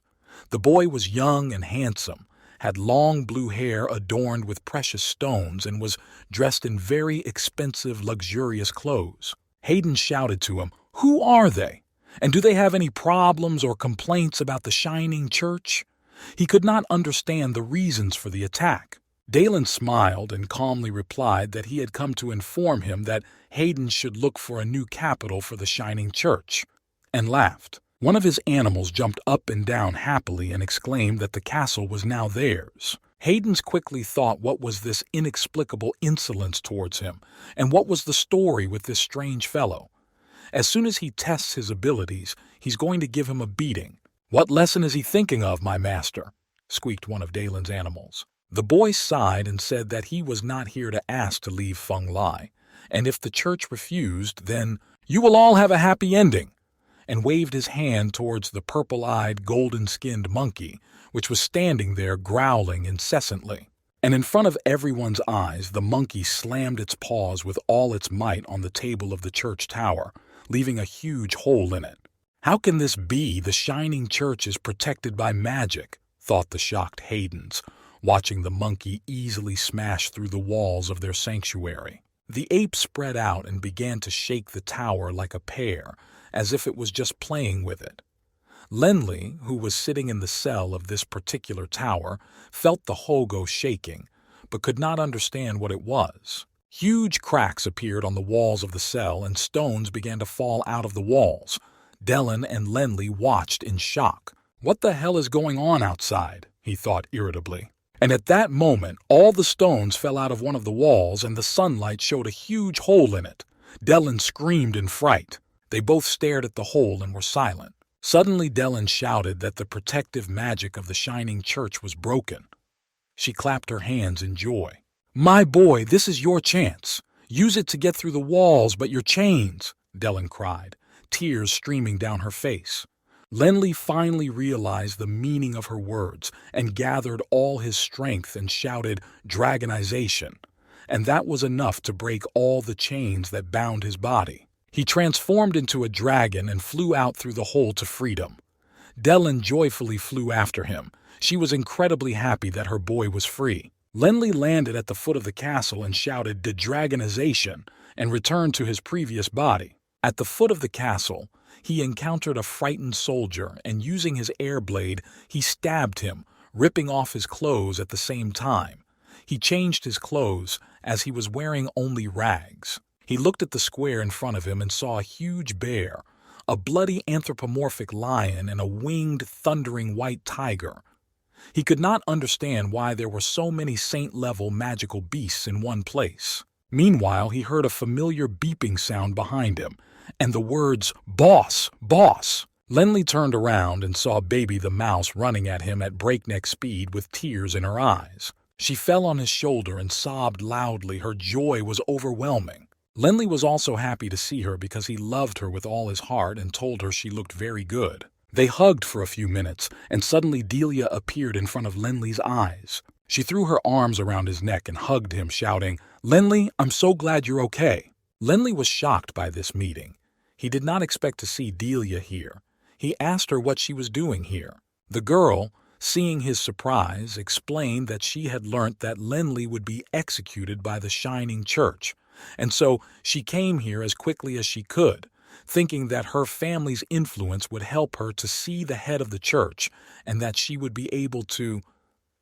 The boy was young and handsome, had long blue hair adorned with precious stones, and was dressed in very expensive, luxurious clothes. Hayden shouted to him, "Who are they? And do they have any problems or complaints about the shining church?" He could not understand the reasons for the attack. Dalen smiled and calmly replied that he had come to inform him that Hayden should look for a new capital for the shining church, and laughed. One of his animals jumped up and down happily and exclaimed that the castle was now theirs. Haydens quickly thought, what was this inexplicable insolence towards him, and what was the story with this strange fellow? As soon as he tests his abilities, he's going to give him a beating. "What lesson is he thinking of, my master?" squeaked one of Dalen's animals. The boy sighed and said that he was not here to ask to leave Feng Lai, and if the church refused, then "You will all have a happy ending," and waved his hand towards the purple-eyed, golden-skinned monkey, which was standing there growling incessantly. And in front of everyone's eyes, the monkey slammed its paws with all its might on the table of the church tower, leaving a huge hole in it. "How can this be? The shining church is protected by magic," thought the shocked Haydens, watching the monkey easily smash through the walls of their sanctuary. The ape spread out and began to shake the tower like a pear, as if it was just playing with it. Lenley, who was sitting in the cell of this particular tower, felt the hogo shaking, but could not understand what it was. Huge cracks appeared on the walls of the cell, and stones began to fall out of the walls. Dellen and Lenley watched in shock. "What the hell is going on outside?" he thought irritably. And at that moment, all the stones fell out of one of the walls, and the sunlight showed a huge hole in it. Dellen screamed in fright. They both stared at the hole and were silent. Suddenly Dellen shouted that the protective magic of the shining church was broken. She clapped her hands in joy. "My boy, this is your chance. Use it to get through the walls, but your chains," Dellen cried, tears streaming down her face. Lenli finally realized the meaning of her words and gathered all his strength and shouted, "Dragonization!" And that was enough to break all the chains that bound his body. He transformed into a dragon and flew out through the hole to freedom. Dellen joyfully flew after him. She was incredibly happy that her boy was free. Lenli landed at the foot of the castle and shouted, "Dedragonization!" and returned to his previous body. At the foot of the castle, he encountered a frightened soldier, and using his air blade, he stabbed him, ripping off his clothes at the same time. He changed his clothes, as he was wearing only rags. He looked at the square in front of him and saw a huge bear, a bloody anthropomorphic lion, and a winged, thundering white tiger. He could not understand why there were so many saint-level magical beasts in one place. Meanwhile, he heard a familiar beeping sound behind him, and the words, "Boss! Boss!" Lenli turned around and saw Baby the mouse running at him at breakneck speed with tears in her eyes. She fell on his shoulder and sobbed loudly. Her joy was overwhelming. Lenli was also happy to see her because he loved her with all his heart and told her she looked very good. They hugged for a few minutes, and suddenly Delia appeared in front of Lenli's eyes. She threw her arms around his neck and hugged him, shouting, "Lenli, I'm so glad you're okay." Lenli was shocked by this meeting. He did not expect to see Delia here. He asked her what she was doing here. The girl, seeing his surprise, explained that she had learnt that Lenli would be executed by the Shining Church, and so she came here as quickly as she could, thinking that her family's influence would help her to see the head of the church and that she would be able to...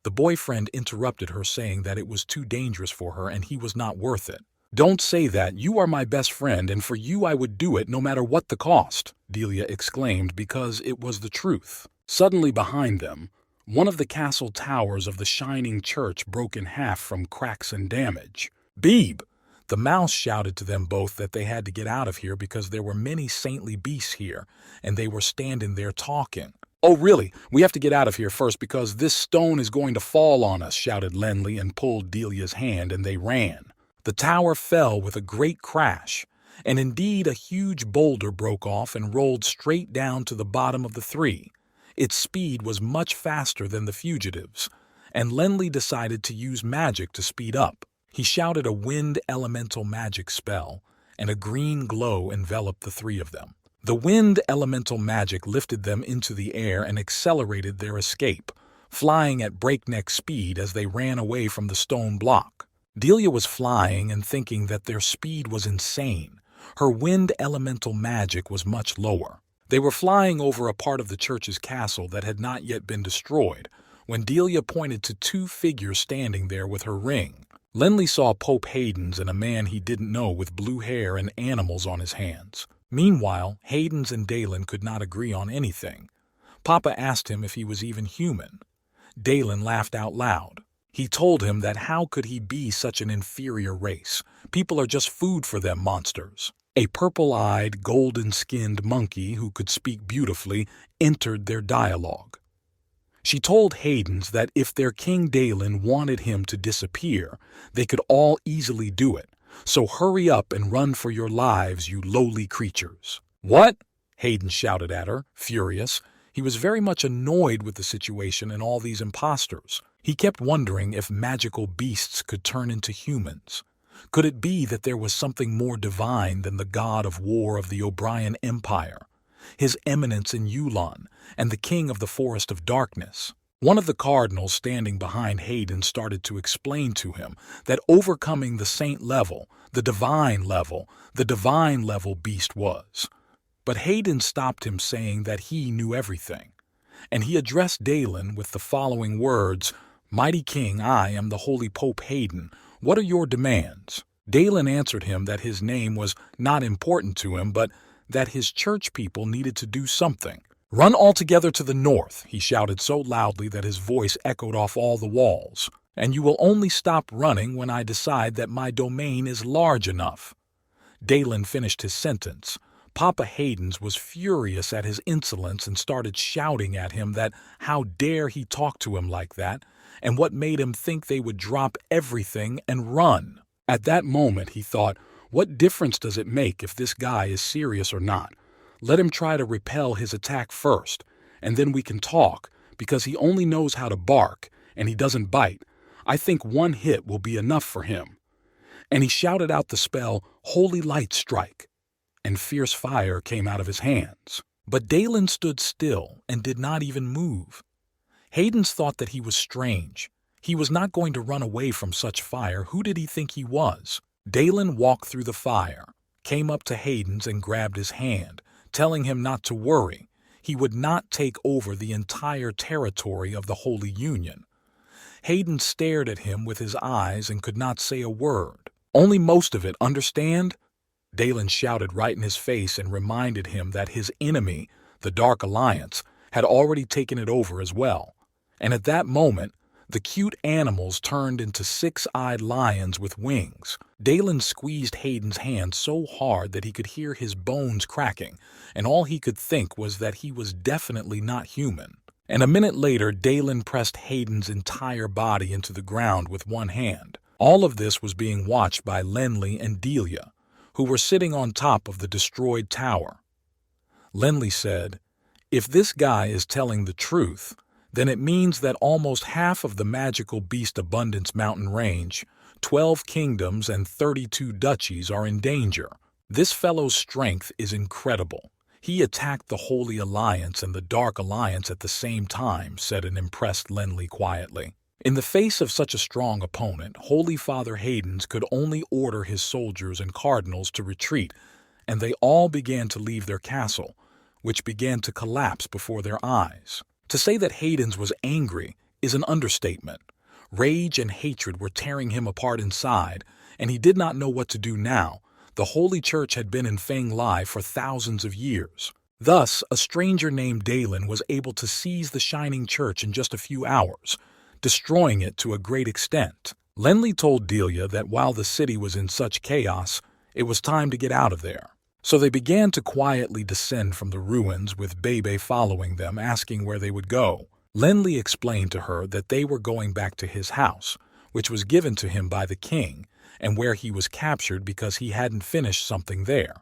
The boyfriend interrupted her, saying that it was too dangerous for her and he was not worth it. "Don't say that. You are my best friend, and for you I would do it no matter what the cost," Delia exclaimed, because it was the truth. Suddenly behind them, one of the castle towers of the Shining Church broke in half from cracks and damage. "Beeb!" The mouse shouted to them both that they had to get out of here because there were many saintly beasts here, and they were standing there talking. "Oh, really? We have to get out of here first because this stone is going to fall on us," shouted Lenli and pulled Delia's hand, and they ran. The tower fell with a great crash, and indeed a huge boulder broke off and rolled straight down to the bottom of the three. Its speed was much faster than the fugitives, and Lenli decided to use magic to speed up. He shouted a wind elemental magic spell, and a green glow enveloped the three of them. The wind elemental magic lifted them into the air and accelerated their escape, flying at breakneck speed as they ran away from the stone block. Delia was flying and thinking that their speed was insane. Her wind elemental magic was much lower. They were flying over a part of the church's castle that had not yet been destroyed, when Delia pointed to two figures standing there with her ring. Lenli saw Pope Haydens and a man he didn't know with blue hair and animals on his hands. Meanwhile, Haydens and Dalen could not agree on anything. Papa asked him if he was even human. Dalen laughed out loud. He told him that how could he be such an inferior race? People are just food for them monsters. A purple-eyed, golden-skinned monkey who could speak beautifully entered their dialogue. She told Haydens that if their King Dalen wanted him to disappear, they could all easily do it. So hurry up and run for your lives, you lowly creatures. "What?" Haydens shouted at her, furious. He was very much annoyed with the situation and all these imposters. He kept wondering if magical beasts could turn into humans. Could it be that there was something more divine than the god of war of the O'Brien Empire, His Eminence in Yulon, and the King of the Forest of Darkness? One of the cardinals standing behind Hayden started to explain to him that overcoming the saint level, the divine level beast was. But Hayden stopped him, saying that he knew everything. And he addressed Dalen with the following words, "Mighty King, I am the Holy Pope Hayden. What are your demands?" Dalen answered him that his name was not important to him, but that his church people needed to do something. "Run all together to the north," he shouted so loudly that his voice echoed off all the walls. "And you will only stop running when I decide that my domain is large enough." Dalen finished his sentence. Papa Haydens was furious at his insolence and started shouting at him that how dare he talk to him like that, and what made him think they would drop everything and run. At that moment he thought, what difference does it make if this guy is serious or not? Let him try to repel his attack first, and then we can talk, because he only knows how to bark, and he doesn't bite. I think one hit will be enough for him. And he shouted out the spell, Holy Light Strike, and fierce fire came out of his hands. But Dalen stood still and did not even move. Haydens thought that he was strange. He was not going to run away from such fire. Who did he think he was? Dalen walked through the fire, came up to Haydens and grabbed his hand, telling him not to worry. He would not take over the entire territory of the Holy Union. Haydens stared at him with his eyes and could not say a word. Only most of it, understand? Dalen shouted right in his face and reminded him that his enemy, the Dark Alliance, had already taken it over as well. And at that moment, the cute animals turned into six-eyed lions with wings. Dalen squeezed Haydens' hand so hard that he could hear his bones cracking, and all he could think was that he was definitely not human. And a minute later, Dalen pressed Haydens' entire body into the ground with one hand. All of this was being watched by Lenley and Delia, who were sitting on top of the destroyed tower. Lenley said, "If this guy is telling the truth, then it means that almost half of the magical beast abundance mountain range, 12 kingdoms and 32 duchies are in danger. This fellow's strength is incredible. He attacked the Holy Alliance and the Dark Alliance at the same time," said an impressed Lenley quietly. In the face of such a strong opponent, Holy Father Haydens could only order his soldiers and cardinals to retreat, and they all began to leave their castle, which began to collapse before their eyes. To say that Haydens was angry is an understatement. Rage and hatred were tearing him apart inside, and he did not know what to do now. The Holy Church had been in Feng Lai for thousands of years. Thus, a stranger named Dalen was able to seize the Shining Church in just a few hours, destroying it to a great extent. Lenley told Delia that while the city was in such chaos, it was time to get out of there. So they began to quietly descend from the ruins, with Bebe following them, asking where they would go. Lenley explained to her that they were going back to his house, which was given to him by the king, and where he was captured because he hadn't finished something there.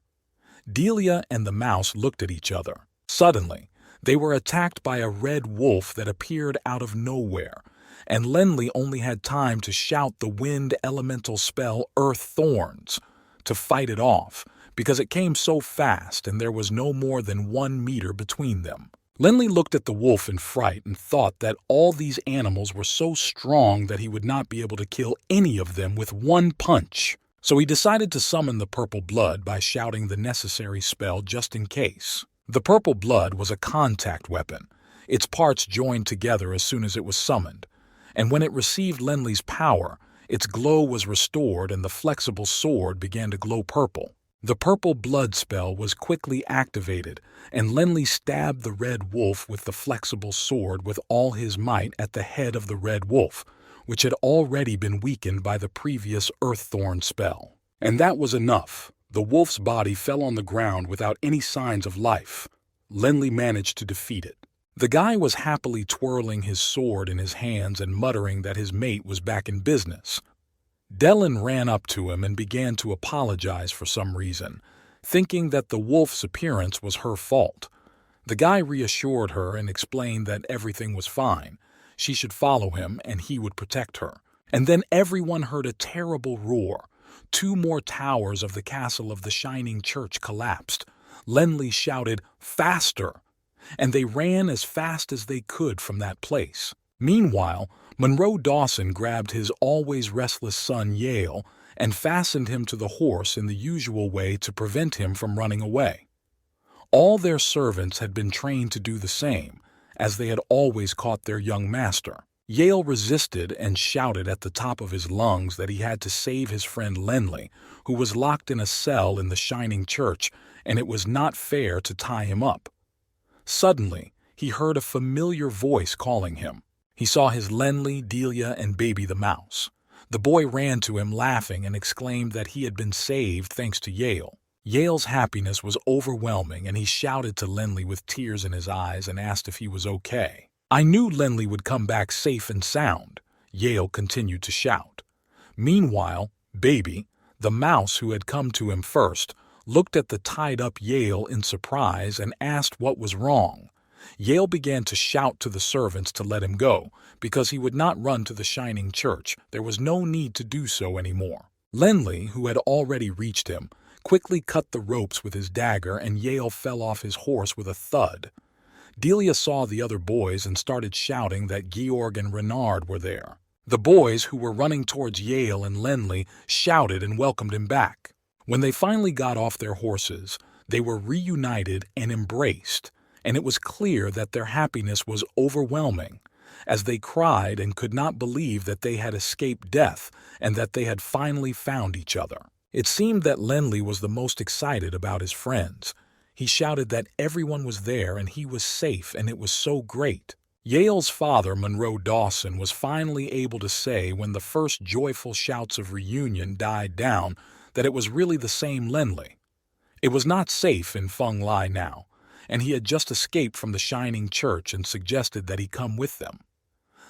Delia and the mouse looked at each other. Suddenly, they were attacked by a red wolf that appeared out of nowhere, and Lenley only had time to shout the wind elemental spell Earth Thorns to fight it off, because it came so fast and there was no more than 1 meter between them. Lenley looked at the wolf in fright and thought that all these animals were so strong that he would not be able to kill any of them with one punch. So he decided to summon the purple blood by shouting the necessary spell just in case. The purple blood was a contact weapon. Its parts joined together as soon as it was summoned, and when it received Lenley's power, its glow was restored and the flexible sword began to glow purple. The purple blood spell was quickly activated, and Lenley stabbed the red wolf with the flexible sword with all his might at the head of the red wolf, which had already been weakened by the previous Earththorn spell. And that was enough. The wolf's body fell on the ground without any signs of life. Lenley managed to defeat it. The guy was happily twirling his sword in his hands and muttering that his mate was back in business. Dellen ran up to him and began to apologize for some reason, thinking that the wolf's appearance was her fault. The guy reassured her and explained that everything was fine. She should follow him and he would protect her. And then everyone heard a terrible roar. 2 more towers of the castle of the Shining Church collapsed. Lenley shouted, "Faster!" and they ran as fast as they could from that place. Meanwhile, Monroe Dawson grabbed his always restless son Yale and fastened him to the horse in the usual way to prevent him from running away. All their servants had been trained to do the same, as they had always caught their young master. Yale resisted and shouted at the top of his lungs that he had to save his friend Lenley, who was locked in a cell in the Shining Church, and it was not fair to tie him up. Suddenly, he heard a familiar voice calling him. He saw his Lenley, Delia, and Baby the mouse. The boy ran to him laughing and exclaimed that he had been saved thanks to Yale. Yale's happiness was overwhelming, and he shouted to Lenley with tears in his eyes and asked if he was okay. "I knew Lenley would come back safe and sound," Yale continued to shout. Meanwhile, Baby, the mouse who had come to him first, looked at the tied-up Yale in surprise and asked what was wrong. Yale began to shout to the servants to let him go, because he would not run to the shining church. There was no need to do so anymore. Lenley, who had already reached him, quickly cut the ropes with his dagger, and Yale fell off his horse with a thud. Delia saw the other boys and started shouting that Georg and Renard were there. The boys, who were running towards Yale and Lenley, shouted and welcomed him back. When they finally got off their horses, they were reunited and embraced, and it was clear that their happiness was overwhelming, as they cried and could not believe that they had escaped death and that they had finally found each other. It seemed that Lenley was the most excited about his friends. He shouted that everyone was there and he was safe, and it was so great. Yale's father, Monroe Dawson, was finally able to say, when the first joyful shouts of reunion died down, that it was really the same Lenley. It was not safe in Feng Lai now, and he had just escaped from the shining church and suggested that he come with them.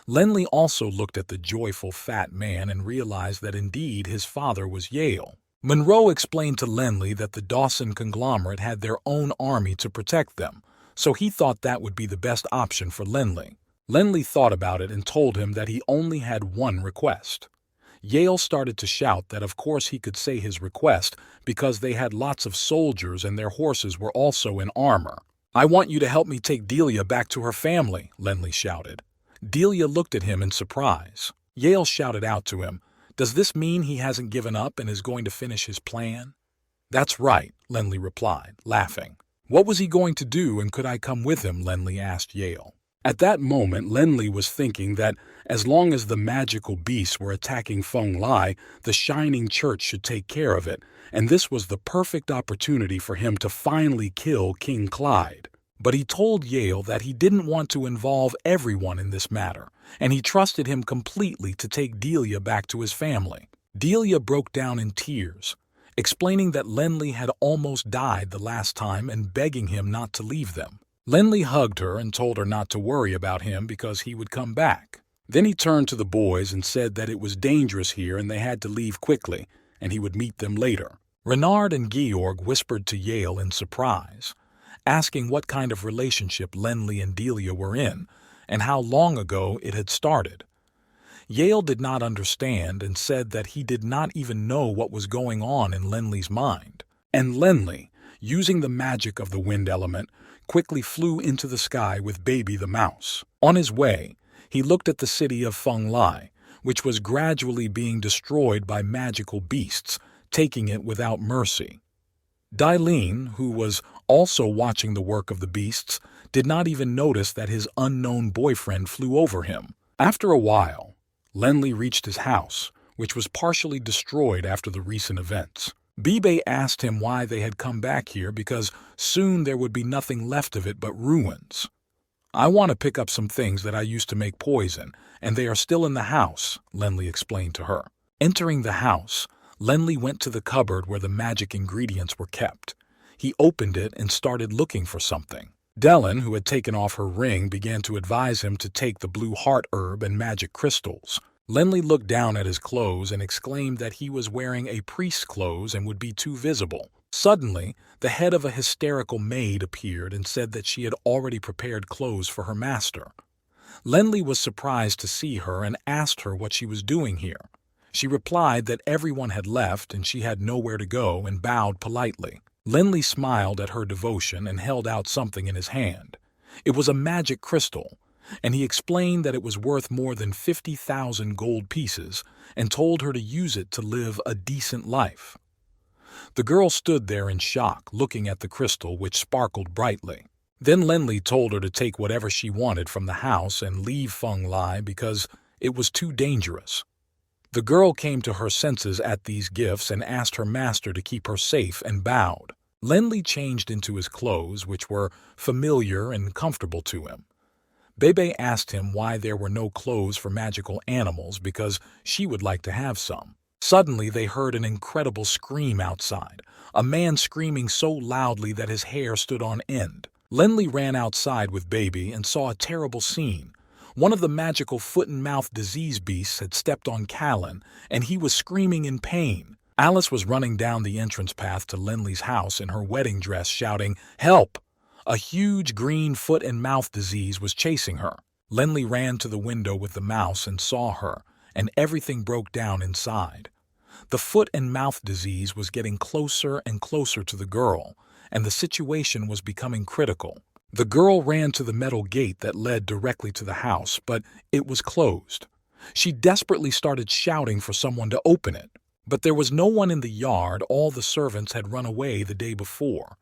Lenley also looked at the joyful fat man and realized that indeed his father was Yale. Monroe explained to Lenley that the Dawson conglomerate had their own army to protect them, so he thought that would be the best option for Lenley. Lenley thought about it and told him that he only had one request. Yale started to shout that of course he could say his request because they had lots of soldiers and their horses were also in armor. "I want you to help me take Delia back to her family," Lenley shouted. Delia looked at him in surprise. Yale shouted out to him, "Does this mean he hasn't given up and is going to finish his plan?" "That's right," Lenley replied, laughing. "What was he going to do, and could I come with him?" Lenley asked Yale. At that moment, Lenley was thinking that as long as the magical beasts were attacking Feng Lai, the Shining Church should take care of it, and this was the perfect opportunity for him to finally kill King Clyde. But he told Yale that he didn't want to involve everyone in this matter, and he trusted him completely to take Delia back to his family. Delia broke down in tears, explaining that Lenley had almost died the last time and begging him not to leave them. Lenley hugged her and told her not to worry about him because he would come back. Then he turned to the boys and said that it was dangerous here and they had to leave quickly, and he would meet them later. Renard and Georg whispered to Yale in surprise, asking what kind of relationship Lenley and Delia were in and how long ago it had started. Yale did not understand and said that he did not even know what was going on in Lenley's mind. And Lenley, using the magic of the wind element, quickly flew into the sky with Baby the mouse. On his way, he looked at the city of Feng Lai, which was gradually being destroyed by magical beasts, taking it without mercy. Dailin, who was also watching the work of the beasts, did not even notice that his unknown boyfriend flew over him. After a while, Lenley reached his house, which was partially destroyed after the recent events. Bibe asked him why they had come back here because soon there would be nothing left of it but ruins. "I want to pick up some things that I used to make poison, and they are still in the house," Lenley explained to her. Entering the house, Lenley went to the cupboard where the magic ingredients were kept. He opened it and started looking for something. Dellen, who had taken off her ring, began to advise him to take the blue heart herb and magic crystals. Lenley looked down at his clothes and exclaimed that he was wearing a priest's clothes and would be too visible. Suddenly, the head of a hysterical maid appeared and said that she had already prepared clothes for her master. Lenley was surprised to see her and asked her what she was doing here. She replied that everyone had left and she had nowhere to go and bowed politely. Lenley smiled at her devotion and held out something in his hand. It was a magic crystal, and he explained that it was worth more than 50,000 gold pieces and told her to use it to live a decent life. The girl stood there in shock, looking at the crystal, which sparkled brightly. Then Lenley told her to take whatever she wanted from the house and leave Feng Lai because it was too dangerous. The girl came to her senses at these gifts and asked her master to keep her safe and bowed. Lenley changed into his clothes, which were familiar and comfortable to him. Bebe asked him why there were no clothes for magical animals because she would like to have some. Suddenly they heard an incredible scream outside, a man screaming so loudly that his hair stood on end. Lenly ran outside with Baby and saw a terrible scene. One of the magical foot-and-mouth disease beasts had stepped on Callan, and he was screaming in pain. Alice was running down the entrance path to Lenly's house in her wedding dress, shouting, "Help!" A huge green foot-and-mouth disease was chasing her. Lenly ran to the window with the mouse and saw her, and everything broke down inside. The foot-and-mouth disease was getting closer and closer to the girl, and the situation was becoming critical. The girl ran to the metal gate that led directly to the house, but it was closed. She desperately started shouting for someone to open it, but there was no one in the yard. All the servants had run away the day before.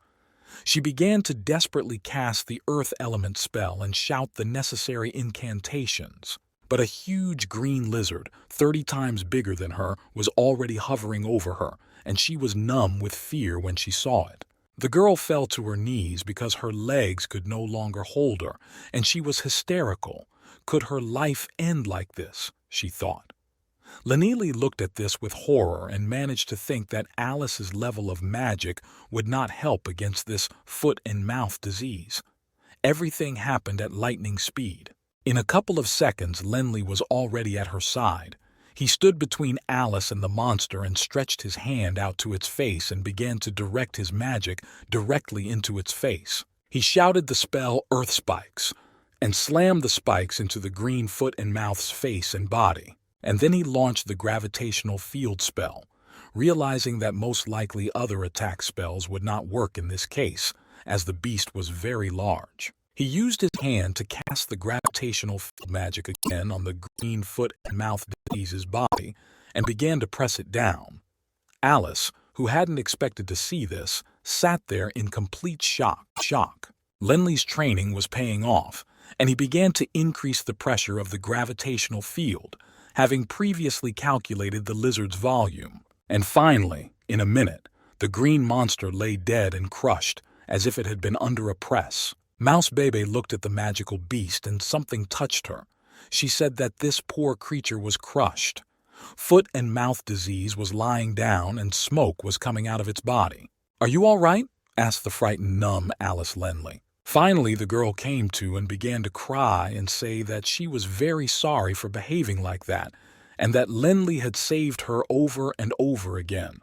She began to desperately cast the earth element spell and shout the necessary incantations. But a huge green lizard, 30 times bigger than her, was already hovering over her, and she was numb with fear when she saw it. The girl fell to her knees because her legs could no longer hold her, and she was hysterical. Could her life end like this? She thought. Lenely looked at this with horror and managed to think that Alice's level of magic would not help against this foot-and-mouth disease. Everything happened at lightning speed. In a couple of seconds, Lenly was already at her side. He stood between Alice and the monster and stretched his hand out to its face and began to direct his magic directly into its face. He shouted the spell Earth Spikes and slammed the spikes into the green foot-and-mouth's face and body. And then he launched the gravitational field spell, realizing that most likely other attack spells would not work in this case, as the beast was very large. He used his hand to cast the gravitational field magic again on the green foot-and-mouth disease's body and began to press it down. Alice, who hadn't expected to see this, sat there in complete shock. Lenly's training was paying off, and he began to increase the pressure of the gravitational field, having previously calculated the lizard's volume. And finally, in a minute, the green monster lay dead and crushed, as if it had been under a press. Mouse Bebe looked at the magical beast and something touched her. She said that this poor creature was crushed. Foot-and-mouth disease was lying down and smoke was coming out of its body. "Are you all right?" asked the frightened, numb Alice Lenly. Finally, the girl came to and began to cry and say that she was very sorry for behaving like that, and that Lenly had saved her over and over again.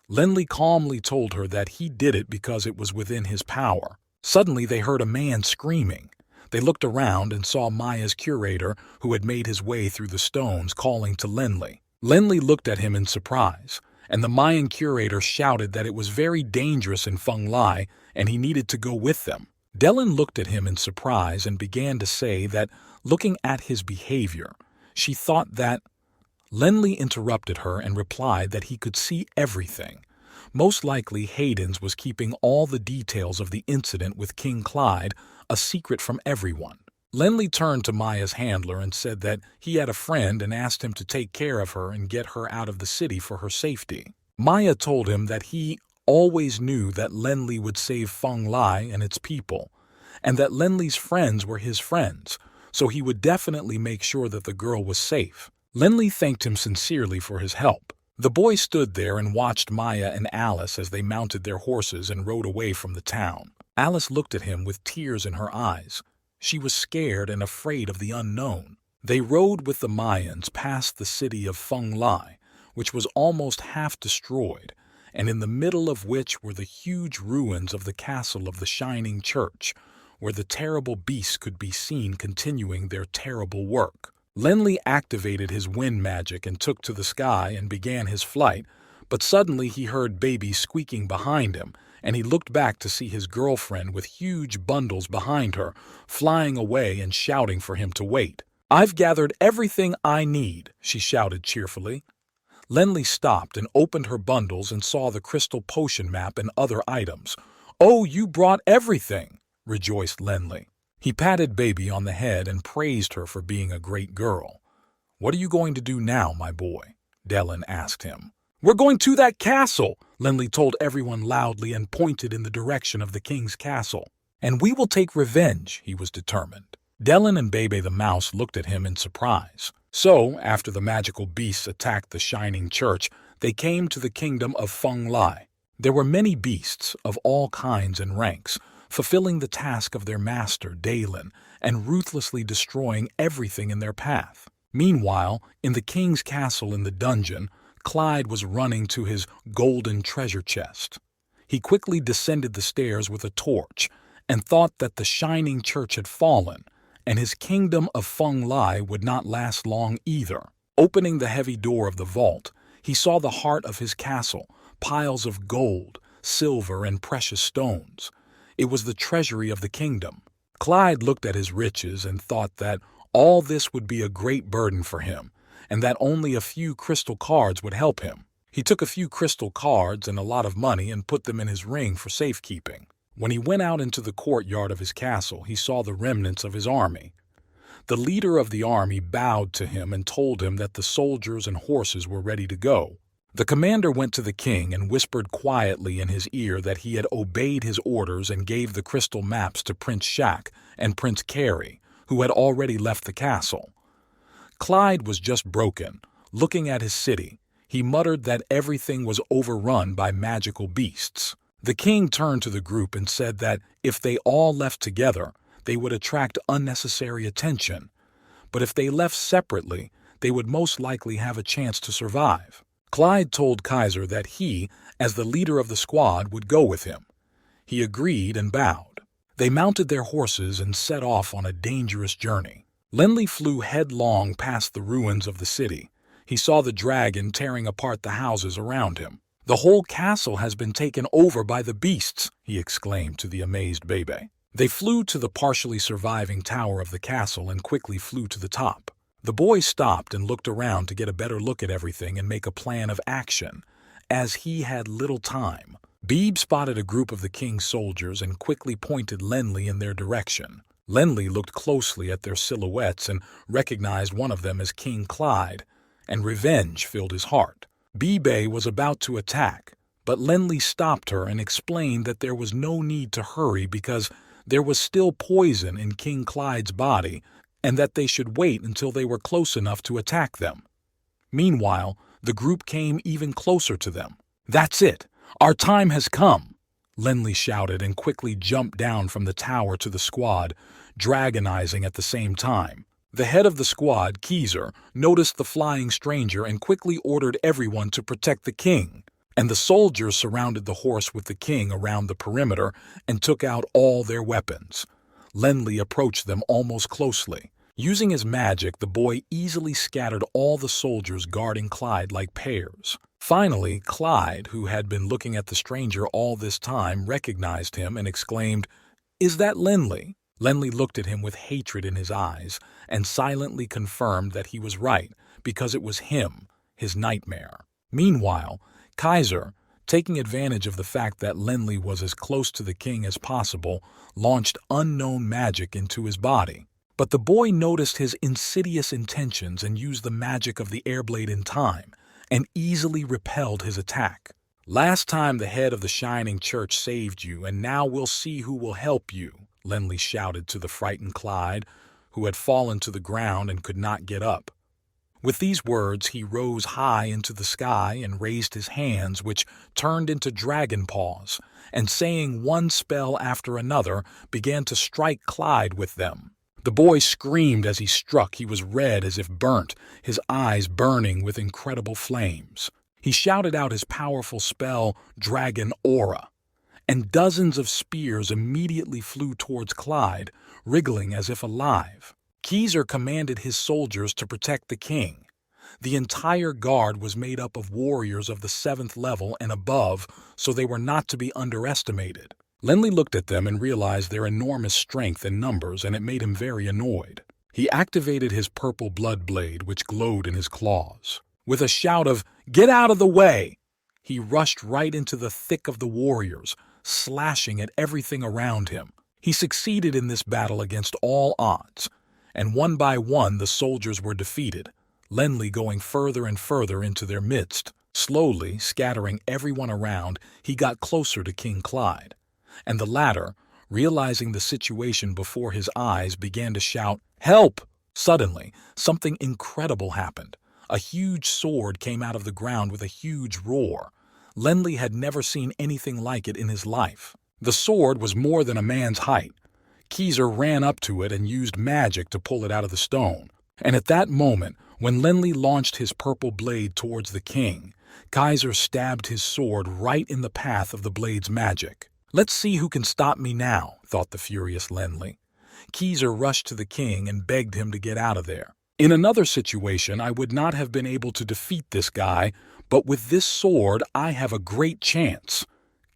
Lenly calmly told her that he did it because it was within his power. Suddenly, they heard a man screaming. They looked around and saw Maya's curator, who had made his way through the stones, calling to Lenly. Lenly looked at him in surprise, and the Mayan curator shouted that it was very dangerous in Feng Lai and he needed to go with them. Dellen looked at him in surprise and began to say that, looking at his behavior, she thought that... Lenly interrupted her and replied that he could see everything. Most likely Hayden's was keeping all the details of the incident with King Clyde a secret from everyone. Lenly turned to Maya's handler and said that he had a friend and asked him to take care of her and get her out of the city for her safety. Maya told him that he always knew that Lenly would save Feng Lai and its people, and that Lenly's friends were his friends, so he would definitely make sure that the girl was safe. Lenly thanked him sincerely for his help. The boy stood there and watched Maya and Alice as they mounted their horses and rode away from the town. Alice looked at him with tears in her eyes. She was scared and afraid of the unknown. They rode with the Mayans past the city of Feng Lai, which was almost half destroyed, and in the middle of which were the huge ruins of the castle of the Shining Church, where the terrible beasts could be seen continuing their terrible work. Lenly activated his wind magic and took to the sky and began his flight, but suddenly he heard Baby squeaking behind him, and he looked back to see his girlfriend with huge bundles behind her, flying away and shouting for him to wait. "I've gathered everything I need," she shouted cheerfully. Lenly stopped and opened her bundles and saw the crystal potion map and other items. "Oh, you brought everything," rejoiced Lenly. He patted Baby on the head and praised her for being a great girl. "What are you going to do now, my boy?" Dellen asked him. "We're going to that castle," Lenly told everyone loudly and pointed in the direction of the king's castle. "And we will take revenge," he was determined. Dellen and Bebe the mouse looked at him in surprise. So, after the magical beasts attacked the shining church, they came to the kingdom of Feng Lai. There were many beasts of all kinds and ranks, fulfilling the task of their master, Dalen, and ruthlessly destroying everything in their path. Meanwhile, in the king's castle in the dungeon, Clyde was running to his golden treasure chest. He quickly descended the stairs with a torch and thought that the shining church had fallen, and his kingdom of Feng Lai would not last long either. Opening the heavy door of the vault, he saw the heart of his castle, piles of gold, silver, and precious stones. It was the treasury of the kingdom. Clyde looked at his riches and thought that all this would be a great burden for him, and that only a few crystal cards would help him. He took a few crystal cards and a lot of money and put them in his ring for safekeeping. When he went out into the courtyard of his castle, he saw the remnants of his army. The leader of the army bowed to him and told him that the soldiers and horses were ready to go. The commander went to the king and whispered quietly in his ear that he had obeyed his orders and gave the crystal maps to Prince Shak and Prince Carey, who had already left the castle. Clyde was just broken. Looking at his city, he muttered that everything was overrun by magical beasts. The king turned to the group and said that if they all left together, they would attract unnecessary attention, but if they left separately, they would most likely have a chance to survive. Clyde told Kaiser that he, as the leader of the squad, would go with him. He agreed and bowed. They mounted their horses and set off on a dangerous journey. Lenli flew headlong past the ruins of the city. He saw the dragon tearing apart the houses around him. "The whole castle has been taken over by the beasts," he exclaimed to the amazed Bebe. They flew to the partially surviving tower of the castle and quickly flew to the top. The boy stopped and looked around to get a better look at everything and make a plan of action, as he had little time. Beebe spotted a group of the king's soldiers and quickly pointed Lenli in their direction. Lenli looked closely at their silhouettes and recognized one of them as King Clyde, and revenge filled his heart. Bebe was about to attack, but Lenli stopped her and explained that there was no need to hurry because there was still poison in King Clyde's body and that they should wait until they were close enough to attack them. Meanwhile, the group came even closer to them. "That's it! Our time has come!" Lenli shouted and quickly jumped down from the tower to the squad, dragonizing at the same time. The head of the squad, Kaiser, noticed the flying stranger and quickly ordered everyone to protect the king, and the soldiers surrounded the horse with the king around the perimeter and took out all their weapons. Lenli approached them almost closely. Using his magic, the boy easily scattered all the soldiers guarding Clyde like pears. Finally, Clyde, who had been looking at the stranger all this time, recognized him and exclaimed, "Is that Lenli?" Lenli looked at him with hatred in his eyes and silently confirmed that he was right because it was him, his nightmare. Meanwhile, Kaiser, taking advantage of the fact that Lenli was as close to the king as possible, launched unknown magic into his body. But the boy noticed his insidious intentions and used the magic of the airblade in time and easily repelled his attack. "Last time the head of the Shining Church saved you, and now we'll see who will help you," Lenli shouted to the frightened Clyde, who had fallen to the ground and could not get up. With these words, he rose high into the sky and raised his hands, which turned into dragon paws, and saying one spell after another, began to strike Clyde with them. The boy screamed as he struck. He was red as if burnt, his eyes burning with incredible flames. He shouted out his powerful spell, Dragon Aura, and dozens of spears immediately flew towards Clyde, wriggling as if alive. Kaiser commanded his soldiers to protect the king. The entire guard was made up of warriors of the 7th level and above, so they were not to be underestimated. Lenli looked at them and realized their enormous strength and numbers, and it made him very annoyed. He activated his purple blood blade, which glowed in his claws. With a shout of, "Get out of the way!" he rushed right into the thick of the warriors, slashing at everything around him. He succeeded in this battle against all odds, and one by one the soldiers were defeated, Lenli going further and further into their midst. Slowly, scattering everyone around, he got closer to King Clyde, and the latter, realizing the situation before his eyes, began to shout, "Help! Suddenly, something incredible happened. A huge sword came out of the ground with a huge roar. Lenli had never seen anything like it in his life. The sword was more than a man's height. Kaiser ran up to it and used magic to pull it out of the stone. And at that moment, when Lenli launched his purple blade towards the king, Kaiser stabbed his sword right in the path of the blade's magic. "Let's see who can stop me now," thought the furious Lenli. Kaiser rushed to the king and begged him to get out of there. "In another situation, I would not have been able to defeat this guy, but with this sword, I have a great chance,"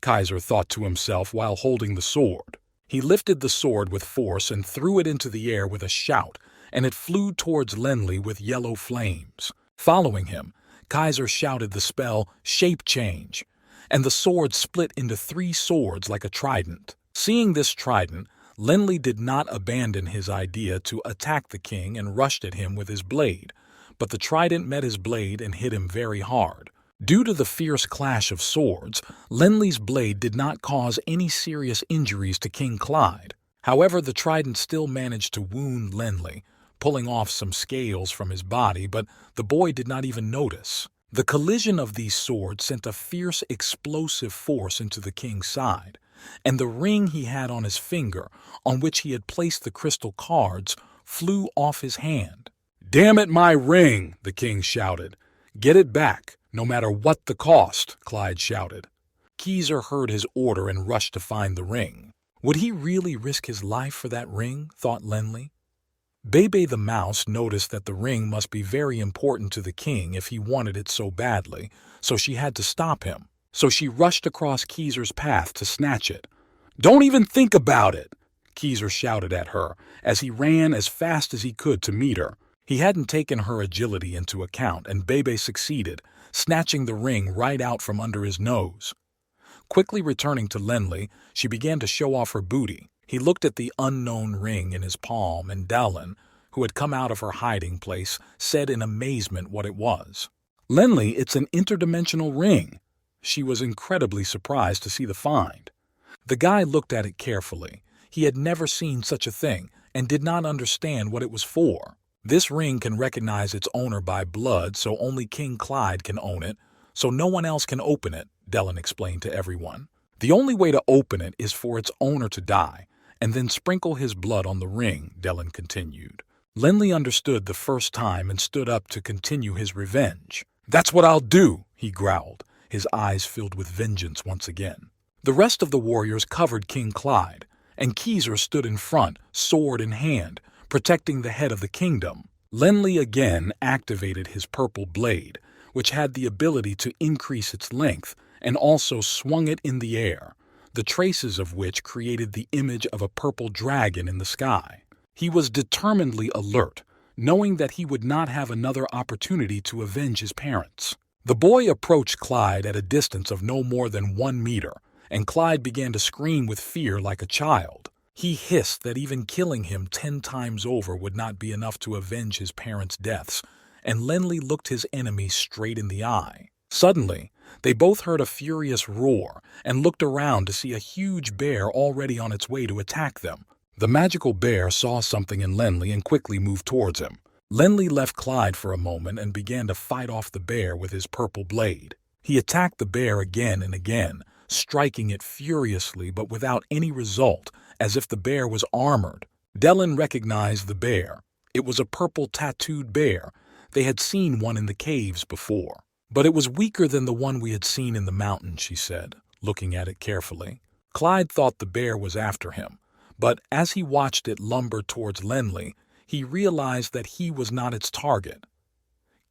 Kaiser thought to himself while holding the sword. He lifted the sword with force and threw it into the air with a shout, and it flew towards Lenli with yellow flames. Following him, Kaiser shouted the spell, "Shape Change," and the sword split into 3 swords like a trident. Seeing this trident, Lenli did not abandon his idea to attack the king and rushed at him with his blade, but the trident met his blade and hit him very hard. Due to the fierce clash of swords, Lenli's blade did not cause any serious injuries to King Clyde. However, the trident still managed to wound Lenli, pulling off some scales from his body, but the boy did not even notice. The collision of these swords sent a fierce explosive force into the king's side, and the ring he had on his finger, on which he had placed the crystal cards, flew off his hand. "Damn it, my ring!" the king shouted. "Get it back, no matter what the cost," Clyde shouted. Kaiser heard his order and rushed to find the ring. Would he really risk his life for that ring, thought Lenli. Bebe the mouse noticed that the ring must be very important to the king if he wanted it so badly, so she had to stop him. So she rushed across Kaiser's path to snatch it. "Don't even think about it!" Kaiser shouted at her as he ran as fast as he could to meet her. He hadn't taken her agility into account, and Bebe succeeded, snatching the ring right out from under his nose. Quickly returning to Lenli, she began to show off her booty. He looked at the unknown ring in his palm, and Dallin, who had come out of her hiding place, said in amazement what it was. "Lenli, it's an interdimensional ring." She was incredibly surprised to see the find. The guy looked at it carefully. He had never seen such a thing and did not understand what it was for. "This ring can recognize its owner by blood, so only King Clyde can own it, so no one else can open it," Dallin explained to everyone. "The only way to open it is for its owner to die, and then sprinkle his blood on the ring," Dallin continued. Lenli understood the first time and stood up to continue his revenge. "That's what I'll do," he growled, his eyes filled with vengeance once again. The rest of the warriors covered King Clyde, and Kaiser stood in front, sword in hand, protecting the head of the kingdom. Lenli again activated his purple blade, which had the ability to increase its length, and also swung it in the air, the traces of which created the image of a purple dragon in the sky. He was determinedly alert, knowing that he would not have another opportunity to avenge his parents. The boy approached Clyde at a distance of no more than 1 meter, and Clyde began to scream with fear like a child. He hissed that even killing him 10 times over would not be enough to avenge his parents' deaths, and Lenli looked his enemy straight in the eye. Suddenly, they both heard a furious roar and looked around to see a huge bear already on its way to attack them. The magical bear saw something in Lenli and quickly moved towards him. Lenli left Clyde for a moment and began to fight off the bear with his purple blade. He attacked the bear again and again, striking it furiously but without any result, as if the bear was armored. Dallin recognized the bear. It was a purple tattooed bear. They had seen one in the caves before. "But it was weaker than the one we had seen in the mountain," she said, looking at it carefully. Clyde thought the bear was after him, but as he watched it lumber towards Lenli, he realized that he was not its target.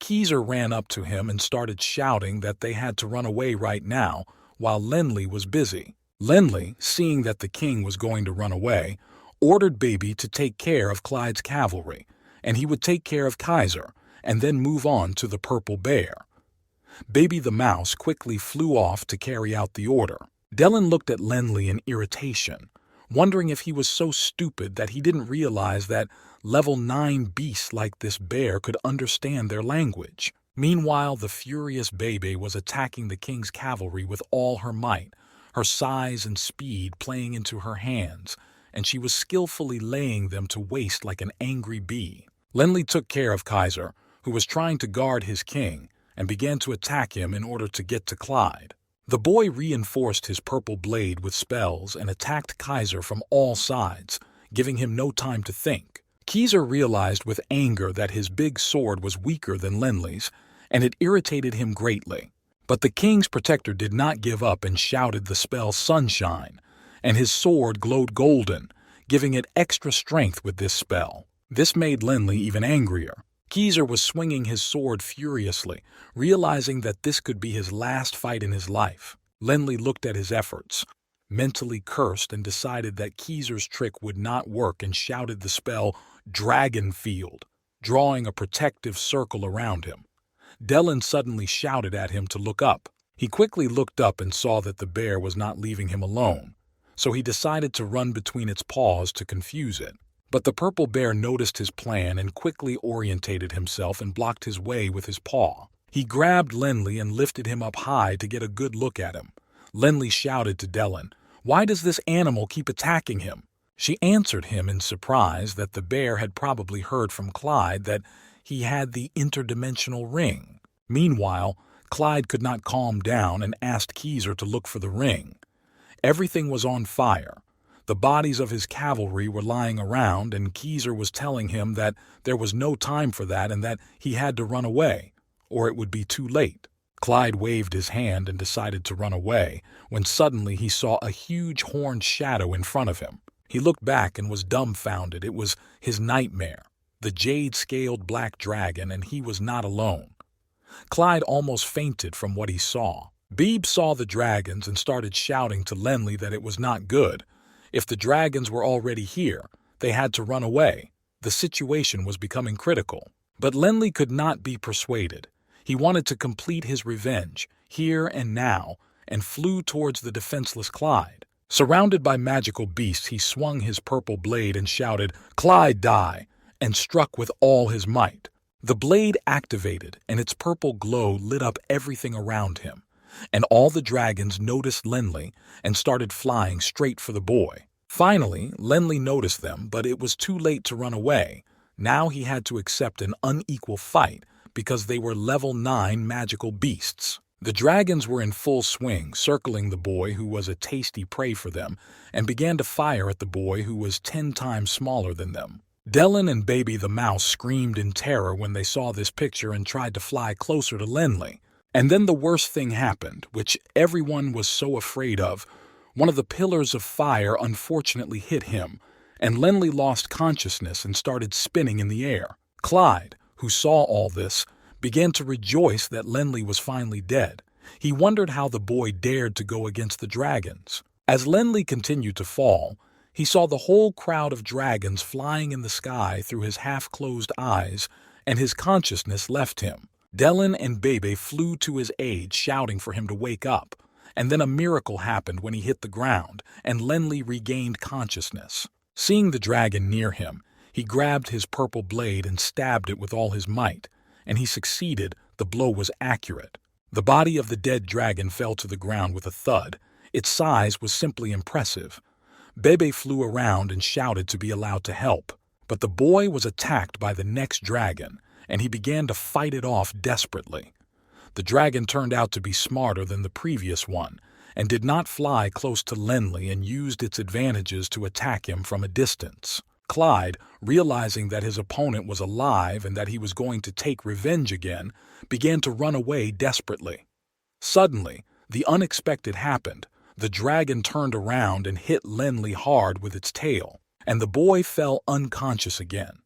Kaiser ran up to him and started shouting that they had to run away right now, while Lenli was busy. Lenli, seeing that the king was going to run away, ordered Baby to take care of Clyde's cavalry, and he would take care of Kaiser, and then move on to the purple bear. Baby the mouse quickly flew off to carry out the order. Dallin looked at Lenli in irritation, wondering if he was so stupid that he didn't realize that level 9 beasts like this bear could understand their language. Meanwhile, the furious Bebe was attacking the king's cavalry with all her might, her size and speed playing into her hands, and she was skillfully laying them to waste like an angry bee. Lenley took care of Kaiser, who was trying to guard his king, and began to attack him in order to get to Clyde. The boy reinforced his purple blade with spells and attacked Kaiser from all sides, giving him no time to think. Kaiser realized with anger that his big sword was weaker than Lenley's, and it irritated him greatly. But the king's protector did not give up and shouted the spell Sunshine, and his sword glowed golden, giving it extra strength with this spell. This made Lenley even angrier. Kaiser was swinging his sword furiously, realizing that this could be his last fight in his life. Lenley looked at his efforts, mentally cursed, and decided that Kaiser's trick would not work and shouted the spell Dragon Field, drawing a protective circle around him. Dellen suddenly shouted at him to look up. He quickly looked up and saw that the bear was not leaving him alone, so he decided to run between its paws to confuse it. But the purple bear noticed his plan and quickly orientated himself and blocked his way with his paw. He grabbed Lenley and lifted him up high to get a good look at him. Lenley shouted to Dellen, "Why does this animal keep attacking him?" She answered him in surprise that the bear had probably heard from Clyde that he had the interdimensional ring. Meanwhile, Clyde could not calm down and asked Kaiser to look for the ring. Everything was on fire. The bodies of his cavalry were lying around, and Kaiser was telling him that there was no time for that and that he had to run away, or it would be too late. Clyde waved his hand and decided to run away, when suddenly he saw a huge horned shadow in front of him. He looked back and was dumbfounded. It was his nightmare, the jade-scaled black dragon, and he was not alone. Clyde almost fainted from what he saw. Beebe saw the dragons and started shouting to Lenley that it was not good. If the dragons were already here, they had to run away. The situation was becoming critical. But Lenley could not be persuaded. He wanted to complete his revenge, here and now, and flew towards the defenseless Clyde. Surrounded by magical beasts, he swung his purple blade and shouted, "Clyde, die!" and struck with all his might. The blade activated, and its purple glow lit up everything around him. And all the dragons noticed Lenley and started flying straight for the boy. Finally, Lenley noticed them, but it was too late to run away. Now he had to accept an unequal fight because they were level 9 magical beasts. The dragons were in full swing, circling the boy who was a tasty prey for them, and began to fire at the boy who was 10 times smaller than them. Dellen and Baby the mouse screamed in terror when they saw this picture and tried to fly closer to Lenley. And then the worst thing happened, which everyone was so afraid of. One of the pillars of fire unfortunately hit him, and Lenley lost consciousness and started spinning in the air. Clyde, who saw all this, began to rejoice that Lenley was finally dead. He wondered how the boy dared to go against the dragons. As Lenley continued to fall, he saw the whole crowd of dragons flying in the sky through his half-closed eyes, and his consciousness left him. Dellen and Bebe flew to his aid, shouting for him to wake up, and then a miracle happened when he hit the ground, and Lenley regained consciousness. Seeing the dragon near him, he grabbed his purple blade and stabbed it with all his might, and he succeeded. The blow was accurate. The body of the dead dragon fell to the ground with a thud. Its size was simply impressive. Bebe flew around and shouted to be allowed to help, but the boy was attacked by the next dragon, and he began to fight it off desperately. The dragon turned out to be smarter than the previous one, and did not fly close to Lenley and used its advantages to attack him from a distance. Clyde, realizing that his opponent was alive and that he was going to take revenge again, began to run away desperately. Suddenly, the unexpected happened. The dragon turned around and hit Lenley hard with its tail, and the boy fell unconscious again.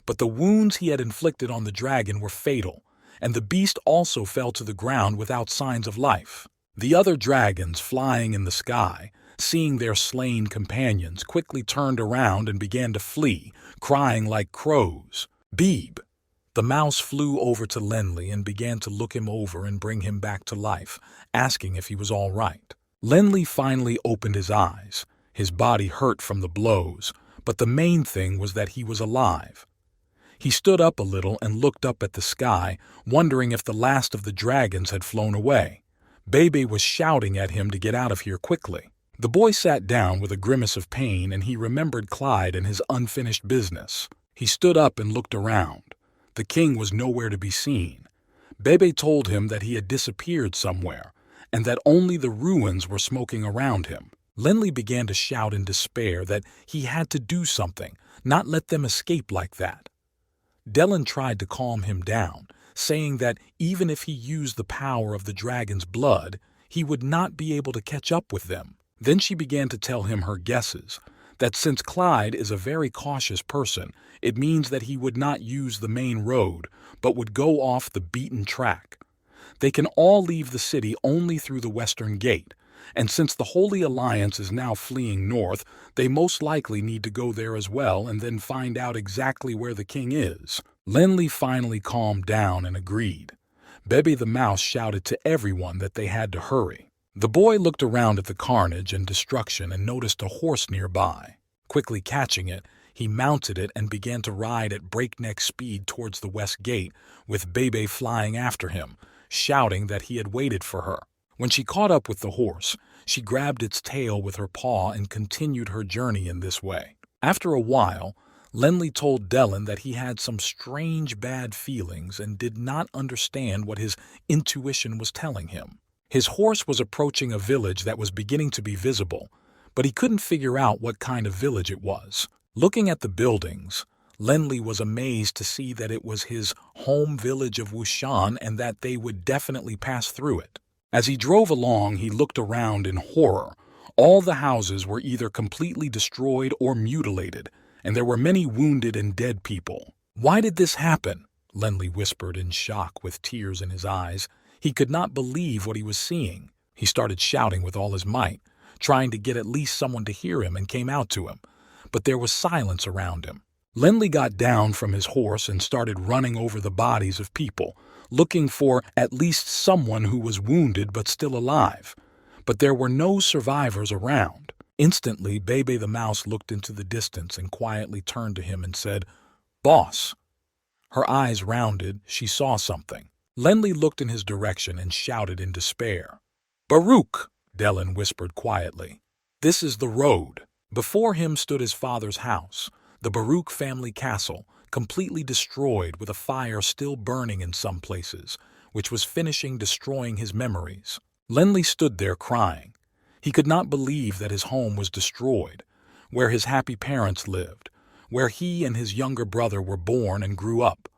But the wounds he had inflicted on the dragon were fatal, and the beast also fell to the ground without signs of life. The other dragons flying in the sky, seeing their slain companions, quickly turned around and began to flee, crying like crows. Beebe, the mouse, flew over to Lenley and began to look him over and bring him back to life, asking if he was all right. Lenley finally opened his eyes. His body hurt from the blows, but the main thing was that he was alive. He stood up a little and looked up at the sky, wondering if the last of the dragons had flown away. Bebe was shouting at him to get out of here quickly. The boy sat down with a grimace of pain, and he remembered Clyde and his unfinished business. He stood up and looked around. The king was nowhere to be seen. Bebe told him that he had disappeared somewhere, and that only the ruins were smoking around him. Lenli began to shout in despair that he had to do something, not let them escape like that. Dellen tried to calm him down, saying that even if he used the power of the dragon's blood, he would not be able to catch up with them. Then she began to tell him her guesses, that since Clyde is a very cautious person, it means that he would not use the main road, but would go off the beaten track. They can all leave the city only through the western gate, and since the Holy Alliance is now fleeing north, they most likely need to go there as well and then find out exactly where the king is. Lenli finally calmed down and agreed. Bebe the mouse shouted to everyone that they had to hurry. The boy looked around at the carnage and destruction and noticed a horse nearby. Quickly catching it, he mounted it and began to ride at breakneck speed towards the west gate, with Bebe flying after him, shouting that he had waited for her. When she caught up with the horse, she grabbed its tail with her paw and continued her journey in this way. After a while, Lenli told Dellen that he had some strange bad feelings and did not understand what his intuition was telling him. His horse was approaching a village that was beginning to be visible, but he couldn't figure out what kind of village it was. Looking at the buildings, Lenli was amazed to see that it was his home village of Wushan and that they would definitely pass through it. As he drove along, he looked around in horror. All the houses were either completely destroyed or mutilated, and there were many wounded and dead people. "Why did this happen?" Lenli whispered in shock with tears in his eyes. He could not believe what he was seeing. He started shouting with all his might, trying to get at least someone to hear him, and came out to him. But there was silence around him. Lenli got down from his horse and started running over the bodies of people, looking for at least someone who was wounded but still alive. But there were no survivors around. Instantly, Bebe the mouse looked into the distance and quietly turned to him and said, "Boss." Her eyes rounded, she saw something. Lenli looked in his direction and shouted in despair. "Baruch," Dellen whispered quietly. "This is the road." Before him stood his father's house, the Baruch family castle, completely destroyed with a fire still burning in some places, which was finishing destroying his memories. Lenli stood there crying. He could not believe that his home was destroyed, where his happy parents lived, where he and his younger brother were born and grew up.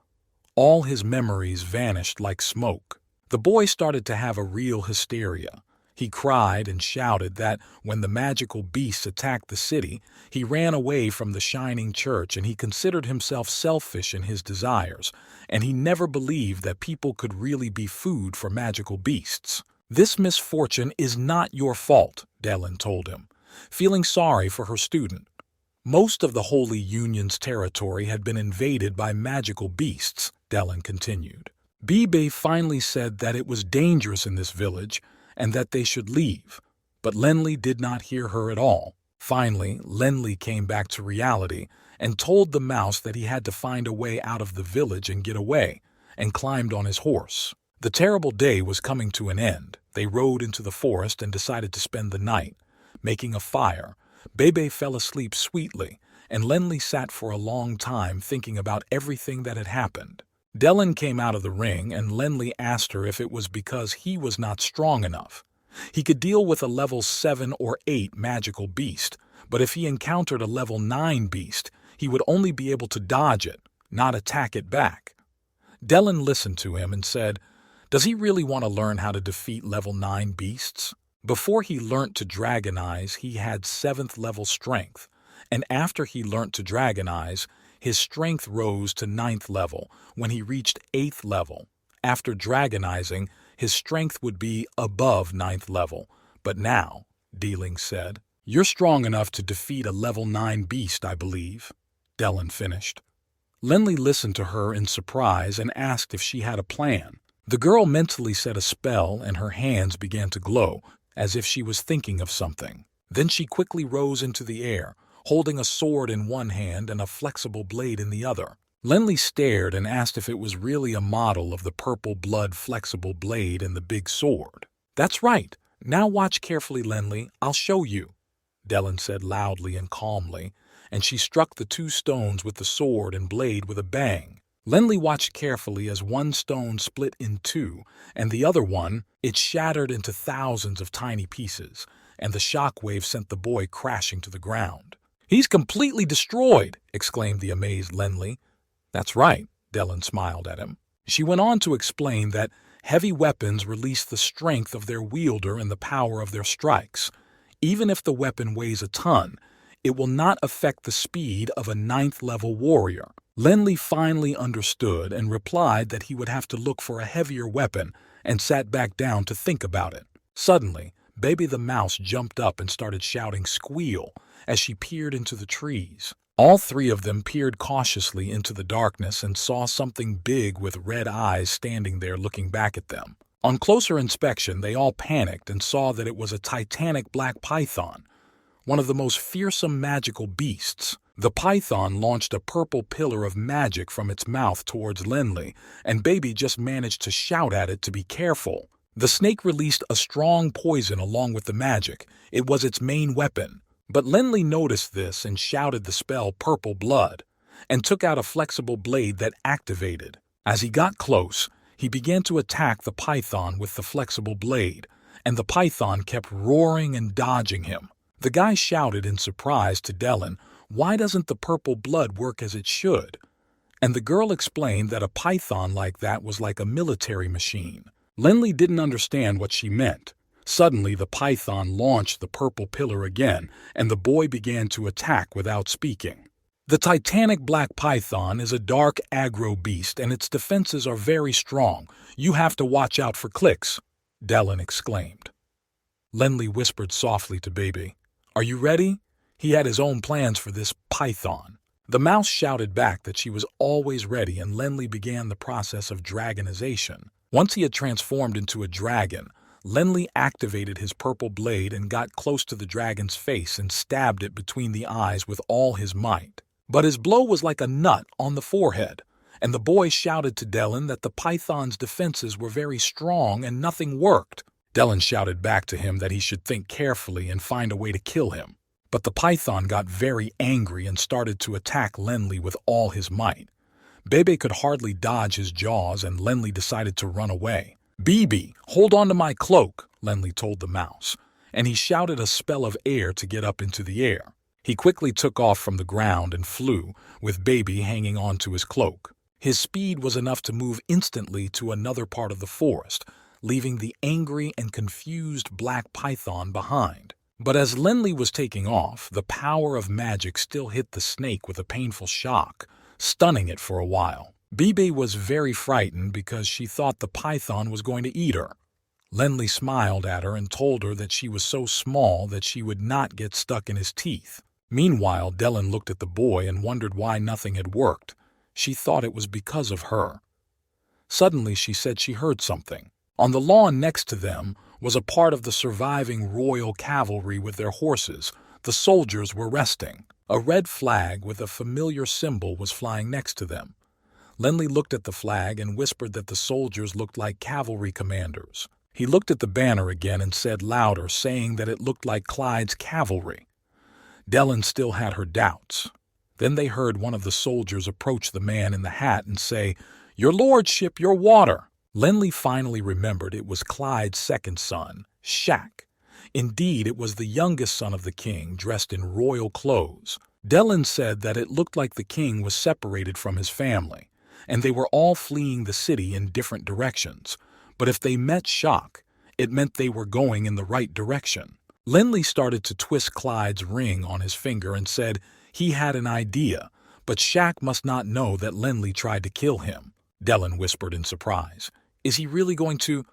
All his memories vanished like smoke. The boy started to have a real hysteria. He cried and shouted that when the magical beasts attacked the city, he ran away from the shining church and he considered himself selfish in his desires, and he never believed that people could really be food for magical beasts. "This misfortune is not your fault," Dellen told him, feeling sorry for her student. Most of the Holy Union's territory had been invaded by magical beasts, Dellen continued. Bebe finally said that it was dangerous in this village and that they should leave, but Lenli did not hear her at all. Finally, Lenli came back to reality and told the mouse that he had to find a way out of the village and get away, and climbed on his horse. The terrible day was coming to an end. They rode into the forest and decided to spend the night, making a fire. Bebe fell asleep sweetly, and Lenli sat for a long time thinking about everything that had happened. Dellen came out of the ring, and Lenli asked her if it was because he was not strong enough. He could deal with a level 7 or 8 magical beast, but if he encountered a level 9 beast, he would only be able to dodge it, not attack it back. Dellen listened to him and said, "Does he really want to learn how to defeat level 9 beasts?" Before he learnt to dragonize, he had 7th level strength, and after he learnt to dragonize, his strength rose to 9th level when he reached 8th level. After dragonizing, his strength would be above 9th level. But now, Dealing said, "You're strong enough to defeat a level 9 beast, I believe," Dellen finished. Lenli listened to her in surprise and asked if she had a plan. The girl mentally said a spell and her hands began to glow, as if she was thinking of something. Then she quickly rose into the air, holding a sword in one hand and a flexible blade in the other. Lenli stared and asked if it was really a model of the purple blood flexible blade and the big sword. "That's right. Now watch carefully, Lenli. I'll show you," Dellen said loudly and calmly, and she struck the two stones with the sword and blade with a bang. Lenli watched carefully as one stone split in two, and the other one, it shattered into thousands of tiny pieces, and the shockwave sent the boy crashing to the ground. "He's completely destroyed!" exclaimed the amazed Lenli. "That's right," Dellen smiled at him. She went on to explain that heavy weapons release the strength of their wielder and the power of their strikes. Even if the weapon weighs a ton, it will not affect the speed of a ninth-level warrior. Lenli finally understood and replied that he would have to look for a heavier weapon and sat back down to think about it. Suddenly, Baby the mouse jumped up and started shouting "squeal" as she peered into the trees. All three of them peered cautiously into the darkness and saw something big with red eyes standing there looking back at them. On closer inspection, they all panicked and saw that it was a titanic black python, one of the most fearsome magical beasts. The python launched a purple pillar of magic from its mouth towards Lenli, and Baby just managed to shout at it to be careful. The snake released a strong poison along with the magic. It was its main weapon. But Lenli noticed this and shouted the spell "Purple Blood" and took out a flexible blade that activated. As he got close, he began to attack the python with the flexible blade, and the python kept roaring and dodging him. The guy shouted in surprise to Dellen, "Why doesn't the purple blood work as it should?" And the girl explained that a python like that was like a military machine. Lenli didn't understand what she meant. Suddenly, the python launched the purple pillar again, and the boy began to attack without speaking. The titanic black python is a dark aggro beast, and its defenses are very strong. "You have to watch out for clicks," Dellen exclaimed. Lenli whispered softly to Baby, "Are you ready?" He had his own plans for this python. The mouse shouted back that she was always ready, and Lenli began the process of dragonization. Once he had transformed into a dragon, Lenli activated his purple blade and got close to the dragon's face and stabbed it between the eyes with all his might. But his blow was like a nut on the forehead, and the boy shouted to Dellen that the python's defenses were very strong and nothing worked. Dellen shouted back to him that he should think carefully and find a way to kill him. But the python got very angry and started to attack Lenli with all his might. Bebe could hardly dodge his jaws, and Lenli decided to run away. "Bibi, hold on to my cloak," Lenli told the mouse, and he shouted a spell of air to get up into the air. He quickly took off from the ground and flew, with Baby hanging on to his cloak. His speed was enough to move instantly to another part of the forest, leaving the angry and confused black python behind. But as Lenli was taking off, the power of magic still hit the snake with a painful shock, stunning it for a while. Bibi was very frightened because she thought the python was going to eat her. Lenli smiled at her and told her that she was so small that she would not get stuck in his teeth. Meanwhile, Dellen looked at the boy and wondered why nothing had worked. She thought it was because of her. Suddenly she said she heard something. On the lawn next to them was a part of the surviving royal cavalry with their horses. The soldiers were resting. A red flag with a familiar symbol was flying next to them. Lenli looked at the flag and whispered that the soldiers looked like cavalry commanders. He looked at the banner again and said louder, saying that it looked like Clyde's cavalry. Dellen still had her doubts. Then they heard one of the soldiers approach the man in the hat and say, "Your lordship, your water." Lenli finally remembered it was Clyde's second son, Shaq. Indeed, it was the youngest son of the king, dressed in royal clothes. Dellen said that it looked like the king was separated from his family, and they were all fleeing the city in different directions. But if they met Shaq, it meant they were going in the right direction. Lenli started to twist Clyde's ring on his finger and said he had an idea, but Shaq must not know that Lenli tried to kill him. Dellen whispered in surprise, "Is he really going to—"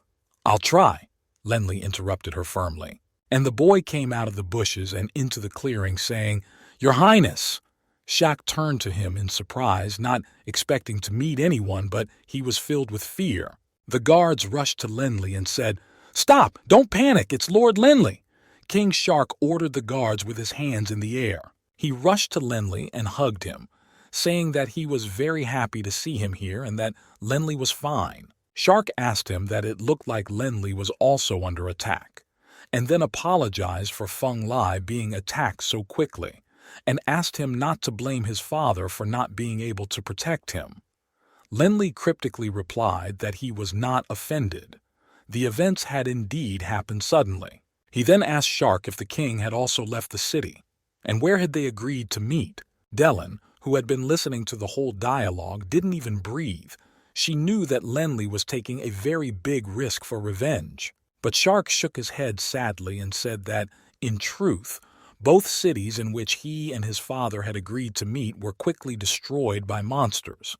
"I'll try," Lenli interrupted her firmly. And the boy came out of the bushes and into the clearing, saying, "Your Highness." Shaq turned to him in surprise, not expecting to meet anyone, but he was filled with fear. The guards rushed to Lenli and said, "Stop! Don't panic! It's Lord Lenli!" King Shark ordered the guards with his hands in the air. He rushed to Lenli and hugged him, saying that he was very happy to see him here and that Lenli was fine. Shark asked him that it looked like Lenli was also under attack, and then apologized for Feng Lai being attacked so quickly, and asked him not to blame his father for not being able to protect him. Lenli cryptically replied that he was not offended. The events had indeed happened suddenly. He then asked Shark if the king had also left the city, and where had they agreed to meet. Dellen, who had been listening to the whole dialogue, didn't even breathe. She knew that Lenli was taking a very big risk for revenge. But Shark shook his head sadly and said that, in truth, both cities in which he and his father had agreed to meet were quickly destroyed by monsters.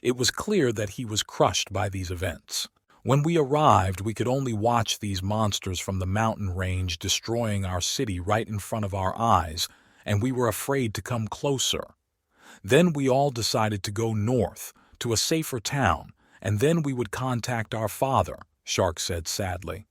It was clear that he was crushed by these events. When we arrived, we could only watch these monsters from the mountain range destroying our city right in front of our eyes, and we were afraid to come closer. Then we all decided to go north, to a safer town, and then we would contact our father, Shark said sadly.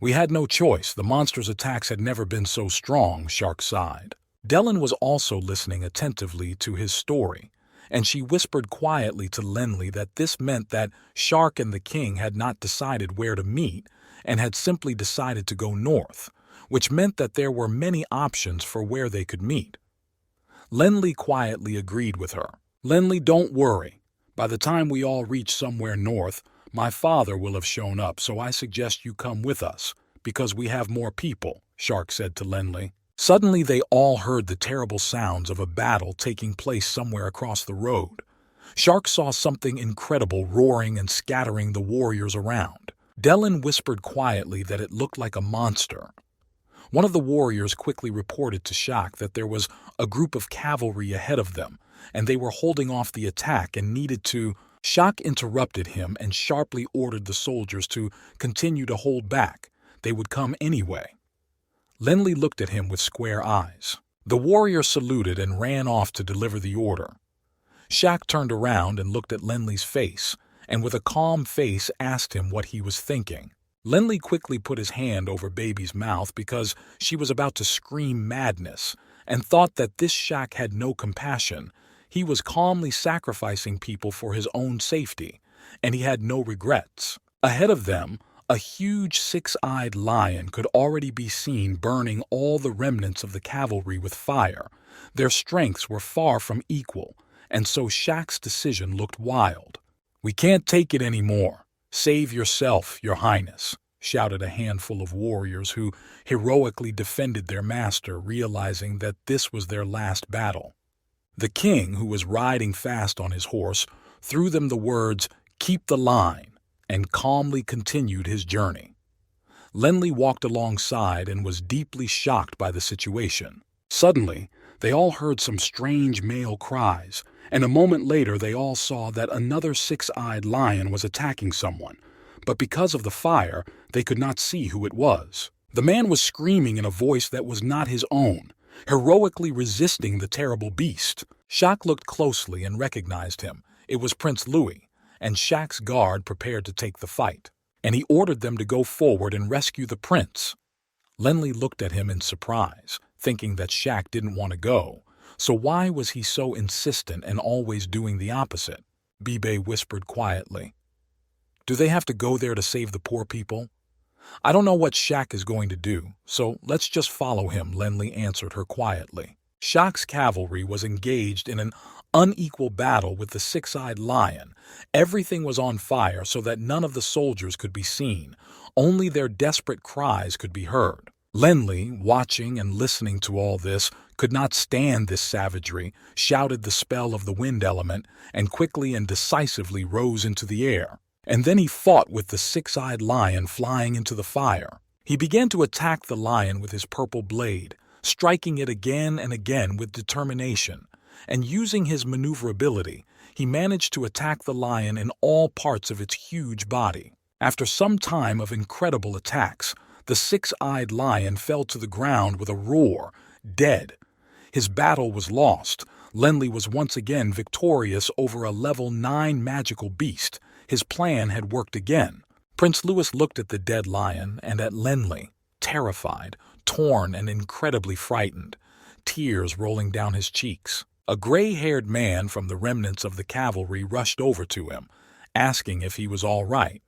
We had no choice. The monsters' attacks had never been so strong, Shark sighed. Dellen was also listening attentively to his story, and she whispered quietly to Lenli that this meant that Shark and the king had not decided where to meet and had simply decided to go north, which meant that there were many options for where they could meet. Lenli quietly agreed with her. Lenli, don't worry. By the time we all reach somewhere north, my father will have shown up, so I suggest you come with us, because we have more people, Shark said to Lenli. Suddenly they all heard the terrible sounds of a battle taking place somewhere across the road. Shark saw something incredible roaring and scattering the warriors around. Dellen whispered quietly that it looked like a monster. One of the warriors quickly reported to Shark that there was a group of cavalry ahead of them, and they were holding off the attack and needed to. Shark interrupted him and sharply ordered the soldiers to continue to hold back. They would come anyway. Lenli looked at him with square eyes. The warrior saluted and ran off to deliver the order. Shark turned around and looked at Lenli's face, and with a calm face asked him what he was thinking. Lenli quickly put his hand over Baby's mouth because she was about to scream madness, and thought that this Shark had no compassion. He was calmly sacrificing people for his own safety, and he had no regrets. Ahead of them, a huge six-eyed lion could already be seen burning all the remnants of the cavalry with fire. Their strengths were far from equal, and so Shark's decision looked wild. "We can't take it anymore. Save yourself, your highness," shouted a handful of warriors who heroically defended their master, realizing that this was their last battle. The king, who was riding fast on his horse, threw them the words, "Keep the line," and calmly continued his journey. Lenli walked alongside and was deeply shocked by the situation. Suddenly, they all heard some strange male cries, and a moment later they all saw that another six-eyed lion was attacking someone, but because of the fire, they could not see who it was. The man was screaming in a voice that was not his own, heroically resisting the terrible beast. Shark looked closely and recognized him. It was Prince Louis, and Shark's guard prepared to take the fight, and he ordered them to go forward and rescue the prince. Lenli looked at him in surprise, thinking that Shark didn't want to go, so why was he so insistent and always doing the opposite? Bibe whispered quietly. "Do they have to go there to save the poor people?" "I don't know what Shark is going to do, so let's just follow him," Lenli answered her quietly. Shark's cavalry was engaged in an unequal battle with the six-eyed lion. Everything was on fire so that none of the soldiers could be seen. Only their desperate cries could be heard. Lenli, watching and listening to all this, could not stand this savagery, shouted the spell of the wind element, and quickly and decisively rose into the air. And then he fought with the six-eyed lion flying into the fire. He began to attack the lion with his purple blade, striking it again and again with determination. And using his maneuverability, he managed to attack the lion in all parts of its huge body. After some time of incredible attacks, the six-eyed lion fell to the ground with a roar, dead. His battle was lost. Lenli was once again victorious over a level 9 magical beast. His plan had worked again. Prince Louis looked at the dead lion and at Lenli, terrified, torn and incredibly frightened, tears rolling down his cheeks. A gray-haired man from the remnants of the cavalry rushed over to him, asking if he was all right.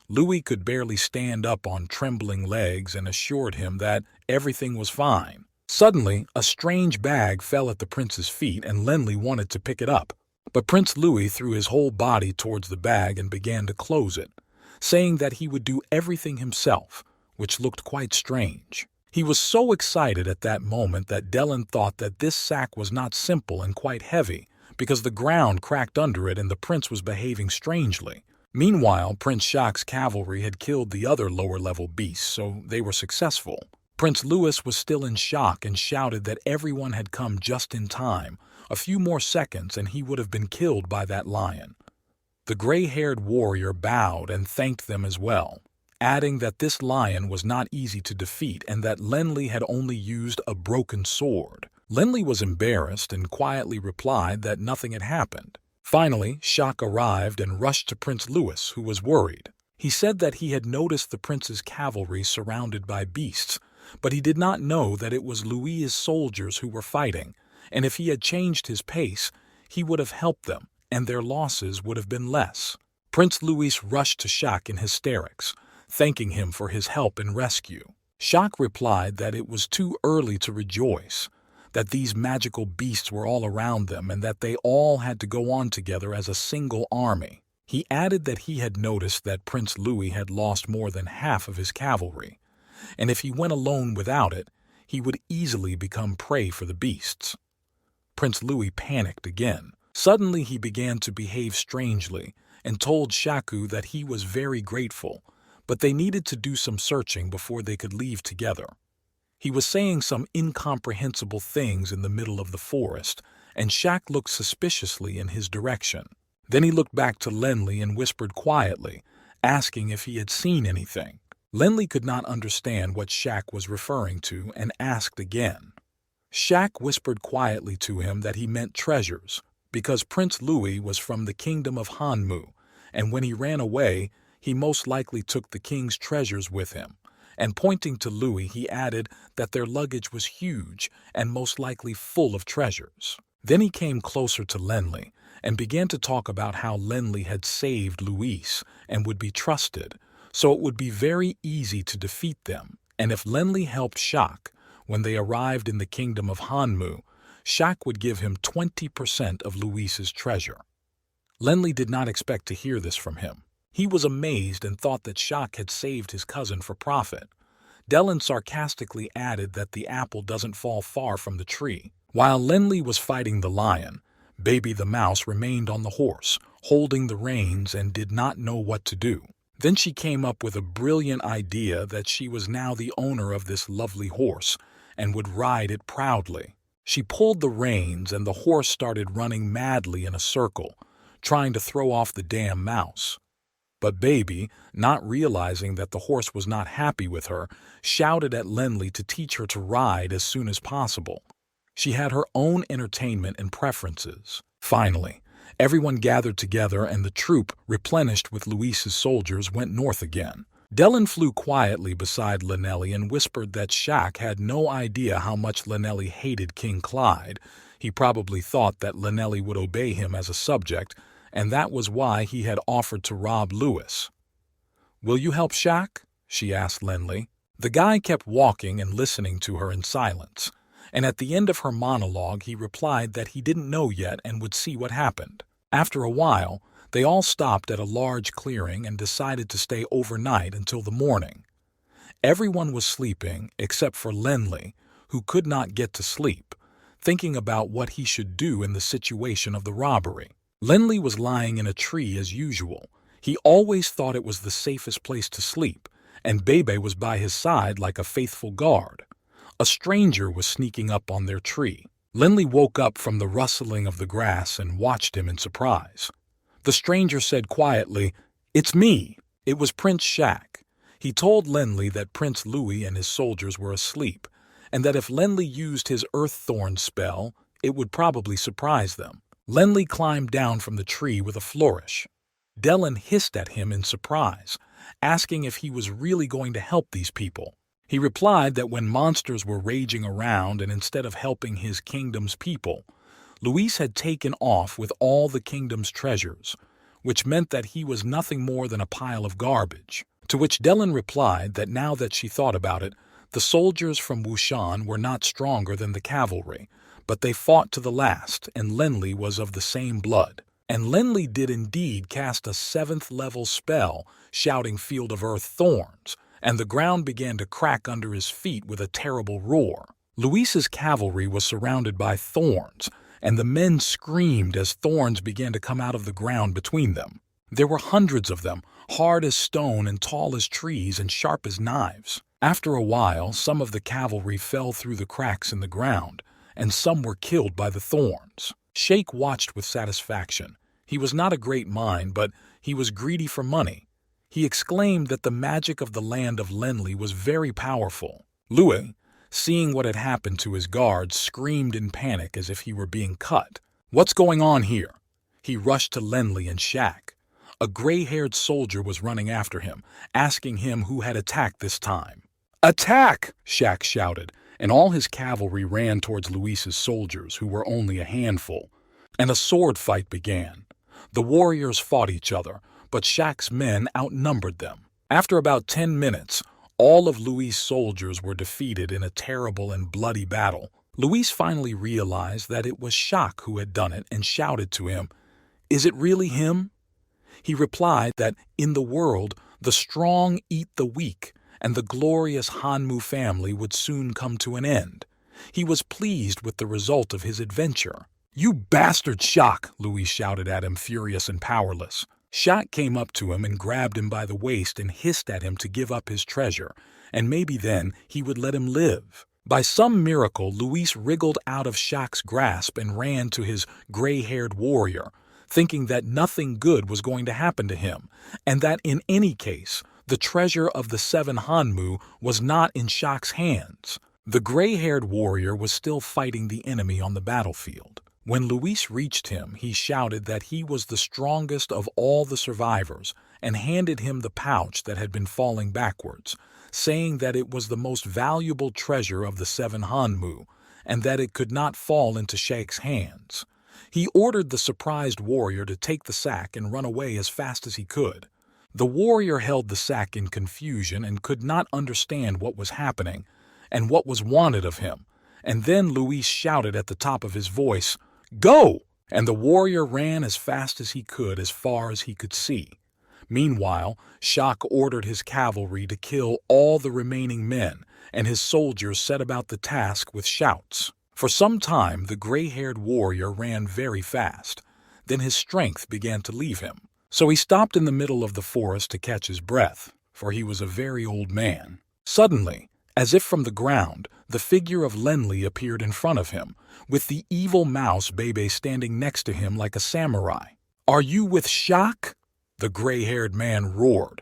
Louis could barely stand up on trembling legs and assured him that everything was fine. Suddenly, a strange bag fell at the prince's feet and Lenli wanted to pick it up. But Prince Louis threw his whole body towards the bag and began to close it, saying that he would do everything himself, which looked quite strange. He was so excited at that moment that Dellen thought that this sack was not simple and quite heavy, because the ground cracked under it and the prince was behaving strangely. Meanwhile, Prince Jacques' cavalry had killed the other lower-level beasts, so they were successful. Prince Louis was still in shock and shouted that everyone had come just in time. A few more seconds and he would have been killed by that lion. The gray-haired warrior bowed and thanked them as well, adding that this lion was not easy to defeat and that Lenli had only used a broken sword. Lenli was embarrassed and quietly replied that nothing had happened. Finally, Jacques arrived and rushed to Prince Louis, who was worried. He said that he had noticed the prince's cavalry surrounded by beasts, but he did not know that it was Louis's soldiers who were fighting, and if he had changed his pace, he would have helped them, and their losses would have been less. Prince Louis rushed to Jacques in hysterics, thanking him for his help and rescue. Jacques replied that it was too early to rejoice, that these magical beasts were all around them and that they all had to go on together as a single army. He added that he had noticed that Prince Louis had lost more than half of his cavalry, and if he went alone without it, he would easily become prey for the beasts. Prince Louis panicked again. Suddenly he began to behave strangely and told Jacques that he was very grateful, but they needed to do some searching before they could leave together. He was saying some incomprehensible things in the middle of the forest, and Jacques looked suspiciously in his direction. Then he looked back to Lenli and whispered quietly, asking if he had seen anything. Lenli could not understand what Jacques was referring to and asked again. Jacques whispered quietly to him that he meant treasures, because Prince Louis was from the kingdom of Manhwa, and when he ran away, he most likely took the king's treasures with him. And pointing to Louis, he added that their luggage was huge and most likely full of treasures. Then he came closer to Lenli and began to talk about how Lenli had saved Louis and would be trusted, so it would be very easy to defeat them. And if Lenli helped Jacques, when they arrived in the kingdom of Manhwa, Jacques would give him 20% of Louis's treasure. Lenli did not expect to hear this from him. He was amazed and thought that Jacques had saved his cousin for profit. Dellen sarcastically added that the apple doesn't fall far from the tree. While Lenli was fighting the lion, Baby the mouse remained on the horse, holding the reins and did not know what to do. Then she came up with a brilliant idea that she was now the owner of this lovely horse and would ride it proudly. She pulled the reins and the horse started running madly in a circle, trying to throw off the damn mouse. But Baby, not realizing that the horse was not happy with her, shouted at Lenli to teach her to ride as soon as possible. She had her own entertainment and preferences. Finally, everyone gathered together and the troop, replenished with Louis's soldiers, went north again. Dellen flew quietly beside Lenelli and whispered that Jacques had no idea how much Lenelli hated King Clyde. He probably thought that Lenelli would obey him as a subject, and that was why he had offered to rob Louis. "Will you help Jacques?" she asked Lenli. The guy kept walking and listening to her in silence, and at the end of her monologue he replied that he didn't know yet and would see what happened. After a while, they all stopped at a large clearing and decided to stay overnight until the morning. Everyone was sleeping except for Lenli, who could not get to sleep, thinking about what he should do in the situation of the robbery. Lenli was lying in a tree as usual. He always thought it was the safest place to sleep, and Bebe was by his side like a faithful guard. A stranger was sneaking up on their tree. Lenli woke up from the rustling of the grass and watched him in surprise. The stranger said quietly, "It's me." It was Prince Jacques. He told Lenli that Prince Louis and his soldiers were asleep, and that if Lenli used his earth thorn spell, it would probably surprise them. Lenli climbed down from the tree with a flourish. Dellen hissed at him in surprise, asking if he was really going to help these people. He replied that when monsters were raging around and instead of helping his kingdom's people, Louis had taken off with all the kingdom's treasures, which meant that he was nothing more than a pile of garbage. To which Dellen replied that now that she thought about it, The soldiers from Wushan were not stronger than the cavalry, but they fought to the last, and Lenli was of the same blood. And Lenli did indeed cast a 7th-level spell, shouting Field of Earth Thorns, and the ground began to crack under his feet with a terrible roar. Luis's cavalry was surrounded by thorns, and the men screamed as thorns began to come out of the ground between them. There were hundreds of them, hard as stone and tall as trees and sharp as knives. After a while, some of the cavalry fell through the cracks in the ground, and some were killed by the thorns. Sheikh watched with satisfaction. He was not a great mind, but he was greedy for money. He exclaimed that the magic of the land of Lenli was very powerful. Louis, seeing what had happened to his guards, screamed in panic as if he were being cut. "What's going on here?" He rushed to Lenli and Shaq. A gray-haired soldier was running after him, asking him who had attacked this time. "Attack!" Shaq shouted, and all his cavalry ran towards Luis's soldiers, who were only a handful. And a sword fight began. The warriors fought each other, but Shaq's men outnumbered them. After about 10 minutes, all of Luis's soldiers were defeated in a terrible and bloody battle. Luis finally realized that it was Shaq who had done it and shouted to him, "Is it really him?" He replied that in the world, the strong eat the weak, and the glorious Hanmu family would soon come to an end. He was pleased with the result of his adventure. "You bastard, Shaq!" Luis shouted at him, furious and powerless. Shaq came up to him and grabbed him by the waist and hissed at him to give up his treasure, and maybe then he would let him live. By some miracle, Luis wriggled out of Shaq's grasp and ran to his gray-haired warrior, thinking that nothing good was going to happen to him, and that in any case, the treasure of the 7 Hanmu was not in Shaq's hands. The gray-haired warrior was still fighting the enemy on the battlefield. When Luis reached him, he shouted that he was the strongest of all the survivors and handed him the pouch that had been falling backwards, saying that it was the most valuable treasure of the 7 Hanmu and that it could not fall into Sheikh's hands. He ordered the surprised warrior to take the sack and run away as fast as he could. The warrior held the sack in confusion and could not understand what was happening and what was wanted of him, and then Luis shouted at the top of his voice, "Go!" And the warrior ran as fast as he could as far as he could see. Meanwhile, Shaq ordered his cavalry to kill all the remaining men, and his soldiers set about the task with shouts. For some time, the gray-haired warrior ran very fast. Then his strength began to leave him. So he stopped in the middle of the forest to catch his breath, for he was a very old man. Suddenly, as if from the ground, the figure of Lenli appeared in front of him, with the evil mouse Bebe standing next to him like a samurai. "Are you with Shaq?" the gray-haired man roared.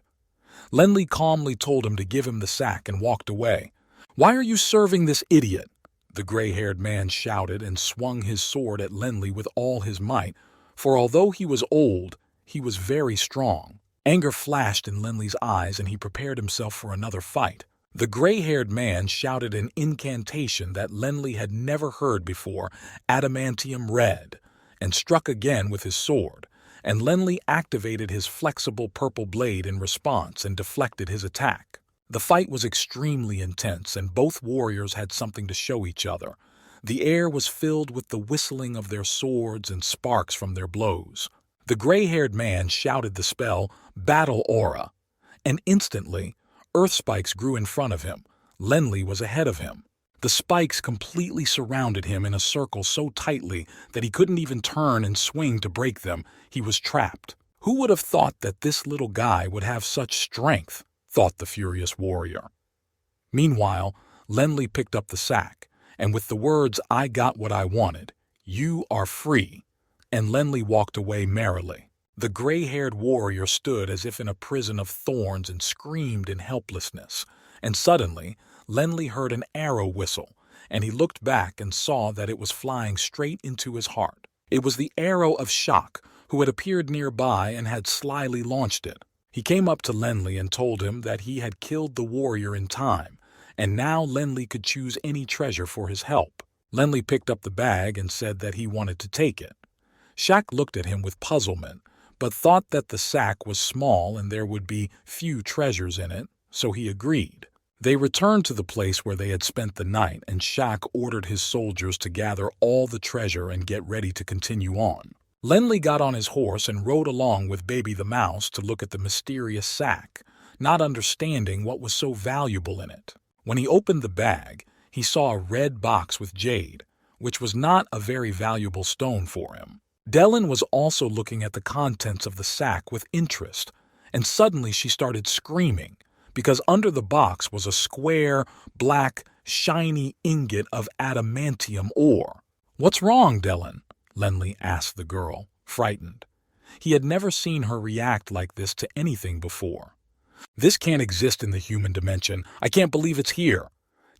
Lenli calmly told him to give him the sack and walked away. "Why are you serving this idiot?" the gray-haired man shouted and swung his sword at Lenli with all his might, for although he was old, he was very strong. Anger flashed in Lenli's eyes and he prepared himself for another fight. The gray-haired man shouted an incantation that Lenli had never heard before, adamantium red, and struck again with his sword, and Lenli activated his flexible purple blade in response and deflected his attack. The fight was extremely intense and both warriors had something to show each other. The air was filled with the whistling of their swords and sparks from their blows. The gray-haired man shouted the spell, "Battle Aura," and instantly, earth spikes grew in front of him. Lenli was ahead of him. The spikes completely surrounded him in a circle so tightly that he couldn't even turn and swing to break them. He was trapped. Who would have thought that this little guy would have such strength? Thought the furious warrior. Meanwhile, Lenli picked up the sack, and with the words, "I got what I wanted, you are free," and Lenli walked away merrily. The gray-haired warrior stood as if in a prison of thorns and screamed in helplessness, and suddenly Lenli heard an arrow whistle, and he looked back and saw that it was flying straight into his heart. It was the arrow of Shaq, who had appeared nearby and had slyly launched it. He came up to Lenli and told him that he had killed the warrior in time, and now Lenli could choose any treasure for his help. Lenli picked up the bag and said that he wanted to take it. Shaq looked at him with puzzlement, but thought that the sack was small and there would be few treasures in it, so he agreed. They returned to the place where they had spent the night, and Shak ordered his soldiers to gather all the treasure and get ready to continue on. Lenli got on his horse and rode along with Baby the mouse to look at the mysterious sack, not understanding what was so valuable in it. When he opened the bag, he saw a red box with jade, which was not a very valuable stone for him. Dellen was also looking at the contents of the sack with interest, and suddenly she started screaming, because under the box was a square, black, shiny ingot of adamantium ore. "What's wrong, Dellen?" Lenli asked the girl, frightened. He had never seen her react like this to anything before. "This can't exist in the human dimension. I can't believe it's here."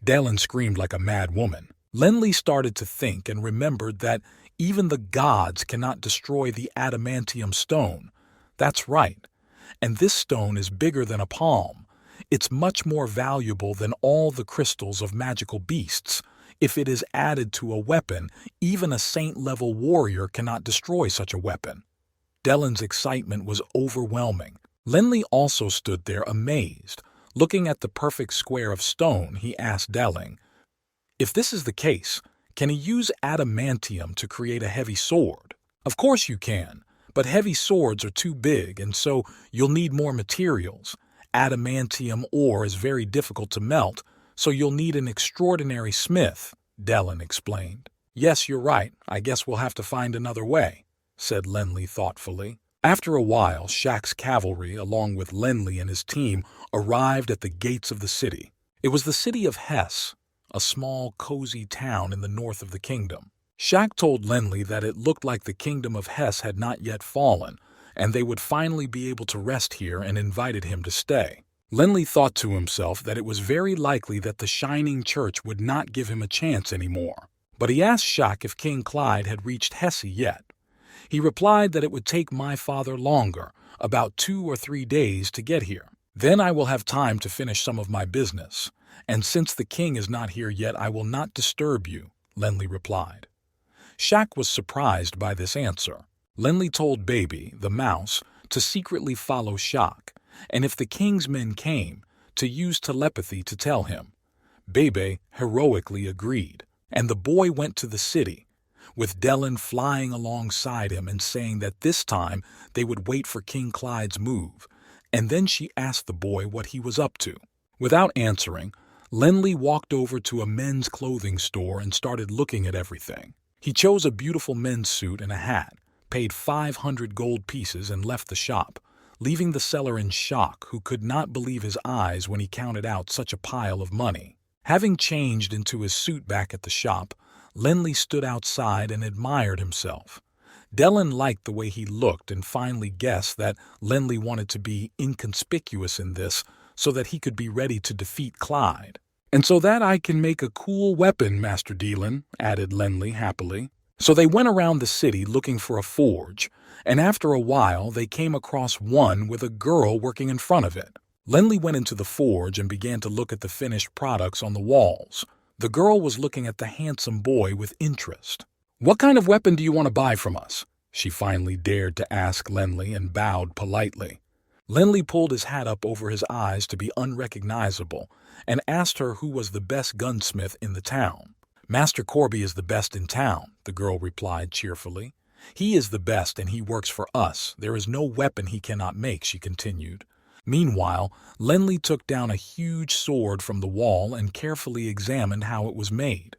Dellen screamed like a mad woman. Lenli started to think and remembered that even the gods cannot destroy the adamantium stone. That's right. And this stone is bigger than a palm. It's much more valuable than all the crystals of magical beasts. If it is added to a weapon, even a saint-level warrior cannot destroy such a weapon. Dellen's excitement was overwhelming. Lenli also stood there amazed. Looking at the perfect square of stone, he asked Dellen, "If this is the case, can he use adamantium to create a heavy sword?" "Of course you can, but heavy swords are too big, and so you'll need more materials. Adamantium ore is very difficult to melt, so you'll need an extraordinary smith," Dellen explained. "Yes, you're right. I guess we'll have to find another way," said Lenli thoughtfully. After a while, Shak's cavalry, along with Lenli and his team, arrived at the gates of the city. It was the city of Hess, a small, cozy town in the north of the kingdom. Shak told Lenli that it looked like the kingdom of Hess had not yet fallen, and they would finally be able to rest here, and invited him to stay. Lenli thought to himself that it was very likely that the Shining Church would not give him a chance anymore. But he asked Shak if King Clyde had reached Hesse yet. He replied that it would take my father longer, about 2 or 3 days, to get here. "Then I will have time to finish some of my business, and since the king is not here yet, I will not disturb you," Lenli replied. Shak was surprised by this answer. Lenli told Baby, the mouse, to secretly follow Shak, and if the king's men came, to use telepathy to tell him. Baby heroically agreed, and the boy went to the city, with Dellen flying alongside him and saying that this time they would wait for King Clyde's move, and then she asked the boy what he was up to. Without answering, Lenli walked over to a men's clothing store and started looking at everything. He chose a beautiful men's suit and a hat, paid 500 gold pieces, and left the shop, leaving the seller in shock, who could not believe his eyes when he counted out such a pile of money. Having changed into his suit back at the shop, Lenli stood outside and admired himself. Dellen liked the way he looked and finally guessed that Lenli wanted to be inconspicuous in this so that he could be ready to defeat Clyde. "And so that I can make a cool weapon, Master Dellen," added Lenli happily. So they went around the city looking for a forge, and after a while they came across one with a girl working in front of it. Lenli went into the forge and began to look at the finished products on the walls. The girl was looking at the handsome boy with interest. "What kind of weapon do you want to buy from us?" she finally dared to ask Lenli, and bowed politely. Lenli pulled his hat up over his eyes to be unrecognizable and asked her who was the best gunsmith in the town. "Master Corby is the best in town," the girl replied cheerfully. "He is the best, and he works for us. There is no weapon he cannot make," she continued. Meanwhile, Lenli took down a huge sword from the wall and carefully examined how it was made.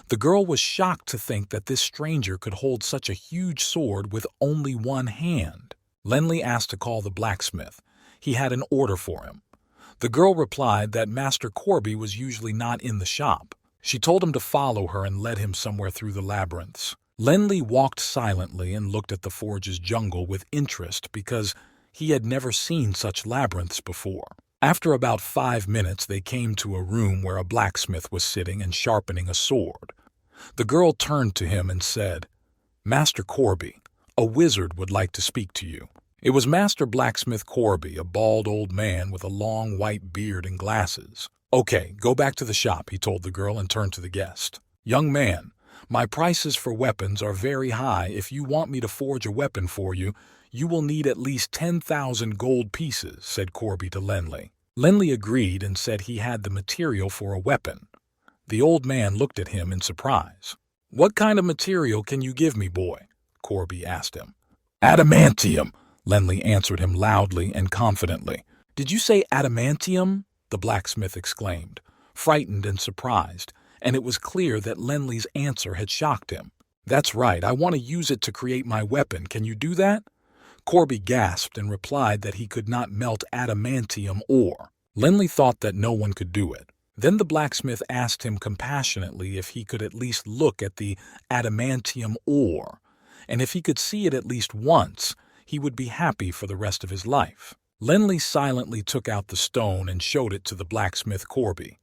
The girl was shocked to think that this stranger could hold such a huge sword with only one hand. Lenli asked to call the blacksmith. He had an order for him. The girl replied that Master Corby was usually not in the shop. She told him to follow her and led him somewhere through the labyrinths. Lenli walked silently and looked at the forge's jungle with interest because he had never seen such labyrinths before. After about 5 minutes, they came to a room where a blacksmith was sitting and sharpening a sword. The girl turned to him and said, "Master Corby, a wizard would like to speak to you." It was Master Blacksmith Corby, a bald old man with a long white beard and glasses. "Okay, go back to the shop," he told the girl and turned to the guest. "Young man, my prices for weapons are very high. If you want me to forge a weapon for you, you will need at least 10,000 gold pieces," said Corby to Lenli. Lenli agreed and said he had the material for a weapon. The old man looked at him in surprise. "What kind of material can you give me, boy?" Corby asked him. "Adamantium," Lenli answered him loudly and confidently. "Did you say adamantium?" the blacksmith exclaimed, frightened and surprised, and it was clear that Lenli's answer had shocked him. "That's right, I want to use it to create my weapon. Can you do that?" Corby gasped and replied that he could not melt adamantium ore. Lenli thought that no one could do it. Then the blacksmith asked him compassionately if he could at least look at the adamantium ore, and if he could see it at least once, he would be happy for the rest of his life. Lenli silently took out the stone and showed it to the blacksmith Corby.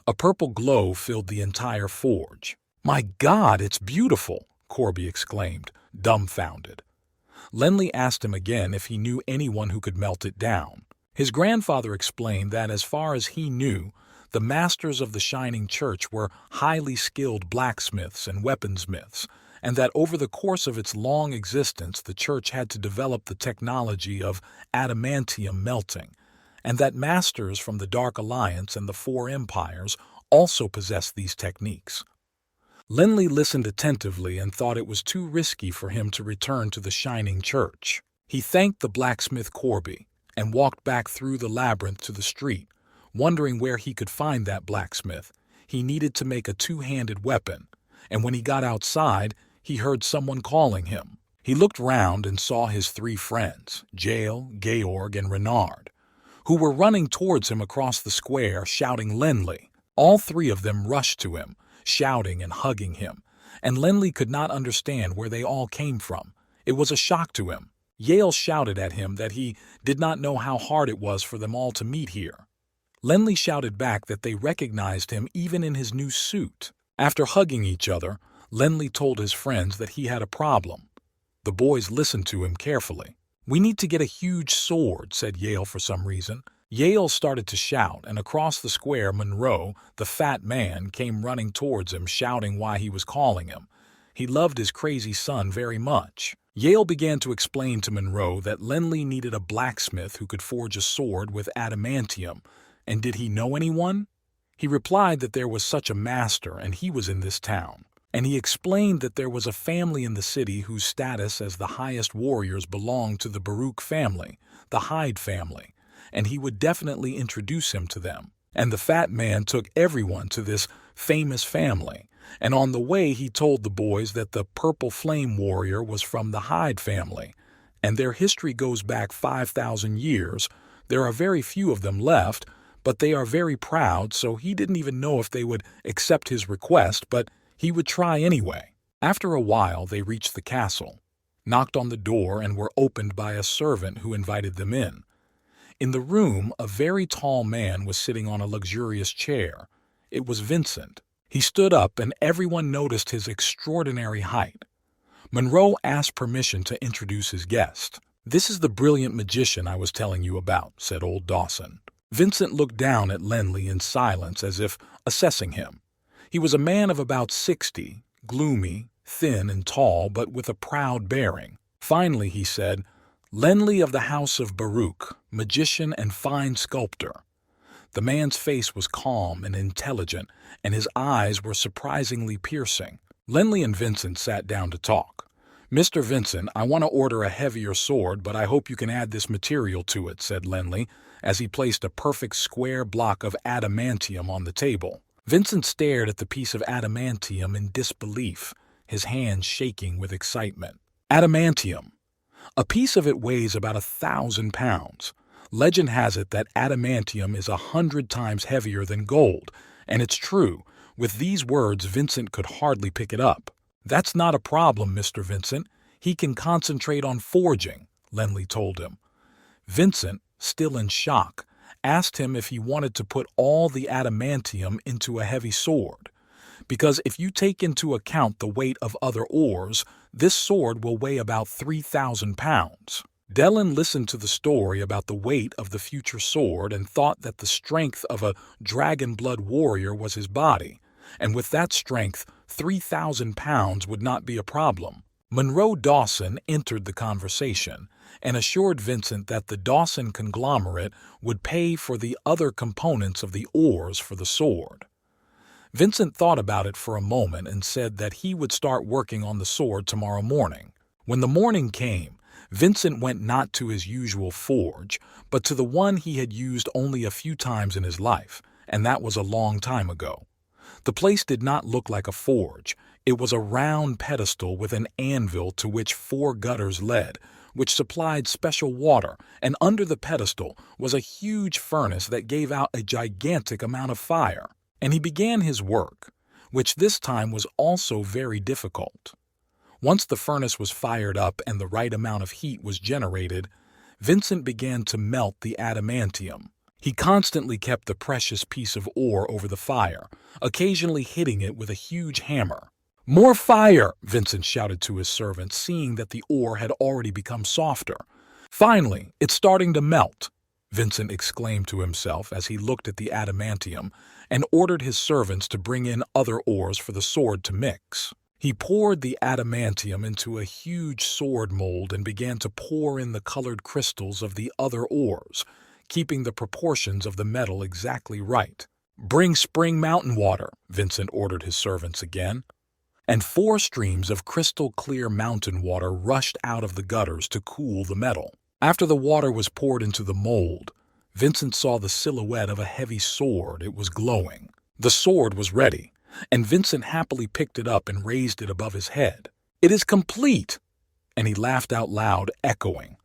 A purple glow filled the entire forge. "My God, it's beautiful!" Corby exclaimed, dumbfounded. Lenli asked him again if he knew anyone who could melt it down. His grandfather explained that as far as he knew, the masters of the Shining Church were highly skilled blacksmiths and weaponsmiths, and that over the course of its long existence the church had to develop the technology of adamantium melting, and that masters from the Dark Alliance and the Four Empires also possessed these techniques. Lenli listened attentively and thought it was too risky for him to return to the Shining Church. He thanked the blacksmith Corby and walked back through the labyrinth to the street, wondering where he could find that blacksmith. He needed to make a two-handed weapon, and when he got outside, he heard someone calling him. He looked round and saw his three friends, Jael, Georg, and Renard, who were running towards him across the square, shouting Lenli. All three of them rushed to him, shouting and hugging him, and Lenli could not understand where they all came from. It was a shock to him. Jael shouted at him that he did not know how hard it was for them all to meet here. Lenli shouted back that they recognized him even in his new suit. After hugging each other, Lenli told his friends that he had a problem. The boys listened to him carefully. "We need to get a huge sword," said Jael for some reason. Jael started to shout, and across the square Monroe, the fat man, came running towards him, shouting why he was calling him. He loved his crazy son very much. Jael began to explain to Monroe that Lenli needed a blacksmith who could forge a sword with adamantium, and did he know anyone? He replied that there was such a master and he was in this town, and he explained that there was a family in the city whose status as the highest warriors belonged to the Baruch family, the Hyde family, and he would definitely introduce him to them. And the fat man took everyone to this famous family, and on the way he told the boys that the Purple Flame Warrior was from the Hyde family, and their history goes back 5,000 years. There are very few of them left, but they are very proud, so he didn't even know if they would accept his request, but he would try anyway. After a while they reached the castle, knocked on the door, and were opened by a servant who invited them in. In the room, a very tall man was sitting on a luxurious chair. It was Vincent. He stood up, and everyone noticed his extraordinary height. Monroe asked permission to introduce his guest. "This is the brilliant magician I was telling you about," said old Dawson. Vincent looked down at Lenli in silence as if assessing him. He was a man of about 60, gloomy, thin and tall, but with a proud bearing. Finally he said, "Lenli of the House of Baruch, magician and fine sculptor." The man's face was calm and intelligent, and his eyes were surprisingly piercing. Lenli and Vincent sat down to talk. "Mr. Vincent, I want to order a heavier sword, but I hope you can add this material to it," said Lenli, as he placed a perfect square block of adamantium on the table. Vincent stared at the piece of adamantium in disbelief, his hands shaking with excitement. Adamantium! A piece of it weighs about 1,000 pounds. Legend has it that adamantium is 100 times heavier than gold, and it's true. With these words, Vincent could hardly pick it up. "That's not a problem, Mr. Vincent. He can concentrate on forging," Lenli told him. Vincent, still in shock, asked him if he wanted to put all the adamantium into a heavy sword. Because if you take into account the weight of other ores, this sword will weigh about 3,000 pounds. Dellen listened to the story about the weight of the future sword and thought that the strength of a dragon blood warrior was his body, and with that strength, 3,000 pounds would not be a problem. Monroe Dawson entered the conversation and assured Vincent that the Dawson conglomerate would pay for the other components of the ores for the sword. Vincent thought about it for a moment and said that he would start working on the sword tomorrow morning. When the morning came, Vincent went not to his usual forge, but to the one he had used only a few times in his life, and that was a long time ago. The place did not look like a forge. It was a round pedestal with an anvil to which 4 gutters led, which supplied special water, and under the pedestal was a huge furnace that gave out a gigantic amount of fire. And he began his work, which this time was also very difficult. Once the furnace was fired up and the right amount of heat was generated, Vincent began to melt the adamantium. He constantly kept the precious piece of ore over the fire, occasionally hitting it with a huge hammer. "More fire!" Vincent shouted to his servant, seeing that the ore had already become softer. "Finally, it's starting to melt," Vincent exclaimed to himself as he looked at the adamantium and ordered his servants to bring in other ores for the sword to mix. He poured the adamantium into a huge sword mold and began to pour in the colored crystals of the other ores, keeping the proportions of the metal exactly right. "Bring spring mountain water," Vincent ordered his servants again. And 4 streams of crystal-clear mountain water rushed out of the gutters to cool the metal. After the water was poured into the mold, Vincent saw the silhouette of a heavy sword. It was glowing. The sword was ready, and Vincent happily picked it up and raised it above his head. "It is complete!" And he laughed out loud, echoing.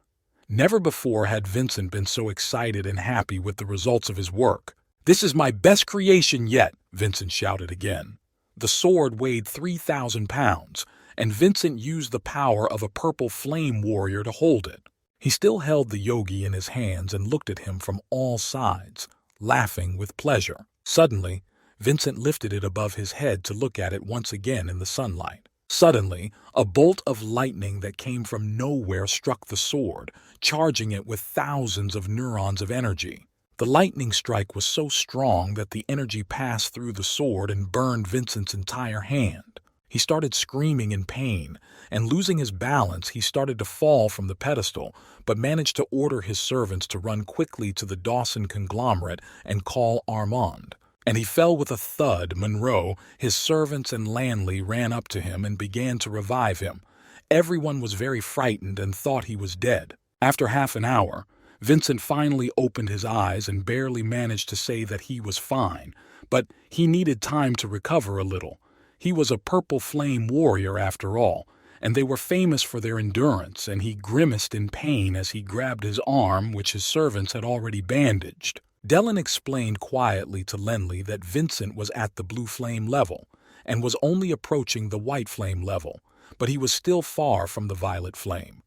Never before had Vincent been so excited and happy with the results of his work. "This is my best creation yet," Vincent shouted again. The sword weighed 3,000 pounds, and Vincent used the power of a purple flame warrior to hold it. He still held the yogi in his hands and looked at him from all sides, laughing with pleasure. Suddenly, Vincent lifted it above his head to look at it once again in the sunlight. Suddenly, a bolt of lightning that came from nowhere struck the sword, charging it with thousands of neurons of energy. The lightning strike was so strong that the energy passed through the sword and burned Vincent's entire hand. He started screaming in pain, and losing his balance, he started to fall from the pedestal, but managed to order his servants to run quickly to the Dawson conglomerate and call Armand. And he fell with a thud. Monroe, his servants, and Lanley ran up to him and began to revive him. Everyone was very frightened and thought he was dead. After half an hour, Vincent finally opened his eyes and barely managed to say that he was fine, but he needed time to recover a little. He was a purple flame warrior after all, and they were famous for their endurance, and he grimaced in pain as he grabbed his arm, which his servants had already bandaged. Dellen explained quietly to Lenley that Vincent was at the blue flame level, and was only approaching the white flame level, but he was still far from the violet flame.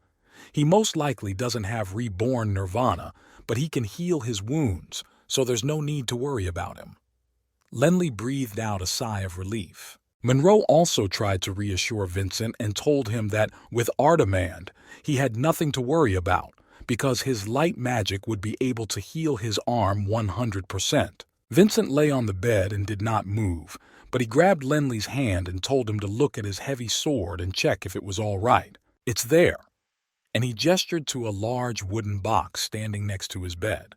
He most likely doesn't have reborn nirvana, but he can heal his wounds, so there's no need to worry about him. Lenley breathed out a sigh of relief. Monroe also tried to reassure Vincent and told him that, with Ardemand, he had nothing to worry about, because his light magic would be able to heal his arm 100%. Vincent lay on the bed and did not move, but he grabbed Lenley's hand and told him to look at his heavy sword and check if it was all right. "It's there." And he gestured to a large wooden box standing next to his bed.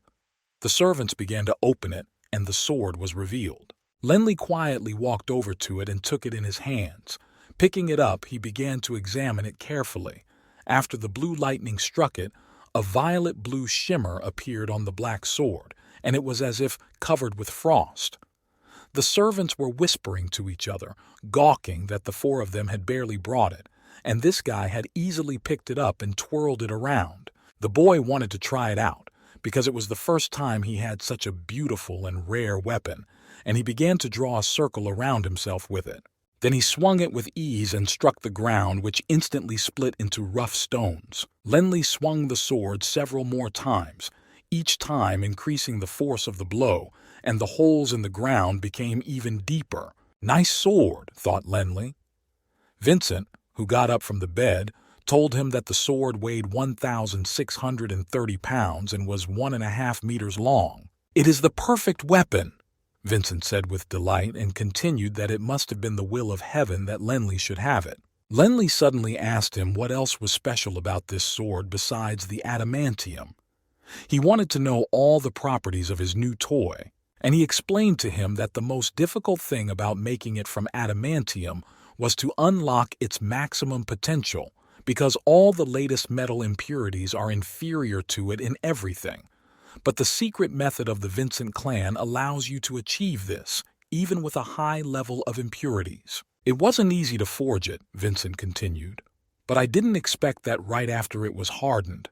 The servants began to open it, and the sword was revealed. Lenley quietly walked over to it and took it in his hands. Picking it up, he began to examine it carefully. After the blue lightning struck it, a violet-blue shimmer appeared on the black sword, and it was as if covered with frost. The servants were whispering to each other, gawking that the 4 of them had barely brought it, and this guy had easily picked it up and twirled it around. The boy wanted to try it out, because it was the first time he had such a beautiful and rare weapon, and he began to draw a circle around himself with it. Then he swung it with ease and struck the ground, which instantly split into rough stones. Lenley swung the sword several more times, each time increasing the force of the blow, and the holes in the ground became even deeper. "Nice sword," thought Lenley. Vincent, who got up from the bed, told him that the sword weighed 1,630 pounds and was 1.5 meters long. "It is the perfect weapon," Vincent said with delight, and continued that it must have been the will of heaven that Lenley should have it. Lenli suddenly asked him what else was special about this sword besides the adamantium. He wanted to know all the properties of his new toy, and he explained to him that the most difficult thing about making it from adamantium was to unlock its maximum potential, because all the latest metal impurities are inferior to it in everything. But the secret method of the Vincent clan allows you to achieve this, even with a high level of impurities. It wasn't easy to forge it, Vincent continued, but I didn't expect that right after it was hardened,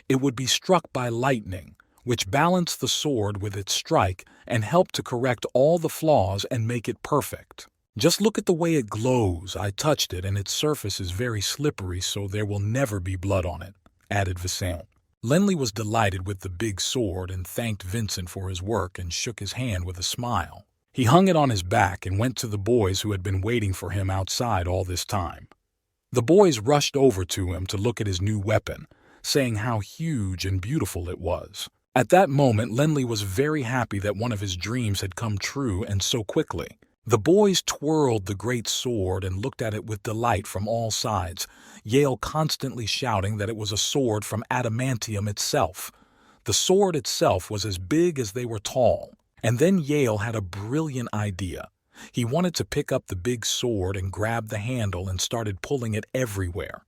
it would be struck by lightning, which balanced the sword with its strike and helped to correct all the flaws and make it perfect. Just look at the way it glows. I touched it and its surface is very slippery, so there will never be blood on it, added Vincent. Lenli was delighted with the big sword and thanked Vincent for his work and shook his hand with a smile. He hung it on his back and went to the boys who had been waiting for him outside all this time. The boys rushed over to him to look at his new weapon, saying how huge and beautiful it was. At that moment, Lenli was very happy that one of his dreams had come true, and so quickly. The boys twirled the great sword and looked at it with delight from all sides, Yale constantly shouting that it was a sword from adamantium itself. The sword itself was as big as they were tall. And then Yale had a brilliant idea. He wanted to pick up the big sword and grab the handle and started pulling it everywhere.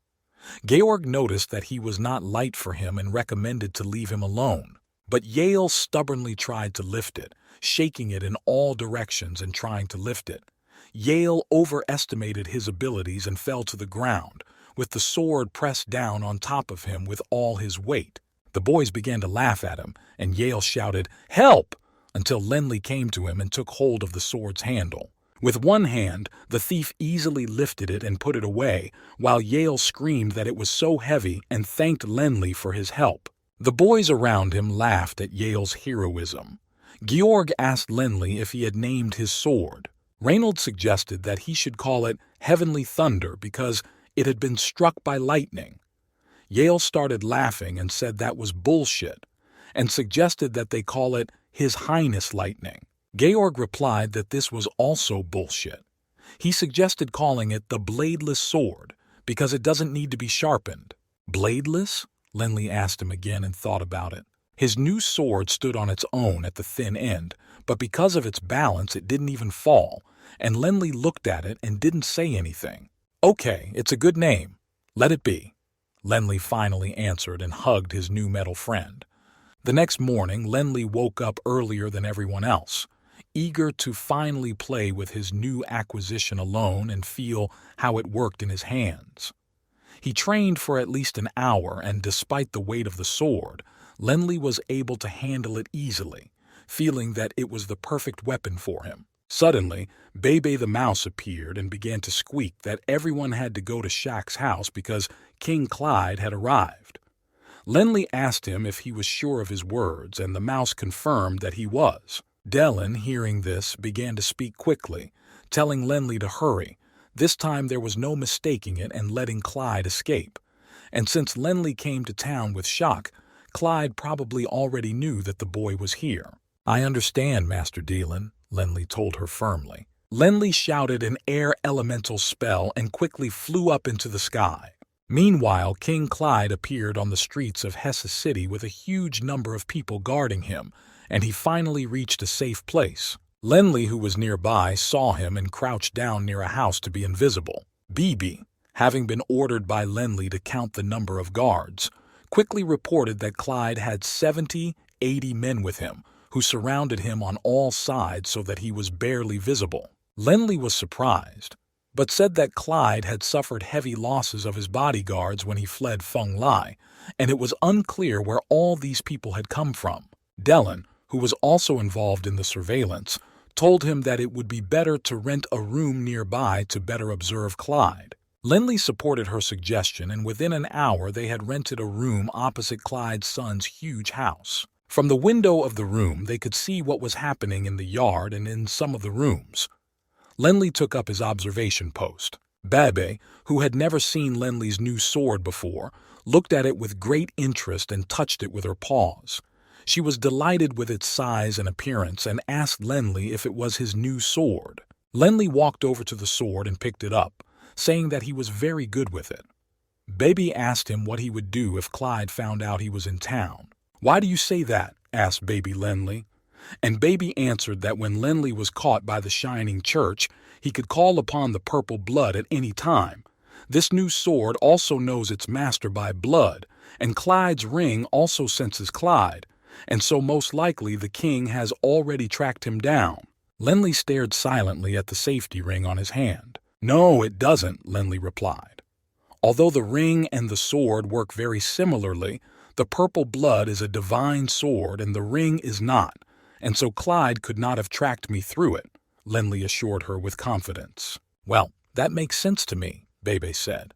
Georg noticed that he was not light for him and recommended to leave him alone. But Yale stubbornly tried to lift it, shaking it in all directions and trying to lift it. Yale overestimated his abilities and fell to the ground, with the sword pressed down on top of him with all his weight. The boys began to laugh at him, and Yale shouted, "Help!" until Lenli came to him and took hold of the sword's handle. With one hand, the thief easily lifted it and put it away, while Yale screamed that it was so heavy and thanked Lenli for his help. The boys around him laughed at Yale's heroism. Georg asked Lenli if he had named his sword. Reynold suggested that he should call it Heavenly Thunder because it had been struck by lightning. Yale started laughing and said that was bullshit, and suggested that they call it His Highness Lightning. Georg replied that this was also bullshit. He suggested calling it the Bladeless Sword because it doesn't need to be sharpened. Bladeless? Lenli asked him again and thought about it. His new sword stood on its own at the thin end, but because of its balance it didn't even fall, and Lenli looked at it and didn't say anything. "Okay, it's a good name. Let it be," Lenli finally answered and hugged his new metal friend. The next morning, Lenli woke up earlier than everyone else, eager to finally play with his new acquisition alone and feel how it worked in his hands. He trained for at least an hour, and despite the weight of the sword, Lenli was able to handle it easily, feeling that it was the perfect weapon for him. Suddenly, Bebe the mouse appeared and began to squeak that everyone had to go to Shaq's house because King Clyde had arrived. Lenli asked him if he was sure of his words, and the mouse confirmed that he was. Dellen, hearing this, began to speak quickly, telling Lenli to hurry. This time there was no mistaking it and letting Clyde escape. And since Lenli came to town with Shaq, Clyde probably already knew that the boy was here. "I understand, Master Dealin," Lenli told her firmly. Lenli shouted an air elemental spell and quickly flew up into the sky. Meanwhile, King Clyde appeared on the streets of Hesse City with a huge number of people guarding him, and he finally reached a safe place. Lenli, who was nearby, saw him and crouched down near a house to be invisible. Bibi, having been ordered by Lenli to count the number of guards, quickly reported that Clyde had 80 men with him, who surrounded him on all sides so that he was barely visible. Lenli was surprised, but said that Clyde had suffered heavy losses of his bodyguards when he fled Feng Lai, and it was unclear where all these people had come from. Dellen, who was also involved in the surveillance, told him that it would be better to rent a room nearby to better observe Clyde. Lenli supported her suggestion, and within an hour they had rented a room opposite Clyde's son's huge house. From the window of the room they could see what was happening in the yard and in some of the rooms. Lenli took up his observation post. Bebe, who had never seen Lenli's new sword before, looked at it with great interest and touched it with her paws. She was delighted with its size and appearance and asked Lenli if it was his new sword. Lenli walked over to the sword and picked it up, saying that he was very good with it. Baby asked him what he would do if Clyde found out he was in town. "Why do you say that?" asked Baby Lenly. And Baby answered that when Lenly was caught by the Shining Church, he could call upon the purple blood at any time. This new sword also knows its master by blood, and Clyde's ring also senses Clyde, and so most likely the king has already tracked him down. Lenly stared silently at the safety ring on his hand. "No, it doesn't," Lenly replied. "Although the ring and the sword work very similarly, the purple blood is a divine sword and the ring is not, and so Clyde could not have tracked me through it," Lenly assured her with confidence. "Well, that makes sense to me," Bebe said.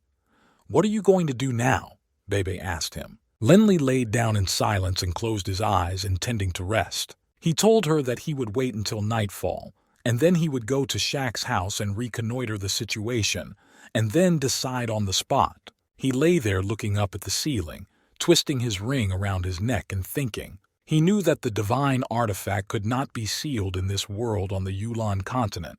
"What are you going to do now?" Bebe asked him. Lenly laid down in silence and closed his eyes, intending to rest. He told her that he would wait until nightfall, and then he would go to Shaq's house and reconnoiter the situation, and then decide on the spot. He lay there looking up at the ceiling, twisting his ring around his neck and thinking. He knew that the divine artifact could not be sealed in this world on the Yulon continent,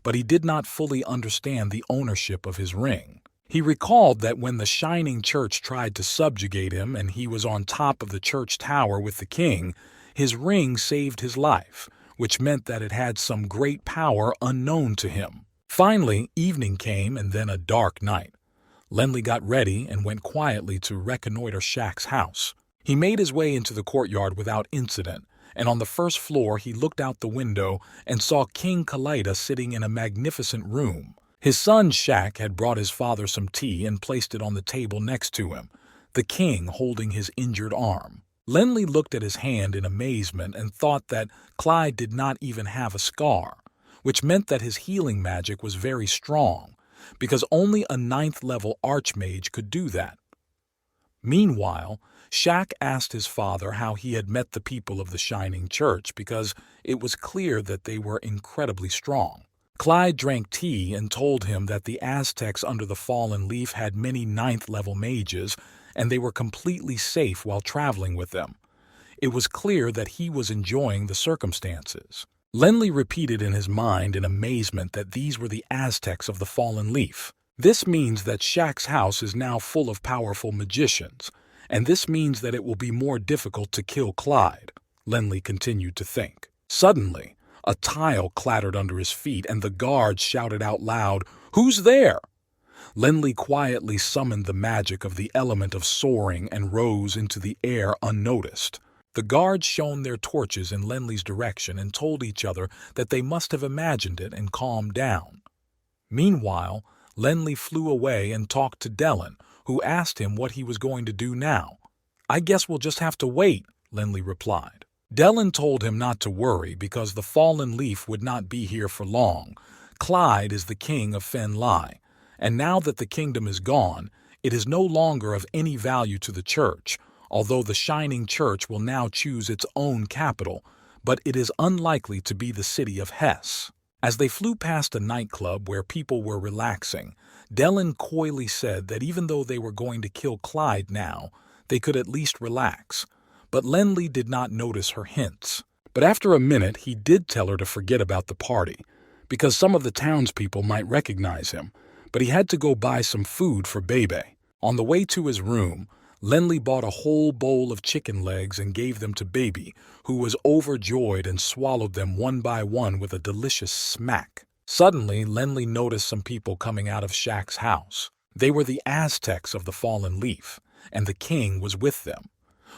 but he did not fully understand the ownership of his ring. He recalled that when the Shining Church tried to subjugate him and he was on top of the church tower with the king, his ring saved his life, which meant that it had some great power unknown to him. Finally, evening came and then a dark night. Lenly got ready and went quietly to reconnoiter Shaq's house. He made his way into the courtyard without incident, and on the first floor he looked out the window and saw King Kalida sitting in a magnificent room. His son Shaq had brought his father some tea and placed it on the table next to him, the king holding his injured arm. Lenly looked at his hand in amazement and thought that Clyde did not even have a scar, which meant that his healing magic was very strong, because only a 9th-level archmage could do that. Meanwhile, Shaq asked his father how he had met the people of the Shining Church because it was clear that they were incredibly strong. Clyde drank tea and told him that the Aztecs under the Fallen Leaf had many 9th-level mages and they were completely safe while traveling with them. It was clear that he was enjoying the circumstances. Lenly repeated in his mind in amazement that these were the Aztecs of the Fallen Leaf. This means that Shaq's house is now full of powerful magicians, and this means that it will be more difficult to kill Clyde, Lenly continued to think. Suddenly, a tile clattered under his feet and the guards shouted out loud, "Who's there?" Lenly quietly summoned the magic of the element of soaring and rose into the air unnoticed. The guards shone their torches in Lenly's direction and told each other that they must have imagined it and calmed down. Meanwhile, Lenly flew away and talked to Dellen, who asked him what he was going to do now. "I guess we'll just have to wait," Lenly replied. Dellen told him not to worry because the Fallen Leaf would not be here for long. Clyde is the king of Fen Lai, and now that the kingdom is gone, it is no longer of any value to the church, although the Shining Church will now choose its own capital, but it is unlikely to be the city of Hess. As they flew past a nightclub where people were relaxing, Dellen coyly said that even though they were going to kill Clyde now, they could at least relax. But Lenly did not notice her hints. But after a minute, he did tell her to forget about the party, because some of the townspeople might recognize him, but he had to go buy some food for Bebe. On the way to his room, Lenly bought a whole bowl of chicken legs and gave them to Baby, who was overjoyed and swallowed them one by one with a delicious smack. Suddenly, Lenly noticed some people coming out of Shaq's house. They were the Aztecs of the Fallen Leaf, and the king was with them.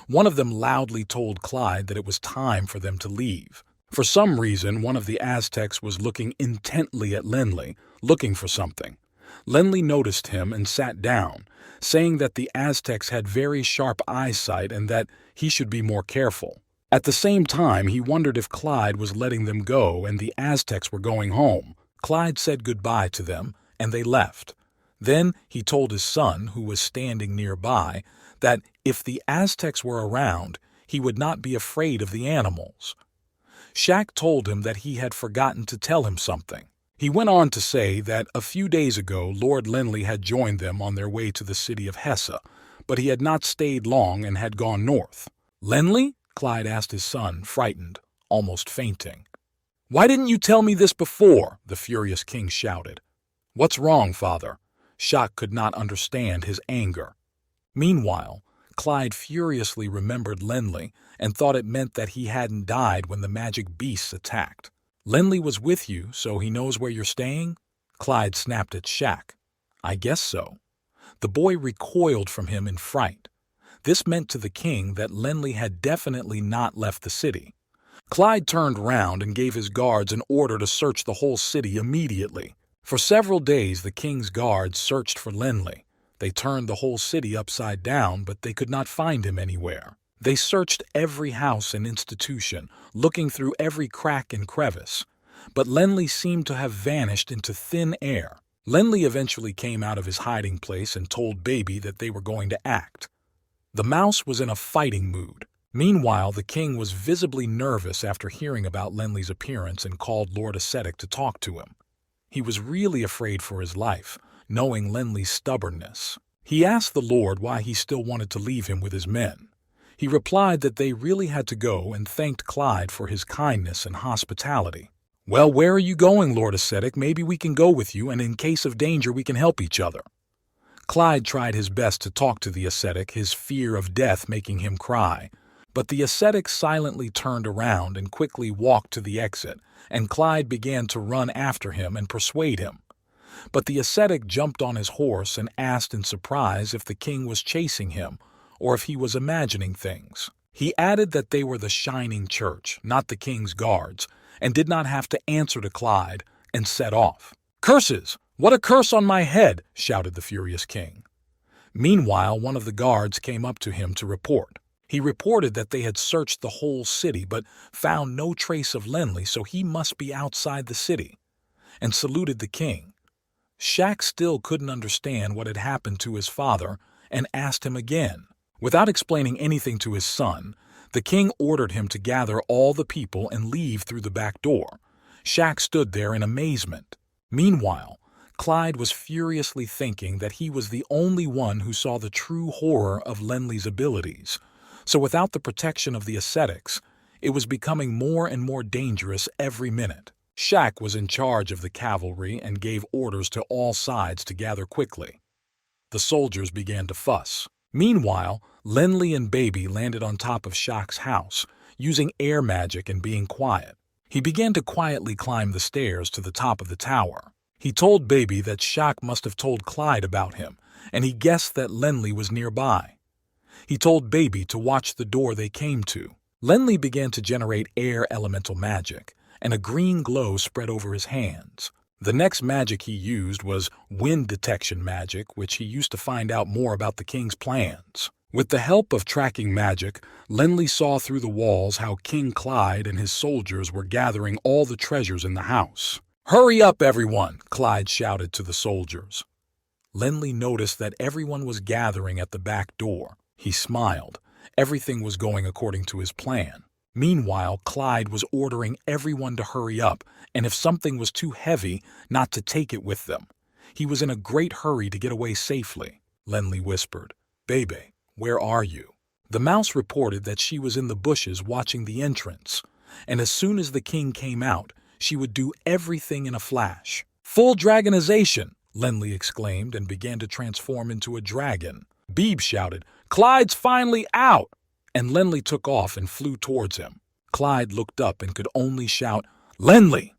One of them loudly told Clyde that it was time for them to leave. For some reason, one of the Aztecs was looking intently at Lenly, looking for something. Lenly noticed him and sat down, saying that the Aztecs had very sharp eyesight and that he should be more careful. At the same time, he wondered if Clyde was letting them go and the Aztecs were going home. Clyde said goodbye to them, and they left. Then he told his son, who was standing nearby, that if the Aztecs were around, he would not be afraid of the animals. Shaq told him that he had forgotten to tell him something. He went on to say that a few days ago Lord Lenly had joined them on their way to the city of Hessa, but he had not stayed long and had gone north. "Lenly?" Clyde asked his son, frightened, almost fainting. "Why didn't you tell me this before?" the furious king shouted. "What's wrong, father?" Shock could not understand his anger. Meanwhile, Clyde furiously remembered Lenley and thought it meant that he hadn't died when the magic beasts attacked. "Lenley was with you, so he knows where you're staying?" Clyde snapped at Shack. "I guess so." The boy recoiled from him in fright. This meant to the king that Lenley had definitely not left the city. Clyde turned round and gave his guards an order to search the whole city immediately. For several days the king's guards searched for Lenley. They turned the whole city upside down, but they could not find him anywhere. They searched every house and institution, looking through every crack and crevice. But Lenley seemed to have vanished into thin air. Lenley eventually came out of his hiding place and told Baby that they were going to act. The mouse was in a fighting mood. Meanwhile, the king was visibly nervous after hearing about Lenley's appearance and called Lord Ascetic to talk to him. He was really afraid for his life, knowing Lenley's stubbornness. He asked the Lord why he still wanted to leave him with his men. He replied that they really had to go and thanked Clyde for his kindness and hospitality. "Well, where are you going, Lord Ascetic? Maybe we can go with you, and in case of danger we can help each other." Clyde tried his best to talk to the ascetic, his fear of death making him cry. But the ascetic silently turned around and quickly walked to the exit, and Clyde began to run after him and persuade him. But the ascetic jumped on his horse and asked in surprise if the king was chasing him or if he was imagining things. He added that they were the Shining Church, not the king's guards, and did not have to answer to Clyde, and set off. "Curses! What a curse on my head!" shouted the furious king. Meanwhile, one of the guards came up to him to report. He reported that they had searched the whole city but found no trace of Lenley, so he must be outside the city, and saluted the king. Shack still couldn't understand what had happened to his father and asked him again. Without explaining anything to his son, the king ordered him to gather all the people and leave through the back door. Shack stood there in amazement. Meanwhile, Clyde was furiously thinking that he was the only one who saw the true horror of Lenley's abilities. So without the protection of the ascetics, it was becoming more and more dangerous every minute. Shack was in charge of the cavalry and gave orders to all sides to gather quickly. The soldiers began to fuss. Meanwhile, Lenley and Baby landed on top of Shack's house, using air magic and being quiet. He began to quietly climb the stairs to the top of the tower. He told Baby that Shack must have told Clyde about him, and he guessed that Lenley was nearby. He told Baby to watch the door they came to. Lenley began to generate air elemental magic, and a green glow spread over his hands. The next magic he used was wind detection magic, which he used to find out more about the king's plans. With the help of tracking magic, Lenley saw through the walls how King Clyde and his soldiers were gathering all the treasures in the house. "Hurry up, everyone!" Clyde shouted to the soldiers. Lenley noticed that everyone was gathering at the back door. He smiled. Everything was going according to his plan. Meanwhile, Clyde was ordering everyone to hurry up, and if something was too heavy, not to take it with them. He was in a great hurry to get away safely. Lenley whispered, "Baby, where are you?" The mouse reported that she was in the bushes watching the entrance, and as soon as the king came out, she would do everything in a flash. "Full dragonization!" Lenley exclaimed and began to transform into a dragon. Beeb shouted, "Clyde's finally out!" And Lenley took off and flew towards him. Clyde looked up and could only shout, "Lenley!"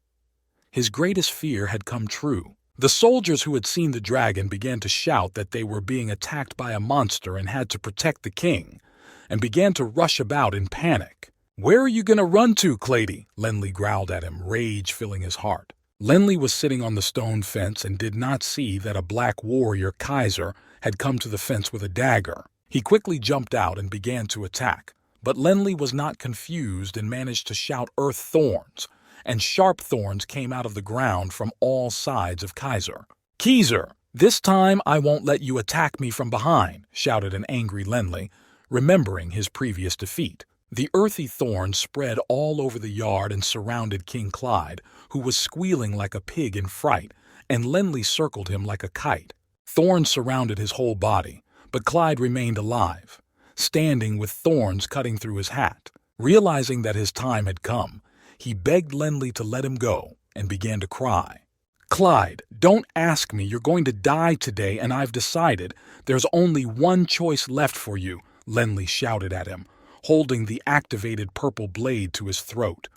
His greatest fear had come true. The soldiers who had seen the dragon began to shout that they were being attacked by a monster and had to protect the king, and began to rush about in panic. "Where are you going to run to, Clady?" Lenley growled at him, rage filling his heart. Lenley was sitting on the stone fence and did not see that a black warrior, Kaiser, had come to the fence with a dagger. He quickly jumped out and began to attack, but Lenley was not confused and managed to shout earth thorns, and sharp thorns came out of the ground from all sides of Kaiser. "Kaiser, this time I won't let you attack me from behind," shouted an angry Lenley, remembering his previous defeat. The earthy thorns spread all over the yard and surrounded King Clyde, who was squealing like a pig in fright, and Lenley circled him like a kite. Thorns surrounded his whole body, but Clyde remained alive, standing with thorns cutting through his hat. Realizing that his time had come, he begged Lenley to let him go and began to cry. Clyde, don't ask me. You're going to die today, and I've decided there's only one choice left for you, Lenley shouted at him, holding the activated purple blade to his throat.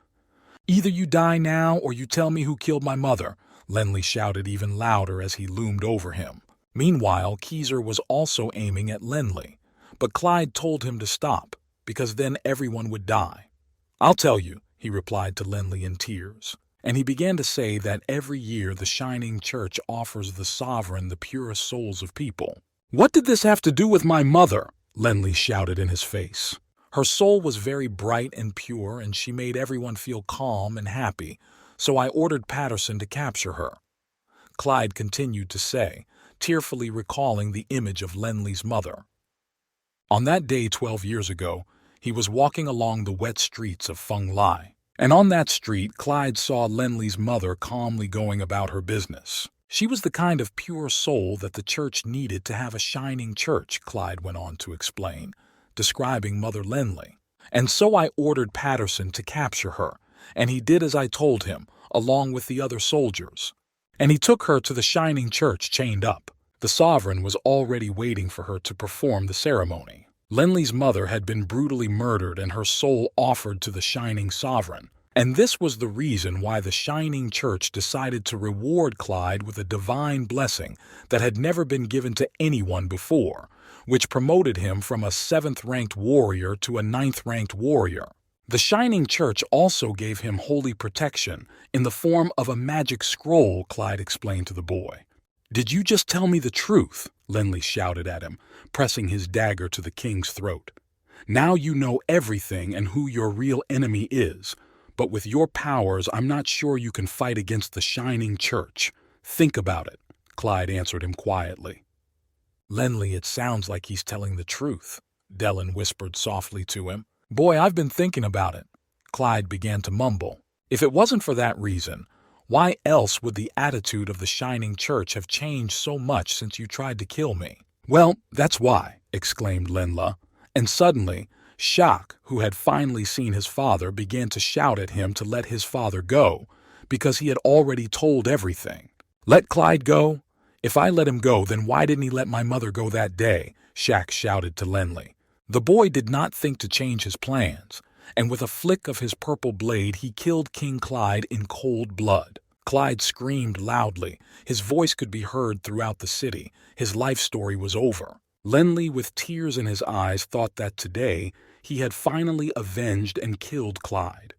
Either you die now or you tell me who killed my mother, Lenley shouted even louder as he loomed over him. Meanwhile, Keezer was also aiming at Lenley, but Clyde told him to stop, because then everyone would die. I'll tell you, he replied to Lenley in tears, and he began to say that every year the Shining Church offers the Sovereign the purest souls of people. What did this have to do with my mother? Lenley shouted in his face. Her soul was very bright and pure, and she made everyone feel calm and happy, so I ordered Patterson to capture her. Clyde continued to say, tearfully recalling the image of Lenley's mother. On that day 12 years ago, he was walking along the wet streets of Feng Lai, and on that street Clyde saw Lenley's mother calmly going about her business. She was the kind of pure soul that the church needed to have a shining church, Clyde went on to explain, describing Mother Lenley. And so I ordered Patterson to capture her, and he did as I told him, along with the other soldiers. And he took her to the Shining Church chained up. The Sovereign was already waiting for her to perform the ceremony. Lenley's mother had been brutally murdered and her soul offered to the Shining Sovereign. And this was the reason why the Shining Church decided to reward Clyde with a divine blessing that had never been given to anyone before, which promoted him from a 7th-ranked warrior to a 9th-ranked warrior. The Shining Church also gave him holy protection in the form of a magic scroll, Clyde explained to the boy. Did you just tell me the truth? Lenley shouted at him, pressing his dagger to the king's throat. Now you know everything and who your real enemy is. But with your powers, I'm not sure you can fight against the Shining Church. Think about it, Clyde answered him quietly. Lenley, it sounds like he's telling the truth, Dellen whispered softly to him. Boy, I've been thinking about it. Clyde began to mumble. If it wasn't for that reason, why else would the attitude of the Shining Church have changed so much since you tried to kill me? Well, that's why, exclaimed Lenla, and suddenly, Shak, who had finally seen his father, began to shout at him to let his father go, because he had already told everything. Let Clyde go? If I let him go, then why didn't he let my mother go that day? Shak shouted to Lenley. The boy did not think to change his plans, and with a flick of his purple blade he killed King Clyde in cold blood. Clyde screamed loudly. His voice could be heard throughout the city. His life story was over. Lenley, with tears in his eyes, thought that today he had finally avenged and killed Clyde.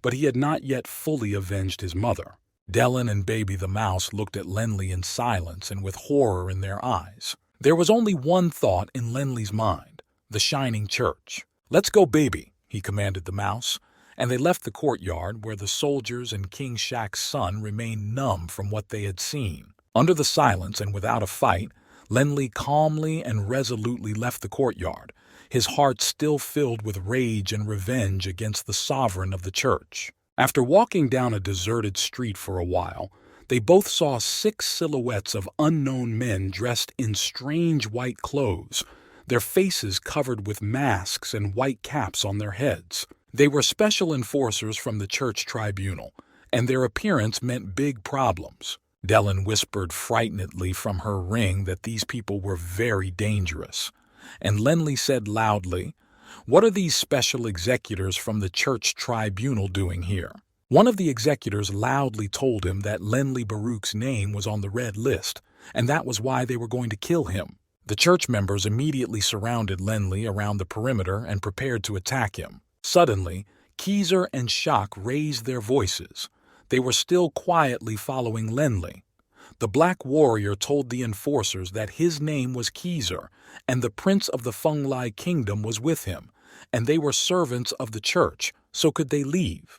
But he had not yet fully avenged his mother. Dellen and Baby the Mouse looked at Lenley in silence and with horror in their eyes. There was only one thought in Lenley's mind, the Shining Church. Let's go, Baby, he commanded the mouse, and they left the courtyard where the soldiers and King Shak's son remained numb from what they had seen. Under the silence and without a fight, Lenley calmly and resolutely left the courtyard, his heart still filled with rage and revenge against the Sovereign of the church. After walking down a deserted street for a while, they both saw 6 silhouettes of unknown men dressed in strange white clothes, their faces covered with masks and white caps on their heads. They were special enforcers from the church tribunal, and their appearance meant big problems. Dellen whispered frightenedly from her ring that these people were very dangerous, and Lenley said loudly, "What are these special executors from the church tribunal doing here?" One of the executors loudly told him that Lenley Baruch's name was on the red list, and that was why they were going to kill him. The church members immediately surrounded Lenley around the perimeter and prepared to attack him. Suddenly, Keezer and Shak raised their voices. They were still quietly following Lenley. The Black Warrior told the enforcers that his name was Keezer, and the Prince of the Feng Lai Kingdom was with him, and they were servants of the church, so could they leave?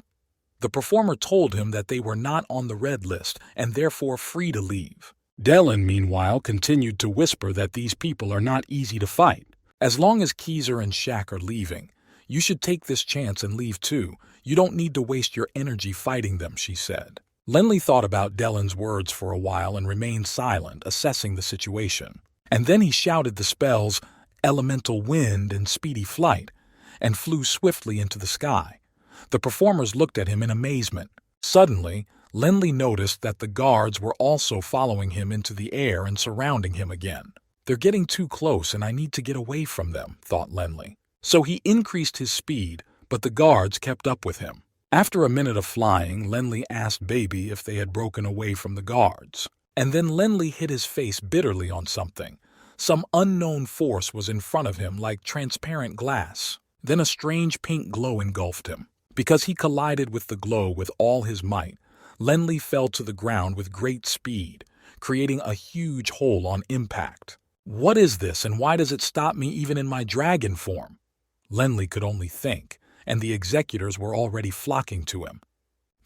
The performer told him that they were not on the red list, and therefore free to leave. Dellen, meanwhile, continued to whisper that these people are not easy to fight. As long as Keezer and Shak are leaving, you should take this chance and leave too. You don't need to waste your energy fighting them, she said. Lenley thought about Dellen's words for a while and remained silent, assessing the situation. And then he shouted the spells, Elemental Wind and Speedy Flight, and flew swiftly into the sky. The performers looked at him in amazement. Suddenly, Lenli noticed that the guards were also following him into the air and surrounding him again. "They're getting too close and I need to get away from them," thought Lenli. So he increased his speed, but the guards kept up with him. After a minute of flying, Lenli asked Baby if they had broken away from the guards. And then Lenli hit his face bitterly on something. Some unknown force was in front of him like transparent glass. Then a strange pink glow engulfed him. Because he collided with the glow with all his might, Lenli fell to the ground with great speed, creating a huge hole on impact. "What is this, and why does it stop me even in my dragon form?" Lenli could only think, and the executors were already flocking to him.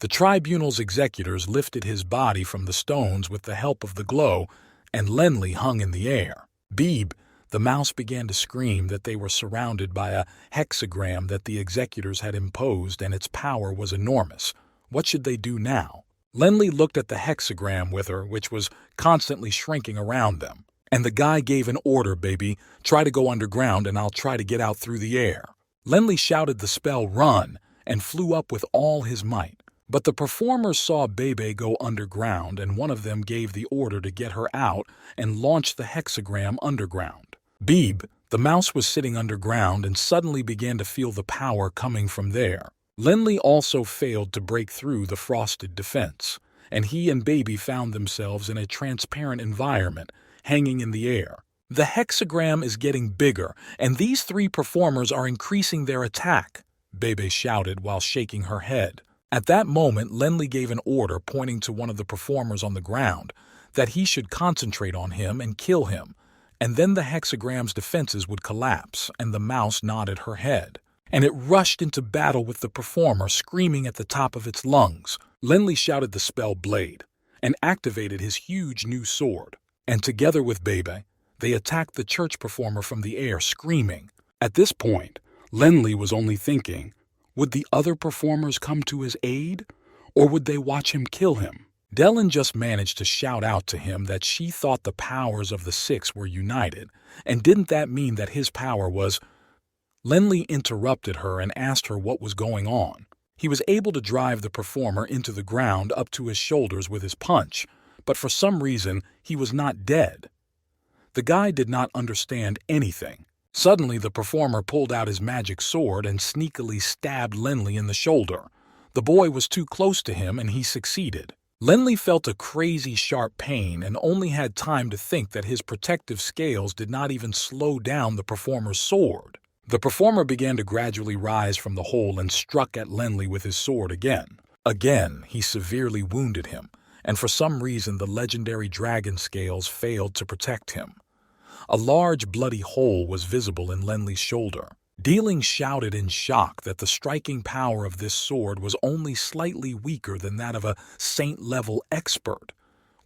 The tribunal's executors lifted his body from the stones with the help of the glow, and Lenli hung in the air. "Beeb," the mouse began to scream that they were surrounded by a hexagram that the executors had imposed, and its power was enormous. What should they do now? Lenli looked at the hexagram with her, which was constantly shrinking around them. "And the guy gave an order, Baby. Try to go underground and I'll try to get out through the air." Lenli shouted the spell "Run" and flew up with all his might. But the performers saw Bebe go underground, and one of them gave the order to get her out and launch the hexagram underground. Beeb, the mouse, was sitting underground and suddenly began to feel the power coming from there. Lenli also failed to break through the frosted defense, and he and Baby found themselves in a transparent environment, hanging in the air. "The hexagram is getting bigger, and these three performers are increasing their attack," Bebe shouted while shaking her head. At that moment, Lenli gave an order pointing to one of the performers on the ground that he should concentrate on him and kill him, and then the hexagram's defenses would collapse, and the mouse nodded her head. And it rushed into battle with the performer, screaming at the top of its lungs. Lenli shouted the spell Blade and activated his huge new sword, and together with Bebe, they attacked the church performer from the air, screaming. At this point, Lenli was only thinking, would the other performers come to his aid, or would they watch him kill him? Dellen just managed to shout out to him that she thought the powers of the six were united, and didn't that mean that his power was... Lenli interrupted her and asked her what was going on. He was able to drive the performer into the ground up to his shoulders with his punch, but for some reason he was not dead. The guy did not understand anything. Suddenly the performer pulled out his magic sword and sneakily stabbed Lenli in the shoulder. The boy was too close to him and he succeeded. Lenli felt a crazy sharp pain and only had time to think that his protective scales did not even slow down the performer's sword. The performer began to gradually rise from the hole and struck at Lenli with his sword again. Again, he severely wounded him, and for some reason the legendary dragon scales failed to protect him. A large bloody hole was visible in Lenli's shoulder. Dealing shouted in shock that the striking power of this sword was only slightly weaker than that of a saint-level expert.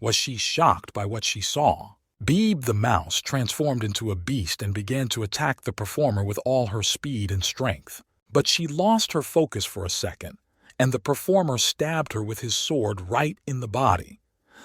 Was she shocked by what she saw? Beeb the mouse transformed into a beast and began to attack the performer with all her speed and strength. But she lost her focus for a second, and the performer stabbed her with his sword right in the body.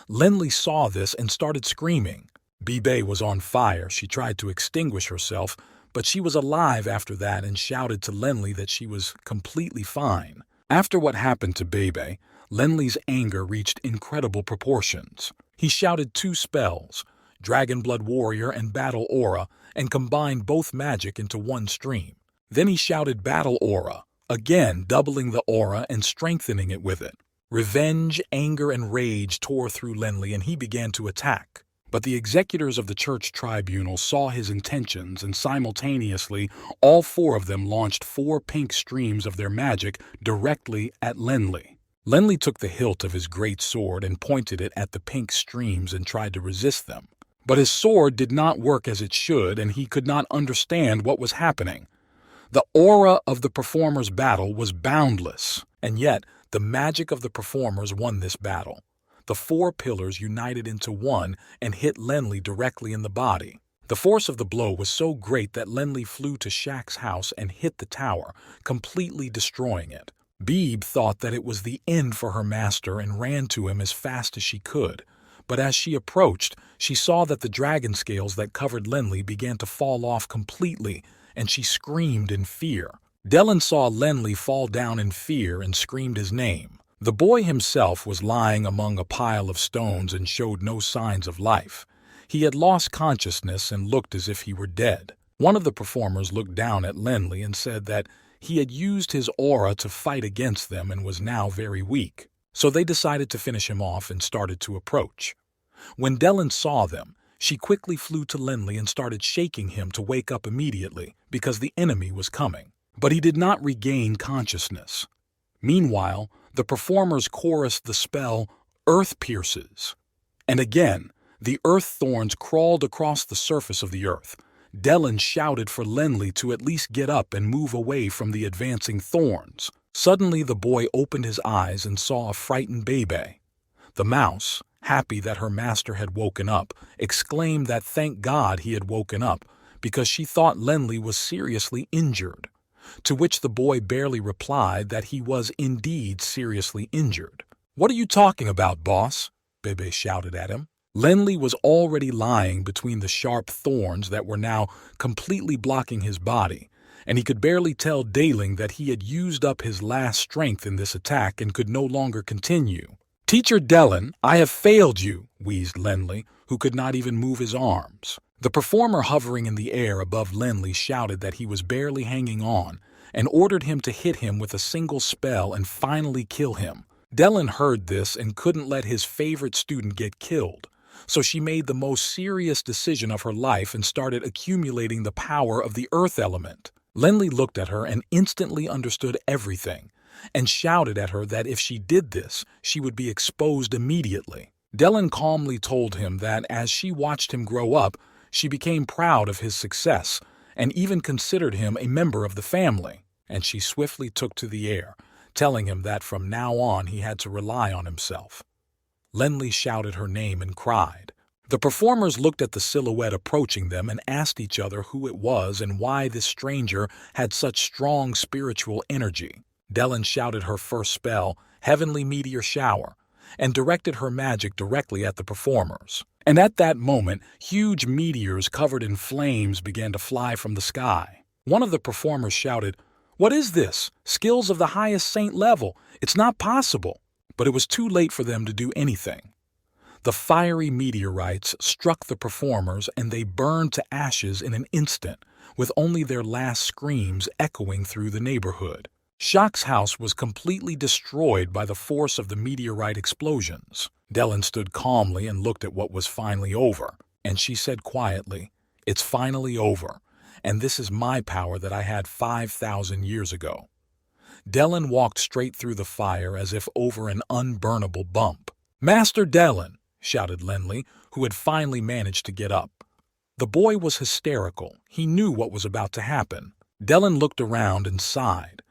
Lenli saw this and started screaming. Bebe was on fire. She tried to extinguish herself, but she was alive after that and shouted to Lenli that she was completely fine. After what happened to Bebe, Lenli's anger reached incredible proportions. He shouted two spells, Dragon Blood Warrior and Battle Aura, and combined both magic into one stream. Then he shouted Battle Aura, again doubling the aura and strengthening it with it. Revenge, anger, and rage tore through Lenli and he began to attack. But the executors of the church tribunal saw his intentions, and simultaneously all four of them launched 4 pink streams of their magic directly at Lenli. Lenli took the hilt of his great sword and pointed it at the pink streams and tried to resist them. But his sword did not work as it should, and he could not understand what was happening. The aura of the performer's battle was boundless, and yet the magic of the performers won this battle. The 4 pillars united into one and hit Lenli directly in the body. The force of the blow was so great that Lenli flew to Shaq's house and hit the tower, completely destroying it. Beeb thought that it was the end for her master and ran to him as fast as she could. But as she approached, she saw that the dragon scales that covered Lenli began to fall off completely, and she screamed in fear. Dellen saw Lenli fall down in fear and screamed his name. The boy himself was lying among a pile of stones and showed no signs of life. He had lost consciousness and looked as if he were dead. One of the performers looked down at Lenli and said that he had used his aura to fight against them and was now very weak. So they decided to finish him off and started to approach. When Dellen saw them, she quickly flew to Lenli and started shaking him to wake up immediately because the enemy was coming. But he did not regain consciousness. Meanwhile, the performers chorused the spell, "Earth Pierces." And again, the earth thorns crawled across the surface of the earth. Dellen shouted for Lenli to at least get up and move away from the advancing thorns. Suddenly the boy opened his eyes and saw a frightened baby. The mouse, happy that her master had woken up, exclaimed that thank God he had woken up because she thought Lenli was seriously injured. To which the boy barely replied that he was indeed seriously injured. "What are you talking about, boss?" Bebe shouted at him. Lenli was already lying between the sharp thorns that were now completely blocking his body, and he could barely tell Daling that he had used up his last strength in this attack and could no longer continue. "Teacher Dellen, I have failed you," wheezed Lenli, who could not even move his arms. The performer hovering in the air above Lenli shouted that he was barely hanging on and ordered him to hit him with a single spell and finally kill him. Dellen heard this and couldn't let his favorite student get killed, so she made the most serious decision of her life and started accumulating the power of the earth element. Lenli looked at her and instantly understood everything, and shouted at her that if she did this, she would be exposed immediately. Dellen calmly told him that as she watched him grow up, she became proud of his success and even considered him a member of the family, and she swiftly took to the air, telling him that from now on he had to rely on himself. Lenli shouted her name and cried. The performers looked at the silhouette approaching them and asked each other who it was and why this stranger had such strong spiritual energy. Dellen shouted her first spell, Heavenly Meteor Shower, and directed her magic directly at the performers. And at that moment, huge meteors covered in flames began to fly from the sky. One of the performers shouted, "What is this? Skills of the highest saint level. It's not possible." But it was too late for them to do anything. The fiery meteorites struck the performers and they burned to ashes in an instant, with only their last screams echoing through the neighborhood. Jacques' house was completely destroyed by the force of the meteorite explosions. Dellen stood calmly and looked at what was finally over, and she said quietly, "It's finally over, and this is my power that I had 5,000 years ago." Dellen walked straight through the fire as if over an unburnable bump. "Master Dellen!" shouted Lenli, who had finally managed to get up. The boy was hysterical. He knew what was about to happen. Dellen looked around and sighed.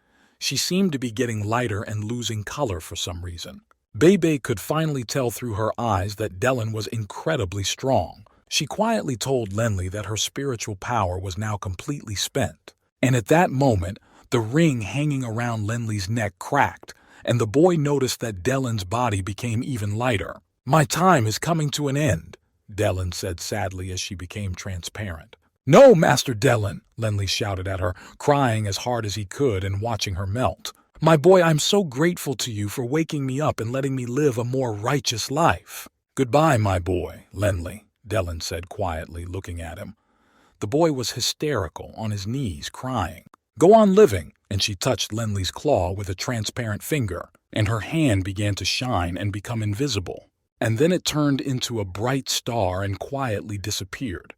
She seemed to be getting lighter and losing color for some reason. Bebe could finally tell through her eyes that Dellen was incredibly strong. She quietly told Lenli that her spiritual power was now completely spent. And at that moment, the ring hanging around Lenli's neck cracked, and the boy noticed that Dellen's body became even lighter. "My time is coming to an end," Dellen said sadly as she became transparent. "No, Master Dellen!" Lenli shouted at her, crying as hard as he could and watching her melt. "My boy, I'm so grateful to you for waking me up and letting me live a more righteous life." "Goodbye, my boy, Lenli," Dellen said quietly, looking at him. The boy was hysterical, on his knees, crying. "Go on living," and she touched Lenli's claw with a transparent finger, and her hand began to shine and become invisible. And then it turned into a bright star and quietly disappeared.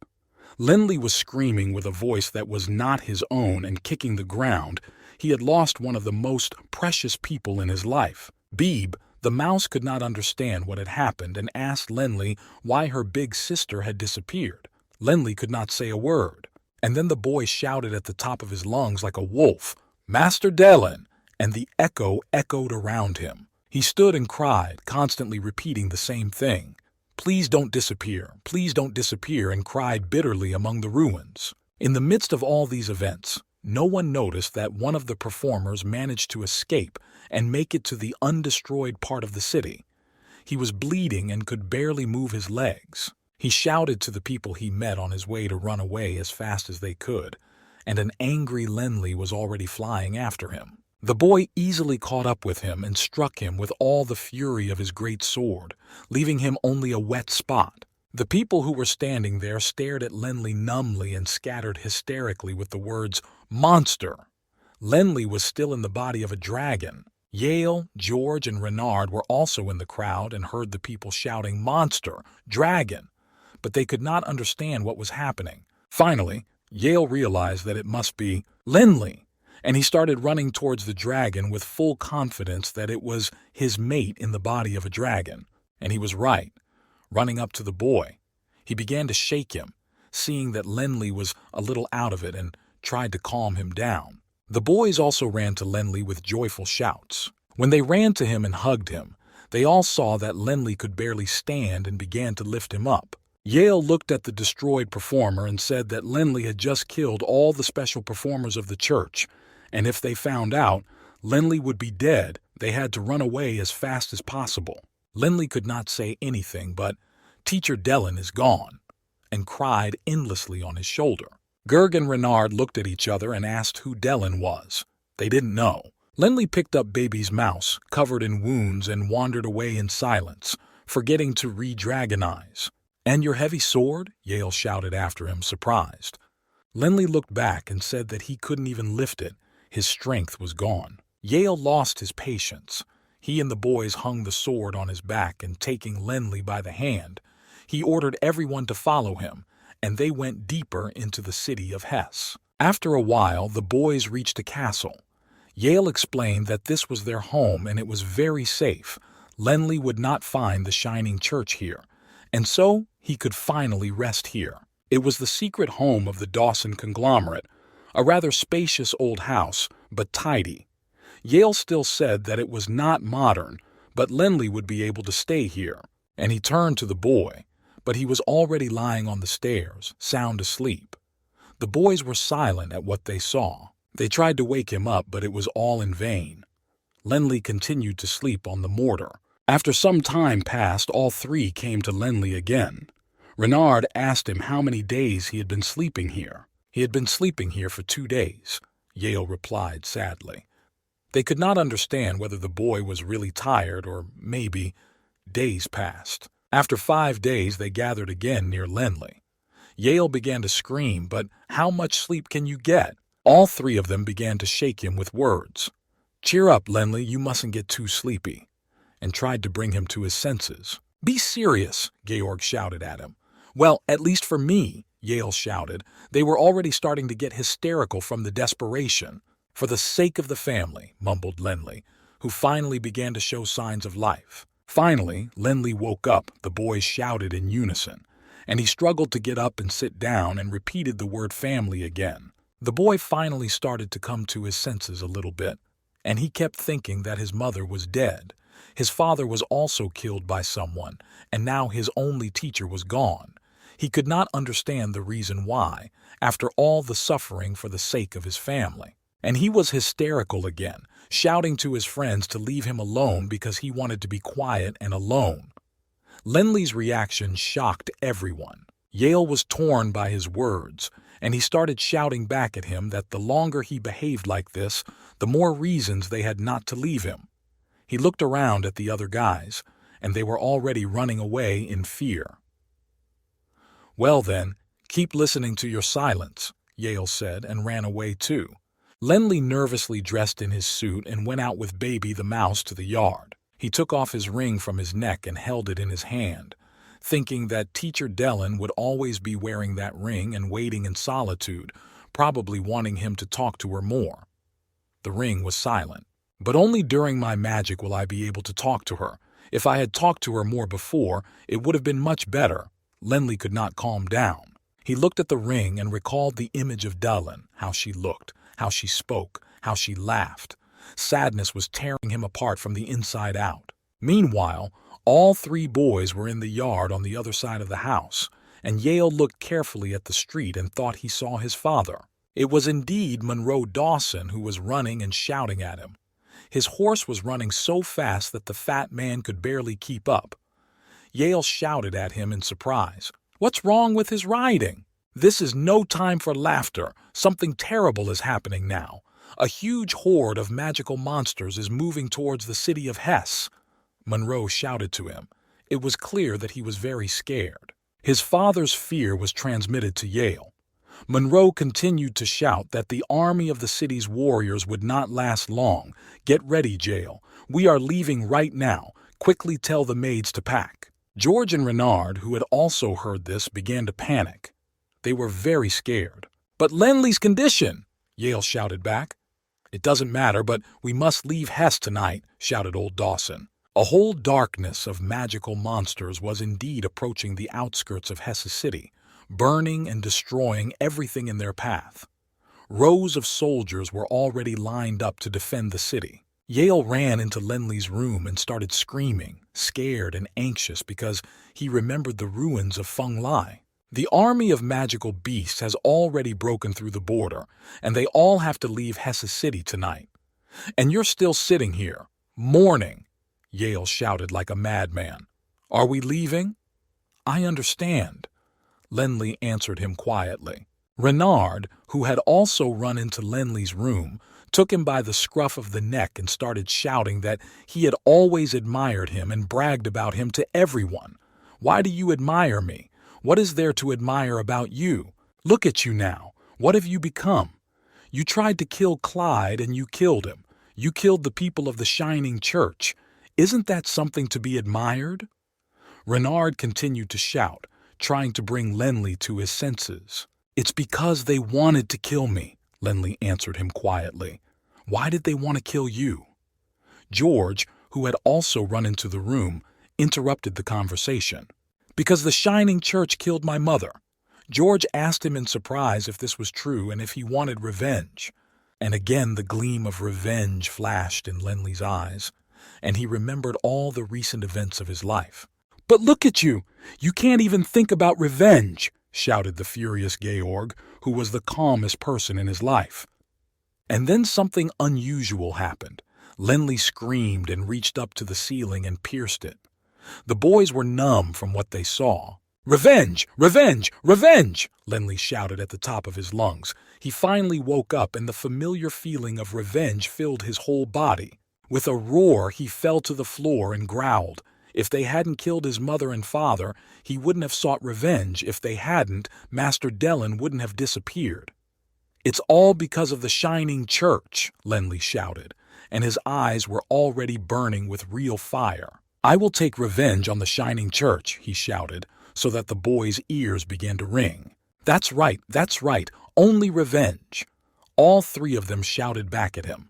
Lenli was screaming with a voice that was not his own and kicking the ground. He had lost one of the most precious people in his life. Beeb, the mouse, could not understand what had happened and asked Lenli why her big sister had disappeared. Lenli could not say a word. And then the boy shouted at the top of his lungs like a wolf, "Master Dellen!" and the echo echoed around him. He stood and cried, constantly repeating the same thing. "Please don't disappear, please don't disappear," and cried bitterly among the ruins. In the midst of all these events, no one noticed that one of the performers managed to escape and make it to the undestroyed part of the city. He was bleeding and could barely move his legs. He shouted to the people he met on his way to run away as fast as they could, and an angry Lenli was already flying after him. The boy easily caught up with him and struck him with all the fury of his great sword, leaving him only a wet spot. The people who were standing there stared at Lenli numbly and scattered hysterically with the words, "Monster!" Lenli was still in the body of a dragon. Yale, George, and Renard were also in the crowd and heard the people shouting, "Monster! Dragon!" But they could not understand what was happening. Finally, Yale realized that it must be Lenli, and he started running towards the dragon with full confidence that it was his mate in the body of a dragon. And he was right. Running up to the boy, he began to shake him, seeing that Lenli was a little out of it, and tried to calm him down. The boys also ran to Lenli with joyful shouts. When they ran to him and hugged him, they all saw that Lenli could barely stand and began to lift him up. Yale looked at the destroyed performer and said that Lenli had just killed all the special performers of the church, and if they found out Lenli would be dead, they had to run away as fast as possible. Lenli could not say anything but, "Teacher Dellen is gone," and cried endlessly on his shoulder. Gerg and Renard looked at each other and asked who Dellen was. They didn't know. Lenli picked up baby's mouse, covered in wounds, and wandered away in silence, forgetting to re-dragonize. "And your heavy sword?" Yale shouted after him, surprised. Lenli looked back and said that he couldn't even lift it. His strength was gone. Yale lost his patience. He and the boys hung the sword on his back, and taking Lenli by the hand, he ordered everyone to follow him, and they went deeper into the city of Hesse. After a while, the boys reached a castle. Yale explained that this was their home and it was very safe. Lenli would not find the shining church here, and so he could finally rest here. It was the secret home of the Dawson conglomerate, a rather spacious old house, but tidy. Yale still said that it was not modern, but Lenli would be able to stay here, and he turned to the boy, but he was already lying on the stairs, sound asleep. The boys were silent at what they saw. They tried to wake him up, but it was all in vain. Lenli continued to sleep on the mortar. After some time passed, all three came to Lenli again. Renard asked him how many days he had been sleeping here. He had been sleeping here for 2 days, Yale replied sadly. They could not understand whether the boy was really tired or maybe days passed. After 5 days, they gathered again near Lenli. Yale began to scream, "But how much sleep can you get?" All three of them began to shake him with words. "Cheer up, Lenli, you mustn't get too sleepy," and tried to bring him to his senses. "Be serious," Georg shouted at him. "Well, at least for me," Yale shouted. They were already starting to get hysterical from the desperation. "For the sake of the family," mumbled Lenli, who finally began to show signs of life. Finally, Lenli woke up, the boys shouted in unison, and he struggled to get up and sit down and repeated the word family again. The boy finally started to come to his senses a little bit, and he kept thinking that his mother was dead. His father was also killed by someone, and now his only teacher was gone. He could not understand the reason why, after all the suffering for the sake of his family. And he was hysterical again, shouting to his friends to leave him alone because he wanted to be quiet and alone. Lenli's reaction shocked everyone. Yale was torn by his words, and he started shouting back at him that the longer he behaved like this, the more reasons they had not to leave him. He looked around at the other guys, and they were already running away in fear. "Well then, keep listening to your silence," Yale said, and ran away too. Lenli nervously dressed in his suit and went out with Baby the mouse to the yard. He took off his ring from his neck and held it in his hand, thinking that Teacher Dellen would always be wearing that ring and waiting in solitude, probably wanting him to talk to her more. The ring was silent. "But only during my magic will I be able to talk to her. If I had talked to her more before, it would have been much better." Lenli could not calm down. He looked at the ring and recalled the image of Dellen, how she looked, how she spoke, how she laughed. Sadness was tearing him apart from the inside out. Meanwhile, all three boys were in the yard on the other side of the house, and Yale looked carefully at the street and thought he saw his father. It was indeed Monroe Dawson who was running and shouting at him. His horse was running so fast that the fat man could barely keep up. Yale shouted at him in surprise. "What's wrong with his riding? This is no time for laughter. Something terrible is happening now. A huge horde of magical monsters is moving towards the city of Hess. Monroe shouted to him. It was clear that he was very scared. His father's fear was transmitted to Yale. Monroe continued to shout that the army of the city's warriors would not last long. Get ready, Yale. We are leaving right now. Quickly tell the maids to pack. George and Renard, who had also heard this, began to panic. They were very scared. But Lenley's condition, Yale shouted back. It doesn't matter, but we must leave Hess tonight, shouted old Dawson. A whole darkness of magical monsters was indeed approaching the outskirts of Hess City, burning and destroying everything in their path. Rows of soldiers were already lined up to defend the city. Yale ran into Lenley's room and started screaming, scared and anxious because he remembered the ruins of Feng Lai. The army of magical beasts has already broken through the border, and they all have to leave Hess City tonight. And you're still sitting here, mourning, Yale shouted like a madman. Are we leaving? I understand, Lenley answered him quietly. Renard, who had also run into Lenley's room, took him by the scruff of the neck and started shouting that he had always admired him and bragged about him to everyone. Why do you admire me? What is there to admire about you? Look at you now. What have you become? You tried to kill Clyde and you killed him. You killed the people of the Shining Church. Isn't that something to be admired? Renard continued to shout, trying to bring Lenley to his senses. It's because they wanted to kill me, Lenley answered him quietly. Why did they want to kill you? George, who had also run into the room, interrupted the conversation. Because the Shining Church killed my mother. George asked him in surprise if this was true and if he wanted revenge. And again the gleam of revenge flashed in Lenley's eyes, and he remembered all the recent events of his life. But look at you! You can't even think about revenge, shouted the furious Georg, who was the calmest person in his life. And then something unusual happened. Lenley screamed and reached up to the ceiling and pierced it. The boys were numb from what they saw. Revenge! Revenge! Revenge! Lenley shouted at the top of his lungs. He finally woke up and the familiar feeling of revenge filled his whole body. With a roar, he fell to the floor and growled. If they hadn't killed his mother and father, he wouldn't have sought revenge. If they hadn't, Master Dellen wouldn't have disappeared. It's all because of the Shining Church, Lenley shouted, and his eyes were already burning with real fire. I will take revenge on the Shining Church, he shouted, so that the boys' ears began to ring. That's right, only revenge. All three of them shouted back at him.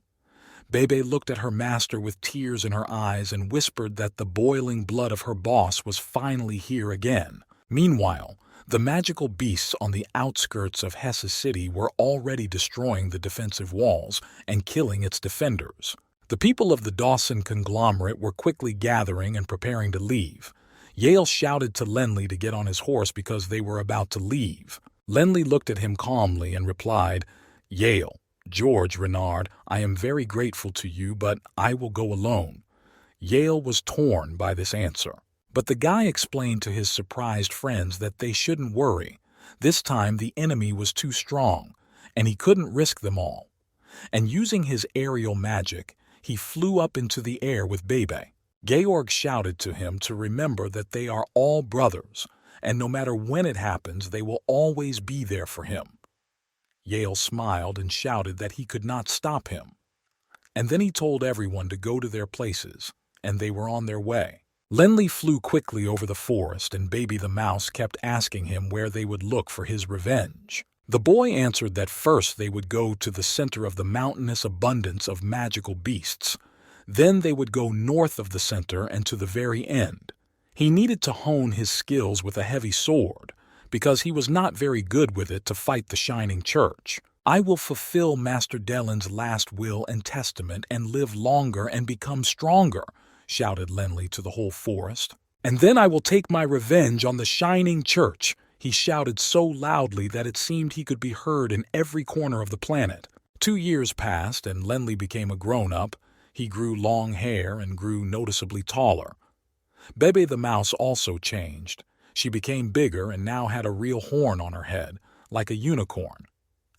Bebe looked at her master with tears in her eyes and whispered that the boiling blood of her boss was finally here again. Meanwhile, the magical beasts on the outskirts of Hess City were already destroying the defensive walls and killing its defenders. The people of the Dawson conglomerate were quickly gathering and preparing to leave. Yale shouted to Lenley to get on his horse because they were about to leave. Lenley looked at him calmly and replied, Yale, George, Renard, I am very grateful to you, but I will go alone. Yale was torn by this answer. But the guy explained to his surprised friends that they shouldn't worry. This time the enemy was too strong, and he couldn't risk them all. And using his aerial magic, he flew up into the air with Bebe. Georg shouted to him to remember that they are all brothers, and no matter when it happens, they will always be there for him. Yale smiled and shouted that he could not stop him. And then he told everyone to go to their places, and they were on their way. Lenley flew quickly over the forest, and Baby the Mouse kept asking him where they would look for his revenge. The boy answered that first they would go to the center of the mountainous abundance of magical beasts. Then they would go north of the center and to the very end. He needed to hone his skills with a heavy sword, because he was not very good with it to fight the Shining Church. I will fulfill Master Dellen's last will and testament and live longer and become stronger, shouted Lenley to the whole forest. And then I will take my revenge on the Shining Church, he shouted so loudly that it seemed he could be heard in every corner of the planet. 2 years passed and Lenley became a grown-up. He grew long hair and grew noticeably taller. Bebe the Mouse also changed. She became bigger and now had a real horn on her head, like a unicorn.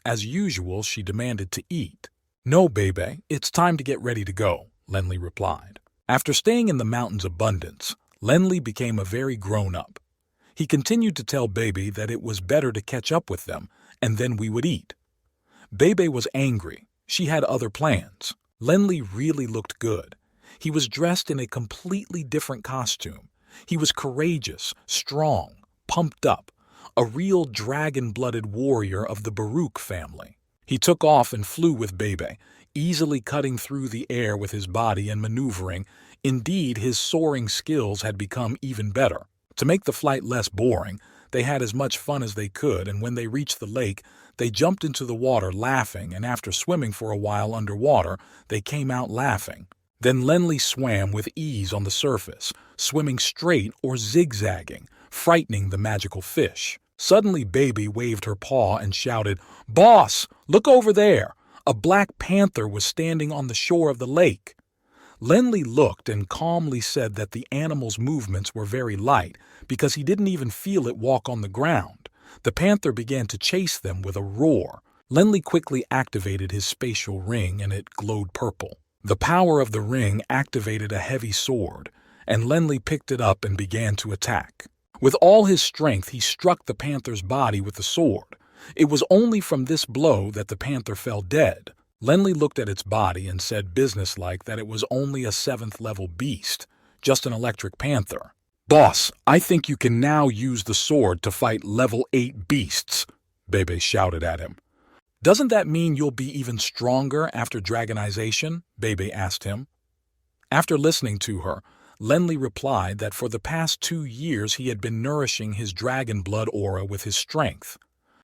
As usual, she demanded to eat. "No, Bebe, it's time to get ready to go," Lenli replied. After staying in the mountain's abundance, Lenli became a very grown-up. He continued to tell Bebe that it was better to catch up with them, and then we would eat. Bebe was angry. She had other plans. Lenli really looked good. He was dressed in a completely different costume. He was courageous, strong, pumped up, a real dragon-blooded warrior of the Baruch family. He took off and flew with Bebe, easily cutting through the air with his body and maneuvering. Indeed, his soaring skills had become even better. To make the flight less boring, they had as much fun as they could, and when they reached the lake, they jumped into the water laughing, and after swimming for a while underwater, they came out laughing. Then Lenli swam with ease on the surface, swimming straight or zigzagging, frightening the magical fish. Suddenly, Baby waved her paw and shouted, "Boss, look over there!" A black panther was standing on the shore of the lake. Lenli looked and calmly said that the animal's movements were very light because he didn't even feel it walk on the ground. The panther began to chase them with a roar. Lenli quickly activated his spatial ring and it glowed purple. The power of the ring activated a heavy sword, and Lenli picked it up and began to attack. With all his strength, he struck the panther's body with the sword. It was only from this blow that the panther fell dead. Lenli looked at its body and said businesslike that it was only a 7th-level beast, just an electric panther. "Boss, I think you can now use the sword to fight level 8 beasts," Bebe shouted at him. "Doesn't that mean you'll be even stronger after dragonization?" Bebe asked him. After listening to her, Lenli replied that for the past 2 years he had been nourishing his dragon blood aura with his strength.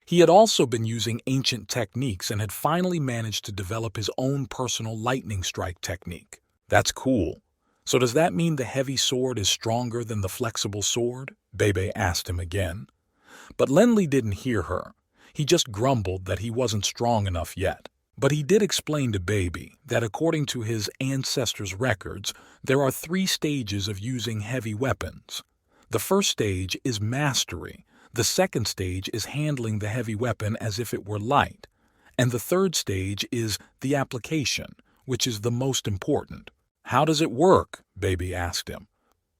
He had also been using ancient techniques and had finally managed to develop his own personal lightning strike technique. "That's cool. So does that mean the heavy sword is stronger than the flexible sword?" Bebe asked him again. But Lenli didn't hear her. He just grumbled that he wasn't strong enough yet. But he did explain to Baby that according to his ancestors' records, there are 3 stages of using heavy weapons. The first stage is mastery. The second stage is handling the heavy weapon as if it were light. And the third stage is the application, which is the most important. "How does it work?" Baby asked him.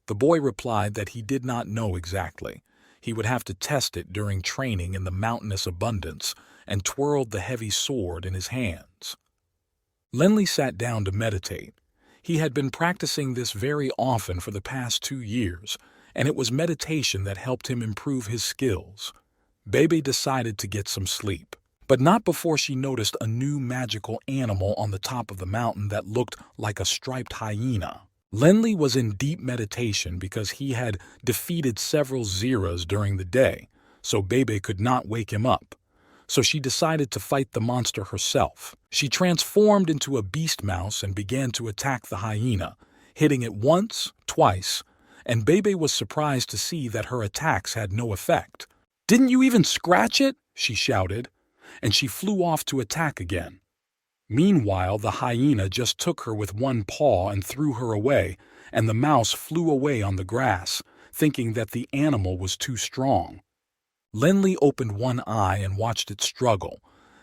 The boy replied that he did not know exactly. He would have to test it during training in the mountainous abundance, and twirled the heavy sword in his hands. Lenli sat down to meditate. He had been practicing this very often for the past 2 years, and it was meditation that helped him improve his skills. Bebe decided to get some sleep, but not before she noticed a new magical animal on the top of the mountain that looked like a striped hyena. Lenli was in deep meditation because he had defeated several Zeras during the day, so Bebe could not wake him up. So she decided to fight the monster herself. She transformed into a beast mouse and began to attack the hyena, hitting it once, twice, and Bebe was surprised to see that her attacks had no effect. "Didn't you even scratch it?" she shouted, and she flew off to attack again. Meanwhile, the hyena just took her with one paw and threw her away, and the mouse flew away on the grass, thinking that the animal was too strong. Lenli opened one eye and watched it struggle,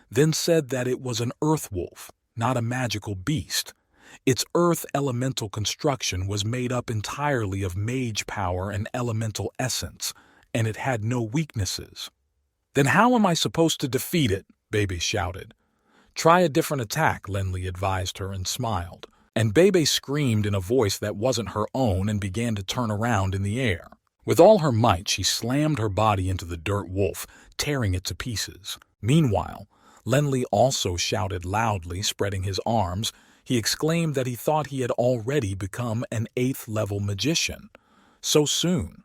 then said that it was an earth wolf, not a magical beast. Its earth elemental construction was made up entirely of mage power and elemental essence, and it had no weaknesses. "Then how am I supposed to defeat it?" Bebe shouted. "Try a different attack," Lenli advised her and smiled. And Bebe screamed in a voice that wasn't her own and began to turn around in the air. With all her might, she slammed her body into the dirt wolf, tearing it to pieces. Meanwhile, Lenli also shouted loudly, spreading his arms. He exclaimed that he thought he had already become an 8th-level magician. So soon?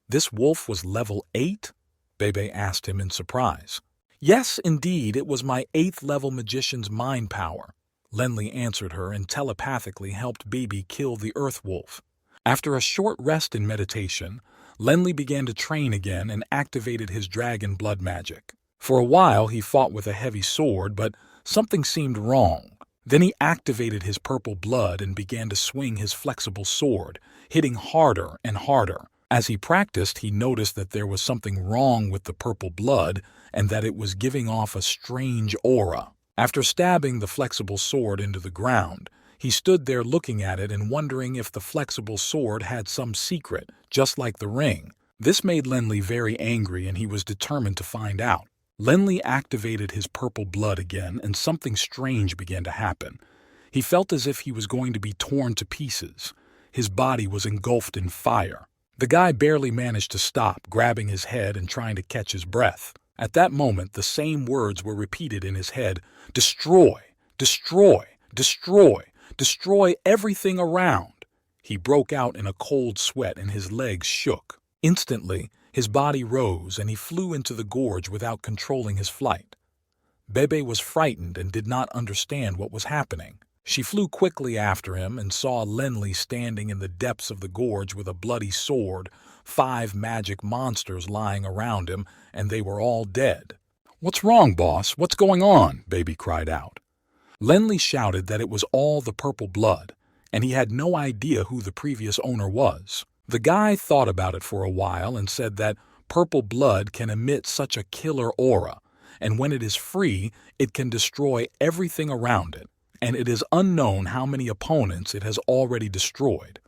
This wolf was level 8? Bebe asked him in surprise. "Yes, indeed, it was my 8th-level magician's mind power." Lenli answered her and telepathically helped Baby kill the earth wolf. After a short rest in meditation, Lenli began to train again and activated his dragon blood magic. For a while he fought with a heavy sword, but something seemed wrong. Then he activated his purple blood and began to swing his flexible sword, hitting harder and harder. As he practiced, he noticed that there was something wrong with the purple blood and that it was giving off a strange aura. After stabbing the flexible sword into the ground, he stood there looking at it and wondering if the flexible sword had some secret, just like the ring. This made Lenli very angry, and he was determined to find out. Lenli activated his purple blood again, and something strange began to happen. He felt as if he was going to be torn to pieces. His body was engulfed in fire. The guy barely managed to stop, grabbing his head and trying to catch his breath. At that moment, the same words were repeated in his head: "Destroy, destroy, destroy, destroy everything around." He broke out in a cold sweat and his legs shook. Instantly, his body rose and he flew into the gorge without controlling his flight. Bebe was frightened and did not understand what was happening. She flew quickly after him and saw Lenli standing in the depths of the gorge with a bloody sword, 5 magic monsters lying around him, and they were all dead. "What's wrong, boss? What's going on?" Baby cried out. Lenli shouted that it was all the purple blood, and he had no idea who the previous owner was. The guy thought about it for a while and said that purple blood can emit such a killer aura, and when it is free, it can destroy everything around it, and it is unknown how many opponents it has already destroyed.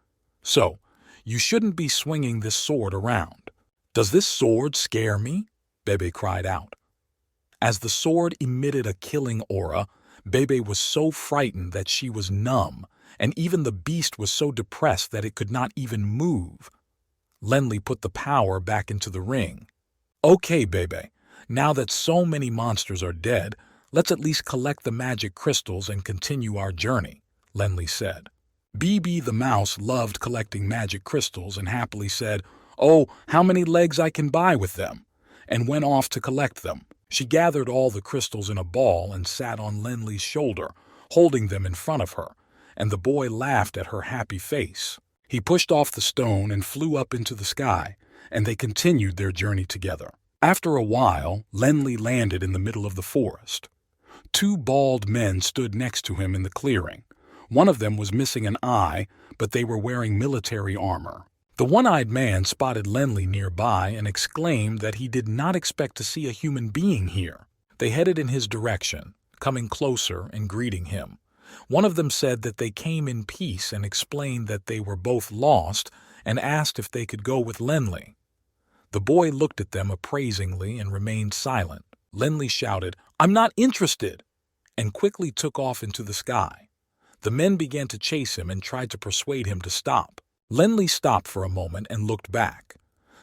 So, you shouldn't be swinging this sword around. "Does this sword scare me?" Bebe cried out. As the sword emitted a killing aura, Bebe was so frightened that she was numb, and even the beast was so depressed that it could not even move. Lenli put the power back into the ring. "Okay, Bebe, now that so many monsters are dead, let's at least collect the magic crystals and continue our journey," Lenli said. Bibi the mouse loved collecting magic crystals and happily said, "Oh, how many legs I can buy with them," and went off to collect them. She gathered all the crystals in a ball and sat on Lenli's shoulder, holding them in front of her, and the boy laughed at her happy face. He pushed off the stone and flew up into the sky, and they continued their journey together. After a while, Lenli landed in the middle of the forest. 2 bald men stood next to him in the clearing. One of them was missing an eye, but they were wearing military armor. The one-eyed man spotted Lenli nearby and exclaimed that he did not expect to see a human being here. They headed in his direction, coming closer and greeting him. One of them said that they came in peace and explained that they were both lost and asked if they could go with Lenli. The boy looked at them appraisingly and remained silent. Lenli shouted, "I'm not interested," and quickly took off into the sky. The men began to chase him and tried to persuade him to stop. Lenli stopped for a moment and looked back.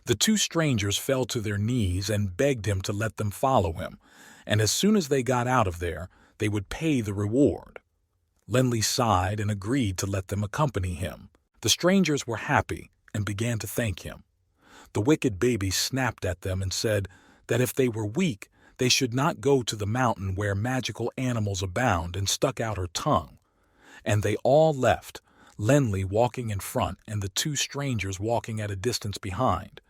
The 2 strangers fell to their knees and begged him to let them follow him, and as soon as they got out of there, they would pay the reward. Lenli sighed and agreed to let them accompany him. The strangers were happy and began to thank him. The wicked baby snapped at them and said that if they were weak, they should not go to the mountain where magical animals abound, and stuck out her tongue. And they all left, Lenli walking in front and the 2 strangers walking at a distance behind,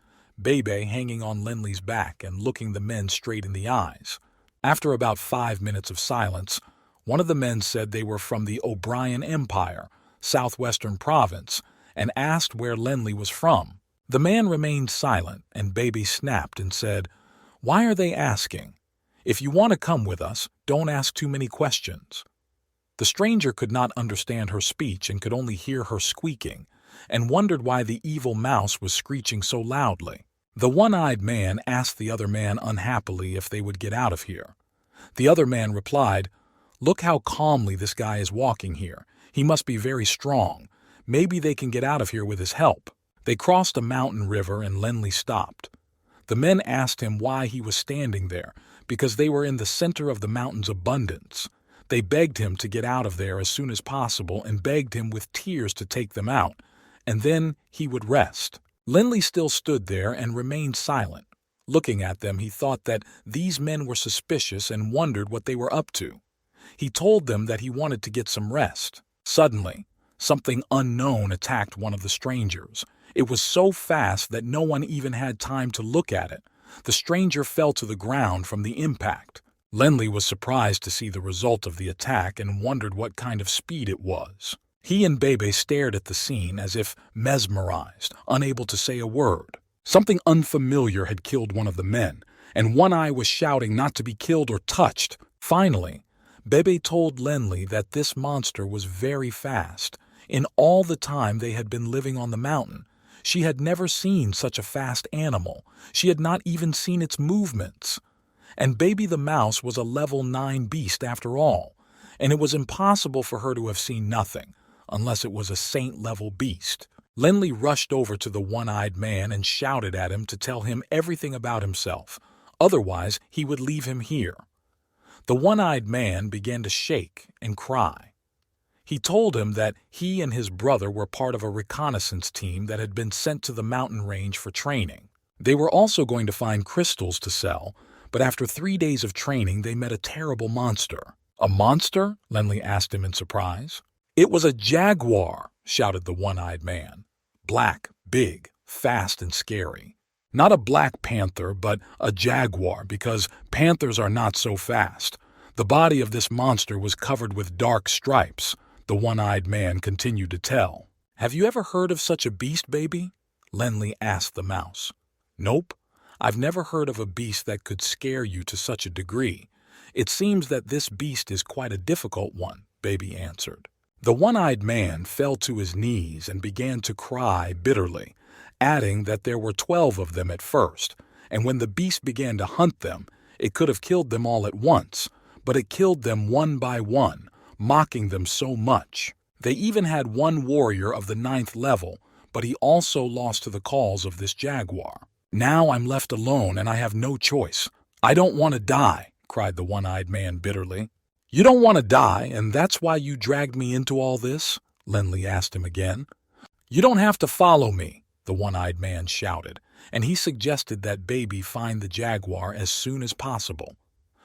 Bebe hanging on Lenli's back and looking the men straight in the eyes. After about 5 minutes of silence, one of the men said they were from the O'Brien Empire, southwestern province, and asked where Lenli was from. The man remained silent, and Bebe snapped and said, "Why are they asking? If you want to come with us, don't ask too many questions." The stranger could not understand her speech and could only hear her squeaking, and wondered why the evil mouse was screeching so loudly. The one-eyed man asked the other man unhappily if they would get out of here. The other man replied, "Look how calmly this guy is walking here. He must be very strong. Maybe they can get out of here with his help." They crossed a mountain river and Lenli stopped. The men asked him why he was standing there, because they were in the center of the mountain's abundance. They begged him to get out of there as soon as possible and begged him with tears to take them out, and then he would rest. Lenli still stood there and remained silent. Looking at them, he thought that these men were suspicious and wondered what they were up to. He told them that he wanted to get some rest. Suddenly, something unknown attacked one of the strangers. It was so fast that no one even had time to look at it. The stranger fell to the ground from the impact. Lenli was surprised to see the result of the attack and wondered what kind of speed it was. He and Bebe stared at the scene as if mesmerized, unable to say a word. Something unfamiliar had killed one of the men, and One Eye was shouting not to be killed or touched. Finally, Bebe told Lenli that this monster was very fast. In all the time they had been living on the mountain, she had never seen such a fast animal. She had not even seen its movements. And Baby the Mouse was a level 9 beast after all, and it was impossible for her to have seen nothing, unless it was a saint-level beast. Lenli rushed over to the one-eyed man and shouted at him to tell him everything about himself. Otherwise, he would leave him here. The one-eyed man began to shake and cry. He told him that he and his brother were part of a reconnaissance team that had been sent to the mountain range for training. They were also going to find crystals to sell, but after 3 days of training they met a terrible monster. A monster? Lenli asked him in surprise. It was a jaguar, shouted the one-eyed man. Black, big, fast and scary. Not a black panther, but a jaguar, because panthers are not so fast. The body of this monster was covered with dark stripes, the one-eyed man continued to tell. Have you ever heard of such a beast, Baby? Lenli asked the mouse. Nope, I've never heard of a beast that could scare you to such a degree. It seems that this beast is quite a difficult one, Baby answered. The one-eyed man fell to his knees and began to cry bitterly, adding that there were 12 of them at first, and when the beast began to hunt them, it could have killed them all at once, but it killed them one by one, mocking them so much. They even had one warrior of the 9th level, but he also lost to the calls of this jaguar. Now I'm left alone and I have no choice. I don't want to die, cried the one-eyed man bitterly. You don't want to die, and that's why you dragged me into all this? Lenli asked him again. You don't have to follow me, the one-eyed man shouted, and he suggested that Baby find the jaguar as soon as possible.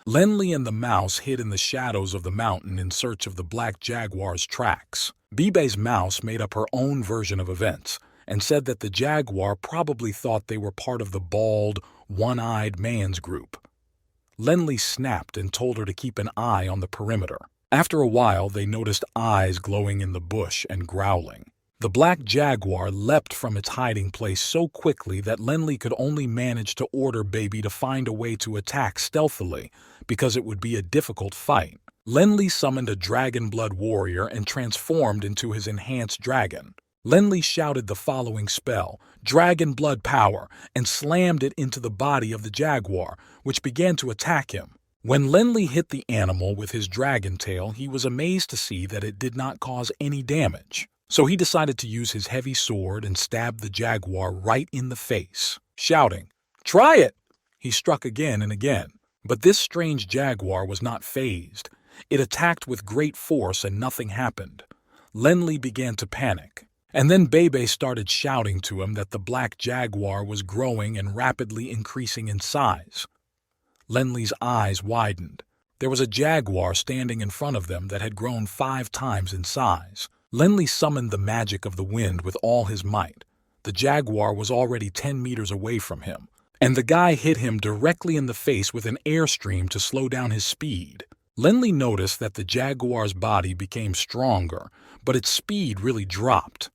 Lenli and the mouse hid in the shadows of the mountain in search of the black jaguar's tracks. Bebe's mouse made up her own version of events and said that the jaguar probably thought they were part of the bald, one-eyed man's group. Lenli snapped and told her to keep an eye on the perimeter. After a while, they noticed eyes glowing in the bush and growling. The black jaguar leapt from its hiding place so quickly that Lenli could only manage to order Baby to find a way to attack stealthily, because it would be a difficult fight. Lenli summoned a dragon blood warrior and transformed into his enhanced dragon. Lenli shouted the following spell, Dragon Blood Power, and slammed it into the body of the jaguar, which began to attack him. When Lenli hit the animal with his dragon tail, he was amazed to see that it did not cause any damage. So he decided to use his heavy sword and stab the jaguar right in the face. Shouting, Try it! He struck again and again. But this strange jaguar was not fazed. It attacked with great force and nothing happened. Lenli began to panic. And then Bebe started shouting to him that the black jaguar was growing and rapidly increasing in size. Lenli's eyes widened. There was a jaguar standing in front of them that had grown 5 times in size. Lenli summoned the magic of the wind with all his might. The jaguar was already 10 meters away from him, and the guy hit him directly in the face with an airstream to slow down his speed. Lenli noticed that the jaguar's body became stronger, but its speed really dropped.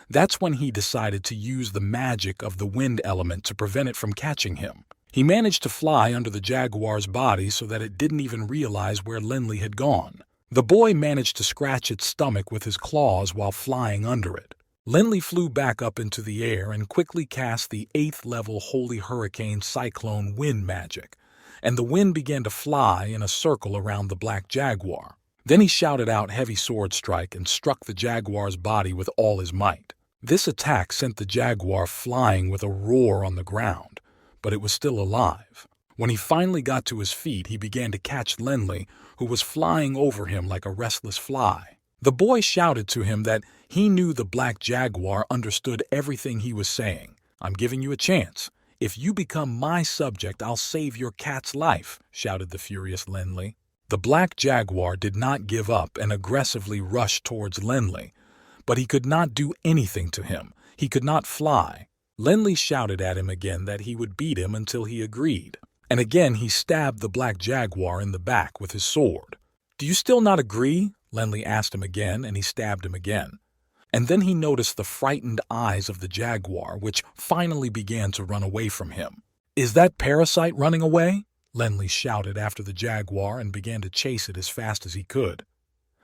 That's when he decided to use the magic of the wind element to prevent it from catching him. He managed to fly under the jaguar's body so that it didn't even realize where Lenli had gone. The boy managed to scratch its stomach with his claws while flying under it. Lenli flew back up into the air and quickly cast the 8th level Holy Hurricane Cyclone wind magic, and the wind began to fly in a circle around the black jaguar. Then he shouted out Heavy Sword Strike and struck the jaguar's body with all his might. This attack sent the jaguar flying with a roar on the ground, but it was still alive. When he finally got to his feet, he began to catch Lenli, who was flying over him like a restless fly. The boy shouted to him that he knew the black jaguar understood everything he was saying. I'm giving you a chance. If you become my subject, I'll save your cat's life, shouted the furious Lenli. The black jaguar did not give up and aggressively rushed towards Lenli, but he could not do anything to him. He could not fly. Lenli shouted at him again that he would beat him until he agreed. And again he stabbed the black jaguar in the back with his sword. Do you still not agree? Lenli asked him again, and he stabbed him again. And then he noticed the frightened eyes of the jaguar, which finally began to run away from him. Is that parasite running away? Lenly shouted after the jaguar and began to chase it as fast as he could.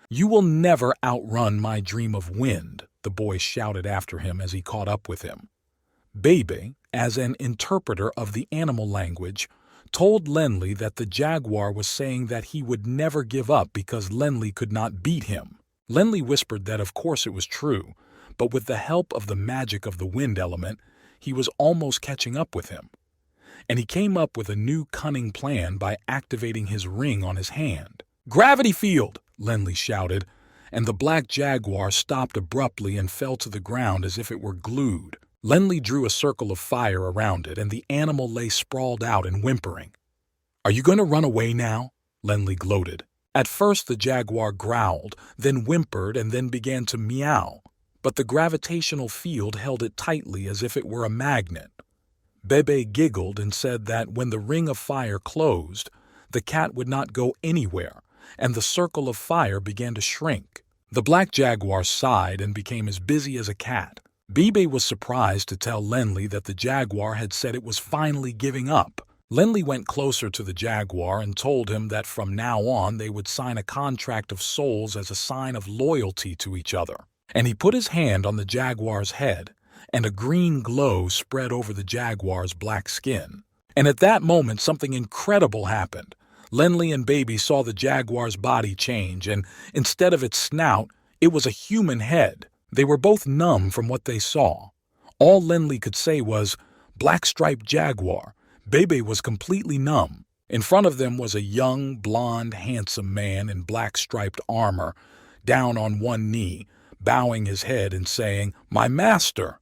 You will never outrun my dream of wind, the boy shouted after him as he caught up with him. Bebe, as an interpreter of the animal language, told Lenly that the jaguar was saying that he would never give up because Lenly could not beat him. Lenly whispered that of course it was true, but with the help of the magic of the wind element, he was almost catching up with him. And he came up with a new cunning plan by activating his ring on his hand. "Gravity field!" Lenly shouted, and the black jaguar stopped abruptly and fell to the ground as if it were glued. Lenly drew a circle of fire around it, and the animal lay sprawled out and whimpering. "Are you going to run away now?" Lenly gloated. At first the jaguar growled, then whimpered, and then began to meow, but the gravitational field held it tightly as if it were a magnet. Bebe giggled and said that when the ring of fire closed, the cat would not go anywhere, and the circle of fire began to shrink. The black jaguar sighed and became as busy as a cat. Bebe was surprised to tell Lenly that the jaguar had said it was finally giving up. Lenly went closer to the jaguar and told him that from now on they would sign a contract of souls as a sign of loyalty to each other. And he put his hand on the jaguar's head, and a green glow spread over the jaguar's black skin. And at that moment something incredible happened. Lenly and Bebe saw the jaguar's body change, and instead of its snout, it was a human head. They were both numb from what they saw. All Lenly could say was, "Black-striped jaguar." Bebe was completely numb. In front of them was a young, blond, handsome man in black-striped armor, down on one knee, bowing his head and saying, "My master."